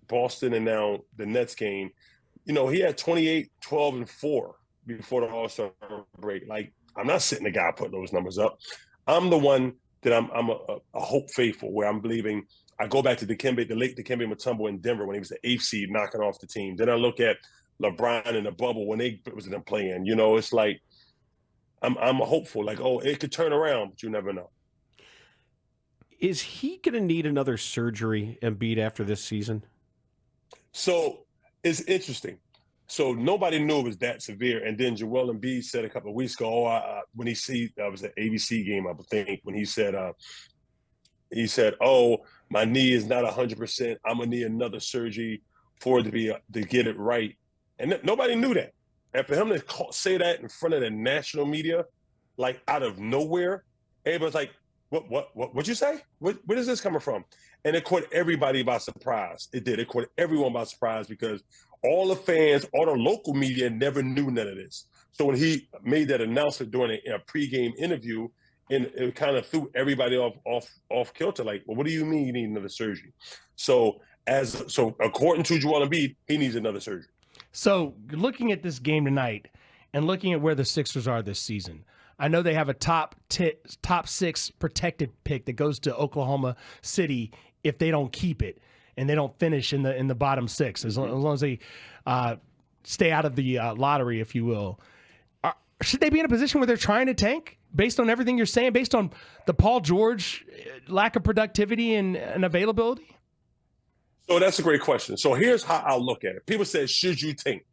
Boston and now the Nets game, he had 28, 12, and 4 before the All-Star break. I'm not sitting the guy putting those numbers up. I'm the one that I'm a hope faithful, where I'm believing. I go back to the late Dikembe Mutombo in Denver when he was the 8th seed knocking off the team. Then I look at LeBron in the bubble when they was in the play-in. It's like I'm hopeful. It could turn around, but you never know. Is he going to need another surgery, Embiid, after this season? So it's interesting. So nobody knew it was that severe. And then Joel Embiid said a couple of weeks ago, when that was an ABC game, I think, when he said, oh, my knee is not 100%. I'm going to need another surgery for it to get it right. And nobody knew that. And for him to say that in front of the national media, out of nowhere, everybody's like, what'd you say? Where is this coming from? And it caught everybody by surprise. It did. It caught everyone by surprise because all the fans, all the local media never knew none of this. So when he made that announcement during a pregame interview, and it kind of threw everybody off kilter. What do you mean you need another surgery? So according to Joel Embiid, he needs another surgery. So looking at this game tonight and looking at where the Sixers are this season, I know they have a top 6 protected pick that goes to Oklahoma City if they don't keep it and they don't finish in the bottom 6, as long as they stay out of the lottery, if you will. Should they be in a position where they're trying to tank based on everything you're saying, based on the Paul George lack of productivity and availability? So that's a great question. So here's how I'll look at it. People say, should you tank?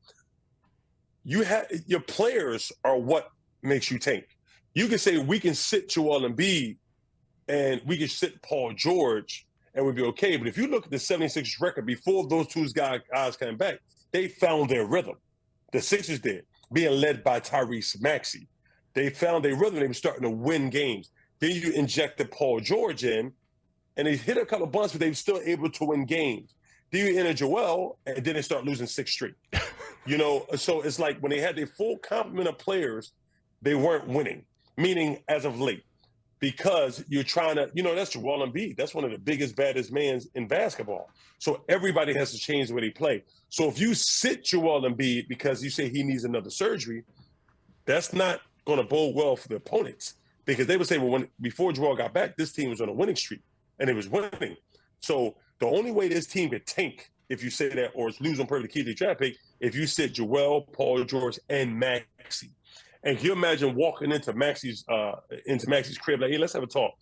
Your players are what makes you tank. You can say we can sit Joel Embiid and we could sit Paul George and we'd be okay. But if you look at the 76ers record before those two guys came back, they found their rhythm. The Sixers did, being led by Tyrese Maxey. They found their rhythm. They were starting to win games. Then you injected Paul George in, and they hit a couple of bunts, but they were still able to win games. Then you enter Joel, and then they start losing 6 straight. So it's like when they had their full complement of players, they weren't winning, meaning as of late. Because you're trying to, that's Joel Embiid. That's one of the biggest, baddest mans in basketball. So everybody has to change the way they play. So if you sit Joel Embiid because you say he needs another surgery, that's not going to bode well for the opponents. Because they would say, well, before Joel got back, this team was on a winning streak, and it was winning. So the only way this team could tank, if you say that, or lose on purpose to keep the draft pick, if you sit Joel, Paul George, and Maxey. And can you imagine walking into Maxey's crib like, hey, let's have a talk.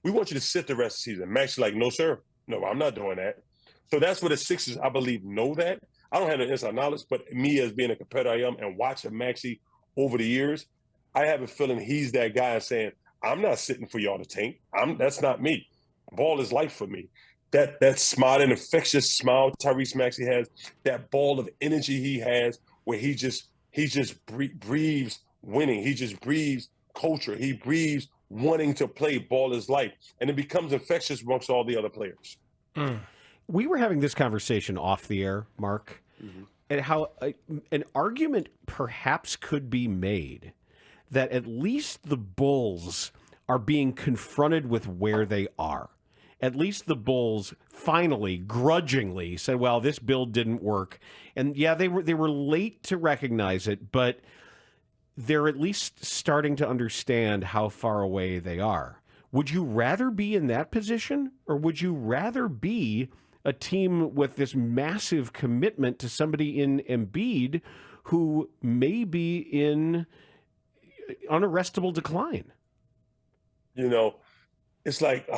We want you to sit the rest of the season. Maxey's like, no, sir. No, I'm not doing that. So that's where the Sixers, I believe, know that. I don't have no inside knowledge, but me as being a competitor I am and watching Maxey over the years, I have a feeling he's that guy saying, I'm not sitting for y'all to tank. That's not me. Ball is life for me. That smile and infectious smile Tyrese Maxey has, that ball of energy he has where he just breathes winning. He just breathes culture. He breathes wanting to play. Ball is life. And it becomes infectious amongst all the other players. We were having this conversation off the air, Mark, and how an argument perhaps could be made that at least the Bulls are being confronted with where they are. At least the Bulls finally, grudgingly, said, well, this build didn't work. And yeah, they were late to recognize it, but they're at least starting to understand how far away they are. Would you rather be in that position, or would you rather be a team with this massive commitment to somebody in Embiid who may be in unarrestable decline? It's like...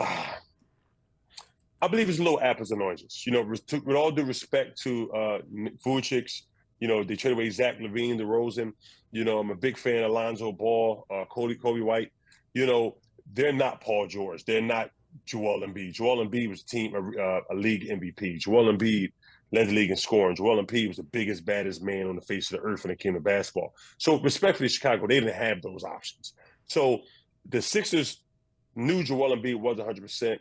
I believe it's little apples and oranges. With all due respect to Vujicic, they traded away Zach LaVine, DeRozan. I'm a big fan of Lonzo Ball, Kobe White. They're not Paul George. They're not Joel Embiid. Joel Embiid was a league MVP. Joel Embiid led the league in scoring. Joel Embiid was the biggest, baddest man on the face of the earth when it came to basketball. So respectfully, Chicago, they didn't have those options. So the Sixers knew Joel Embiid was 100%.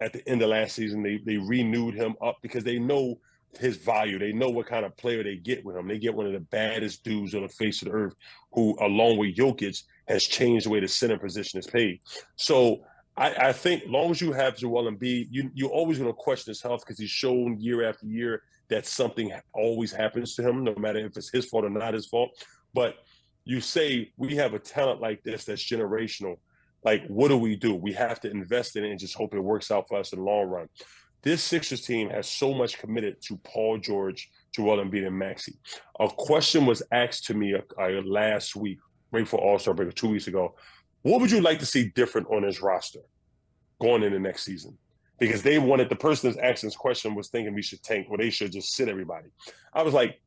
At the end of last season, they renewed him up because they know his value. They know what kind of player they get with him. They get one of the baddest dudes on the face of the earth who, along with Jokic, has changed the way the center position is played. So I think as long as you have Joel Embiid, you're always going to question his health because he's shown year after year that something always happens to him, no matter if it's his fault or not his fault. But you say we have a talent like this that's generational. Like, what do? We have to invest in it and just hope it works out for us in the long run. This Sixers team has so much committed to Paul George, Joel Embiid, and Maxey. A question was asked to me last week, right before All-Star break, 2 weeks ago. What would you like to see different on this roster going into next season? Because the person that's asking this question was thinking we should tank, or they should just sit everybody. I was like,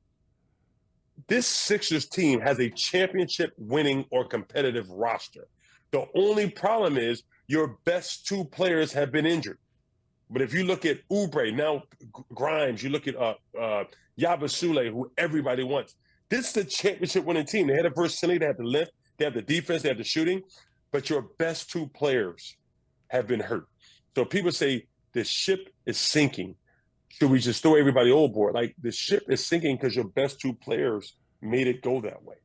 this Sixers team has a championship winning or competitive roster. The only problem is your best 2 players have been injured. But if you look at Oubre, now Grimes, you look at Yabusele, who everybody wants. This is the championship winning team. They had the versatility, they have the length, they have the defense, they have the shooting. But your best 2 players have been hurt. So people say the ship is sinking. Should we just throw everybody overboard? Like, the ship is sinking because your best 2 players made it go that way.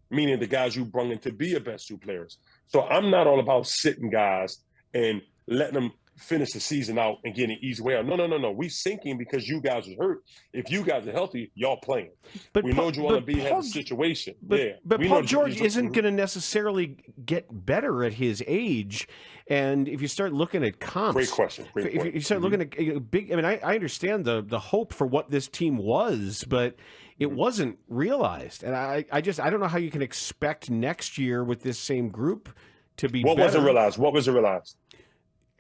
Meaning the guys you brung in to be your best 2 players. So I'm not all about sitting guys and letting them finish the season out and getting an easy way out. No. We sinking because you guys are hurt. If you guys are healthy, y'all playing. But we know Joel Embiid has a situation. But Paul George isn't going to necessarily get better at his age. And if you start looking at comps, great question. If you start looking at big, I understand the hope for what this team was, but it wasn't realized. And I don't know how you can expect next year with this same group to be What better. What was realized?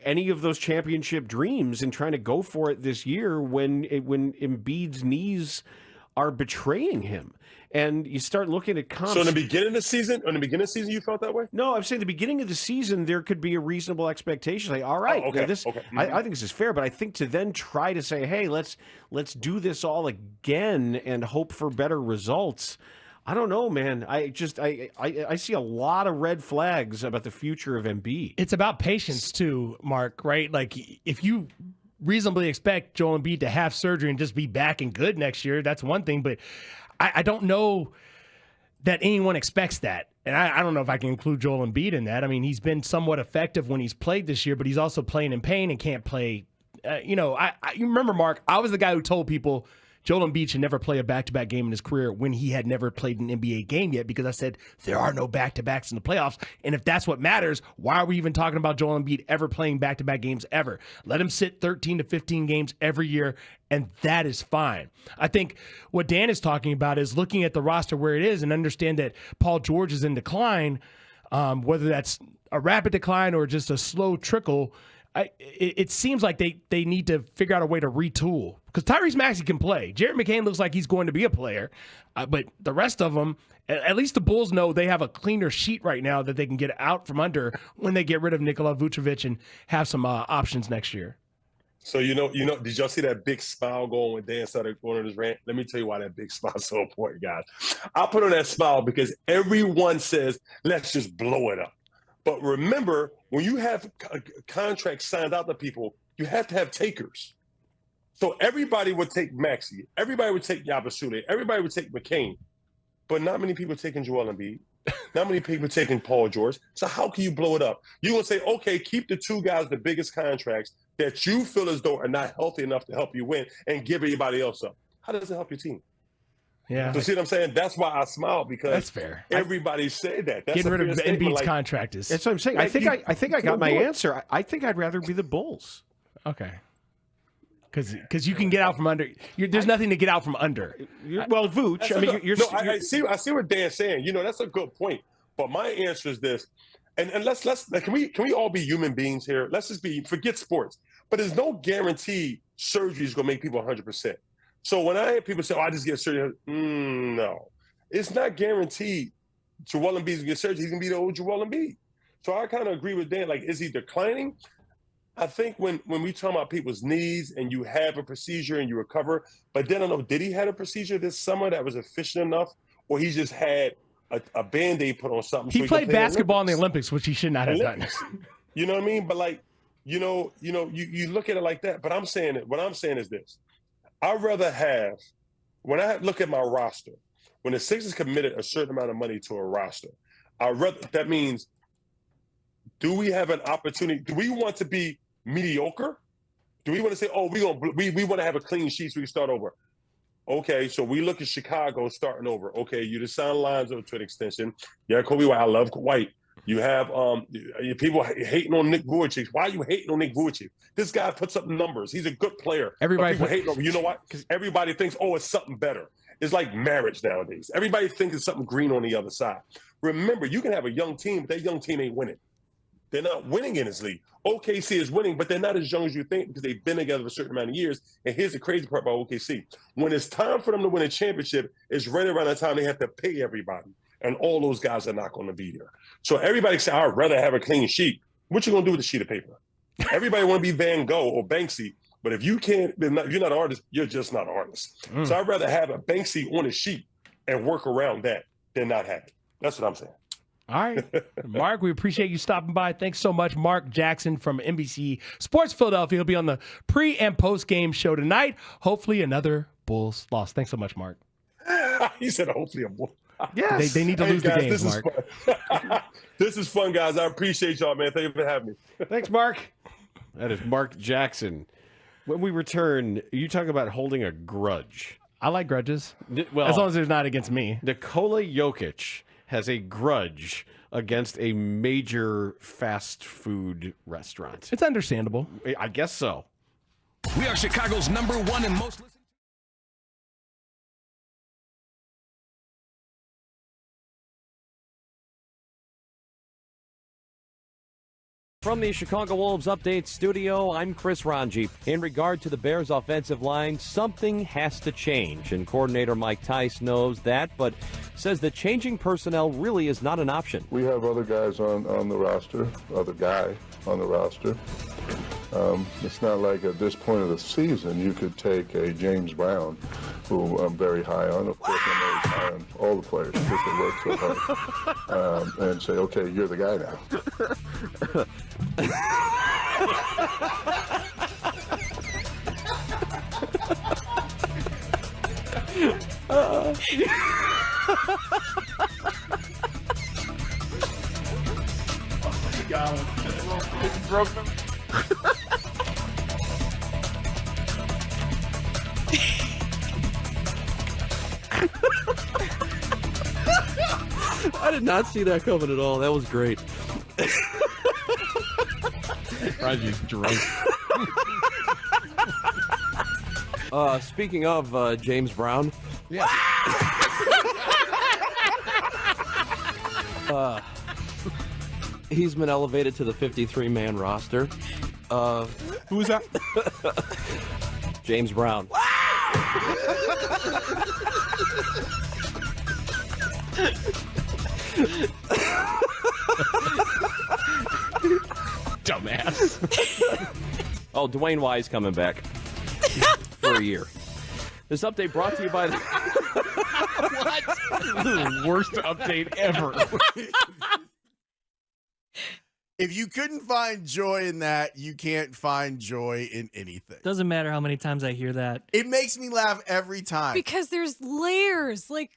Any of those championship dreams and trying to go for it this year when Embiid's knees are betraying him. And you start looking at comps. So in the beginning of the season, you felt that way? No, I'm saying the beginning of the season, there could be a reasonable expectation. Like, all right, okay. I think this is fair, but I think to then try to say, hey, let's do this all again and hope for better results. I don't know, man. I see a lot of red flags about the future of Embiid. It's about patience too, Mark, right? Like if you reasonably expect Joel Embiid to have surgery and just be back and good next year, that's one thing, but I don't know that anyone expects that. And I don't know if I can include Joel Embiid in that. I mean, he's been somewhat effective when he's played this year, but he's also playing in pain and can't play. You remember, Mark, I was the guy who told people Joel Embiid should never play a back-to-back game in his career when he had never played an NBA game yet, because I said there are no back-to-backs in the playoffs. And if that's what matters, why are we even talking about Joel Embiid ever playing back-to-back games ever? Let him sit 13 to 15 games every year, and that is fine. I think what Dan is talking about is looking at the roster where it is and understand that Paul George is in decline, whether that's a rapid decline or just a slow trickle. It seems like they need to figure out a way to retool, because Tyrese Maxey can play. Jared McCain looks like he's going to be a player, but the rest of them, at least the Bulls know they have a cleaner sheet right now that they can get out from under when they get rid of Nikola Vucevic and have some options next year. So did y'all see that big smile going when Dan started going on his rant? Let me tell you why that big smile is so important, guys. I put on that smile because everyone says, let's just blow it up. But remember, when you have contracts signed out to people, you have to have takers. So everybody would take Maxey, everybody would take Yabusele, everybody would take McCain, but not many people taking Joel Embiid, not many people taking Paul George. So how can you blow it up? You're going to say, okay, keep the two guys, the biggest contracts that you feel as though are not healthy enough to help you win, and give everybody else up. How does it help your team? Yeah. So see what I'm saying? That's why I smile, because that's fair. Everybody said that. That's getting rid of Embiid's contract is. That's what I'm saying. I think I got my answer. I think I'd rather be the Bulls. Okay. Because you can get out from under. There's nothing to get out from under. Well, Vooch. I see what Dan's saying. That's a good point. But my answer is this, and let's can we all be human beings here? Let's just forget sports. But there's no guarantee surgery is going to make people 100%. So when I hear people say, I just get surgery, no. It's not guaranteed Joel Embiid's going to get surgery. He's going to be the old Joel Embiid. So I kind of agree with Dan. Like, is he declining? I think when we talk about people's knees and you have a procedure and you recover, but then I don't know, did he have a procedure this summer that was efficient enough, or he just had a Band-Aid put on something? He played basketball in the Olympics, which he should not have done. You know what I mean? But like, you look at it like that. But what I'm saying is this. I'd rather have, when I look at my roster, when the Sixers committed a certain amount of money to a roster, that means, do we have an opportunity? Do we want to be mediocre? Do we want to say, we want to have a clean sheet so we can start over? Okay, so we look at Chicago starting over. Okay, you just signed Lonzo to an extension. Yeah, Kobe White. I love White. You have people hating on Nick Vujicic. Why are you hating on Nick Vujicic? This guy puts up numbers. He's a good player. Everybody people hating on him. You know what? Because everybody thinks, it's something better. It's like marriage nowadays. Everybody thinks it's something green on the other side. Remember, you can have a young team, but that young team ain't winning. They're not winning in this league. OKC is winning, but they're not as young as you think, because they've been together for a certain amount of years. And here's the crazy part about OKC. When it's time for them to win a championship, it's right around the time they have to pay everybody. And all those guys are not going to be there. So everybody say, I'd rather have a clean sheet. What you going to do with a sheet of paper? Everybody want to be Van Gogh or Banksy. But if you can't, if you're not an artist, you're just not an artist. So I'd rather have a Banksy on a sheet and work around that than not have it. That's what I'm saying. All right. Mark, we appreciate you stopping by. Thanks so much. Mark Jackson from NBC Sports Philadelphia. He'll be on the pre- and post-game show tonight. Hopefully another Bulls loss. Thanks so much, Mark. He said hopefully a Bulls. Yes. They need to lose guys, the games, Mark. This is fun, guys. I appreciate y'all, man. Thank you for having me. Thanks, Mark. That is Mark Jackson. When we return, you talk about holding a grudge. I like grudges. Well, as long as it's not against me. Nikola Jokic has a grudge against a major fast food restaurant. It's understandable. I guess so. We are Chicago's #1 and most listened. From the Chicago Wolves Update Studio, I'm Chris Ranji. In regard to the Bears' offensive line, something has to change, and coordinator Mike Tice knows that, but says that changing personnel really is not an option. We have other guys on the roster, other guy on the roster. It's not like at this point of the season you could take a James Brown, who I'm very high on. Of course, I'm very high on all the players because they work so hard, and say, okay, you're the guy now. Broke them. I did not see that coming at all. That was great. Roger's drunk. Speaking of James Brown. Yeah. He's been elevated to the 53-man roster. Who is that? James Brown. Dumbass. Oh, Dwayne Wise coming back for a year. This update brought to you by the... What? The worst update ever. If you couldn't find joy in that, you can't find joy in anything. Doesn't matter how many times I hear that. It makes me laugh every time. Because there's layers. Like,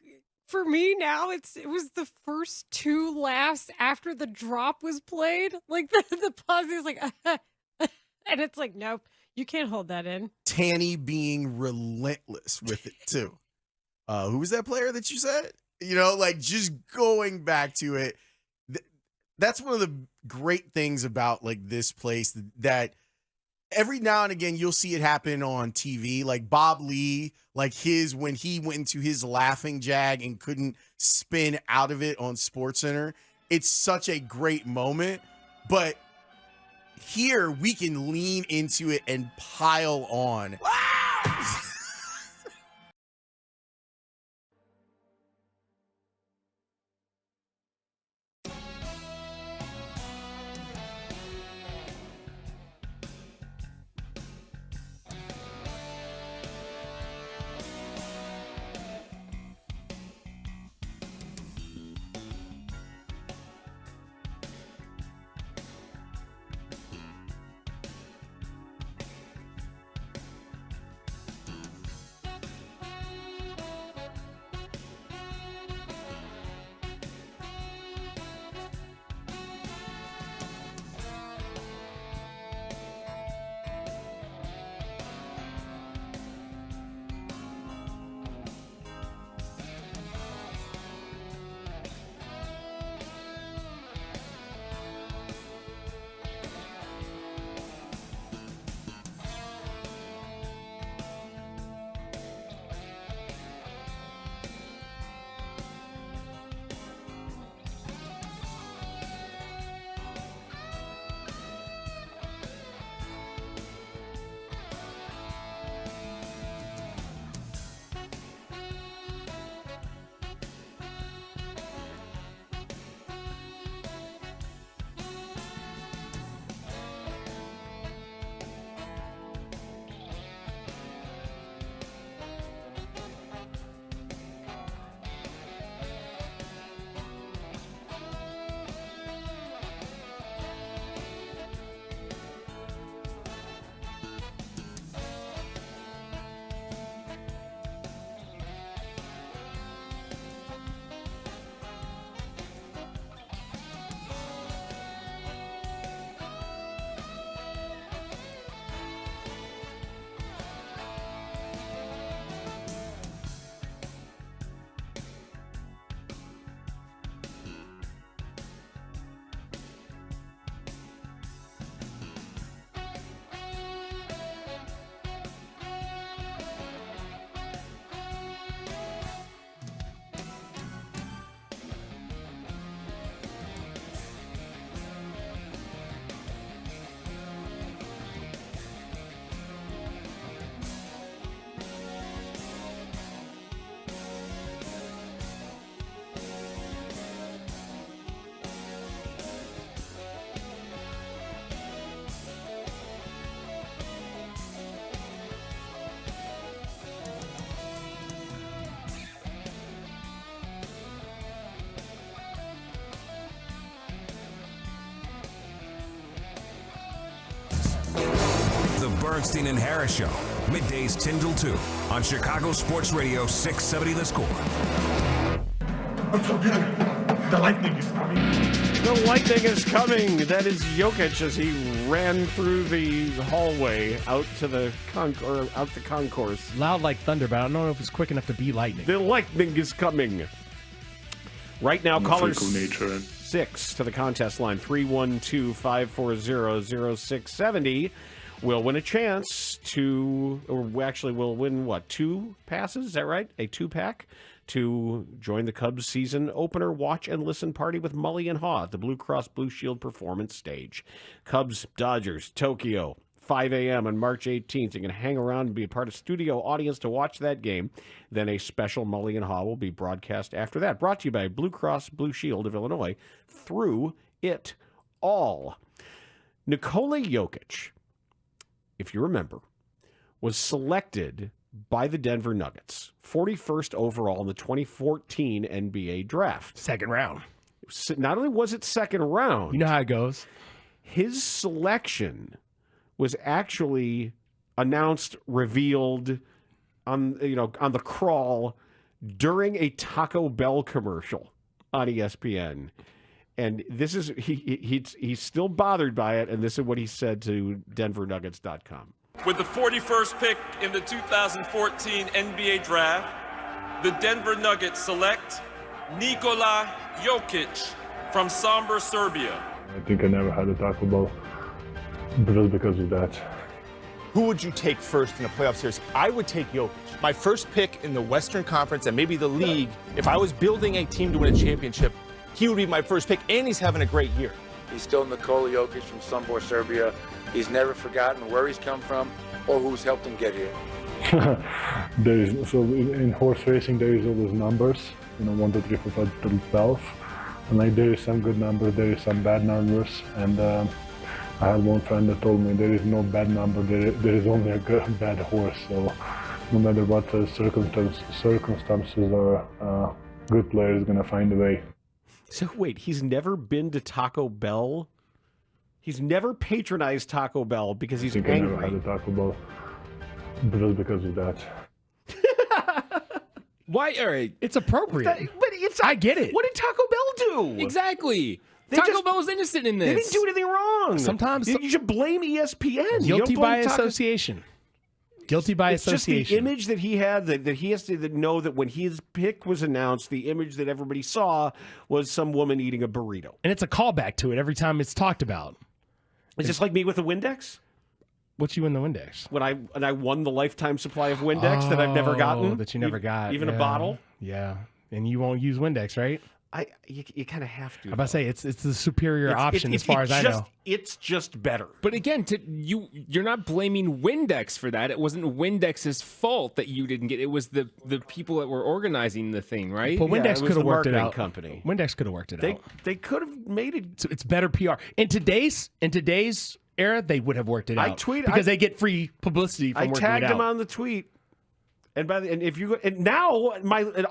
for me now, it was the first two laughs after the drop was played. Like, the pause is like, and it's like, nope, you can't hold that in. Tanny being relentless with it, too. Who was that player that you said? You know, like, just going back to it. That's one of the great things about like this place, that every now and again you'll see it happen on TV. Like Bob Lee, like when he went into his laughing jag and couldn't spin out of it on SportsCenter. It's such a great moment, but here we can lean into it and pile on. The Bernstein and Harris Show, middays 10 till 2 on Chicago Sports Radio 670 The Score. The lightning is coming. The lightning is coming. That is Jokic as he ran through the hallway out to the concourse. Loud like thunder, but I don't know if it's quick enough to be lightning. The lightning is coming. Right now, callers 6 to the contest line 312-540-0670 will win a chance to, or actually will win what, 2 passes? Is that right? A 2-pack to join the Cubs season opener watch and listen party with Mully and Haugh at the Blue Cross Blue Shield Performance Stage. Cubs, Dodgers, Tokyo, 5 a.m. on March 18th. You can hang around and be a part of studio audience to watch that game. Then a special Mully and Haugh will be broadcast after that. Brought to you by Blue Cross Blue Shield of Illinois. Through it all. Nikola Jokic, if you remember, was selected by the Denver Nuggets, 41st overall in the 2014 NBA draft. Second round. Not only was it second round, you know how it goes. His selection was actually announced, revealed on the crawl during a Taco Bell commercial on ESPN. And this is he's still bothered by it, and this is what he said to DenverNuggets.com. With the 41st pick in the 2014 NBA Draft, the Denver Nuggets select Nikola Jokic from Sombor, Serbia. I think I never had a Taco Bell just because of that. Who would you take first in a playoff series? I would take Jokic. My first pick in the Western Conference and maybe the league, if I was building a team to win a championship, he would be my first pick, and he's having a great year. He's still Nikola Jokic from Sombor, Serbia. He's never forgotten where he's come from or who's helped him get here. In horse racing, there is always numbers, 1, 2, 3, 4, 5, 12. And like there is some good numbers, there is some bad numbers. And I had one friend that told me there is no bad number, there is only a bad horse. So no matter what the circumstances are, good player is going to find a way. So wait, he's never been to Taco Bell? He's never patronized Taco Bell because he's angry. I never had a Taco Bell just because of that. Why? All right, it's appropriate. I get it. What did Taco Bell do? Exactly. Taco Bell was innocent in this. They didn't do anything wrong. Sometimes you should blame ESPN. Guilty by association. Guilty by association. Just the image that he had, that he has to know that when his pick was announced, the image that everybody saw was some woman eating a burrito. And it's a callback to it every time it's talked about. It's just like me with the Windex. What you win the Windex? When I won the lifetime supply of Windex that I've never gotten. That you never got. Even a bottle? Yeah. And you won't use Windex, right? You kind of have to. I'm about to say it's the superior option as far as I know. It's just better. But again, you're not blaming Windex for that. It wasn't Windex's fault that you didn't get. It was the people that were organizing the thing, right? But Windex could have worked it out. Company. Windex could have worked it out. They could have made it. It's better PR in today's era. They would have worked it out. Because they get free publicity from working it out. I tagged him on the tweet. And now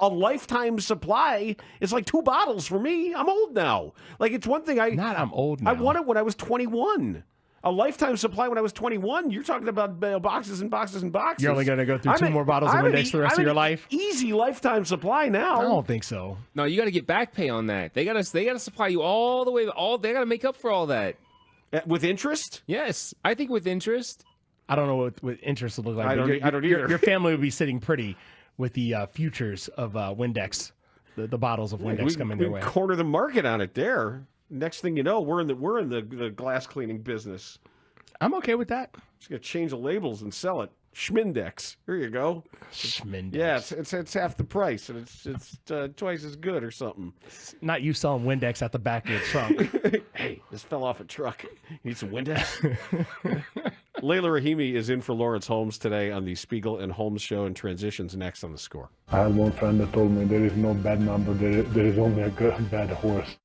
a lifetime supply is like 2 bottles for me. I'm old now. Like it's one thing I'm old now. I won it when I was 21. A lifetime supply when I was 21. You're talking about boxes and boxes and boxes. You're only going to go through 2 more bottles of Windex for the rest of your life. Easy lifetime supply now. I don't think so. No, you got to get back pay on that. They got to supply you all the way. They got to make up for all that with interest. Yes, I think with interest. I don't know what interest would look like. I don't either. Your family would be sitting pretty with the futures of Windex, the bottles of Windex coming their way. Corner the market on it there. Next thing you know, we're in the glass cleaning business. I'm okay with that. Just gonna change the labels and sell it. Schmindex. Here you go. Schmindex. Yeah, it's half the price, and it's twice as good or something. It's not you selling Windex at the back of your trunk. Hey, this fell off a truck. You need some Windex? Layla Rahimi is in for Lawrence Holmes today on the Spiegel and Holmes show, and transitions next on The Score. I had one friend that told me there is no bad number, there is only a bad horse.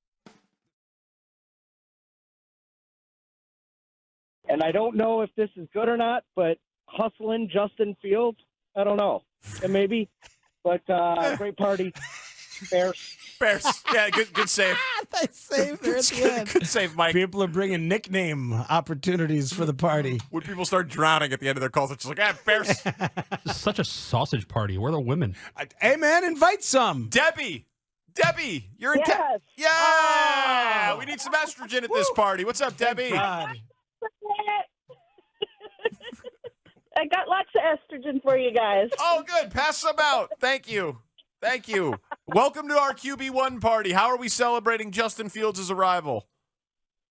And I don't know if this is good or not, but hustling Justin Fields, I don't know. And maybe, but great party. Bears. Bears. Yeah, good save. They saved there at the end. Good save, Mike. People are bringing nickname opportunities for the party. When people start drowning at the end of their calls, it's just like, Bears. This is such a sausage party. Where are the women? Hey, man, invite some. Debbie, you're in town. Yeah. We need some estrogen at this party. What's up, Debbie? I got lots of estrogen for you guys. Oh, good. Pass some out. Thank you. Welcome to our QB1 party. How are we celebrating Justin Fields' arrival?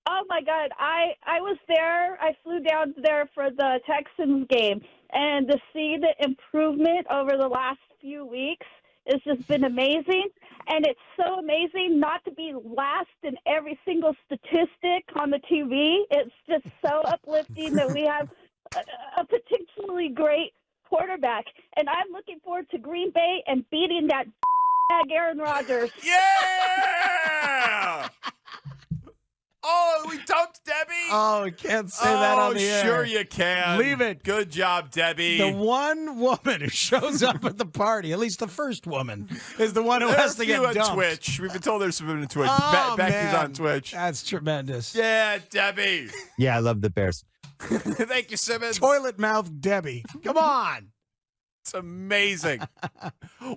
Oh, my God. I was there. I flew down there for the Texans game. And to see the improvement over the last few weeks has just been amazing. And it's so amazing not to be last in every single statistic on the TV. It's just so uplifting that we have a potentially great quarterback. And I'm looking forward to Green Bay and beating that Aaron Rodgers. Yeah! Oh, we dumped Debbie? Oh, we can't say that on the air. Sure you can. Leave it. Good job, Debbie. The one woman who shows up at the party, at least the first woman, is the one who has to get dumped. on Twitch. We've been told there's some on Twitch. Oh, Becky's man. on Twitch. That's tremendous. Yeah, Debbie. Yeah, I love the Bears. Thank you, Simmons. Toilet mouth Debbie. Come on. It's amazing.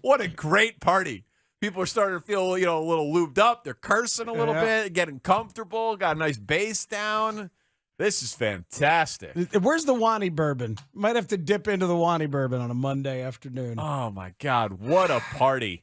What a great party. People are starting to feel, a little lubed up. They're cursing a little bit, getting comfortable, got a nice bass down. This is fantastic. Where's the Wani bourbon? Might have to dip into the Wani bourbon on a Monday afternoon. Oh, my God. What a party.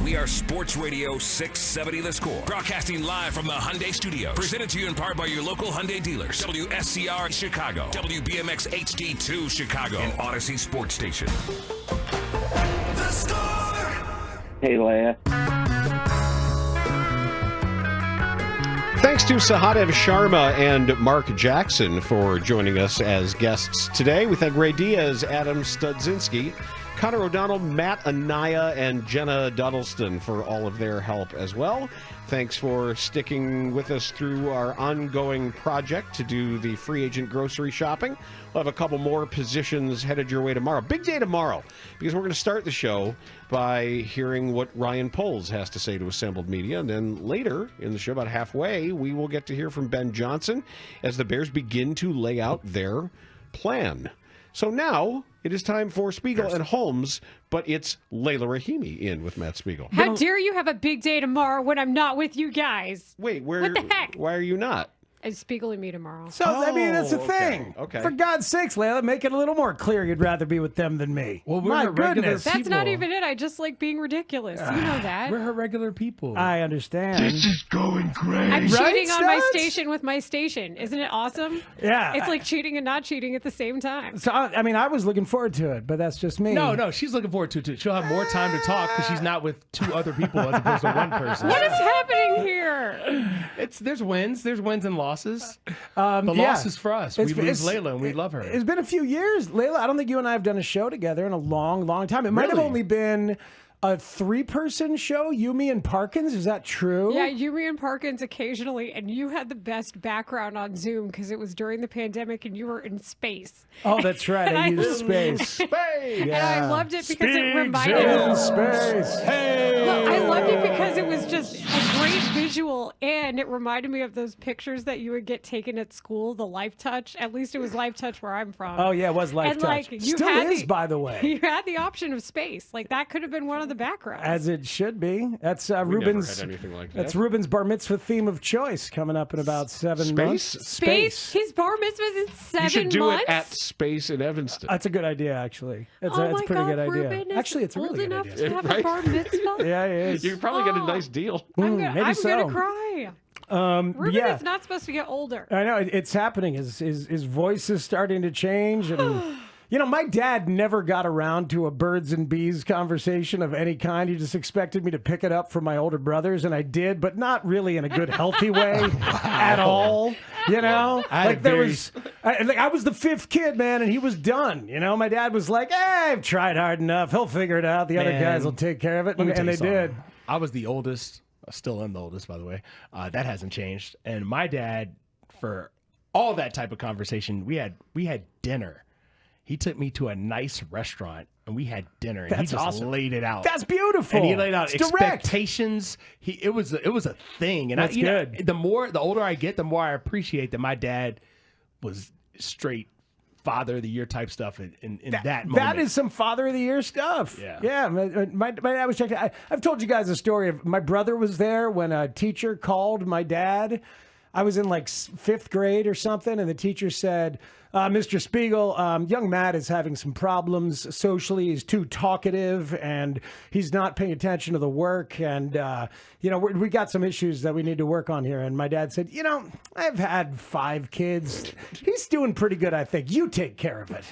We are Sports Radio 670 The Score. Broadcasting live from the Hyundai Studio. Presented to you in part by your local Hyundai dealers. WSCR Chicago. WBMX HD2 Chicago. And Odyssey Sports Station. The Score! Hey, Leah. Thanks to Sahadev Sharma and Mark Jackson for joining us as guests today. We thank Ray Diaz, Adam Studzinski, Connor O'Donnell, Matt Anaya, and Jenna Duddleston for all of their help as well. Thanks for sticking with us through our ongoing project to do the free agent grocery shopping. We'll have a couple more positions headed your way tomorrow. Big day tomorrow, because we're going to start the show by hearing what Ryan Poles has to say to assembled media. And then later in the show, about halfway, we will get to hear from Ben Johnson as the Bears begin to lay out their plan. So now it is time for Spiegel and Holmes, but it's Layla Rahimi in with Matt Spiegel. How dare you have a big day tomorrow when I'm not with you guys? Wait, what the heck? Why are you not? It's Spiegel and me tomorrow. So, I mean, that's the thing. Okay. For God's sakes, Layla, make it a little more clear you'd rather be with them than me. Well, we're My the regular goodness. That's not even it. I just like being ridiculous. You know that. We're her regular people. I understand. This is going great. I'm Right, cheating on my Studs? station with my station. Isn't it awesome? Yeah. It's like cheating and not cheating at the same time. So, I mean, I was looking forward to it, but that's just me. No, she's looking forward to it. She'll have more time to talk because she's not with two other people as opposed to one person. What is happening here? There's wins and losses. The loss is for us. We lose Layla and we love her. It's been a few years. Layla, I don't think you and I have done a show together in a long, long time. It might have only been a 3-person show, you, me, and Parkins. Is that true? Yeah, you, me, and Parkins occasionally, and you had the best background on Zoom because it was during the pandemic and you were in space. Oh, that's right. I used space. Space! And I loved it because it reminded in me. space. Hey! Well, I loved it because it was just a great visual, and it reminded me of those pictures that you would get taken at school, the Life Touch. At least it was Life Touch where I'm from. Oh, yeah, it was Life and, Touch. Like, you Still had is, by the way. You had the option of space. Like, that could have been one of the backgrounds. As it should be. That's We Ruben's. never had anything like that. That's Ruben's bar mitzvah theme of choice coming up in about 7 months. Space? His bar mitzvah's in 7 You should months? do it at Space in Evanston. That's a good idea, actually. It's Oh a my pretty God, good idea. Ruben is Actually, it's a old really good enough idea. to have Right? a bar mitzvah? Yeah, it is. You could probably get a nice deal. I'm maybe gonna so. cry. Ruben yeah. is not supposed to get older. I know it's happening. His voice is starting to change, and you know, my dad never got around to a birds and bees conversation of any kind. He just expected me to pick it up from my older brothers, and I did, but not really in a good, healthy way at all. You know, I was the 5th kid, man, and he was done. You know, my dad was like, I've tried hard enough. He'll figure it out. The other guys will take care of it," and they did. I was the oldest. I still am the oldest, by the way. That hasn't changed. And my dad, for all that type of conversation, we had dinner. He took me to a nice restaurant and we had dinner. And That's he just awesome. laid it out. That's beautiful. And he laid out It's direct. expectations. It was a thing. And That's good. The older I get, the more I appreciate that my dad was straight Father of the Year type stuff in that moment. That is some Father of the Year stuff. Yeah. My dad was checking. I've told you guys a story of my brother was there when a teacher called my dad. I was in like 5th grade or something, and the teacher said, Mr. Spiegel, young Matt is having some problems socially. He's too talkative, and he's not paying attention to the work. And, we got some issues that we need to work on here. And my dad said, I've had 5 kids. He's doing pretty good, I think. You take care of it.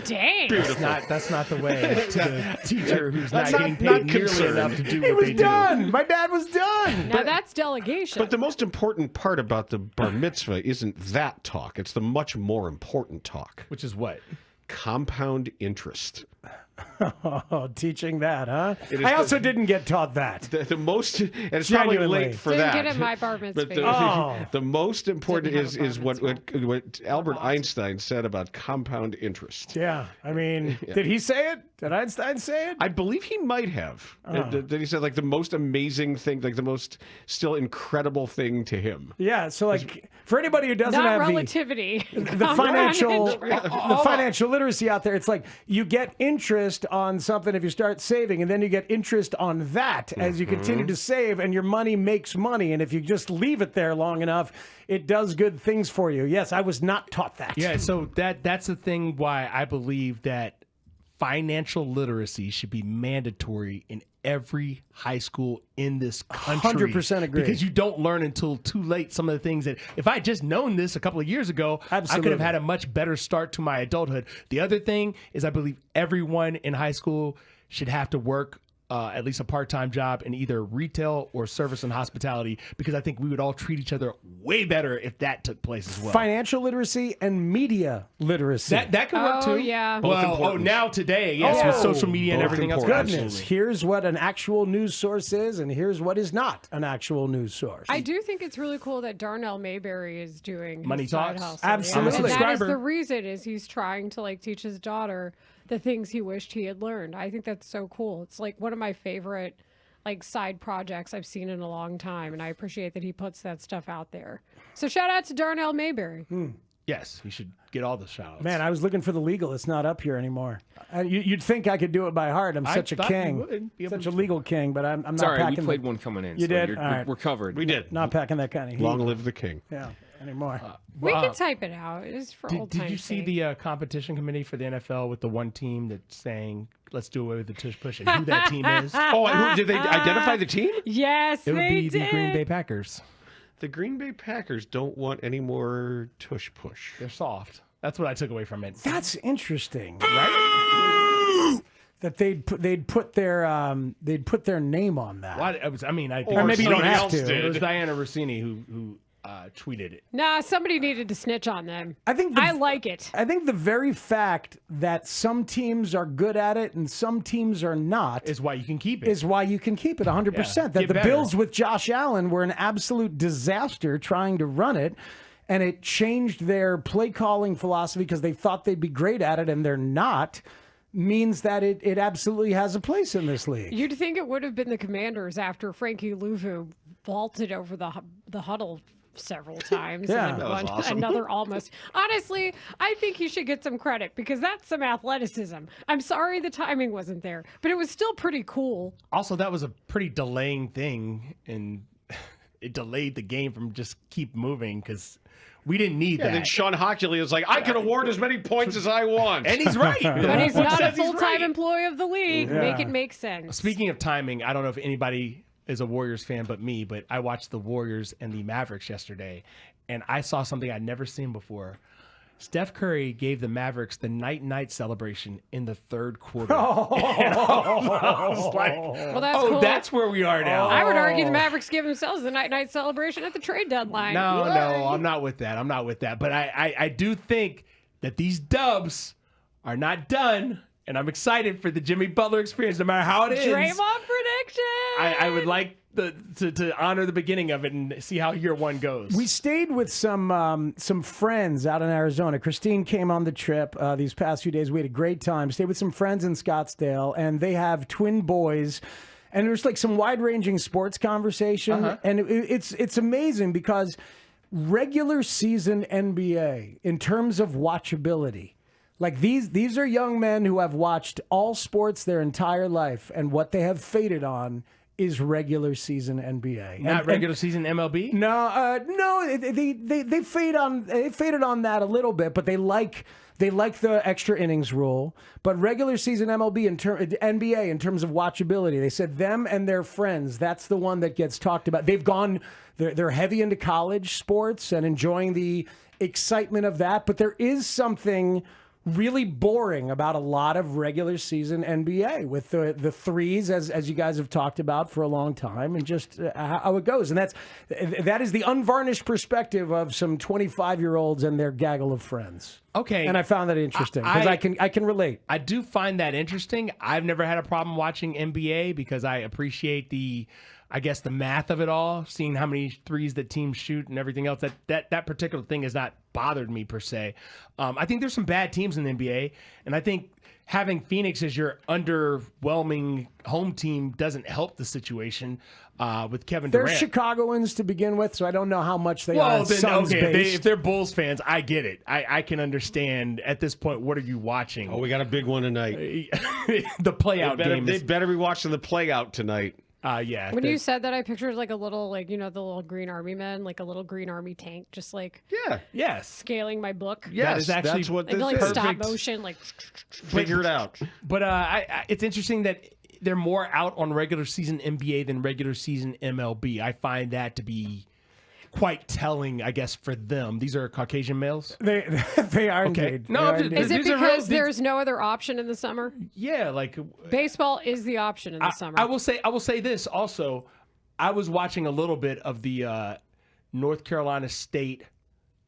Dang. That's not the way to the teacher who's not That's getting paid nearly enough to do He what was they done. My dad was done. Now that's delegation. But the most important part about the bar mitzvah isn't that talk. It's the much more important talk. Which is what? Compound interest. Oh, teaching that, huh? It is I also didn't get taught that. The most, and it's probably Genuinely. late for Didn't that. get it my bar mitzvah. But the most important Didn't have a is bar what Albert Einstein said about compound interest. Yeah, I mean, did he say it? Did Einstein say it? I believe he might have. That he said like the most amazing thing, like the most still incredible thing to him. Yeah, so like for anybody who doesn't Not have relativity. the financial literacy out there, it's like you get interest on something if you start saving, and then you get interest on that as you continue to save, and your money makes money. And if you just leave it there long enough, it does good things for you. Yes, I was not taught that. Yeah, so that's the thing why I believe that financial literacy should be mandatory in every high school in this country. 100% agree. Because you don't learn until too late some of the things that, if I had just known this a couple of years ago, I could have had a much better start to my adulthood. The other thing is I believe everyone in high school should have to work at least a part-time job in either retail or service and hospitality, because I think we would all treat each other way better if that took place as well. Financial literacy and media literacy. That can work too. Oh, yeah. Well, now today, yes, with social media and everything else. Goodness, Absolutely. here's what an actual news source is, and here's what is not an actual news source. I do think it's really cool that Darnell Mayberry is doing his Money side Talks? hustle. Absolutely. And that is Subscriber. the reason is he's trying to like teach his daughter the things he wished he had learned. I think that's so cool. It's like one of my favorite like side projects I've seen in a long time, and I appreciate that he puts that stuff out there. So shout out to Darnell Mayberry. Yes, you should get all the shout-outs. Man, I was looking for the legal. It's not up here anymore. You'd think I could do it by heart. I'm such a king. Such a legal king, but I'm not Sorry, packing. we played one coming in. You so did? All right. We're covered. We did. Not packing that kind of heat. Long live the king. Yeah, anymore. We can type it out. It's for old Did time's you see sake. the competition committee for the NFL with the one team that's saying, let's do away with the tush push, and who that team is? Oh, and who, did they identify the team? Yes, It would they be did. the Green Bay Packers. The Green Bay Packers don't want any more tush push. They're soft. That's what I took away from it. That's interesting, right? That they'd put their name on that. Why, I think Or maybe you don't have to. It was Diana Rossini who tweeted it. Nah, somebody needed to snitch on them. I like it. I think the very fact that some teams are good at it and some teams are not is why you can keep it. Is why you can keep it 100%. Yeah, That get the better. Bills with Josh Allen were an absolute disaster trying to run it, and it changed their play calling philosophy because they thought they'd be great at it and they're not, means that it absolutely has a place in this league. You'd think it would have been the Commanders after Frankie Louvu vaulted over the huddle several times. Yeah. And then That was won awesome. another almost. Honestly, I think he should get some credit because that's some athleticism. I'm sorry the timing wasn't there, but it was still pretty cool. Also, that was a pretty delaying thing, and it delayed the game from just keep moving because we didn't need Yeah, that. then Sean Hockley is like, I can award as many points as I want. And he's right. But he's not a Says he's full-time right. employee of the league. Yeah. Make it make sense. Speaking of timing, I don't know if anybody is a Warriors fan but me, but I watched the Warriors and the Mavericks yesterday, and I saw something I'd never seen before. Steph Curry gave the Mavericks the night-night celebration in the third quarter. And I was like, Well, that's oh, cool. that's where we are now. I would argue the Mavericks give themselves the night-night celebration at the trade deadline. No, I'm not with that. I'm not with that. But I do think that these dubs are not done, and I'm excited for the Jimmy Butler experience, no matter how it is. Draymond prediction. I would like to honor the beginning of it and see how year one goes. We stayed with some friends out in Arizona. Christine came on the trip these past few days. We had a great time. Stayed with some friends in Scottsdale, and they have twin boys. And there's like some wide-ranging sports conversation, and it's amazing because regular season NBA in terms of watchability. Like these are young men who have watched all sports their entire life, and what they have faded on is regular season NBA. Not regular season MLB? No, they faded on that a little bit, but they like the extra innings rule. But regular season MLB NBA in terms of watchability, they said them and their friends. That's the one that gets talked about. They're heavy into college sports and enjoying the excitement of that. But there is something really boring about a lot of regular season NBA with the threes, as you guys have talked about for a long time, and just how it goes. And that is the unvarnished perspective of some 25-year-olds and their gaggle of friends. Okay. And I found that interesting because I can relate. I do find that interesting. I've never had a problem watching NBA because I appreciate the math of it all, seeing how many threes that teams shoot and everything else. That particular thing has not bothered me per se. I think there's some bad teams in the NBA, and I think having Phoenix as your underwhelming home team doesn't help the situation with Kevin They're Durant. Chicagoans to begin with, so I don't know how much they are Suns-based. If they're Bulls fans, I get it. I can understand at this point. What are you watching? Oh, we got a big one tonight. The playout game. They better be watching the playout tonight. Yeah. When you said that, I pictured like a little, like, the little green army men, like a little green army tank, just like yes, scaling my book. That is actually that's what Like, this like is. stop motion, like. Figure it out. But it's interesting that they're more out on regular season NBA than regular season MLB. I find that to be quite telling, I guess, for them. These are Caucasian males. They are Okay. indeed. No, They are indeed. Is it these are because real- there's no other option in the summer? Yeah, like Baseball is the option in the summer. I will say this also. I was watching a little bit of the North Carolina State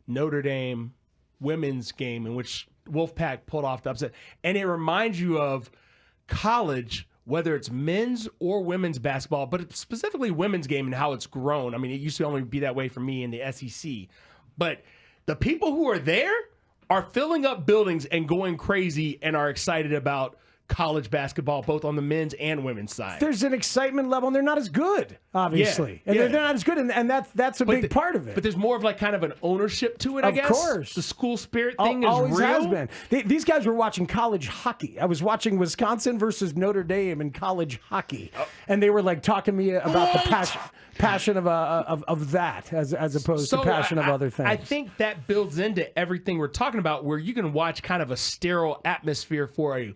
Notre Dame women's game in which Wolfpack pulled off the upset, and it reminds you of college, whether it's men's or women's basketball, but specifically women's game and how it's grown. I mean, it used to only be that way for me in the SEC, but the people who are there are filling up buildings and going crazy and are excited about college basketball, both on the men's and women's side. There's an excitement level, and they're not as good, obviously. Yeah, And yeah. they're not as good, and that's a big part of it. But there's more of like kind of an ownership to it, I guess. Of course. The school spirit thing Always is real. has been. These guys were watching college hockey. I was watching Wisconsin versus Notre Dame in college hockey, and they were like talking to me about the passion of that as opposed to passion of other things. I think that builds into everything we're talking about, where you can watch kind of a sterile atmosphere for a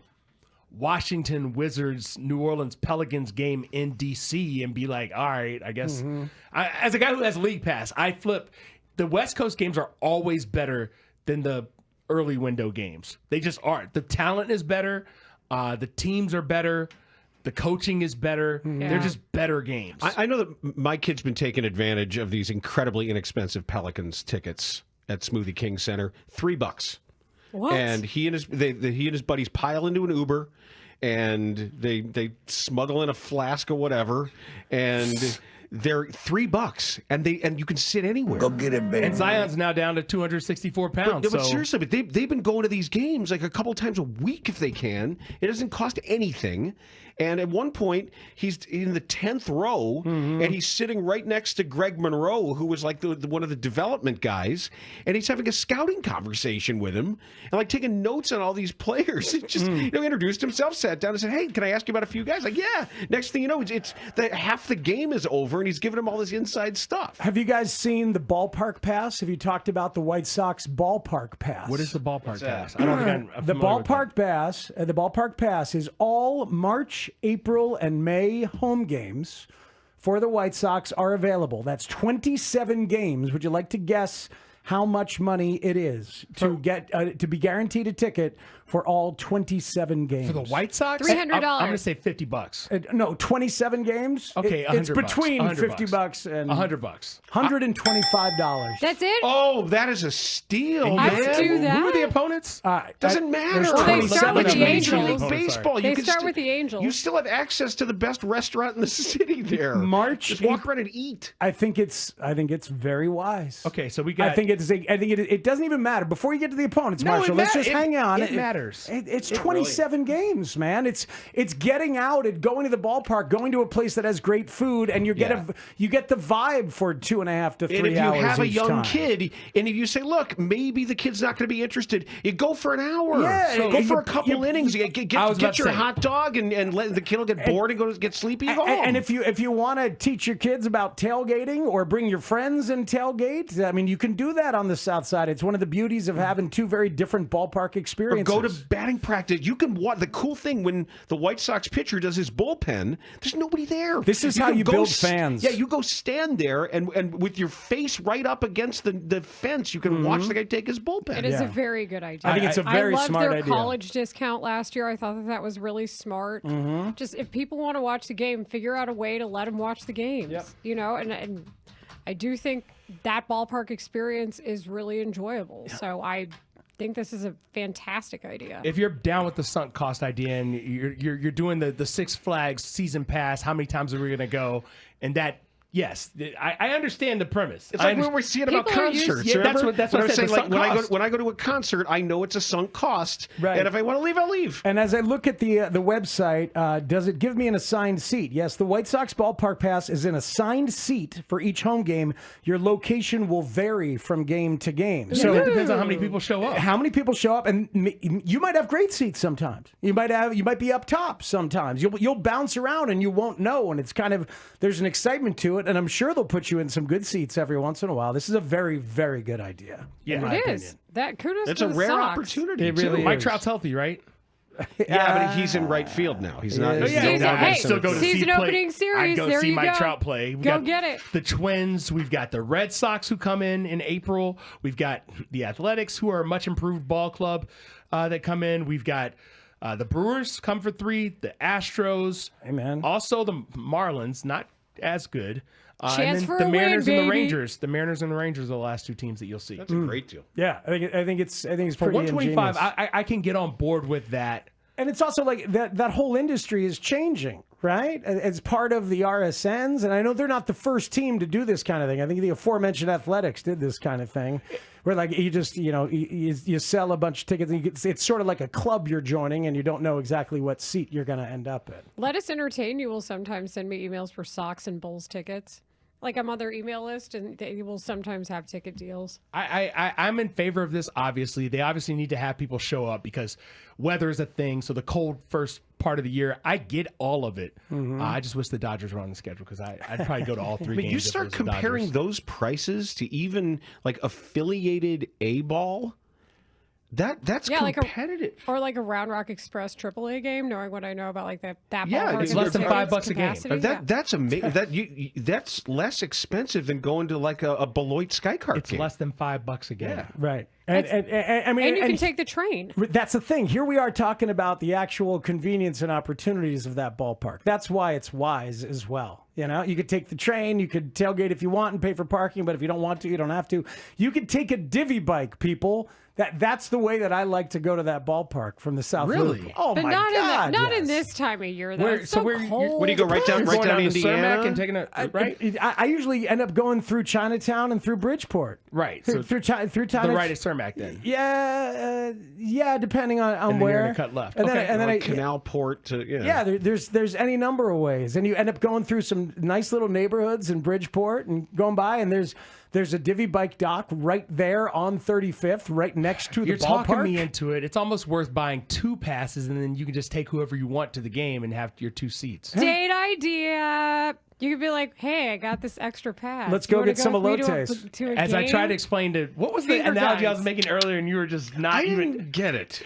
Washington Wizards, New Orleans Pelicans game in D.C. and be like, all right, I guess. As a guy who has League Pass, I flip. The West Coast games are always better than the early window games. They just are. The talent is better. The teams are better. The coaching is better. They're just better games. I know that my kid's been taking advantage of these incredibly inexpensive Pelicans tickets at Smoothie King Center. $3. What? And he and his buddies pile into an Uber, and they smuggle in a flask or whatever, and they're $3, and you can sit anywhere. Go get it, baby. And Zion's now down to 264 pounds. But so seriously, but they've been going to these games like a couple times a week if they can. It doesn't cost anything. And at one point, he's in the 10th row, and he's sitting right next to Greg Monroe, who was like one of the development guys, and he's having a scouting conversation with him and like taking notes on all these players. It just introduced himself, sat down, and said, "Hey, can I ask you about a few guys?" Like, yeah. Next thing you know, it's half the game is over, and he's giving him all this inside stuff. Have you guys seen the ballpark pass? Have you talked about the White Sox ballpark pass? what is the ballpark pass? I don't think I'm The familiar with that. ballpark pass is all March, April, and May home games for the White Sox are available. That's 27 games. Would you like to guess how much money it is to get to be guaranteed a ticket for all 27 games? For the White Sox? $300. I'm going to say $50. No, 27 games. Okay, it's $100. between $100. $50 and $100. $125. That's it? Oh, that is a steal, I man. would do that. Who are the opponents? Doesn't matter. Well, they start with It's the Major Angels. League Baseball. They can start with the Angels. You still have access to the best restaurant in the city there. March, Just walk around and eat. I think it's very wise. Okay, so we got. I think it doesn't even matter before you get to the opponents, No, Marshall. it Let's ma- just it- hang on. it matters. It's 27 games, man. It's getting out and going to the ballpark, going to a place that has great food, and you get the vibe for 2.5 to 3 And if you hours have a each young time. kid, and if you say, "Look, maybe the kid's not going to be interested," you go for an hour. Yeah, go for a couple innings. Get I was about get to your say. hot dog, and let the kid will get bored and go get sleepy. You go home. And if you want to teach your kids about tailgating or bring your friends and tailgate, I mean, you can do that on the South Side. It's one of the beauties of having two very different ballpark Or experiences. go to batting practice. You can watch. The cool thing when the White Sox pitcher does his bullpen, there's nobody there. This is how can you go build fans. Yeah, you go stand there and with your face right up against the fence, you can watch the guy take his bullpen. It is a very good idea. I think it's a very I loved smart their idea. college discount last year. I thought that was really smart. Just if people want to watch the game, figure out a way to let them watch the games. You know, and I do think that ballpark experience is really enjoyable. So I think this is a fantastic idea. If you're down with the sunk cost idea and you're doing the Six Flags season pass, how many times are we going to go? And that Yes, I understand the premise. It's like when we're seeing about concerts. Yeah, that's what I I'm said. saying. Like when I go to a concert, I know it's a sunk cost, Right. and if I want to leave, I'll leave. And as I look at the website, does it give me an assigned seat? Yes, the White Sox ballpark pass is an assigned seat for each home game. Your location will vary from game to game. So it depends on how many people show up. How many people show up, and you might have great seats sometimes. You might be up top sometimes. You'll bounce around and you won't know, and it's kind of there's an excitement to it, and I'm sure they'll put you in some good seats every once in a while. This is a very, very good idea. Yeah, It is. That kudos It's to a the rare Sox. opportunity. It really too. Mike Trout's healthy, right? Yeah, but he's in right field now. He's not. Still go to season opening series. I'd go there see you Mike go. Trout play. Go get it. The Twins. We've got the Red Sox who come in April. We've got the Athletics who are a much improved ball club that come in. We've got the Brewers come for 3. The Astros. Amen. Also the Marlins, not as good. Chance and then for the a Mariners win, and the baby. Rangers. The Mariners and the Rangers are the last 2 teams that you'll see. That's a great deal. Yeah, I think it's For pretty 125, ingenious. I can get on board with that. And it's also like that whole industry is changing, right? It's part of the RSNs. And I know they're not the first team to do this kind of thing. I think the aforementioned Athletics did this kind of thing where like you just, you sell a bunch of tickets and it's sort of like a club you're joining and you don't know exactly what seat you're going to end up in. Let Us Entertain You will sometimes send me emails for Sox and Bulls tickets. Like I'm on their email list, and they will sometimes have ticket deals. I'm in favor of this, obviously. They obviously need to have people show up because weather is a thing. So the cold first part of the year, I get all of it. I just wish the Dodgers were on the schedule because I'd probably go to all 3 games. You if it start was the comparing Dodgers. those prices to even like affiliated A-ball. That's competitive. Like a Round Rock Express AAA game, knowing what I know about like that Yeah, ballpark it's and less than tickets $5 a game. capacity. That's amazing. That's less expensive than going to like a Beloit Sky Card It's game. less than $5 a game. Yeah. Right. And I mean, And you can take the train. That's the thing. Here we are talking about the actual convenience and opportunities of that ballpark. That's why it's wise as well. You could take the train, you could tailgate if you want and pay for parking, but if you don't want to, you don't have to. You could take a divvy bike, people. That's the way that I like to go to that ballpark from the South Really? Loop. Oh But my not God! not in yes. this time of year though. Where- It's so so where you- cold. What do you go right down Going down to Indiana? Cermak and taking right? I usually end up going through Chinatown and through Bridgeport. Right. Through, So through the Chinatown. right is Cermak then. Yeah, depending on And then where. you're gonna cut left. And then, Okay. and then Or I, Canal Port to yeah, there's any number of ways, and you end up going through some nice little neighborhoods in Bridgeport and going by, and there's a divvy bike dock right there on 35th, right next to the You're ballpark. talking me into it. It's almost worth buying 2 passes, and then you can just take whoever you want to the game and have your 2 seats. Date idea. You could be like, hey, I got this extra pass. Let's You go wanna get some with me to a- elotes. to a As I game? tried to explain to what was the Finger analogy I was guns. making earlier, and you were just not I even. didn't get it.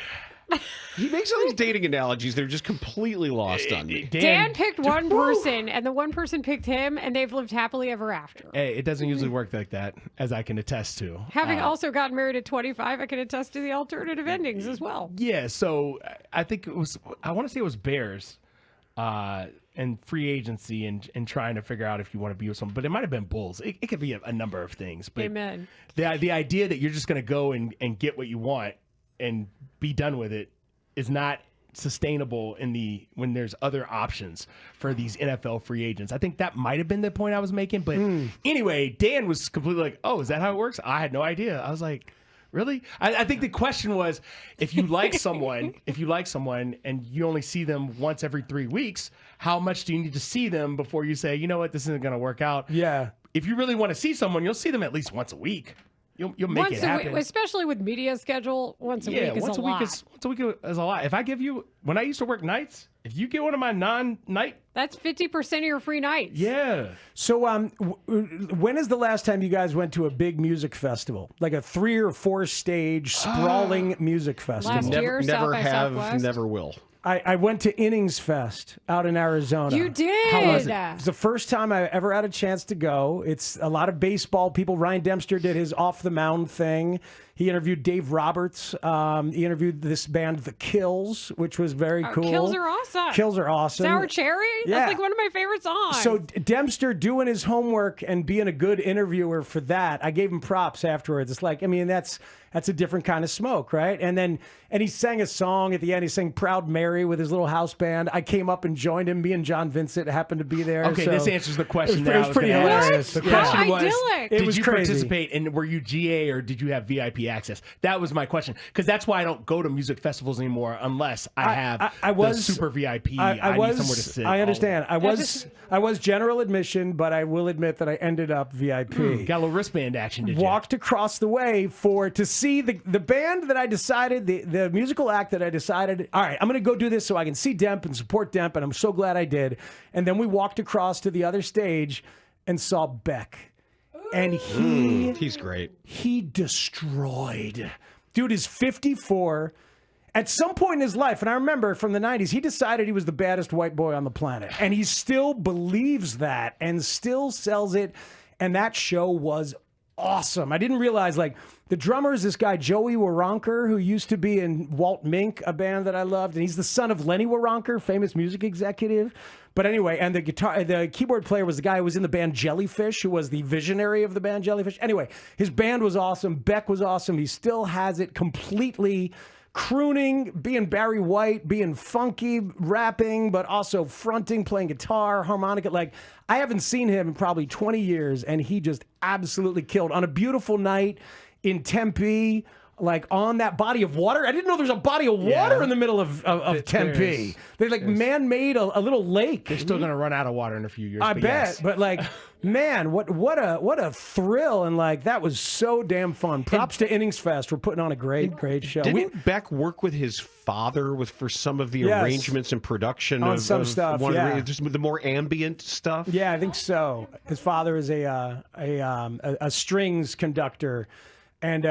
He makes all these dating analogies that are just completely lost on me. Dan picked one person, and the one person picked him, and they've lived happily ever after. Hey, it doesn't usually work like that, as I can attest to. Having also gotten married at 25, I can attest to the alternative endings as well. Yeah, so I think it was. I want to say it was Bears, and free agency, and trying to figure out if you want to be with someone. But it might have been Bulls. It could be a number of things. But Amen. The idea that you're just going to go and get what you want and be done with it is not sustainable when there's other options for these NFL free agents. I think that might have been the point I was making. But anyway, Dan was completely like, oh, is that how it works? I had no idea. I was like, really? I think the question was, if you like someone, and you only see them once every 3 weeks, how much do you need to see them before you say, you know what, this isn't going to work out? Yeah. If you really want to see someone, you'll see them at least once a week. You'll make it happen. Especially with media schedule, once a week is once a lot. once a week is a lot. If I give you, when I used to work nights, if you get one of my non-night, That's 50% of your free nights. yeah. So, when is the last time you guys went to a big music festival, like a 3 or 4 stage sprawling music festival? Last year, South Never by have, Southwest. never will. I went to Innings Fest out in Arizona. You did. How was it? It's the first time I ever had a chance to go. It's a lot of baseball people. Ryan Dempster did his off the mound thing. He interviewed Dave Roberts. He interviewed this band, The Kills, which was very cool. Kills are awesome. Kills are awesome. Sour Cherry? Yeah. That's like one of my favorite songs. So Dempster doing his homework and being a good interviewer for that, I gave him props afterwards. It's like, I mean, that's a different kind of smoke, right? And he sang a song at the end. He sang Proud Mary with his little house band. I came up and joined him. Me and John Vincent happened to be there. Okay, so this answers the question. It was pretty hilarious. The question was, It did was you crazy. participate and were you GA or did you have VIP access? That was my question. Because that's why I don't go to music festivals anymore unless I have the super VIP. I need somewhere to sit. I understand. I was general admission, but I will admit that I ended up VIP. Got a little wristband action, did you? Walked across the way to see the band that I decided, the musical act that I decided, all right, I'm going to go do this so I can see Demp and support Demp, and I'm so glad I did. And then we walked across to the other stage and saw Beck. And he's great. He destroyed. Dude is 54. At some point in his life, and I remember from the 90s, he decided he was the baddest white boy on the planet. And he still believes that and still sells it. And that show was awesome. I didn't realize, like, the drummer is this guy, Joey Waronker, who used to be in Walt Mink, a band that I loved. And he's the son of Lenny Waronker, famous music executive. But anyway, and the keyboard player was the guy who was in the band Jellyfish, who was the visionary of the band Jellyfish. Anyway, his band was awesome. Beck was awesome. He still has it completely. Crooning, being Barry White, being funky, rapping, but also fronting, playing guitar, harmonica. Like, I haven't seen him in probably 20 years, and he just absolutely killed. On a beautiful night in Tempe, like on that body of water. I didn't know there's a body of water in the middle of Tempe. They like man-made a little lake. They're still going to run out of water in a few years. I bet, yes. but like, man, what a thrill, and like that was so damn fun. Props to Innings Fest. We're putting on a great show. Didn't Beck work with his father for some of the arrangements and production on of some stuff? Yeah, just with the more ambient stuff. Yeah, I think so. His father is a strings conductor. And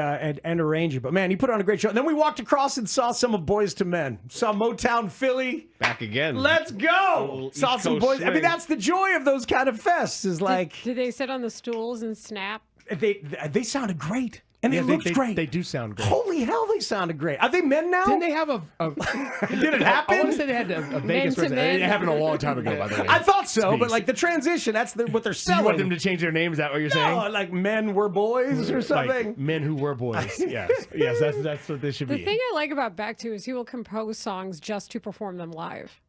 arranger. But man, he put on a great show. And then we walked across and saw some of Boys to Men. Saw Motown Philly. Back again. Let's go. Saw some boys. Swing. I mean, that's the joy of those kind of fests is like. Did they sit on the stools and snap? They sounded great. And they looked great. They do sound great. Holy hell, they sounded great. Are they men now? Didn't they have a Did it happen? I want to say they had a Vegas resident. It happened a long time ago, by the way. I thought so, but like the transition, that's what they're selling. You want them to change their name? Is that what you're saying? No, like men were boys or something. Like men who were boys. Yes, that's what they should be. The thing I like about Beck too is he will compose songs just to perform them live.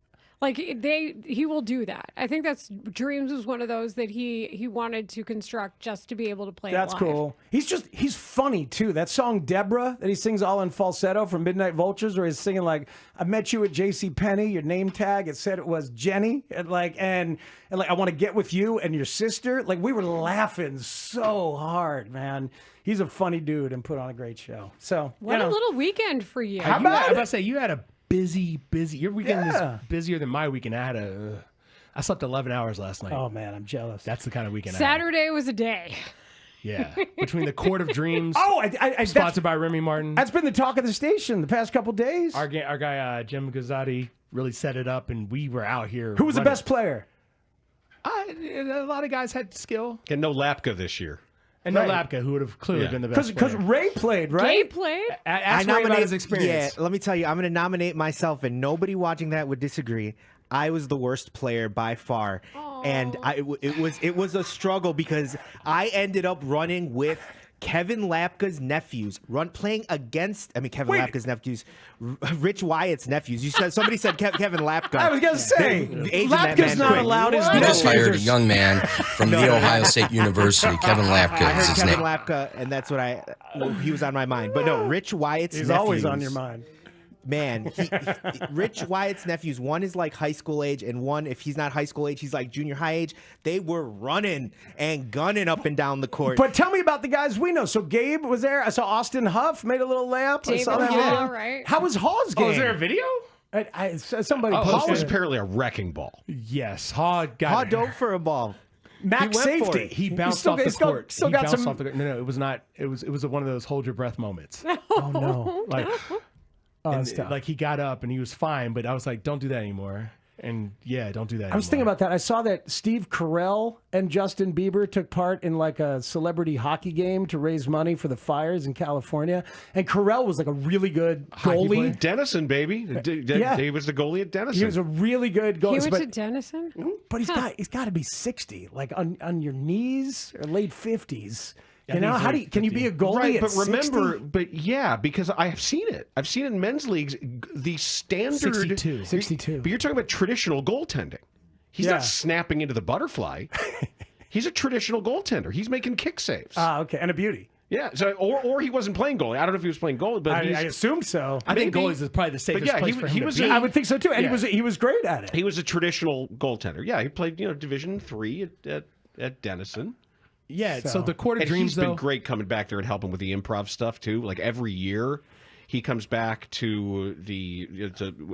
Like he will do that. I think that's Dreams was one of those that he wanted to construct just to be able to play. That's it live. cool. He's funny too. That song Deborah that he sings all in falsetto from Midnight Vultures, where he's singing like, "I met you at J.C. Penney. Your name tag it said it was Jenny, and like I want to get with you and your sister." Like we were laughing so hard, man. He's a funny dude and put on a great show. So What a little weekend for you. How about I was about to say you had a busy. Your weekend is busier than my weekend. I slept 11 hours last night. Oh man, I'm jealous. That's the kind of weekend I had. Saturday was a day. Yeah, between the Court of Dreams. I sponsored by Remy Martin. That's been the talk of the station the past couple days. Our guy Jim Gazzotti really set it up, and we were out here. Who was the best player? A lot of guys had skill. And no Lapka this year. And no Lapka, who would have clearly been the best Because Ray played, right? Ray played? Ask Ray about his experience. Yeah, let me tell you, I'm going to nominate myself, and nobody watching that would disagree. I was the worst player by far, and it was a struggle because I ended up running with Kevin Lapka's nephews, playing against. I mean, Kevin Lapka's nephews, Rich Wyatt's nephews. Somebody said Kevin Lapka. I was gonna say Lapka's not allowed as You just hired a young man from the Ohio State University, Kevin Lapka. I is heard his Kevin name. Lapka, and that's what he was on my mind. But no, Rich Wyatt's He's nephews. always on your mind. Man, Rich Wyatt's nephews, one is like high school age, and one, if he's not high school age, he's like junior high age. They were running and gunning up and down the court. But tell me about the guys we know. So Gabe was there. I saw Austin Huff made a little layup. I saw that Haugh, video. right? How was Haugh's game? Oh, is there a video? Somebody Haugh posted was it. apparently a wrecking ball. Yes, Haugh got Haugh dove for a ball. Max He went for safety. it. He bounced off the court. No, it was not. It was one of those hold your breath moments. Oh no! Like he got up and he was fine, but I was like, don't do that anymore. And yeah, don't do that. I was thinking about that. I saw that Steve Carell and Justin Bieber took part in like a celebrity hockey game to raise money for the fires in California. And Carell was like a really good goalie. Denison, baby. Yeah. He was the goalie at Denison. He was a really good goalie. He went to Denison? But he's got to be 60, like on your knees or late 50s. You know, can you be a goalie right, at but 60? remember, because I have seen it. I've seen it in men's leagues. The standard 62. But you're talking about traditional goaltending. He's not snapping into the butterfly. He's a traditional goaltender. He's making kick saves. Okay, and a beauty. Yeah, so or he wasn't playing goalie. I don't know if he was playing goalie, but I assumed so. I think goalies is probably the safest place for him to be. I would think so too. And he was great at it. He was a traditional goaltender. Yeah, he played Division III at Denison. Yeah, so the Court of Dreams, he's been great coming back there and helping with the improv stuff too. Like every year, he comes back to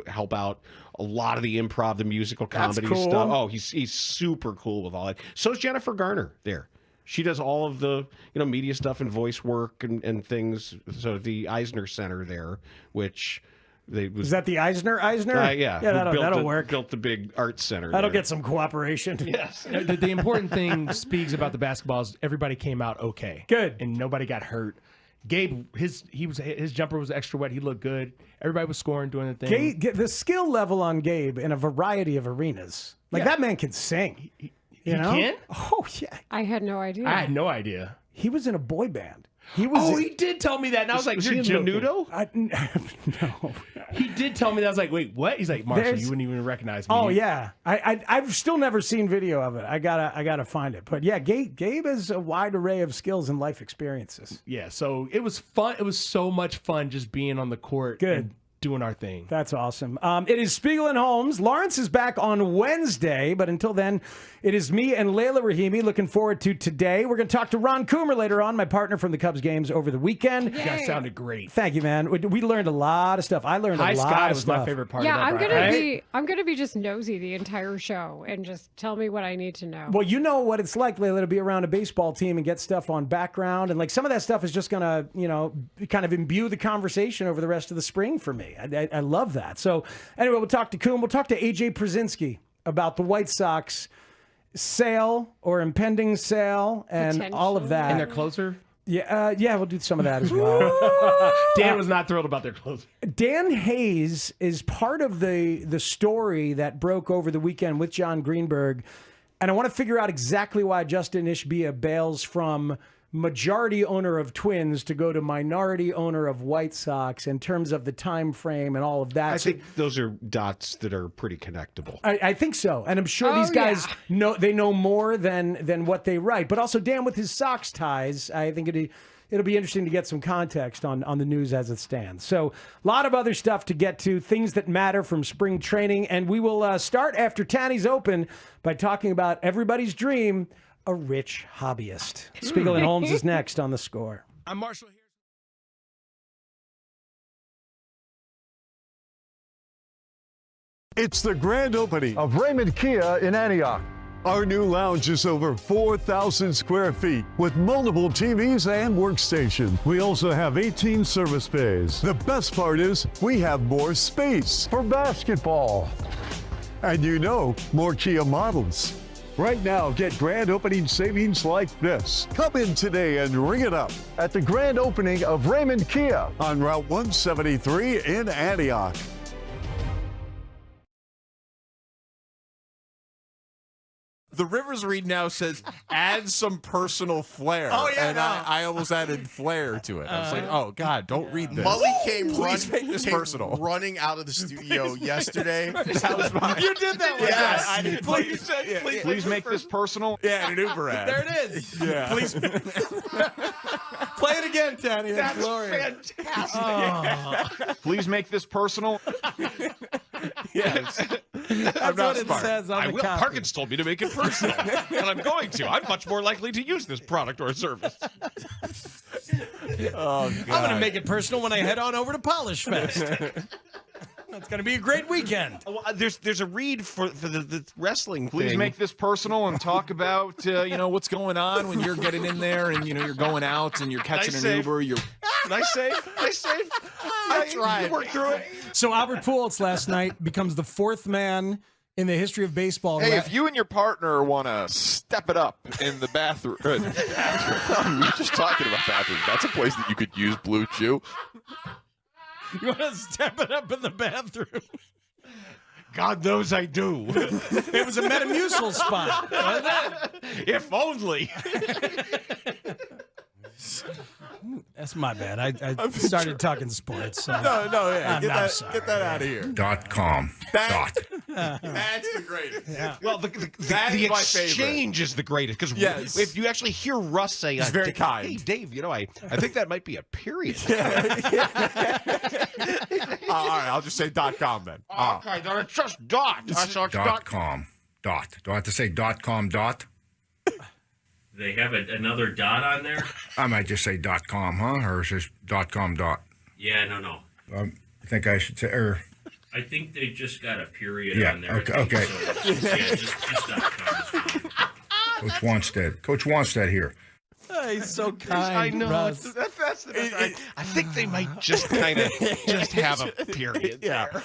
help out a lot of the improv, the musical comedy stuff. Oh, he's super cool with all that. So is Jennifer Garner there. She does all of the media stuff and voice work and things. So the Eisner Center there, which. Is that the Eisner? Yeah, that'll work. Built the big arts center. That'll there. get some cooperation. Yes. The important thing speaks about the basketball is everybody came out okay. Good. And nobody got hurt. Gabe, his jumper was extra wet. He looked good. Everybody was scoring, doing the thing. The skill level on Gabe in a variety of arenas. That man can sing. He can? Oh, yeah. I had no idea. I had no idea. He was in a boy band. He did tell me that, and I was like, was "You're he Janudo?" No. He did tell me that. I was like, "Wait, what?" He's like, "Marshall, you wouldn't even recognize me." Oh yeah, I've still never seen video of it. I gotta find it. But yeah, Gabe has a wide array of skills and life experiences. Yeah, so it was fun. It was so much fun just being on the court. And doing our thing. That's awesome. It is Spiegel and Holmes. Lawrence is back on Wednesday, but until then, it is me and Layla Rahimi. Looking forward to today. We're going to talk to Ron Coomer later on, my partner from the Cubs games over the weekend. You guys sounded great. Thank you, man. We learned a lot of stuff. I learned a lot Sky of was stuff. my favorite part. Yeah, of that, I'm gonna be just nosy the entire show and just tell me what I need to know. Well, you know what it's like, Layla, to be around a baseball team and get stuff on background, and like some of that stuff is just gonna, kind of imbue the conversation over the rest of the spring for me. I love that. So anyway, we'll talk to Coom. We'll talk to AJ Przinsky about the White Sox sale or impending sale and all of that. And their closer? Yeah, we'll do some of that as well. Dan was not thrilled about their closer. Dan Hayes is part of the story that broke over the weekend with John Greenberg, and I want to figure out exactly why Justin Ishbia bails from majority owner of Twins to go to minority owner of White Sox in terms of the time frame and all of that. I think those are dots that are pretty connectable. I think so, and I'm sure these guys know more than what they write. But also, Dan, with his Sox ties, I think it'll be interesting to get some context on the news as it stands. So a lot of other stuff to get to, things that matter from spring training, and we will start after Tanny's Open by talking about everybody's dream, a rich hobbyist. Spiegel and Holmes is next on The Score. I'm Marshall here. It's the grand opening of Raymond Kia in Antioch. Our new lounge is over 4,000 square feet with multiple TVs and workstations. We also have 18 service bays. The best part is we have more space for basketball. And more Kia models. Right now, get grand opening savings like this. Come in today and ring it up at the grand opening of Raymond Kia on Route 173 in Antioch. The Rivers read now says, add some personal flair. Oh, yeah, and no. I almost added flair to it. I was like, oh, God, don't read this. Mully came personal. running out of the studio yesterday. That was mine. You did that one. Yes. Please make this personal. Yeah, an Uber ad. There it is. Yeah. Please play it again, Tanny. That's glorious. fantastic. Please make this personal. Yes. That's what it says on the copy. Parkins told me to make it personal, and I'm going to. I'm much more likely to use this product or service. Oh, God. I'm going to make it personal when I head on over to Polish Fest. It's going to be a great weekend. Well, there's a read for the wrestling Please thing. make this personal and talk about what's going on when you're getting in there and you're going out and you're catching an Uber. Nice save. I tried. You worked through it. So Albert Pujols last night becomes the fourth man in the history of baseball. Hey, if you and your partner want to step it up in the bathroom, we were just talking about bathrooms. That's a place that you could use Blue Chew. You want to step it up in the bathroom? God knows I do. It was a Metamucil spot, wasn't it? If only. That's my bad. I started talking sports. So Yeah. I'm Get that out of here. .com. That's the greatest. Yeah. Well, the my exchange is the greatest because Yes. if you actually hear Russ say, He's very kind. Hey, Dave, I think that might be a period. All right, I'll just say .com then. Okay, then it's just dot. .com. Dot. Do I have to say .com dot? They have another dot on there? I might just say .com, huh? Or is this .com dot? Yeah, no. I think I should say, I think they just got a period Yeah, on there. okay. So, yeah, just .com is fine. Coach Wanstead here. He's so kind. I know. Russ. That's the best. I think they might just kind of just have a period. Yeah. There.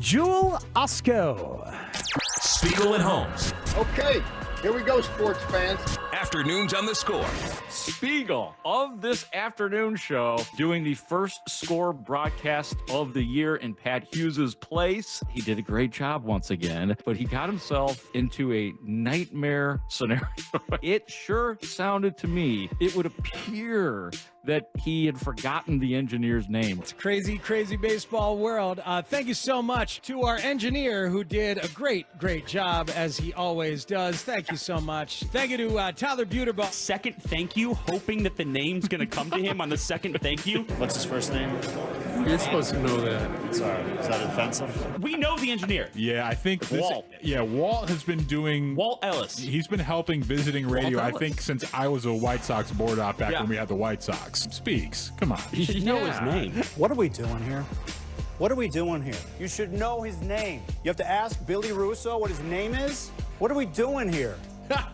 Jewel Osco. Spiegel and Holmes. Okay, here we go, sports fans. Afternoons on the Score. Spiegel of this afternoon show doing the first score broadcast of the year in Pat Hughes's place. He did a great job once again, but he got himself into a nightmare scenario. It sure sounded to me, it would appear that he had forgotten the engineer's name. It's a crazy, crazy baseball world. Thank you so much to our engineer who did a great, great job, as he always does. Thank you so much. Thank you to Tyler Buterbaugh. Second thank you, hoping that the name's going to come to him on the second thank you. What's his first name? You're supposed to know that. Sorry, is that offensive? We know the engineer. Yeah, I think Walt. Walt has been doing Walt Ellis. He's been helping visiting radio, I think, since I was a White Sox board op back when we had the White Sox. Speaks. Come on. You should know his name. What are we doing here? What are we doing here? You should know his name. You have to ask Billy Russo what his name is? What are we doing here?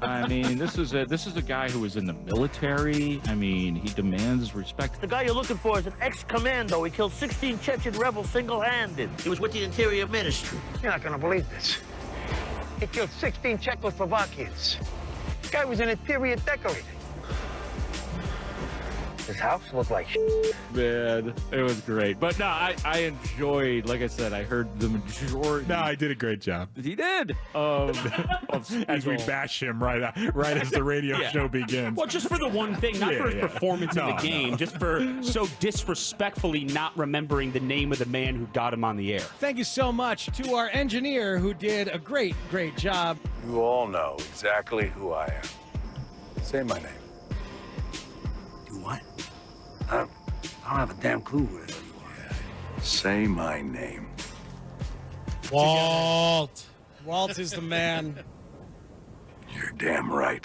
I mean, this is a guy who was in the military. I mean, he demands respect. The guy you're looking for is an ex-commando. He killed 16 Chechen rebels single-handed. He was with the Interior Ministry. You're not going to believe this. He killed 16 Czechoslovakians. This guy was an interior decorator. His house looked like Man, it was great. But no, I enjoyed, like I said, I heard the majority. No, I did a great job. He did. Of as we bash him right as the radio show begins. Well, just for the one thing, not for his performance in the game, just for so disrespectfully not remembering the name of the man who got him on the air. Thank you so much to our engineer who did a great, great job. You all know exactly who I am. Say my name. Do what? I don't have a damn clue what it is. Say my name. Walt. Walt is the man. You're damn right.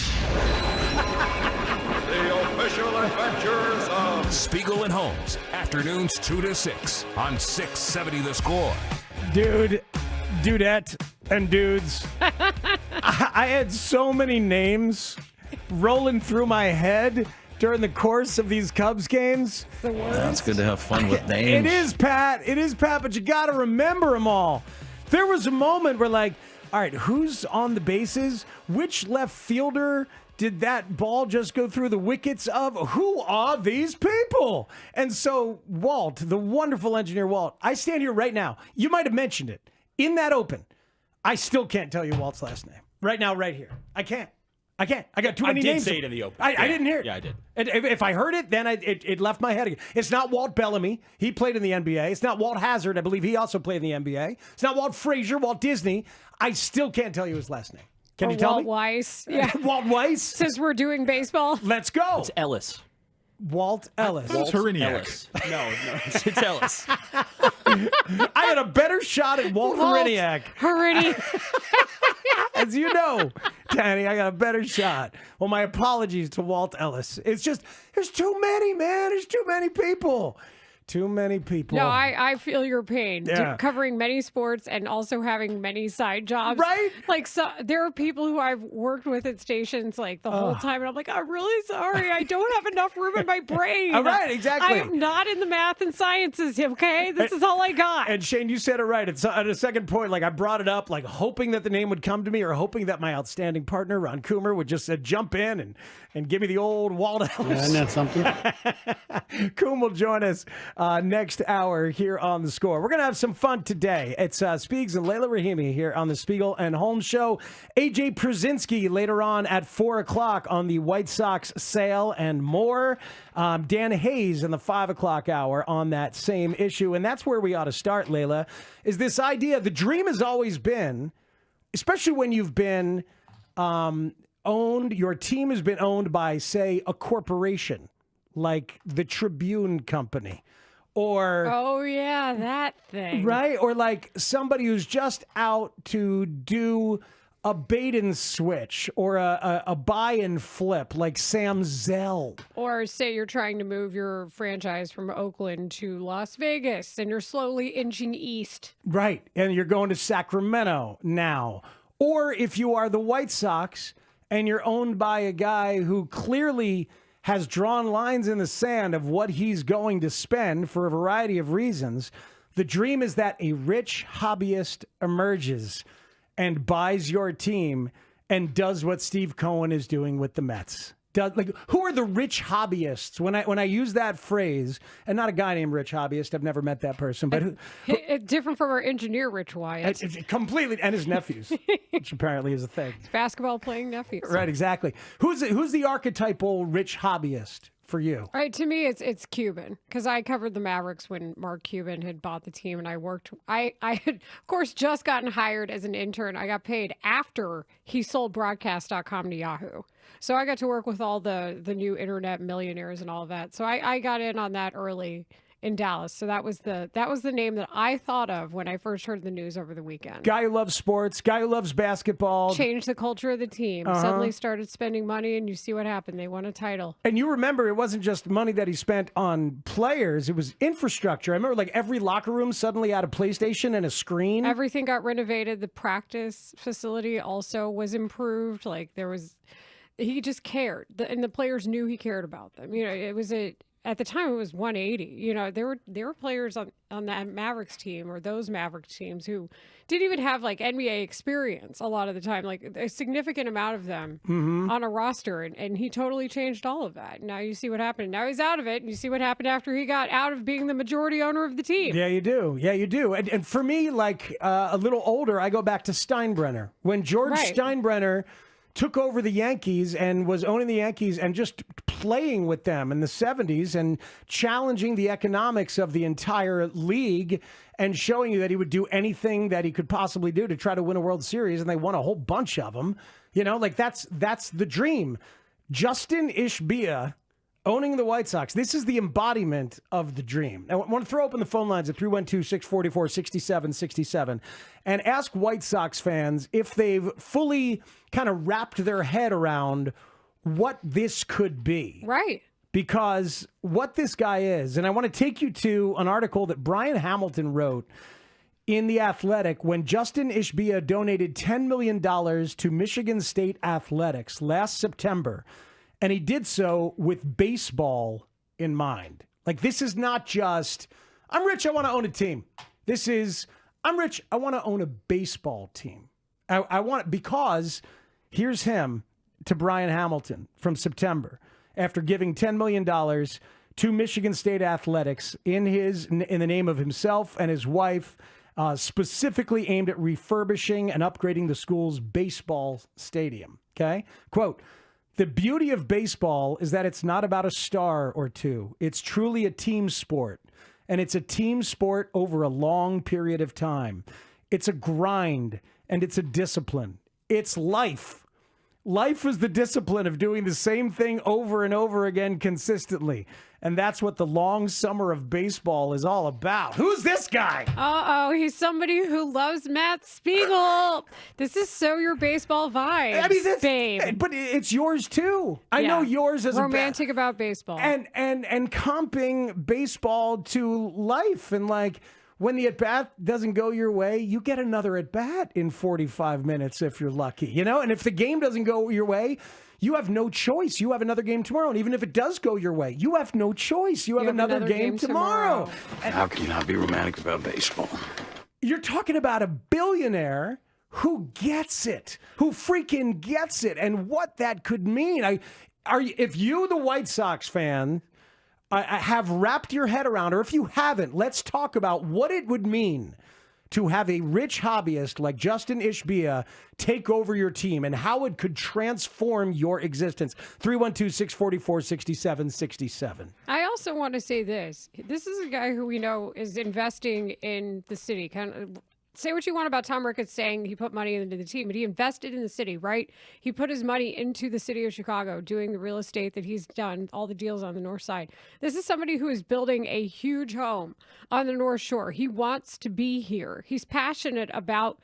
The official adventures of Spiegel and Holmes, afternoons 2 to 6 on 670 The Score. Dude, dudette, and dudes. I had so many names rolling through my head during the course of these Cubs games. It's good to have fun with names. It is, Pat. It is, Pat, but you got to remember them all. There was a moment where, like, all right, who's on the bases? Which left fielder did that ball just go through the wickets of? Who are these people? And so Walt, the wonderful engineer Walt, I stand here right now. You might have mentioned it in that open. I still can't tell you Walt's last name. Right now, right here. I can't. I got too many names. I did say it in the open. I didn't hear it. Yeah, I did. If I heard it, then it left my head again. It's not Walt Bellamy. He played in the NBA. It's not Walt Hazard. I believe he also played in the NBA. It's not Walt Frazier, Walt Disney. I still can't tell you his last name. Can you tell Walt me? Weiss. Yeah. Walt Weiss? Since we're doing baseball. Let's go. It's Ellis. Walt Ellis. Walt Ellis. No, it's Ellis. I had a better shot at Walt Horiniak. As you know, Danny, I got a better shot. Well, my apologies to Walt Ellis. It's just, there's too many, man. There's too many people. Too many people. No, I feel your pain. Yeah. Covering many sports and also having many side jobs. Right? Like, so there are people who I've worked with at stations like the whole time, and I'm like, I'm really sorry. I don't have enough room in my brain. All right, exactly. I am not in the math and sciences, okay? This is all I got. And Shane, you said it right. It's at a second point, like I brought it up, like hoping that the name would come to me or hoping that my outstanding partner, Ron Coomer, would just jump in and give me the old Walt Ellis. Yeah, isn't that something? Coom will join us next hour here on The Score. We're going to have some fun today. It's Speegs and Layla Rahimi here on the Spiegel and Holmes Show. AJ Przinsky later on at 4 o'clock on the White Sox sale and more. Dan Hayes in the 5 o'clock hour on that same issue. And that's where we ought to start, Layla, is this idea. The dream has always been, especially when you've been owned, your team has been owned by, say, a corporation like the Tribune Company. Or oh, yeah, that thing. Right? Or like somebody who's just out to do a bait and switch or a buy and flip like Sam Zell. Or say you're trying to move your franchise from Oakland to Las Vegas and you're slowly inching east. Right. And you're going to Sacramento now. Or if you are the White Sox and you're owned by a guy who clearly has drawn lines in the sand of what he's going to spend for a variety of reasons. The dream is that a rich hobbyist emerges and buys your team and does what Steve Cohen is doing with the Mets. Who are the rich hobbyists? When I use that phrase, and not a guy named Rich Hobbyist, I've never met that person, but different from our engineer, Rich Wyatt. Completely, and his nephews, which apparently is a thing. Basketball playing nephews. Right, exactly. Who's the archetypal rich hobbyist for you? All right, to me, it's Cuban because I covered the Mavericks when Mark Cuban had bought the team, and I had, of course, just gotten hired as an intern. I got paid after he sold broadcast.com to Yahoo. So I got to work with all the new internet millionaires and all of that. So I got in on that early in Dallas. So that was the name that I thought of when I first heard the news over the weekend. Guy who loves sports, guy who loves basketball. Changed the culture of the team. Suddenly started spending money, and you see what happened. They won a title. And you remember, it wasn't just money that he spent on players. It was infrastructure. I remember like every locker room suddenly had a PlayStation and a screen. Everything got renovated. The practice facility also was improved. He just cared. And the players knew he cared about them. At the time, it was 180. There were players on that Mavericks team or those Mavericks teams who didn't even have like NBA experience a lot of the time, like a significant amount of them on a roster. And he totally changed all of that. Now you see what happened. Now he's out of it. And you see what happened after he got out of being the majority owner of the team. Yeah, you do. Yeah, you do. And for me, like a little older, I go back to Steinbrenner. When George Steinbrenner took over the Yankees and was owning the Yankees and just playing with them in the 70s and challenging the economics of the entire league and showing you that he would do anything that he could possibly do to try to win a World Series, and they won a whole bunch of them. That's the dream. Justin Ishbia owning the White Sox. This is the embodiment of the dream. I want to throw open the phone lines at 312-644-6767 and ask White Sox fans if they've fully kind of wrapped their head around what this could be. Right. Because what this guy is, and I want to take you to an article that Brian Hamilton wrote in The Athletic when Justin Ishbia donated $10 million to Michigan State Athletics last September. And he did so with baseball in mind. Like, this is not just, I'm rich, I want to own a team. This is, I'm rich, I want to own a baseball team. I want, because here's him to Brian Hamilton from September after giving $10 million to Michigan State Athletics in the name of himself and his wife, specifically aimed at refurbishing and upgrading the school's baseball stadium. Okay? Quote, "The beauty of baseball is that it's not about a star or two. It's truly a team sport, and it's a team sport over a long period of time. It's a grind, and it's a discipline. It's life. Life is the discipline of doing the same thing over and over again consistently. And that's what the long summer of baseball is all about." Who's this guy? Uh-oh, he's somebody who loves Matt Spiegel. This is so your baseball vibes, babe. But it's yours too. I know yours as romantic about baseball. And comping baseball to life. And like, when the at-bat doesn't go your way, you get another at-bat in 45 minutes if you're lucky, And if the game doesn't go your way, you have no choice. You have another game tomorrow. And even if it does go your way, you have no choice. You have another game tomorrow. How can you not be romantic about baseball? You're talking about a billionaire who gets it, who freaking gets it, and what that could mean. If you, the White Sox fan, have wrapped your head around, or if you haven't, let's talk about what it would mean to have a rich hobbyist like Justin Ishbia take over your team and how it could transform your existence. 312-644-6767. I also want to say this. This is a guy who we know is investing in the city. Say what you want about Tom Ricketts saying he put money into the team, but he invested in the city, right? He put his money into the city of Chicago, doing the real estate that he's done, all the deals on the north side. This is somebody who is building a huge home on the North Shore. He wants to be here. He's passionate about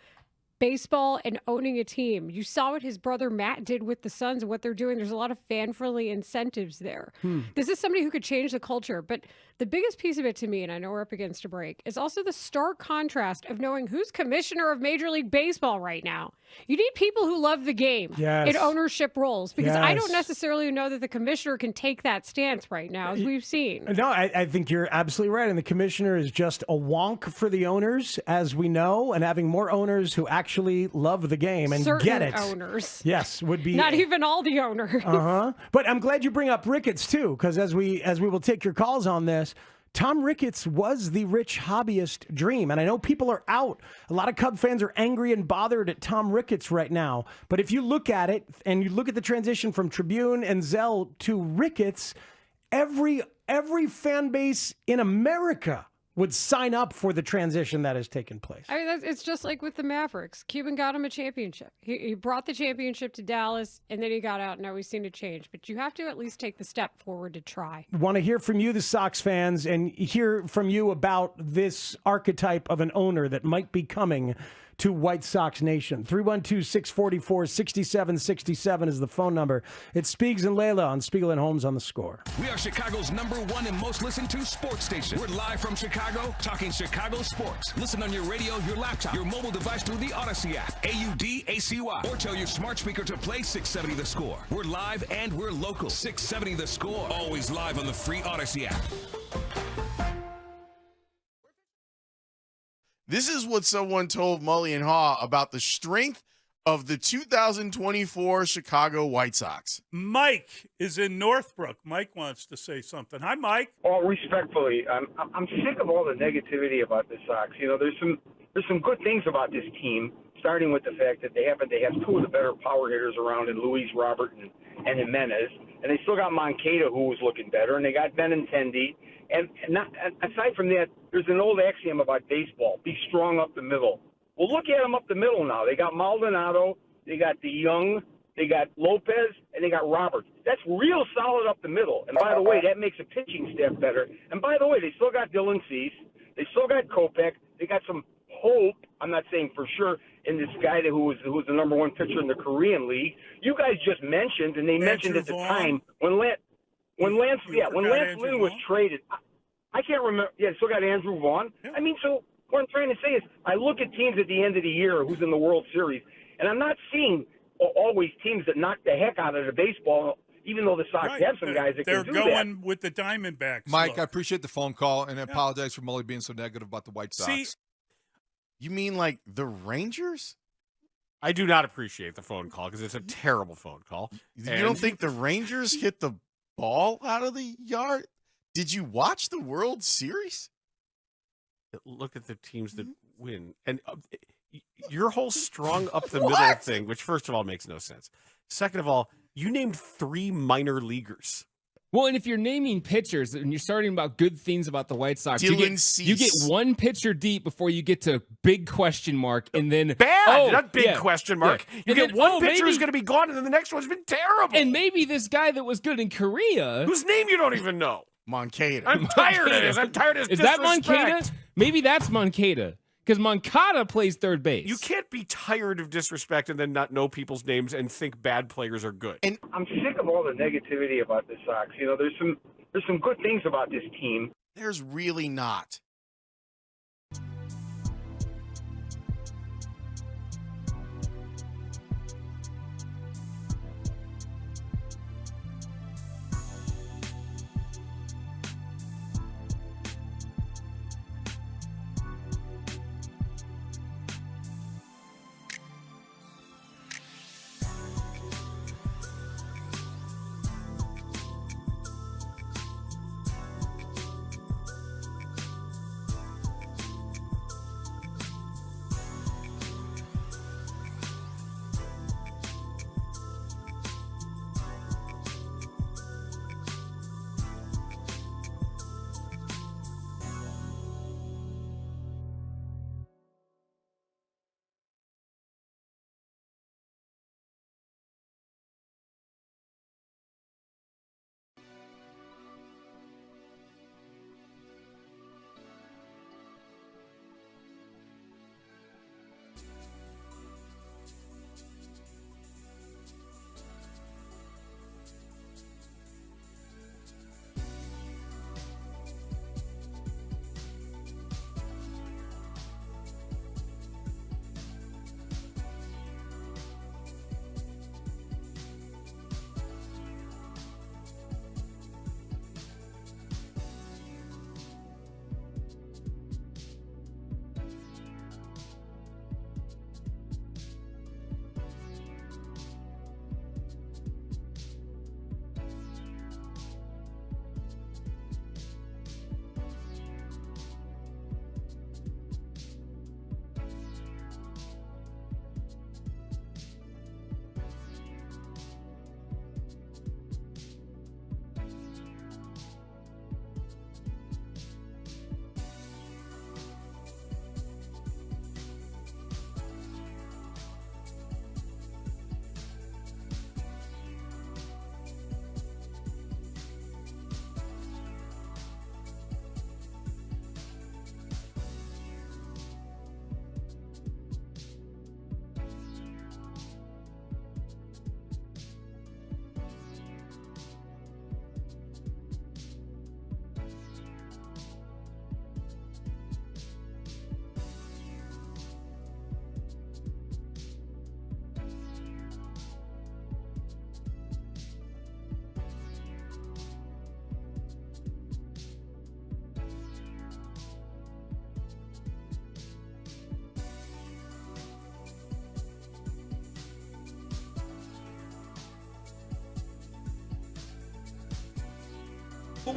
baseball and owning a team. You saw what his brother Matt did with the Suns and what they're doing. There's a lot of fan-friendly incentives there. This is somebody who could change the culture. But the biggest piece of it to me, and I know we're up against a break, is also the stark contrast of knowing who's commissioner of Major League Baseball right now. You need people who love the game in ownership roles, because I don't necessarily know that the commissioner can take that stance right now, as we've seen. No, I think you're absolutely right. And the commissioner is just a wonk for the owners, as we know, and having more owners who actually love the game and get it. Owners. Yes, would be. Not even all the owners. But I'm glad you bring up Ricketts, too, because as we will take your calls on this, Tom Ricketts was the rich hobbyist dream. And I know people are out. A lot of Cub fans are angry and bothered at Tom Ricketts right now. But if you look at it and you look at the transition from Tribune and Zell to Ricketts, every fan base in America would sign up for the transition that has taken place. I mean, it's just like with the Mavericks. Cuban got him a championship. He brought the championship to Dallas, and then he got out. Now we've seen it change. But you have to at least take the step forward to try. Want to hear from you, the Sox fans, and hear from you about this archetype of an owner that might be coming to White Sox Nation. 312-644-6767 is the phone number. It's Spiegs and Layla on Spiegel and Holmes on the Score. We are Chicago's #1 and most listened to sports station. We're live from Chicago, talking Chicago sports. Listen on your radio, your laptop, your mobile device through the Odyssey app, AUDACY, or tell your smart speaker to play 670 The Score. We're live and we're local. 670 The Score. Always live on the free Odyssey app. This is what someone told Mully and Haugh about the strength of the 2024 Chicago White Sox. Mike is in Northbrook. Mike wants to say something. Hi, Mike. All respectfully, I'm sick of all the negativity about the Sox. You know, there's some good things about this team, starting with the fact that they have two of the better power hitters around in Luis Robert and Jimenez, and they still got Moncada, who was looking better, and they got Benintendi. And aside from that, there's an old axiom about baseball: be strong up the middle. Well, look at them up the middle now. They got Maldonado, they got DeYoung, they got Lopez, and they got Roberts. That's real solid up the middle. And by the way, that makes a pitching staff better. And by the way, they still got Dylan Cease. They still got Kopech. They got some hope, I'm not saying for sure, in this guy who was the #1 pitcher in the Korean League. You guys just mentioned, and they mentioned at the time, when Lance Lynn was traded, I can't remember. Yeah, still got Andrew Vaughn. Yeah. I mean, so what I'm trying to say is I look at teams at the end of the year who's in the World Series, and I'm not seeing always teams that knock the heck out of the baseball, even though the Sox have some guys that can do that. They're going with the Diamondbacks. Mike, I appreciate the phone call, and I apologize for Mully being so negative about the White Sox. See, you mean like the Rangers? I do not appreciate the phone call because it's a terrible phone call. You don't think the Rangers hit the ball out of the yard? Did you watch the World Series? Look at the teams that win. And your whole strong up the middle thing, which first of all makes no sense. Second of all, you named 3 minor leaguers. Well, and if you're naming pitchers and you're starting about good things about the White Sox, you get one pitcher deep before you get to big question mark, and then not big question mark. Yeah. You get one pitcher who's going to be gone, and then the next one's been terrible. And maybe this guy that was good in Korea, whose name you don't even know, Moncada. I'm tired of this. I'm tired of this. Is that Moncada? Maybe that's Moncada. Because Moncada plays third base. You can't be tired of disrespect and then not know people's names and think bad players are good. And I'm sick of all the negativity about the Sox. You know, there's some good things about this team. There's really not.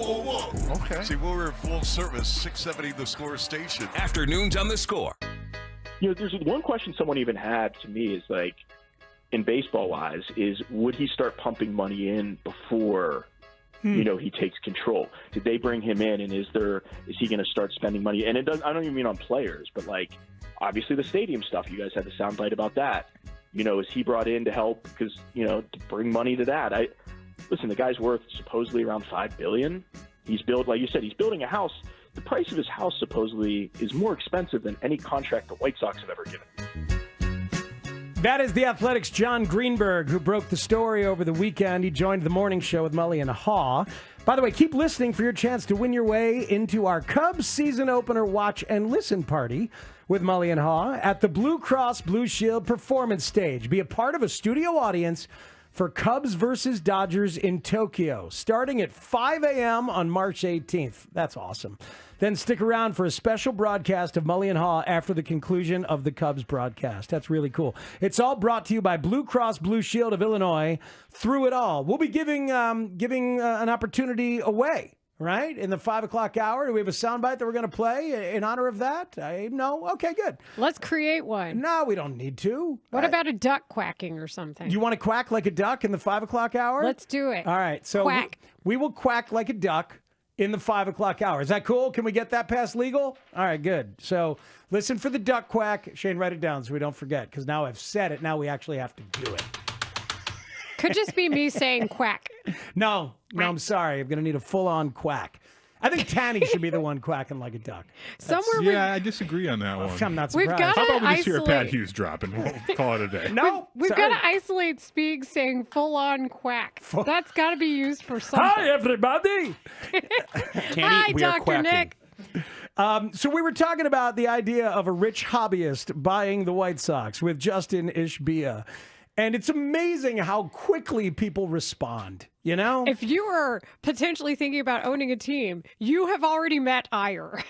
Okay. See, when we're in full service, 670 The Score station. Afternoons on The Score. There's one question someone even had to me is like, in baseball-wise, is would he start pumping money in before, he takes control? Did they bring him in, and is he going to start spending money? And I don't even mean on players, but like, obviously the stadium stuff. You guys had the soundbite about that. Is he brought in to help because to bring money to that? Listen, the guy's worth supposedly around $5 billion. He's like you said, he's building a house. The price of his house supposedly is more expensive than any contract the White Sox have ever given. That is the Athletic's John Greenberg, who broke the story over the weekend. He joined the morning show with Mully and Haugh. By the way, keep listening for your chance to win your way into our Cubs season opener watch and listen party with Mully and Haugh at the Blue Cross Blue Shield Performance Stage. Be a part of a studio audience for Cubs versus Dodgers in Tokyo, starting at 5 a.m. on March 18th. That's awesome. Then stick around for a special broadcast of Mully and Haugh after the conclusion of the Cubs broadcast. That's really cool. It's all brought to you by Blue Cross Blue Shield of Illinois. Through it all, we'll be giving an opportunity away. Right? In the 5 o'clock hour, do we have a soundbite that we're going to play in honor of that? No? Okay, good. Let's create one. No, we don't need to. What about a duck quacking or something? You want to quack like a duck in the 5 o'clock hour? Let's do it. All right. So quack. We will quack like a duck in the 5 o'clock hour. Is that cool? Can we get that past legal? All right, good. So listen for the duck quack. Shane, write it down so we don't forget, because now I've said it. Now we actually have to do it. Could just be me saying quack. No, I'm sorry. I'm going to need a full-on quack. I think Tanny should be the one quacking like a duck. I disagree on that one. I'm not We've surprised. gotta How about we just hear isolate- Pat Hughes drop and we'll call it a day? No, We've got to isolate Spieg saying full-on quack. That's got to be used for something. Hi, everybody. Hi, Dr. Nick. So we were talking about the idea of a rich hobbyist buying the White Sox with Justin Ishbia. And it's amazing how quickly people respond, If you are potentially thinking about owning a team, you have already met ire.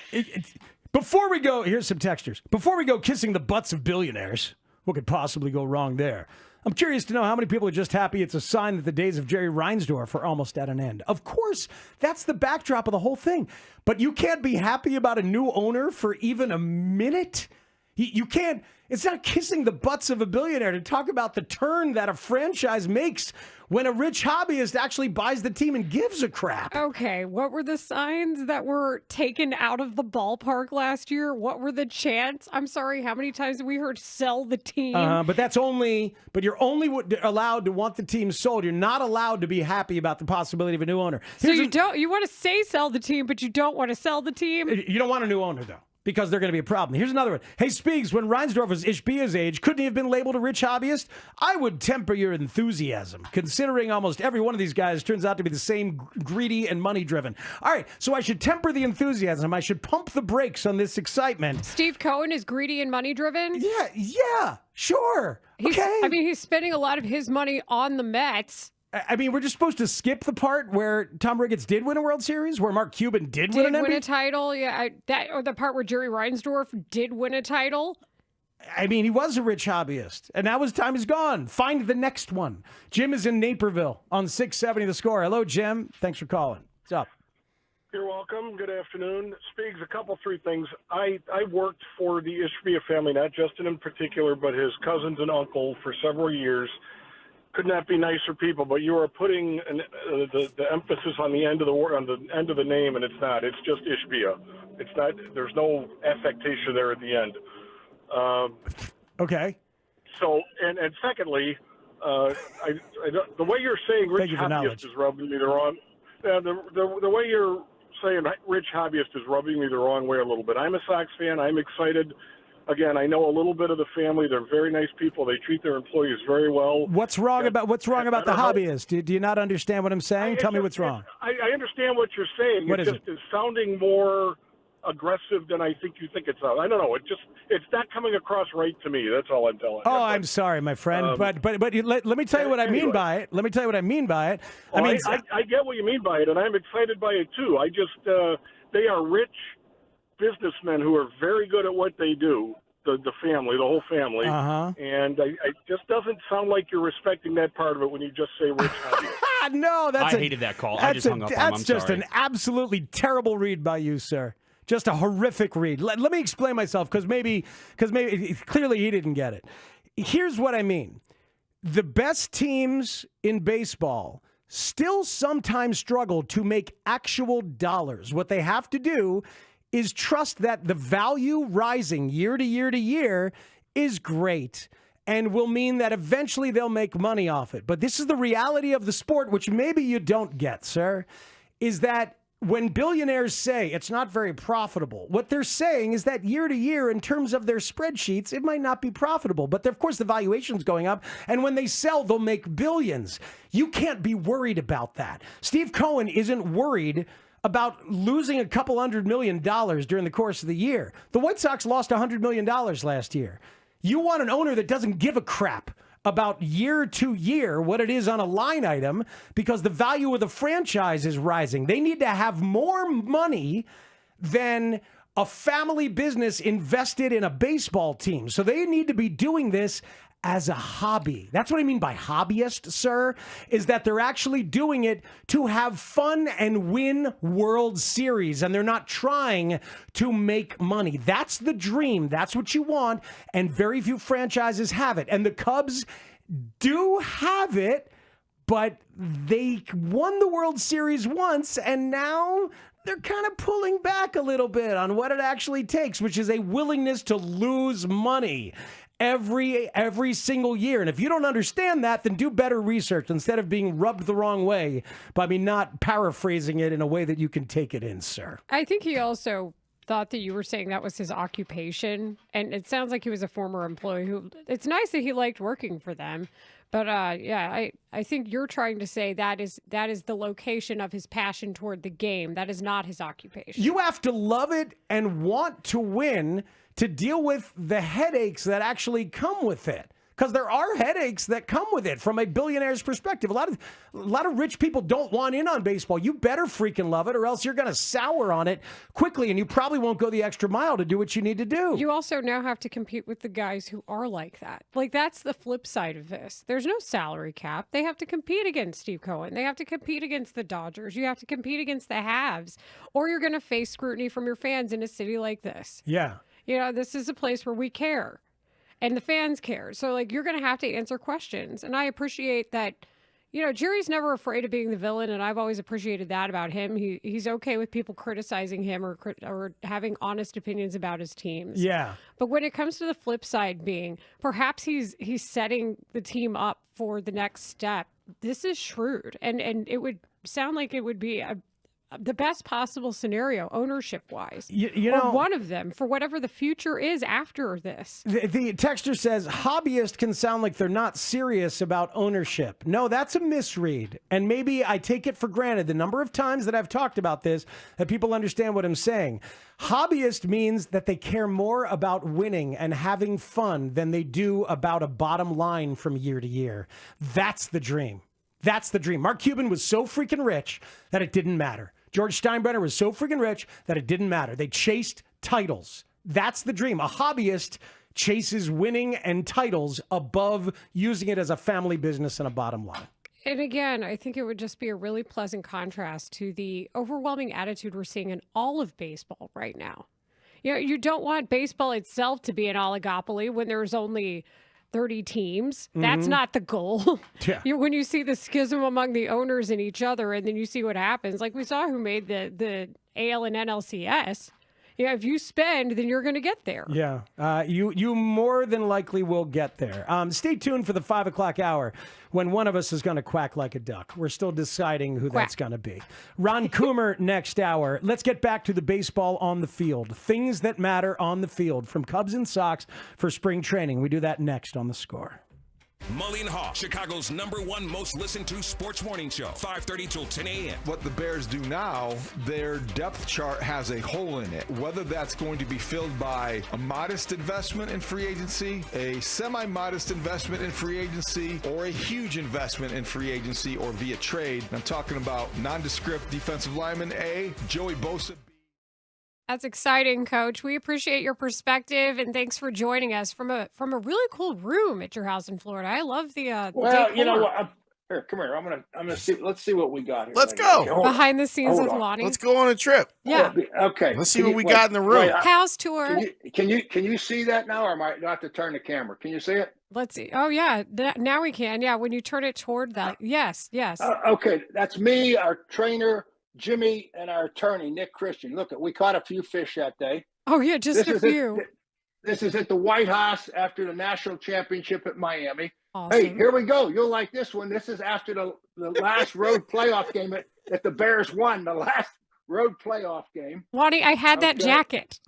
Before we go, here's some textures. Before we go kissing the butts of billionaires, what could possibly go wrong there? I'm curious to know how many people are just happy it's a sign that the days of Jerry Reinsdorf are almost at an end. Of course, that's the backdrop of the whole thing. But you can't be happy about a new owner for even a minute? You can't. It's not kissing the butts of a billionaire to talk about the turn that a franchise makes when a rich hobbyist actually buys the team and gives a crap. Okay, what were the signs that were taken out of the ballpark last year? What were the chants? I'm sorry, how many times have we heard sell the team? But you're only allowed to want the team sold. You're not allowed to be happy about the possibility of a new owner. So you want to say sell the team, but you don't want to sell the team? You don't want a new owner, though, because they're going to be a problem. Here's another one. Hey, Spiegs, when Reinsdorf was Ishbia's age, couldn't he have been labeled a rich hobbyist? I would temper your enthusiasm, considering almost every one of these guys turns out to be the same greedy and money-driven. All right, so I should temper the enthusiasm. I should pump the brakes on this excitement. Steve Cohen is greedy and money-driven? Yeah, sure. Okay. He's spending a lot of his money on the Mets. We're just supposed to skip the part where Tom Ricketts did win a World Series, where Mark Cuban did win an a MVP? title, yeah. Or the part where Jerry Reinsdorf did win a title. He was a rich hobbyist, and now his time is gone. Find the next one. Jim is in Naperville on 670 The Score. Hello, Jim. Thanks for calling. What's up? You're welcome. Good afternoon. Speaks three things. I worked for the Ishbia family, not Justin in particular, but his cousins and uncle for several years. Could not be nicer people, but you are putting the emphasis on the end of the word, on the end of the name, and it's not. It's just Ishbia. It's not. There's no affectation there at the end. Okay. So, and secondly, the way you're saying rich hobbyist is rubbing me the wrong. The way you're saying rich hobbyist is rubbing me the wrong way a little bit. I'm a Sox fan. I'm excited. Again, I know a little bit of the family. They're very nice people. They treat their employees very well. What's wrong about the hobbyist? Do you not understand what I'm saying? Tell me what's wrong. I understand what you're saying. What is it? It's sounding more aggressive than I think you think it sounds. I don't know. It's not coming across right to me. That's all I'm telling you. Oh, I'm sorry, my friend. But let me tell you what I mean by it. Let me tell you what I mean by it. I get what you mean by it, and I'm excited by it too. I just they are rich businessmen who are very good at what they do, the family, the whole family. Uh-huh. And it just doesn't sound like you're respecting that part of it when you just say Rich Hobbyist. No, I hated that call. I just hung up on him. That's I'm just sorry. an absolutely terrible read by you, sir. Just a horrific read. Let me explain myself because maybe clearly he didn't get it. Here's what I mean. The best teams in baseball still sometimes struggle to make actual dollars. What they have to do is trust that the value rising year to year to year is great and will mean that eventually they'll make money off it. But this is the reality of the sport, which maybe you don't get, sir, is that when billionaires say it's not very profitable, what they're saying is that year to year, in terms of their spreadsheets, it might not be profitable. But of course, the valuation's going up. And when they sell, they'll make billions. You can't be worried about that. Steve Cohen isn't worried about losing a couple $100 million during the course of the year. The White Sox lost $100 million last year. You want an owner that doesn't give a crap about year to year what it is on a line item because the value of the franchise is rising. They need to have more money than a family business invested in a baseball team. So they need to be doing this as a hobby. That's what I mean by hobbyist, sir, is that they're actually doing it to have fun and win World Series, and they're not trying to make money. That's the dream. That's what you want, and very few franchises have it. And the Cubs do have it, but they won the World Series once, and now they're kind of pulling back a little bit on what it actually takes, which is a willingness to lose money every single year. And if you don't understand that, then do better research instead of being rubbed the wrong way by me not paraphrasing it in a way that you can take it in, sir. I think he also thought that you were saying that was his occupation. And it sounds like he was a former employee who, it's nice that he liked working for them. But I think you're trying to say that is the location of his passion toward the game. That is not his occupation. You have to love it and want to win to deal with the headaches that actually come with it. Because there are headaches that come with it from a billionaire's perspective. A lot of rich people don't want in on baseball. You better freaking love it or else you're going to sour on it quickly and you probably won't go the extra mile to do what you need to do. You also now have to compete with the guys who are like that. Like, that's the flip side of this. There's no salary cap. They have to compete against Steve Cohen. They have to compete against the Dodgers. You have to compete against the Habs, or you're going to face scrutiny from your fans in a city like this. Yeah. You know, this is a place where we care. And the fans care. So, like, you're going to have to answer questions. And I appreciate that, you know, Jerry's never afraid of being the villain, and I've always appreciated that about him. He's okay with people criticizing him or having honest opinions about his teams. Yeah. But when it comes to the flip side being, perhaps he's setting the team up for the next step. This is shrewd. And it would sound like it would be the best possible scenario, ownership-wise. You know, or one of them, for whatever the future is after this. The texter says, hobbyist can sound like they're not serious about ownership. No, that's a misread. And maybe I take it for granted the number of times that I've talked about this, that people understand what I'm saying. Hobbyist means that they care more about winning and having fun than they do about a bottom line from year to year. That's the dream. That's the dream. Mark Cuban was so freaking rich that it didn't matter. George Steinbrenner was so freaking rich that it didn't matter. They chased titles. That's the dream. A hobbyist chases winning and titles above using it as a family business and a bottom line. And again, I think it would just be a really pleasant contrast to the overwhelming attitude we're seeing in all of baseball right now. You know, you don't want baseball itself to be an oligopoly when there's only 30 teams. That's not the goal. Yeah. When you see the schism among the owners and each other, and then you see what happens, like we saw who made the AL and NLCS. Yeah, if you spend, then you're going to get there. Yeah, you more than likely will get there. Stay tuned for the 5 o'clock hour when one of us is going to quack like a duck. We're still deciding who that's going to be. Ron Coomer next hour. Let's get back to the baseball on the field. Things that matter on the field from Cubs and Sox for spring training. We do that next on The Score. Mully and Haugh, Chicago's #1 most listened to sports morning show, 5:30 till 10 a.m. What the Bears do now, their depth chart has a hole in it. Whether that's going to be filled by a modest investment in free agency, a semi-modest investment in free agency, or a huge investment in free agency or via trade. I'm talking about nondescript defensive lineman A, Joey Bosa That's exciting, Coach. We appreciate your perspective, and thanks for joining us from a really cool room at your house in Florida. I love the Well, decor. you know what? Here, come here. I'm gonna see. Let's see what we got here. Let's go. Okay, hold Behind on. the scenes Hold with on. Lonnie. Let's go on a trip. Yeah. Okay. Let's see what we got in the room. House tour. Can you see that now, or do I have to turn the camera? Can you see it? Let's see. Oh yeah, now we can. Yeah, when you turn it toward that. Yes. Okay, that's me, our trainer Jimmy, and our attorney Nick Christian. Look, we caught a few fish that day. Oh yeah, just a few. This is at the White House after the national championship at Miami. Awesome. Hey, here we go. You'll like this one. This is after the last road playoff game that the Bears won, the last road playoff game. Lonnie, I had that jacket.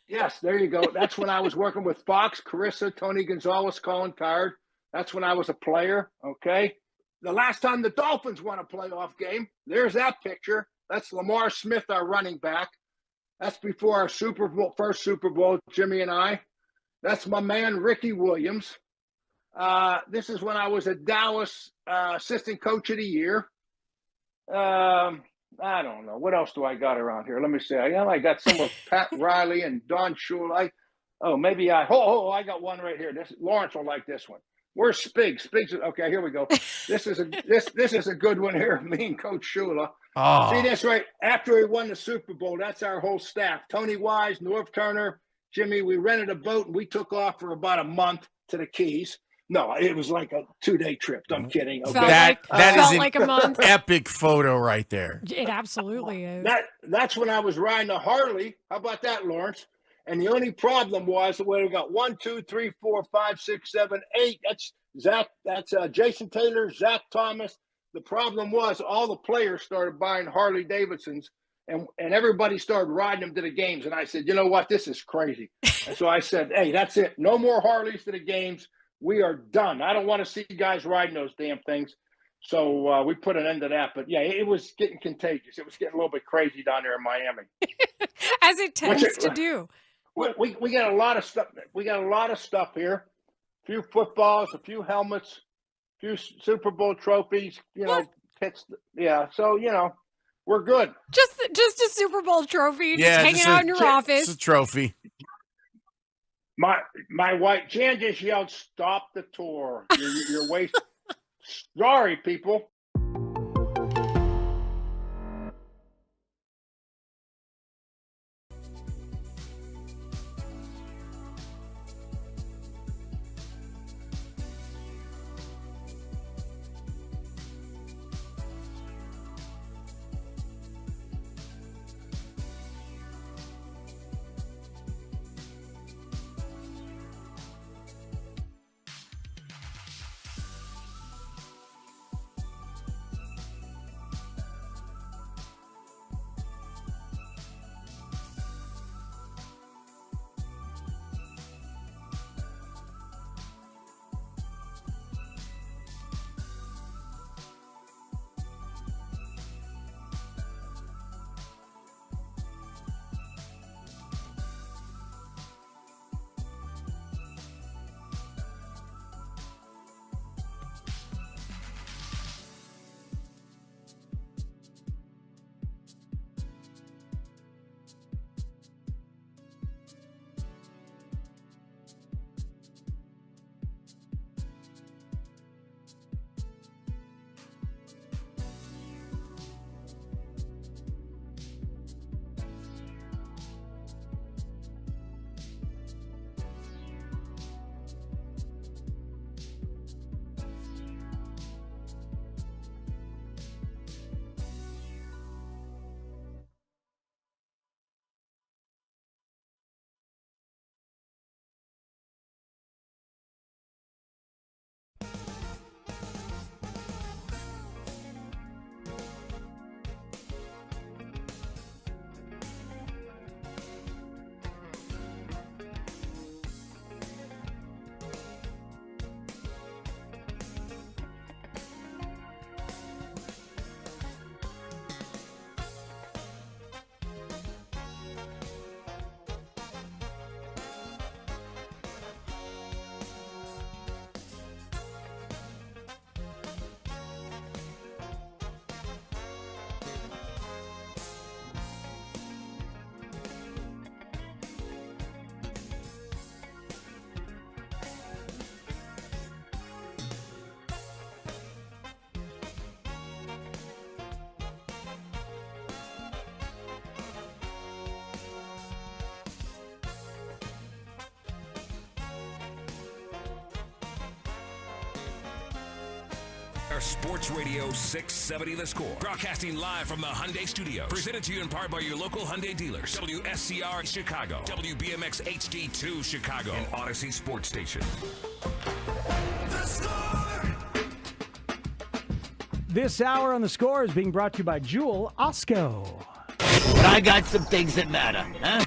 Yes, there you go. That's when I was working with Fox, Carissa, Tony Gonzalez, Colin Coward. That's when I was a player, okay? The last time the Dolphins won a playoff game, there's that picture. That's Lamar Smith, our running back. That's before our first Super Bowl, Jimmy and I. That's my man, Ricky Williams. This is when I was at Dallas, assistant coach of the year. I don't know. What else do I got around here? Let me see. I got some of Pat Riley and Don Shule. I got one right here. Lawrence will like this one. Where's Spig? Okay, here we go. This is a good one here. Me and Coach Shula. Oh. See this right after we won the Super Bowl. That's our whole staff: Tony Wise, Norv Turner, Jimmy. We rented a boat and we took off for about a month to the Keys. No, it was like a 2-day trip. I'm kidding. Okay. That is an like a month. epic photo right there. It absolutely is. That's when I was riding a Harley. How about that, Lawrence? And the only problem was the way we got 1, 2, 3, 4, 5, 6, 7, 8. That's Zach. That's Jason Taylor, Zach Thomas. The problem was all the players started buying Harley Davidsons, and everybody started riding them to the games. And I said, you know what? This is crazy. And so I said, hey, that's it. No more Harleys to the games. We are done. I don't want to see guys riding those damn things. So we put an end to that. But yeah, it was getting contagious. It was getting a little bit crazy down there in Miami. As it tends to do. We got a lot of stuff. We got a lot of stuff here. A few footballs, a few helmets, a few Super Bowl trophies. Pits. Yeah. So we're good. Just a Super Bowl trophy. Just hanging out in your office. It's a trophy. My wife Jan just yelled, "Stop the tour! You're wasting." Sorry, people. Our Sports Radio 670 The Score. Broadcasting live from the Hyundai Studios. Presented to you in part by your local Hyundai dealers. WSCR Chicago. WBMX HD2 Chicago. And Odyssey Sports Station. The Score! This hour on The Score is being brought to you by Jewel Osco. But I got some things that matter, huh?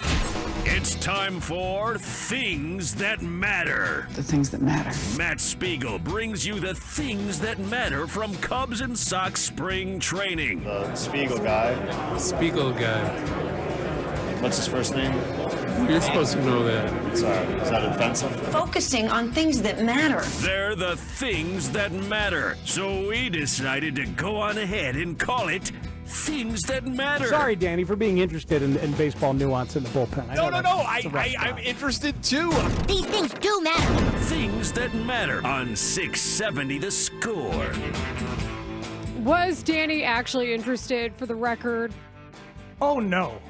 It's time for Things That Matter. The things that matter. Matt Spiegel brings you the things that matter from Cubs and Sox spring training. The Spiegel guy. Spiegel guy. What's his first name? You're supposed to know that. Sorry, is that offensive? Focusing on things that matter. They're the things that matter. So we decided to go on ahead and call it Things That Matter. Sorry, Danny, for being interested in baseball nuance in the bullpen. No. I'm interested too. These things do matter. Things That Matter on 670 The Score. Was Danny actually interested, for the record? Oh, no.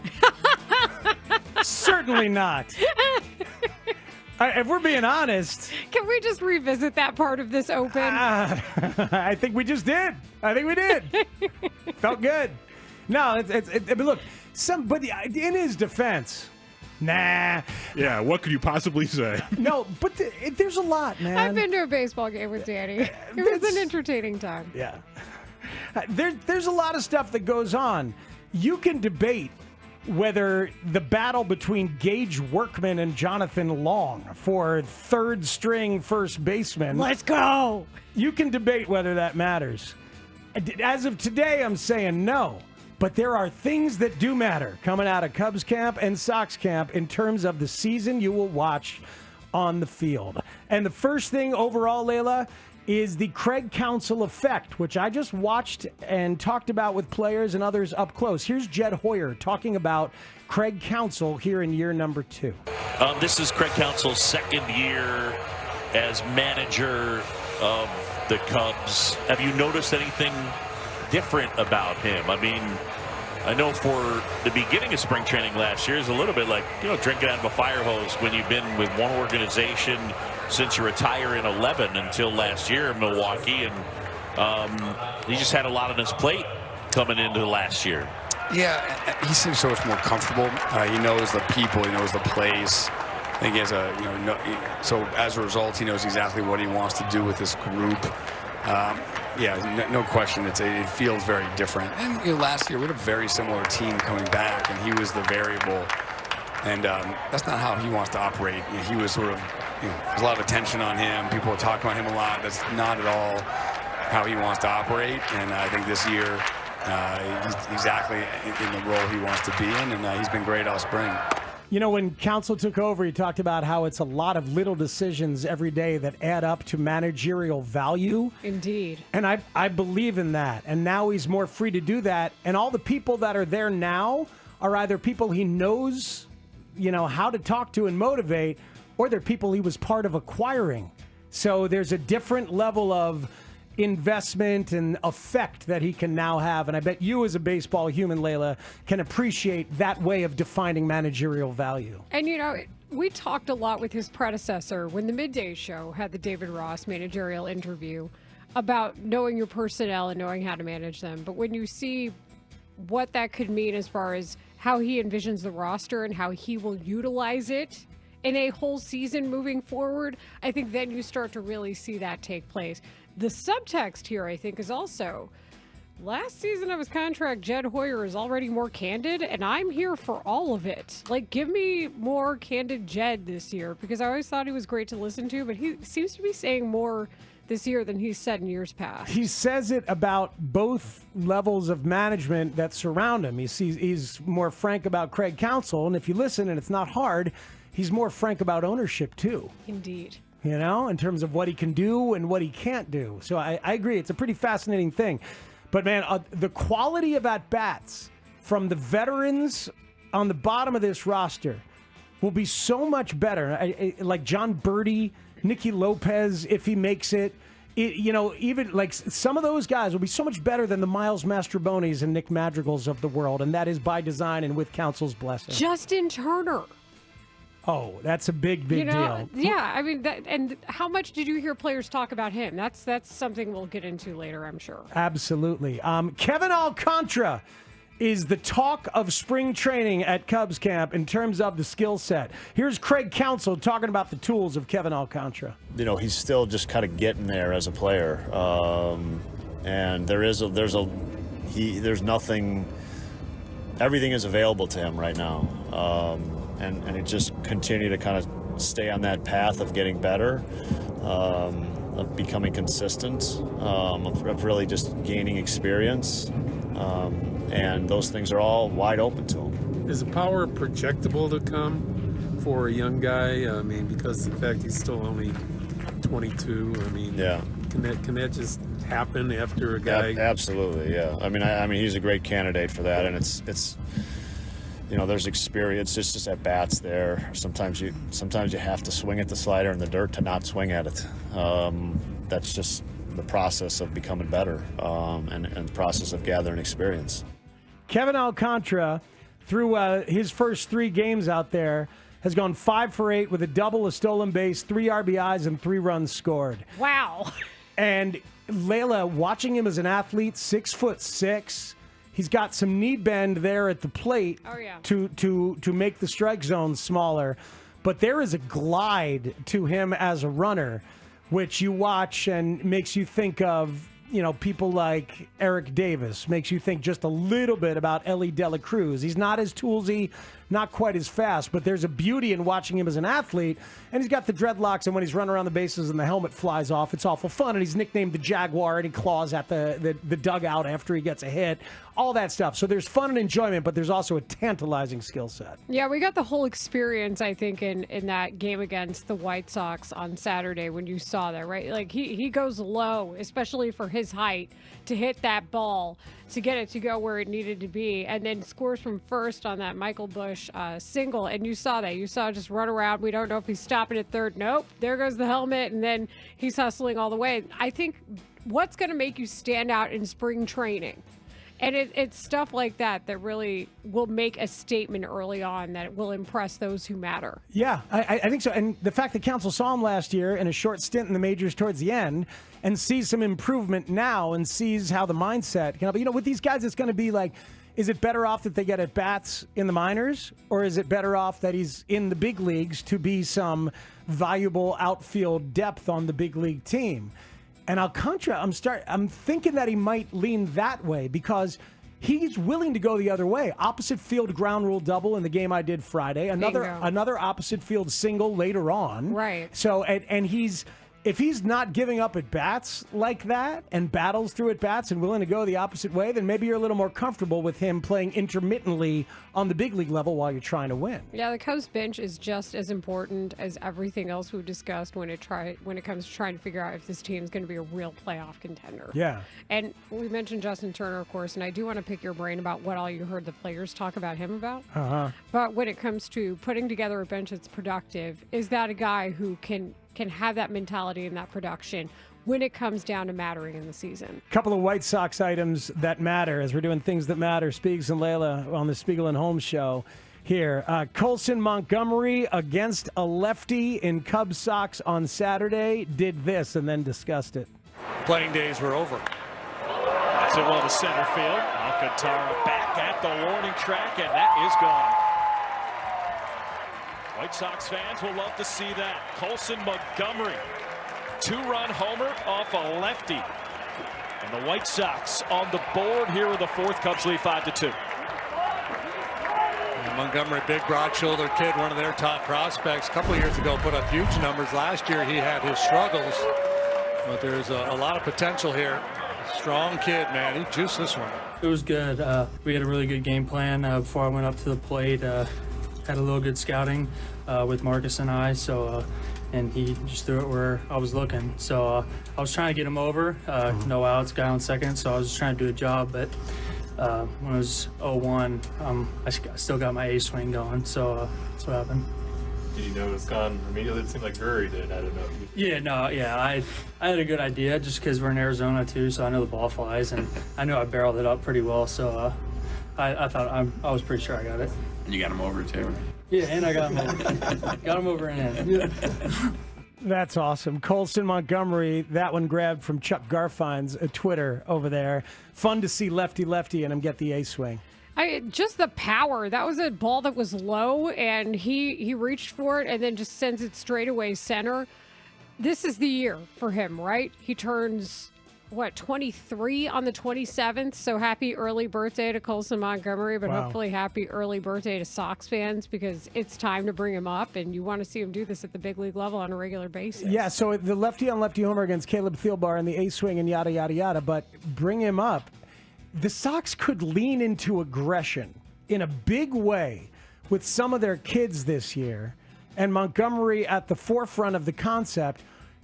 Certainly not. If we're being honest. Can we just revisit that part of this open? I think we just did. I think we did. Felt good. No, but look, somebody in his defense. Nah. Yeah, what could you possibly say? No, but there's a lot, man. I've been to a baseball game with Danny. It was an entertaining time. Yeah. There's a lot of stuff that goes on. You can debate whether the battle between Gage Workman and Jonathan Long for third string first baseman. Let's go. You can debate whether that matters. As of today, I'm saying no. But there are things that do matter coming out of Cubs camp and Sox camp in terms of the season you will watch on the field. And the first thing overall, Layla, is the Craig Counsell effect, which I just watched and talked about with players and others up close. Here's Jed Hoyer talking about Craig Counsell here in year number 2. This is Craig Counsell's second year as manager of the Cubs. Have you noticed anything different about him? I mean, I know for the beginning of spring training last year is a little bit like, drinking out of a fire hose when you've been with one organization since you retire in 11 until last year in Milwaukee, and he just had a lot on his plate coming into the last year. Yeah, he seems so much more comfortable. He knows the people, he knows the place. I think he has so as a result, he knows exactly what he wants to do with this group. No question, it feels very different. And last year we had a very similar team coming back, and he was the variable. And that's not how he wants to operate. He was sort of, there's a lot of attention on him. People talk about him a lot. That's not at all how he wants to operate. And I think this year he's exactly in the role he wants to be in, and he's been great all spring. When Counsell took over, he talked about how it's a lot of little decisions every day that add up to managerial value. Indeed. And I believe in that. And now he's more free to do that. And all the people that are there now are either people he knows, how to talk to and motivate, or they're people he was part of acquiring. So there's a different level of investment and effect that he can now have. And I bet you as a baseball human, Layla, can appreciate that way of defining managerial value. And, we talked a lot with his predecessor when the Midday Show had the David Ross managerial interview about knowing your personnel and knowing how to manage them. But when you see what that could mean as far as how he envisions the roster and how he will utilize it in a whole season moving forward, I think then you start to really see that take place. The subtext here, I think, is also last season of his contract, Jed Hoyer is already more candid, and I'm here for all of it. Give me more candid Jed this year, because I always thought he was great to listen to, but he seems to be saying more this year than he's said in years past. He says it about both levels of management that surround him. He's more frank about Craig Counsell, and if you listen, and it's not hard, he's more frank about ownership, too. Indeed. In terms of what he can do and what he can't do. So I agree. It's a pretty fascinating thing. But, man, the quality of at-bats from the veterans on the bottom of this roster will be so much better. Like John Birdie, Nicky Lopez, if he makes it. Even like some of those guys will be so much better than the Miles Mastrobonis and Nick Madrigals of the world. And that is by design and with Counsell's blessing. Justin Turner. Oh, that's a big deal. Yeah, I mean, and how much did you hear players talk about him? That's something we'll get into later, I'm sure. Absolutely. Kevin Alcantara is the talk of spring training at Cubs camp in terms of the skill set. Here's Craig Counsell talking about the tools of Kevin Alcantara. He's still just kind of getting there as a player, and there's nothing. Everything is available to him right now, and it just continue to kind of stay on that path of getting better, of becoming consistent, of really just gaining experience. And those things are all wide open to him. Is the power projectable to come for a young guy? I mean, because of the fact he's still only 22. I mean, yeah. Can that just happen after a guy? Absolutely, yeah. I mean, he's a great candidate for that, and it's there's experience. It's just at bats there. Sometimes you have to swing at the slider in the dirt to not swing at it. That's just the process of becoming better, and the process of gathering experience. Kevin Alcantara, through his first 3 games out there, has gone 5 for 8 with a double, a stolen base, 3 RBIs, and 3 runs scored. Wow. And Layla, watching him as an athlete, 6'6", he's got some knee bend there at the plate to make the strike zone smaller. But there is a glide to him as a runner, which you watch and makes you think of, people like Eric Davis, makes you think just a little bit about Ellie De La Cruz. He's not as toolsy, not quite as fast, but there's a beauty in watching him as an athlete. And he's got the dreadlocks, and when he's running around the bases and the helmet flies off, it's awful fun. And he's nicknamed the Jaguar, and he claws at the dugout after he gets a hit, all that stuff. So there's fun and enjoyment, but there's also a tantalizing skill set. Yeah, we got the whole experience, I think, in that game against the White Sox on Saturday when you saw that, right? Like, he goes low, especially for his height, to hit that ball, to get it to go where it needed to be, and then scores from first on that Michael Busch single. And you saw that. You saw just run around. We don't know if he's stopping at third. Nope. There goes the helmet, and then he's hustling all the way. I think what's going to make you stand out in spring training, and it's stuff like that really will make a statement early on that will impress those who matter. Yeah, I think so. And the fact that Counsell saw him last year in a short stint in the majors towards the end and sees some improvement now and sees how the mindset can be. With these guys, it's going to be like, is it better off that they get at-bats in the minors, or is it better off that he's in the big leagues to be some valuable outfield depth on the big league team? And Alcantara, I'm thinking that he might lean that way because he's willing to go the other way. Opposite field ground rule double in the game I did Friday. Another opposite field single later on. Right. So and if he's not giving up at bats like that and battles through at bats and willing to go the opposite way, then maybe you're a little more comfortable with him playing intermittently on the big league level while you're trying to win. Yeah, the Cubs bench is just as important as everything else we've discussed when it comes to trying to figure out if this team's going to be a real playoff contender. Yeah. And we mentioned Justin Turner, of course, and I do want to pick your brain about what all you heard the players talk about him about. Uh-huh. But when it comes to putting together a bench that's productive, is that a guy who can have that mentality and that production when it comes down to mattering in the season? A couple of White Sox items that matter as we're doing things that matter. Speaks and Layla on the Spiegel and Holmes show here. Colson Montgomery against a lefty in Cubs Sox on Saturday did this and then discussed it. Playing days were over. That's it well to center field. Alcantara back at the warning track, and that is gone. White Sox fans will love to see that. Colson Montgomery, 2-run homer off a lefty. And the White Sox on the board here with the fourth. Cubs lead 5-2. Montgomery, big broad-shouldered kid, one of their top prospects. A couple of years ago put up huge numbers. Last year he had his struggles, but there's a lot of potential here. Strong kid, man. He juiced this one. It was good. We had a really good game plan before I went up to the plate. Had a little good scouting with Marcus and I, and he just threw it where I was looking. So I was trying to get him over. No outs, guy on second, so I was just trying to do a job. But when it was 0-1, I still got my A swing going, so that's what happened. Did you know it was gone immediately? It seemed like Gurry did. I don't know. I had a good idea just because we're in Arizona too, so I know the ball flies, and I know I barreled it up pretty well, so I thought I was pretty sure I got it. And you got him over too. Yeah, and I got him over. Got him over and That's awesome. Colston Montgomery, that one grabbed from Chuck Garfine's Twitter over there. Fun to see lefty and him get the A-swing. Just the power. That was a ball that was low, and he reached for it and then just sends it straight away center. This is the year for him, right? He turns, 23 on the 27th? So happy early birthday to Colston Montgomery, but hopefully happy early birthday to Sox fans because it's time to bring him up, and you want to see him do this at the big league level on a regular basis. Yeah, so the lefty-on-lefty homer against Caleb Thielbar and the A-swing and yada, yada, yada, but bring him up. The Sox could lean into aggression in a big way with some of their kids this year, and Montgomery at the forefront of the concept,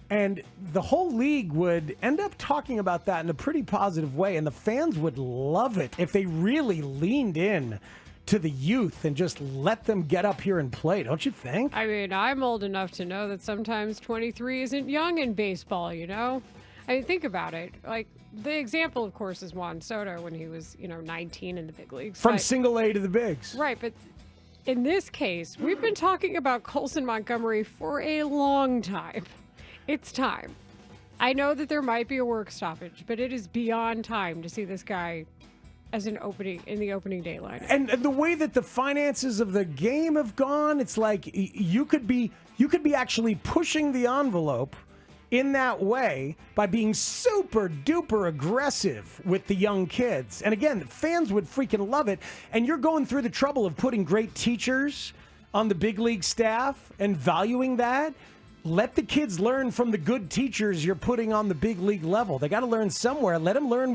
and the whole league would end up talking about that in a pretty positive way, and the fans would love it if they really leaned in to the youth and just let them get up here and play, don't you think? I mean, I'm old enough to know that sometimes 23 isn't young in baseball, you know? I mean, think about it. Like, the example, of course, is Juan Soto when he was, 19 in the big leagues. From single A to the bigs. Right, but in this case, we've been talking about Colston Montgomery for a long time. It's time. I know that there might be a work stoppage, but it is beyond time to see this guy as in the opening day lineup. And the way that the finances of the game have gone, it's like you could be actually pushing the envelope in that way by being super duper aggressive with the young kids. And again, fans would freaking love it. And you're going through the trouble of putting great teachers on the big league staff and valuing that. Let the kids learn from the good teachers you're putting on the big league level. They got to learn somewhere. Let them learn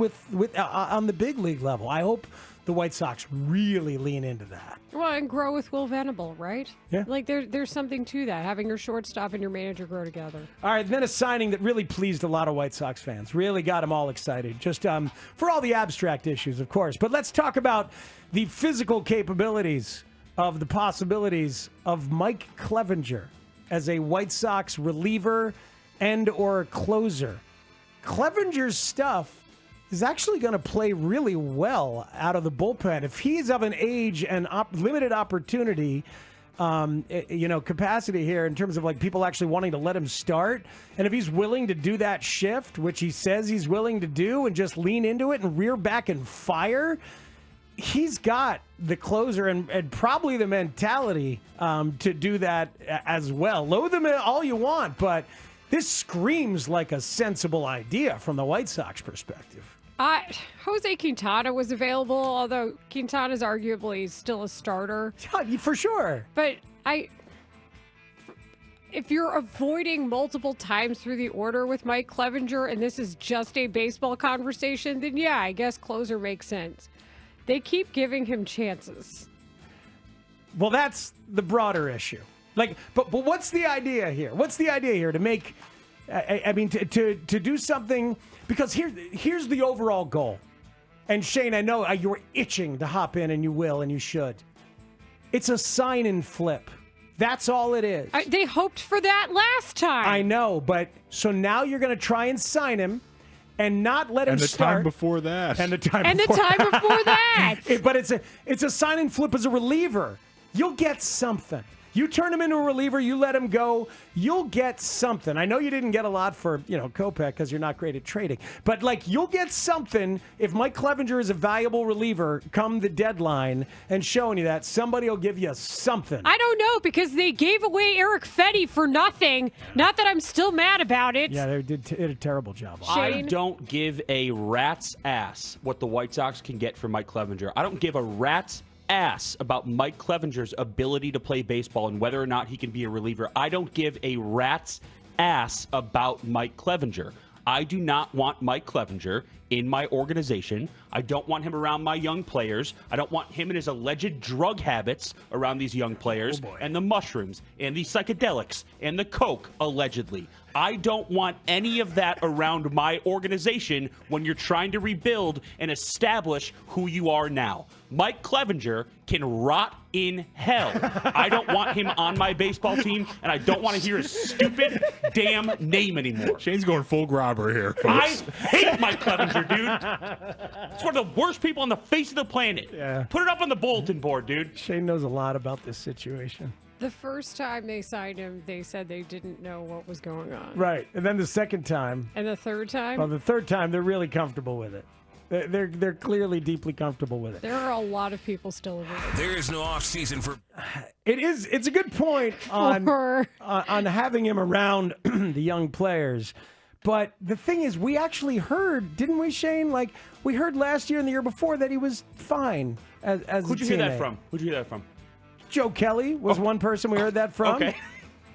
on the big league level. I hope the White Sox really lean into that. Well, and grow with Will Venable, right? Yeah. Like there's something to that, having your shortstop and your manager grow together. All right, then a signing that really pleased a lot of White Sox fans. Really got them all excited. Just for all the abstract issues, of course. But let's talk about the physical capabilities of the possibilities of Mike Clevenger as a White Sox reliever and or closer. Clevenger's stuff is actually going to play really well out of the bullpen. If he's of an age and limited opportunity, capacity here in terms of like people actually wanting to let him start, and if he's willing to do that shift, which he says he's willing to do, and just lean into it and rear back and fire, he's got the closer and probably the mentality to do that as well. Load them all you want, but this screams like a sensible idea from the White Sox perspective. Jose Quintana was available, although Quintana's arguably still a starter. Yeah, for sure. But if you're avoiding multiple times through the order with Mike Clevenger, and this is just a baseball conversation, then yeah, I guess closer makes sense. They keep giving him chances. Well, that's the broader issue. But what's the idea here? What's the idea here to make? To do something, because here's the overall goal. And Shane, I know you're itching to hop in, and you will, and you should. It's a sign and flip. That's all it is. They hoped for that last time. I know, but so now you're going to try and sign him and not let him start. And the time before that. And the time before that. But it's a sign and flip as a reliever. You'll get something. You turn him into a reliever, you let him go, you'll get something. I know you didn't get a lot for, Kopech because you're not great at trading. But, you'll get something if Mike Clevenger is a valuable reliever come the deadline and showing you that. Somebody will give you something. I don't know, because they gave away Eric Fetty for nothing. Not that I'm still mad about it. Yeah, they did a terrible job. I don't give a rat's ass what the White Sox can get for Mike Clevenger. I don't give a rat's ass about Mike Clevenger's ability to play baseball and whether or not he can be a reliever. I don't give a rat's ass about Mike Clevenger. I do not want Mike Clevenger in my organization. I don't want him around my young players. I don't want him and his alleged drug habits around these young players and the mushrooms and the psychedelics and the coke, allegedly. I don't want any of that around my organization when you're trying to rebuild and establish who you are now. Mike Clevenger can rot in hell. I don't want him on my baseball team, and I don't want to hear his stupid damn name anymore. Shane's going full grabber here, folks. I hate Mike Clevenger. manager, dude. It's one of the worst people on the face of the planet. Yeah. Put it up on the bulletin board, dude. Shane knows a lot about this situation. The first time they signed him, they said they didn't know what was going on. Right. And then the second time. And the third time? Well, the third time, they're really comfortable with it. They're clearly deeply comfortable with it. There are a lot of people still avoiding. There is no off season for. It's a good point on having him around the young players. But the thing is, we actually heard, didn't we, Shane? Like, we heard last year and the year before that he was fine as Who'd a you hear that teammate. from? Who'd you hear that from? Joe Kelly was one person we heard that from. Okay.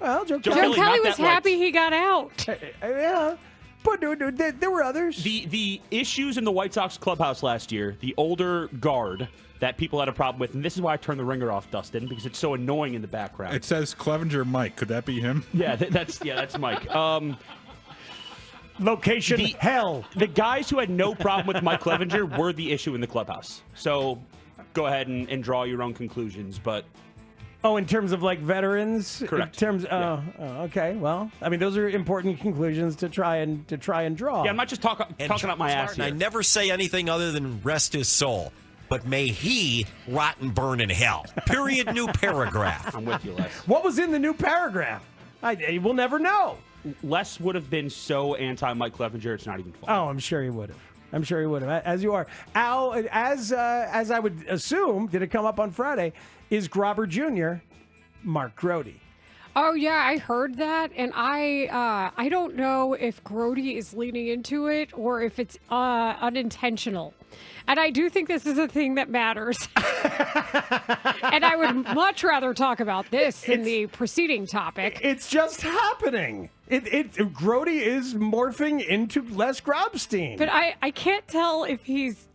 Well, Joe Joe Kelly Kelly was happy he got out. Yeah. But there were others. The issues in the White Sox clubhouse last year, the older guard that people had a problem with, and this is why I turned the ringer off, Dustin, because it's so annoying in the background. It says Clevenger Mike. Could that be him? Yeah, that's Mike. Location hell. The guys who had no problem with Mike Clevenger were the issue in the clubhouse. So go ahead and draw your own conclusions, but. Oh, in terms of like veterans? Correct. In terms, okay. Well, I mean, those are important conclusions to try and draw. Yeah, I'm not just talking out my ass here. I never say anything other than rest his soul. But may he rot and burn in hell. Period. New paragraph. I'm with you, Les. What was in the new paragraph? We'll never know. Les would have been so anti-Mike Clevenger, it's not even funny. Oh, I'm sure he would have. As you are. Al, as I would assume, did it come up on Friday, is Grobber Jr. Mark Grody. Oh, yeah, I heard that. And I don't know if Grody is leaning into it or if it's unintentional. And I do think this is a thing that matters. And I would much rather talk about this than the preceding topic. It's just happening. Grody is morphing into Les Grobstein. But I can't tell if he's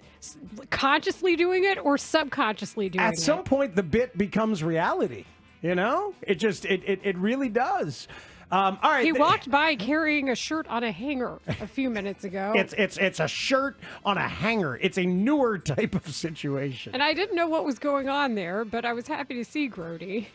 consciously doing it or subconsciously doing it. At some point, the bit becomes reality. You know? It really does. All right. He walked by carrying a shirt on a hanger a few minutes ago. It's a shirt on a hanger. It's a newer type of situation. And I didn't know what was going on there, but I was happy to see Grody.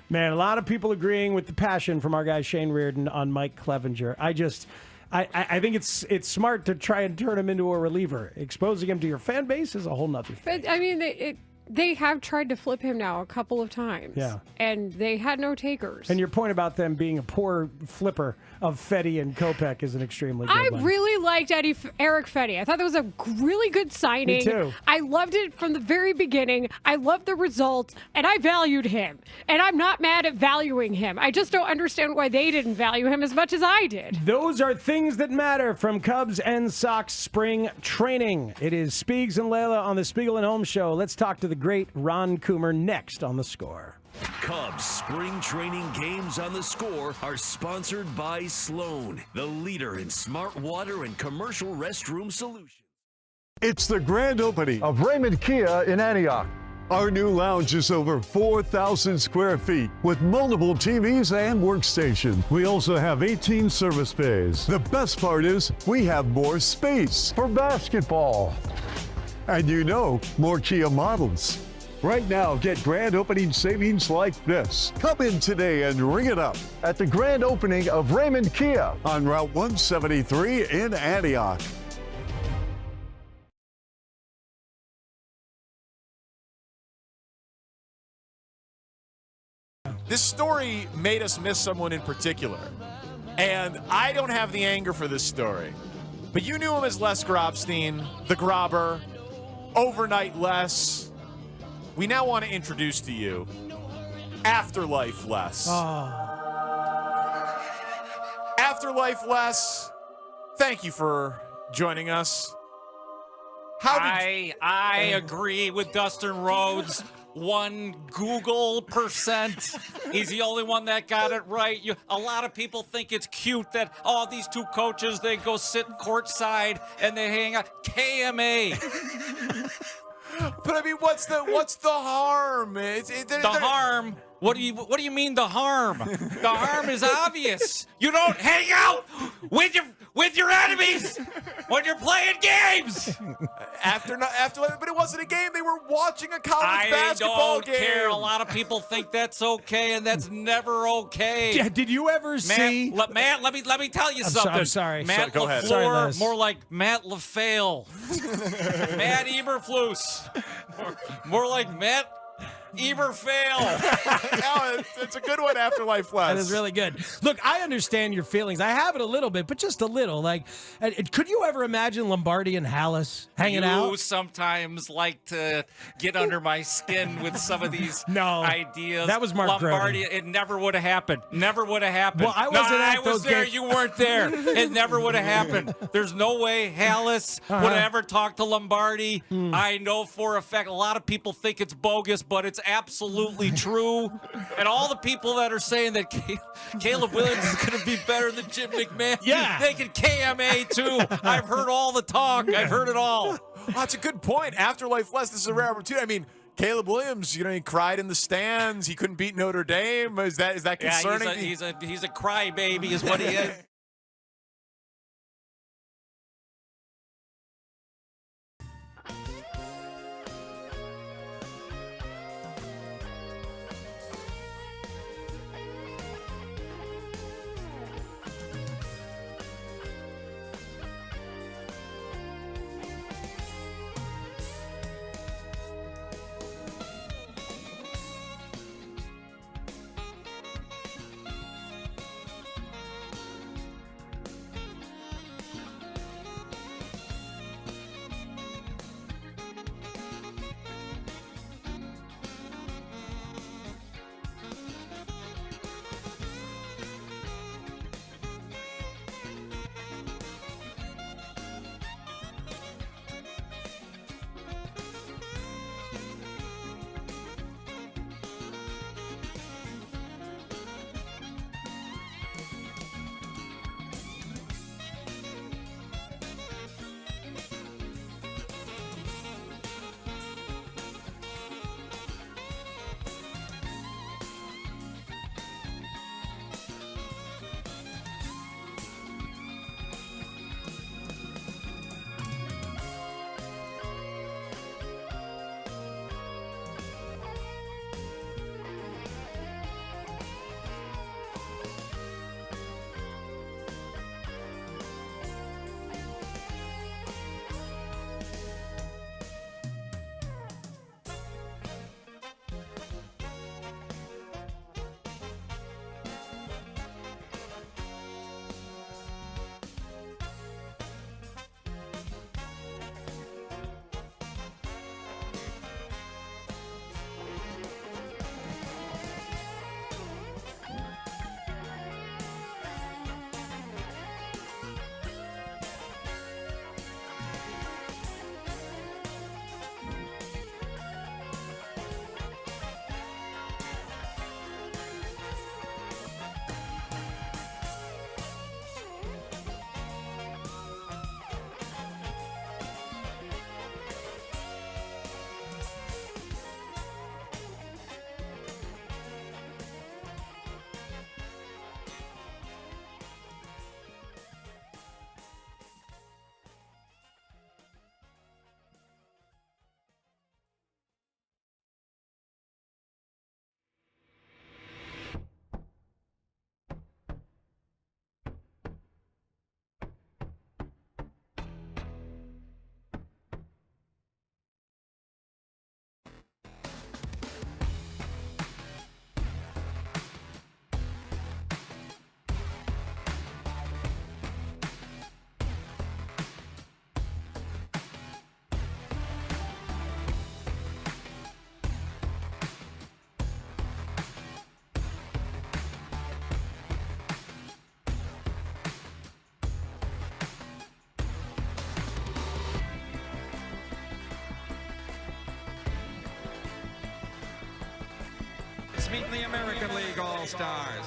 Man, a lot of people agreeing with the passion from our guy Shane Reardon on Mike Clevenger. I think it's smart to try and turn him into a reliever. Exposing him to your fan base is a whole nother thing. But I mean, they have tried to flip him now a couple of times. Yeah. And they had no takers. And your point about them being a poor flipper of Fetty and Kopech is an extremely good one. I really liked Eric Fetty. I thought that was a really good signing. Me too. I loved it from the very beginning. I loved the results, and I valued him. And I'm not mad at valuing him. I just don't understand why they didn't value him as much as I did. Those are things that matter from Cubs and Sox spring training. It is Spiegs and Layla on the Spiegel and Holmes show. Let's talk to the great Ron Coomer next on The Score. Cubs spring training games on The Score are sponsored by Sloan, the leader in smart water and commercial restroom solutions. It's the grand opening of Raymond Kia in Antioch. Our new lounge is over 4,000 square feet with multiple TVs and workstations. We also have 18 service bays. The best part is we have more space for basketball. And more Kia models. Right now, get grand opening savings like this. Come in today and ring it up at the grand opening of Raymond Kia on Route 173 in Antioch. This story made us miss someone in particular. And I don't have the anger for this story. But you knew him as Les Grobstein, the Grobber, Overnight Les. We now want to introduce to you Afterlife Les. Afterlife Les, thank you for joining us. I agree with Dustin Rhodes. 1 Google%. He's the only one that got it right. A lot of people think it's cute that these two coaches, they go sit courtside and they hang out. KMA. But I mean, what's the harm? The harm? What do you mean the harm? The harm is obvious. You don't hang out with with your enemies when you're playing games. But it wasn't a game. They were watching a college basketball game. I don't care. A lot of people think that's okay, and that's never okay. Yeah, did you ever see? Matt, let me tell you something. I'm sorry. Matt Go ahead. LaFleur, more like Matt LaFale. Matt Eberflus. More like Matt Eberfail. It's a good one, Afterlife Less. That is really good. Look, I understand your feelings. I have it a little bit, but just a little. Like, could you ever imagine Lombardi and Hallis hanging out? You sometimes like to get under my skin with some of these ideas. That was Mark Lombardi. Grody. It never would have happened. Never would have happened. Well, I wasn't at I was those there. games. You weren't there. It never would have happened. There's no way Hallis would have ever talked to Lombardi. I know for a fact a lot of people think it's bogus, but it's absolutely true. And all the people that are saying that Caleb Williams is going to be better than Jim McMahon, they can KMA too. I've heard all the talk. I've heard it all. That's a good point. Afterlife Less, this is a rare opportunity. I mean, Caleb Williams, he cried in the stands. He couldn't beat Notre Dame. Is that concerning? Yeah, he's a crybaby is what he is. Meeting the American League All-Stars.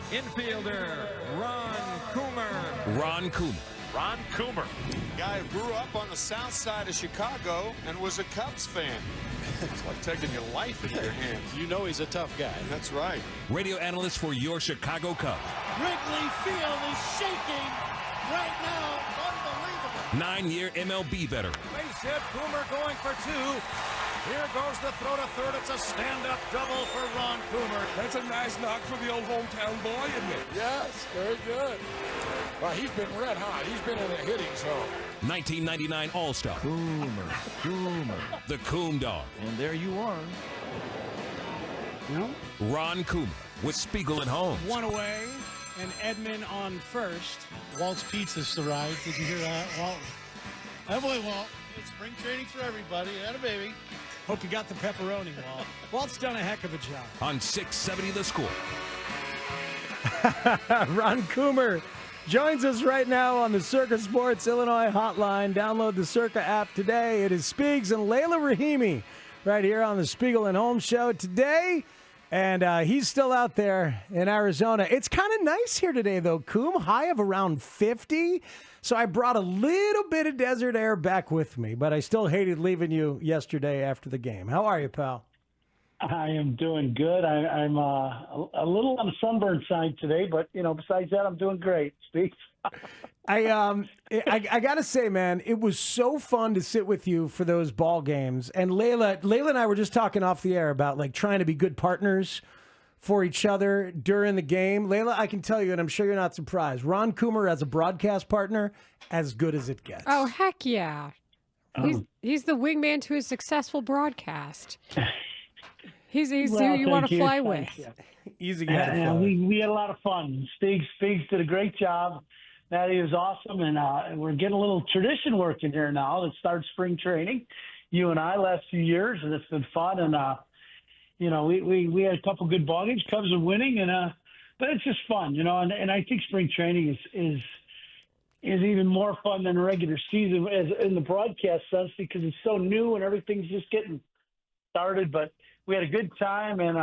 Infielder, Ron Coomer. Ron Coomer. Ron Coomer. Guy who grew up on the south side of Chicago and was a Cubs fan. It's like taking your life in your hands. You know he's a tough guy. That's right. Radio analyst for your Chicago Cubs. Wrigley Field is shaking right now. Unbelievable. 9-year MLB veteran. Base hit. Coomer going for 2. Here goes the throw to third. It's a stand-up double for Ron Coomer. That's a nice knock for the old hometown boy, isn't it? Yes, very good. Well, he's been red hot. He's been in a hitting zone. 1999 All-Star. Coomer. The Coom Dog. And there you are. Ron Coomer with Spiegel and Holmes. One away, and Edmund on first. Walt's Pizza's arrived. Did you hear that, Walt? Oh boy, Walt. It's spring training for everybody. Atta baby. Hope you got the pepperoni, Walt. Walt's done a heck of a job. On 670 The Score. Ron Coomer joins us right now on the Circa Sports Illinois hotline. Download the Circa app today. It is Speegs and Layla Rahimi right here on the Spiegel and Holmes show today. And he's still out there in Arizona. It's kind of nice here today, though, Coom. High of around 50. So I brought a little bit of desert air back with me, but I still hated leaving you yesterday after the game. How are you, pal? I am doing good. I'm a little on the sunburn side today, but, besides that, I'm doing great. Speaks. I got to say, man, it was so fun to sit with you for those ball games. And Layla and I were just talking off the air about, like, trying to be good partners for each other during the game. Layla, I can tell you, and I'm sure you're not surprised, Ron Coomer as a broadcast partner, as good as it gets. Oh, heck yeah. He's the wingman to a successful broadcast. He's who you want to fly with. Easy guy. We had a lot of fun. Speaks did a great job. Maddie was awesome, and we're getting a little tradition working here now that starts spring training. You and I last few years, and it's been fun. And we had a couple good ball games. Cubs are winning, but it's just fun, And I think spring training is even more fun than a regular season as in the broadcast sense because it's so new and everything's just getting started. But we had a good time, and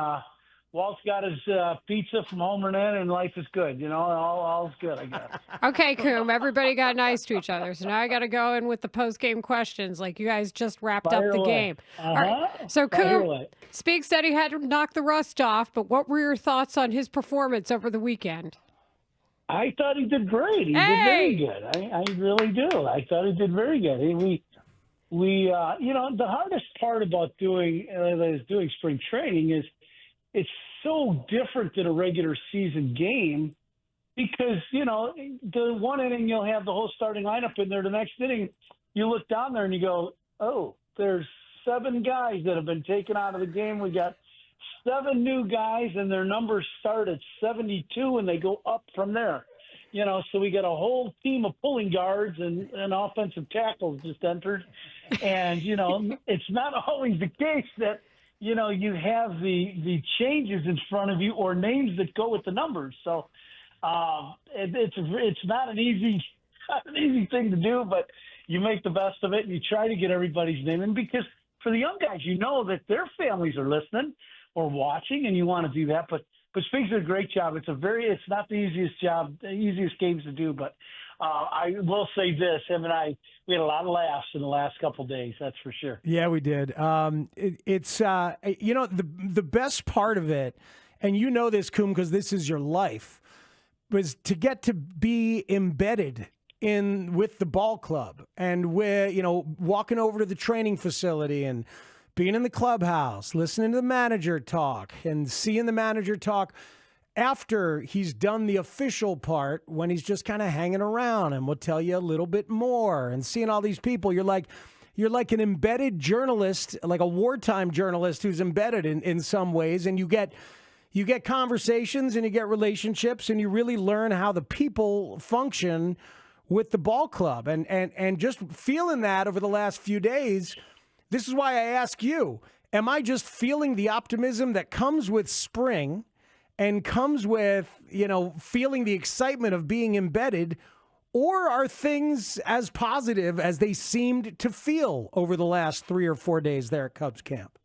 Walt's got his pizza from Homer Inn, and life is good. All's good, I guess. Okay, Coom, everybody got nice to each other. So now I got to go in with the post-game questions like you guys just wrapped up the game. All right. So, Coom, Speak said he had to knock the rust off, but what were your thoughts on his performance over the weekend? I thought he did great. He did very good. I really do. I thought he did very good. The hardest part about doing spring training is it's so different than a regular season game because, the one inning you'll have the whole starting lineup in there. The next inning, you look down there and you go, oh, there's 7 guys that have been taken out of the game. We got 7 new guys, and their numbers start at 72, and they go up from there. So we got a whole team of pulling guards and offensive tackles just entered. And, it's not always the case that, you have the changes in front of you or names that go with the numbers. So it's not an easy thing to do, but you make the best of it and you try to get everybody's name in because for the young guys, that their families are listening or watching and you want to do that. But Speaks did a great job. It's not the easiest games to do, but I will say this, him and I, we had a lot of laughs in the last couple of days, that's for sure. Yeah, we did. It's the best part of it, and you know this, Coom, because this is your life, was to get to be embedded with the ball club and walking over to the training facility and being in the clubhouse, listening to the manager talk and seeing the manager talk after he's done the official part when he's just kind of hanging around and will tell you a little bit more and seeing all these people. You're like an embedded journalist, like a wartime journalist who's embedded in some ways. And you get conversations and you get relationships and you really learn how the people function with the ball club and just feeling that over the last few days. This is why I ask you, am I just feeling the optimism that comes with spring and comes with, feeling the excitement of being embedded, or are things as positive as they seemed to feel over the last 3 or 4 days there at Cubs camp?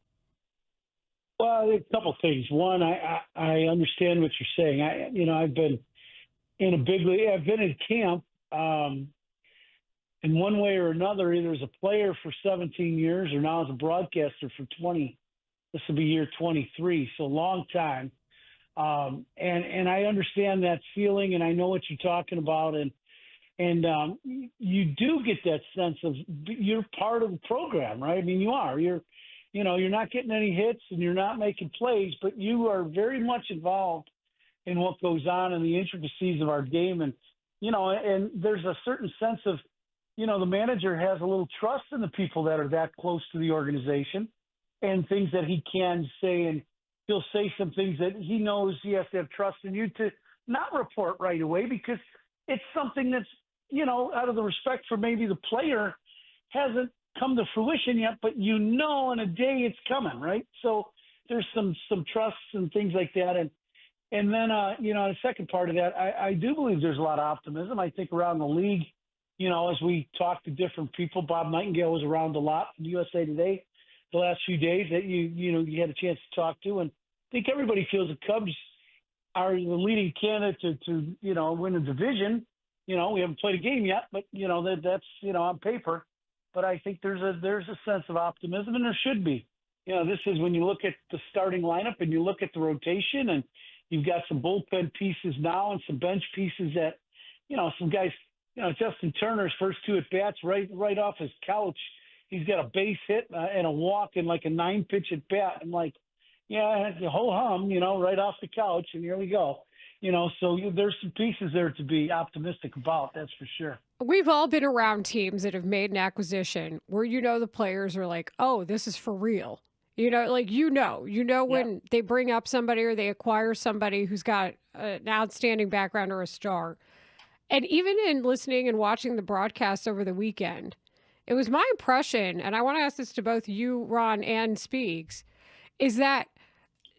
Well, a couple of things. One, I understand what you're saying. I've been in a big league. I've been in camp in one way or another, either as a player for 17 years or now as a broadcaster for 20. This will be year 23, so long time. And I understand that feeling, and I know what you're talking about. And And you do get that sense of you're part of the program, right? I mean, you are. You're not getting any hits and you're not making plays, but you are very much involved in what goes on in the intricacies of our game. And, and there's a certain sense of, the manager has a little trust in the people that are that close to the organization and things that he can say. And he'll say some things that he knows he has to have trust in you to not report right away, because it's something that's, out of the respect for maybe the player, hasn't come to fruition yet, but in a day it's coming, right? So there's some trusts and things like that. And then, the second part of that, I do believe there's a lot of optimism. I think around the league, as we talk to different people, Bob Nightingale was around a lot from USA Today the last few days that you had a chance to talk to. And I think everybody feels the Cubs are the leading candidate to win a division. We haven't played a game yet, but that's on paper. But I think there's a sense of optimism, and there should be. This is when you look at the starting lineup and you look at the rotation, and you've got some bullpen pieces now and some bench pieces that, some guys. Justin Turner's first 2 at bats right off his couch, he's got a base hit and a walk and like a 9-pitch at bat. I'm like, yeah, the whole hum, right off the couch, and here we go. So there's some pieces there to be optimistic about, that's for sure. We've all been around teams that have made an acquisition where the players are like, oh, this is for real. When they bring up somebody or they acquire somebody who's got an outstanding background or a star. And even in listening and watching the broadcast over the weekend, it was my impression, and I want to ask this to both you, Ron, and Speaks, is that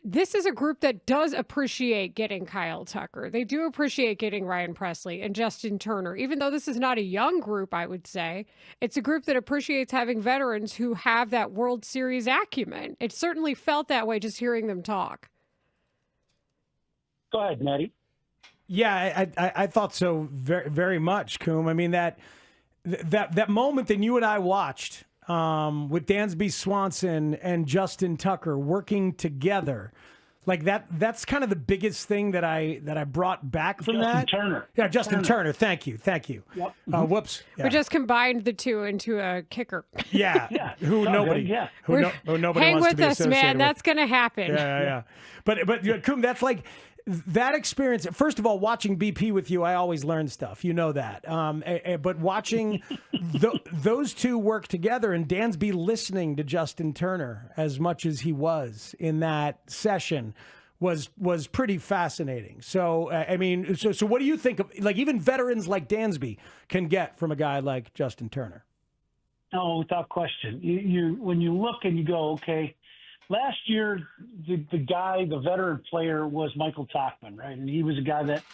this is a group that does appreciate getting Kyle Tucker. They do appreciate getting Ryan Presley and Justin Turner. Even though this is not a young group, I would say, it's a group that appreciates having veterans who have that World Series acumen. It certainly felt that way just hearing them talk. Go ahead, Maddie. Yeah, I thought so very, very much, Coom. I mean, that moment that you and I watched with Dansby Swanson and Justin Tucker working together, like that's kind of the biggest thing that I brought back from Justin Turner. Yeah, Justin Turner. Thank you. Yep. Whoops. Yeah. We just combined the two into a kicker. Yeah. Who nobody Hang wants to be with us, associated man. with. That's going to happen. Yeah. But Coom, that's like that experience. First of all, watching BP with you, I always learn stuff. You know that. But watching those two work together and Dansby listening to Justin Turner as much as he was in that session was pretty fascinating. So, so what do you think of, like, even veterans like Dansby can get from a guy like Justin Turner? No, without question. You when you look and you go, okay, last year, the veteran player was Michael Tachman, right? And he was a guy that,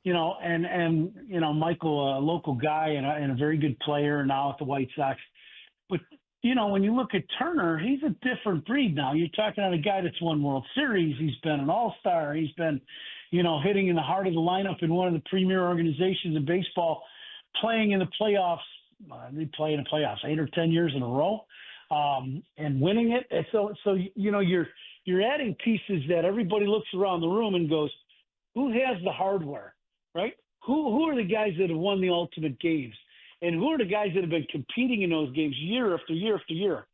Michael, a local guy and a very good player now at the White Sox. But, when you look at Turner, he's a different breed now. You're talking about a guy that's won World Series. He's been an all-star. He's been, hitting in the heart of the lineup in one of the premier organizations in baseball, playing in the playoffs. They play in the playoffs 8 or 10 years in a row. And winning it. And so you're adding pieces that everybody looks around the room and goes, who has the hardware, right? Who are the guys that have won the ultimate games? And who are the guys that have been competing in those games year after year after year?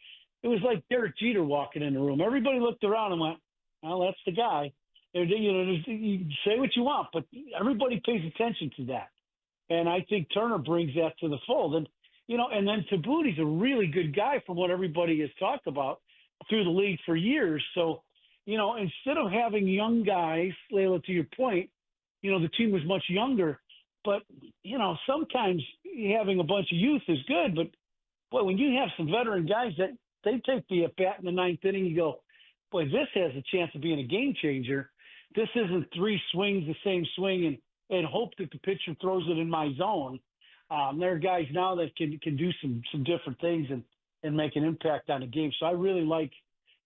It was like Derek Jeter walking in the room. Everybody looked around and went, well, that's the guy. You say what you want, but everybody pays attention to that. And I think Turner brings that to the fold. And then to boot, he's a really good guy from what everybody has talked about through the league for years. So, instead of having young guys, Layla, to your point, the team was much younger. But, sometimes having a bunch of youth is good. But, boy, when you have some veteran guys that they take the at-bat in the ninth inning, you go, boy, this has a chance of being a game changer. This isn't 3 swings, the same swing, and hope that the pitcher throws it in my zone. There are guys now that can do some different things and make an impact on the game. So I really like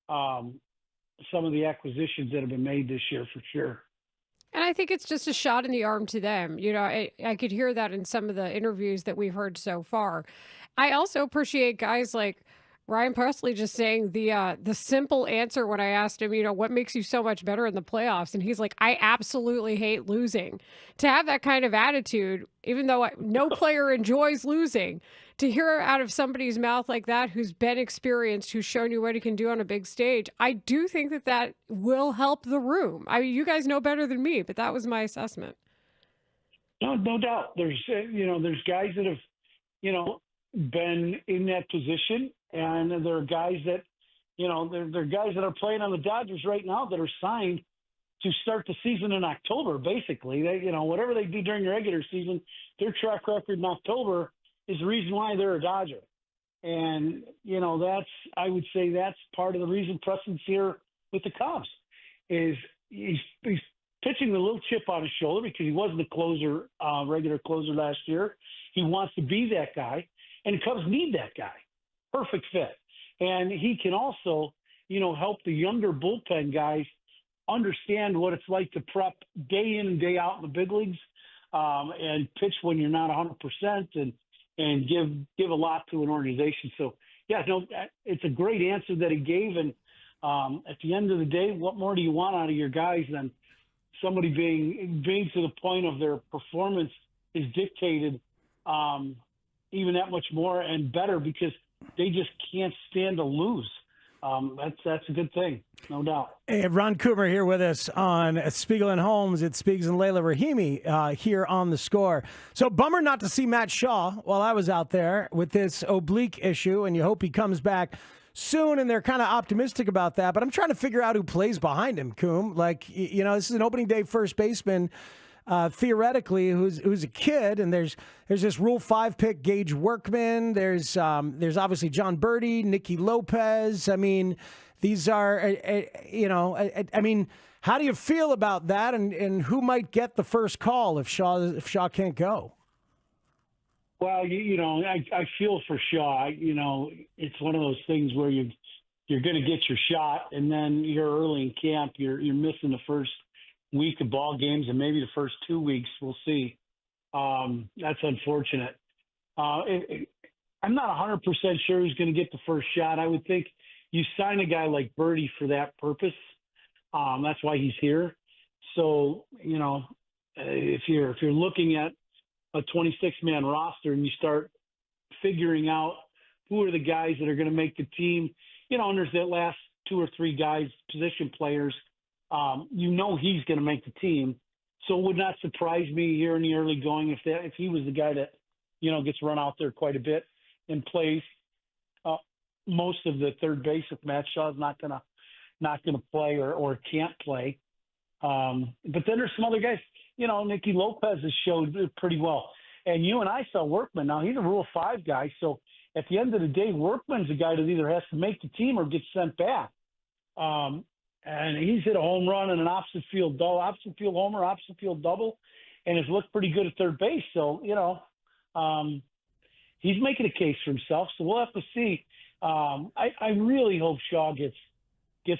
some of the acquisitions that have been made this year for sure. And I think it's just a shot in the arm to them. I could hear that in some of the interviews that we've heard so far. I also appreciate guys like Ryan Presley just saying the simple answer when I asked him, what makes you so much better in the playoffs? And he's like, I absolutely hate losing. To have that kind of attitude, even though no player enjoys losing, to hear out of somebody's mouth like that, who's been experienced, who's shown you what he can do on a big stage, I do think that will help the room. I mean, you guys know better than me, but that was my assessment. No doubt. There's guys that have, been in that position, and there are guys that, there are guys that are playing on the Dodgers right now that are signed to start the season in October. Basically, they, whatever they do during the regular season, their track record in October is the reason why they're a Dodger. And I would say that's part of the reason Preston's here with the Cubs, is he's pitching with a little chip on his shoulder because he wasn't a closer, regular closer last year. He wants to be that guy. And the Cubs need that guy. Perfect fit. And he can also, help the younger bullpen guys understand what it's like to prep day in and day out in the big leagues, and pitch when you're not 100% and give a lot to an organization. So, it's a great answer that he gave. And at the end of the day, what more do you want out of your guys than somebody being to the point of their performance is dictated even that much more and better, because they just can't stand to lose. That's a good thing, no doubt. Hey, Ron Coomer here with us on Spiegel and Holmes. It's Spiegs and Layla Rahimi here on The Score. So bummer not to see Matt Shaw while I was out there with this oblique issue, and you hope he comes back soon, and they're kind of optimistic about that. But I'm trying to figure out who plays behind him, Coom. Like, this is an opening day first baseman, theoretically, who's a kid, and there's this Rule 5 pick, Gage Workman. There's obviously John Birdie, Nicky Lopez. I mean, these are, I mean, how do you feel about that, and who might get the first call if Shaw can't go? Well, I feel for Shaw. It's one of those things where you're going to get your shot, and then you're early in camp. You're missing the first week of ball games and maybe the first 2 weeks. We'll see. That's unfortunate. I'm not 100% sure who's going to get the first shot. I would think you sign a guy like Birdie for that purpose. That's why he's here. So, if you're looking at a 26-man roster and you start figuring out who are the guys that are going to make the team, and there's that last 2 or 3 guys, position players, he's going to make the team. So it would not surprise me here in the early going if he was the guy that, gets run out there quite a bit and plays most of the third base. If Matt Shaw's not going to play or can't play. But then there's some other guys. Nicky Lopez has showed pretty well. And you and I saw Workman. Now, he's a Rule 5 guy. So at the end of the day, Workman's a guy that either has to make the team or get sent back. And he's hit a home run and an opposite field homer, opposite field double, and has looked pretty good at third base. So, he's making a case for himself. So we'll have to see. I really hope Shaw gets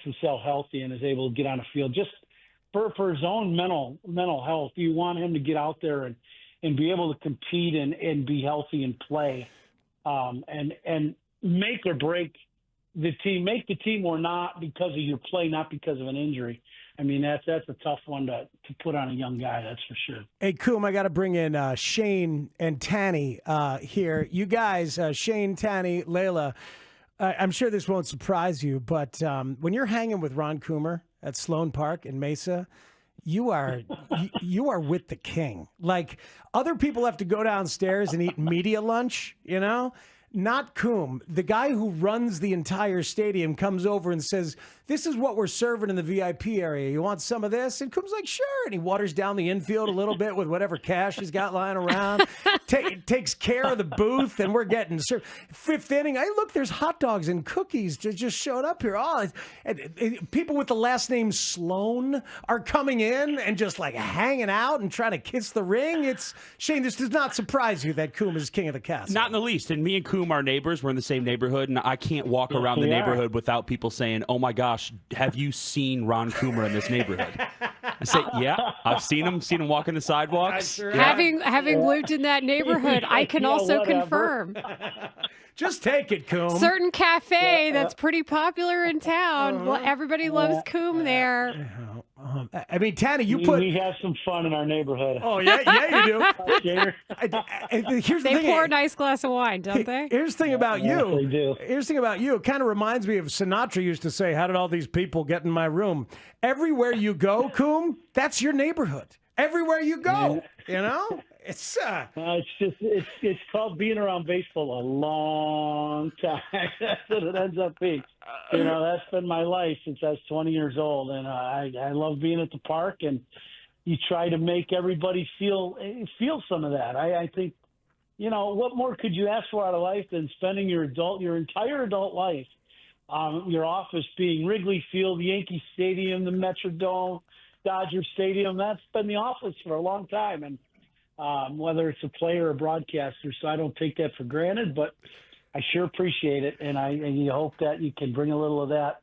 himself healthy and is able to get on the field just for his own mental health. You want him to get out there and be able to compete and be healthy and play, and make or break the team, make the team or not because of your play, not because of an injury. I mean, that's a tough one to put on a young guy, that's for sure. Hey, Coom, I got to bring in Shane and Tanny here. You guys, Shane, Tanny, Layla, I'm sure this won't surprise you, but when you're hanging with Ron Coomer at Sloan Park in Mesa, you are with the king. Like, other people have to go downstairs and eat media lunch, Not Coom. The guy who runs the entire stadium comes over and says, this is what we're serving in the VIP area. You want some of this? And Coom's like, sure. And he waters down the infield a little bit with whatever cash he's got lying around. Takes care of the booth, and we're getting served. Fifth inning, look, there's hot dogs and cookies just showed up here. People with the last name Sloan are coming in and just like hanging out and trying to kiss the ring. Shane, this does not surprise you that Coom is king of the castle. Not in the least. And me and Coom are neighbors. We're in the same neighborhood, and I can't walk around the neighborhood without people saying, oh my gosh, have you seen Ron Coomer in this neighborhood? I say, yeah, I've seen him walking the sidewalks. Having lived in that neighborhood neighborhood. I can also whatever. confirm. Just take it, Coom. Certain cafe that's pretty popular in town. Well, everybody loves Coom there. I mean, Tanny, you put. We have some fun in our neighborhood. Oh yeah, you do. Shader. Here's the They thing. pour a nice glass of wine, don't they? Here's the thing about Yes, you. they do. Here's the thing about you. It kind of reminds me of Sinatra used to say, "How did all these people get in my room?" Everywhere you go, Coom, that's your neighborhood. Everywhere you go, you know. It's it's called being around baseball a long time. That's what it ends up being. You know, that's been my life since I was 20 years old, and I love being at the park. And you try to make everybody feel some of that. I think, you know, what more could you ask for out of life than spending your entire adult life, your office being Wrigley Field, Yankee Stadium, the Metrodome, Dodger Stadium. That's been the office for a long time, and whether it's a player or a broadcaster. So I don't take that for granted, but I sure appreciate it, and I hope that you can bring a little of that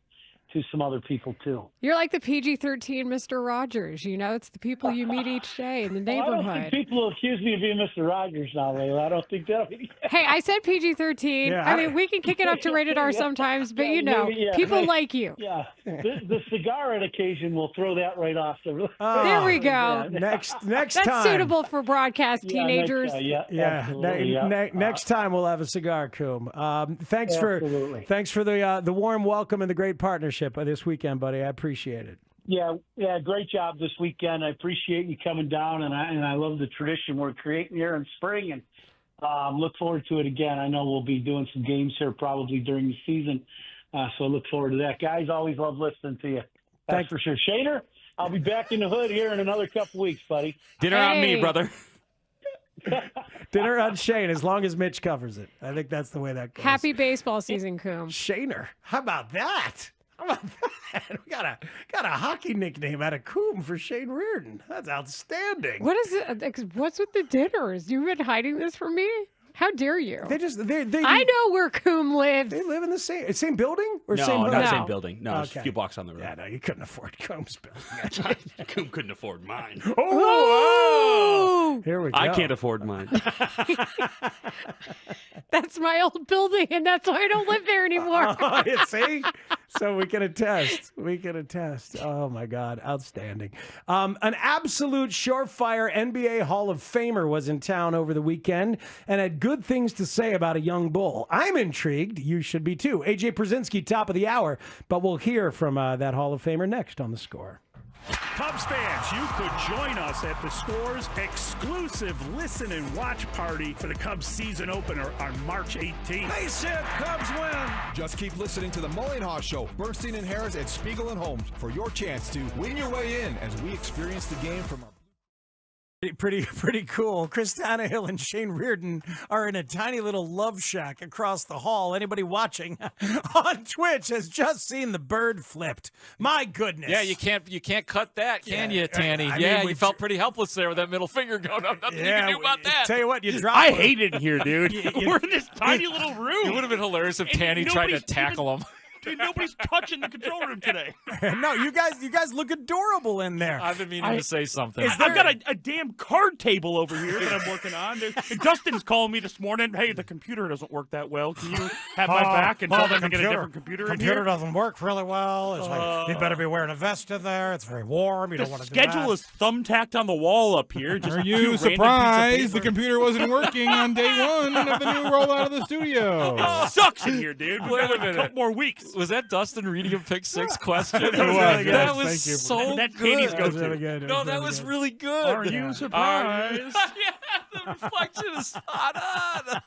to some other people too. You're like the PG-13 Mr. Rogers. You know, it's the people you meet each day in the neighborhood. I don't think people will accuse me of being Mr. Rogers now, Layla. I don't think that'll be. Hey, I said PG-13. Yeah, I mean, we can kick it up to rated R sometimes, but you know, people like you. Yeah, the cigar on occasion will throw that right off. There we go. Next That's time. suitable for broadcast teenagers. Next time we'll have a cigar, Coom. Thanks for the warm welcome and the great partnership this weekend, buddy. I appreciate it. Yeah, great job this weekend. I appreciate you coming down, and I love the tradition we're creating here in spring, and look forward to it again. I know we'll be doing some games here probably during the season, so I look forward to that. Guys, always love listening to you. That's for sure. Shader, I'll be back in the hood here in another couple weeks, buddy. Dinner on me, brother. Dinner on Shane, as long as Mitch covers it. I think that's the way that goes. Happy baseball season, Coom. Shaner. How about that? How about that? We got a hockey nickname out of Coom for Shane Reardon. That's outstanding. What is it? What's with the dinners? You've been hiding this from me? How dare you? They I know where Coom lives. They live in the same building? Or No, same not building? the same building. No, it's a few blocks on the road. Yeah, no, you couldn't afford Coom's building. Coom couldn't afford mine. Oh! Here we go. I can't afford mine. That's my old building, and that's why I don't live there anymore. See? So we can attest. Oh, my God. Outstanding. An absolute surefire NBA Hall of Famer was in town over the weekend and had good things to say about a young bull. I'm intrigued. You should be, too. AJ Przinsky, top of the hour. But we'll hear from that Hall of Famer next on The Score. Cubs fans, you could join us at the Score's exclusive listen and watch party for the Cubs season opener on March 18th. They said Cubs win. Just keep listening to the Mully and Haugh Show, Bernstein and Harris, and Spiegel and Holmes for your chance to win your way in as we experience the game from our Pretty cool. Chris Tannehill and Shane Reardon are in a tiny little love shack across the hall. Anybody watching on Twitch has just seen the bird flipped. My goodness. Yeah, you can't cut that, can you, Tanny? I mean, you felt pretty helpless there with that middle finger going up. Nothing you can do about that. Tell you what, you drop. I hate it here, dude. We're in this tiny little room. It would have been hilarious if Tanny tried to tackle him. Dude, nobody's touching the control room today. No, you guys look adorable in there. I've been meaning to say something. I've got a damn card table over here that I'm working on. Dustin's calling me this morning. Hey, the computer doesn't work that well. Can you have my back and tell them to get a different computer in here? Computer doesn't work really well. It's like, you better be wearing a vest in there. It's very warm. You don't want to do that. Schedule is thumbtacked on the wall up here. Just Are you surprised the computer wasn't working on day one of the new rollout of the studio? It sucks in here, dude. Wait a A minute. couple more weeks. Was that Dustin reading a pick six question? It was really good. That was Thank you. so That's good. Katie's go-to. Really good. No, that was really good. Are you surprised? Yeah, the reflection is spot on.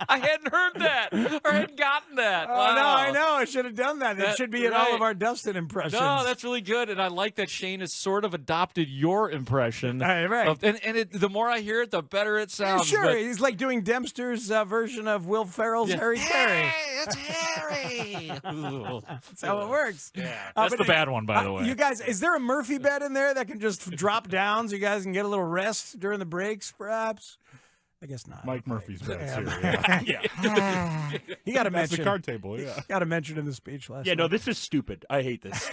I hadn't heard that or hadn't gotten that. Oh, Wow. no, I know. I should have done that. That should be in all of our Dustin impressions. No, that's really good, and I like that Shane has sort of adopted your impression. Right. The more I hear it, the better it sounds. Sure, but- he's like doing Dempster's version of Will Ferrell's Harry Carey. It's Harry. That's how it works. Yeah, that's the bad one, by the way. You guys, is there a Murphy bed in there that can just drop down so you guys can get a little rest during the breaks, perhaps? I guess not. Mike Murphy's bed's Yeah. here. Yeah. You got to That's mention the card table. Yeah. Got to mention in the speech last night. Yeah, no, this is stupid. I hate this.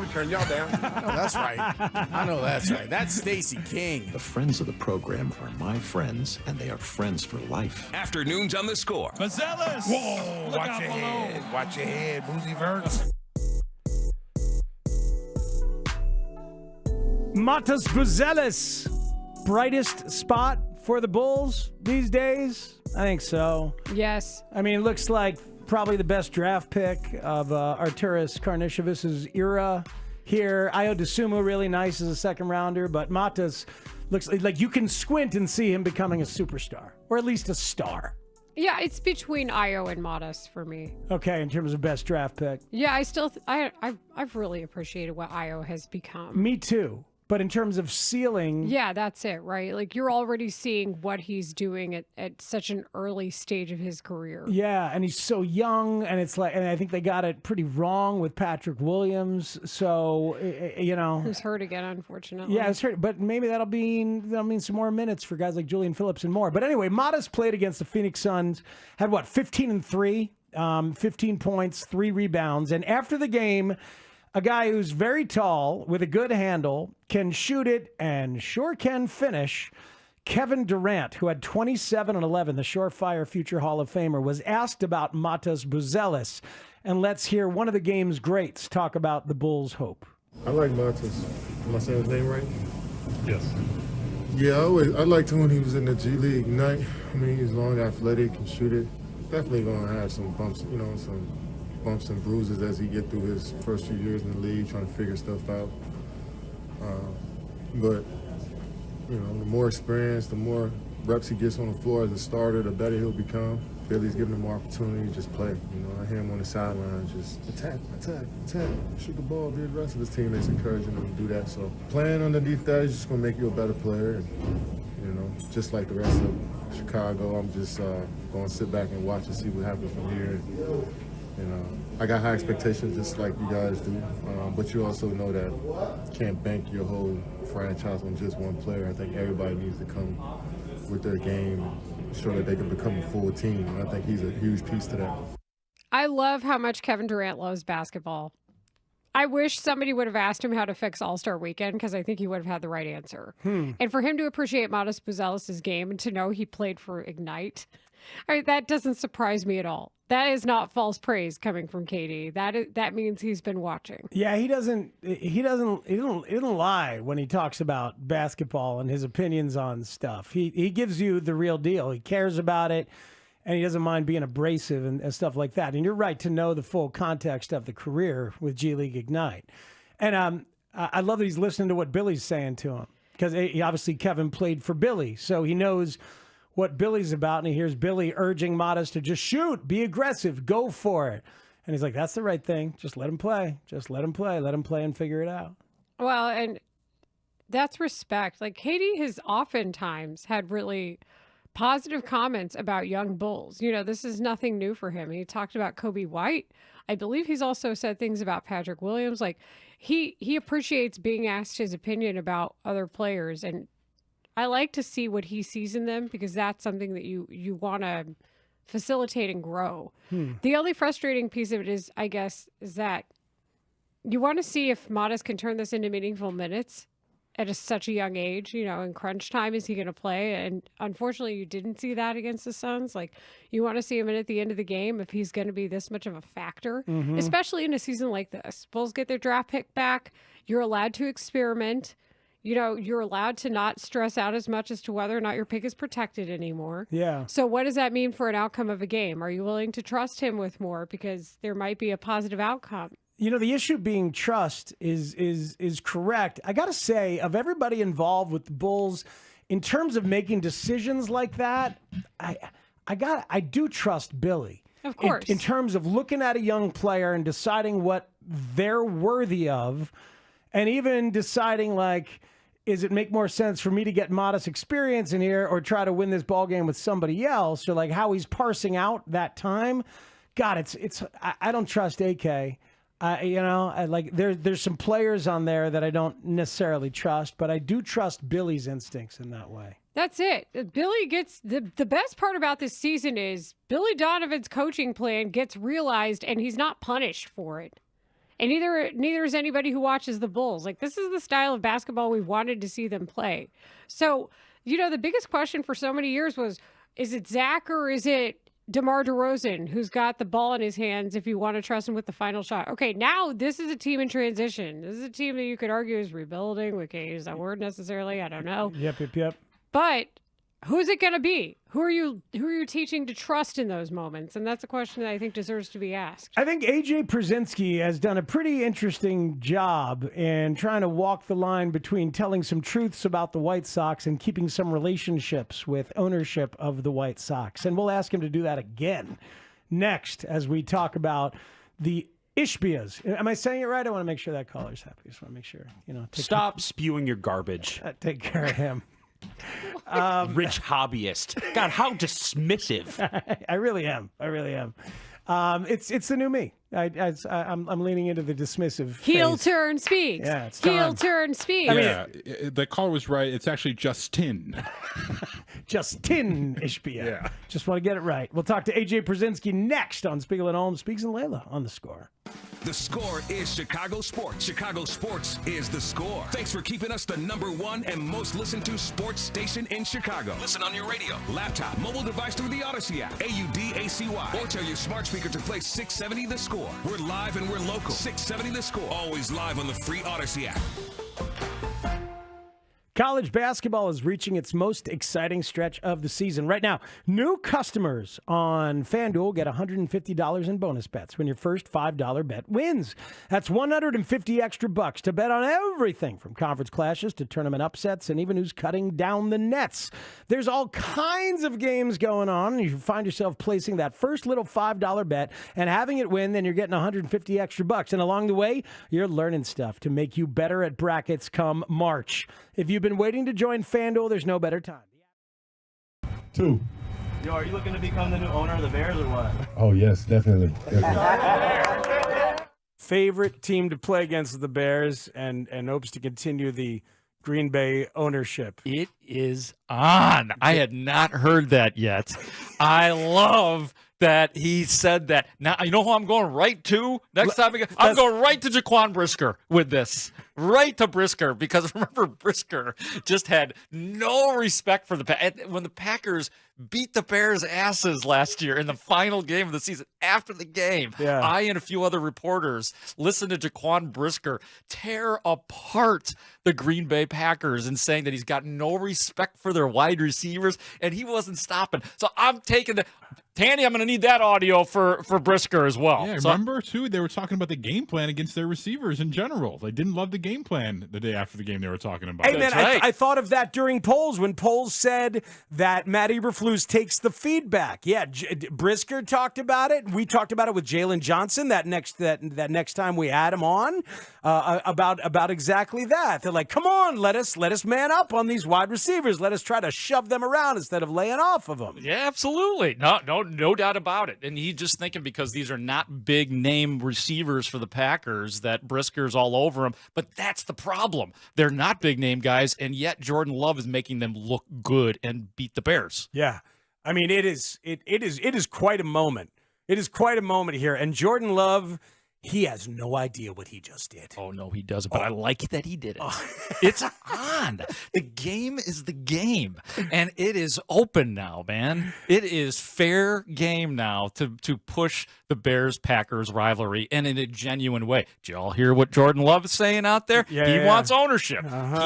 Turn y'all down. I know that's right. I know that's right. That's Stacey King. The friends of the program are my friends, and they are friends for life. Afternoons on the Score. Mazelis. Whoa, watch your head. Watch your head, Boozy Verts. Matas Buzelis, brightest spot for the Bulls these days? I think so. Yes. I mean, it looks like probably the best draft pick of Arturas Karnisovas' era here. Ayo Dosunmu, really nice as a second rounder, but Matas looks like you can squint and see him becoming a superstar, or at least a star. Yeah, it's between Ayo and Modest for me. Okay, in terms of best draft pick. Yeah, I still, I've really appreciated what Ayo has become. Me too. But in terms of ceiling... Yeah, that's it, right? Like, you're already seeing what he's doing at such an early stage of his career. Yeah, and he's so young, and it's like, and I think they got it pretty wrong with Patrick Williams. So, you know... Who's hurt again, unfortunately. Yeah, it's hurt, but maybe that'll mean some more minutes for guys like Julian Phillips and more. But anyway, Modest played against the Phoenix Suns, had, 15-3, 15 points, 3 rebounds, and after the game... A guy who's very tall with a good handle, can shoot it, and sure can finish. Kevin Durant, who had 27 and 11, the surefire future Hall of Famer, was asked about Matas Buzelis. And let's hear one of the game's greats talk about the Bulls' hope. I like Matas. Am I saying his name right? Yes. Yeah, I liked him when he was in the G League Ignite. I mean, he's long, athletic, can shoot it. Definitely going to have some bumps, some bumps and bruises as he get through his first few years in the league, trying to figure stuff out. But the more experience, the more reps he gets on the floor as a starter, the better he'll become. Billy's giving him more opportunity to just play. I hear him on the sidelines just attack, shoot the ball, be the rest of his teammates encouraging him to do that. So playing underneath that is just going to make you a better player. And, just like the rest of Chicago, I'm just going to sit back and watch and see what happens from here. I got high expectations just like you guys do, but you also know that you can't bank your whole franchise on just one player. I think everybody needs to come with their game and show that they can become a full team. And I think he's a huge piece to that. I love how much Kevin Durant loves basketball. I wish somebody would have asked him how to fix All-Star Weekend because I think he would have had the right answer. And for him to appreciate Matas Buzelis' game and to know he played for Ignite, that doesn't surprise me at all. That is not false praise coming from KD. That means he's been watching. Yeah, he doesn't lie when he talks about basketball and his opinions on stuff. He gives you the real deal. He cares about it, and he doesn't mind being abrasive and stuff like that. And you're right to know the full context of the career with G League Ignite. And I love that he's listening to what Billy's saying to him because obviously Kevin played for Billy, so he knows what Billy's about, and he hears Billy urging Modest to just shoot, be aggressive, go for it. And he's like, that's the right thing. Just let him play. Just let him play. Let him play and figure it out. Well, and that's respect. Like, KD has oftentimes had really positive comments about young Bulls. This is nothing new for him. He talked about Kobe White. I believe he's also said things about Patrick Williams. Like, he appreciates being asked his opinion about other players, and I like to see what he sees in them because that's something that you want to facilitate and grow. The only frustrating piece of it is, I guess, is that you want to see if Modest can turn this into meaningful minutes at such a young age. In crunch time, is he going to play? And unfortunately, you didn't see that against the Suns. Like, you want to see him at the end of the game if he's going to be this much of a factor, especially in a season like this. Bulls get their draft pick back. You're allowed to experiment. You're allowed to not stress out as much as to whether or not your pick is protected anymore. Yeah. So what does that mean for an outcome of a game? Are you willing to trust him with more because there might be a positive outcome? The issue being trust is correct. I got to say, of everybody involved with the Bulls, in terms of making decisions like that, I do trust Billy. Of course. In terms of looking at a young player and deciding what they're worthy of, and even deciding, like, is it make more sense for me to get Modest experience in here or try to win this ball game with somebody else, or like how he's parsing out that time? God, I don't trust AK. There's some players on there that I don't necessarily trust, but I do trust Billy's instincts in that way. That's it. Billy gets the best part about this season is Billy Donovan's coaching plan gets realized and he's not punished for it. And neither is anybody who watches the Bulls. Like, this is the style of basketball we wanted to see them play. So, the biggest question for so many years was, is it Zach or is it DeMar DeRozan who's got the ball in his hands if you want to trust him with the final shot? Okay, now this is a team in transition. This is a team that you could argue is rebuilding. Okay, is that word necessarily? I don't know. Yep. But who's it going to be? Who are you teaching to trust in those moments? And that's a question that I think deserves to be asked. I think A.J. Przinsky has done a pretty interesting job in trying to walk the line between telling some truths about the White Sox and keeping some relationships with ownership of the White Sox. And we'll ask him to do that again next as we talk about the Ishbias. Am I saying it right? I want to make sure that caller's happy. I just want to make sure, Stop spewing your garbage. Take care of him. Rich hobbyist. God, how dismissive. I really am. It's the new me. I'm leaning into the dismissive Heel phase. turn speaks. Yeah, it's Heel time. turn speaks. The caller was right. It's actually Justin. Justin Ishbia. Yeah. Just want to get it right. We'll talk to A.J. Przinsky next on Spiegel and Holmes. Speaks and Layla on The Score. The Score is Chicago sports. Chicago sports is The Score. Thanks for keeping us the #1 and most listened to sports station in Chicago. Listen on your radio, laptop, mobile device through the Odyssey app, AUDACY, or tell your smart speaker to play 670 The Score. We're live and we're local. 670 The Score. Always live on the free Odyssey app. College basketball is reaching its most exciting stretch of the season. Right now, new customers on FanDuel get $150 in bonus bets when your first $5 bet wins. That's $150 extra bucks to bet on everything from conference clashes to tournament upsets and even who's cutting down the nets. There's all kinds of games going on, and if you find yourself placing that first little $5 bet and having it win, then you're getting $150 extra bucks. And along the way, you're learning stuff to make you better at brackets come March. If you've been waiting to join FanDuel, there's no better time. 2. Yo, are you looking to become the new owner of the Bears or what? Oh, yes, definitely. Favorite team to play against is the Bears and hopes to continue the Green Bay ownership. It is on. I had not heard that yet. I love that he said that. Now, you know who I'm going right to next time? I'm going right to Jaquan Brisker with this. Right to Brisker, because remember, Brisker just had no respect for when the Packers beat the Bears' asses last year in the final game of the season. After the game, I and a few other reporters listened to Jaquan Brisker tear apart the Green Bay Packers and saying that he's got no respect for their wide receivers, and he wasn't stopping. So I'm taking Tanny, I'm going to need that audio for Brisker as well. Yeah, remember, too, they were talking about the game plan against their receivers in general. They didn't love the game plan the day after the game they were talking about. Hey, man, I thought of that during polls when polls said that Matt Eberflus takes the feedback. Yeah, Brisker talked about it. We talked about it with Jalen Johnson that next time we had him on about exactly that. They're like, come on, let us man up on these wide receivers. Let us try to shove them around instead of laying off of them. Yeah, absolutely. No doubt about it. And he's just thinking because these are not big name receivers for the Packers that Brisker's all over them. But that's the problem. They're not big name guys, and yet Jordan Love is making them look good and beat the Bears. Yeah. I mean, it is quite a moment. It is quite a moment here. And Jordan Love, he has no idea what he just did. Oh, no, he doesn't. But I like that he did it. It's on. The game is the game. And it is open now, man. It is fair game now to push the Bears-Packers rivalry and in a genuine way. Did you all hear what Jordan Love is saying out there? He wants ownership.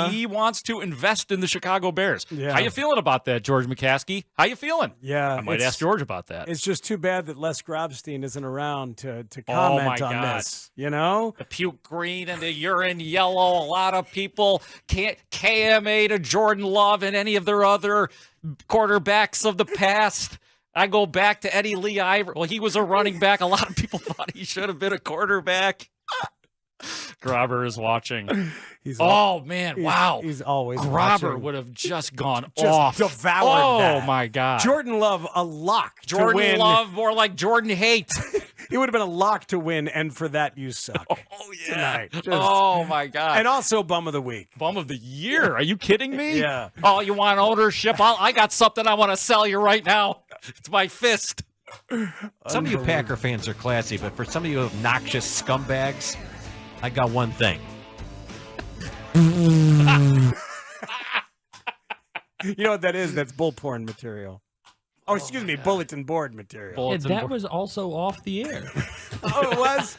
He wants to invest in the Chicago Bears. How you feeling about that, George McCaskey? How you feeling? Yeah. I might ask George about that. It's just too bad that Les Grobstein isn't around to comment on this. You know? The puke green and the urine yellow. A lot of people can't KMA to Jordan Love and any of their other quarterbacks of the past. I go back to Eddie Lee Iver. Well, he was a running back. A lot of people thought he should have been a quarterback. Grobber is watching. Wow. He's always Grobber watching. would have just gone off. Devoured that. Oh, my God. Jordan Love, a lock to Jordan win. Love, more like Jordan Hate. It would have been a lock to win, and for that, you suck. Oh, yeah. Tonight. Oh, my God. And also Bum of the Week. Bum of the Year. Are you kidding me? Yeah. Oh, you want ownership? I got something I want to sell you right now. It's my fist. Some of you Packer fans are classy, but for some of you obnoxious scumbags, I got one thing. You know what that is? That's bull porn material. Oh, excuse me, bulletin board material. Yeah, that was also off the air. Oh, it was?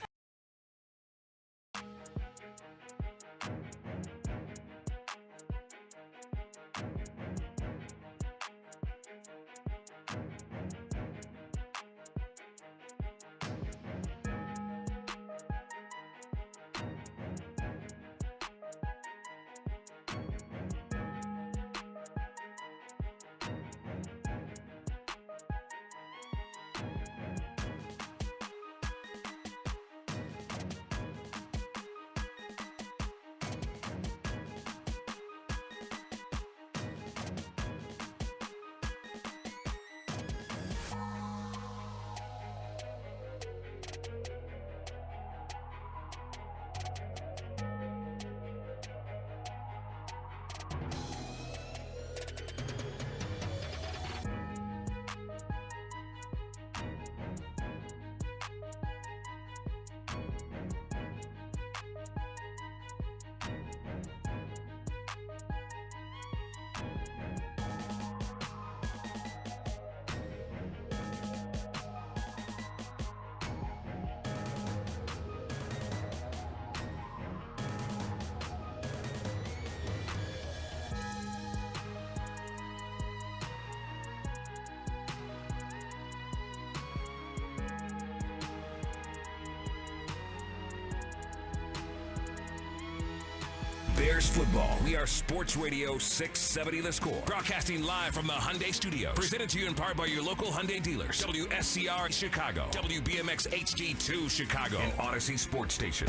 Bears football. We are Sports Radio 670 The Score. Broadcasting live from the Hyundai Studios. Presented to you in part by your local Hyundai dealers. WSCR Chicago. WBMX HD2 Chicago. And Odyssey Sports Station.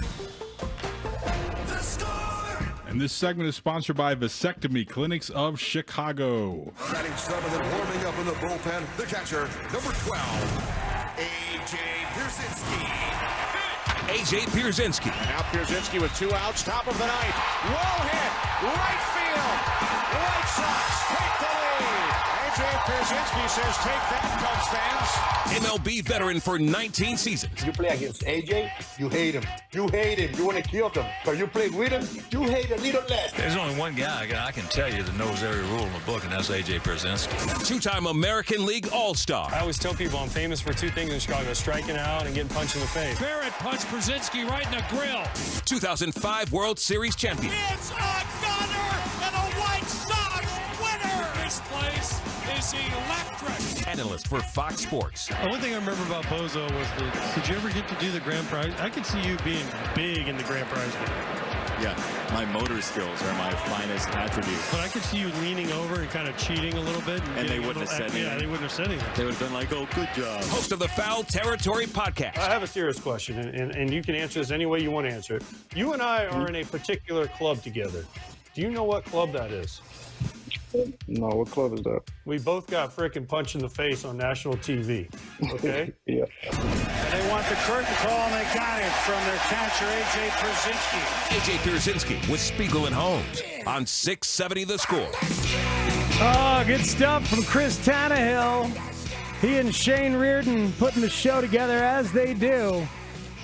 The Score! And this segment is sponsored by Vasectomy Clinics of Chicago. Batting seventh and warming up in the bullpen, the catcher, number 12, A.J. Pierzynski. A.J. Pierzynski. Now Pierzynski with 2 outs, top of the ninth. Well hit, right field. White Sox take the lead. A.J. Pierzynski says, take that, Cubs fans. MLB veteran for 19 seasons. You play against AJ, you hate him. You hate him. You want to kill him. But you play with him, you hate a little less. There's only one guy I can tell you that knows every rule in the book, and that's A.J. Pierzynski. Two-time American League All-Star. I always tell people I'm famous for 2 things in Chicago, striking out and getting punched in the face. Barrett punched Pierzynski right in the grill. 2005 World Series champion. It's a gunner and a White Sox winner. This place is electric. Analyst for Fox Sports. One thing I remember about Bozo was that, did you ever get to do the grand prize? I could see you being big in the grand prize game. Yeah, my motor skills are my finest attribute. But I could see you leaning over and kind of cheating a little bit. And they wouldn't have said anything. Yeah, they wouldn't have said anything. They would have been like, oh, good job. Host of the Foul Territory podcast. I have a serious question, and you can answer this any way you want to answer it. You and I are in a particular club together. Do you know what club that is? No, what club is that? We both got frickin' punched in the face on national TV. Okay? Yeah. And they want the curtain call, and they got it from their catcher, A.J. Pierzynski. A.J. Pierzynski with Spiegel and Holmes on 670 The Score. Oh, good stuff from Chris Tannehill. He and Shane Reardon putting the show together as they do.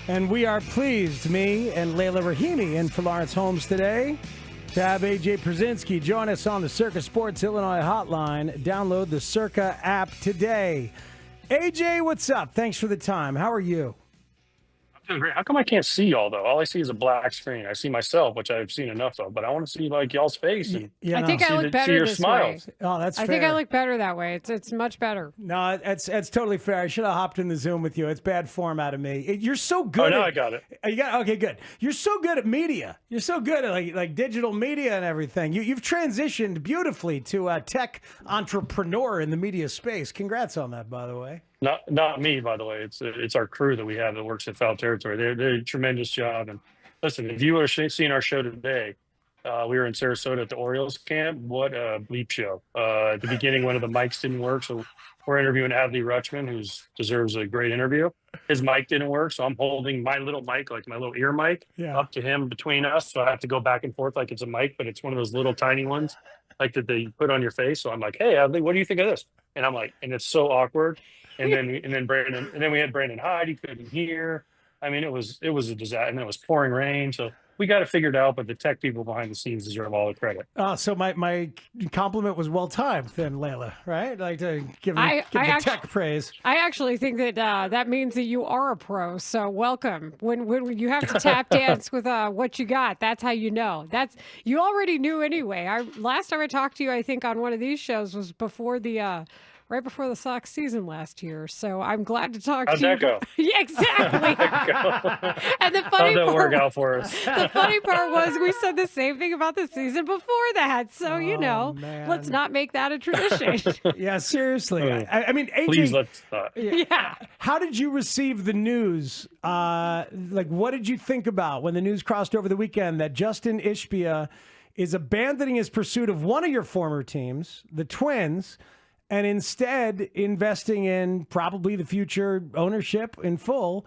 And we are pleased, me and Layla Rahimi, in for Lawrence Holmes today, to have A.J. Pierzynski join us on the Circa Sports Illinois hotline. Download the Circa app today. A.J., what's up? Thanks for the time. How are you? I'm doing great. How come I can't see y'all, though? All I see is a black screen. I see myself, which I've seen enough of, but I want to see, like, y'all's face. And I think I look better see your this smiles. way. Oh, that's I fair. think I look better that way. It's much better. No, it's totally fair. I should have hopped in the Zoom with you. It's bad form out of me. You're so good. Oh, no, at, I got it. You got okay, good. You're so good at media. You're so good at like digital media and everything. You've transitioned beautifully to a tech entrepreneur in the media space. Congrats on that, by the way. Not me, by the way. It's our crew that we have that works at Foul Territory. They're a tremendous job. And listen, if you were seeing our show today, we were in Sarasota at the Orioles camp. What a bleep show! At the beginning, one of the mics didn't work, so we're interviewing Adley Rutschman, who deserves a great interview. His mic didn't work, so I'm holding my little mic, like my little ear mic, up to him between us. So I have to go back and forth like it's a mic, but it's one of those little tiny ones, like that they put on your face. So I'm like, "Hey, Adley, what do you think of this?" And I'm like, and it's so awkward. And then Brandon, and then we had Brandon Hyde. He couldn't hear. I mean, it was a disaster, and it was pouring rain. So we got it figured out, but the tech people behind the scenes deserve all the credit. So my compliment was well timed then, Layla, right? Like to give the tech praise. I actually think that that means that you are a pro. So welcome. When you have to tap dance with what you got, that's how you know. You already knew anyway. Last time I talked to you, I think on one of these shows was before the right before the Sox season last year. So I'm glad to talk How'd to you. that go? Yeah, exactly. And the funny How'd that part, work out for us? The funny part was we said the same thing about the season before that. So, let's not make that a tradition. Yeah, seriously. I mean, AJ, please let's not. Yeah. How did you receive the news? What did you think about when the news crossed over the weekend that Justin Ishbia is abandoning his pursuit of one of your former teams, the Twins, and instead investing in probably the future ownership in full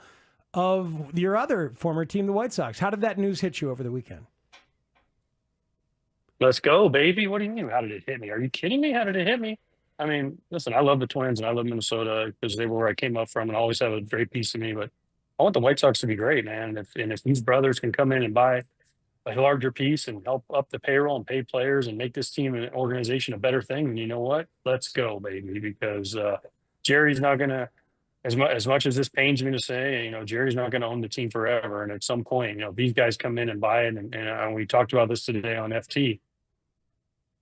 of your other former team, the White Sox? How did that news hit you over the weekend? Let's go, baby. What do you mean? How did it hit me? Are you kidding me? How did it hit me? I mean, listen, I love the Twins and I love Minnesota because they were where I came up from and always have a great piece of me. But I want the White Sox to be great, man. And if these brothers can come in and buy a larger piece and help up the payroll and pay players and make this team and organization a better thing, then you know what? Let's go, baby. Because Jerry's not going to, as much as this pains me to say, Jerry's not going to own the team forever. And at some point, these guys come in and buy it. And we talked about this today on FT.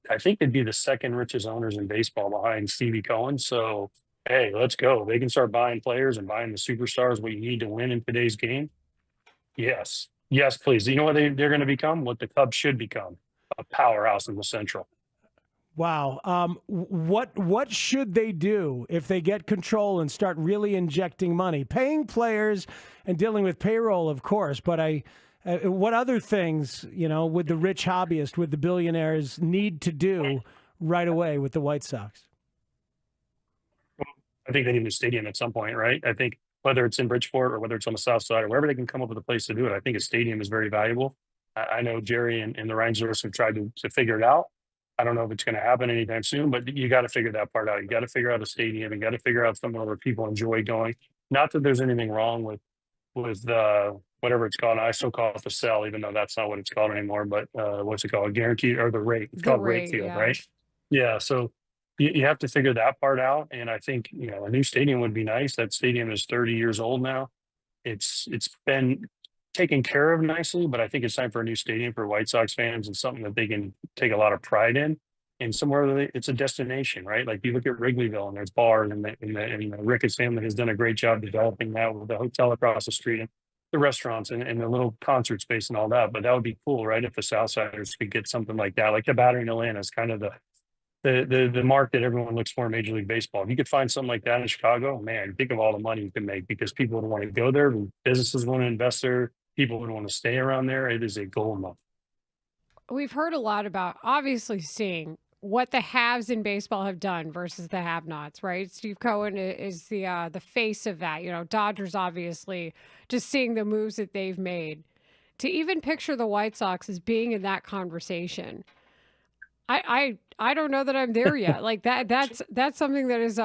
I think they'd be the second richest owners in baseball behind Stevie Cohen. So, hey, let's go. They can start buying players and buying the superstars what you need to win in today's game. Yes. Yes, please. You know what they're going to become? What the Cubs should become, a powerhouse in the Central. Wow. What should they do if they get control and start really injecting money? Paying players and dealing with payroll, of course, but what other things, would the rich hobbyist, would the billionaires need to do right away with the White Sox? I think they need a stadium at some point, right? I think whether it's in Bridgeport or whether it's on the south side or wherever they can come up with a place to do it, I think a stadium is very valuable. I know Jerry and the Rangers have tried to figure it out. I don't know if it's going to happen anytime soon, but you got to figure that part out. You got to figure out a stadium. You got to figure out somewhere where people enjoy going. Not that there's anything wrong with whatever it's called. I still call it the sell, even though that's not what it's called anymore. But what's it called? Guaranteed or the rate? It's called rate field, yeah. right? Yeah. So you have to figure that part out. And I think, a new stadium would be nice. That stadium is 30 years old now. It's been taken care of nicely, but I think it's time for a new stadium for White Sox fans and something that they can take a lot of pride in. And somewhere it's a destination, right? Like you look at Wrigleyville and there's bars and Ricketts family has done a great job developing that with the hotel across the street and the restaurants and the little concert space and all that. But that would be cool, right? If the Southsiders could get something like that, like the Battery in Atlanta is kind of the mark that everyone looks for in Major League Baseball. If you could find something like that in Chicago, man, think of all the money you can make because people would want to go there, businesses want to invest there, people would want to stay around there. It is a gold mine. We've heard a lot about obviously seeing what the haves in baseball have done versus the have-nots, right? Steve Cohen is the face of that. Dodgers obviously just seeing the moves that they've made. To even picture the White Sox as being in that conversation, I don't know that I'm there yet. Like that's something that is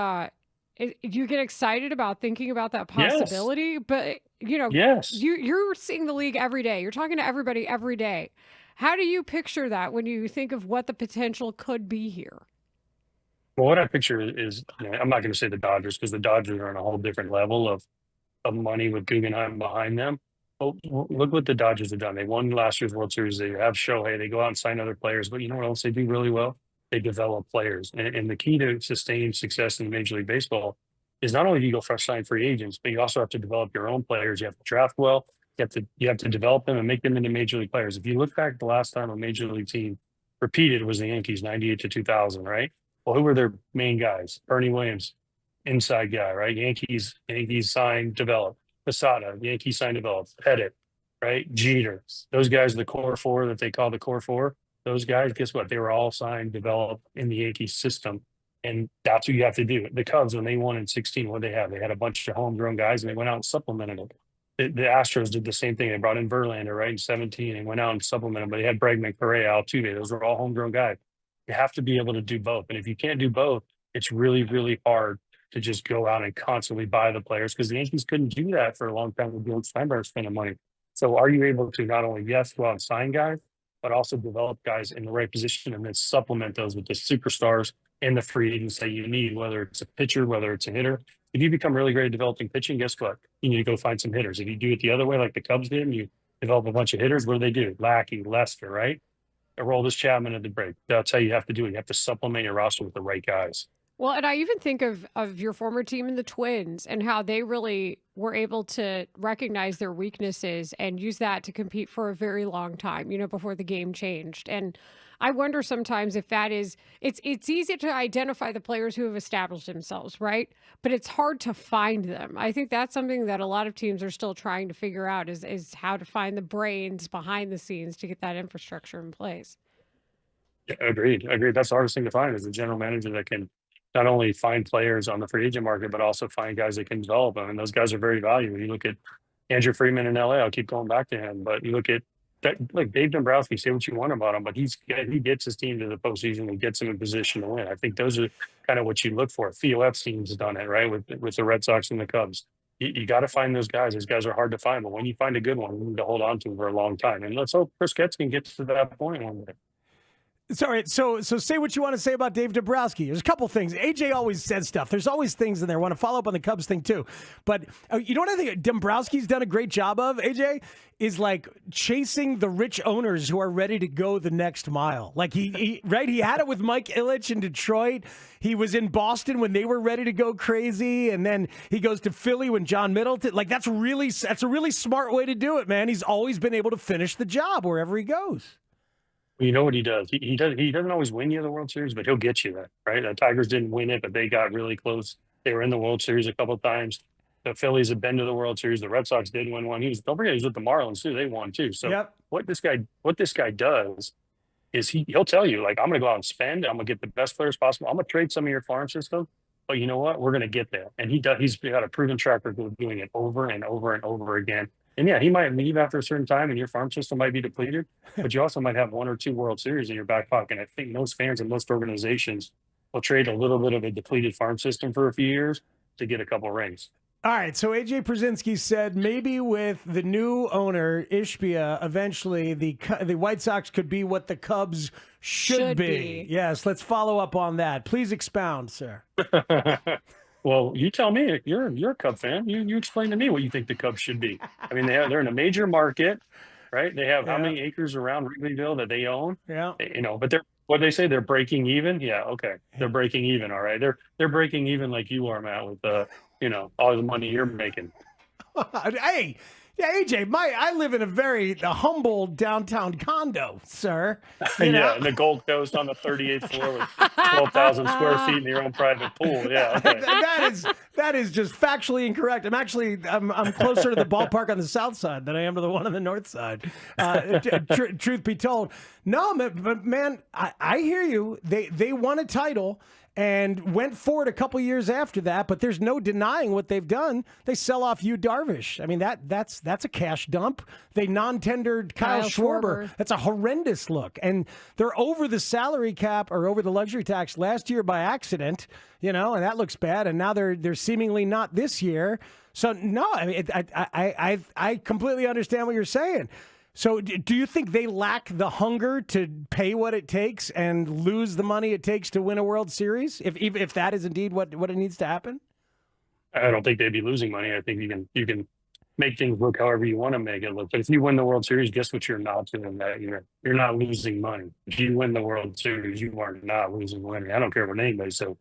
you get excited about thinking about that possibility, yes. But yes. you're seeing the league every day. You're talking to everybody every day. How do you picture that when you think of what the potential could be here? Well, what I picture is, I'm not going to say the Dodgers because the Dodgers are on a whole different level of money with Guggenheim behind them. But look what the Dodgers have done. They won last year's World Series. They have Shohei. They go out and sign other players. But you know what else they do really well? They develop players. And the key to sustained success in Major League Baseball is not only do you go fresh sign free agents, but you also have to develop your own players. You have to draft well. You have to develop them and make them into major league players. If you look back the last time a major league team repeated was the Yankees, 98 to 2000, right? Well, who were their main guys? Bernie Williams, inside guy, right? Yankees signed, developed. Posada, Yankees signed, developed. Pettit, right? Jeter. Those guys are the core four that they call the core four. Those guys, guess what? They were all signed, developed in the Yankees system. And that's what you have to do. The Cubs, when they won in 16, what did they have? They had a bunch of homegrown guys and they went out and supplemented them. The Astros did the same thing. They brought in Verlander, right, in 17 and went out and supplemented, but they had Bregman, Correa, Altuve. Those were all homegrown guys. You have to be able to do both. And if you can't do both, it's really, really hard to just go out and constantly buy the players, because the Yankees couldn't do that for a long time with George Steinbrenner spending money. So are you able to not only, yes, go out and sign guys, but also develop guys in the right position and then supplement those with the superstars and the free agents that you need, whether it's a pitcher, whether it's a hitter. If you become really great at developing pitching, guess what? You need to go find some hitters. If you do it the other way, like the Cubs did, and you develop a bunch of hitters, what do? Lackey, Lester, right? Aroldis Chapman at the break. That's how you have to do it. You have to supplement your roster with the right guys. Well, and I even think of your former team in the Twins and how they really were able to recognize their weaknesses and use that to compete for a very long time, before the game changed. And I wonder sometimes if that is, it's easy to identify the players who have established themselves, right? But it's hard to find them. I think that's something that a lot of teams are still trying to figure out is how to find the brains behind the scenes to get that infrastructure in place. Yeah, agreed. That's the hardest thing to find is a general manager that can not only find players on the free agent market, but also find guys that can develop them. And those guys are very valuable. You look at Andrew Freeman in LA, I'll keep going back to him, but you look at that, like Dave Dombrowski, say what you want about him, but he gets his team to the postseason and gets them in position to win. I think those are kind of what you look for. Theo Epstein's done it, right, with the Red Sox and the Cubs. You got to find those guys. Those guys are hard to find, but when you find a good one, you need to hold on to them for a long time. And let's hope Chris Getz can get to that point one day. Sorry, so say what you want to say about Dave Dombrowski. There's a couple things. AJ always says stuff. There's always things in there. I want to follow up on the Cubs thing too. But you know what I think Dombrowski's done a great job of, AJ? Is like chasing the rich owners who are ready to go the next mile. Like he had it with Mike Ilitch in Detroit. He was in Boston when they were ready to go crazy, and then he goes to Philly when John Middleton. Like that's a really smart way to do it, man. He's always been able to finish the job wherever he goes. You know what he does? He doesn't always win you the World Series, but he'll get you there, right? The Tigers didn't win it, but they got really close. They were in the World Series a couple of times. The Phillies have been to the World Series. The Red Sox did win one. Don't forget, he was with the Marlins too. They won too. So what this guy does is he'll tell you, like, I'm going to go out and spend. I'm going to get the best players possible. I'm going to trade some of your farm system, but you know what? We're going to get there. And he's got a proven track record of doing it over and over and over again. And yeah, he might leave after a certain time and your farm system might be depleted, but you also might have 1 or 2 World Series in your back pocket. And I think most fans and most organizations will trade a little bit of a depleted farm system for a few years to get a couple rings. All right, so AJ Pierzynski said maybe with the new owner, Ishbia, eventually the White Sox could be what the Cubs should be. Yes, let's follow up on that. Please expound, sir. Well, you tell me. You're a Cub fan. You explain to me what you think the Cubs should be. I mean, they're in a major market, right? They have how many acres around Wrigleyville that they own? Yeah. But what they say, they're breaking even. Yeah, okay, they're breaking even. All right, they're breaking even like you are, Matt, with all the money you're making. Hey. Yeah, AJ, I live in a humble downtown condo, sir. Yeah, in the Gold Coast on the 38th floor with 12,000 square feet in your own private pool. Yeah, okay. that is just factually incorrect. I'm closer to the ballpark on the south side than I am to the one on the north side. Truth be told, no, but man, I hear you. They won a title and went forward a couple years after that, but there's no denying what they've done. They sell off Yu Darvish. I mean, that's a cash dump. They non-tendered Kyle Schwarber. That's a horrendous look. And they're over the salary cap or over the luxury tax last year by accident, and that looks bad. And now they're seemingly not this year. So no, I mean, I completely understand what you're saying. So do you think they lack the hunger to pay what it takes and lose the money it takes to win a World Series, if that is indeed what it needs to happen? I don't think they'd be losing money. I think you can make things look however you want to make it look. But if you win the World Series, guess what you're not doing? That you're not losing money. If you win the World Series, you are not losing money. I don't care what anybody says.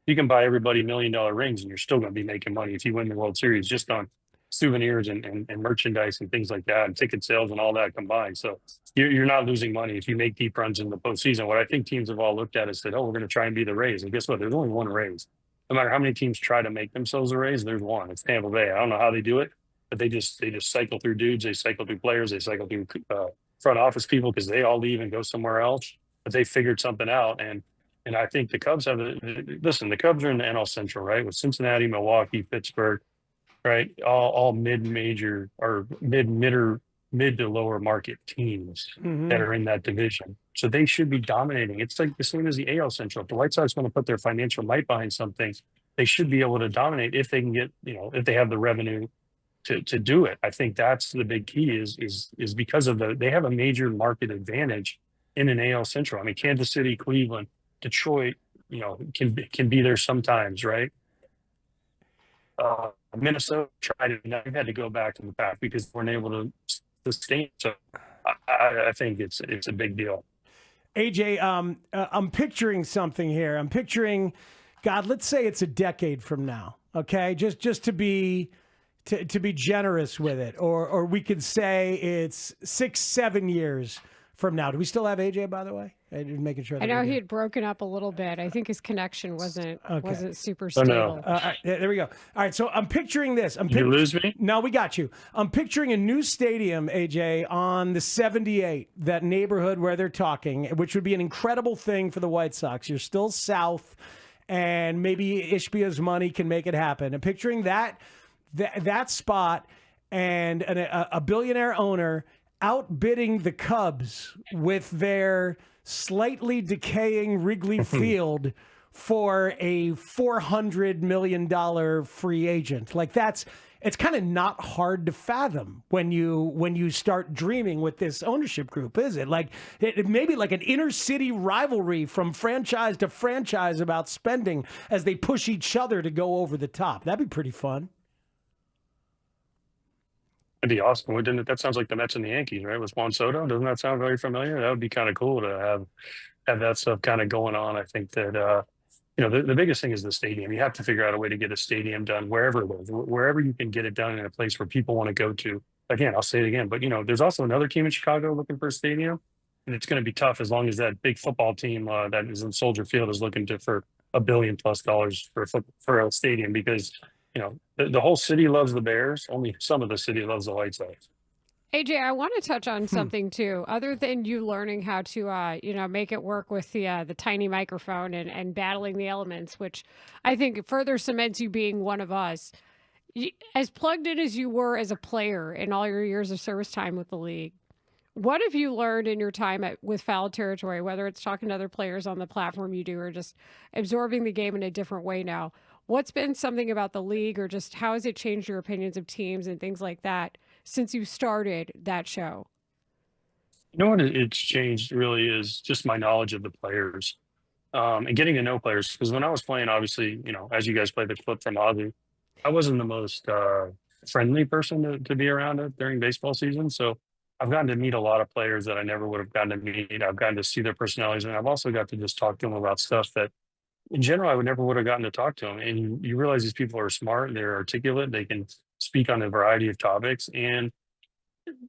You can buy everybody $1 million rings and you're still going to be making money if you win the World Series just on souvenirs and merchandise and things like that and ticket sales and all that combined. So you're not losing money if you make deep runs in the postseason. What I think teams have all looked at is said, we're going to try and be the Rays. And guess what? There's only one Rays. No matter how many teams try to make themselves a Rays, there's one. It's Tampa Bay. I don't know how they do it, but they just cycle through dudes. They cycle through players. They cycle through front office people because they all leave and go somewhere else. But they figured something out. And I think the Cubs the Cubs are in the NL Central, right? With Cincinnati, Milwaukee, Pittsburgh, right? All mid-major or mid to lower market teams that are in that division. So they should be dominating. It's like the same as the AL Central. If the White Sox want to put their financial might behind something, they should be able to dominate if they can get, if they have the revenue to do it. I think that's the big key is because of they have a major market advantage in an AL Central. I mean, Kansas City, Cleveland, Detroit, can be there sometimes, right? Minnesota tried it, and now they've had to go back to the pack because they weren't able to sustain. So I think it's a big deal. AJ, I'm picturing something here. I'm picturing, God, let's say it's a decade from now, okay? Just to be generous with it, or we could say it's 6-7 years from now. Do we still have AJ, by the way? I'm making sure. I know he had broken up a little bit. I think his connection wasn't super stable. There we go. All right, so I'm picturing this. Did you lose me? No, we got you. I'm picturing a new stadium, AJ, on the 78, that neighborhood where they're talking, which would be an incredible thing for the White Sox. You're still south, and maybe Ishbia's money can make it happen. I'm picturing that spot and a billionaire owner outbidding the Cubs with their slightly decaying Wrigley Field for a $400 million free agent. Like it's kind of not hard to fathom when you start dreaming with this ownership group, is it? Like it may be like an inner city rivalry from franchise to franchise about spending as they push each other to go over the top. That'd be pretty fun. That'd be awesome. That sounds like the Mets and the Yankees, right? With Juan Soto. Doesn't that sound very familiar? That would be kind of cool to have that stuff kind of going on. I think that, the biggest thing is the stadium. You have to figure out a way to get a stadium done wherever you can get it done in a place where people want to go to. Again, I'll say it again, but there's also another team in Chicago looking for a stadium, and it's going to be tough as long as that big football team that is in Soldier Field is looking for $1 billion+ for a stadium because the whole city loves the Bears. Only some of the city loves the White Sox. AJ, I want to touch on something too. Other than you learning how to, make it work with the tiny microphone and battling the elements, which I think further cements you being one of us. As plugged in as you were as a player in all your years of service time with the league, what have you learned in your time with Foul Territory, whether it's talking to other players on the platform you do or just absorbing the game in a different way now? What's been something about the league or just how has it changed your opinions of teams and things like that since you started that show? You know what it's changed really is just my knowledge of the players and getting to know players. Because when I was playing, obviously, as you guys played the clip from Ozzy, I wasn't the most friendly person to be around during baseball season. So I've gotten to meet a lot of players that I never would have gotten to meet. I've gotten to see their personalities, and I've also got to just talk to them about stuff that in general, I would have gotten to talk to them. And you realize these people are smart, they're articulate, they can speak on a variety of topics, and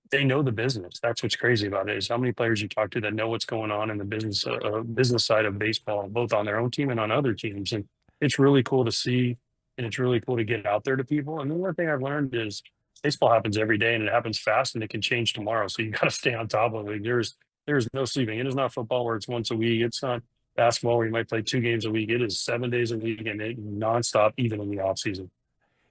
they know the business. That's what's crazy about it is how many players you talk to that know what's going on in the business side of baseball, both on their own team and on other teams. And it's really cool to see, and it's really cool to get out there to people. And the one thing I've learned is baseball happens every day, and it happens fast, and it can change tomorrow. So you got to stay on top of it. There's no sleeping. It is not football where it's once a week. It's not basketball where you might play 2 games a week. It is 7 days a week and it nonstop, even in the off season.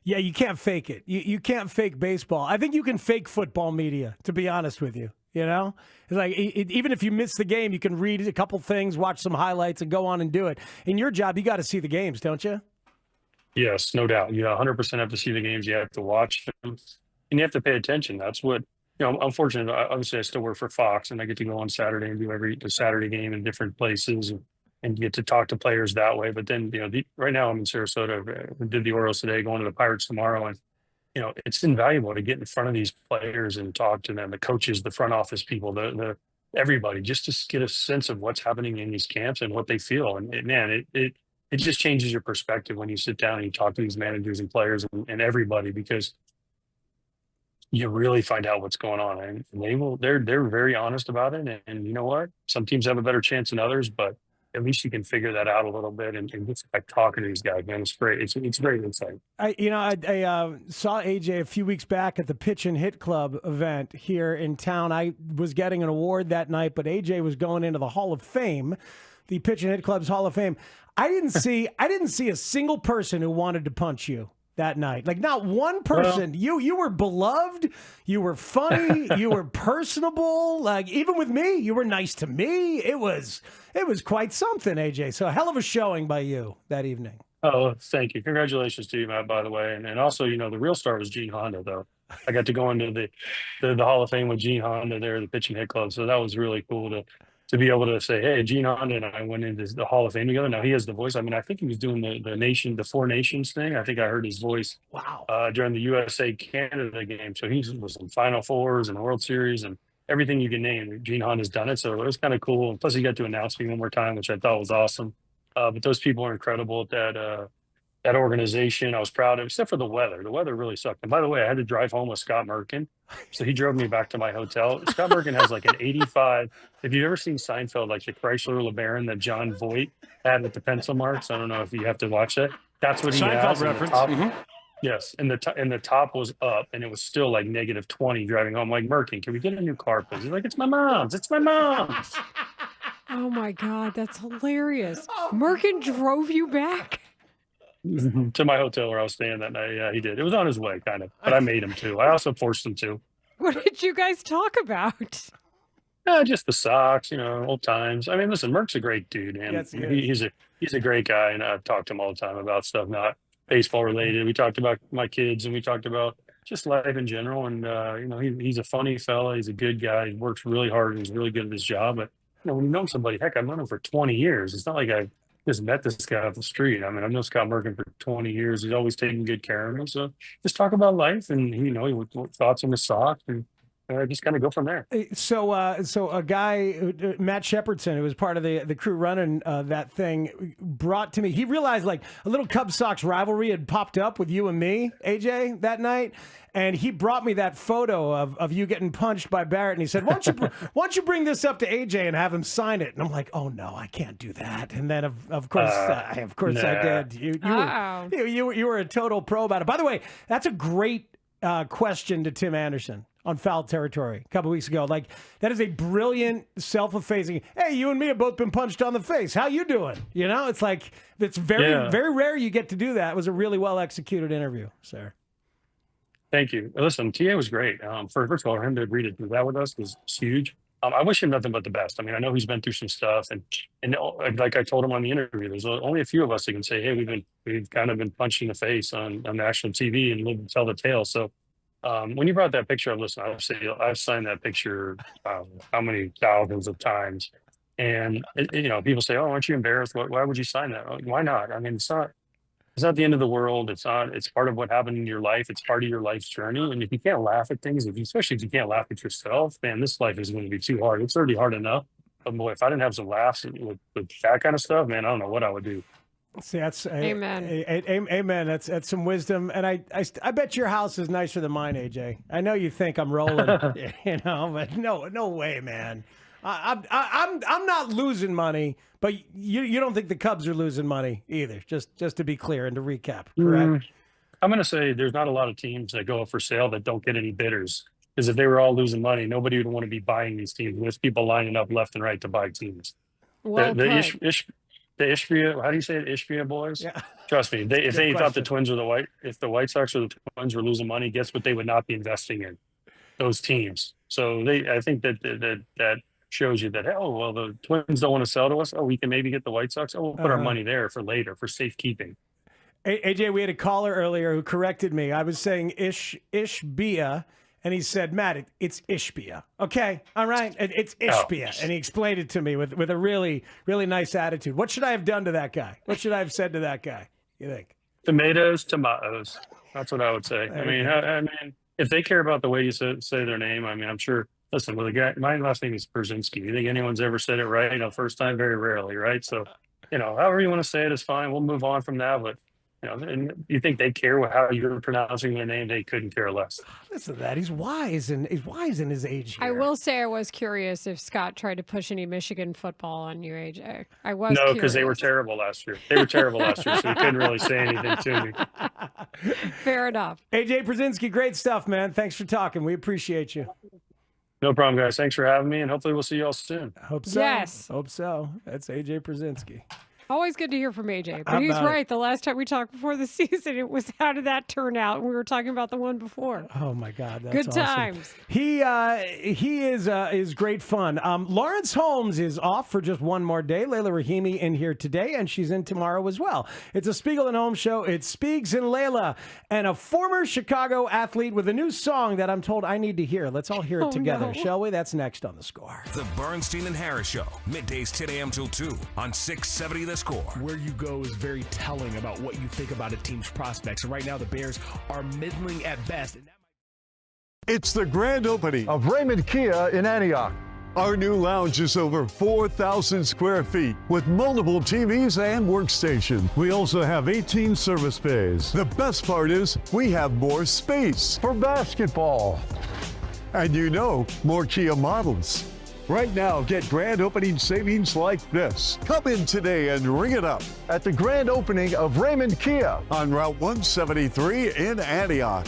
Yeah, you can't fake it. You can't fake baseball. I think you can fake football media, to be honest with you. It's like even if you miss the game, you can read a couple things, watch some highlights, and go on and do it. In your job, you got to see the games, don't you? Yes, no doubt. You 100% have to see the games. You have to watch them, and you have to pay attention. That's what I'm fortunate. Obviously, I still work for Fox, and I get to go on Saturday and do every Saturday game in different places and get to talk to players that way. But then, right now I'm in Sarasota. We did the Orioles today, going to the Pirates tomorrow, and it's invaluable to get in front of these players and talk to them, the coaches, the front office people, the everybody, just to get a sense of what's happening in these camps and what they feel. And it just changes your perspective when you sit down and you talk to these managers and players and everybody, because you really find out what's going on, and they're very honest about it. And you know what? Some teams have a better chance than others, but at least you can figure that out a little bit and get like talking to these guys, man. It's great. It's great insight. I saw AJ a few weeks back at the Pitch and Hit Club event here in town. I was getting an award that night, but AJ was going into the Hall of Fame, the Pitch and Hit Club's Hall of Fame. I didn't see a single person who wanted to punch you that night. Like, not one person. Well, you were beloved. You were funny. You were personable. Like, even with me, you were nice to me. It was quite something, AJ. So a hell of a showing by you that evening. Oh, thank you. Congratulations to you, Matt, by the way. And also, the real star was Gene Honda, though. I got to go into the Hall of Fame with Gene Honda there, the pitch and hit club. So that was really cool to be able to say, hey, Gene Honda and I went into the Hall of Fame together. Now he has the voice. I mean, I think he was doing the Four Nations thing. I think I heard his voice during the USA Canada game. So he was in Final Fours and World Series and everything you can name. Gene Honda's done it. So it was kind of cool. And plus he got to announce me one more time, which I thought was awesome. But those people are incredible at that organization. I was proud of, except for the weather. The weather really sucked. And by the way, I had to drive home with Scott Merkin. So he drove me back to my hotel. Scott Merkin has like an 85. If you've ever seen Seinfeld, like the Chrysler LeBaron that John Voight had with the pencil marks, I don't know if you have to watch that. That's what he Seinfeld has. reference. Yes, and the top was up, and it was still like -20 driving home. Like, Merkin, can we get a new car, please? He's like, it's my mom's. It's my mom's. Oh my God, that's hilarious. Merkin drove you back? To my hotel where I was staying that night. Yeah, he did. It was on his way, kind of, but I made him to. I also forced him to. What did you guys talk about? Just the Sox, old times. I mean, listen, Merk's a great dude, and Yes, he he's a great guy, and I've talked to him all the time about stuff not baseball related. We talked about my kids, and we talked about just life in general. And he's a funny fella. He's a good guy. He works really hard, and he's really good at his job. But when you know somebody, heck, I've known him for 20 years. It's not like I just met this guy off the street. I mean, I've known Scott Merkin for 20 years. He's always taking good care of me. So just talk about life, and thoughts on the Sox, and just kind of go from there. So a guy, Matt Shepardson, who was part of the crew running that thing, brought to me. He realized like a little Cubs Sox rivalry had popped up with you and me, AJ, that night, and he brought me that photo of you getting punched by Barrett, and he said, "Why don't you bring this up to AJ and have him sign it?" And I'm like, "Oh no, I can't do that." And then of course I did. You were a total pro about it. By the way, that's a great question to Tim Anderson on Foul Territory a couple weeks ago. Like, that is a brilliant, self-effacing, hey, you and me have both been punched on the face. How you doing? It's like, it's very, very rare you get to do that. It was a really well-executed interview, sir. Thank you. Listen, TA was great. First of all, for him to agree to do that with us was huge. I wish him nothing but the best. I mean, I know he's been through some stuff, and like I told him on the interview, there's only a few of us that can say, hey, we've kind of been punched in the face on national TV and live and tell the tale. So when you brought that picture up, listen, I've signed that picture how many thousands of times, and people say, "Oh, aren't you embarrassed? Why would you sign that?" Why not? I mean, it's not the end of the world. It's part of what happened in your life. It's part of your life's journey. And if you can't laugh at things, especially if you can't laugh at yourself, man, this life is going to be too hard. It's already hard enough. But boy, if I didn't have some laughs with that kind of stuff, man, I don't know what I would do. See, that's Amen. Amen. That's some wisdom, and I bet your house is nicer than mine, AJ. I know you think I'm rolling, but no way, man. I'm not losing money, but you don't think the Cubs are losing money either. Just to be clear and to recap, correct? I'm going to say there's not a lot of teams that go up for sale that don't get any bidders. Because if they were all losing money, nobody would want to be buying these teams. There's people lining up left and right to buy teams. Well The Ishbia, how do you say it? Ishbia boys? Yeah. Trust me, if they thought the Twins were if the White Sox or the Twins were losing money, guess what they would not be investing in? Those teams. So I think that shows you that, the Twins don't want to sell to us. Oh, we can maybe get the White Sox. Oh, we'll put our money there for later, for safekeeping. AJ, we had a caller earlier who corrected me. I was saying Ishbia, and he said, Matt, it's Ishbia. Okay, all right, it's Ishbia. And he explained it to me with a really, really nice attitude. What should I have done to that guy? What should I have said to that guy, you think? Tomatoes. That's what I would say. I mean, if they care about the way you say their name, I mean, I'm sure. Listen, with a guy, my last name is Brzezinski. You think anyone's ever said it right? First time, very rarely, right? So, however you want to say it is fine. We'll move on from that. But, and you think they care how you're pronouncing their name? They couldn't care less. Listen to that. He's wise in his age here. I will say I was curious if Scott tried to push any Michigan football on you, AJ. I was No, because they were terrible last year. So he couldn't really say anything to me. Fair enough. AJ Brzezinski, great stuff, man. Thanks for talking. We appreciate you. No problem, guys. Thanks for having me, and hopefully we'll see you all soon. Hope so. Yes. Hope so. That's AJ Brzezinski. Always good to hear from AJ. But he's right. The last time we talked before the season, it was how did that turn out? We were talking about the one before. Oh my God, that's good awesome. times. He is great fun. Lawrence Holmes is off for just one more day. Layla Rahimi in here today, and she's in tomorrow as well. It's a Spiegel and Holmes show. It's Spiegs and Layla, and a former Chicago athlete with a new song that I'm told I need to hear. Let's all hear it together, shall we? That's next on The Score. The Bernstein and Harris Show, middays 10 a.m. till 2 on 670 The Score. Where you go is very telling about what you think about a team's prospects. And right now, the Bears are middling at best. It's the grand opening of Raymond Kia in Antioch. Our new lounge is over 4,000 square feet with multiple TVs and workstations. We also have 18 service bays. The best part is we have more space for basketball. And more Kia models. Right now, get grand opening savings like this. Come in today and ring it up at the grand opening of Raymond Kia on Route 173 in Antioch.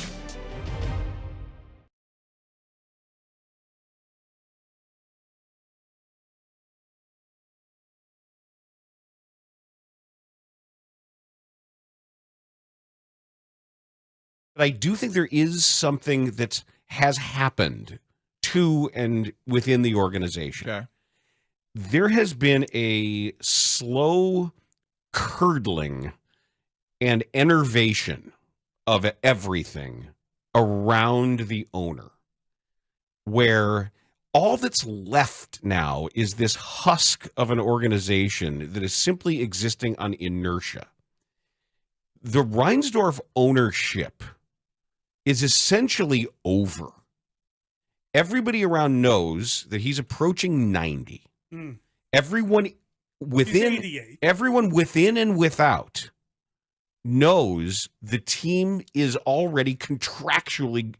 But I do think there is something that has happened to and within the organization. Okay. There has been a slow curdling and enervation of everything around the owner, where all that's left now is this husk of an organization that is simply existing on inertia. The Reinsdorf ownership is essentially over. Everybody around knows that he's approaching 90. Everyone within and without knows the team is already contractually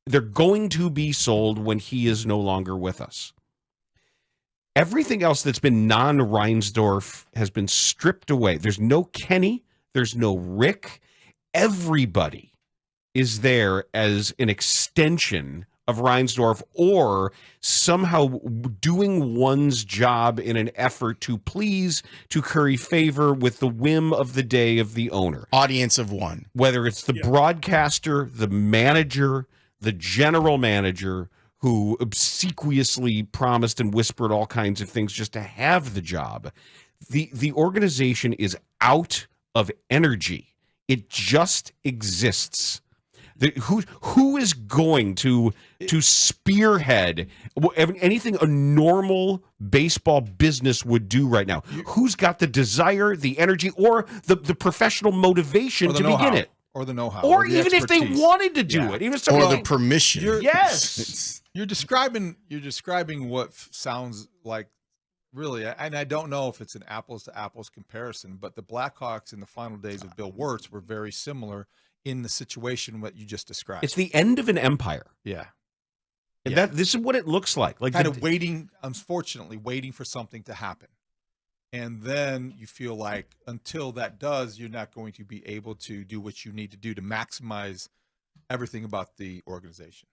they're going to be sold when he is no longer with us. Everything else that's been non-Reinsdorf has been stripped away. There's no Kenny, there's no Rick. Everybody is there as an extension of Reinsdorf, or somehow doing one's job in an effort to please, to curry favor with the whim of the day of the owner. Audience of one. Whether it's the broadcaster, the manager, the general manager, who obsequiously promised and whispered all kinds of things just to have the job. The organization is out of energy. It just exists. Who is going to spearhead anything a normal baseball business would do right now? Who's got the desire, the energy, or the professional motivation to begin it? Or the know-how. Or even if they wanted to do it. Even if or the permission. Yes. You're describing what sounds like, really, and I don't know if it's an apples-to-apples comparison, but the Blackhawks in the final days of Bill Wirtz were very similar in the situation what you just described. It's the end of an empire. Yeah. And this is what it looks like. Like kind of waiting, unfortunately, waiting for something to happen. And then you feel like until that does, you're not going to be able to do what you need to do to maximize everything about the organization.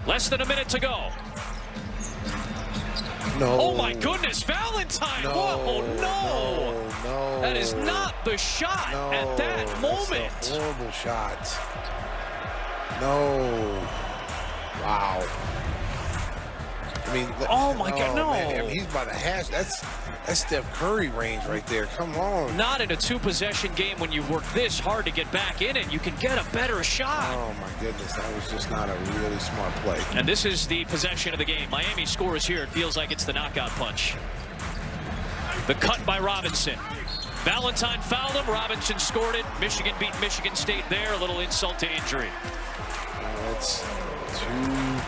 Less than a minute to go. No. Oh my goodness, Valentine! No. Whoa, no! No. That is not the shot at that moment. That's a horrible shot. No. Wow. I mean, oh my God, no! Man, I mean, he's by the hash. That's Steph Curry range right there. Come on. Not in a two-possession game when you've worked this hard to get back in it. You can get a better shot. Oh my goodness, that was just not a really smart play. And this is the possession of the game. Miami scores here. It feels like it's the knockout punch. The cut by Robinson. Valentine fouled him. Robinson scored it. Michigan beat Michigan State there. A little insult to injury. That's two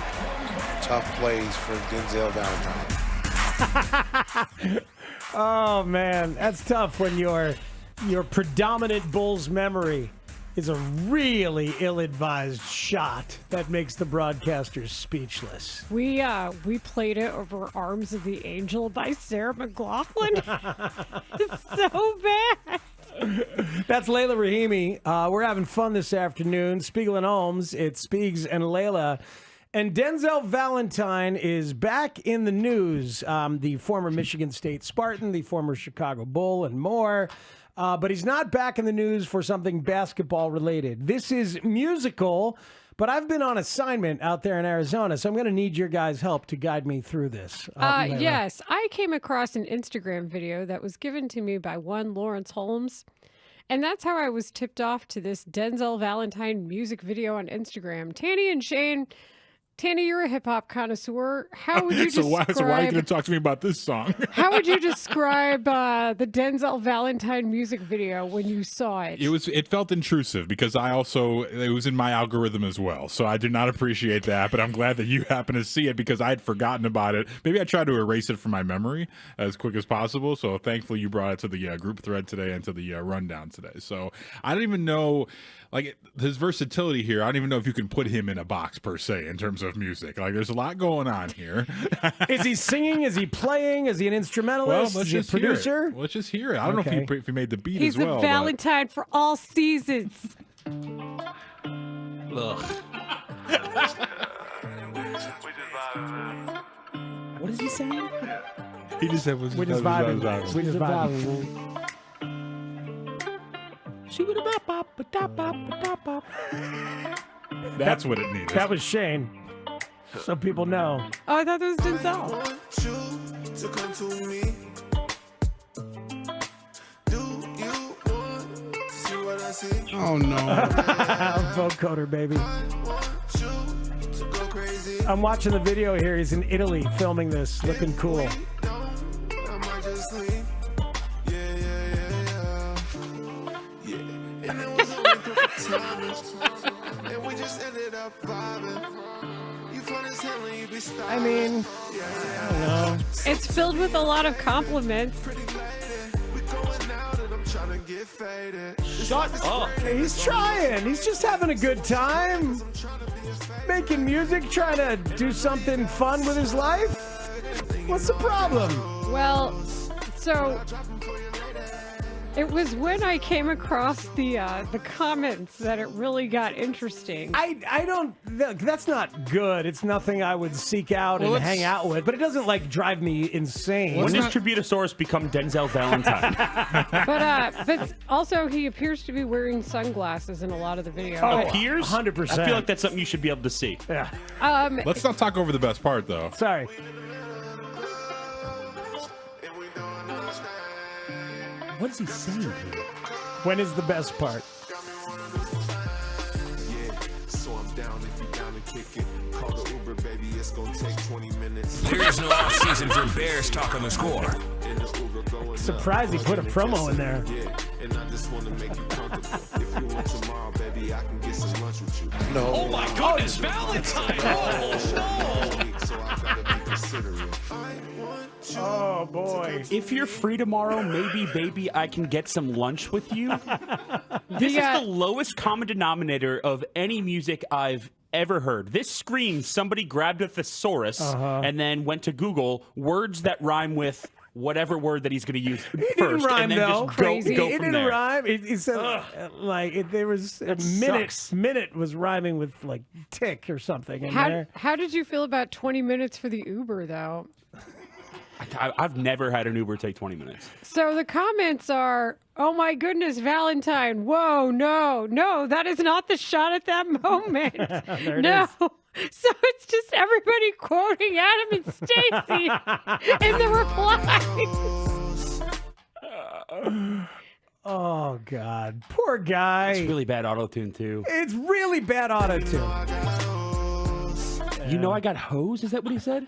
tough plays for Denzel Valentine. Oh man, that's tough when your predominant Bulls memory is a really ill-advised shot that makes the broadcasters speechless. We played it over Arms of the Angel by Sarah McLachlan. It's so bad. That's Layla Rahimi. We're having fun this afternoon. Spiegel and Holmes. It's Spiegs and Layla. And Denzel Valentine is back in the news. The former Michigan State Spartan, the former Chicago Bull, and more. But he's not back in the news for something basketball related. This is musical, but I've been on assignment out there in Arizona, so I'm going to need your guys' help to guide me through this. Yes, I came across an Instagram video that was given to me by one Lawrence Holmes. And that's how I was tipped off to this Denzel Valentine music video on Instagram. Tanny and Shane... Tanny, you're a hip-hop connoisseur. How would you describe... So why are you going to talk to me about this song? How would you describe the Denzel Valentine music video when you saw it? It felt intrusive because it was in my algorithm as well. So I did not appreciate that, but I'm glad that you happened to see it because I had forgotten about it. Maybe I tried to erase it from my memory as quick as possible. So thankfully you brought it to the group thread today and to the rundown today. So I don't even know... Like his versatility here, I don't even know if you can put him in a box per se in terms of music. Like there's a lot going on here. Is he singing? Is he playing? Is he an instrumentalist? Well, Is he a producer? Let's just hear it. I don't know if he made the beat He's as well. He's a Valentine for all seasons. Ugh. What is he saying? He just said, "We just vibing. We just vibing." That's what it needed. That was Shane. So people know. Oh, I thought that was Denzel. Oh no. Vocoder, baby. I'm watching the video here. He's in Italy filming this, looking cool. I mean, I don't know. It's filled with a lot of compliments. Shut up. He's trying. He's just having a good time. Making music, trying to do something fun with his life. What's the problem? Well, so it was when I came across the comments that it really got interesting. I don't. That's not good. It's nothing I would seek out and hang out with. But it doesn't like drive me insane. When does Tributosaurus become Denzel Valentine? But also he appears to be wearing sunglasses in a lot of the video. Oh, appears? 100%. I feel like that's something you should be able to see. Yeah. Let's not talk over the best part though. Sorry. What is he saying here? When is the best part? There is no off-season for Bears talk on the score. Surprised he put a promo in there. No. Oh my goodness, Valentine! Oh no! Oh boy. If you're free tomorrow, maybe I can get some lunch with you. This is the lowest common denominator of any music I've ever heard. This screams somebody grabbed a thesaurus and then went to Google words that rhyme with whatever word that he's going to use It didn't first, rhyme, and then though. just Crazy. go It from didn't there. rhyme. It said there was a minute was rhyming with like tick or something in there. How did you feel about 20 minutes for the Uber though? I've never had an Uber take 20 minutes. So the comments are, "Oh my goodness, Valentine! Whoa, no, that is not the shot at that moment. There it no." is. So it's just everybody quoting Adam and Stacy in the replies. Oh God, poor guy. It's really bad auto tune too. It's really bad auto tune. You know, I got hose. Is that what he said?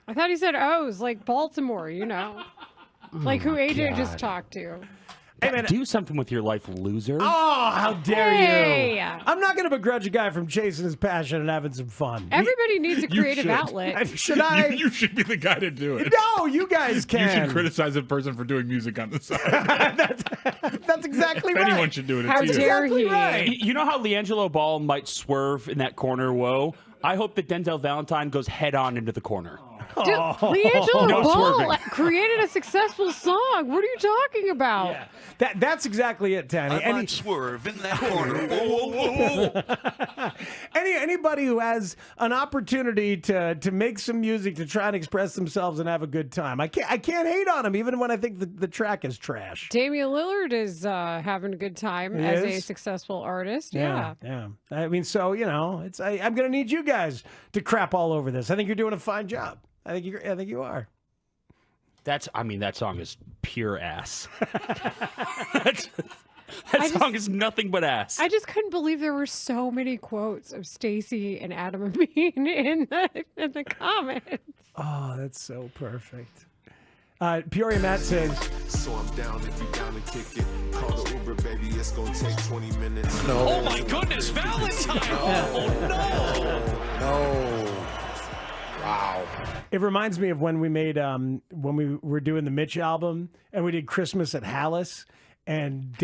I thought he said O's, like Baltimore, like who AJ God. just talked to. Do something with your life, loser. Oh, how dare Hey. you! I'm not going to begrudge a guy from chasing his passion and having some fun. Everybody needs a You creative should. outlet. Should I? You should be the guy to do it. No, you guys can. You should criticize a person for doing music on the side. That's exactly If right. anyone should do it, How it's you. dare Exactly he? right. You know how LiAngelo Ball might swerve in that corner? Whoa. I hope that Denzel Valentine goes head on into the corner. Dude, LiAngelo No Ball swerving. created a successful song. What are you talking about? Yeah. That's exactly it, Tanny. I might swerve in that corner. Whoa, whoa, whoa. Anybody who has an opportunity to make some music to try and express themselves and have a good time, I can't hate on them even when I think the track is trash. Damian Lillard is having a good time He as a is? successful artist. Yeah. I mean, so I'm going to need you guys to crap all over this. I think you're doing a fine job. I think you are. That song is pure ass. That song is nothing but ass. I just couldn't believe there were so many quotes of Stacy and Adam Amin in the comments. Oh, that's so perfect. Peoria Matt says, So I'm down if you down to kick it. Call the Uber, baby. It's gonna take 20 minutes. No. Oh my goodness, Valentine! Oh no! No. Wow. it reminds me of when we made when we were doing the Mitch album and we did Christmas at Hallis. And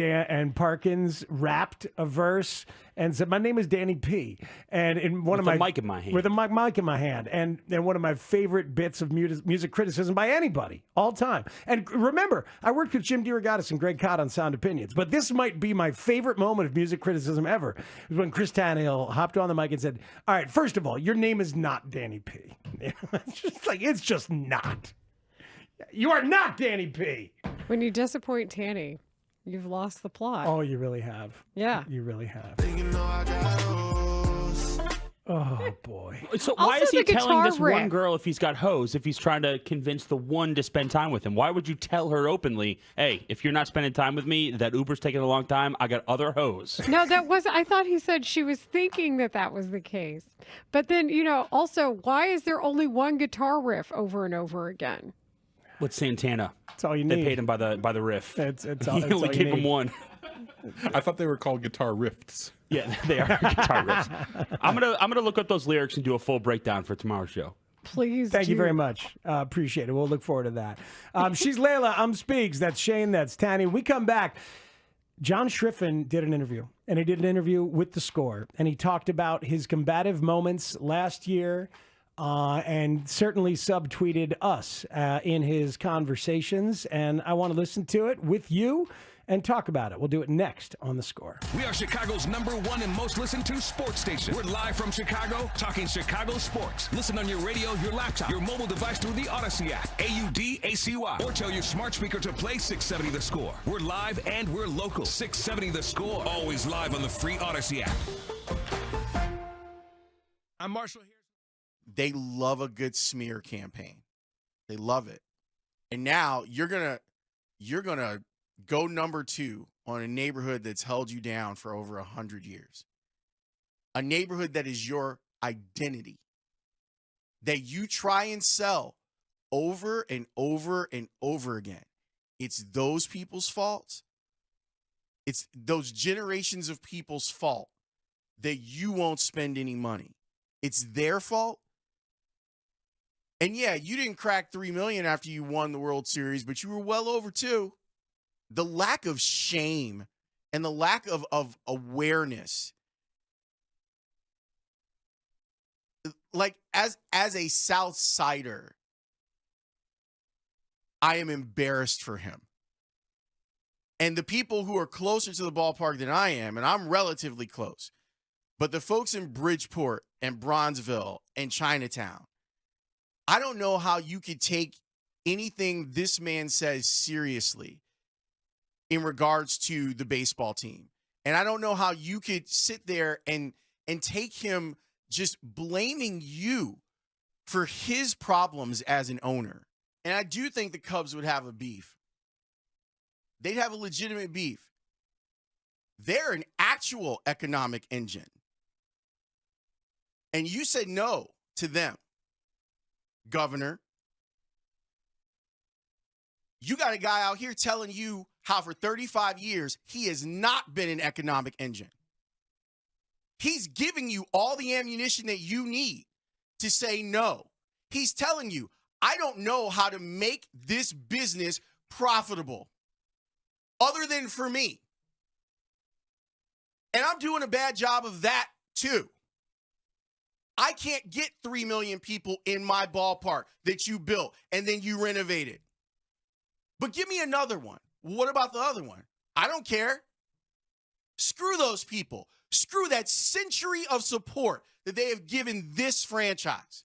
Parkins rapped a verse and said, "My name is Danny P." And in one With of the my mic in my hand. with a mic in my hand, and one of my favorite bits of music criticism by anybody all time. And remember, I worked with Jim DeRogatis and Greg Cott on Sound Opinions, but this might be my favorite moment of music criticism ever. It was when Chris Tannehill hopped on the mic and said, "All right, first of all, your name is not Danny P." It's just not. You are not Danny P. When you disappoint Tanny, you've lost the plot. Oh, you really have. Yeah. You really have. Oh, boy. So why Also is he the telling this guitar one riff. girl if he's got hoes, if he's trying to convince the one to spend time with him? Why would you tell her openly, hey, if you're not spending time with me, that Uber's taking a long time, I got other hoes? No, I thought he said she was thinking that was the case. But then, also, why is there only one guitar riff over and over again? With Santana. That's all you They need. paid him by the riff. It's He all only you gave need. him one. I thought they were called guitar riffs. Yeah, they are guitar riffs. I'm gonna look up those lyrics and do a full breakdown for tomorrow's show. Please. Thank you very much. Appreciate it. We'll look forward to that. She's Layla. I'm Speaks. That's Shane. That's Tanny. We come back. John Schriffen did an interview, and he did an interview with The Score, and he talked about his combative moments last year. And certainly subtweeted us in his conversations. And I want to listen to it with you and talk about it. We'll do it next on The Score. We are Chicago's #1 and most listened to sports station. We're live from Chicago, talking Chicago sports. Listen on your radio, your laptop, your mobile device through the Odyssey app, AUDACY, or tell your smart speaker to play 670 The Score. We're live and we're local. 670 The Score, always live on the free Odyssey app. I'm Marshall here. They love a good smear campaign. They love it. And now you're gonna go #2 on a neighborhood that's held you down for over 100 years. A neighborhood that is your identity. That you try and sell over and over and over again. It's those people's fault. It's those generations of people's fault that you won't spend any money. It's their fault. And yeah, you didn't crack 3 million after you won the World Series, but you were well over 2. The lack of shame and the lack of awareness. Like as a South Sider, I am embarrassed for him. And the people who are closer to the ballpark than I am, and I'm relatively close, but the folks in Bridgeport and Bronzeville and Chinatown, I don't know how you could take anything this man says seriously in regards to the baseball team. And I don't know how you could sit there and take him just blaming you for his problems as an owner. And I do think the Cubs would have a beef. They'd have a legitimate beef. They're an actual economic engine. And you said no to them, Governor. You got a guy out here telling you how for 35 years he has not been an economic engine. He's giving you all the ammunition that you need to say no. He's telling you, I don't know how to make this business profitable other than for me. And I'm doing a bad job of that too. I can't get 3 million people in my ballpark that you built and then you renovated. But give me another one. What about the other one? I don't care. Screw those people. Screw that century of support that they have given this franchise.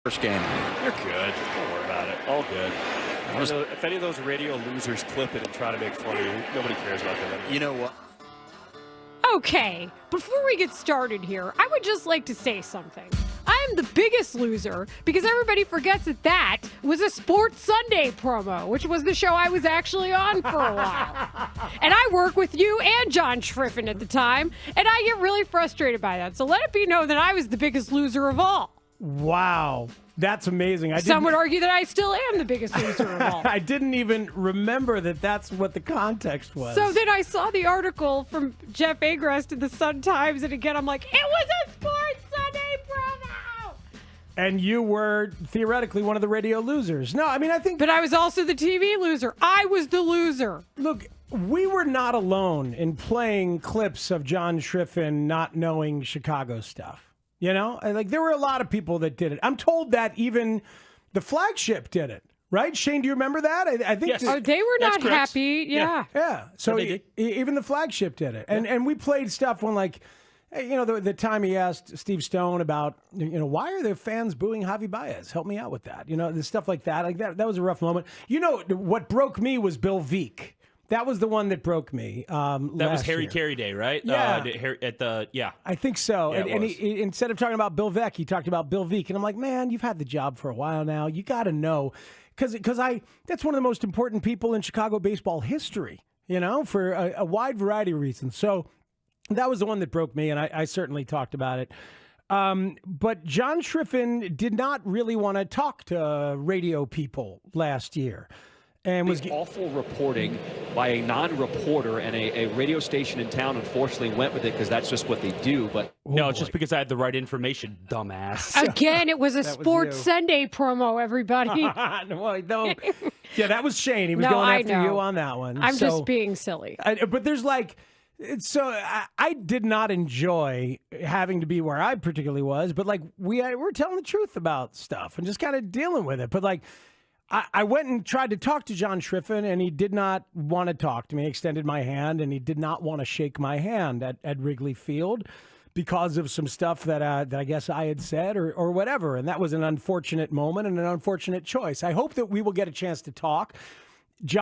First game. You're good. Don't worry about it. All good. If any of those radio losers clip it and try to make fun of you, nobody cares about them anymore. You know what? Okay, before we get started here, I would just like to say something. I am the biggest loser because everybody forgets that was a Sports Sunday promo, which was the show I was actually on for a while. And I work with you and John Schriffen at the time, and I get really frustrated by that. So let it be known that I was the biggest loser of all. Wow. That's amazing. Some would argue that I still am the biggest loser of all. I didn't even remember that that's what the context was. So then I saw the article from Jeff Agrest in the Sun-Times, and again, I'm like, it was a Sports Sunday promo! And you were theoretically one of the radio losers. No, I mean, I think... But I was also the TV loser. I was the loser. Look, we were not alone in playing clips of John Schriffen not knowing Chicago stuff. You know, like there were a lot of people that did it. I'm told that even the Flagship did it, right? Shane, do you remember that? I think yes. They were not happy. Yeah. So even the Flagship did it, and we played stuff when like, you know, the time he asked Steve Stone about, you know, why are there fans booing Javi Baez? Help me out with that. You know, the stuff like that. Like that was a rough moment. You know, what broke me was Bill Veeck. That was the one that broke me. That was Harry Carey Day, right? Yeah. I think so. Yeah, and he, instead of talking about Bill Veeck, he talked about Bill Veeck. And I'm like, man, you've had the job for a while now. You got to know. Because that's one of the most important people in Chicago baseball history, you know, for a wide variety of reasons. So that was the one that broke me, and I certainly talked about it. But John Schriffen did not really want to talk to radio people last year. And was awful reporting by a non-reporter, and a radio station in town unfortunately went with it because that's just what they do. But no, it's just because I had the right information, dumbass. Again, it was a Sports Sunday promo, everybody. No. Yeah, that was Shane. He was No, going I after know. you on that one. I'm just being silly. But there's like, I did not enjoy having to be where I particularly was, but like we're telling the truth about stuff and just kind of dealing with it. But like, I went and tried to talk to John Schriffen, and he did not want to talk to me. I extended my hand, and he did not want to shake my hand at Wrigley Field because of some stuff that I guess I had said or whatever. And that was an unfortunate moment and an unfortunate choice. I hope that we will get a chance to talk.